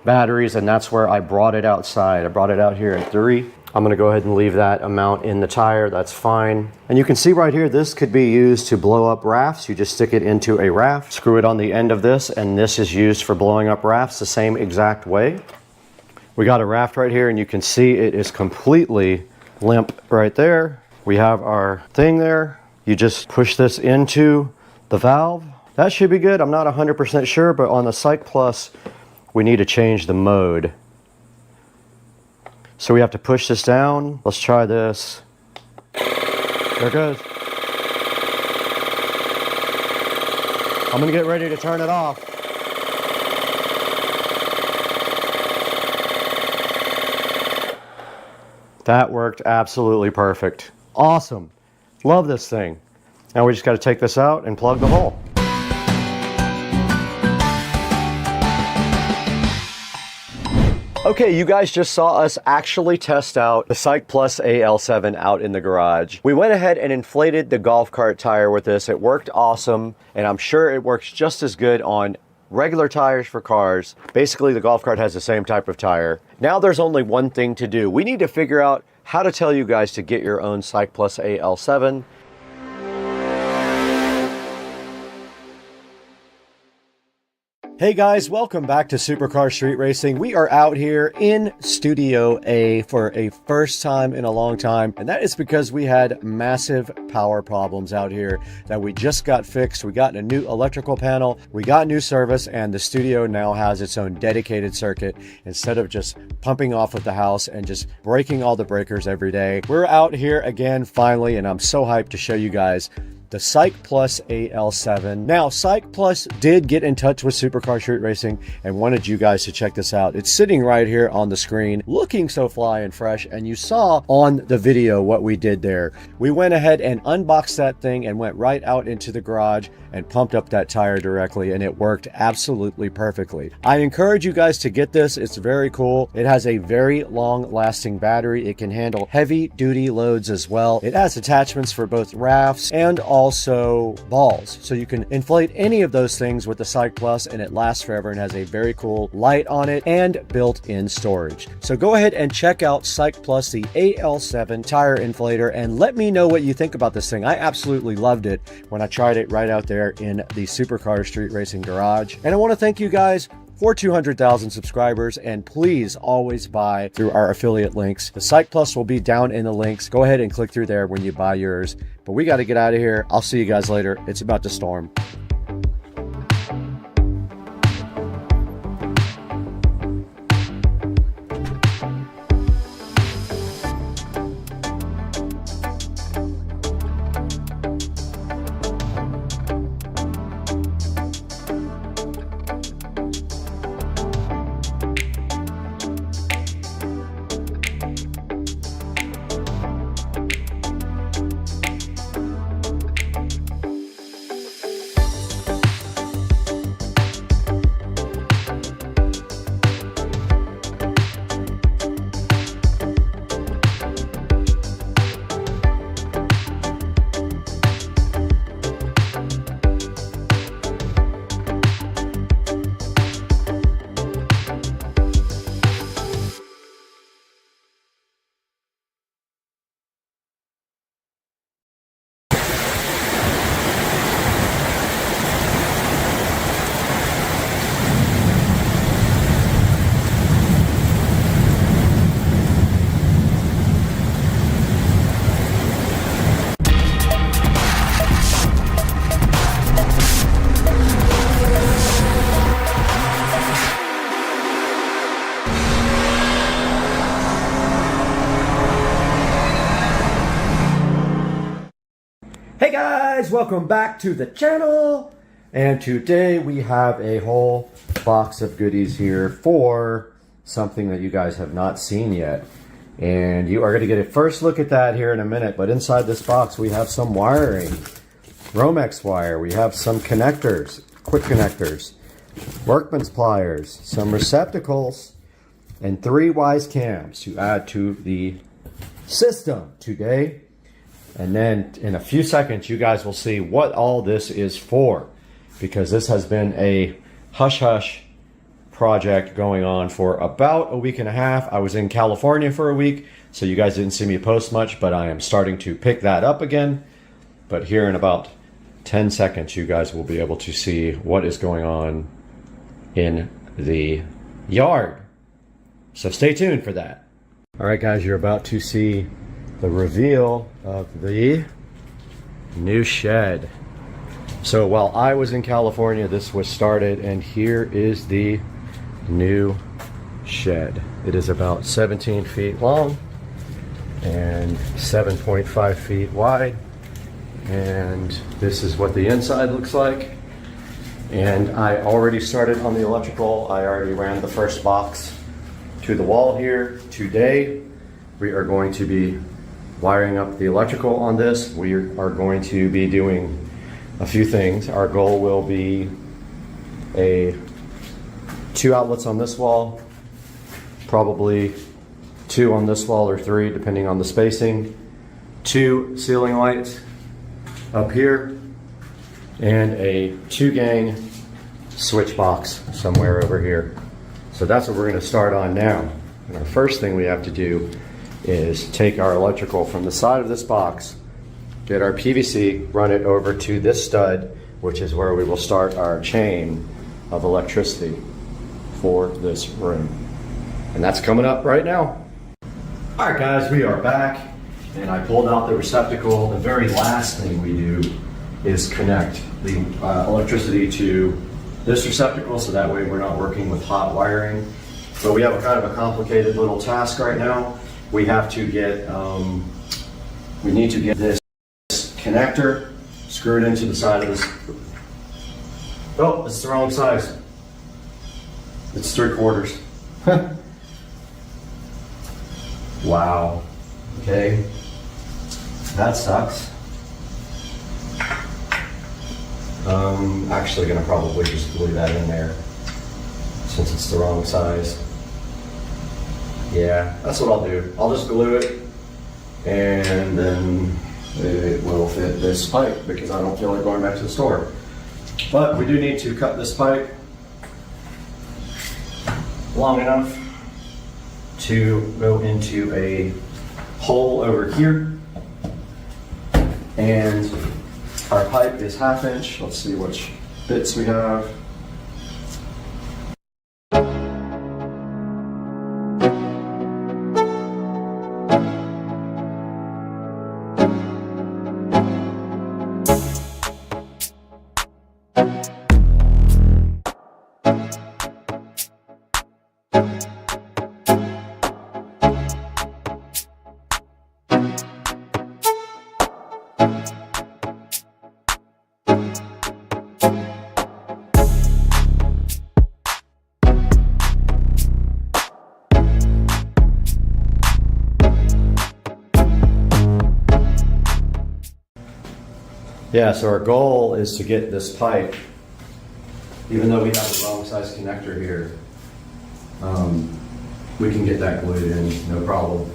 batteries, and that's where I brought it outside. I brought it out here at 3. I'm gonna go ahead and leave that amount in the tire. That's fine. And you can see right here, this could be used to blow up rafts. You just stick it into a raft, screw it on the end of this, and this is used for blowing up rafts the same exact way. We got a raft right here, and you can see it is completely limp right there. We have our thing there. You just push this into the valve. That should be good. I'm not 100% sure, but on the Psych Plus, we need to change the mode. So we have to push this down. Let's try this. There it goes. I'm gonna get ready to turn it off. That worked absolutely perfect. Awesome. Love this thing. Now we just got to take this out and plug the hole. Okay, you guys just saw us actually test out the Psych Plus AL7 out in the garage. We went ahead and inflated the golf cart tire with this. It worked awesome, and I'm sure it works just as good on regular tires for cars. Basically, the golf cart has the same type of tire. Now there's only one thing to do. We need to figure out how to tell you guys to get your own Psych Plus AL7. Hey guys, welcome back to Supercar Street Racing. We are out here in Studio A for a first time in a long time, and that is because we had massive power problems out here that we just got fixed. We got a new electrical panel, we got new service, and the studio now has its own dedicated circuit instead of just pumping off of the house and just breaking all the breakers every day. We're out here again finally, and I'm so hyped to show you guys the Psych Plus AL7. Now, Psych Plus did get in touch with Supercar Street Racing and wanted you guys to check this out. It's sitting right here on the screen, looking so fly and fresh, and you saw on the video what we did there. We went ahead and unboxed that thing and went right out into the garage and pumped up that tire directly, and it worked absolutely perfectly. I encourage you guys to get this. It's very cool. It has a very long-lasting battery. It can handle heavy-duty loads as well. It has attachments for both rafts and also balls, so you can inflate any of those things with the Psych Plus, and it lasts forever and has a very cool light on it and built-in storage. So go ahead and check out Psych Plus, the AL7 tire inflator, and let me know what you think about this thing. I absolutely loved it when I tried it right out there in the Supercar Street Racing garage. And I want to thank you guys for 200,000 subscribers, and please always buy through our affiliate links. The Psych Plus will be down in the links. Go ahead and click through there when you buy yours. But we got to get out of here. I'll see you guys later. It's about to storm. Hey guys, welcome back to the channel, and today we have a whole box of goodies here for something that you guys have not seen yet, and you are going to get a first look at that here in a minute. But inside this box we have some wiring. Romex wire. We have some connectors, quick connectors, workman's pliers, some receptacles, and 3 wise cams to add to the system today. And then in a few seconds, you guys will see what all this is for, because this has been a hush-hush project going on for about a week and a half. I was in California for a week, so you guys didn't see me post much, but I am starting to pick that up again. But here in about 10 seconds, you guys will be able to see what is going on in the yard. So stay tuned for that. All right, guys, you're about to see the reveal of the new shed. So while I was in California, this was started, and here is the new shed. It is about 17 feet long and 7.5 feet wide, and this is what the inside looks like. And I already started on the electrical. I already ran the first box to the wall here. Today we are going to be wiring up the electrical on this. We are going to be doing a few things. Our goal will be 2 outlets on this wall, probably 2 on this wall, or 3 depending on the spacing, 2 ceiling lights up here, and a 2-gang switch box somewhere over here. So that's what we're going to start on now. And our first thing we have to do is take our electrical from the side of this box, get our PVC, run it over to this stud, which is where we will start our chain of electricity for this room. And that's coming up right now. All right, guys, we are back, and I pulled out the receptacle. The very last thing we do is connect the electricity to this receptacle, so that way we're not working with hot wiring. So we have a kind of a complicated little task right now. We have to get, we need to get this connector screwed into the side of this. Oh, it's the wrong size. It's 3/4. Wow. Okay. That sucks. Actually gonna probably just glue that in there since it's the wrong size. Yeah, that's what I'll do. I'll just glue it, and then it will fit this pipe because I don't feel like going back to the store. But we do need to cut this pipe long enough to go into a hole over here. And our pipe is 1/2 inch. Let's see which bits we have. Yeah, so our goal is to get this pipe, even though we have the wrong size connector here, we can get that glued in, no problem.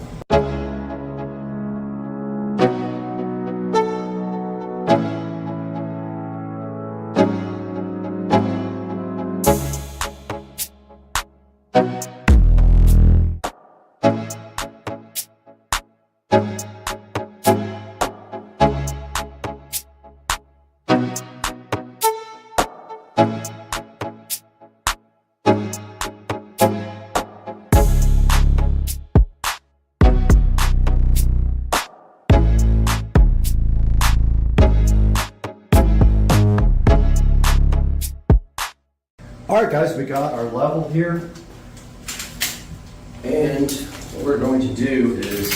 All right, guys, we got our level here. And what we're going to do is,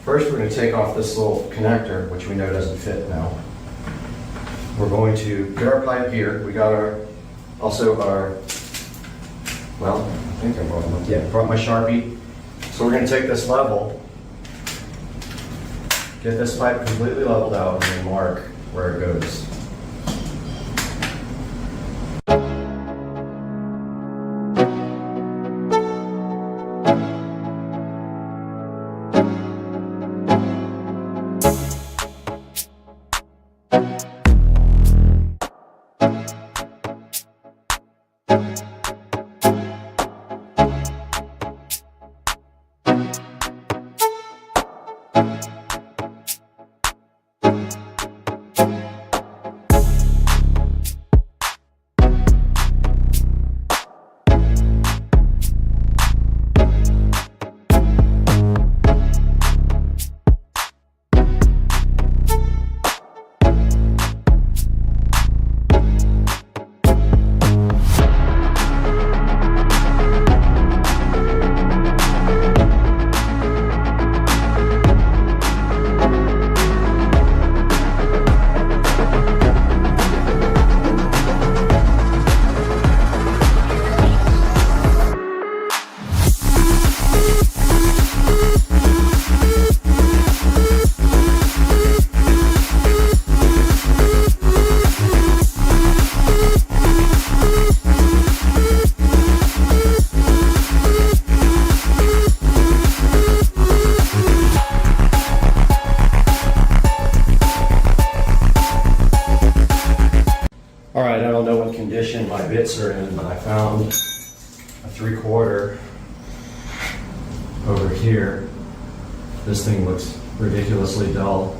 first we're going to take off this little connector, which we know doesn't fit now. We're going to get our pipe here. We got our, also our, well, I think I brought my Sharpie. So we're going to take this level, get this pipe completely leveled out, and then mark where it goes. my bits are in, but I found a 3/4 over here. This thing looks ridiculously dull.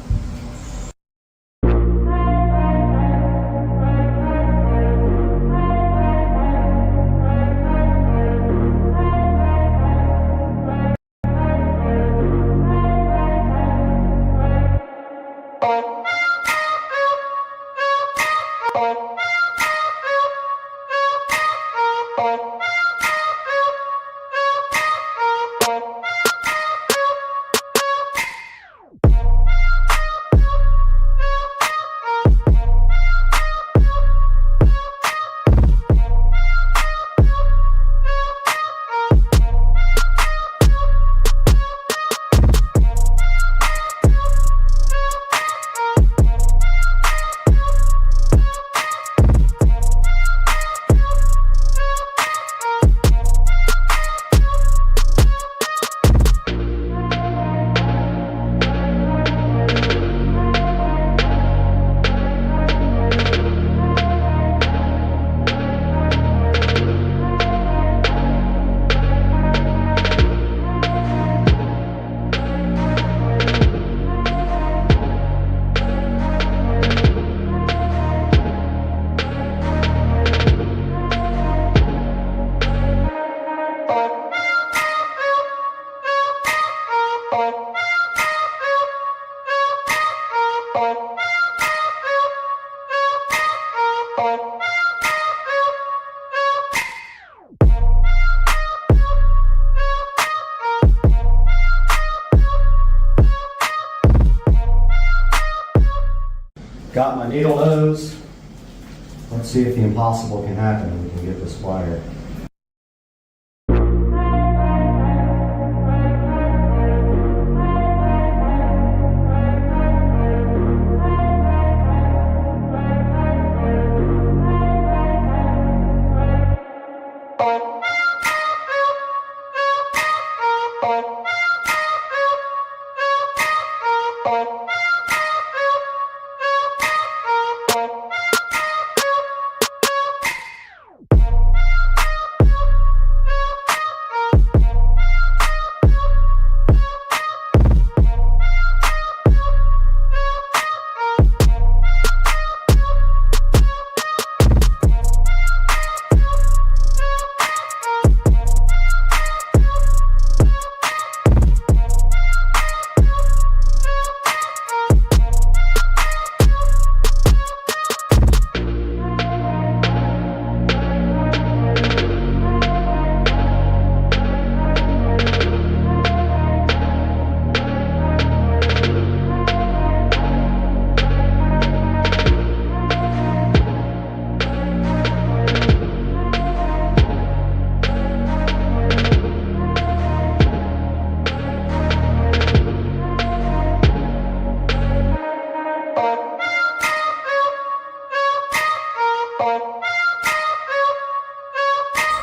Got my needle nose. Let's see if the impossible can happen and we can get this wire.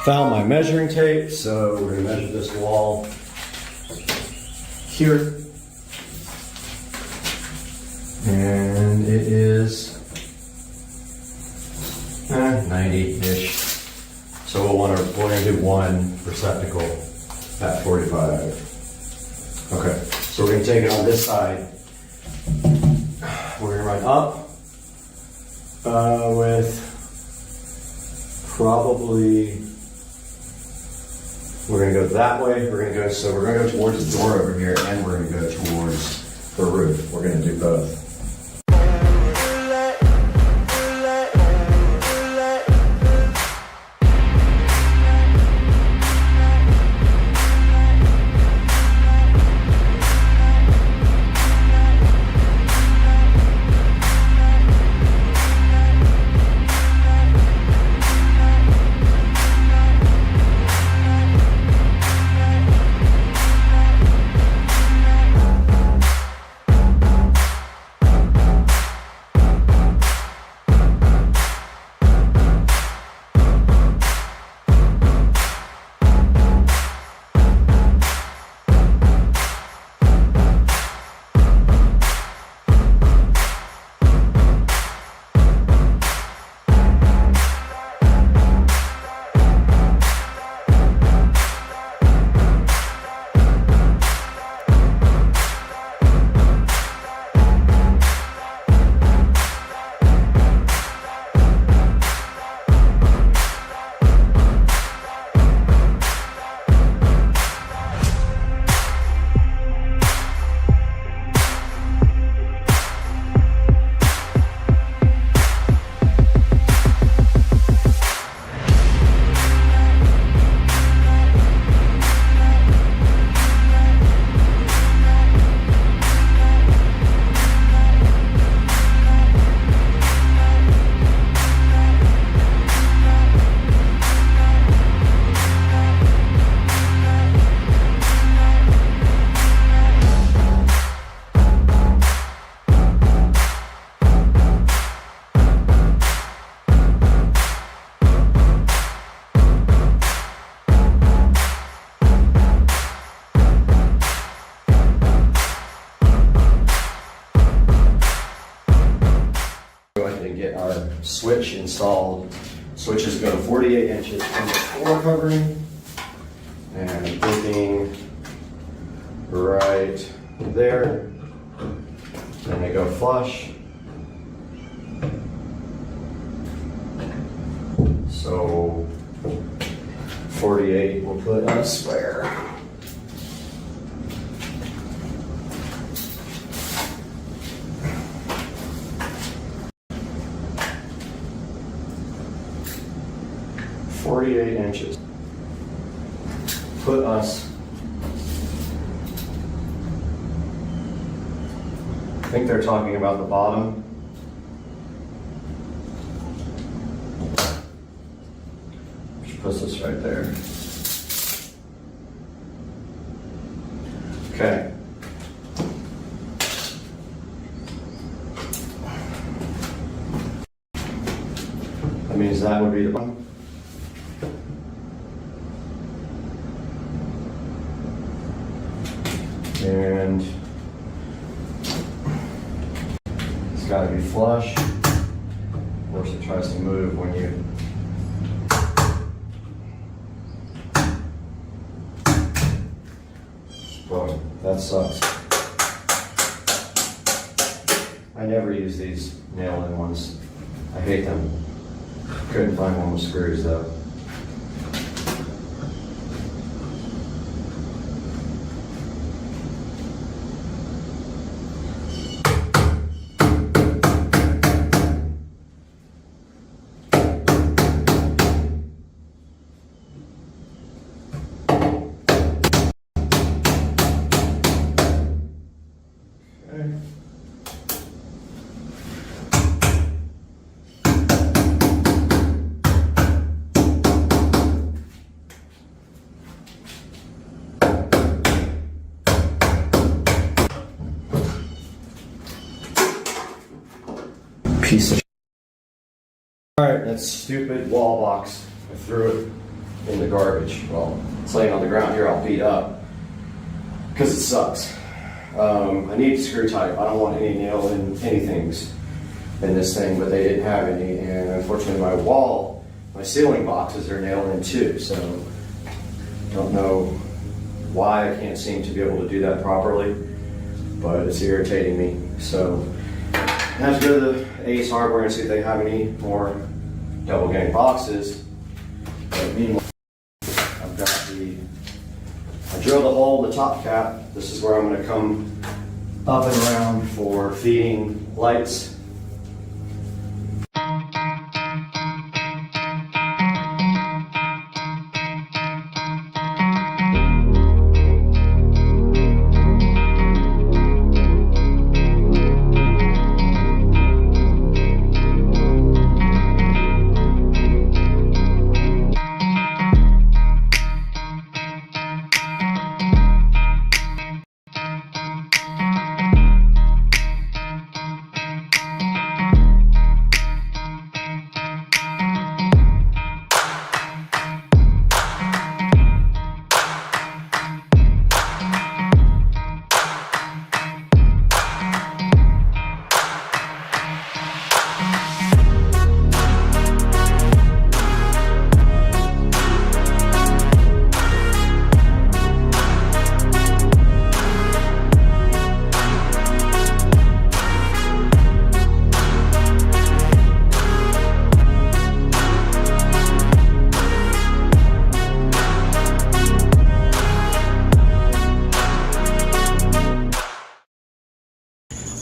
Found my measuring tape, so we're going to measure this wall here. And it is 90-ish. So we're going to do one receptacle at 45. Okay, so we're going to take it on this side. We're going to run up with probably, we're going to go that way. We're going to go towards the door over here, and we're going to go towards the roof. We're going to do both. and get our switch installed. Switches go 48 inches from the floor covering, and looking right there. Then they go flush. So 48 will put us where? Inches. Put us, I think they're talking about the bottom. Which puts us right there. Okay. That means that would be the bottom. And it's got to be flush. Of course, it tries to move when you well, that sucks. I never use these nail-in ones. I hate them. Couldn't find one with screws though. Piece of Alright, that stupid wall box. I threw it in the garbage. Well, it's laying on the ground here all beat up because it sucks. I need screw type. I don't want any nail in anythings in this thing, but they didn't have any, and unfortunately my ceiling boxes are nailed in too, so don't know why I can't seem to be able to do that properly, but it's irritating me. So I have to go to the Ace Hardware and see if they have any more double gang boxes. But meanwhile, I drilled a hole in the top cap. This is where I'm going to come up and around for feeding lights.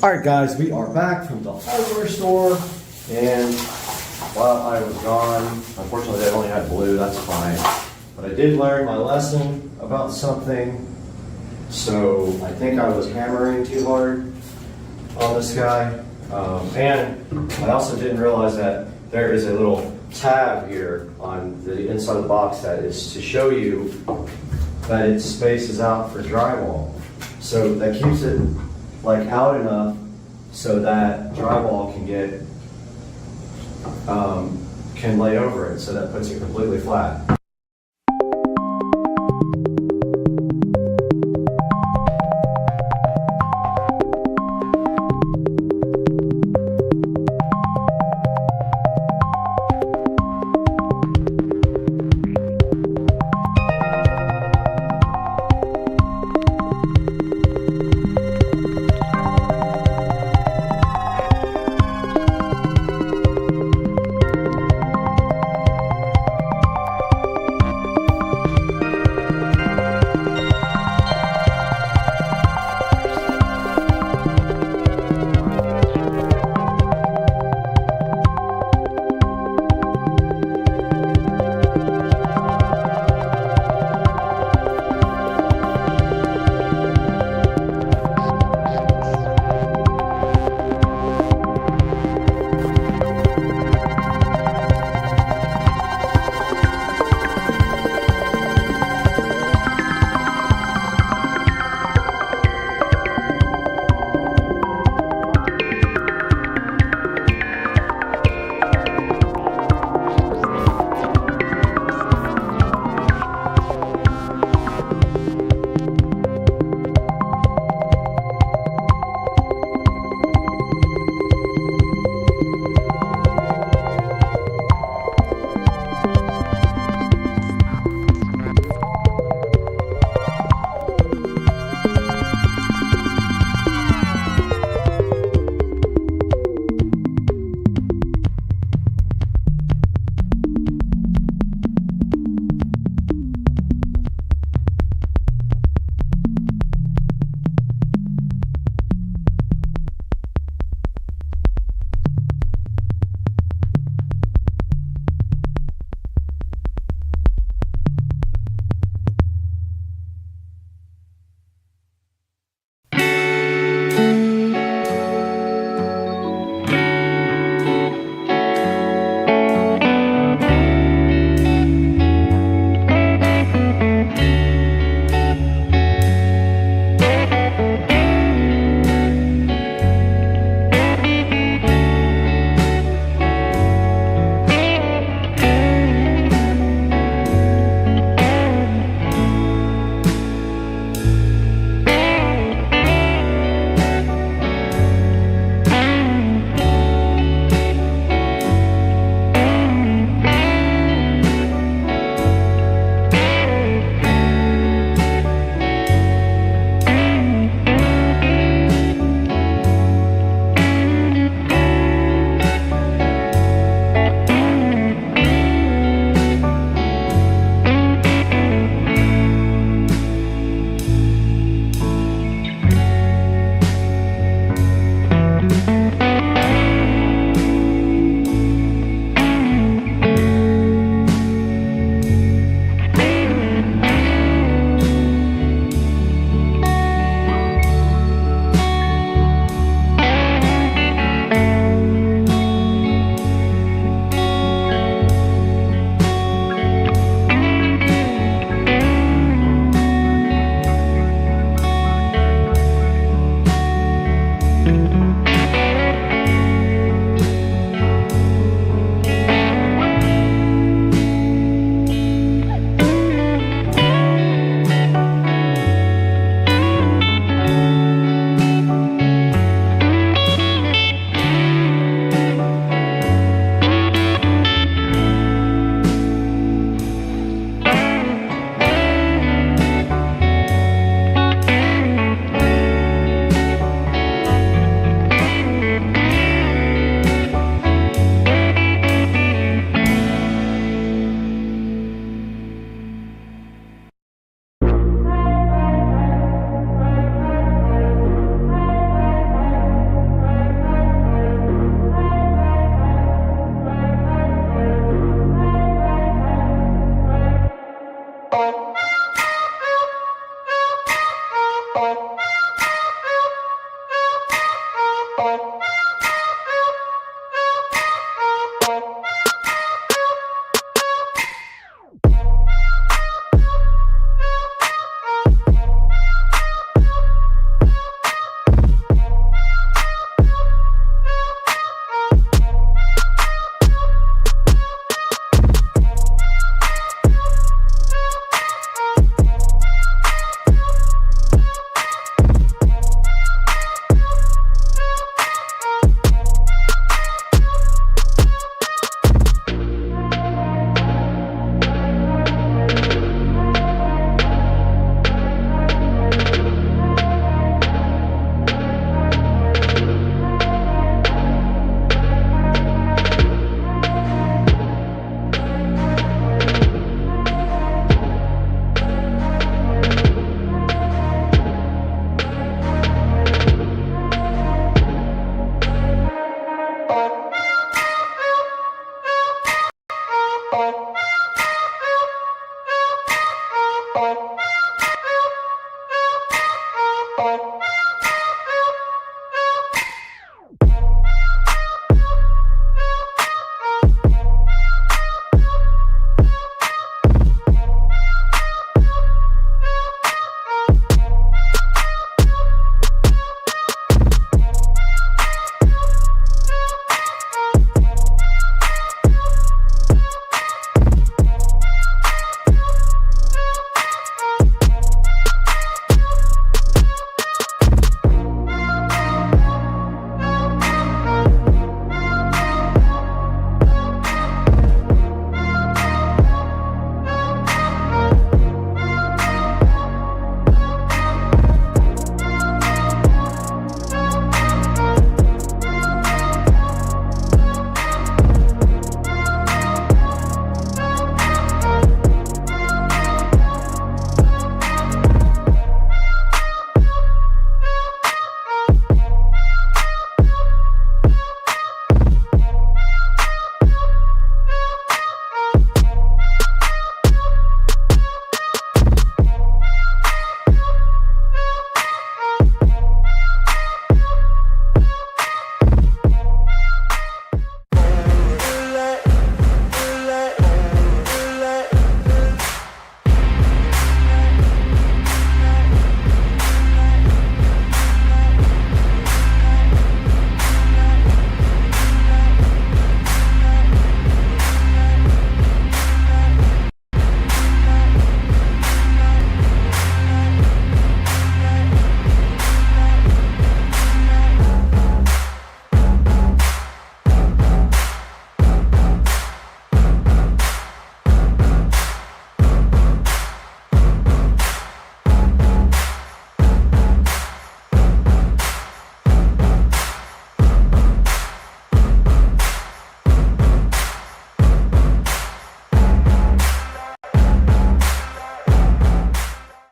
Alright guys, we are back from the hardware store, and while I was gone, unfortunately they only had blue, that's fine, but I did learn my lesson about something. So I think I was hammering too hard on this guy, and I also didn't realize that there is a little tab here on the inside of the box that is to show you that it spaces out for drywall. So that keeps it like out enough so that drywall can get can lay over it, so that puts it completely flat.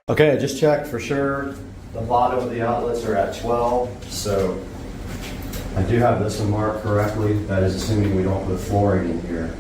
Okay, I just checked for sure. The bottom of the outlets are at 12, so I do have this one marked correctly. That is assuming we don't put flooring in here.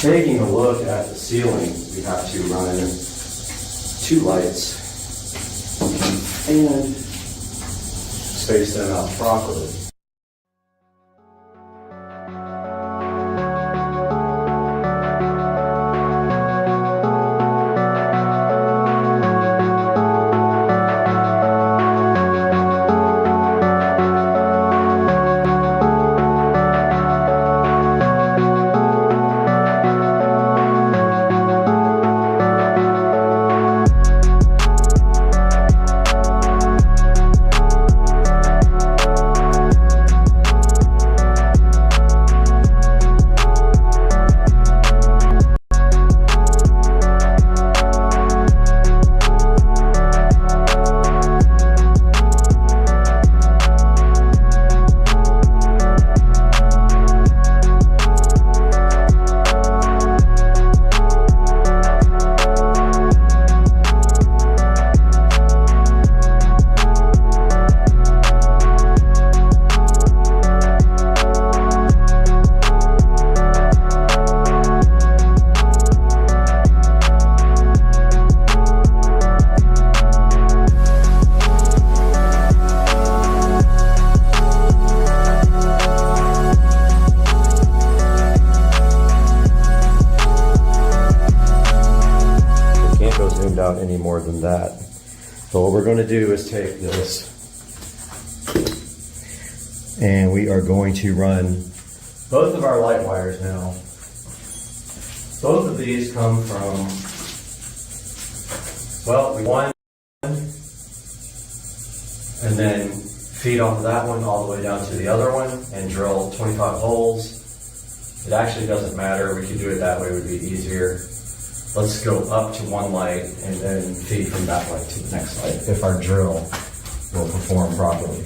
Taking a look at the ceiling, we have to run 2 lights and space them out properly. Out any more than that. So what we're going to do is take this and we are going to run both of our light wires now. Both of these come from, well, one and then feed off of that one all the way down to the other one and drill 25 holes. It actually doesn't matter. We could do it that way, it would be easier. Let's go up to one light and then feed from that light to the next light if our drill will perform properly.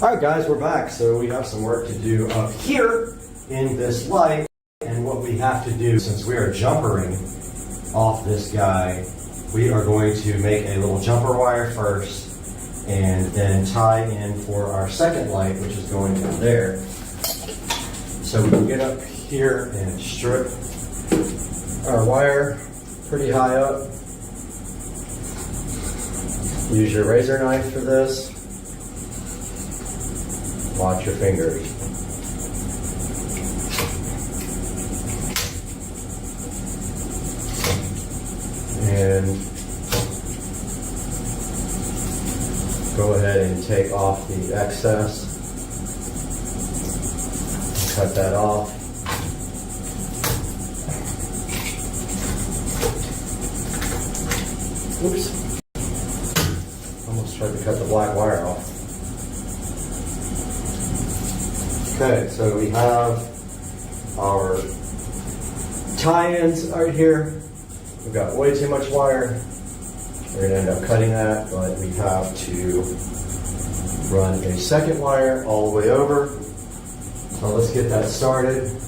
All right, guys, we're back. So we have some work to do up here in this light. And what we have to do, since we are jumpering off this guy, we are going to make a little jumper wire first and then tie in for our second light, which is going in there. So we can get up here and strip our wire pretty high up. Use your razor knife for this. Watch your fingers. And go ahead and take off the excess. Cut that off. Oops. Almost tried to cut the black wire off. Okay, so we have our tie-ins right here. We've got way too much wire. We're going to end up cutting that, but we have to run a second wire all the way over. So let's get that started.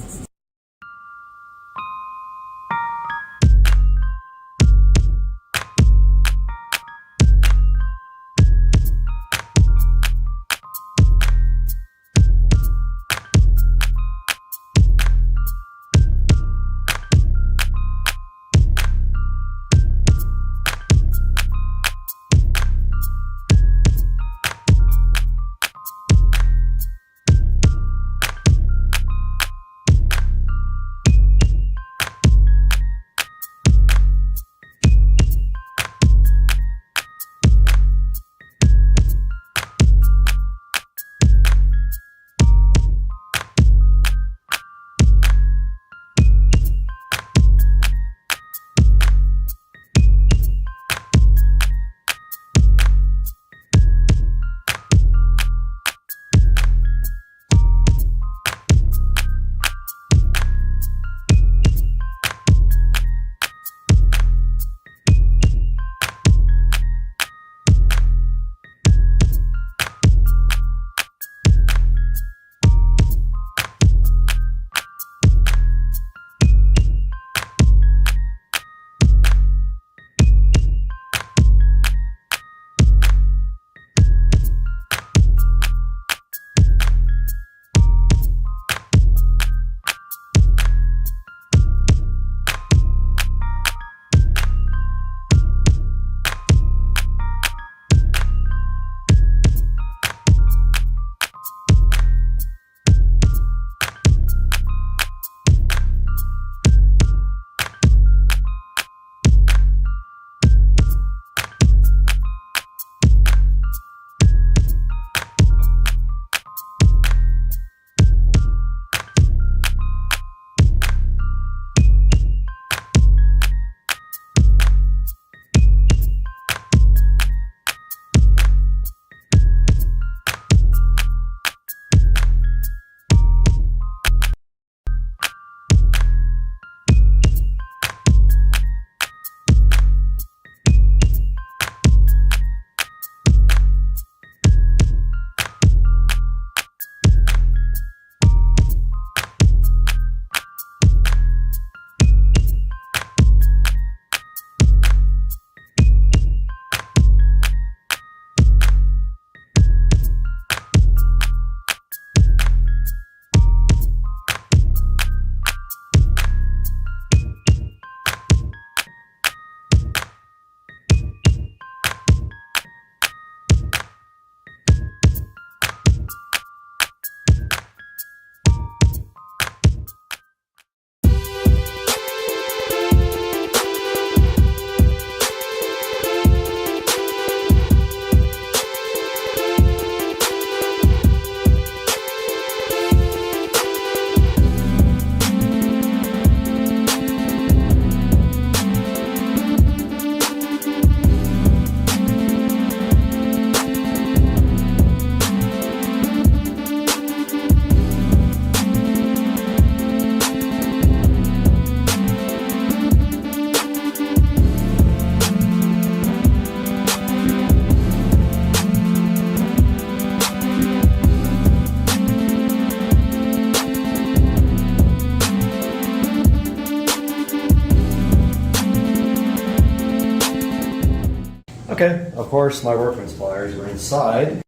Okay, of course my workman's pliers were inside.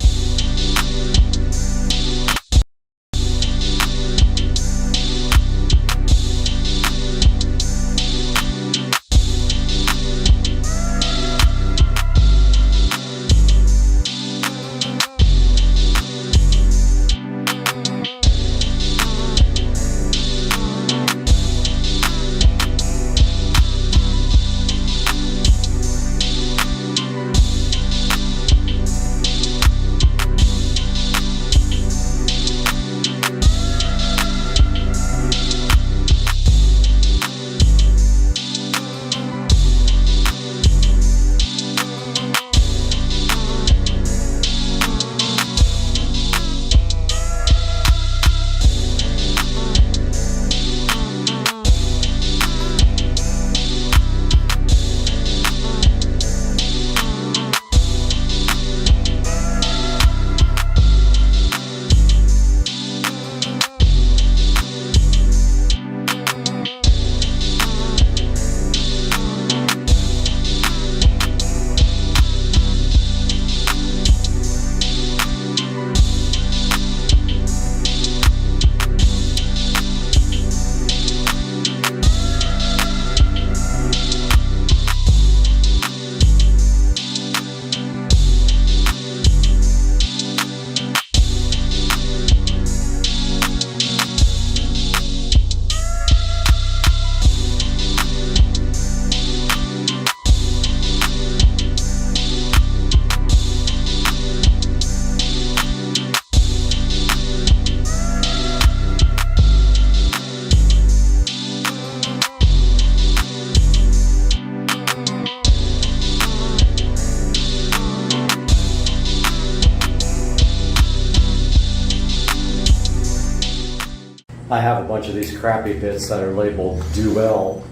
I have a bunch of these crappy bits that are labeled Duel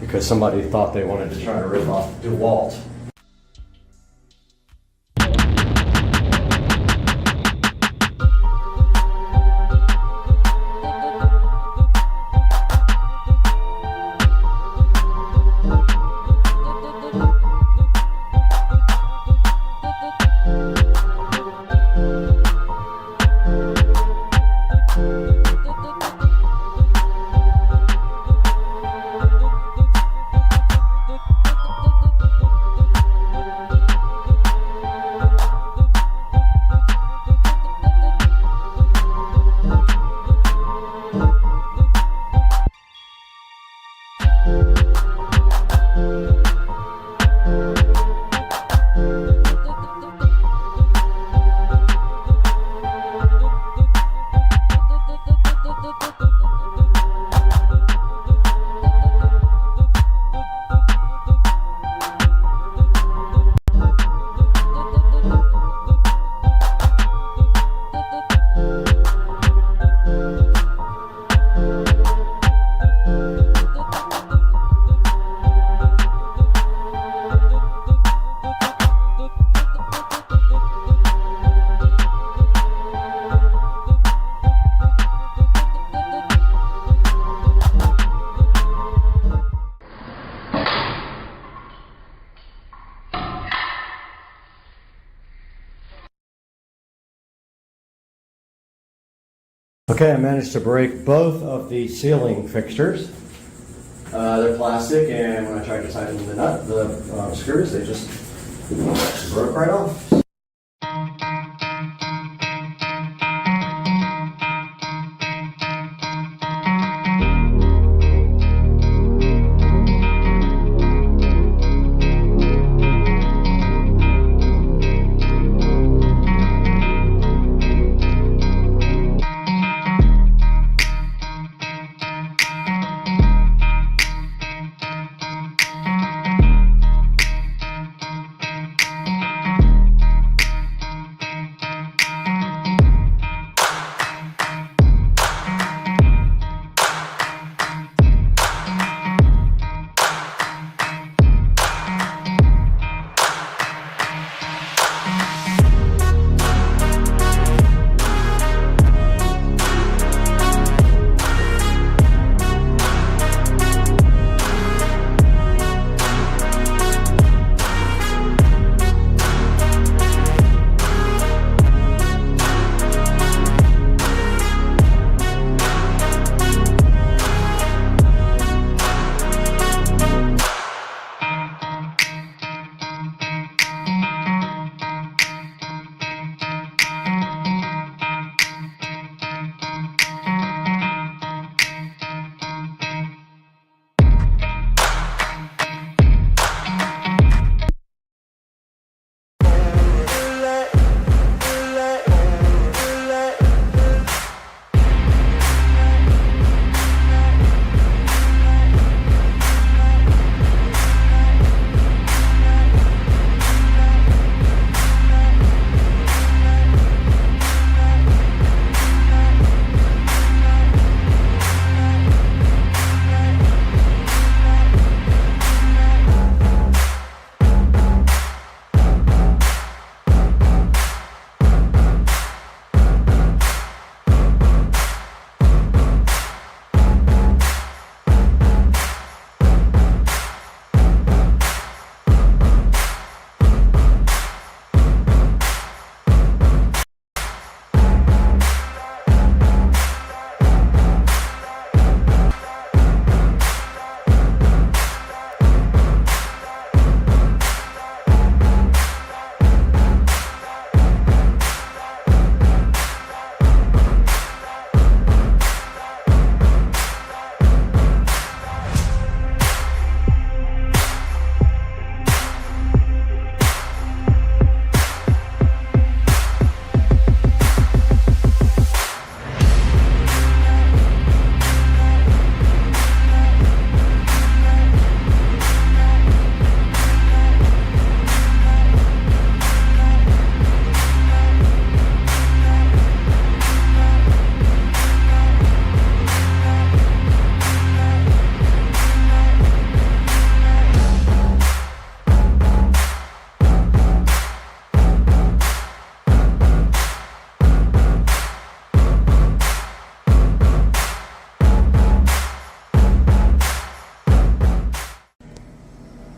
because somebody thought they wanted to try to rip off DeWalt. Okay, I managed to break both of the ceiling fixtures. They're plastic, and when I tried to tighten the screws, they just broke right off.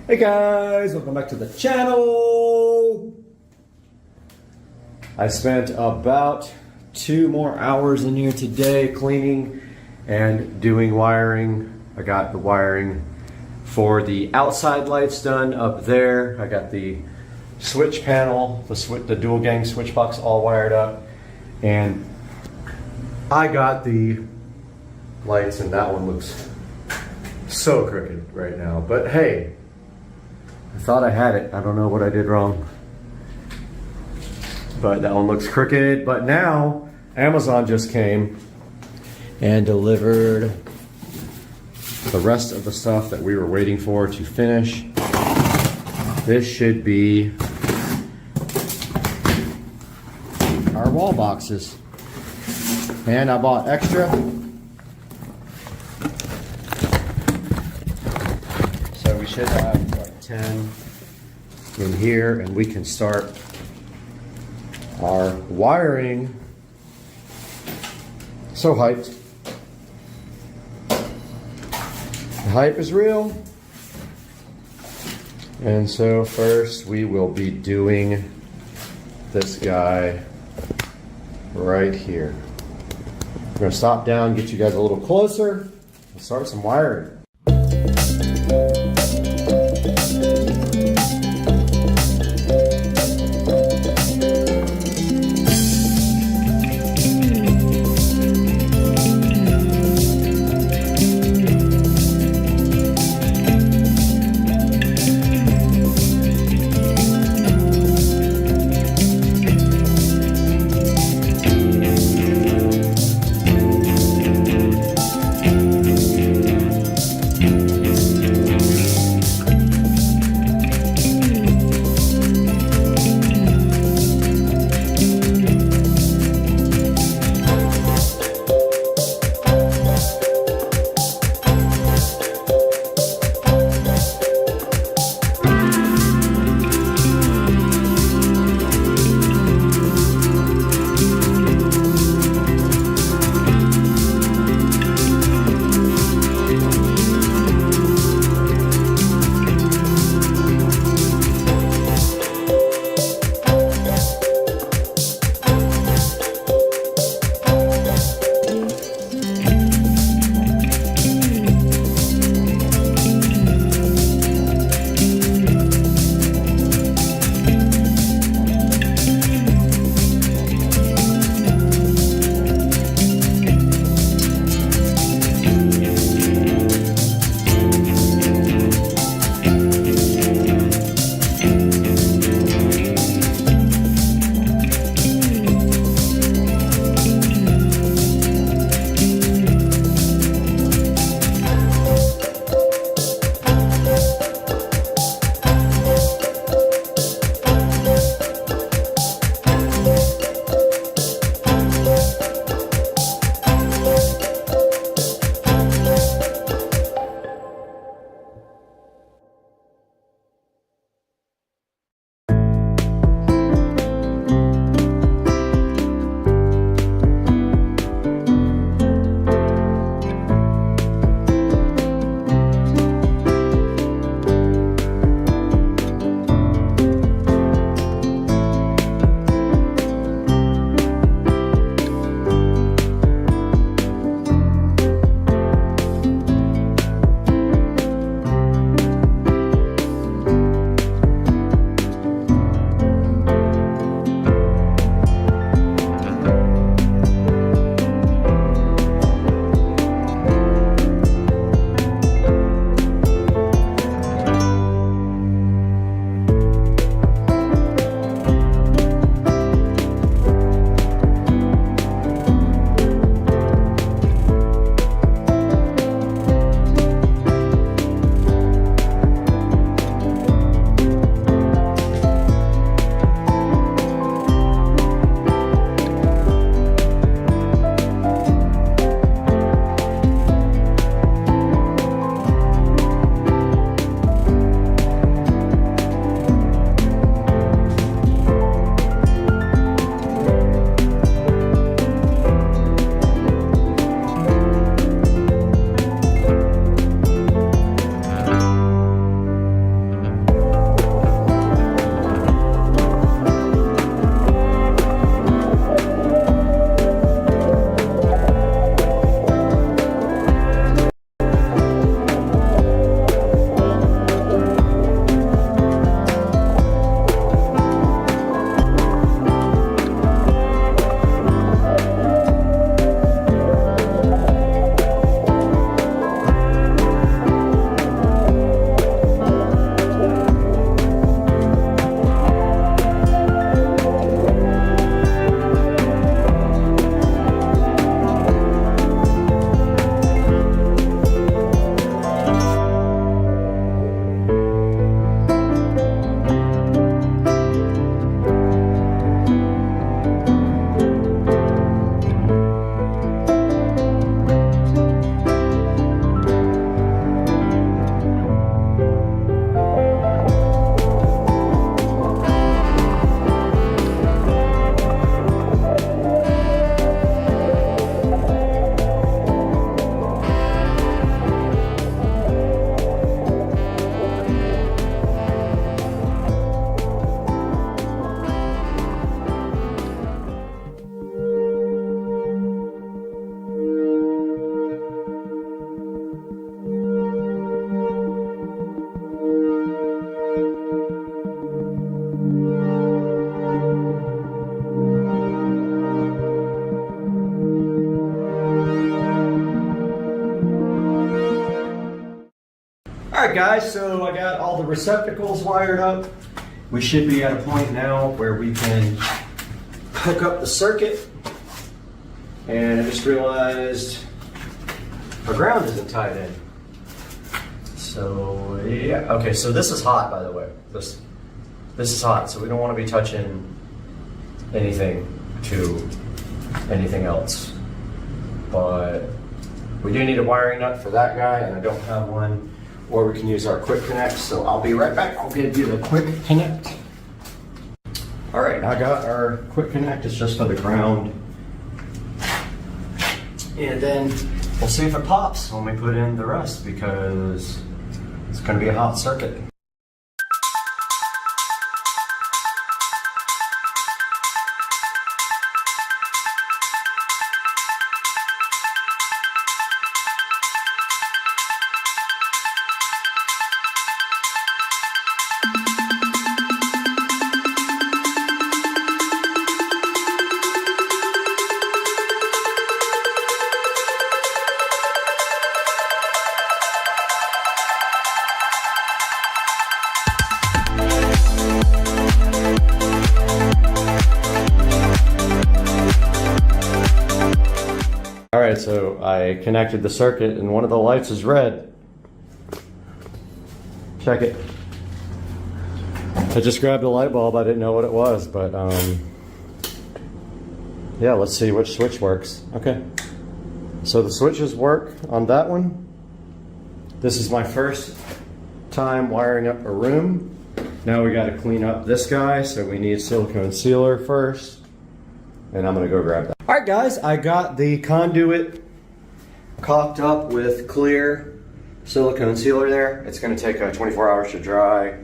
Hey guys, welcome back to the channel. I spent about 2 more hours in here today cleaning and doing wiring. I got the wiring for the outside lights done up there. I got the switch panel, the dual gang switch box all wired up, and I got the lights, and that one looks so crooked right now, but hey, I thought I had it. I don't know what I did wrong. But that one looks crooked. But now, Amazon just came and delivered the rest of the stuff that we were waiting for to finish. This should be our wall boxes. And I bought extra. So we should have 10 in here, and we can start our wiring. So hyped. The hype is real. And so first we will be doing this guy right here. We're gonna stop down, get you guys a little closer, and start some wiring. All right, guys, so I got all the receptacles wired up. We should be at a point now where we can hook up the circuit. And I just realized our ground isn't tied in. So, yeah. Okay, so this is hot, by the way. This is hot, so we don't want to be touching anything to anything else. But we do need a wiring nut for that guy, and I don't have one. Or we can use our quick connect, so I'll be right back. I'll give you the quick connect. All right, I got our quick connect. It's just for the ground. And then we'll see if it pops when we put in the rest, because it's going to be a hot circuit. All right, so I connected the circuit and one of the lights is red. Check it. I just grabbed a light bulb. I didn't know what it was, but yeah, let's see which switch works. Okay. So the switches work on that one. This is my first time wiring up a room. Now we got to clean up this guy, so we need silicone sealer first. And I'm gonna go grab that. All right, guys, I got the conduit caulked up with clear silicone sealer there. It's gonna take 24 hours to dry,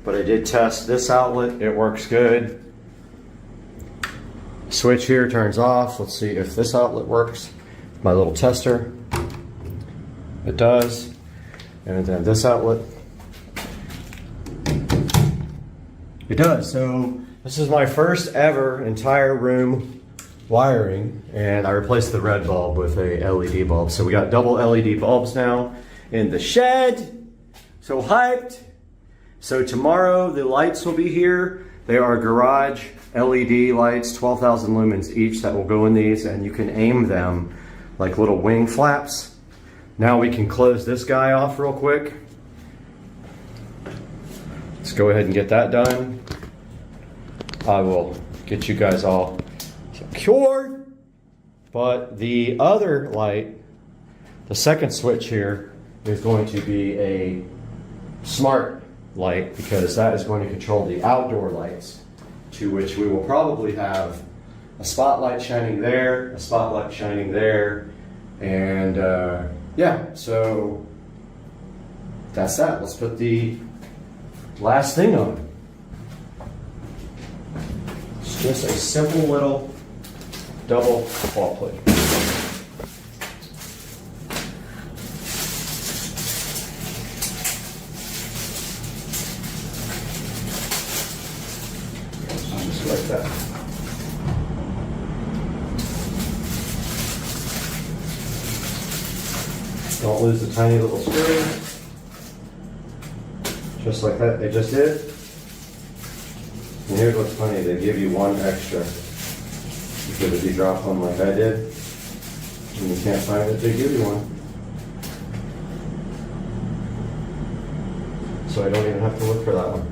but I did test this outlet. It works good. Switch here turns off. Let's see if this outlet works. My little tester. It does. And then this outlet. It does. So this is my first ever entire room wiring, and I replaced the red bulb with a LED bulb. So we got double LED bulbs now in the shed. So hyped. So tomorrow the lights will be here. They are garage LED lights, 12,000 lumens each, that will go in these, and you can aim them like little wing flaps. Now we can close this guy off real quick. Let's go ahead and get that done. I will get you guys all secured. But the other light, the second switch here, is going to be a smart light, because that is going to control the outdoor lights, to which we will probably have a spotlight shining there, a spotlight shining there, and yeah, so that's that. Let's put the last thing on. It's just a simple little double wall plate. Just like that. Don't lose the tiny little screw. Just like that, they just did. And here's what's funny, they give you one extra. Because if you drop one like I did, and you can't find it, they give you one. So I don't even have to look for that one.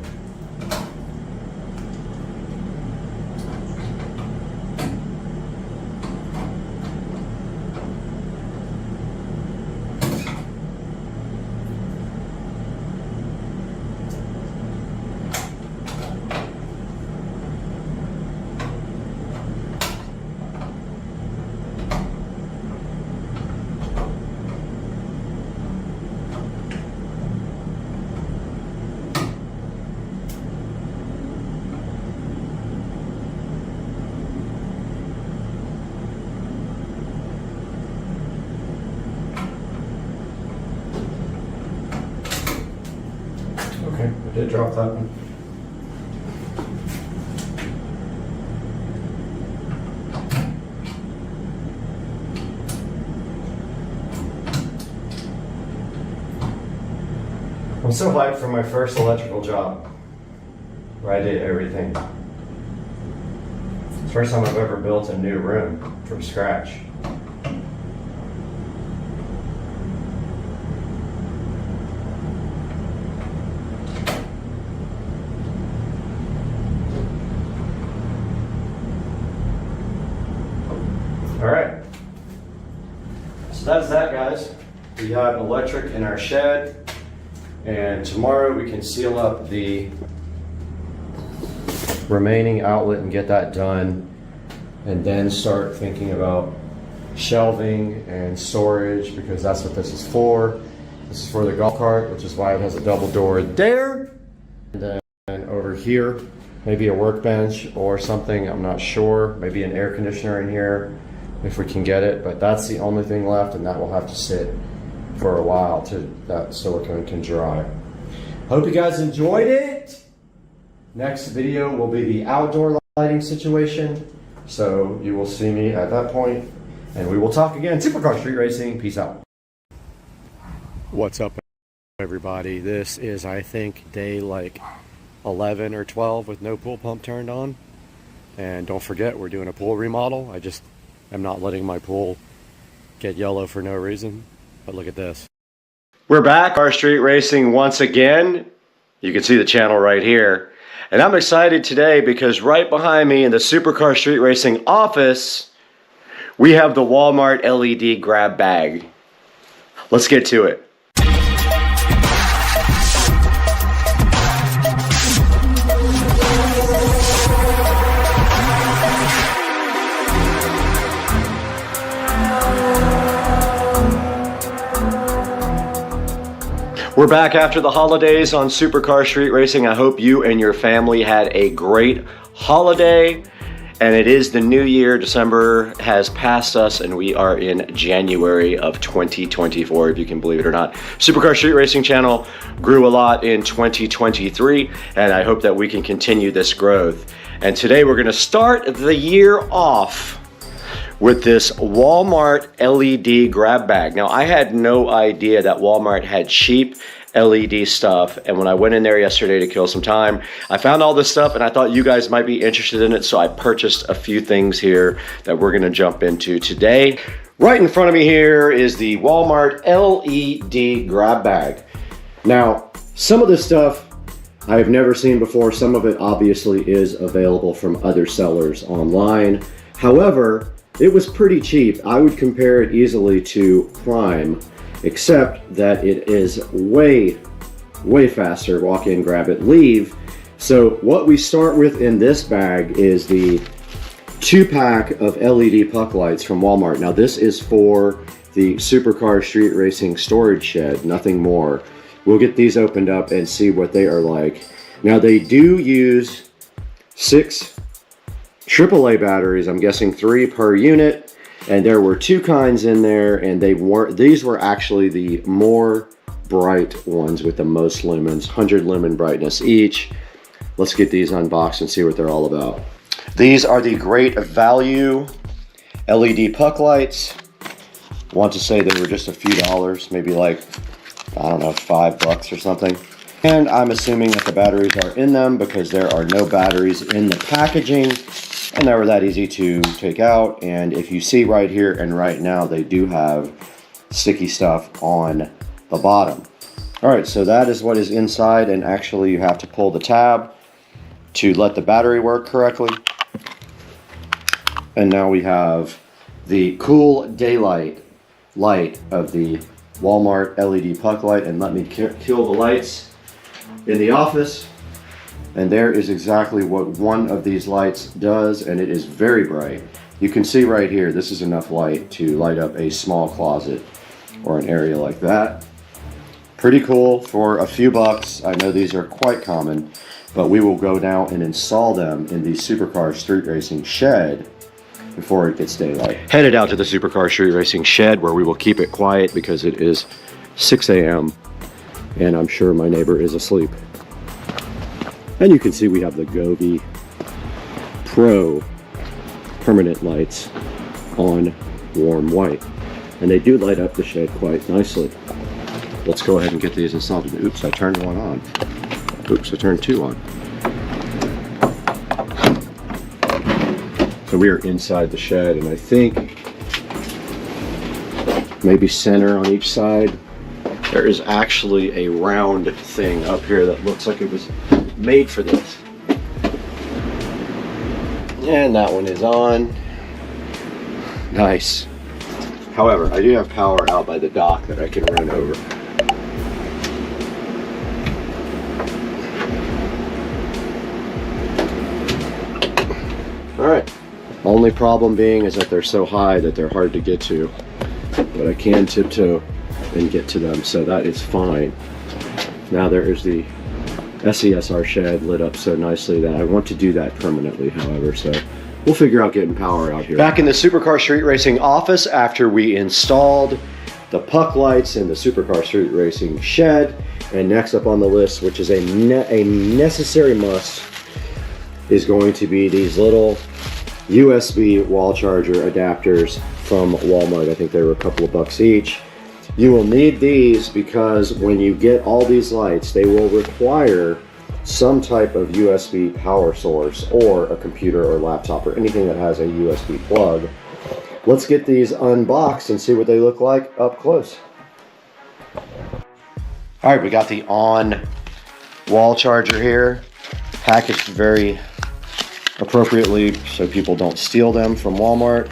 Okay, I did drop that one. I'm so hyped for my first electrical job where I did everything. It's the first time I've ever built a new room from scratch. All right, so that's that, guys. We have electric in our shed, and tomorrow we can seal up the remaining outlet and get that done, and then start thinking about shelving and storage, because that's what this is for. This is for the golf cart, which is why it has a double door there. And then over here, maybe a workbench or something, I'm not sure. Maybe an air conditioner in here if we can get it, but that's the only thing left, and that will have to sit for a while till that silicone can dry. Hope you guys enjoyed it. Next video will be the outdoor lighting situation, so you will see me at that point, and we will talk again. Supercar Street Racing, peace out. What's up, everybody? This is, I think, day like 11 or 12 with no pool pump turned on. And don't forget, we're doing a pool remodel. I'm not letting my pool get yellow for no reason, but look at this. We're back, Car Street Racing once again. You can see the channel right here. And I'm excited today because right behind me in the Supercar Street Racing office, we have the Walmart LED grab bag. Let's get to it. We're back after the holidays on Supercar Street Racing. I hope you and your family had a great holiday. And it is the new year. December has passed us and we are in January of 2024, if you can believe it or not. Supercar Street Racing channel grew a lot in 2023, and I hope that we can continue this growth. And today we're gonna start the year off with this Walmart LED grab bag. Now, I had no idea that Walmart had cheap LED stuff, and when I went in there yesterday to kill some time, I found all this stuff and I thought you guys might be interested in it, so I purchased a few things here that we're gonna jump into today. Right in front of me here is the Walmart LED grab bag. Now, some of this stuff I have never seen before. Some of it obviously is available from other sellers online. However, it was pretty cheap. I would compare it easily to Prime, except that it is way faster. Walk in, grab it, leave. So what we start with in this bag is the 2-pack of LED puck lights from Walmart. Now this is for the Supercar Street Racing storage shed, nothing more. We'll get these opened up and see what they are like. Now they do use 6 AAA batteries, I'm guessing 3 per unit, and there were 2 kinds in there, and these were actually the more bright ones with the most lumens, 100 lumen brightness each. Let's get these unboxed and see what they're all about. These are the Great Value LED puck lights. I want to say they were just a few dollars, maybe like, I don't know, $5 or something. And I'm assuming that the batteries are in them because there are no batteries in the packaging. And they were that easy to take out. And if you see right here and right now, they do have sticky stuff on the bottom. All right, so that is what is inside. And actually you have to pull the tab to let the battery work correctly. And now we have the cool daylight light of the Walmart LED puck light. And let me kill the lights in the office. And there is exactly what one of these lights does, and it is very bright. You can see right here, this is enough light to light up a small closet or an area like that. Pretty cool for a few bucks. I know these are quite common, but we will go now and install them in the Supercar Street Racing shed before it gets daylight. Headed out to the Supercar Street Racing shed where we will keep it quiet because it is 6 a.m. and I'm sure my neighbor is asleep. And you can see we have the Gobi Pro permanent lights on warm white. And they do light up the shed quite nicely. let's go ahead and get these installed. Oops, I turned one on. Oops, I turned two on. So we are inside the shed, and I think maybe center on each side, there is actually a round thing up here that looks like it was made for this. And that one is on. Nice. However, I do have power out by the dock that I can run over. All right. Only problem being is that they're so high that they're hard to get to, but I can tiptoe and get to them, so that is fine. Now there is the SCSR shed lit up so nicely that I want to do that permanently, however, so we'll figure out getting power out here. Back in the Supercar Street Racing office after we installed the puck lights in the Supercar Street Racing shed, and next up on the list, which is a necessary must, is going to be these little USB wall charger adapters from Walmart. I think they were a couple of bucks each. You will need these because when you get all these lights, they will require some type of USB power source or a computer or laptop or anything that has a USB plug. Let's get these unboxed and see what they look like up close. All right, we got the on wall charger here, packaged very appropriately so people don't steal them from Walmart.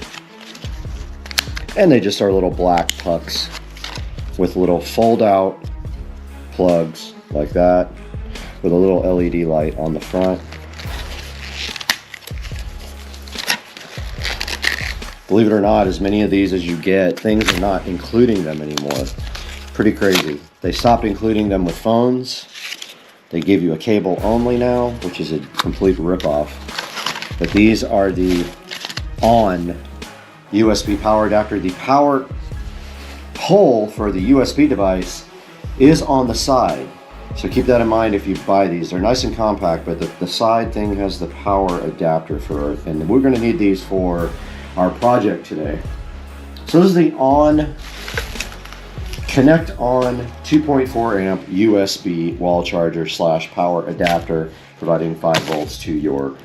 And they just are little black pucks with little fold out plugs like that with a little LED light on the front. Believe it or not, as many of these as you get, things are not including them anymore. Pretty crazy. They stopped including them with phones. They give you a cable only now, which is a complete ripoff. But these are the on USB power adapter. The power hole for the USB device is on the side. So keep that in mind if you buy these. They're nice and compact, but the side thing has the power adapter for it. And we're gonna need these for our project today. So this is the on, connect on 2.4 amp USB wall charger / power adapter, providing 5 volts to your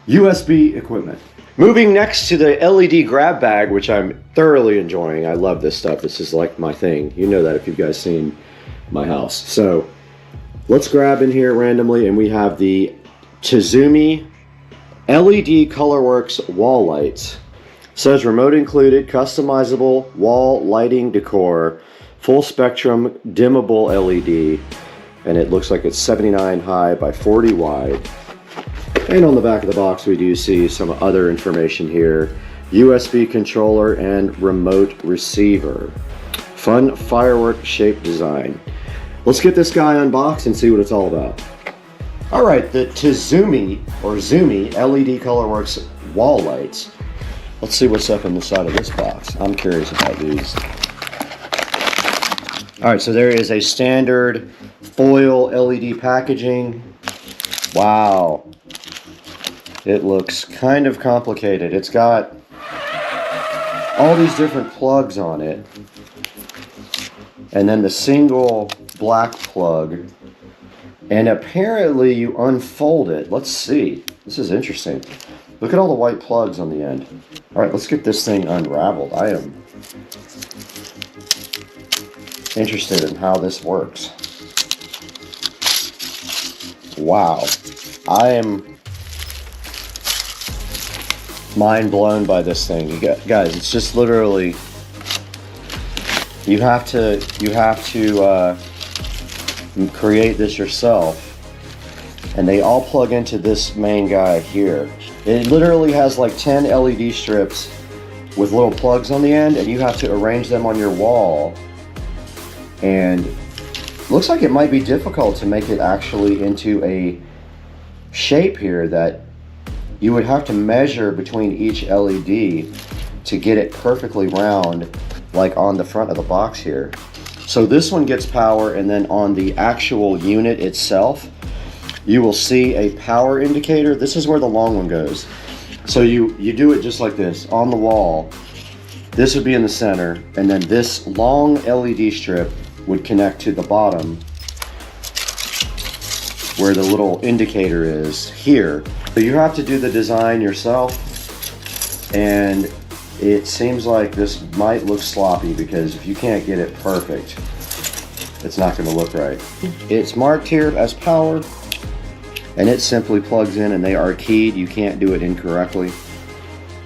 USB equipment. Moving next to the LED grab bag, which I'm thoroughly enjoying. I love this stuff. This is like my thing. You know that if you guys seen my house. So let's grab in here randomly, and we have the Hdmi LED Colorworks wall lights. Says remote included, customizable wall lighting decor, full spectrum dimmable LED, and it looks like it's 79 high by 40 wide. And on the back of the box, we do see some other information here. USB controller and remote receiver. Fun firework shape design. Let's get this guy unboxed and see what it's all about. All right, the Hdmi or Hdmi LED Colorworks wall lights. Let's see what's up on the side of this box. I'm curious about these. All right, so there is a standard foil LED packaging. Wow. It looks kind of complicated. It's got all these different plugs on it, and then the single black plug, and apparently you unfold it. Let's see. This is interesting. Look at all the white plugs on the end. All right, let's get this thing unraveled. I am interested in how this works. Wow. I am mind blown by this thing. You guys, it's just literally, you have to create this yourself, and they all plug into this main guy here. It literally has like 10 LED strips with little plugs on the end, and you have to arrange them on your wall, and looks like it might be difficult to make it actually into a shape here that you would have to measure between each LED to get it perfectly round, like on the front of the box here. So this one gets power, and then on the actual unit itself, you will see a power indicator. This is where the long one goes. So you do it just like this, on the wall. This would be in the center, and then this long LED strip would connect to the bottom where the little indicator is here. So you have to do the design yourself, and it seems like this might look sloppy because if you can't get it perfect, it's not going to look right. It's marked here as power, and it simply plugs in, and they are keyed. You can't do it incorrectly.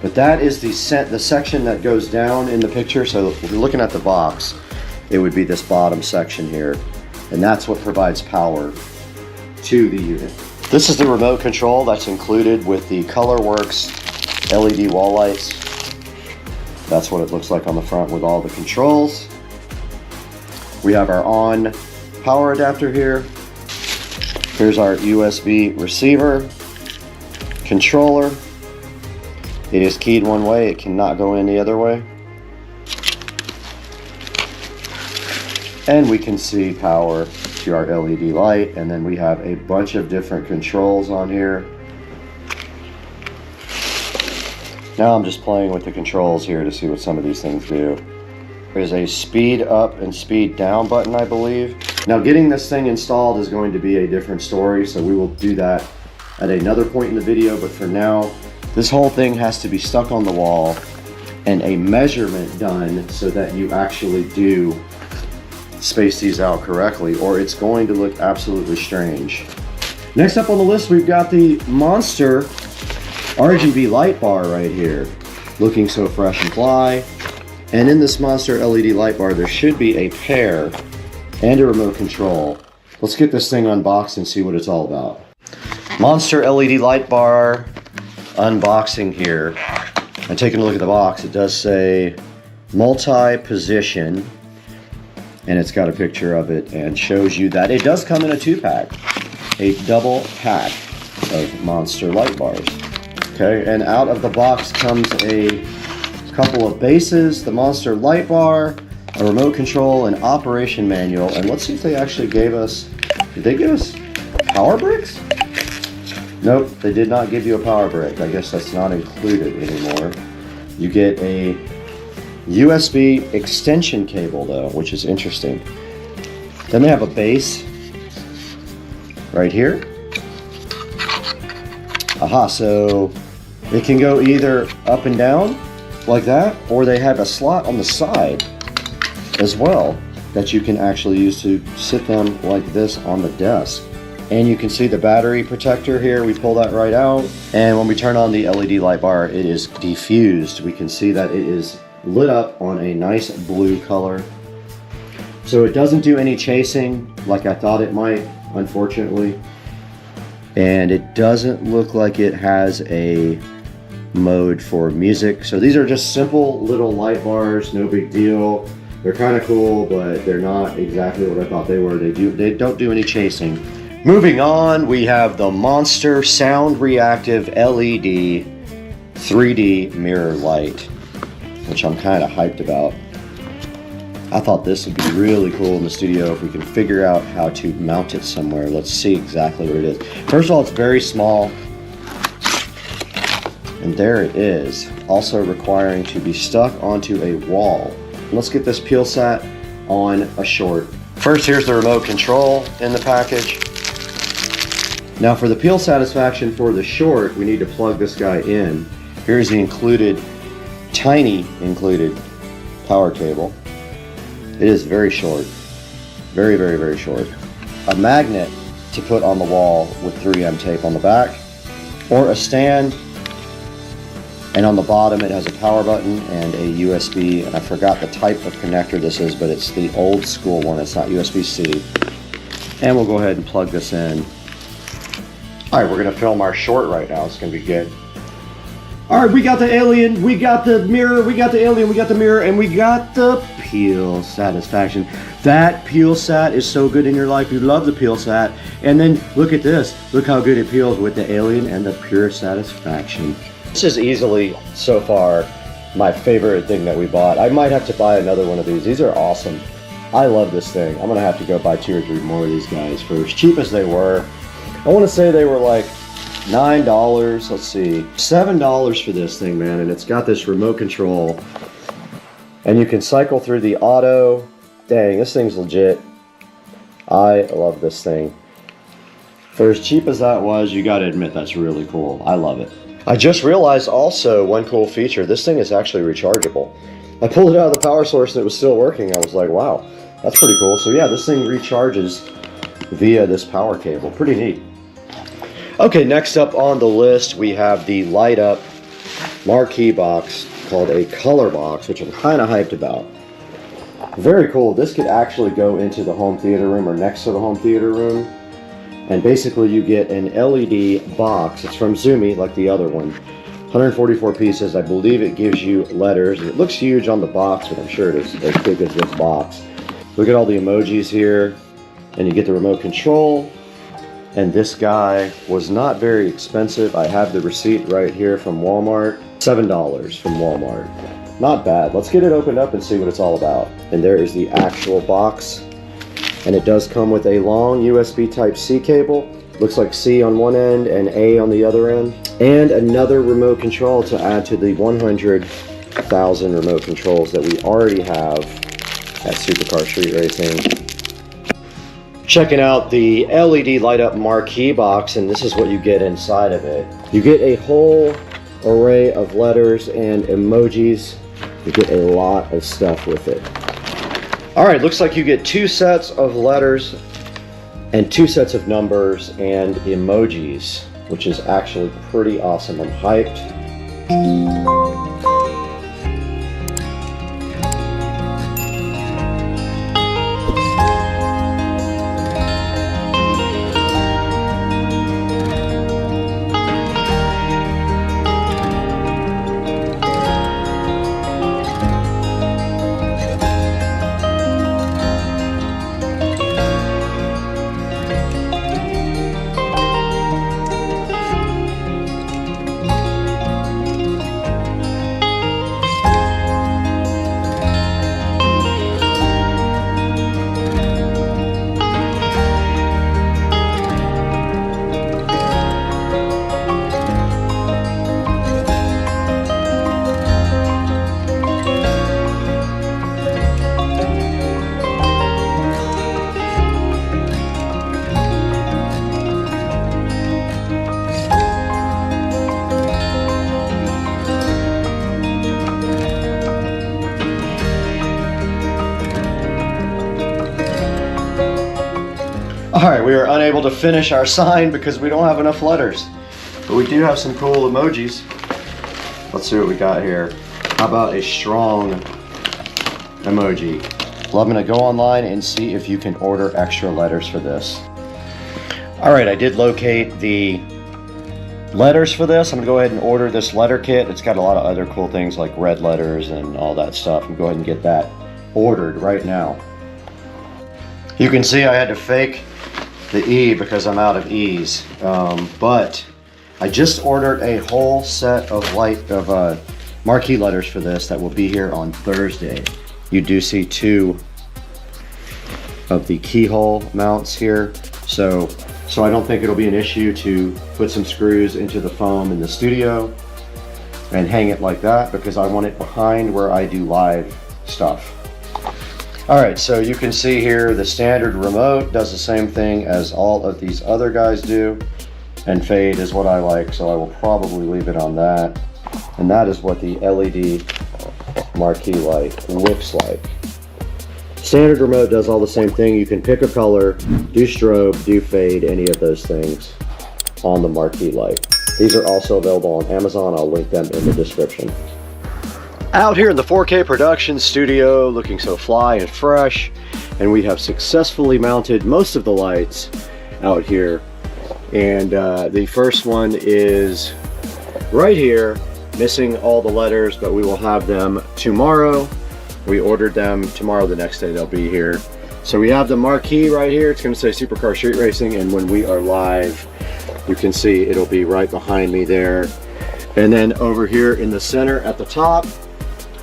But that is the section that goes down in the picture. So if you're looking at the box, it would be this bottom section here, and that's what provides power to the unit. This is the remote control that's included with the ColorWorks LED wall lights. That's what it looks like on the front with all the controls. We have our on power adapter here. Here's our USB receiver, controller. It is keyed one way, it cannot go in the other way. And we can see power to our LED light, and then we have a bunch of different controls on here. Now I'm just playing with the controls here to see what some of these things do. There's a speed up and speed down button, I believe. Now getting this thing installed is going to be a different story, so we will do that at another point in the video, but for now, this whole thing has to be stuck on the wall and a measurement done so that you actually do space these out correctly, or it's going to look absolutely strange. Next up on the list, we've got the Monster RGB light bar right here, looking so fresh and fly. And in this Monster LED light bar, there should be a pair and a remote control. Let's get this thing unboxed and see what it's all about. Monster LED light bar unboxing here. And taking a look at the box, it does say multi-position, and it's got a picture of it and shows you that it does come in a 2-pack, a double pack of Monster light bars. Okay, and out of the box comes a couple of bases, the Monster light bar, a remote control, an operation manual, and let's see if they actually gave us, did they give us power bricks? Nope, they did not give you a power brick. I guess that's not included anymore. You get a USB extension cable though, which is interesting. Then they have a base right here. Aha, so it can go either up and down like that, or they have a slot on the side as well that you can actually use to sit them like this on the desk. And you can see the battery protector here. We pull that right out, and when we turn on the LED light bar, it is diffused. We can see that it is lit up on a nice blue color. So it doesn't do any chasing like I thought it might, unfortunately. And it doesn't look like it has a mode for music. So these are just simple little light bars, no big deal. They're kind of cool, but they're not exactly what I thought they were. They don't do any chasing. Moving on, we have the Monster Sound Reactive LED 3D mirror light, which I'm kind of hyped about. I thought this would be really cool in the studio if we can figure out how to mount it somewhere. Let's see exactly what it is. First of all, it's very small. And there it is, also requiring to be stuck onto a wall. Let's get this PeelSat on a short. First, here's the remote control in the package. Now for the peel satisfaction for the short, we need to plug this guy in. Here's the included, tiny included power cable. It is very short, very, very, very short. A magnet to put on the wall with 3M tape on the back, or a stand, and on the bottom it has a power button and a USB, and I forgot the type of connector this is, but it's the old school one, it's not USB-C. And we'll go ahead and plug this in. Alright, we're going to film our short right now, it's going to be good. Alright, we got the alien, we got the mirror, we got the alien, we got the mirror, and we got the peel satisfaction. That PeelSat is so good in your life, you love the PeelSat. And then look at this, look how good it peels with the alien and the pure satisfaction. This is easily, so far, my favorite thing that we bought. I might have to buy another one of these. These are awesome. I love this thing. I'm going to have to go buy 2 or 3 more of these guys for as cheap as they were. I want to say they were like $9, let's see, $7 for this thing, man, and it's got this remote control, and you can cycle through the auto, Dang, this thing's legit. I love this thing. For as cheap as that was, you gotta admit that's really cool. I love it. I just realized also one cool feature, this thing is actually rechargeable. I pulled it out of the power source and it was still working. I was like, wow, that's pretty cool. So yeah, this thing recharges via this power cable. Pretty neat. Okay, next up on the list, we have the light up marquee box called a color box, which I'm kind of hyped about. Very cool. This could actually go into the home theater room or next to the home theater room. And basically you get an LED box. It's from Zumi, like the other one. 144 pieces. I believe it gives you letters. It looks huge on the box, but I'm sure it is as big as this box. Look at all the emojis here. And you get the remote control. And this guy was not very expensive. I have the receipt right here from Walmart. $7 from Walmart. Not bad. Let's get it opened up and see what it's all about. And there is the actual box. And it does come with a long USB Type-C cable. Looks like C on one end and A on the other end. And another remote control to add to the 100,000 remote controls that we already have at Supercar Street Racing. Checking out the LED light up marquee box, and this is what you get inside of it. You get a whole array of letters and emojis. You get a lot of stuff with it. Alright, looks like you get 2 sets of letters and 2 sets of numbers and emojis, which is actually pretty awesome. I'm hyped. Alright, we are unable to finish our sign because we don't have enough letters. But we do have some cool emojis. Let's see what we got here. How about a strong emoji? Well, I'm going to go online and see if you can order extra letters for this. Alright, I did locate the letters for this. I'm going to go ahead and order this letter kit. It's got a lot of other cool things like red letters and all that stuff. I'm going to go ahead and get that ordered right now. You can see I had to fake the E because I'm out of E's, but I just ordered a whole set of marquee letters for this that will be here on Thursday. You do see 2 of the keyhole mounts here, so I don't think it'll be an issue to put some screws into the foam in the studio and hang it like that because I want it behind where I do live stuff. Alright, so you can see here the standard remote does the same thing as all of these other guys do, and fade is what I like, so I will probably leave it on that. And that is what the LED marquee light looks like. Standard remote does all the same thing. You can pick a color, do strobe, do fade, any of those things on the marquee light. These are also available on Amazon. I'll link them in the description. Out here in the 4K production studio, looking so fly and fresh, and we have successfully mounted most of the lights out here. And the first one is right here, missing all the letters, but we will have them tomorrow. We ordered them tomorrow, the next day they'll be here. So we have the marquee right here. It's going to say Supercar Street Racing, and when we are live, you can see it'll be right behind me there. And then over here in the center at the top,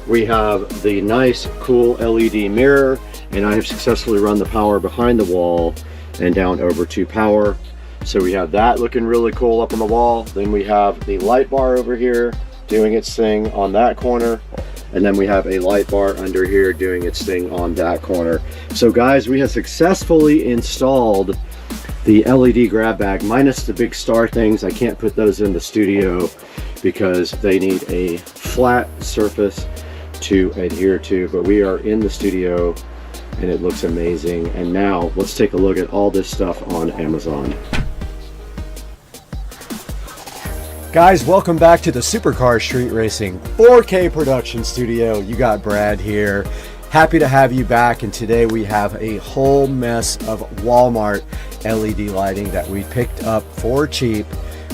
we have the nice cool LED mirror, and I have successfully run the power behind the wall and down over to power. So we have that looking really cool up on the wall. Then we have the light bar over here doing its thing on that corner. And then we have a light bar under here doing its thing on that corner. So guys, we have successfully installed the LED grab bag, minus the big star things. I can't put those in the studio because they need a flat surface to adhere to, but we are in the studio and it looks amazing. And now let's take a look at all this stuff on Amazon. Guys, welcome back to the Supercar Street Racing 4K production studio. You got Brad here. Happy to have you back, and today we have a whole mess of Walmart LED lighting that we picked up for cheap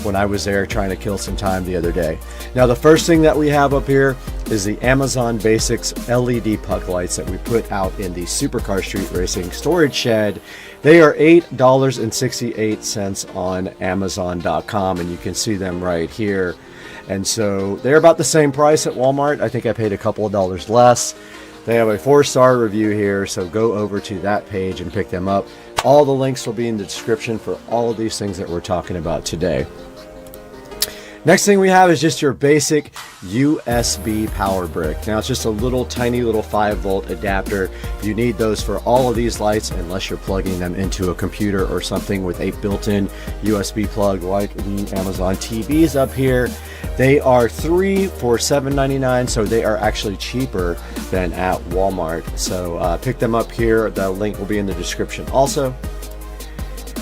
when I was there trying to kill some time the other day. Now the first thing that we have up here is the Amazon Basics LED puck lights that we put out in the Supercar Street Racing storage shed. They are $8.68 on Amazon.com, and you can see them right here. And so they're about the same price at Walmart. I think I paid a couple of dollars less. They have a 4-star review here, so go over to that page and pick them up. All the links will be in the description for all of these things that we're talking about today. Next thing we have is just your basic USB power brick. Now it's just a little tiny little 5-volt adapter. You need those for all of these lights unless you're plugging them into a computer or something with a built-in USB plug like the Amazon TVs up here. They are 3 for $7.99, so they are actually cheaper than at Walmart. So pick them up here. The link will be in the description also.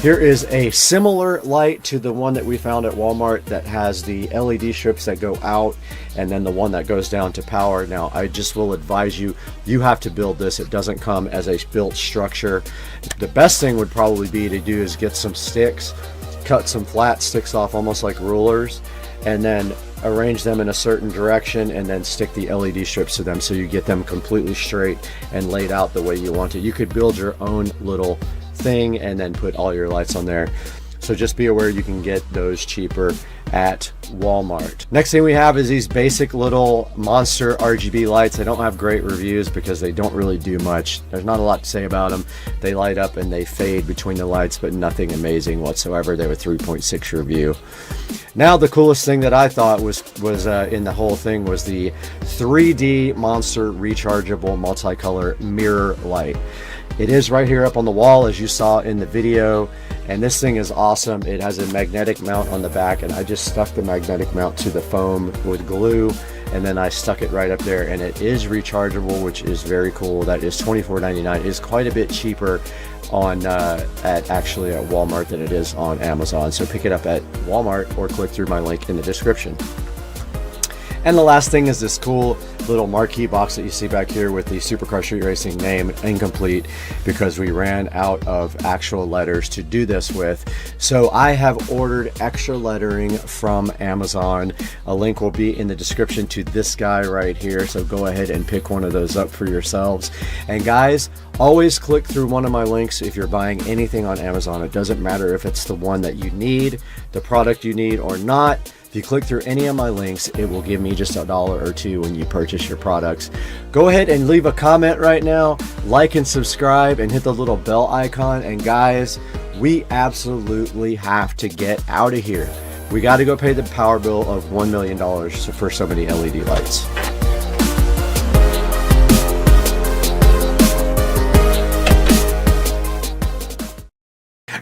Here is a similar light to the one that we found at Walmart that has the LED strips that go out and then the one that goes down to power. Now, I just will advise you, you have to build this. It doesn't come as a built structure. The best thing would probably be to do is get some sticks, cut some flat sticks off almost like rulers, and then arrange them in a certain direction and then stick the LED strips to them so you get them completely straight and laid out the way you want it. You could build your own little thing and then put all your lights on there. So just be aware you can get those cheaper at Walmart. Next thing we have is these basic little monster RGB lights. They don't have great reviews because they don't really do much. There's not a lot to say about them. They light up and they fade between the lights, but nothing amazing whatsoever. They have a 3.6 review. Now the coolest thing that I thought was in the whole thing was the 3D monster rechargeable multicolor mirror light. It is right here up on the wall as you saw in the video, and this thing is awesome. It has a magnetic mount on the back, and I just stuck the magnetic mount to the foam with glue, and then I stuck it right up there, and it is rechargeable, which is very cool. That is $24.99. It is quite a bit cheaper on actually at Walmart than it is on Amazon. So pick it up at Walmart or click through my link in the description. And the last thing is this cool little marquee box that you see back here with the Supercar Street Racing name incomplete because we ran out of actual letters to do this with. So I have ordered extra lettering from Amazon. A link will be in the description to this guy right here. So go ahead and pick one of those up for yourselves. And guys, always click through one of my links if you're buying anything on Amazon. It doesn't matter if it's the one that you need, the product you need or not. If you click through any of my links, it will give me just $1 or $2 when you purchase your products. Go ahead and leave a comment right now, like and subscribe, and hit the little bell icon. And guys, we absolutely have to get out of here. We got to go pay the power bill of $1 million for so many LED lights.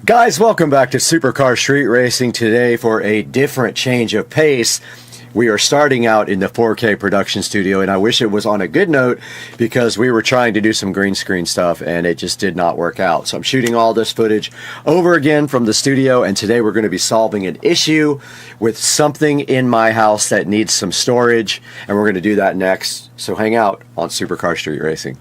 Guys, welcome back to Supercar Street Racing today for a different change of pace. We are starting out in the 4K production studio, and I wish it was on a good note because we were trying to do some green screen stuff and it just did not work out. So I'm shooting all this footage over again from the studio, and today we're going to be solving an issue with something in my house that needs some storage, and we're going to do that next. So hang out on Supercar Street Racing.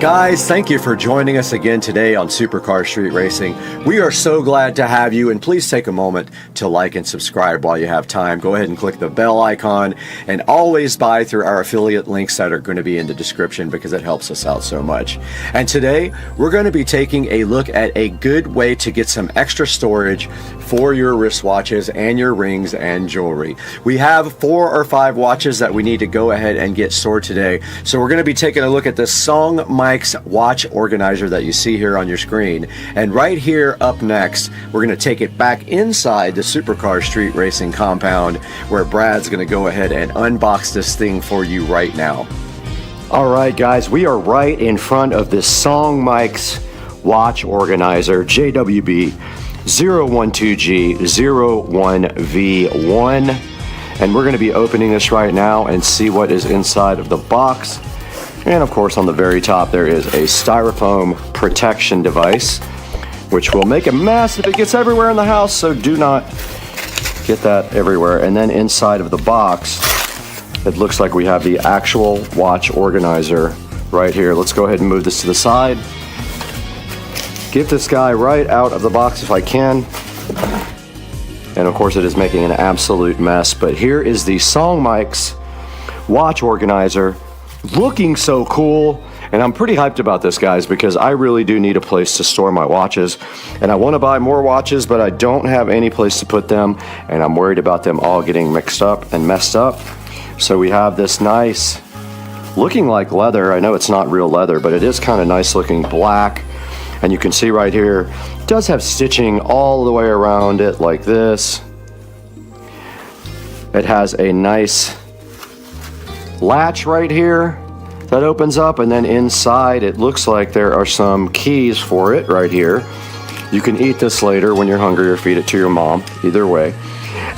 Guys, thank you for joining us again today on Supercar Street Racing. We are so glad to have you, and please take a moment to like and subscribe while you have time. Go ahead and click the bell icon, and always buy through our affiliate links that are going to be in the description because it helps us out so much. And today, we're going to be taking a look at a good way to get some extra storage for your wristwatches and your rings and jewelry. We have 4 or 5 watches that we need to go ahead and get stored today. So we're going to be taking a look at this Song Mike's watch organizer that you see here on your screen. And right here up next, we're going to take it back inside the Supercar Street Racing compound, where Brad's going to go ahead and unbox this thing for you right now. All right, guys, we are right in front of this Song Mike's watch organizer, JWB 012G01V1. And we're going to be opening this right now and see what is inside of the box. And of course, on the very top, there is a styrofoam protection device, which will make a mess if it gets everywhere in the house, so do not get that everywhere. And then inside of the box, it looks like we have the actual watch organizer right here. Let's go ahead and move this to the side. Get this guy right out of the box if I can. And of course, it is making an absolute mess, but here is the Song Mike's watch organizer, looking so cool. And I'm pretty hyped about this, guys, because I really do need a place to store my watches, and I want to buy more watches, but I don't have any place to put them, and I'm worried about them all getting mixed up and messed up. So we have this nice, looking like leather. I know it's not real leather, but it is kind of nice looking black. And you can see right here, it does have stitching all the way around it like this. It has a nice latch right here that opens up, and then inside it looks like there are some keys for it right here. You can eat this later when you're hungry, or feed it to your mom, either way.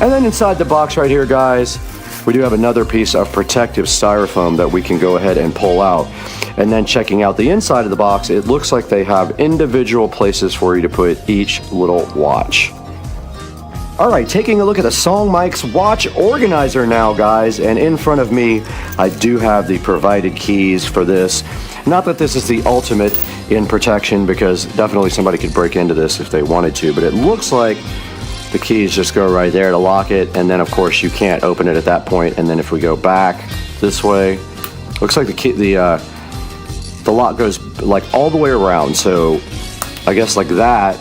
And then inside the box right here, guys, we do have another piece of protective styrofoam that we can go ahead and pull out. And then checking out the inside of the box, it looks like they have individual places for you to put each little watch. All right, taking a look at the Song Mike's watch organizer now, guys, and in front of me, I do have the provided keys for this. Not that this is the ultimate in protection, because definitely somebody could break into this if they wanted to, but it looks like the keys just go right there to lock it, and then of course you can't open it at that point. And then if we go back this way, looks like the lock goes like all the way around. So I guess like that,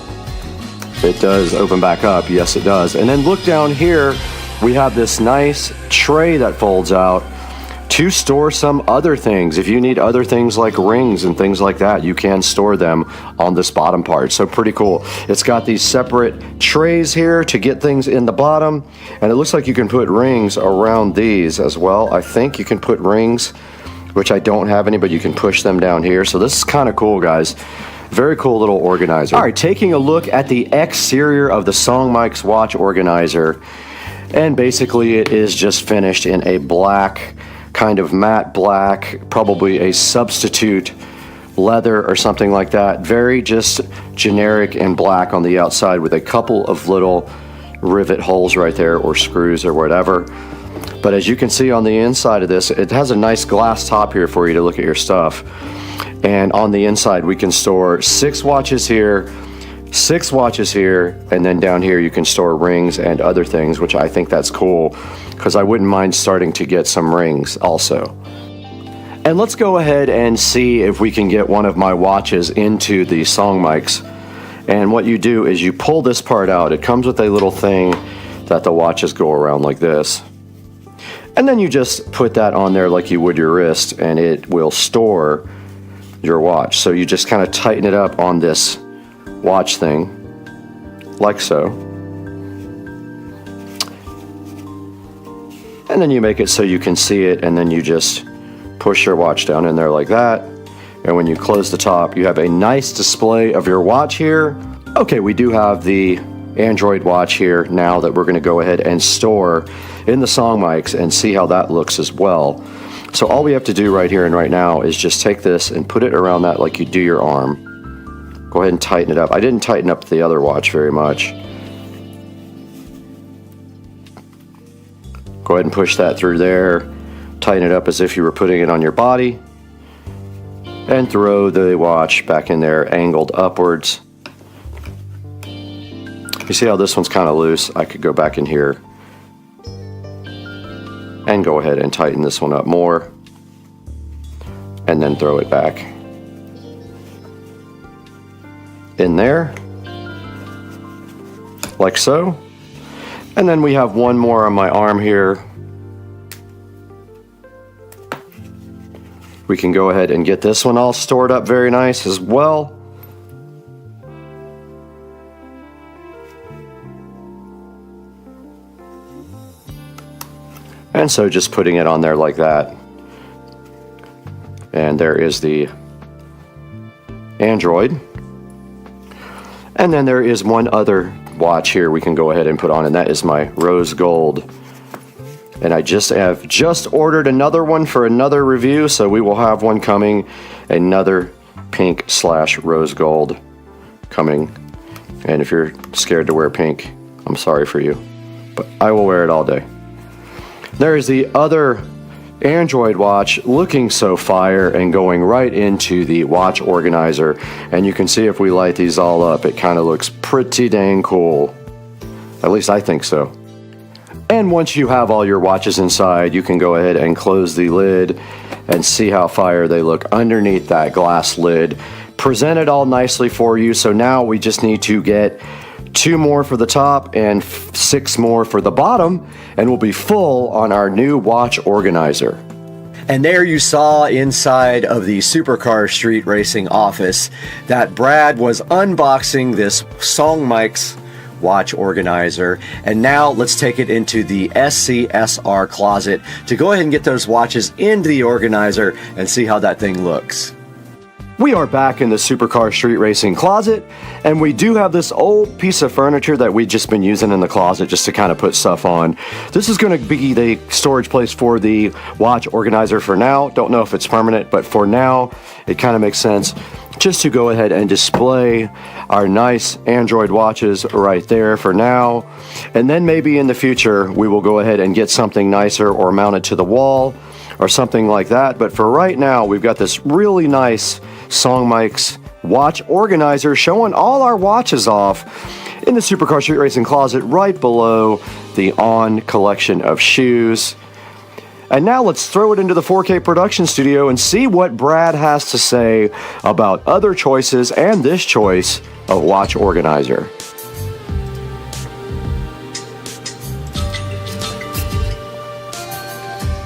it does open back up. Yes, it does. And then look down here, we have this nice tray that folds out to store some other things. If you need other things like rings and things like that, you can store them on this bottom part. So pretty cool. It's got these separate trays here to get things in the bottom, and it looks like you can put rings around these as well. I think you can put rings, which I don't have any, but you can push them down here. So this is kind of cool, guys. Very cool little organizer. All right, taking a look at the exterior of the Song Mike's watch organizer, and basically it is just finished in a black, kind of matte black, probably a substitute leather or something like that. Very just generic and black on the outside, with a couple of little rivet holes right there, or screws or whatever. But as you can see on the inside of this, it has a nice glass top here for you to look at your stuff. And on the inside, we can store 6 watches here, 6 watches here, and then down here you can store rings and other things, which I think that's cool, because I wouldn't mind starting to get some rings also. And let's go ahead and see if we can get one of my watches into the Song Mike's. And what you do is you pull this part out. It comes with a little thing that the watches go around like this. And then you just put that on there like you would your wrist, and it will store your watch. So you just kind of tighten it up on this watch thing, like so. And then you make it so you can see it, and then you just push your watch down in there like that. And when you close the top, you have a nice display of your watch here. Okay, we do have the Android watch here now that we're going to go ahead and store in the Song Mike's and see how that looks as well. So all we have to do right here and right now is just take this and put it around that like you do your arm. Go ahead and tighten it up. I didn't tighten up the other watch very much. Go ahead and push that through there. Tighten it up as if you were putting it on your body. and throw the watch back in there, angled upwards. You see how this one's kind of loose? I could go back in here and go ahead and tighten this one up more, and then throw it back in there, like so. And then we have one more on my arm here. We can go ahead and get this one all stored up very nice as well. And so just putting it on there like that. And there is the Android. And then there is one other watch here we can go ahead and put on, and that is my rose gold. And I have just ordered another one for another review, so we will have one coming, another pink / rose gold coming. And if you're scared to wear pink, I'm sorry for you, but I will wear it all day. There is the other Android watch, looking so fire and going right into the watch organizer. And you can see if we light these all up, it kind of looks pretty dang cool. At least I think so. And once you have all your watches inside, you can go ahead and close the lid and see how fire they look underneath that glass lid. Presented all nicely for you. So now we just need to get 2 more for the top and 6 more for the bottom, and we'll be full on our new watch organizer. And there you saw inside of the Supercar Street Racing office that Brad was unboxing this SODIMM watch organizer. And now let's take it into the SCSR closet to go ahead and get those watches into the organizer and see how that thing looks. We are back in the Supercar Street Racing closet, and we do have this old piece of furniture that we've just been using in the closet just to kind of put stuff on. This is going to be the storage place for the watch organizer for now. Don't know if it's permanent, but for now, it kind of makes sense just to go ahead and display our nice Android watches right there for now. And then maybe in the future, we will go ahead and get something nicer or mount it to the wall or something like that. But for right now, we've got this really nice SODIMM watch organizer showing all our watches off in the Supercar Street Racing closet right below the On collection of shoes. And now let's throw it into the 4K production studio and see what Brad has to say about other choices and this choice of watch organizer.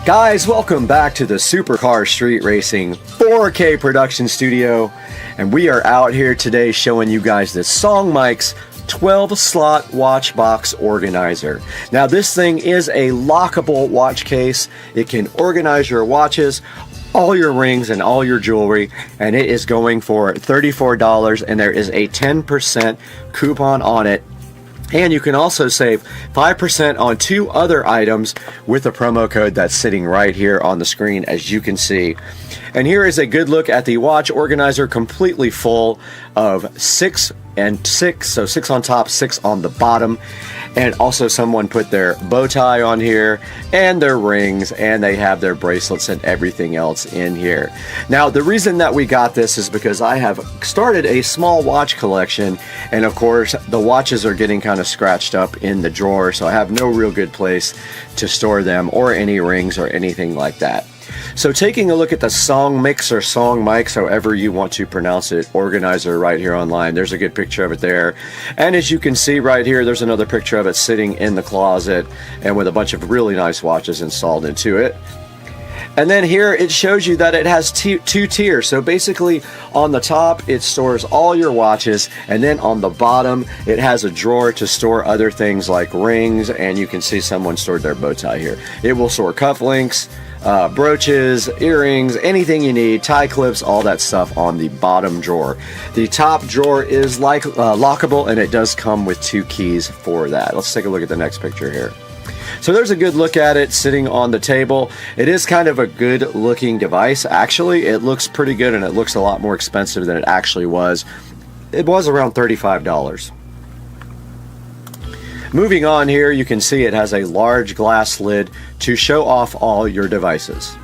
Guys, welcome back to the Supercar Street Racing 4K production studio, and we are out here today showing you guys this SODIMM 12-slot watch box organizer. Now this thing is a lockable watch case. It can organize your watches, all your rings, and all your jewelry, and it is going for $34, and there is a 10% coupon on it. And you can also save 5% on 2 other items with a promo code that's sitting right here on the screen, as you can see. And here is a good look at the watch organizer, completely full of 6 and 6, so 6 on top, 6 on the bottom. And also someone put their bow tie on here and their rings, and they have their bracelets and everything else in here. Now the reason that we got this is because I have started a small watch collection, and of course the watches are getting kind of scratched up in the drawer, so I have no real good place to store them or any rings or anything like that. So taking a look at the SODIMM or SODIMM, however you want to pronounce it, organizer right here online. There's a good picture of it there. And as you can see right here, there's another picture of it sitting in the closet and with a bunch of really nice watches installed into it. And then here it shows you that it has 2 tiers. So basically on the top it stores all your watches, and then on the bottom it has a drawer to store other things like rings, and you can see someone stored their bow tie here. It will store cufflinks, brooches, earrings, anything you need, tie clips, all that stuff on the bottom drawer. The top drawer is lockable, and it does come with 2 keys for that. Let's take a look at the next picture here. So there's a good look at it sitting on the table. It is kind of a good looking device. Actually, it looks pretty good, and it looks a lot more expensive than it actually was. It was around $35. Moving on here, you can see it has a large glass lid to show off all your devices.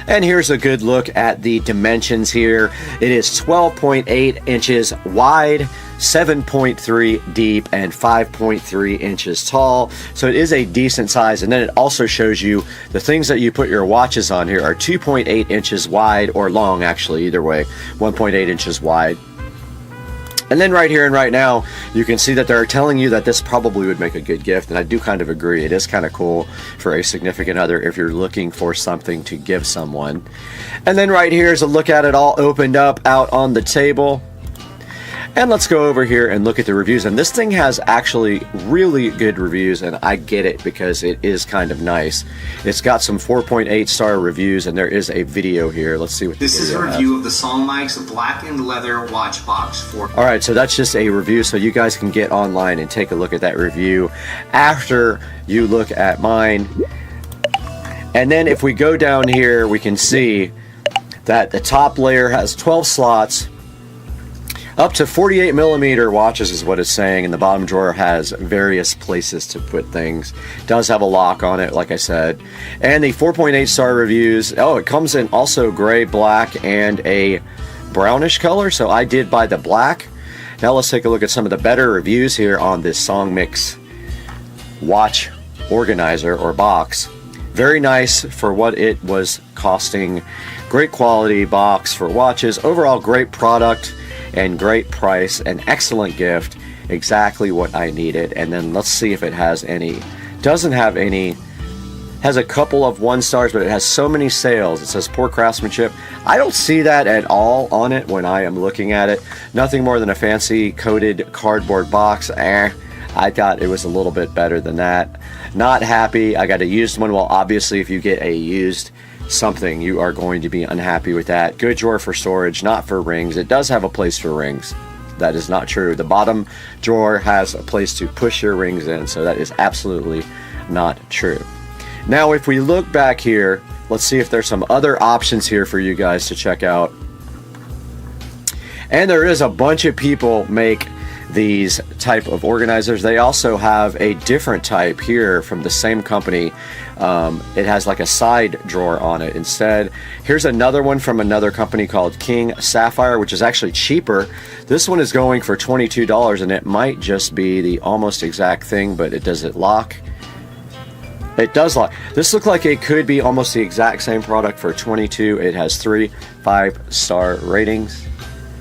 And here's a good look at the dimensions here. It is 12.8 inches wide, 7.3 deep, and 5.3 inches tall. So it is a decent size. And then it also shows you the things that you put your watches on here are 2.8 inches wide, or long actually, either way, 1.8 inches wide. And then right here and right now, you can see that they're telling you that this probably would make a good gift, and I do kind of agree. It is kind of cool for a significant other if you're looking for something to give someone. And then right here is a look at it all opened up out on the table. And let's go over here and look at the reviews. And this thing has actually really good reviews, and I get it because it is kind of nice. It's got some 4.8 star reviews, and there is a video here. Let's see what this is a review of the SODIMM blackened leather watch box for. All right, so that's just a review, so you guys can get online and take a look at that review after you look at mine. And then if we go down here, we can see that the top layer has 12 slots. Up to 48 millimeter watches is what it's saying, and the bottom drawer has various places to put things. It does have a lock on it, like I said. And the 4.8 star reviews, oh, it comes in also gray, black, and a brownish color, so I did buy the black. Now let's take a look at some of the better reviews here on this SODIMM watch organizer or box. Very nice for what it was costing. Great quality box for watches. Overall, great product and great price, an excellent gift, exactly what I needed. And then let's see if it has any. Doesn't have any. Has a couple of 1 stars, but it has so many sales. It says poor craftsmanship. I don't see that at all on it when I am looking at it. Nothing more than a fancy coated cardboard box. I thought it was a little bit better than that. Not happy. I got a used one. Well, obviously if you get a used something, you are going to be unhappy with that. Good drawer for storage, not for rings. It does have a place for rings. That is not true. The bottom drawer has a place to push your rings in, so that is absolutely not true. Now if we look back here, let's see if there's some other options here for you guys to check out. And there is a bunch of people make these type of organizers. They also have a different type here from the same company. It has like a side drawer on it instead. Here's another one from another company called King Sapphire, which is actually cheaper. This one is going for $22, and it might just be the almost exact thing, but does it lock? It does lock. This looks like it could be almost the exact same product for $22. It has 3 5-star ratings,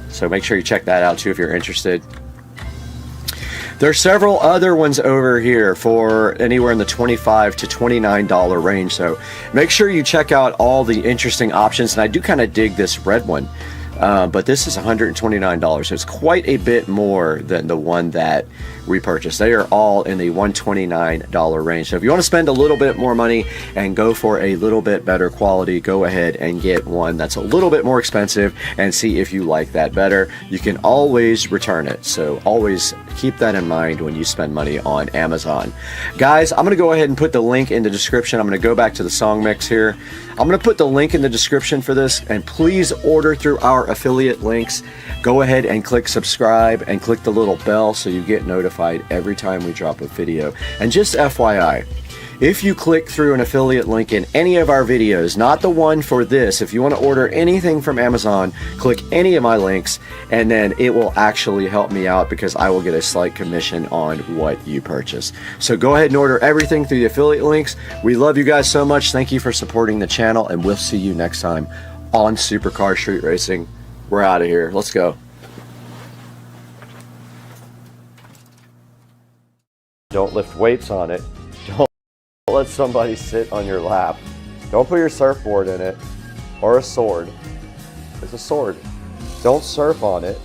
so make sure you check that out too if you're interested. There's several other ones over here for anywhere in the $25 to $29 range, so make sure you check out all the interesting options. And I do kind of dig this red one, but this is $129, so it's quite a bit more than the one that we purchased. They are all in the $129 range. So if you want to spend a little bit more money and go for a little bit better quality, go ahead and get one that's a little bit more expensive and see if you like that better. You can always return it, so always keep that in mind when you spend money on Amazon. Guys, I'm going to go ahead and put the link in the description. I'm going to go back to the SODIMM here. I'm going to put the link in the description for this, and please order through our affiliate links. Go ahead and click subscribe and click the little bell so you get notified every time we drop a video. And just FYI, if you click through an affiliate link in any of our videos, not the one for this, if you want to order anything from Amazon, click any of my links, and then it will actually help me out because I will get a slight commission on what you purchase. So go ahead and order everything through the affiliate links. We love you guys so much. Thank you for supporting the channel, and we'll see you next time on Supercar Street Racing. We're out of here. Let's go. Don't lift weights on it. Don't let somebody sit on your lap. Don't put your surfboard in it or a sword. It's a sword. Don't surf on it,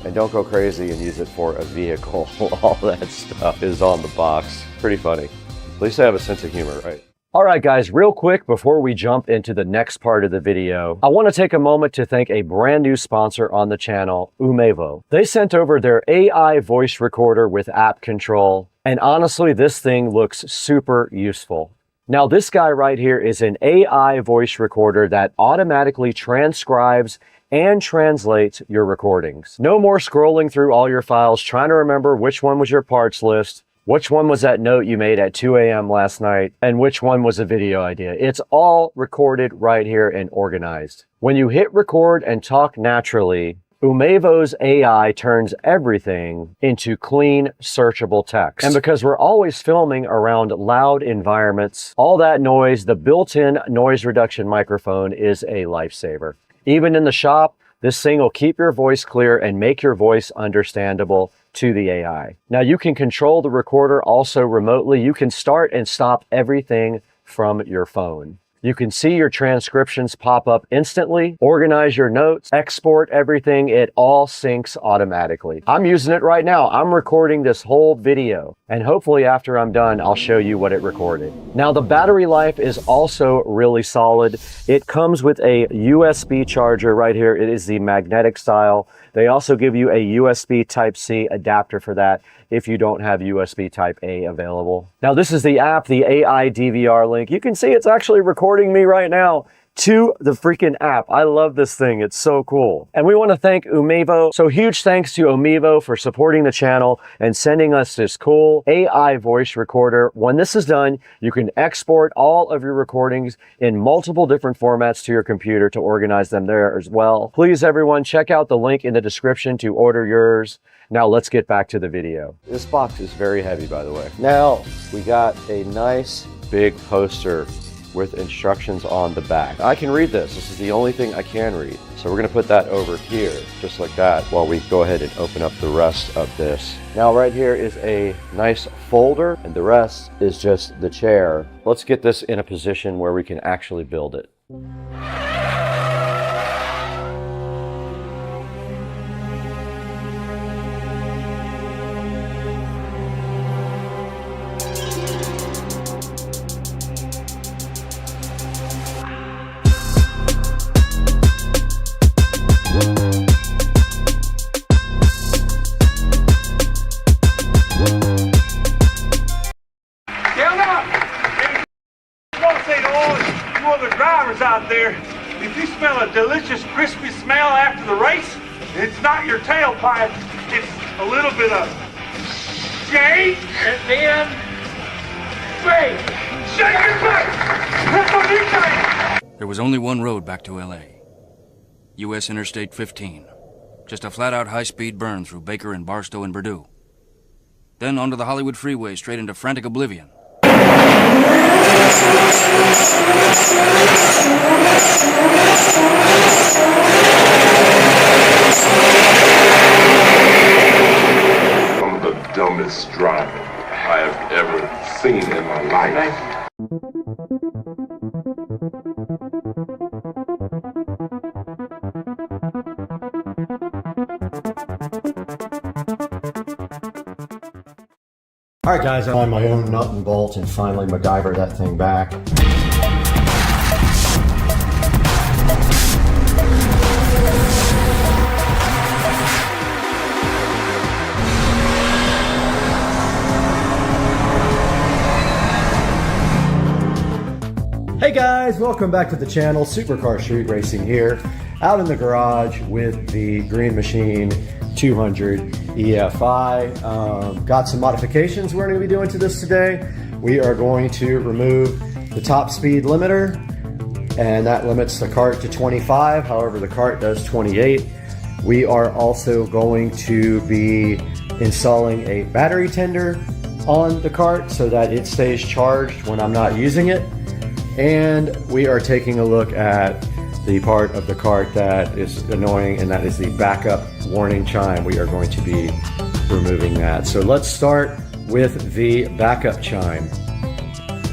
and don't go crazy and use it for a vehicle. All that stuff is on the box. Pretty funny. At least I have a sense of humor, right? All right, guys, real quick before we jump into the next part of the video, I want to take a moment to thank a brand new sponsor on the channel, Umevo. They sent over their AI voice recorder with app control, and honestly, this thing looks super useful. Now, this guy right here is an AI voice recorder that automatically transcribes and translates your recordings. No more scrolling through all your files trying to remember which one was your parts list. Which one was that note you made at 2 a.m. last night? And which one was a video idea? It's all recorded right here and organized. When you hit record and talk naturally, Umevo's AI turns everything into clean, searchable text. And because we're always filming around loud environments, all that noise, the built-in noise reduction microphone is a lifesaver. Even in the shop, this thing will keep your voice clear and make your voice understandable to the AI. Now you can control the recorder also remotely. You can start and stop everything from your phone. You can see your transcriptions pop up instantly, organize your notes, export everything. It all syncs automatically. I'm using it right now. I'm recording this whole video, and hopefully after I'm done, I'll show you what it recorded. Now the battery life is also really solid. It comes with a USB charger right here. It is the magnetic style. They also give you a USB Type-C adapter for that if you don't have USB Type-A available. Now this is the app, the AI DVR link. You can see it's actually recording me right now to the freaking app. I love this thing. It's so cool. And we want to thank Umevo. So huge thanks to Umevo for supporting the channel and sending us this cool AI voice recorder. When this is done, you can export all of your recordings in multiple different formats to your computer to organize them there as well. Please, everyone, check out the link in the description to order yours. Now let's get back to the video. This box is very heavy, by the way. Now we got a nice big poster with instructions on the back. I can read this. This is the only thing I can read. So we're gonna put that over here, just like that, while we go ahead and open up the rest of this. Now right here is a nice folder, and the rest is just the chair. Let's get this in a position where we can actually build it. Out there, if you smell a delicious crispy smell after the race, it's not your tailpipe, it's a little bit of shake and then bake. Shake and bake. That's what you say. There was only one road back to LA. US Interstate 15. Just a flat-out high-speed burn through Baker and Barstow and Purdue. Then onto the Hollywood freeway straight into frantic oblivion. Some of the dumbest driving I have ever seen in my life. All right, guys, I find my own nut and bolt and finally MacGyver that thing back. Hey guys, welcome back to the channel. Supercar Street Racing here, out in the garage with the Green Machine 200 EFI. Got some modifications we're going to be doing to this today. We are going to remove the top speed limiter, and that limits the cart to 25. However, the cart does 28. We are also going to be installing a battery tender on the cart so that it stays charged when I'm not using it. And we are taking a look at the part of the cart that is annoying, and that is the backup warning chime. We are going to be removing that. So let's start with the backup chime.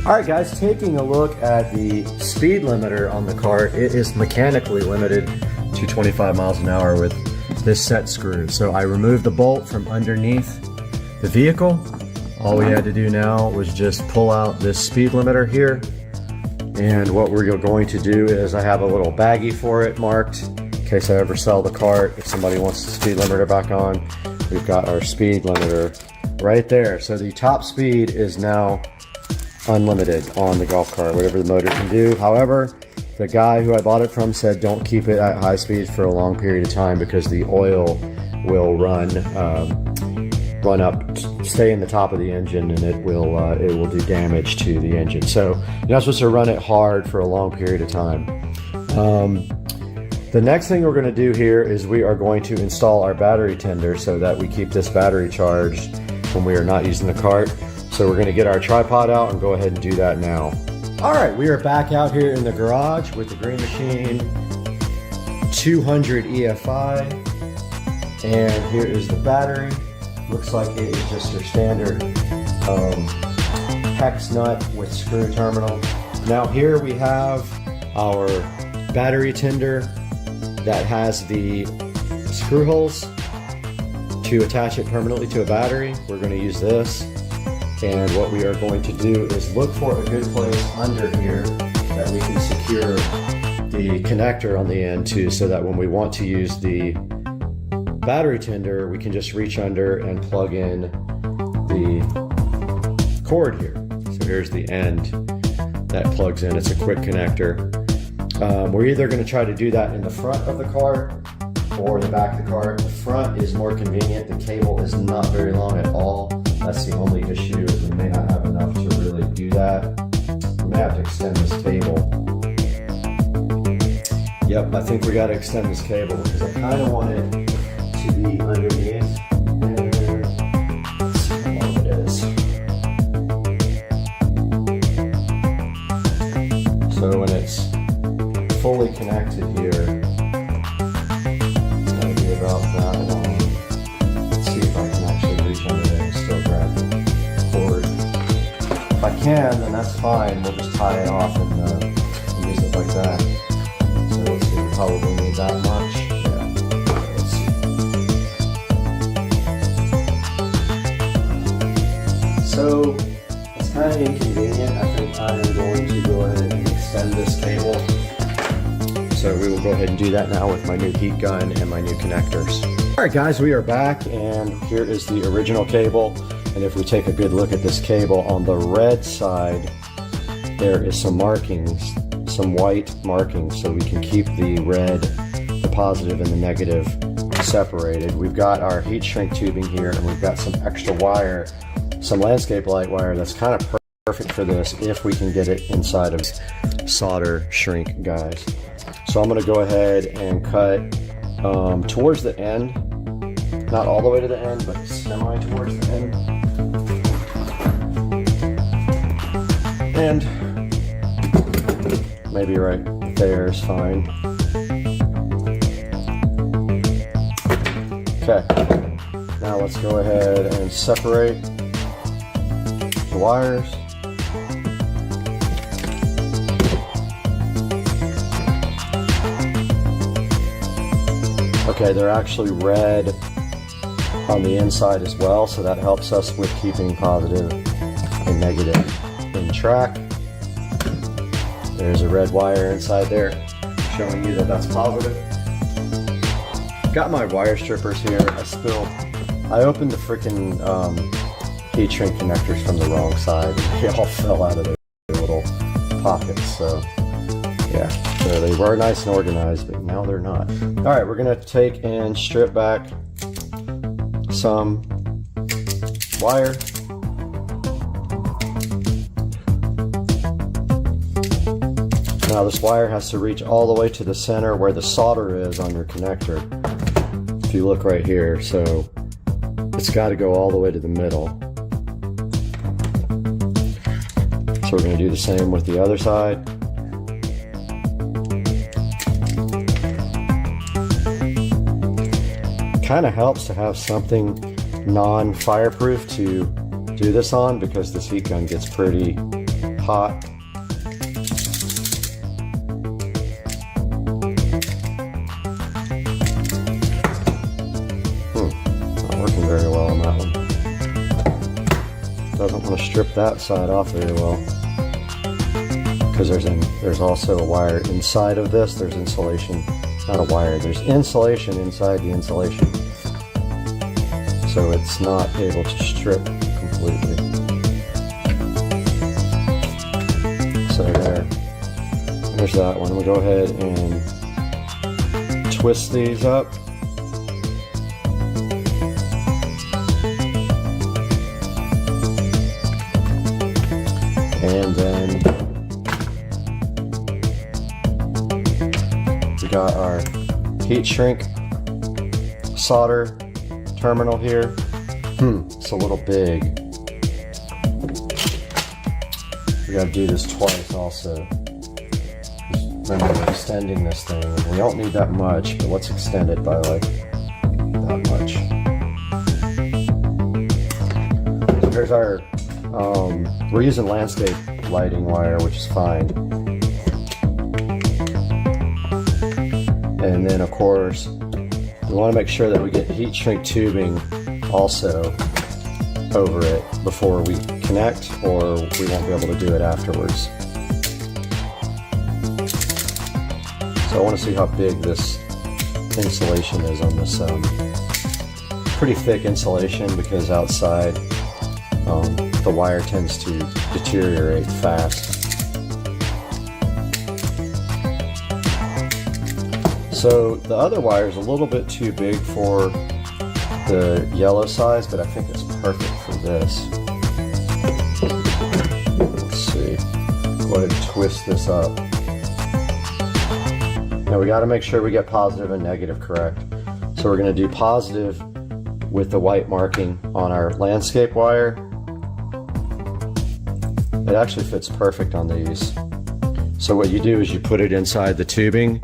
All right, guys, taking a look at the speed limiter on the cart, it is mechanically limited to 25 miles an hour with this set screw. So I removed the bolt from underneath the vehicle. All we had to do now was just pull out this speed limiter here. And what we're going to do is I have a little baggie for it marked in case I ever sell the cart. If somebody wants the speed limiter back on, we've got our speed limiter right there. So the top speed is now unlimited on the golf cart, whatever the motor can do. However, the guy who I bought it from said don't keep it at high speed for a long period of time because the oil will run up stay in the top of the engine, and it will do damage to the engine. So you're not supposed to run it hard for a long period of time. The next thing we're going to do here is we are going to install our battery tender so that we keep this battery charged when we are not using the cart. So we're going to get our tripod out and go ahead and do that now. All right, we are back out here in the garage with the Green Machine 200 EFI, and here is the battery. Looks like it is just your standard hex nut with screw terminal. Now here we have our battery tender that has the screw holes to attach it permanently to a battery. We're going to use this, and what we are going to do is look for a good place under here that we can secure the connector on the end to, so that when we want to use the battery tender, we can just reach under and plug in the cord here. So here's the end that plugs in. It's a quick connector. We're either going to try to do that in the front of the cart or the back of the cart. The front is more convenient. The cable is not very long at all. That's the only issue. We may not have enough to really do that. We may have to extend this cable. Yep, I think we got to extend this cable because I kind of want it to be underneath. Let's see how long it is. So when it's fully connected here, it's going to be about that long. Let's see if I can actually reach under there and still grab the cord. If I can, then that's fine. We'll just tie it off and use it like that. So let's see, we probably need that much. So it's kind of inconvenient. I think I am going to go ahead and extend this cable. So we will go ahead and do that now with my new heat gun and my new connectors. All right guys, we are back, and here is the original cable. And if we take a good look at this cable, on the red side there is some markings, some white markings, so we can keep the red, the positive and the negative separated. We've got our heat shrink tubing here, and we've got some extra wire, some landscape light wire that's kind of perfect for this if we can get it inside of solder shrink guys. So I'm going to go ahead and cut towards the end, not all the way to the end, but semi towards the end. And maybe right there is fine. Okay, now let's go ahead and separate the wires. Okay, they're actually red on the inside as well, so that helps us with keeping positive and negative in track. There's a red wire inside there showing you that that's positive. Got my wire strippers here. I opened the freaking heat shrink connectors from the wrong side. They all fell out of their little pockets, so yeah. So they were nice and organized, but now they're not. All right, we're gonna take and strip back some wire. Now this wire has to reach all the way to the center where the solder is on your connector. If you look right here, so it's got to go all the way to the middle. So we're going to do the same with the other side. Kind of helps to have something non-fireproof to do this on, because this heat gun gets pretty hot. Not working very well on that one. Doesn't want to strip that side off very well, because there's also a wire inside of this. There's insulation. Not a wire, there's insulation inside the insulation, so it's not able to strip completely. So there's that one. We'll go ahead and twist these up. then we got our heat shrink solder terminal here. It's a little big. We gotta do this twice also. Just remember, we're extending this thing, and we don't need that much, but let's extend it by like that much. So here's our, we're using landscape lighting wire, which is fine. And then of course, we want to make sure that we get heat shrink tubing also over it before we connect, or we won't be able to do it afterwards. So I want to see how big this insulation is on this pretty thick insulation, because outside the wire tends to deteriorate fast. So the other wire is a little bit too big for the yellow size, but I think it's perfect for this. Let's see. Go ahead and twist this up. Now we got to make sure we get positive and negative correct. So we're going to do positive with the white marking on our landscape wire. It actually fits perfect on these. So what you do is you put it inside the tubing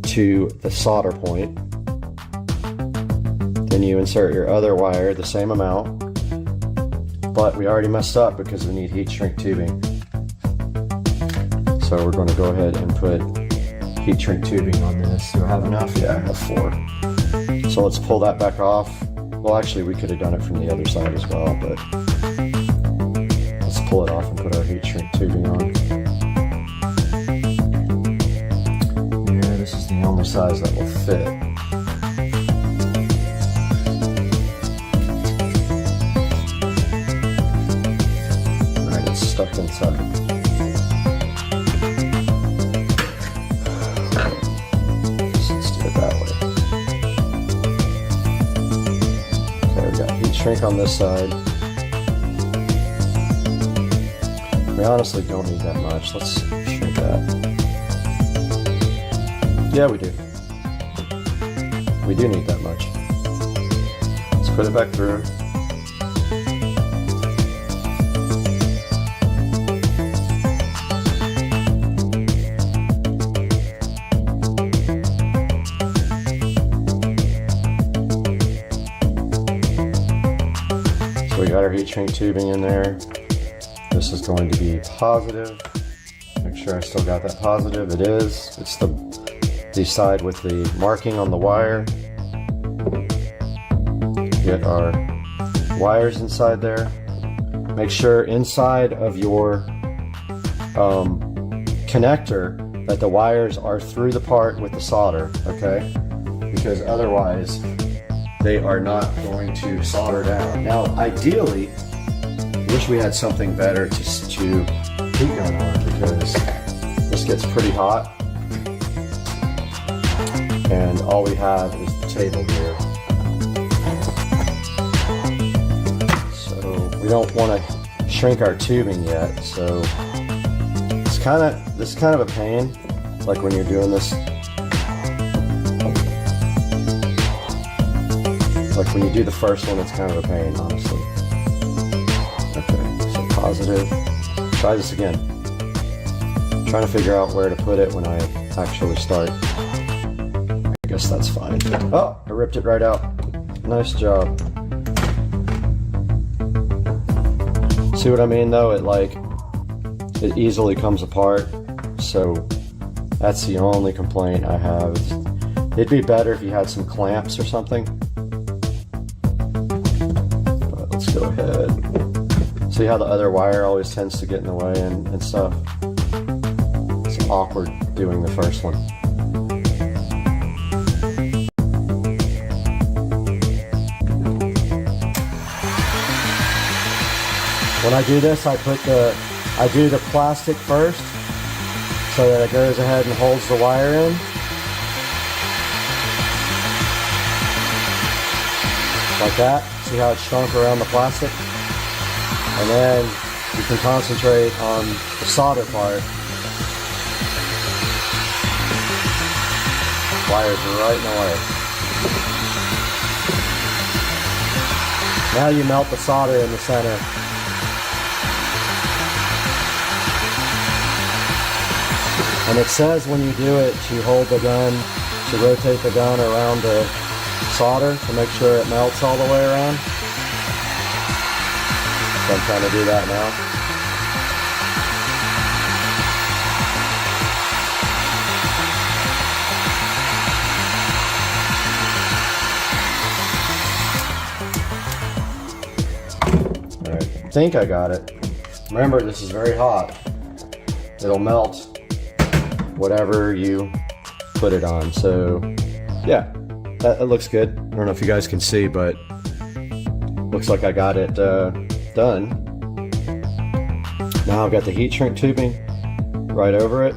to the solder point. Then you insert your other wire, the same amount, but we already messed up because we need heat shrink tubing. So we're going to go ahead and put heat shrink tubing on this. Do I have enough? Yeah, I have 4. So let's pull that back off. Well, actually we could have done it from the other side as well, but let's pull it off and put our heat shrink tubing on. Yeah, this is the only size that will fit. Alright, it's stuck inside. Shrink on this side. We honestly don't need that much. Let's shrink that. Yeah, we do. We do need that much. Let's put it back through. We got our heat shrink tubing in there. This is going to be positive. Make sure I still got that positive. It is. It's the side with the marking on the wire. Get our wires inside there. Make sure inside of your connector that the wires are through the part with the solder, okay? Because otherwise they are not going to solder down. Now, ideally, wish we had something better to heat gun on, because this gets pretty hot, and all we have is the table here. So we don't want to shrink our tubing yet. So this is kind of a pain, like when you're doing this. Like when you do the first one, it's kind of a pain, honestly. Okay, so positive. Try this again. I'm trying to figure out where to put it when I actually start. I guess that's fine. Oh, I ripped it right out. Nice job. See what I mean though? It easily comes apart. So that's the only complaint I have. It'd be better if you had some clamps or something. Go ahead. See how the other wire always tends to get in the way and stuff? It's awkward doing the first one. When I do this, I do the plastic first so that it goes ahead and holds the wire in. Like that. See how it's shrunk around the plastic? And then you can concentrate on the solder part. Wires are right in the way. Now you melt the solder in the center. And it says when you do it to hold the gun, to rotate the gun around the solder to make sure it melts all the way around. So I'm trying to do that now. Alright, I think I got it. Remember, this is very hot. It'll melt whatever you put it on. So yeah, that looks good. I don't know if you guys can see, but looks like I got it done. Now I've got the heat shrink tubing right over it.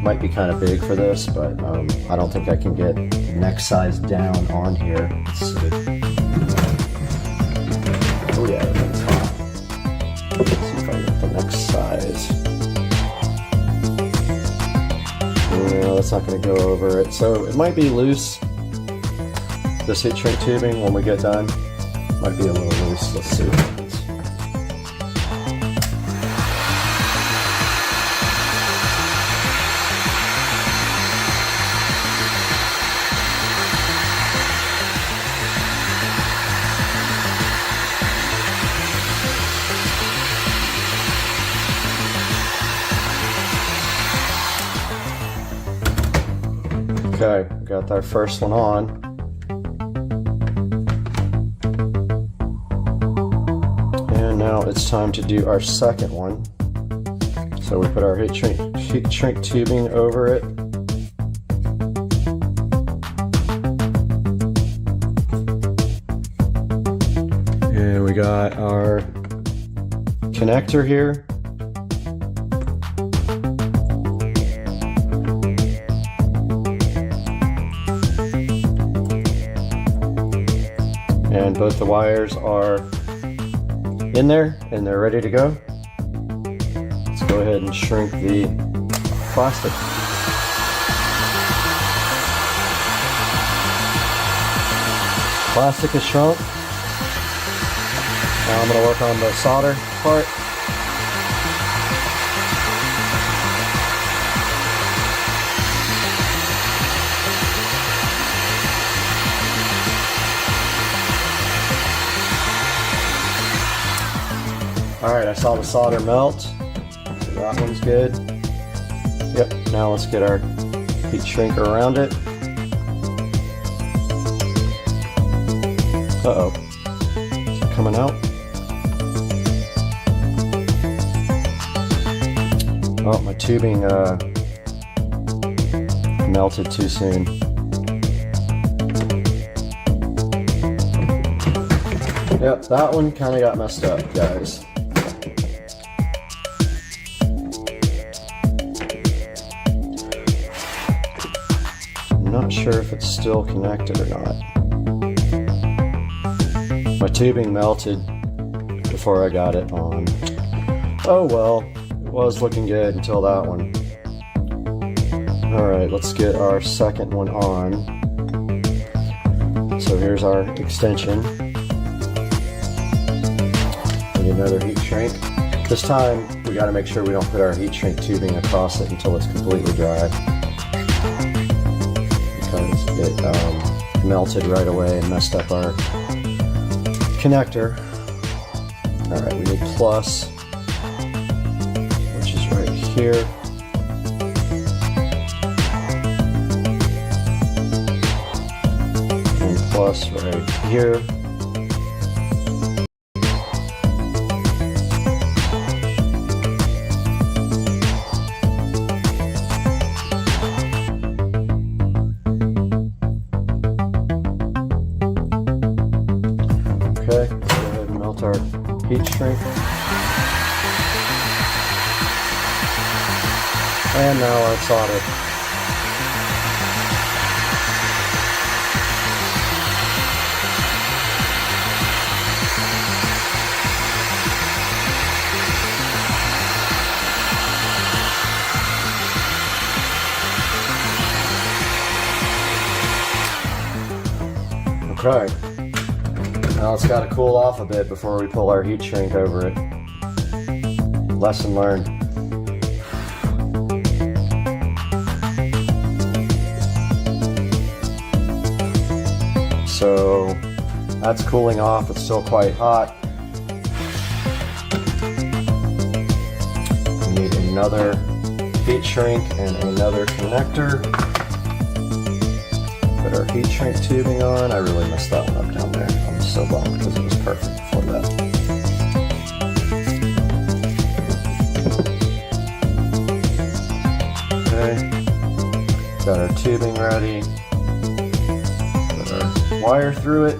Might be kind of big for this, but I don't think I can get neck size down on here. Let's see. Oh yeah, that's hot. Let's see if I get the neck size. No, that's not going to go over it. So it might be loose. This heat shrink tubing, when we get done, might be a little loose. Let's see. Okay, got our first one on. And now it's time to do our second one. So we put our heat shrink tubing over it. And we got our connector here. And both the wires are in there and they're ready to go. Let's go ahead and shrink the plastic. Plastic is shrunk. Now I'm going to work on the solder part. Alright, I saw the solder melt. So that one's good. Yep, now let's get our heat shrinker around it. Uh-oh. Is it coming out? Oh, my tubing melted too soon. Yep, that one kind of got messed up, guys. Not sure if it's still connected or not. My tubing melted before I got it on. Oh well, it was looking good until that one. Alright, let's get our second one on. So here's our extension. Need another heat shrink. This time we got to make sure we don't put our heat shrink tubing across it until it's completely dry. It melted right away and messed up our connector. Alright, we need plus, which is right here. And plus right here. Okay, go ahead and melt our heat shrink. And now our solder. Okay. Now it's got to cool off a bit before we pull our heat shrink over it. Lesson learned. So that's cooling off. It's still quite hot. We need another heat shrink and another connector. Put our heat shrink tubing on. I really messed that one up down there. I'm so bummed because it was perfect before that. Okay. Got our tubing ready. Put our wire through it.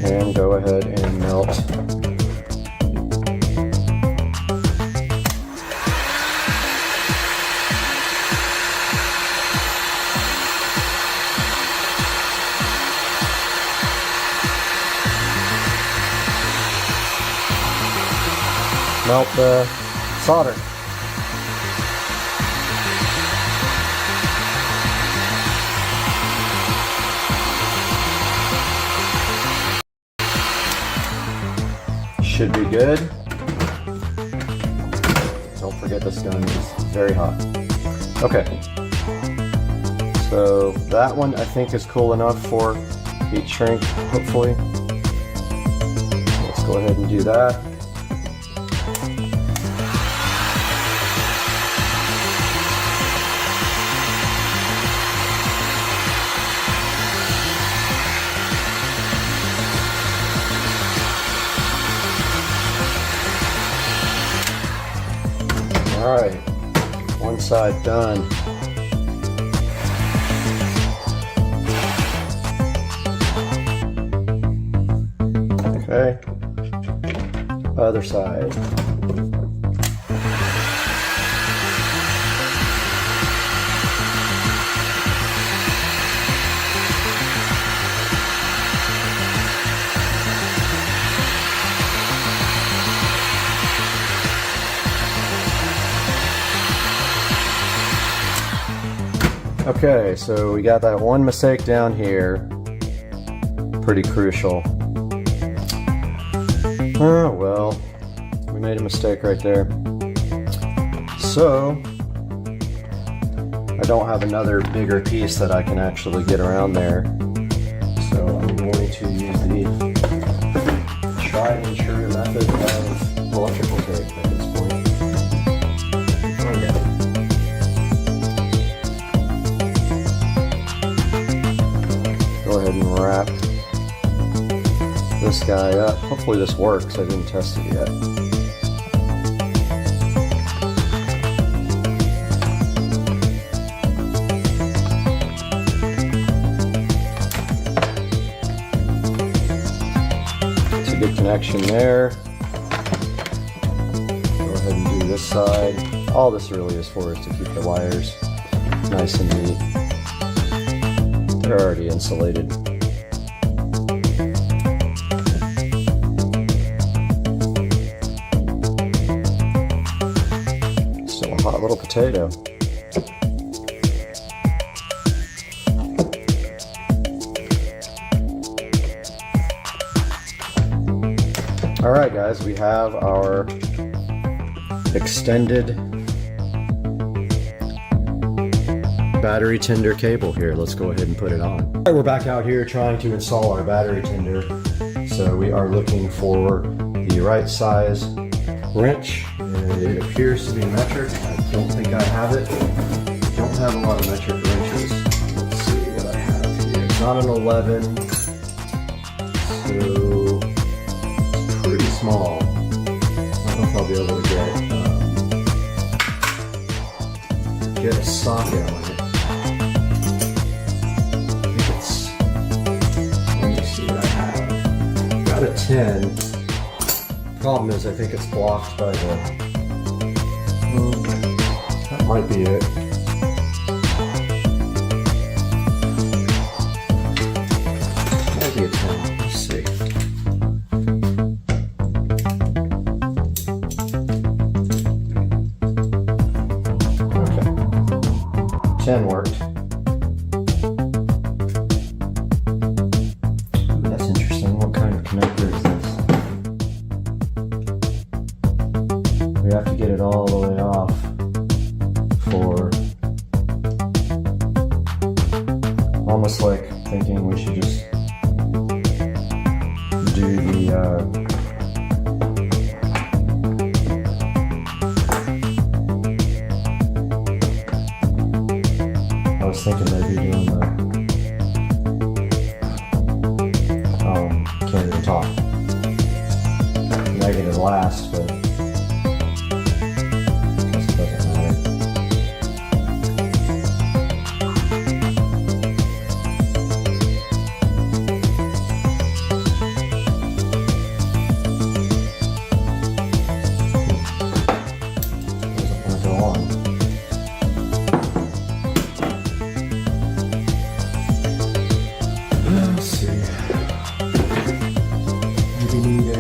And go ahead and melt the solder. Should be good. Don't forget this gun is very hot. Okay. So that one I think is cool enough for heat shrink, hopefully. Let's go ahead and do that. All right, one side done. Okay, other side. Okay, so we got that one mistake down here. Pretty crucial. Oh, well, we made a mistake right there. So, I don't have another bigger piece that I can actually get around there. So I'm going to use the tried and true method of electrical tape at this point. Go ahead and wrap this guy up. Hopefully this works. I didn't test it yet. It's a good connection there. Go ahead and do this side. All this really is for is to keep the wires nice and neat. They're already insulated. Still a hot little potato. All right, guys, we have our extended battery tender cable here. Let's go ahead and put it on. All right, we're back out here trying to install our battery tender. So we are looking for the right size wrench, and it appears to be metric. I don't think I have it. I don't have a lot of metric wrenches. Let's see what I have here. It's not an 11, so it's pretty small. I don't know if I'll be able to get a socket on it. A 10. Problem is, I think it's blocked by the. That might be it. Might be a 10. Let's see. 10 worked. Ooh, that's interesting. What kind of connector is this? We have to get it all the way off for almost like thinking we should just do the I was thinking maybe doing the can't even talk. Negative last, but I guess it doesn't matter. Doesn't want to go on. Let's see. Maybe need a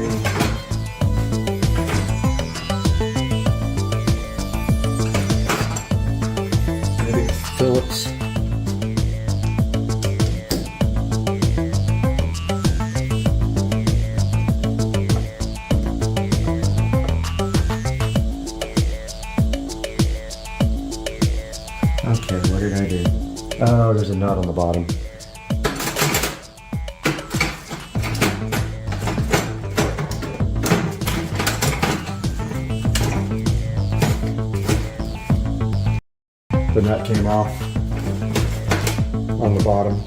maybe Phillips. Okay, what did I do? Oh, there's a nut on the bottom. The nut came off on the bottom.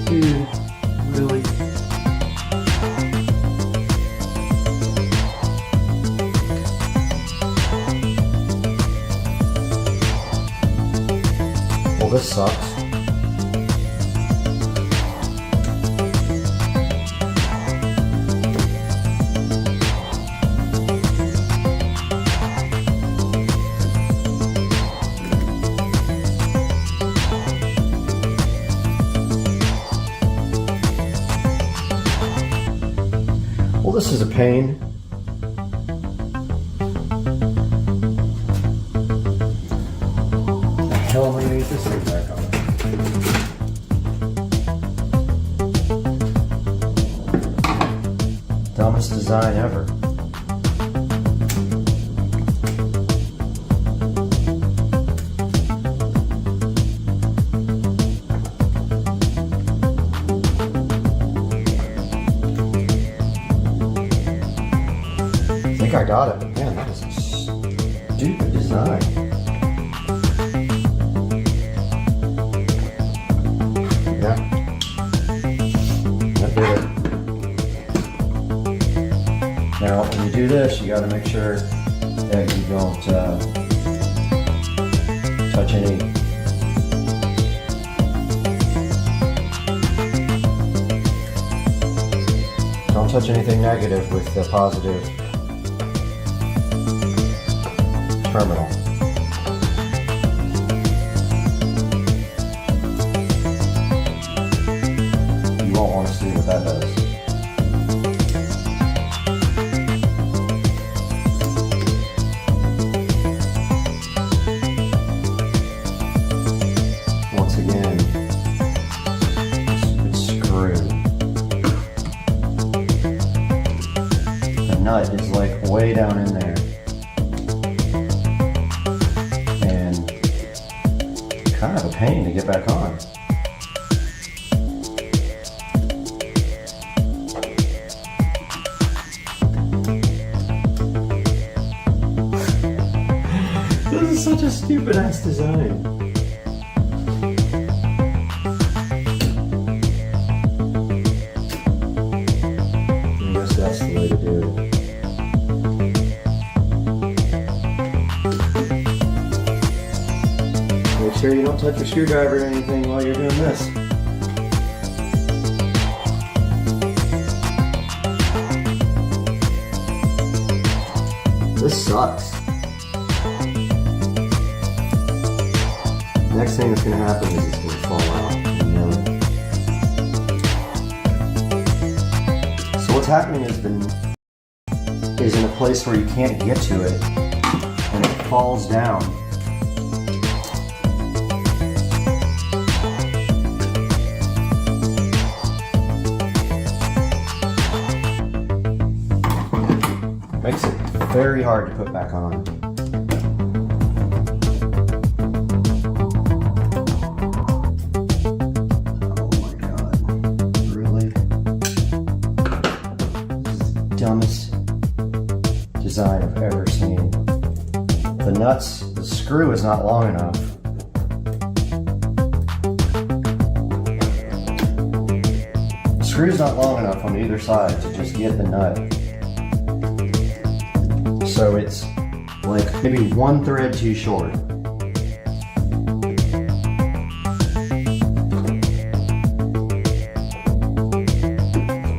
Dude, really? Well, this sucks. Well, this is a pain. The hell am I gonna get this thing back on? Dumbest design ever. I think I got it, but man, that is a stupid design. Yeah. That did it. Now, when you do this, you gotta make sure that you don't touch any don't touch anything negative with the positive terminal. You won't want to see what that does. Once again, it's screwed. The nut is like way down in there. Kind of a pain to get back on. This is such a stupid ass design. I guess that's the way to do it. Make sure you don't touch your screwdriver or anything while you're doing this. This sucks. Next thing that's going to happen is it's going to fall out. what's happening is is in a place where you can't get to it, and it falls down. Makes it very hard to put back on. Oh my god, really? This is the dumbest design I've ever seen. The screw is not long enough. The screw's not long enough on either side to just get the nut. So it's like maybe one thread too short.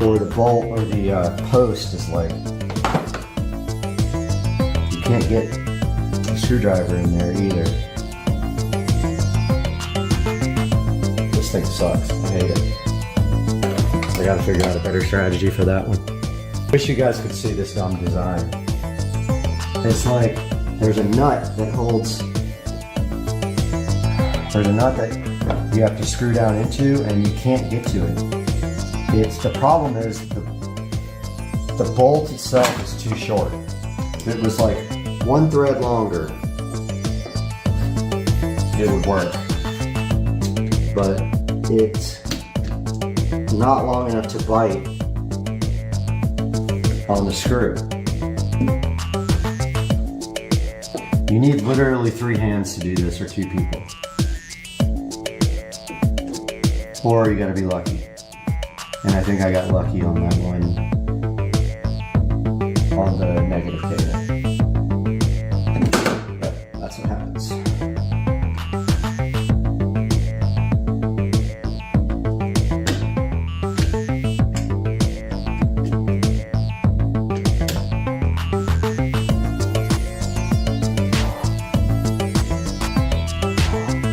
Or the bolt or the post is like, you can't get a screwdriver in there either. This thing sucks, I hate it. I gotta figure out a better strategy for that one. Wish you guys could see this dumb design. It's like there's a nut that holds, there's a nut that you have to screw down into and you can't get to it. The problem is the bolt itself is too short. If it was like one thread longer, it would work. But it's not long enough to bite on the screw. You need literally 3 hands to do this, or 2 people. Or you gotta be lucky. And I think I got lucky on that one, on the negative cable. But that's what happens.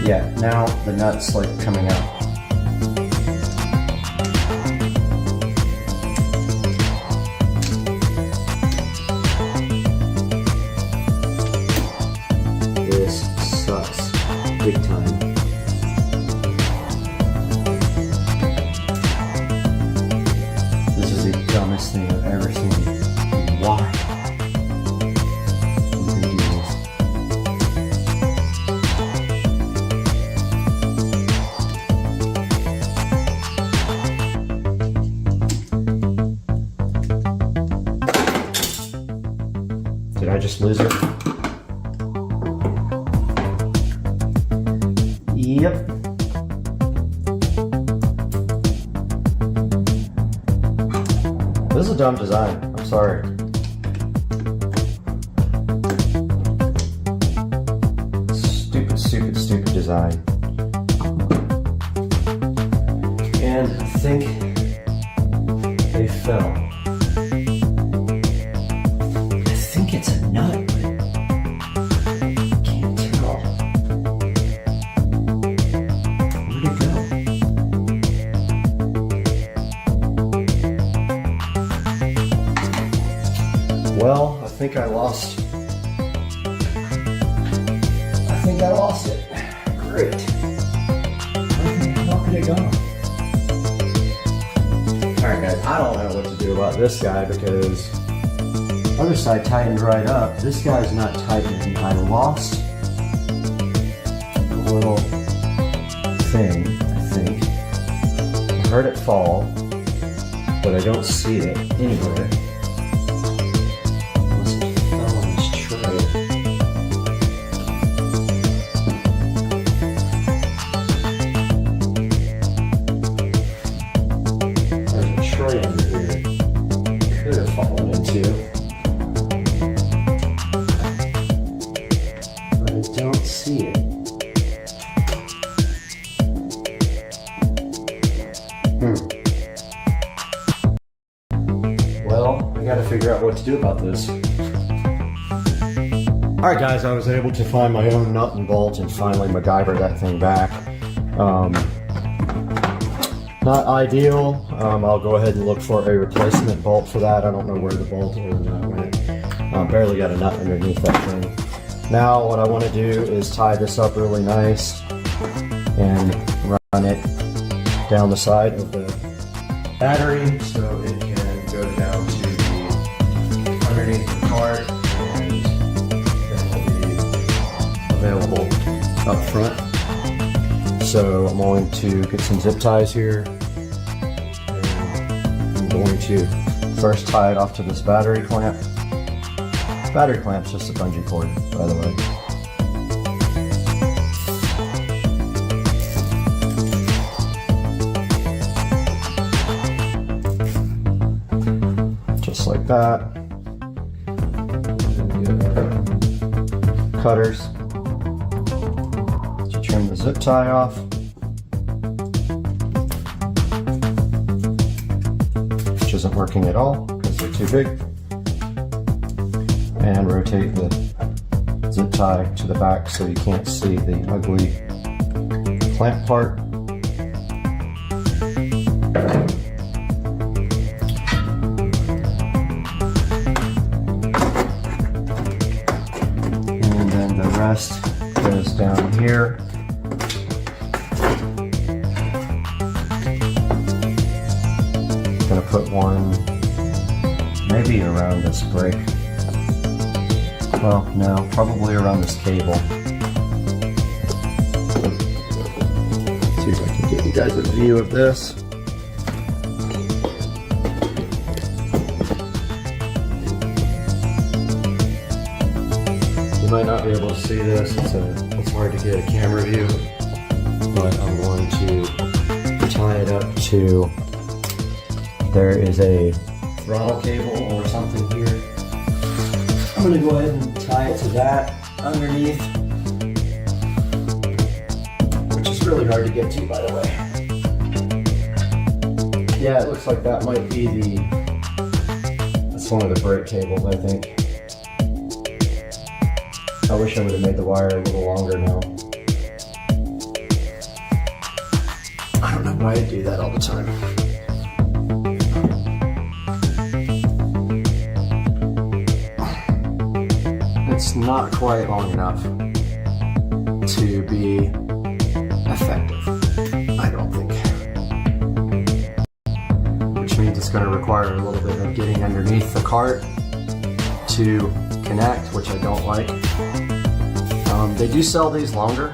Yeah, now the nut's like coming out. This sucks big time. This is the dumbest thing I've ever seen. Why? Did I just lose it? Yep. This is a dumb design. I'm sorry. Stupid, stupid, stupid design. And I think they fell. It's a nut, but I can't tell. Where'd it go? Well, I think I lost. I think I lost it. Great. How could it go? Alright guys, I don't know what to do about this guy because other side tightened right up. This guy's not tightened. I lost a little thing, I think. I heard it fall, but I don't see it anywhere. Must have fell on this tray. There's a tray under here. Could have fallen into. Don't see it. Well, I gotta figure out what to do about this. Alright guys, I was able to find my own nut and bolt and finally MacGyver that thing back. Not ideal. I'll go ahead and look for a replacement bolt for that. I don't know where the bolt or the nut went. Barely got a nut underneath that thing. Now what I want to do is tie this up really nice and run it down the side of the battery so it can go down to the underneath the cart and then will be available up front. So I'm going to get some zip ties here. And I'm going to first tie it off to this battery clamp. Battery clamp's just a bungee cord, by the way. Just like that. Get our cutters to trim the zip tie off. Which isn't working at all because they're too big. And rotate the zip tie to the back so you can't see the ugly clamp part. And then the rest goes down here. I'm gonna put one maybe around this break. Well, no, probably around this cable. See if I can get you guys a view of this. You might not be able to see this, it's hard to get a camera view, but I'm going to tie it up to, there is a throttle cable or something here. I'm going to go ahead and tie it to that underneath, which is really hard to get to, by the way. Yeah, it looks like that might be that's one of the brake cables, I think. I wish I would have made the wire a little longer now. I don't know why I do that all the time. It's not quite long enough to be effective, I don't think. Which means it's going to require a little bit of getting underneath the cart to connect, which I don't like. They do sell these longer,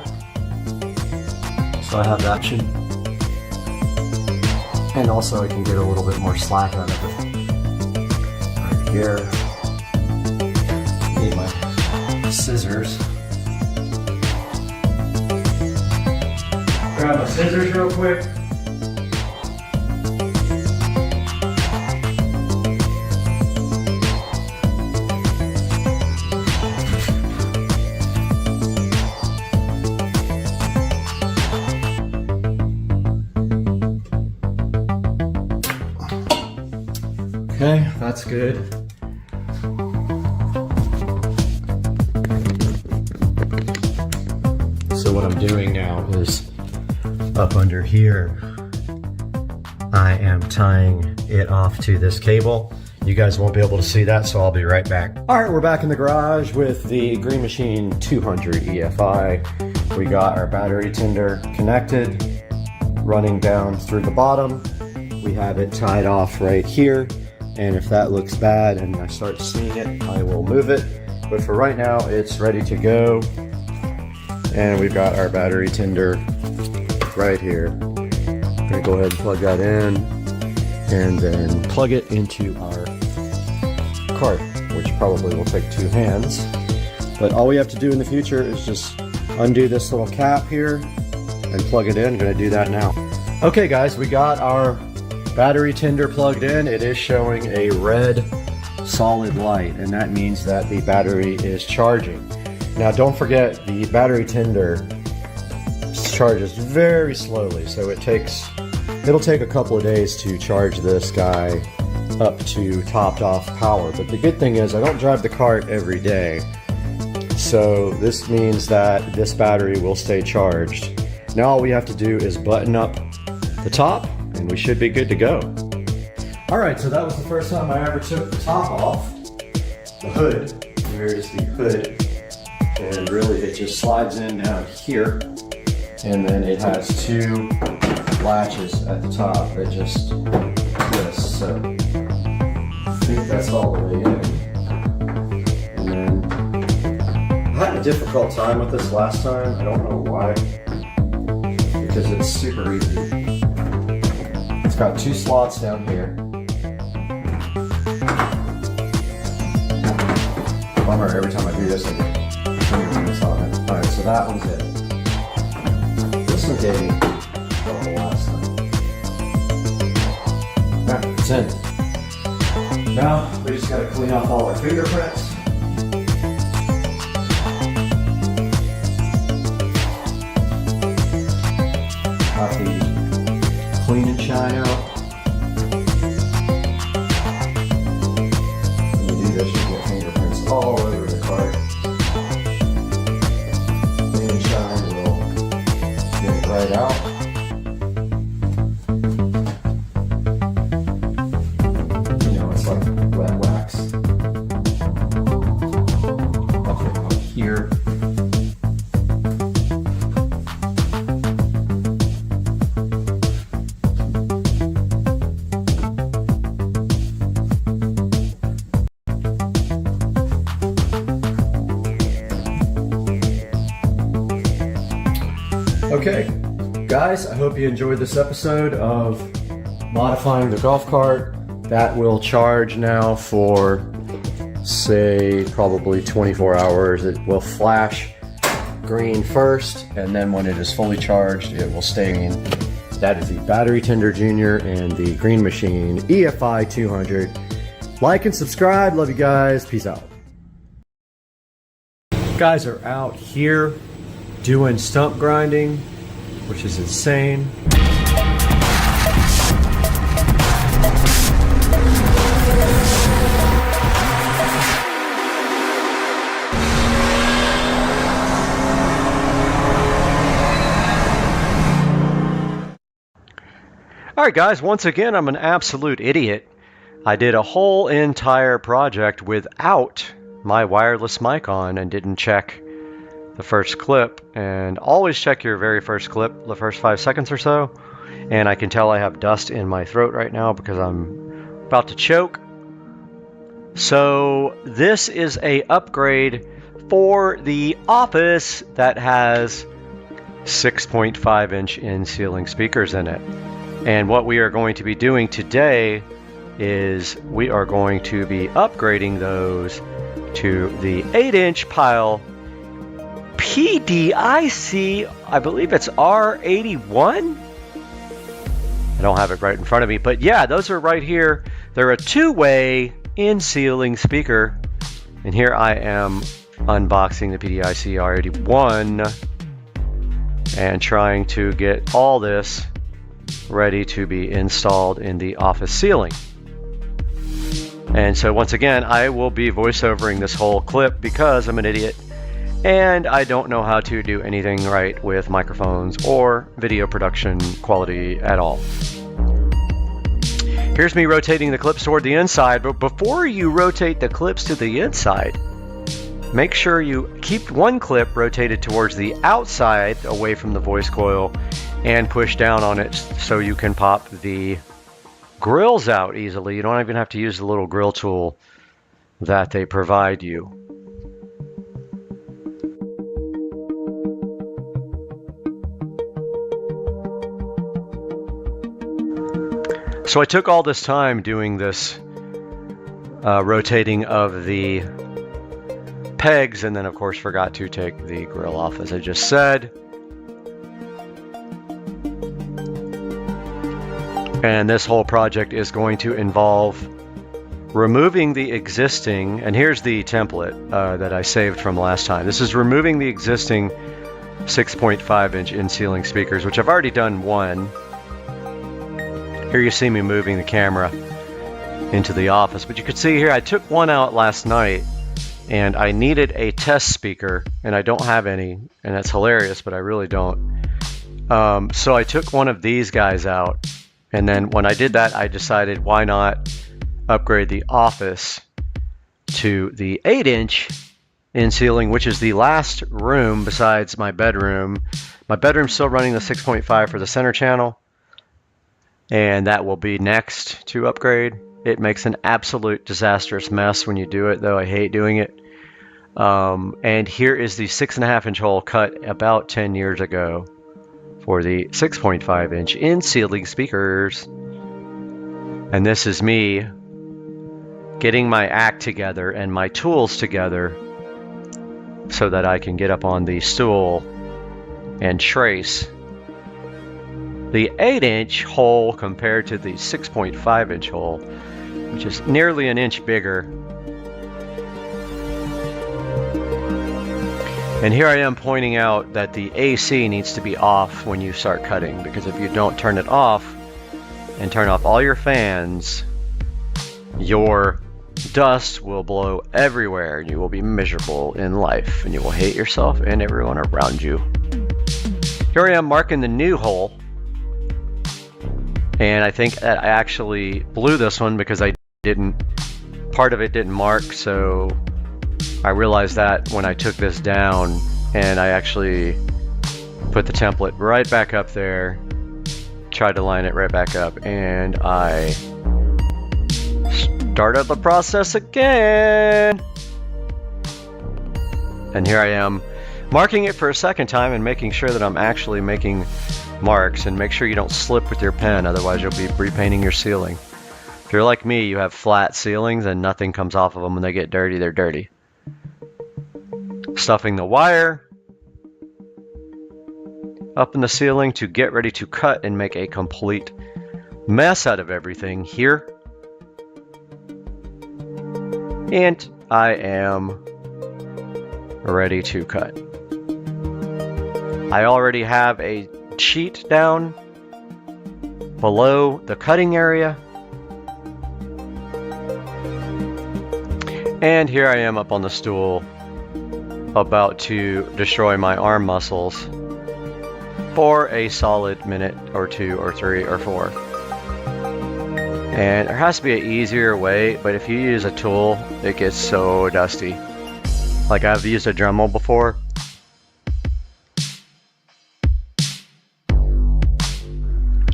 so I have that option. And also I can get a little bit more slack out of it. Right here. Need my scissors. Grab my scissors real quick. Okay, that's good. So what I'm doing now is up under here, I am tying it off to this cable. You guys won't be able to see that, so I'll be right back. All right, we're back in the garage with the Green Machine 200 EFI. We got our battery tender connected, running down through the bottom. We have it tied off right here. And if that looks bad and I start seeing it, I will move it. But for right now, it's ready to go. And we've got our battery tender right here. I'm gonna go ahead and plug that in and then plug it into our cart, which probably will take 2 hands. But all we have to do in the future is just undo this little cap here and plug it in. I'm gonna do that now. Okay guys, we got our battery tender plugged in. It is showing a red solid light, and that means that the battery is charging. Now don't forget, the battery tender charges very slowly, so it'll take a couple of days to charge this guy up to topped off power. But the good thing is I don't drive the cart every day, so this means that this battery will stay charged. Now all we have to do is button up the top and we should be good to go. All right, so that was the first time I ever took the top off, the hood. Here is the hood, and really it just slides in down here, and then it has two latches at the top that just twist. So I think that's all the way in. And then I had a difficult time with this last time. I don't know why, because it's super easy. It's got two slots down here. Bummer, every time I do this, I get fingerprints on it. Alright, so that one's it. This one gave me the last time. Alright, it's in. Now, we just gotta clean off all our fingerprints. Got the clean and shine out. All over the cart. Clean and shine will get it right out. You know, it's like wet wax. Up here. Okay, guys, I hope you enjoyed this episode of modifying the golf cart. That will charge now for, say, probably 24 hours. It will flash green first, and then when it is fully charged, it will stay in. That is the Battery Tender Junior and the Green Machine EFI 200. Like and subscribe. Love you guys. Peace out. Guys are out here doing stump grinding, which is insane. All right, guys, once again, I'm an absolute idiot. I did a whole entire project without my wireless mic on and didn't check the first clip. And always check your very first clip, the first 5 seconds or so. And I can tell I have dust in my throat right now because I'm about to choke. So this is a upgrade for the office that has 6.5-inch in-ceiling speakers in it. And what we are going to be doing today is we are going to be upgrading those to the 8-inch pile PDIC, I believe it's R81. I don't have it right in front of me, but yeah, those are right here. They're a two-way in-ceiling speaker. And here I am unboxing the PDIC R81 and trying to get all this ready to be installed in the office ceiling. And so once again, I will be voiceovering this whole clip because I'm an idiot and I don't know how to do anything right with microphones or video production quality at all. Here's me rotating the clips toward the inside, but before you rotate the clips to the inside, make sure you keep one clip rotated towards the outside away from the voice coil and push down on it so you can pop the grills out easily. You don't even have to use the little grill tool that they provide you. So I took all this time doing this rotating of the pegs, and then of course forgot to take the grill off, as I just said. And this whole project is going to involve removing the existing, and here's the template that I saved from last time. This is removing the existing 6.5-inch in-ceiling speakers, which I've already done one. Here you see me moving the camera into the office, but you can see here I took one out last night and I needed a test speaker and I don't have any, and that's hilarious, but I really don't. So I took one of these guys out And then when I did that, I decided why not upgrade the office to the 8-inch in ceiling, which is the last room besides my bedroom. My bedroom's still running the 6.5 for the center channel, and that will be next to upgrade. It makes an absolute disastrous mess when you do it, though. I hate doing it. And here is the 6.5-inch hole cut about 10 years ago for the 6.5-inch in ceiling speakers. And this is me getting my act together and my tools together so that I can get up on the stool and trace the 8-inch hole compared to the 6.5-inch hole, which is nearly an inch bigger. And here I am pointing out that the AC needs to be off when you start cutting, because if you don't turn it off and turn off all your fans, your dust will blow everywhere and you will be miserable in life and you will hate yourself and everyone around you. Here I am marking the new hole, and I think that I actually blew this one because part of it didn't mark, so I realized that when I took this down, and I actually put the template right back up there, tried to line it right back up, and I started the process again. And here I am marking it for a second time and making sure that I'm actually making marks, and make sure you don't slip with your pen, otherwise you'll be repainting your ceiling. If you're like me, you have flat ceilings and nothing comes off of them. When they get dirty, they're dirty. Stuffing the wire up in the ceiling to get ready to cut and make a complete mess out of everything here. And I am ready to cut. I already have a sheet down below the cutting area. And here I am up on the stool, about to destroy my arm muscles for a solid minute or 2 or 3 or 4. And there has to be an easier way, but if you use a tool, it gets so dusty. Like, I've used a Dremel before.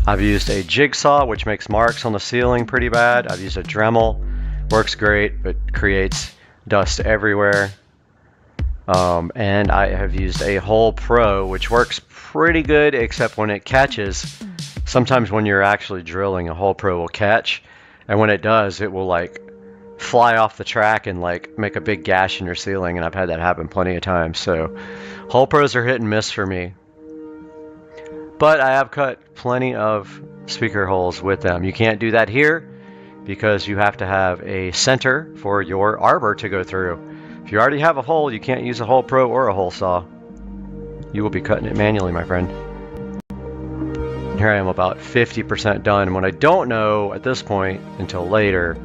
I've used a jigsaw, which makes marks on the ceiling pretty bad. I've used a Dremel, works great, but creates dust everywhere. And I have used a Hole Pro, which works pretty good, except when it catches. Sometimes when you're actually drilling, a Hole Pro will catch, and when it does, it will like fly off the track and like make a big gash in your ceiling, and I've had that happen plenty of times. So Hole Pros are hit and miss for me. But I have cut plenty of speaker holes with them. You can't do that here because you have to have a center for your arbor to go through. If you already have a hole, you can't use a Hole Pro or a hole saw. You will be cutting it manually, my friend. Here I am about 50% done. What I don't know at this point until later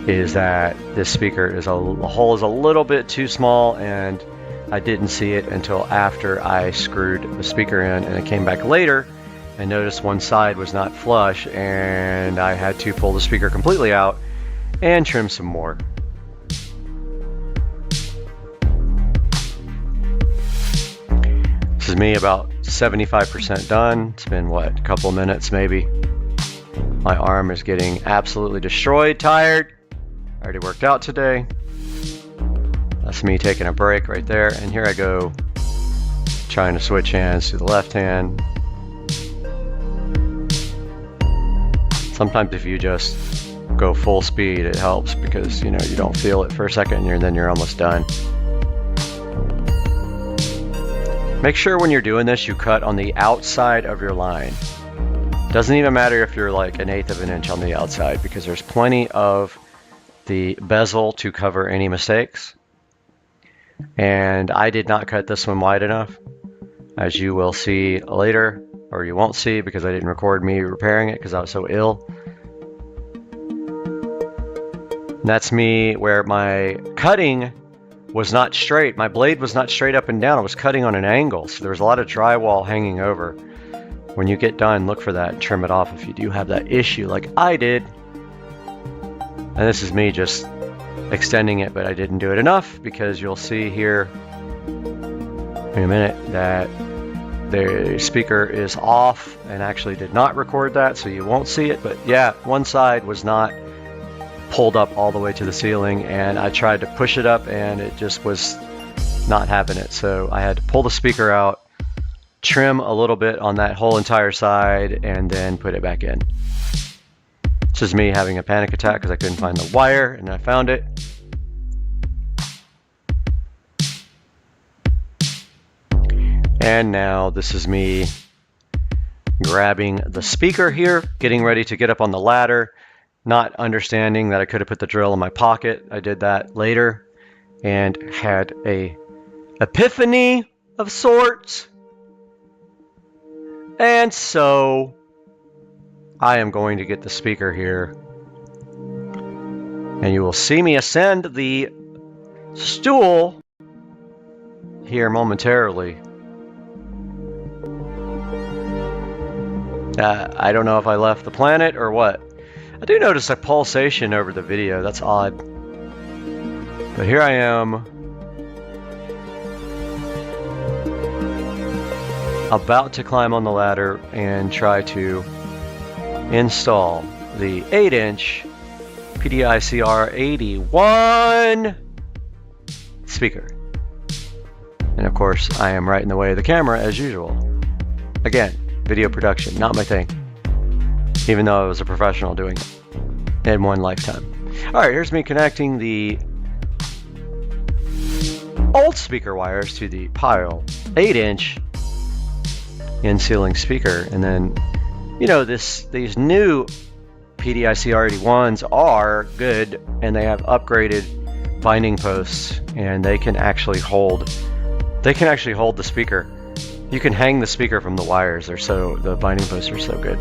is that this speaker is the hole is a little bit too small, and I didn't see it until after I screwed the speaker in, and it came back later and noticed one side was not flush, and I had to pull the speaker completely out and trim some more. This is me about 75% done. It's been what, a couple of minutes maybe. My arm is getting absolutely destroyed, tired. I already worked out today. That's me taking a break right there, and here I go trying to switch hands to the left hand. Sometimes if you just go full speed, it helps because you don't feel it for a second, and then you're almost done. Make sure when you're doing this, you cut on the outside of your line. Doesn't even matter if you're like 1/8 of an inch on the outside, because there's plenty of the bezel to cover any mistakes. And I did not cut this one wide enough, as you will see later, or you won't see because I didn't record me repairing it because I was so ill. And that's me where my cutting was not straight. My blade was not straight up and down. I was cutting on an angle, so there was a lot of drywall hanging over. when you get done, look for that and trim it off if you do have that issue like I did. And this is me just extending it, but I didn't do it enough, because you'll see here in a minute that the speaker is off and actually did not record that, so you won't see it. But yeah, one side was not pulled up all the way to the ceiling, and I tried to push it up and it just was not having it. So I had to pull the speaker out, trim a little bit on that whole entire side, and then put it back in. This is me having a panic attack because I couldn't find the wire, and I found it. And now this is me grabbing the speaker here, getting ready to get up on the ladder, not understanding that I could have put the drill in my pocket. I did that later and had a epiphany of sorts. And so I am going to get the speaker here, and you will see me ascend the stool here momentarily. I don't know if I left the planet or what. I do notice a pulsation over the video. That's odd. But here I am, about to climb on the ladder and try to install the 8-inch PCIe 81 speaker. And of course, I am right in the way of the camera as usual. Again, video production, not my thing. Even though I was a professional doing it in one lifetime. Alright, here's me connecting the old speaker wires to the Pile 8-inch in-ceiling speaker. And then, you know, these new PCIe 81s are good, and they have upgraded binding posts, and they can actually hold the speaker. You can hang the speaker from the wires. The binding posts are so good.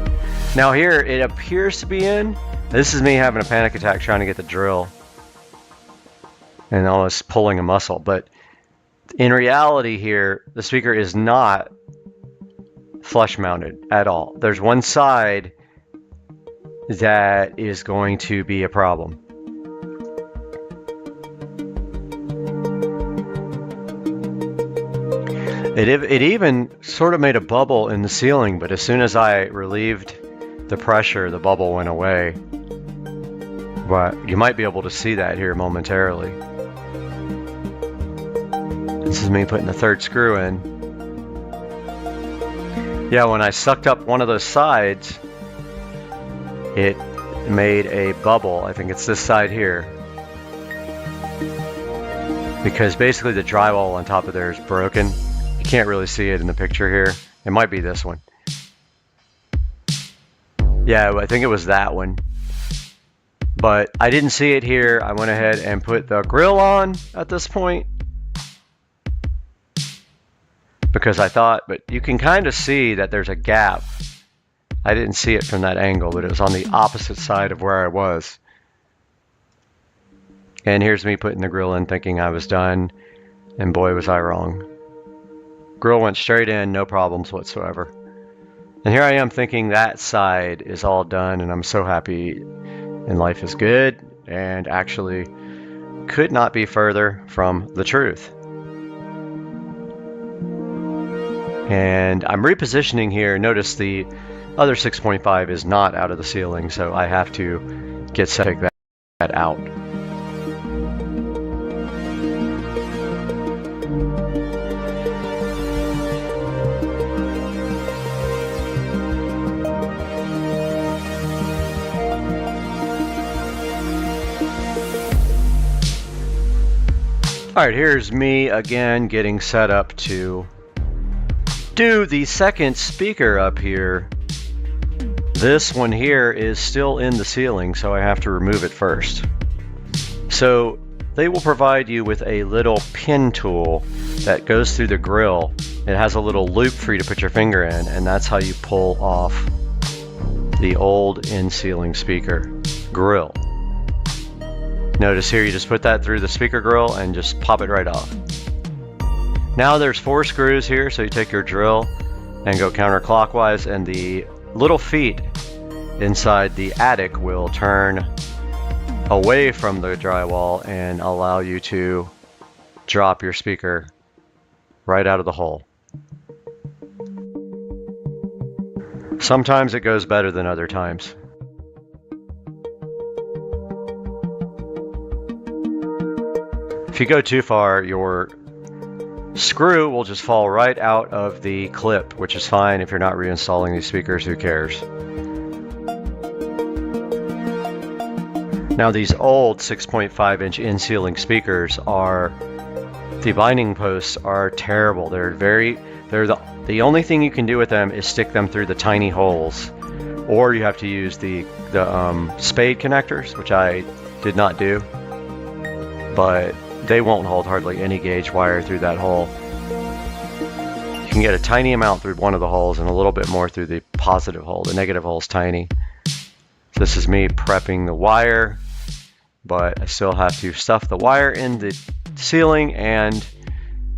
Now here it appears to be in. This is me having a panic attack trying to get the drill and almost pulling a muscle. But in reality here, the speaker is not flush mounted at all. There's one side that is going to be a problem. It even sort of made a bubble in the ceiling, but as soon as I relieved the pressure, the bubble went away. But you might be able to see that here momentarily. This is me putting the third screw in. Yeah, when I sucked up one of those sides, it made a bubble. I think it's this side here. Because basically the drywall on top of there is broken. You can't really see it in the picture here. It might be this one. Yeah, I think it was that one. But I didn't see it here. I went ahead and put the grill on at this point, because I thought, but you can kind of see that there's a gap. I didn't see it from that angle, but it was on the opposite side of where I was. And here's me putting the grill in thinking I was done, and boy was I wrong. Grill went straight in, no problems whatsoever. And here I am thinking that side is all done, and I'm so happy and life is good, and actually could not be further from the truth. And I'm repositioning here. Notice the other 6.5 is not out of the ceiling, so I have to get take that out. Alright, here's me again getting set up to do the second speaker up here. This one here is still in the ceiling, so I have to remove it first. So they will provide you with a little pin tool that goes through the grill. It has a little loop for you to put your finger in, and that's how you pull off the old in-ceiling speaker grill. Notice here you just put that through the speaker grill and just pop it right off. Now there's 4 screws here, so you take your drill and go counterclockwise, and the little feet inside the attic will turn away from the drywall and allow you to drop your speaker right out of the hole. Sometimes it goes better than other times. If you go too far, your screw will just fall right out of the clip, which is fine if you're not reinstalling these speakers, who cares? Now these old 6.5-inch in-ceiling speakers are, the binding posts are terrible. They're the only thing you can do with them is stick them through the tiny holes, or you have to use the spade connectors, which I did not do, but they won't hold hardly any gauge wire through that hole. You can get a tiny amount through one of the holes and a little bit more through the positive hole. The negative hole is tiny. This is me prepping the wire, but I still have to stuff the wire in the ceiling and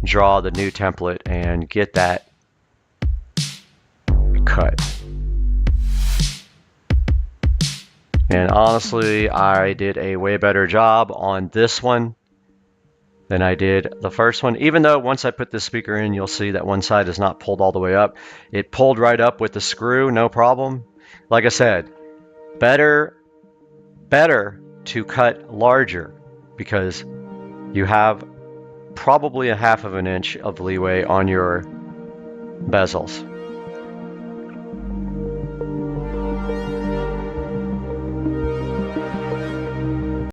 draw the new template and get that cut. And honestly, I did a way better job on this one than I did the first one. Even though once I put this speaker in, you'll see that one side is not pulled all the way up. It pulled right up with the screw, no problem. Like I said, better to cut larger, because you have probably a 1/2 of an inch of leeway on your bezels.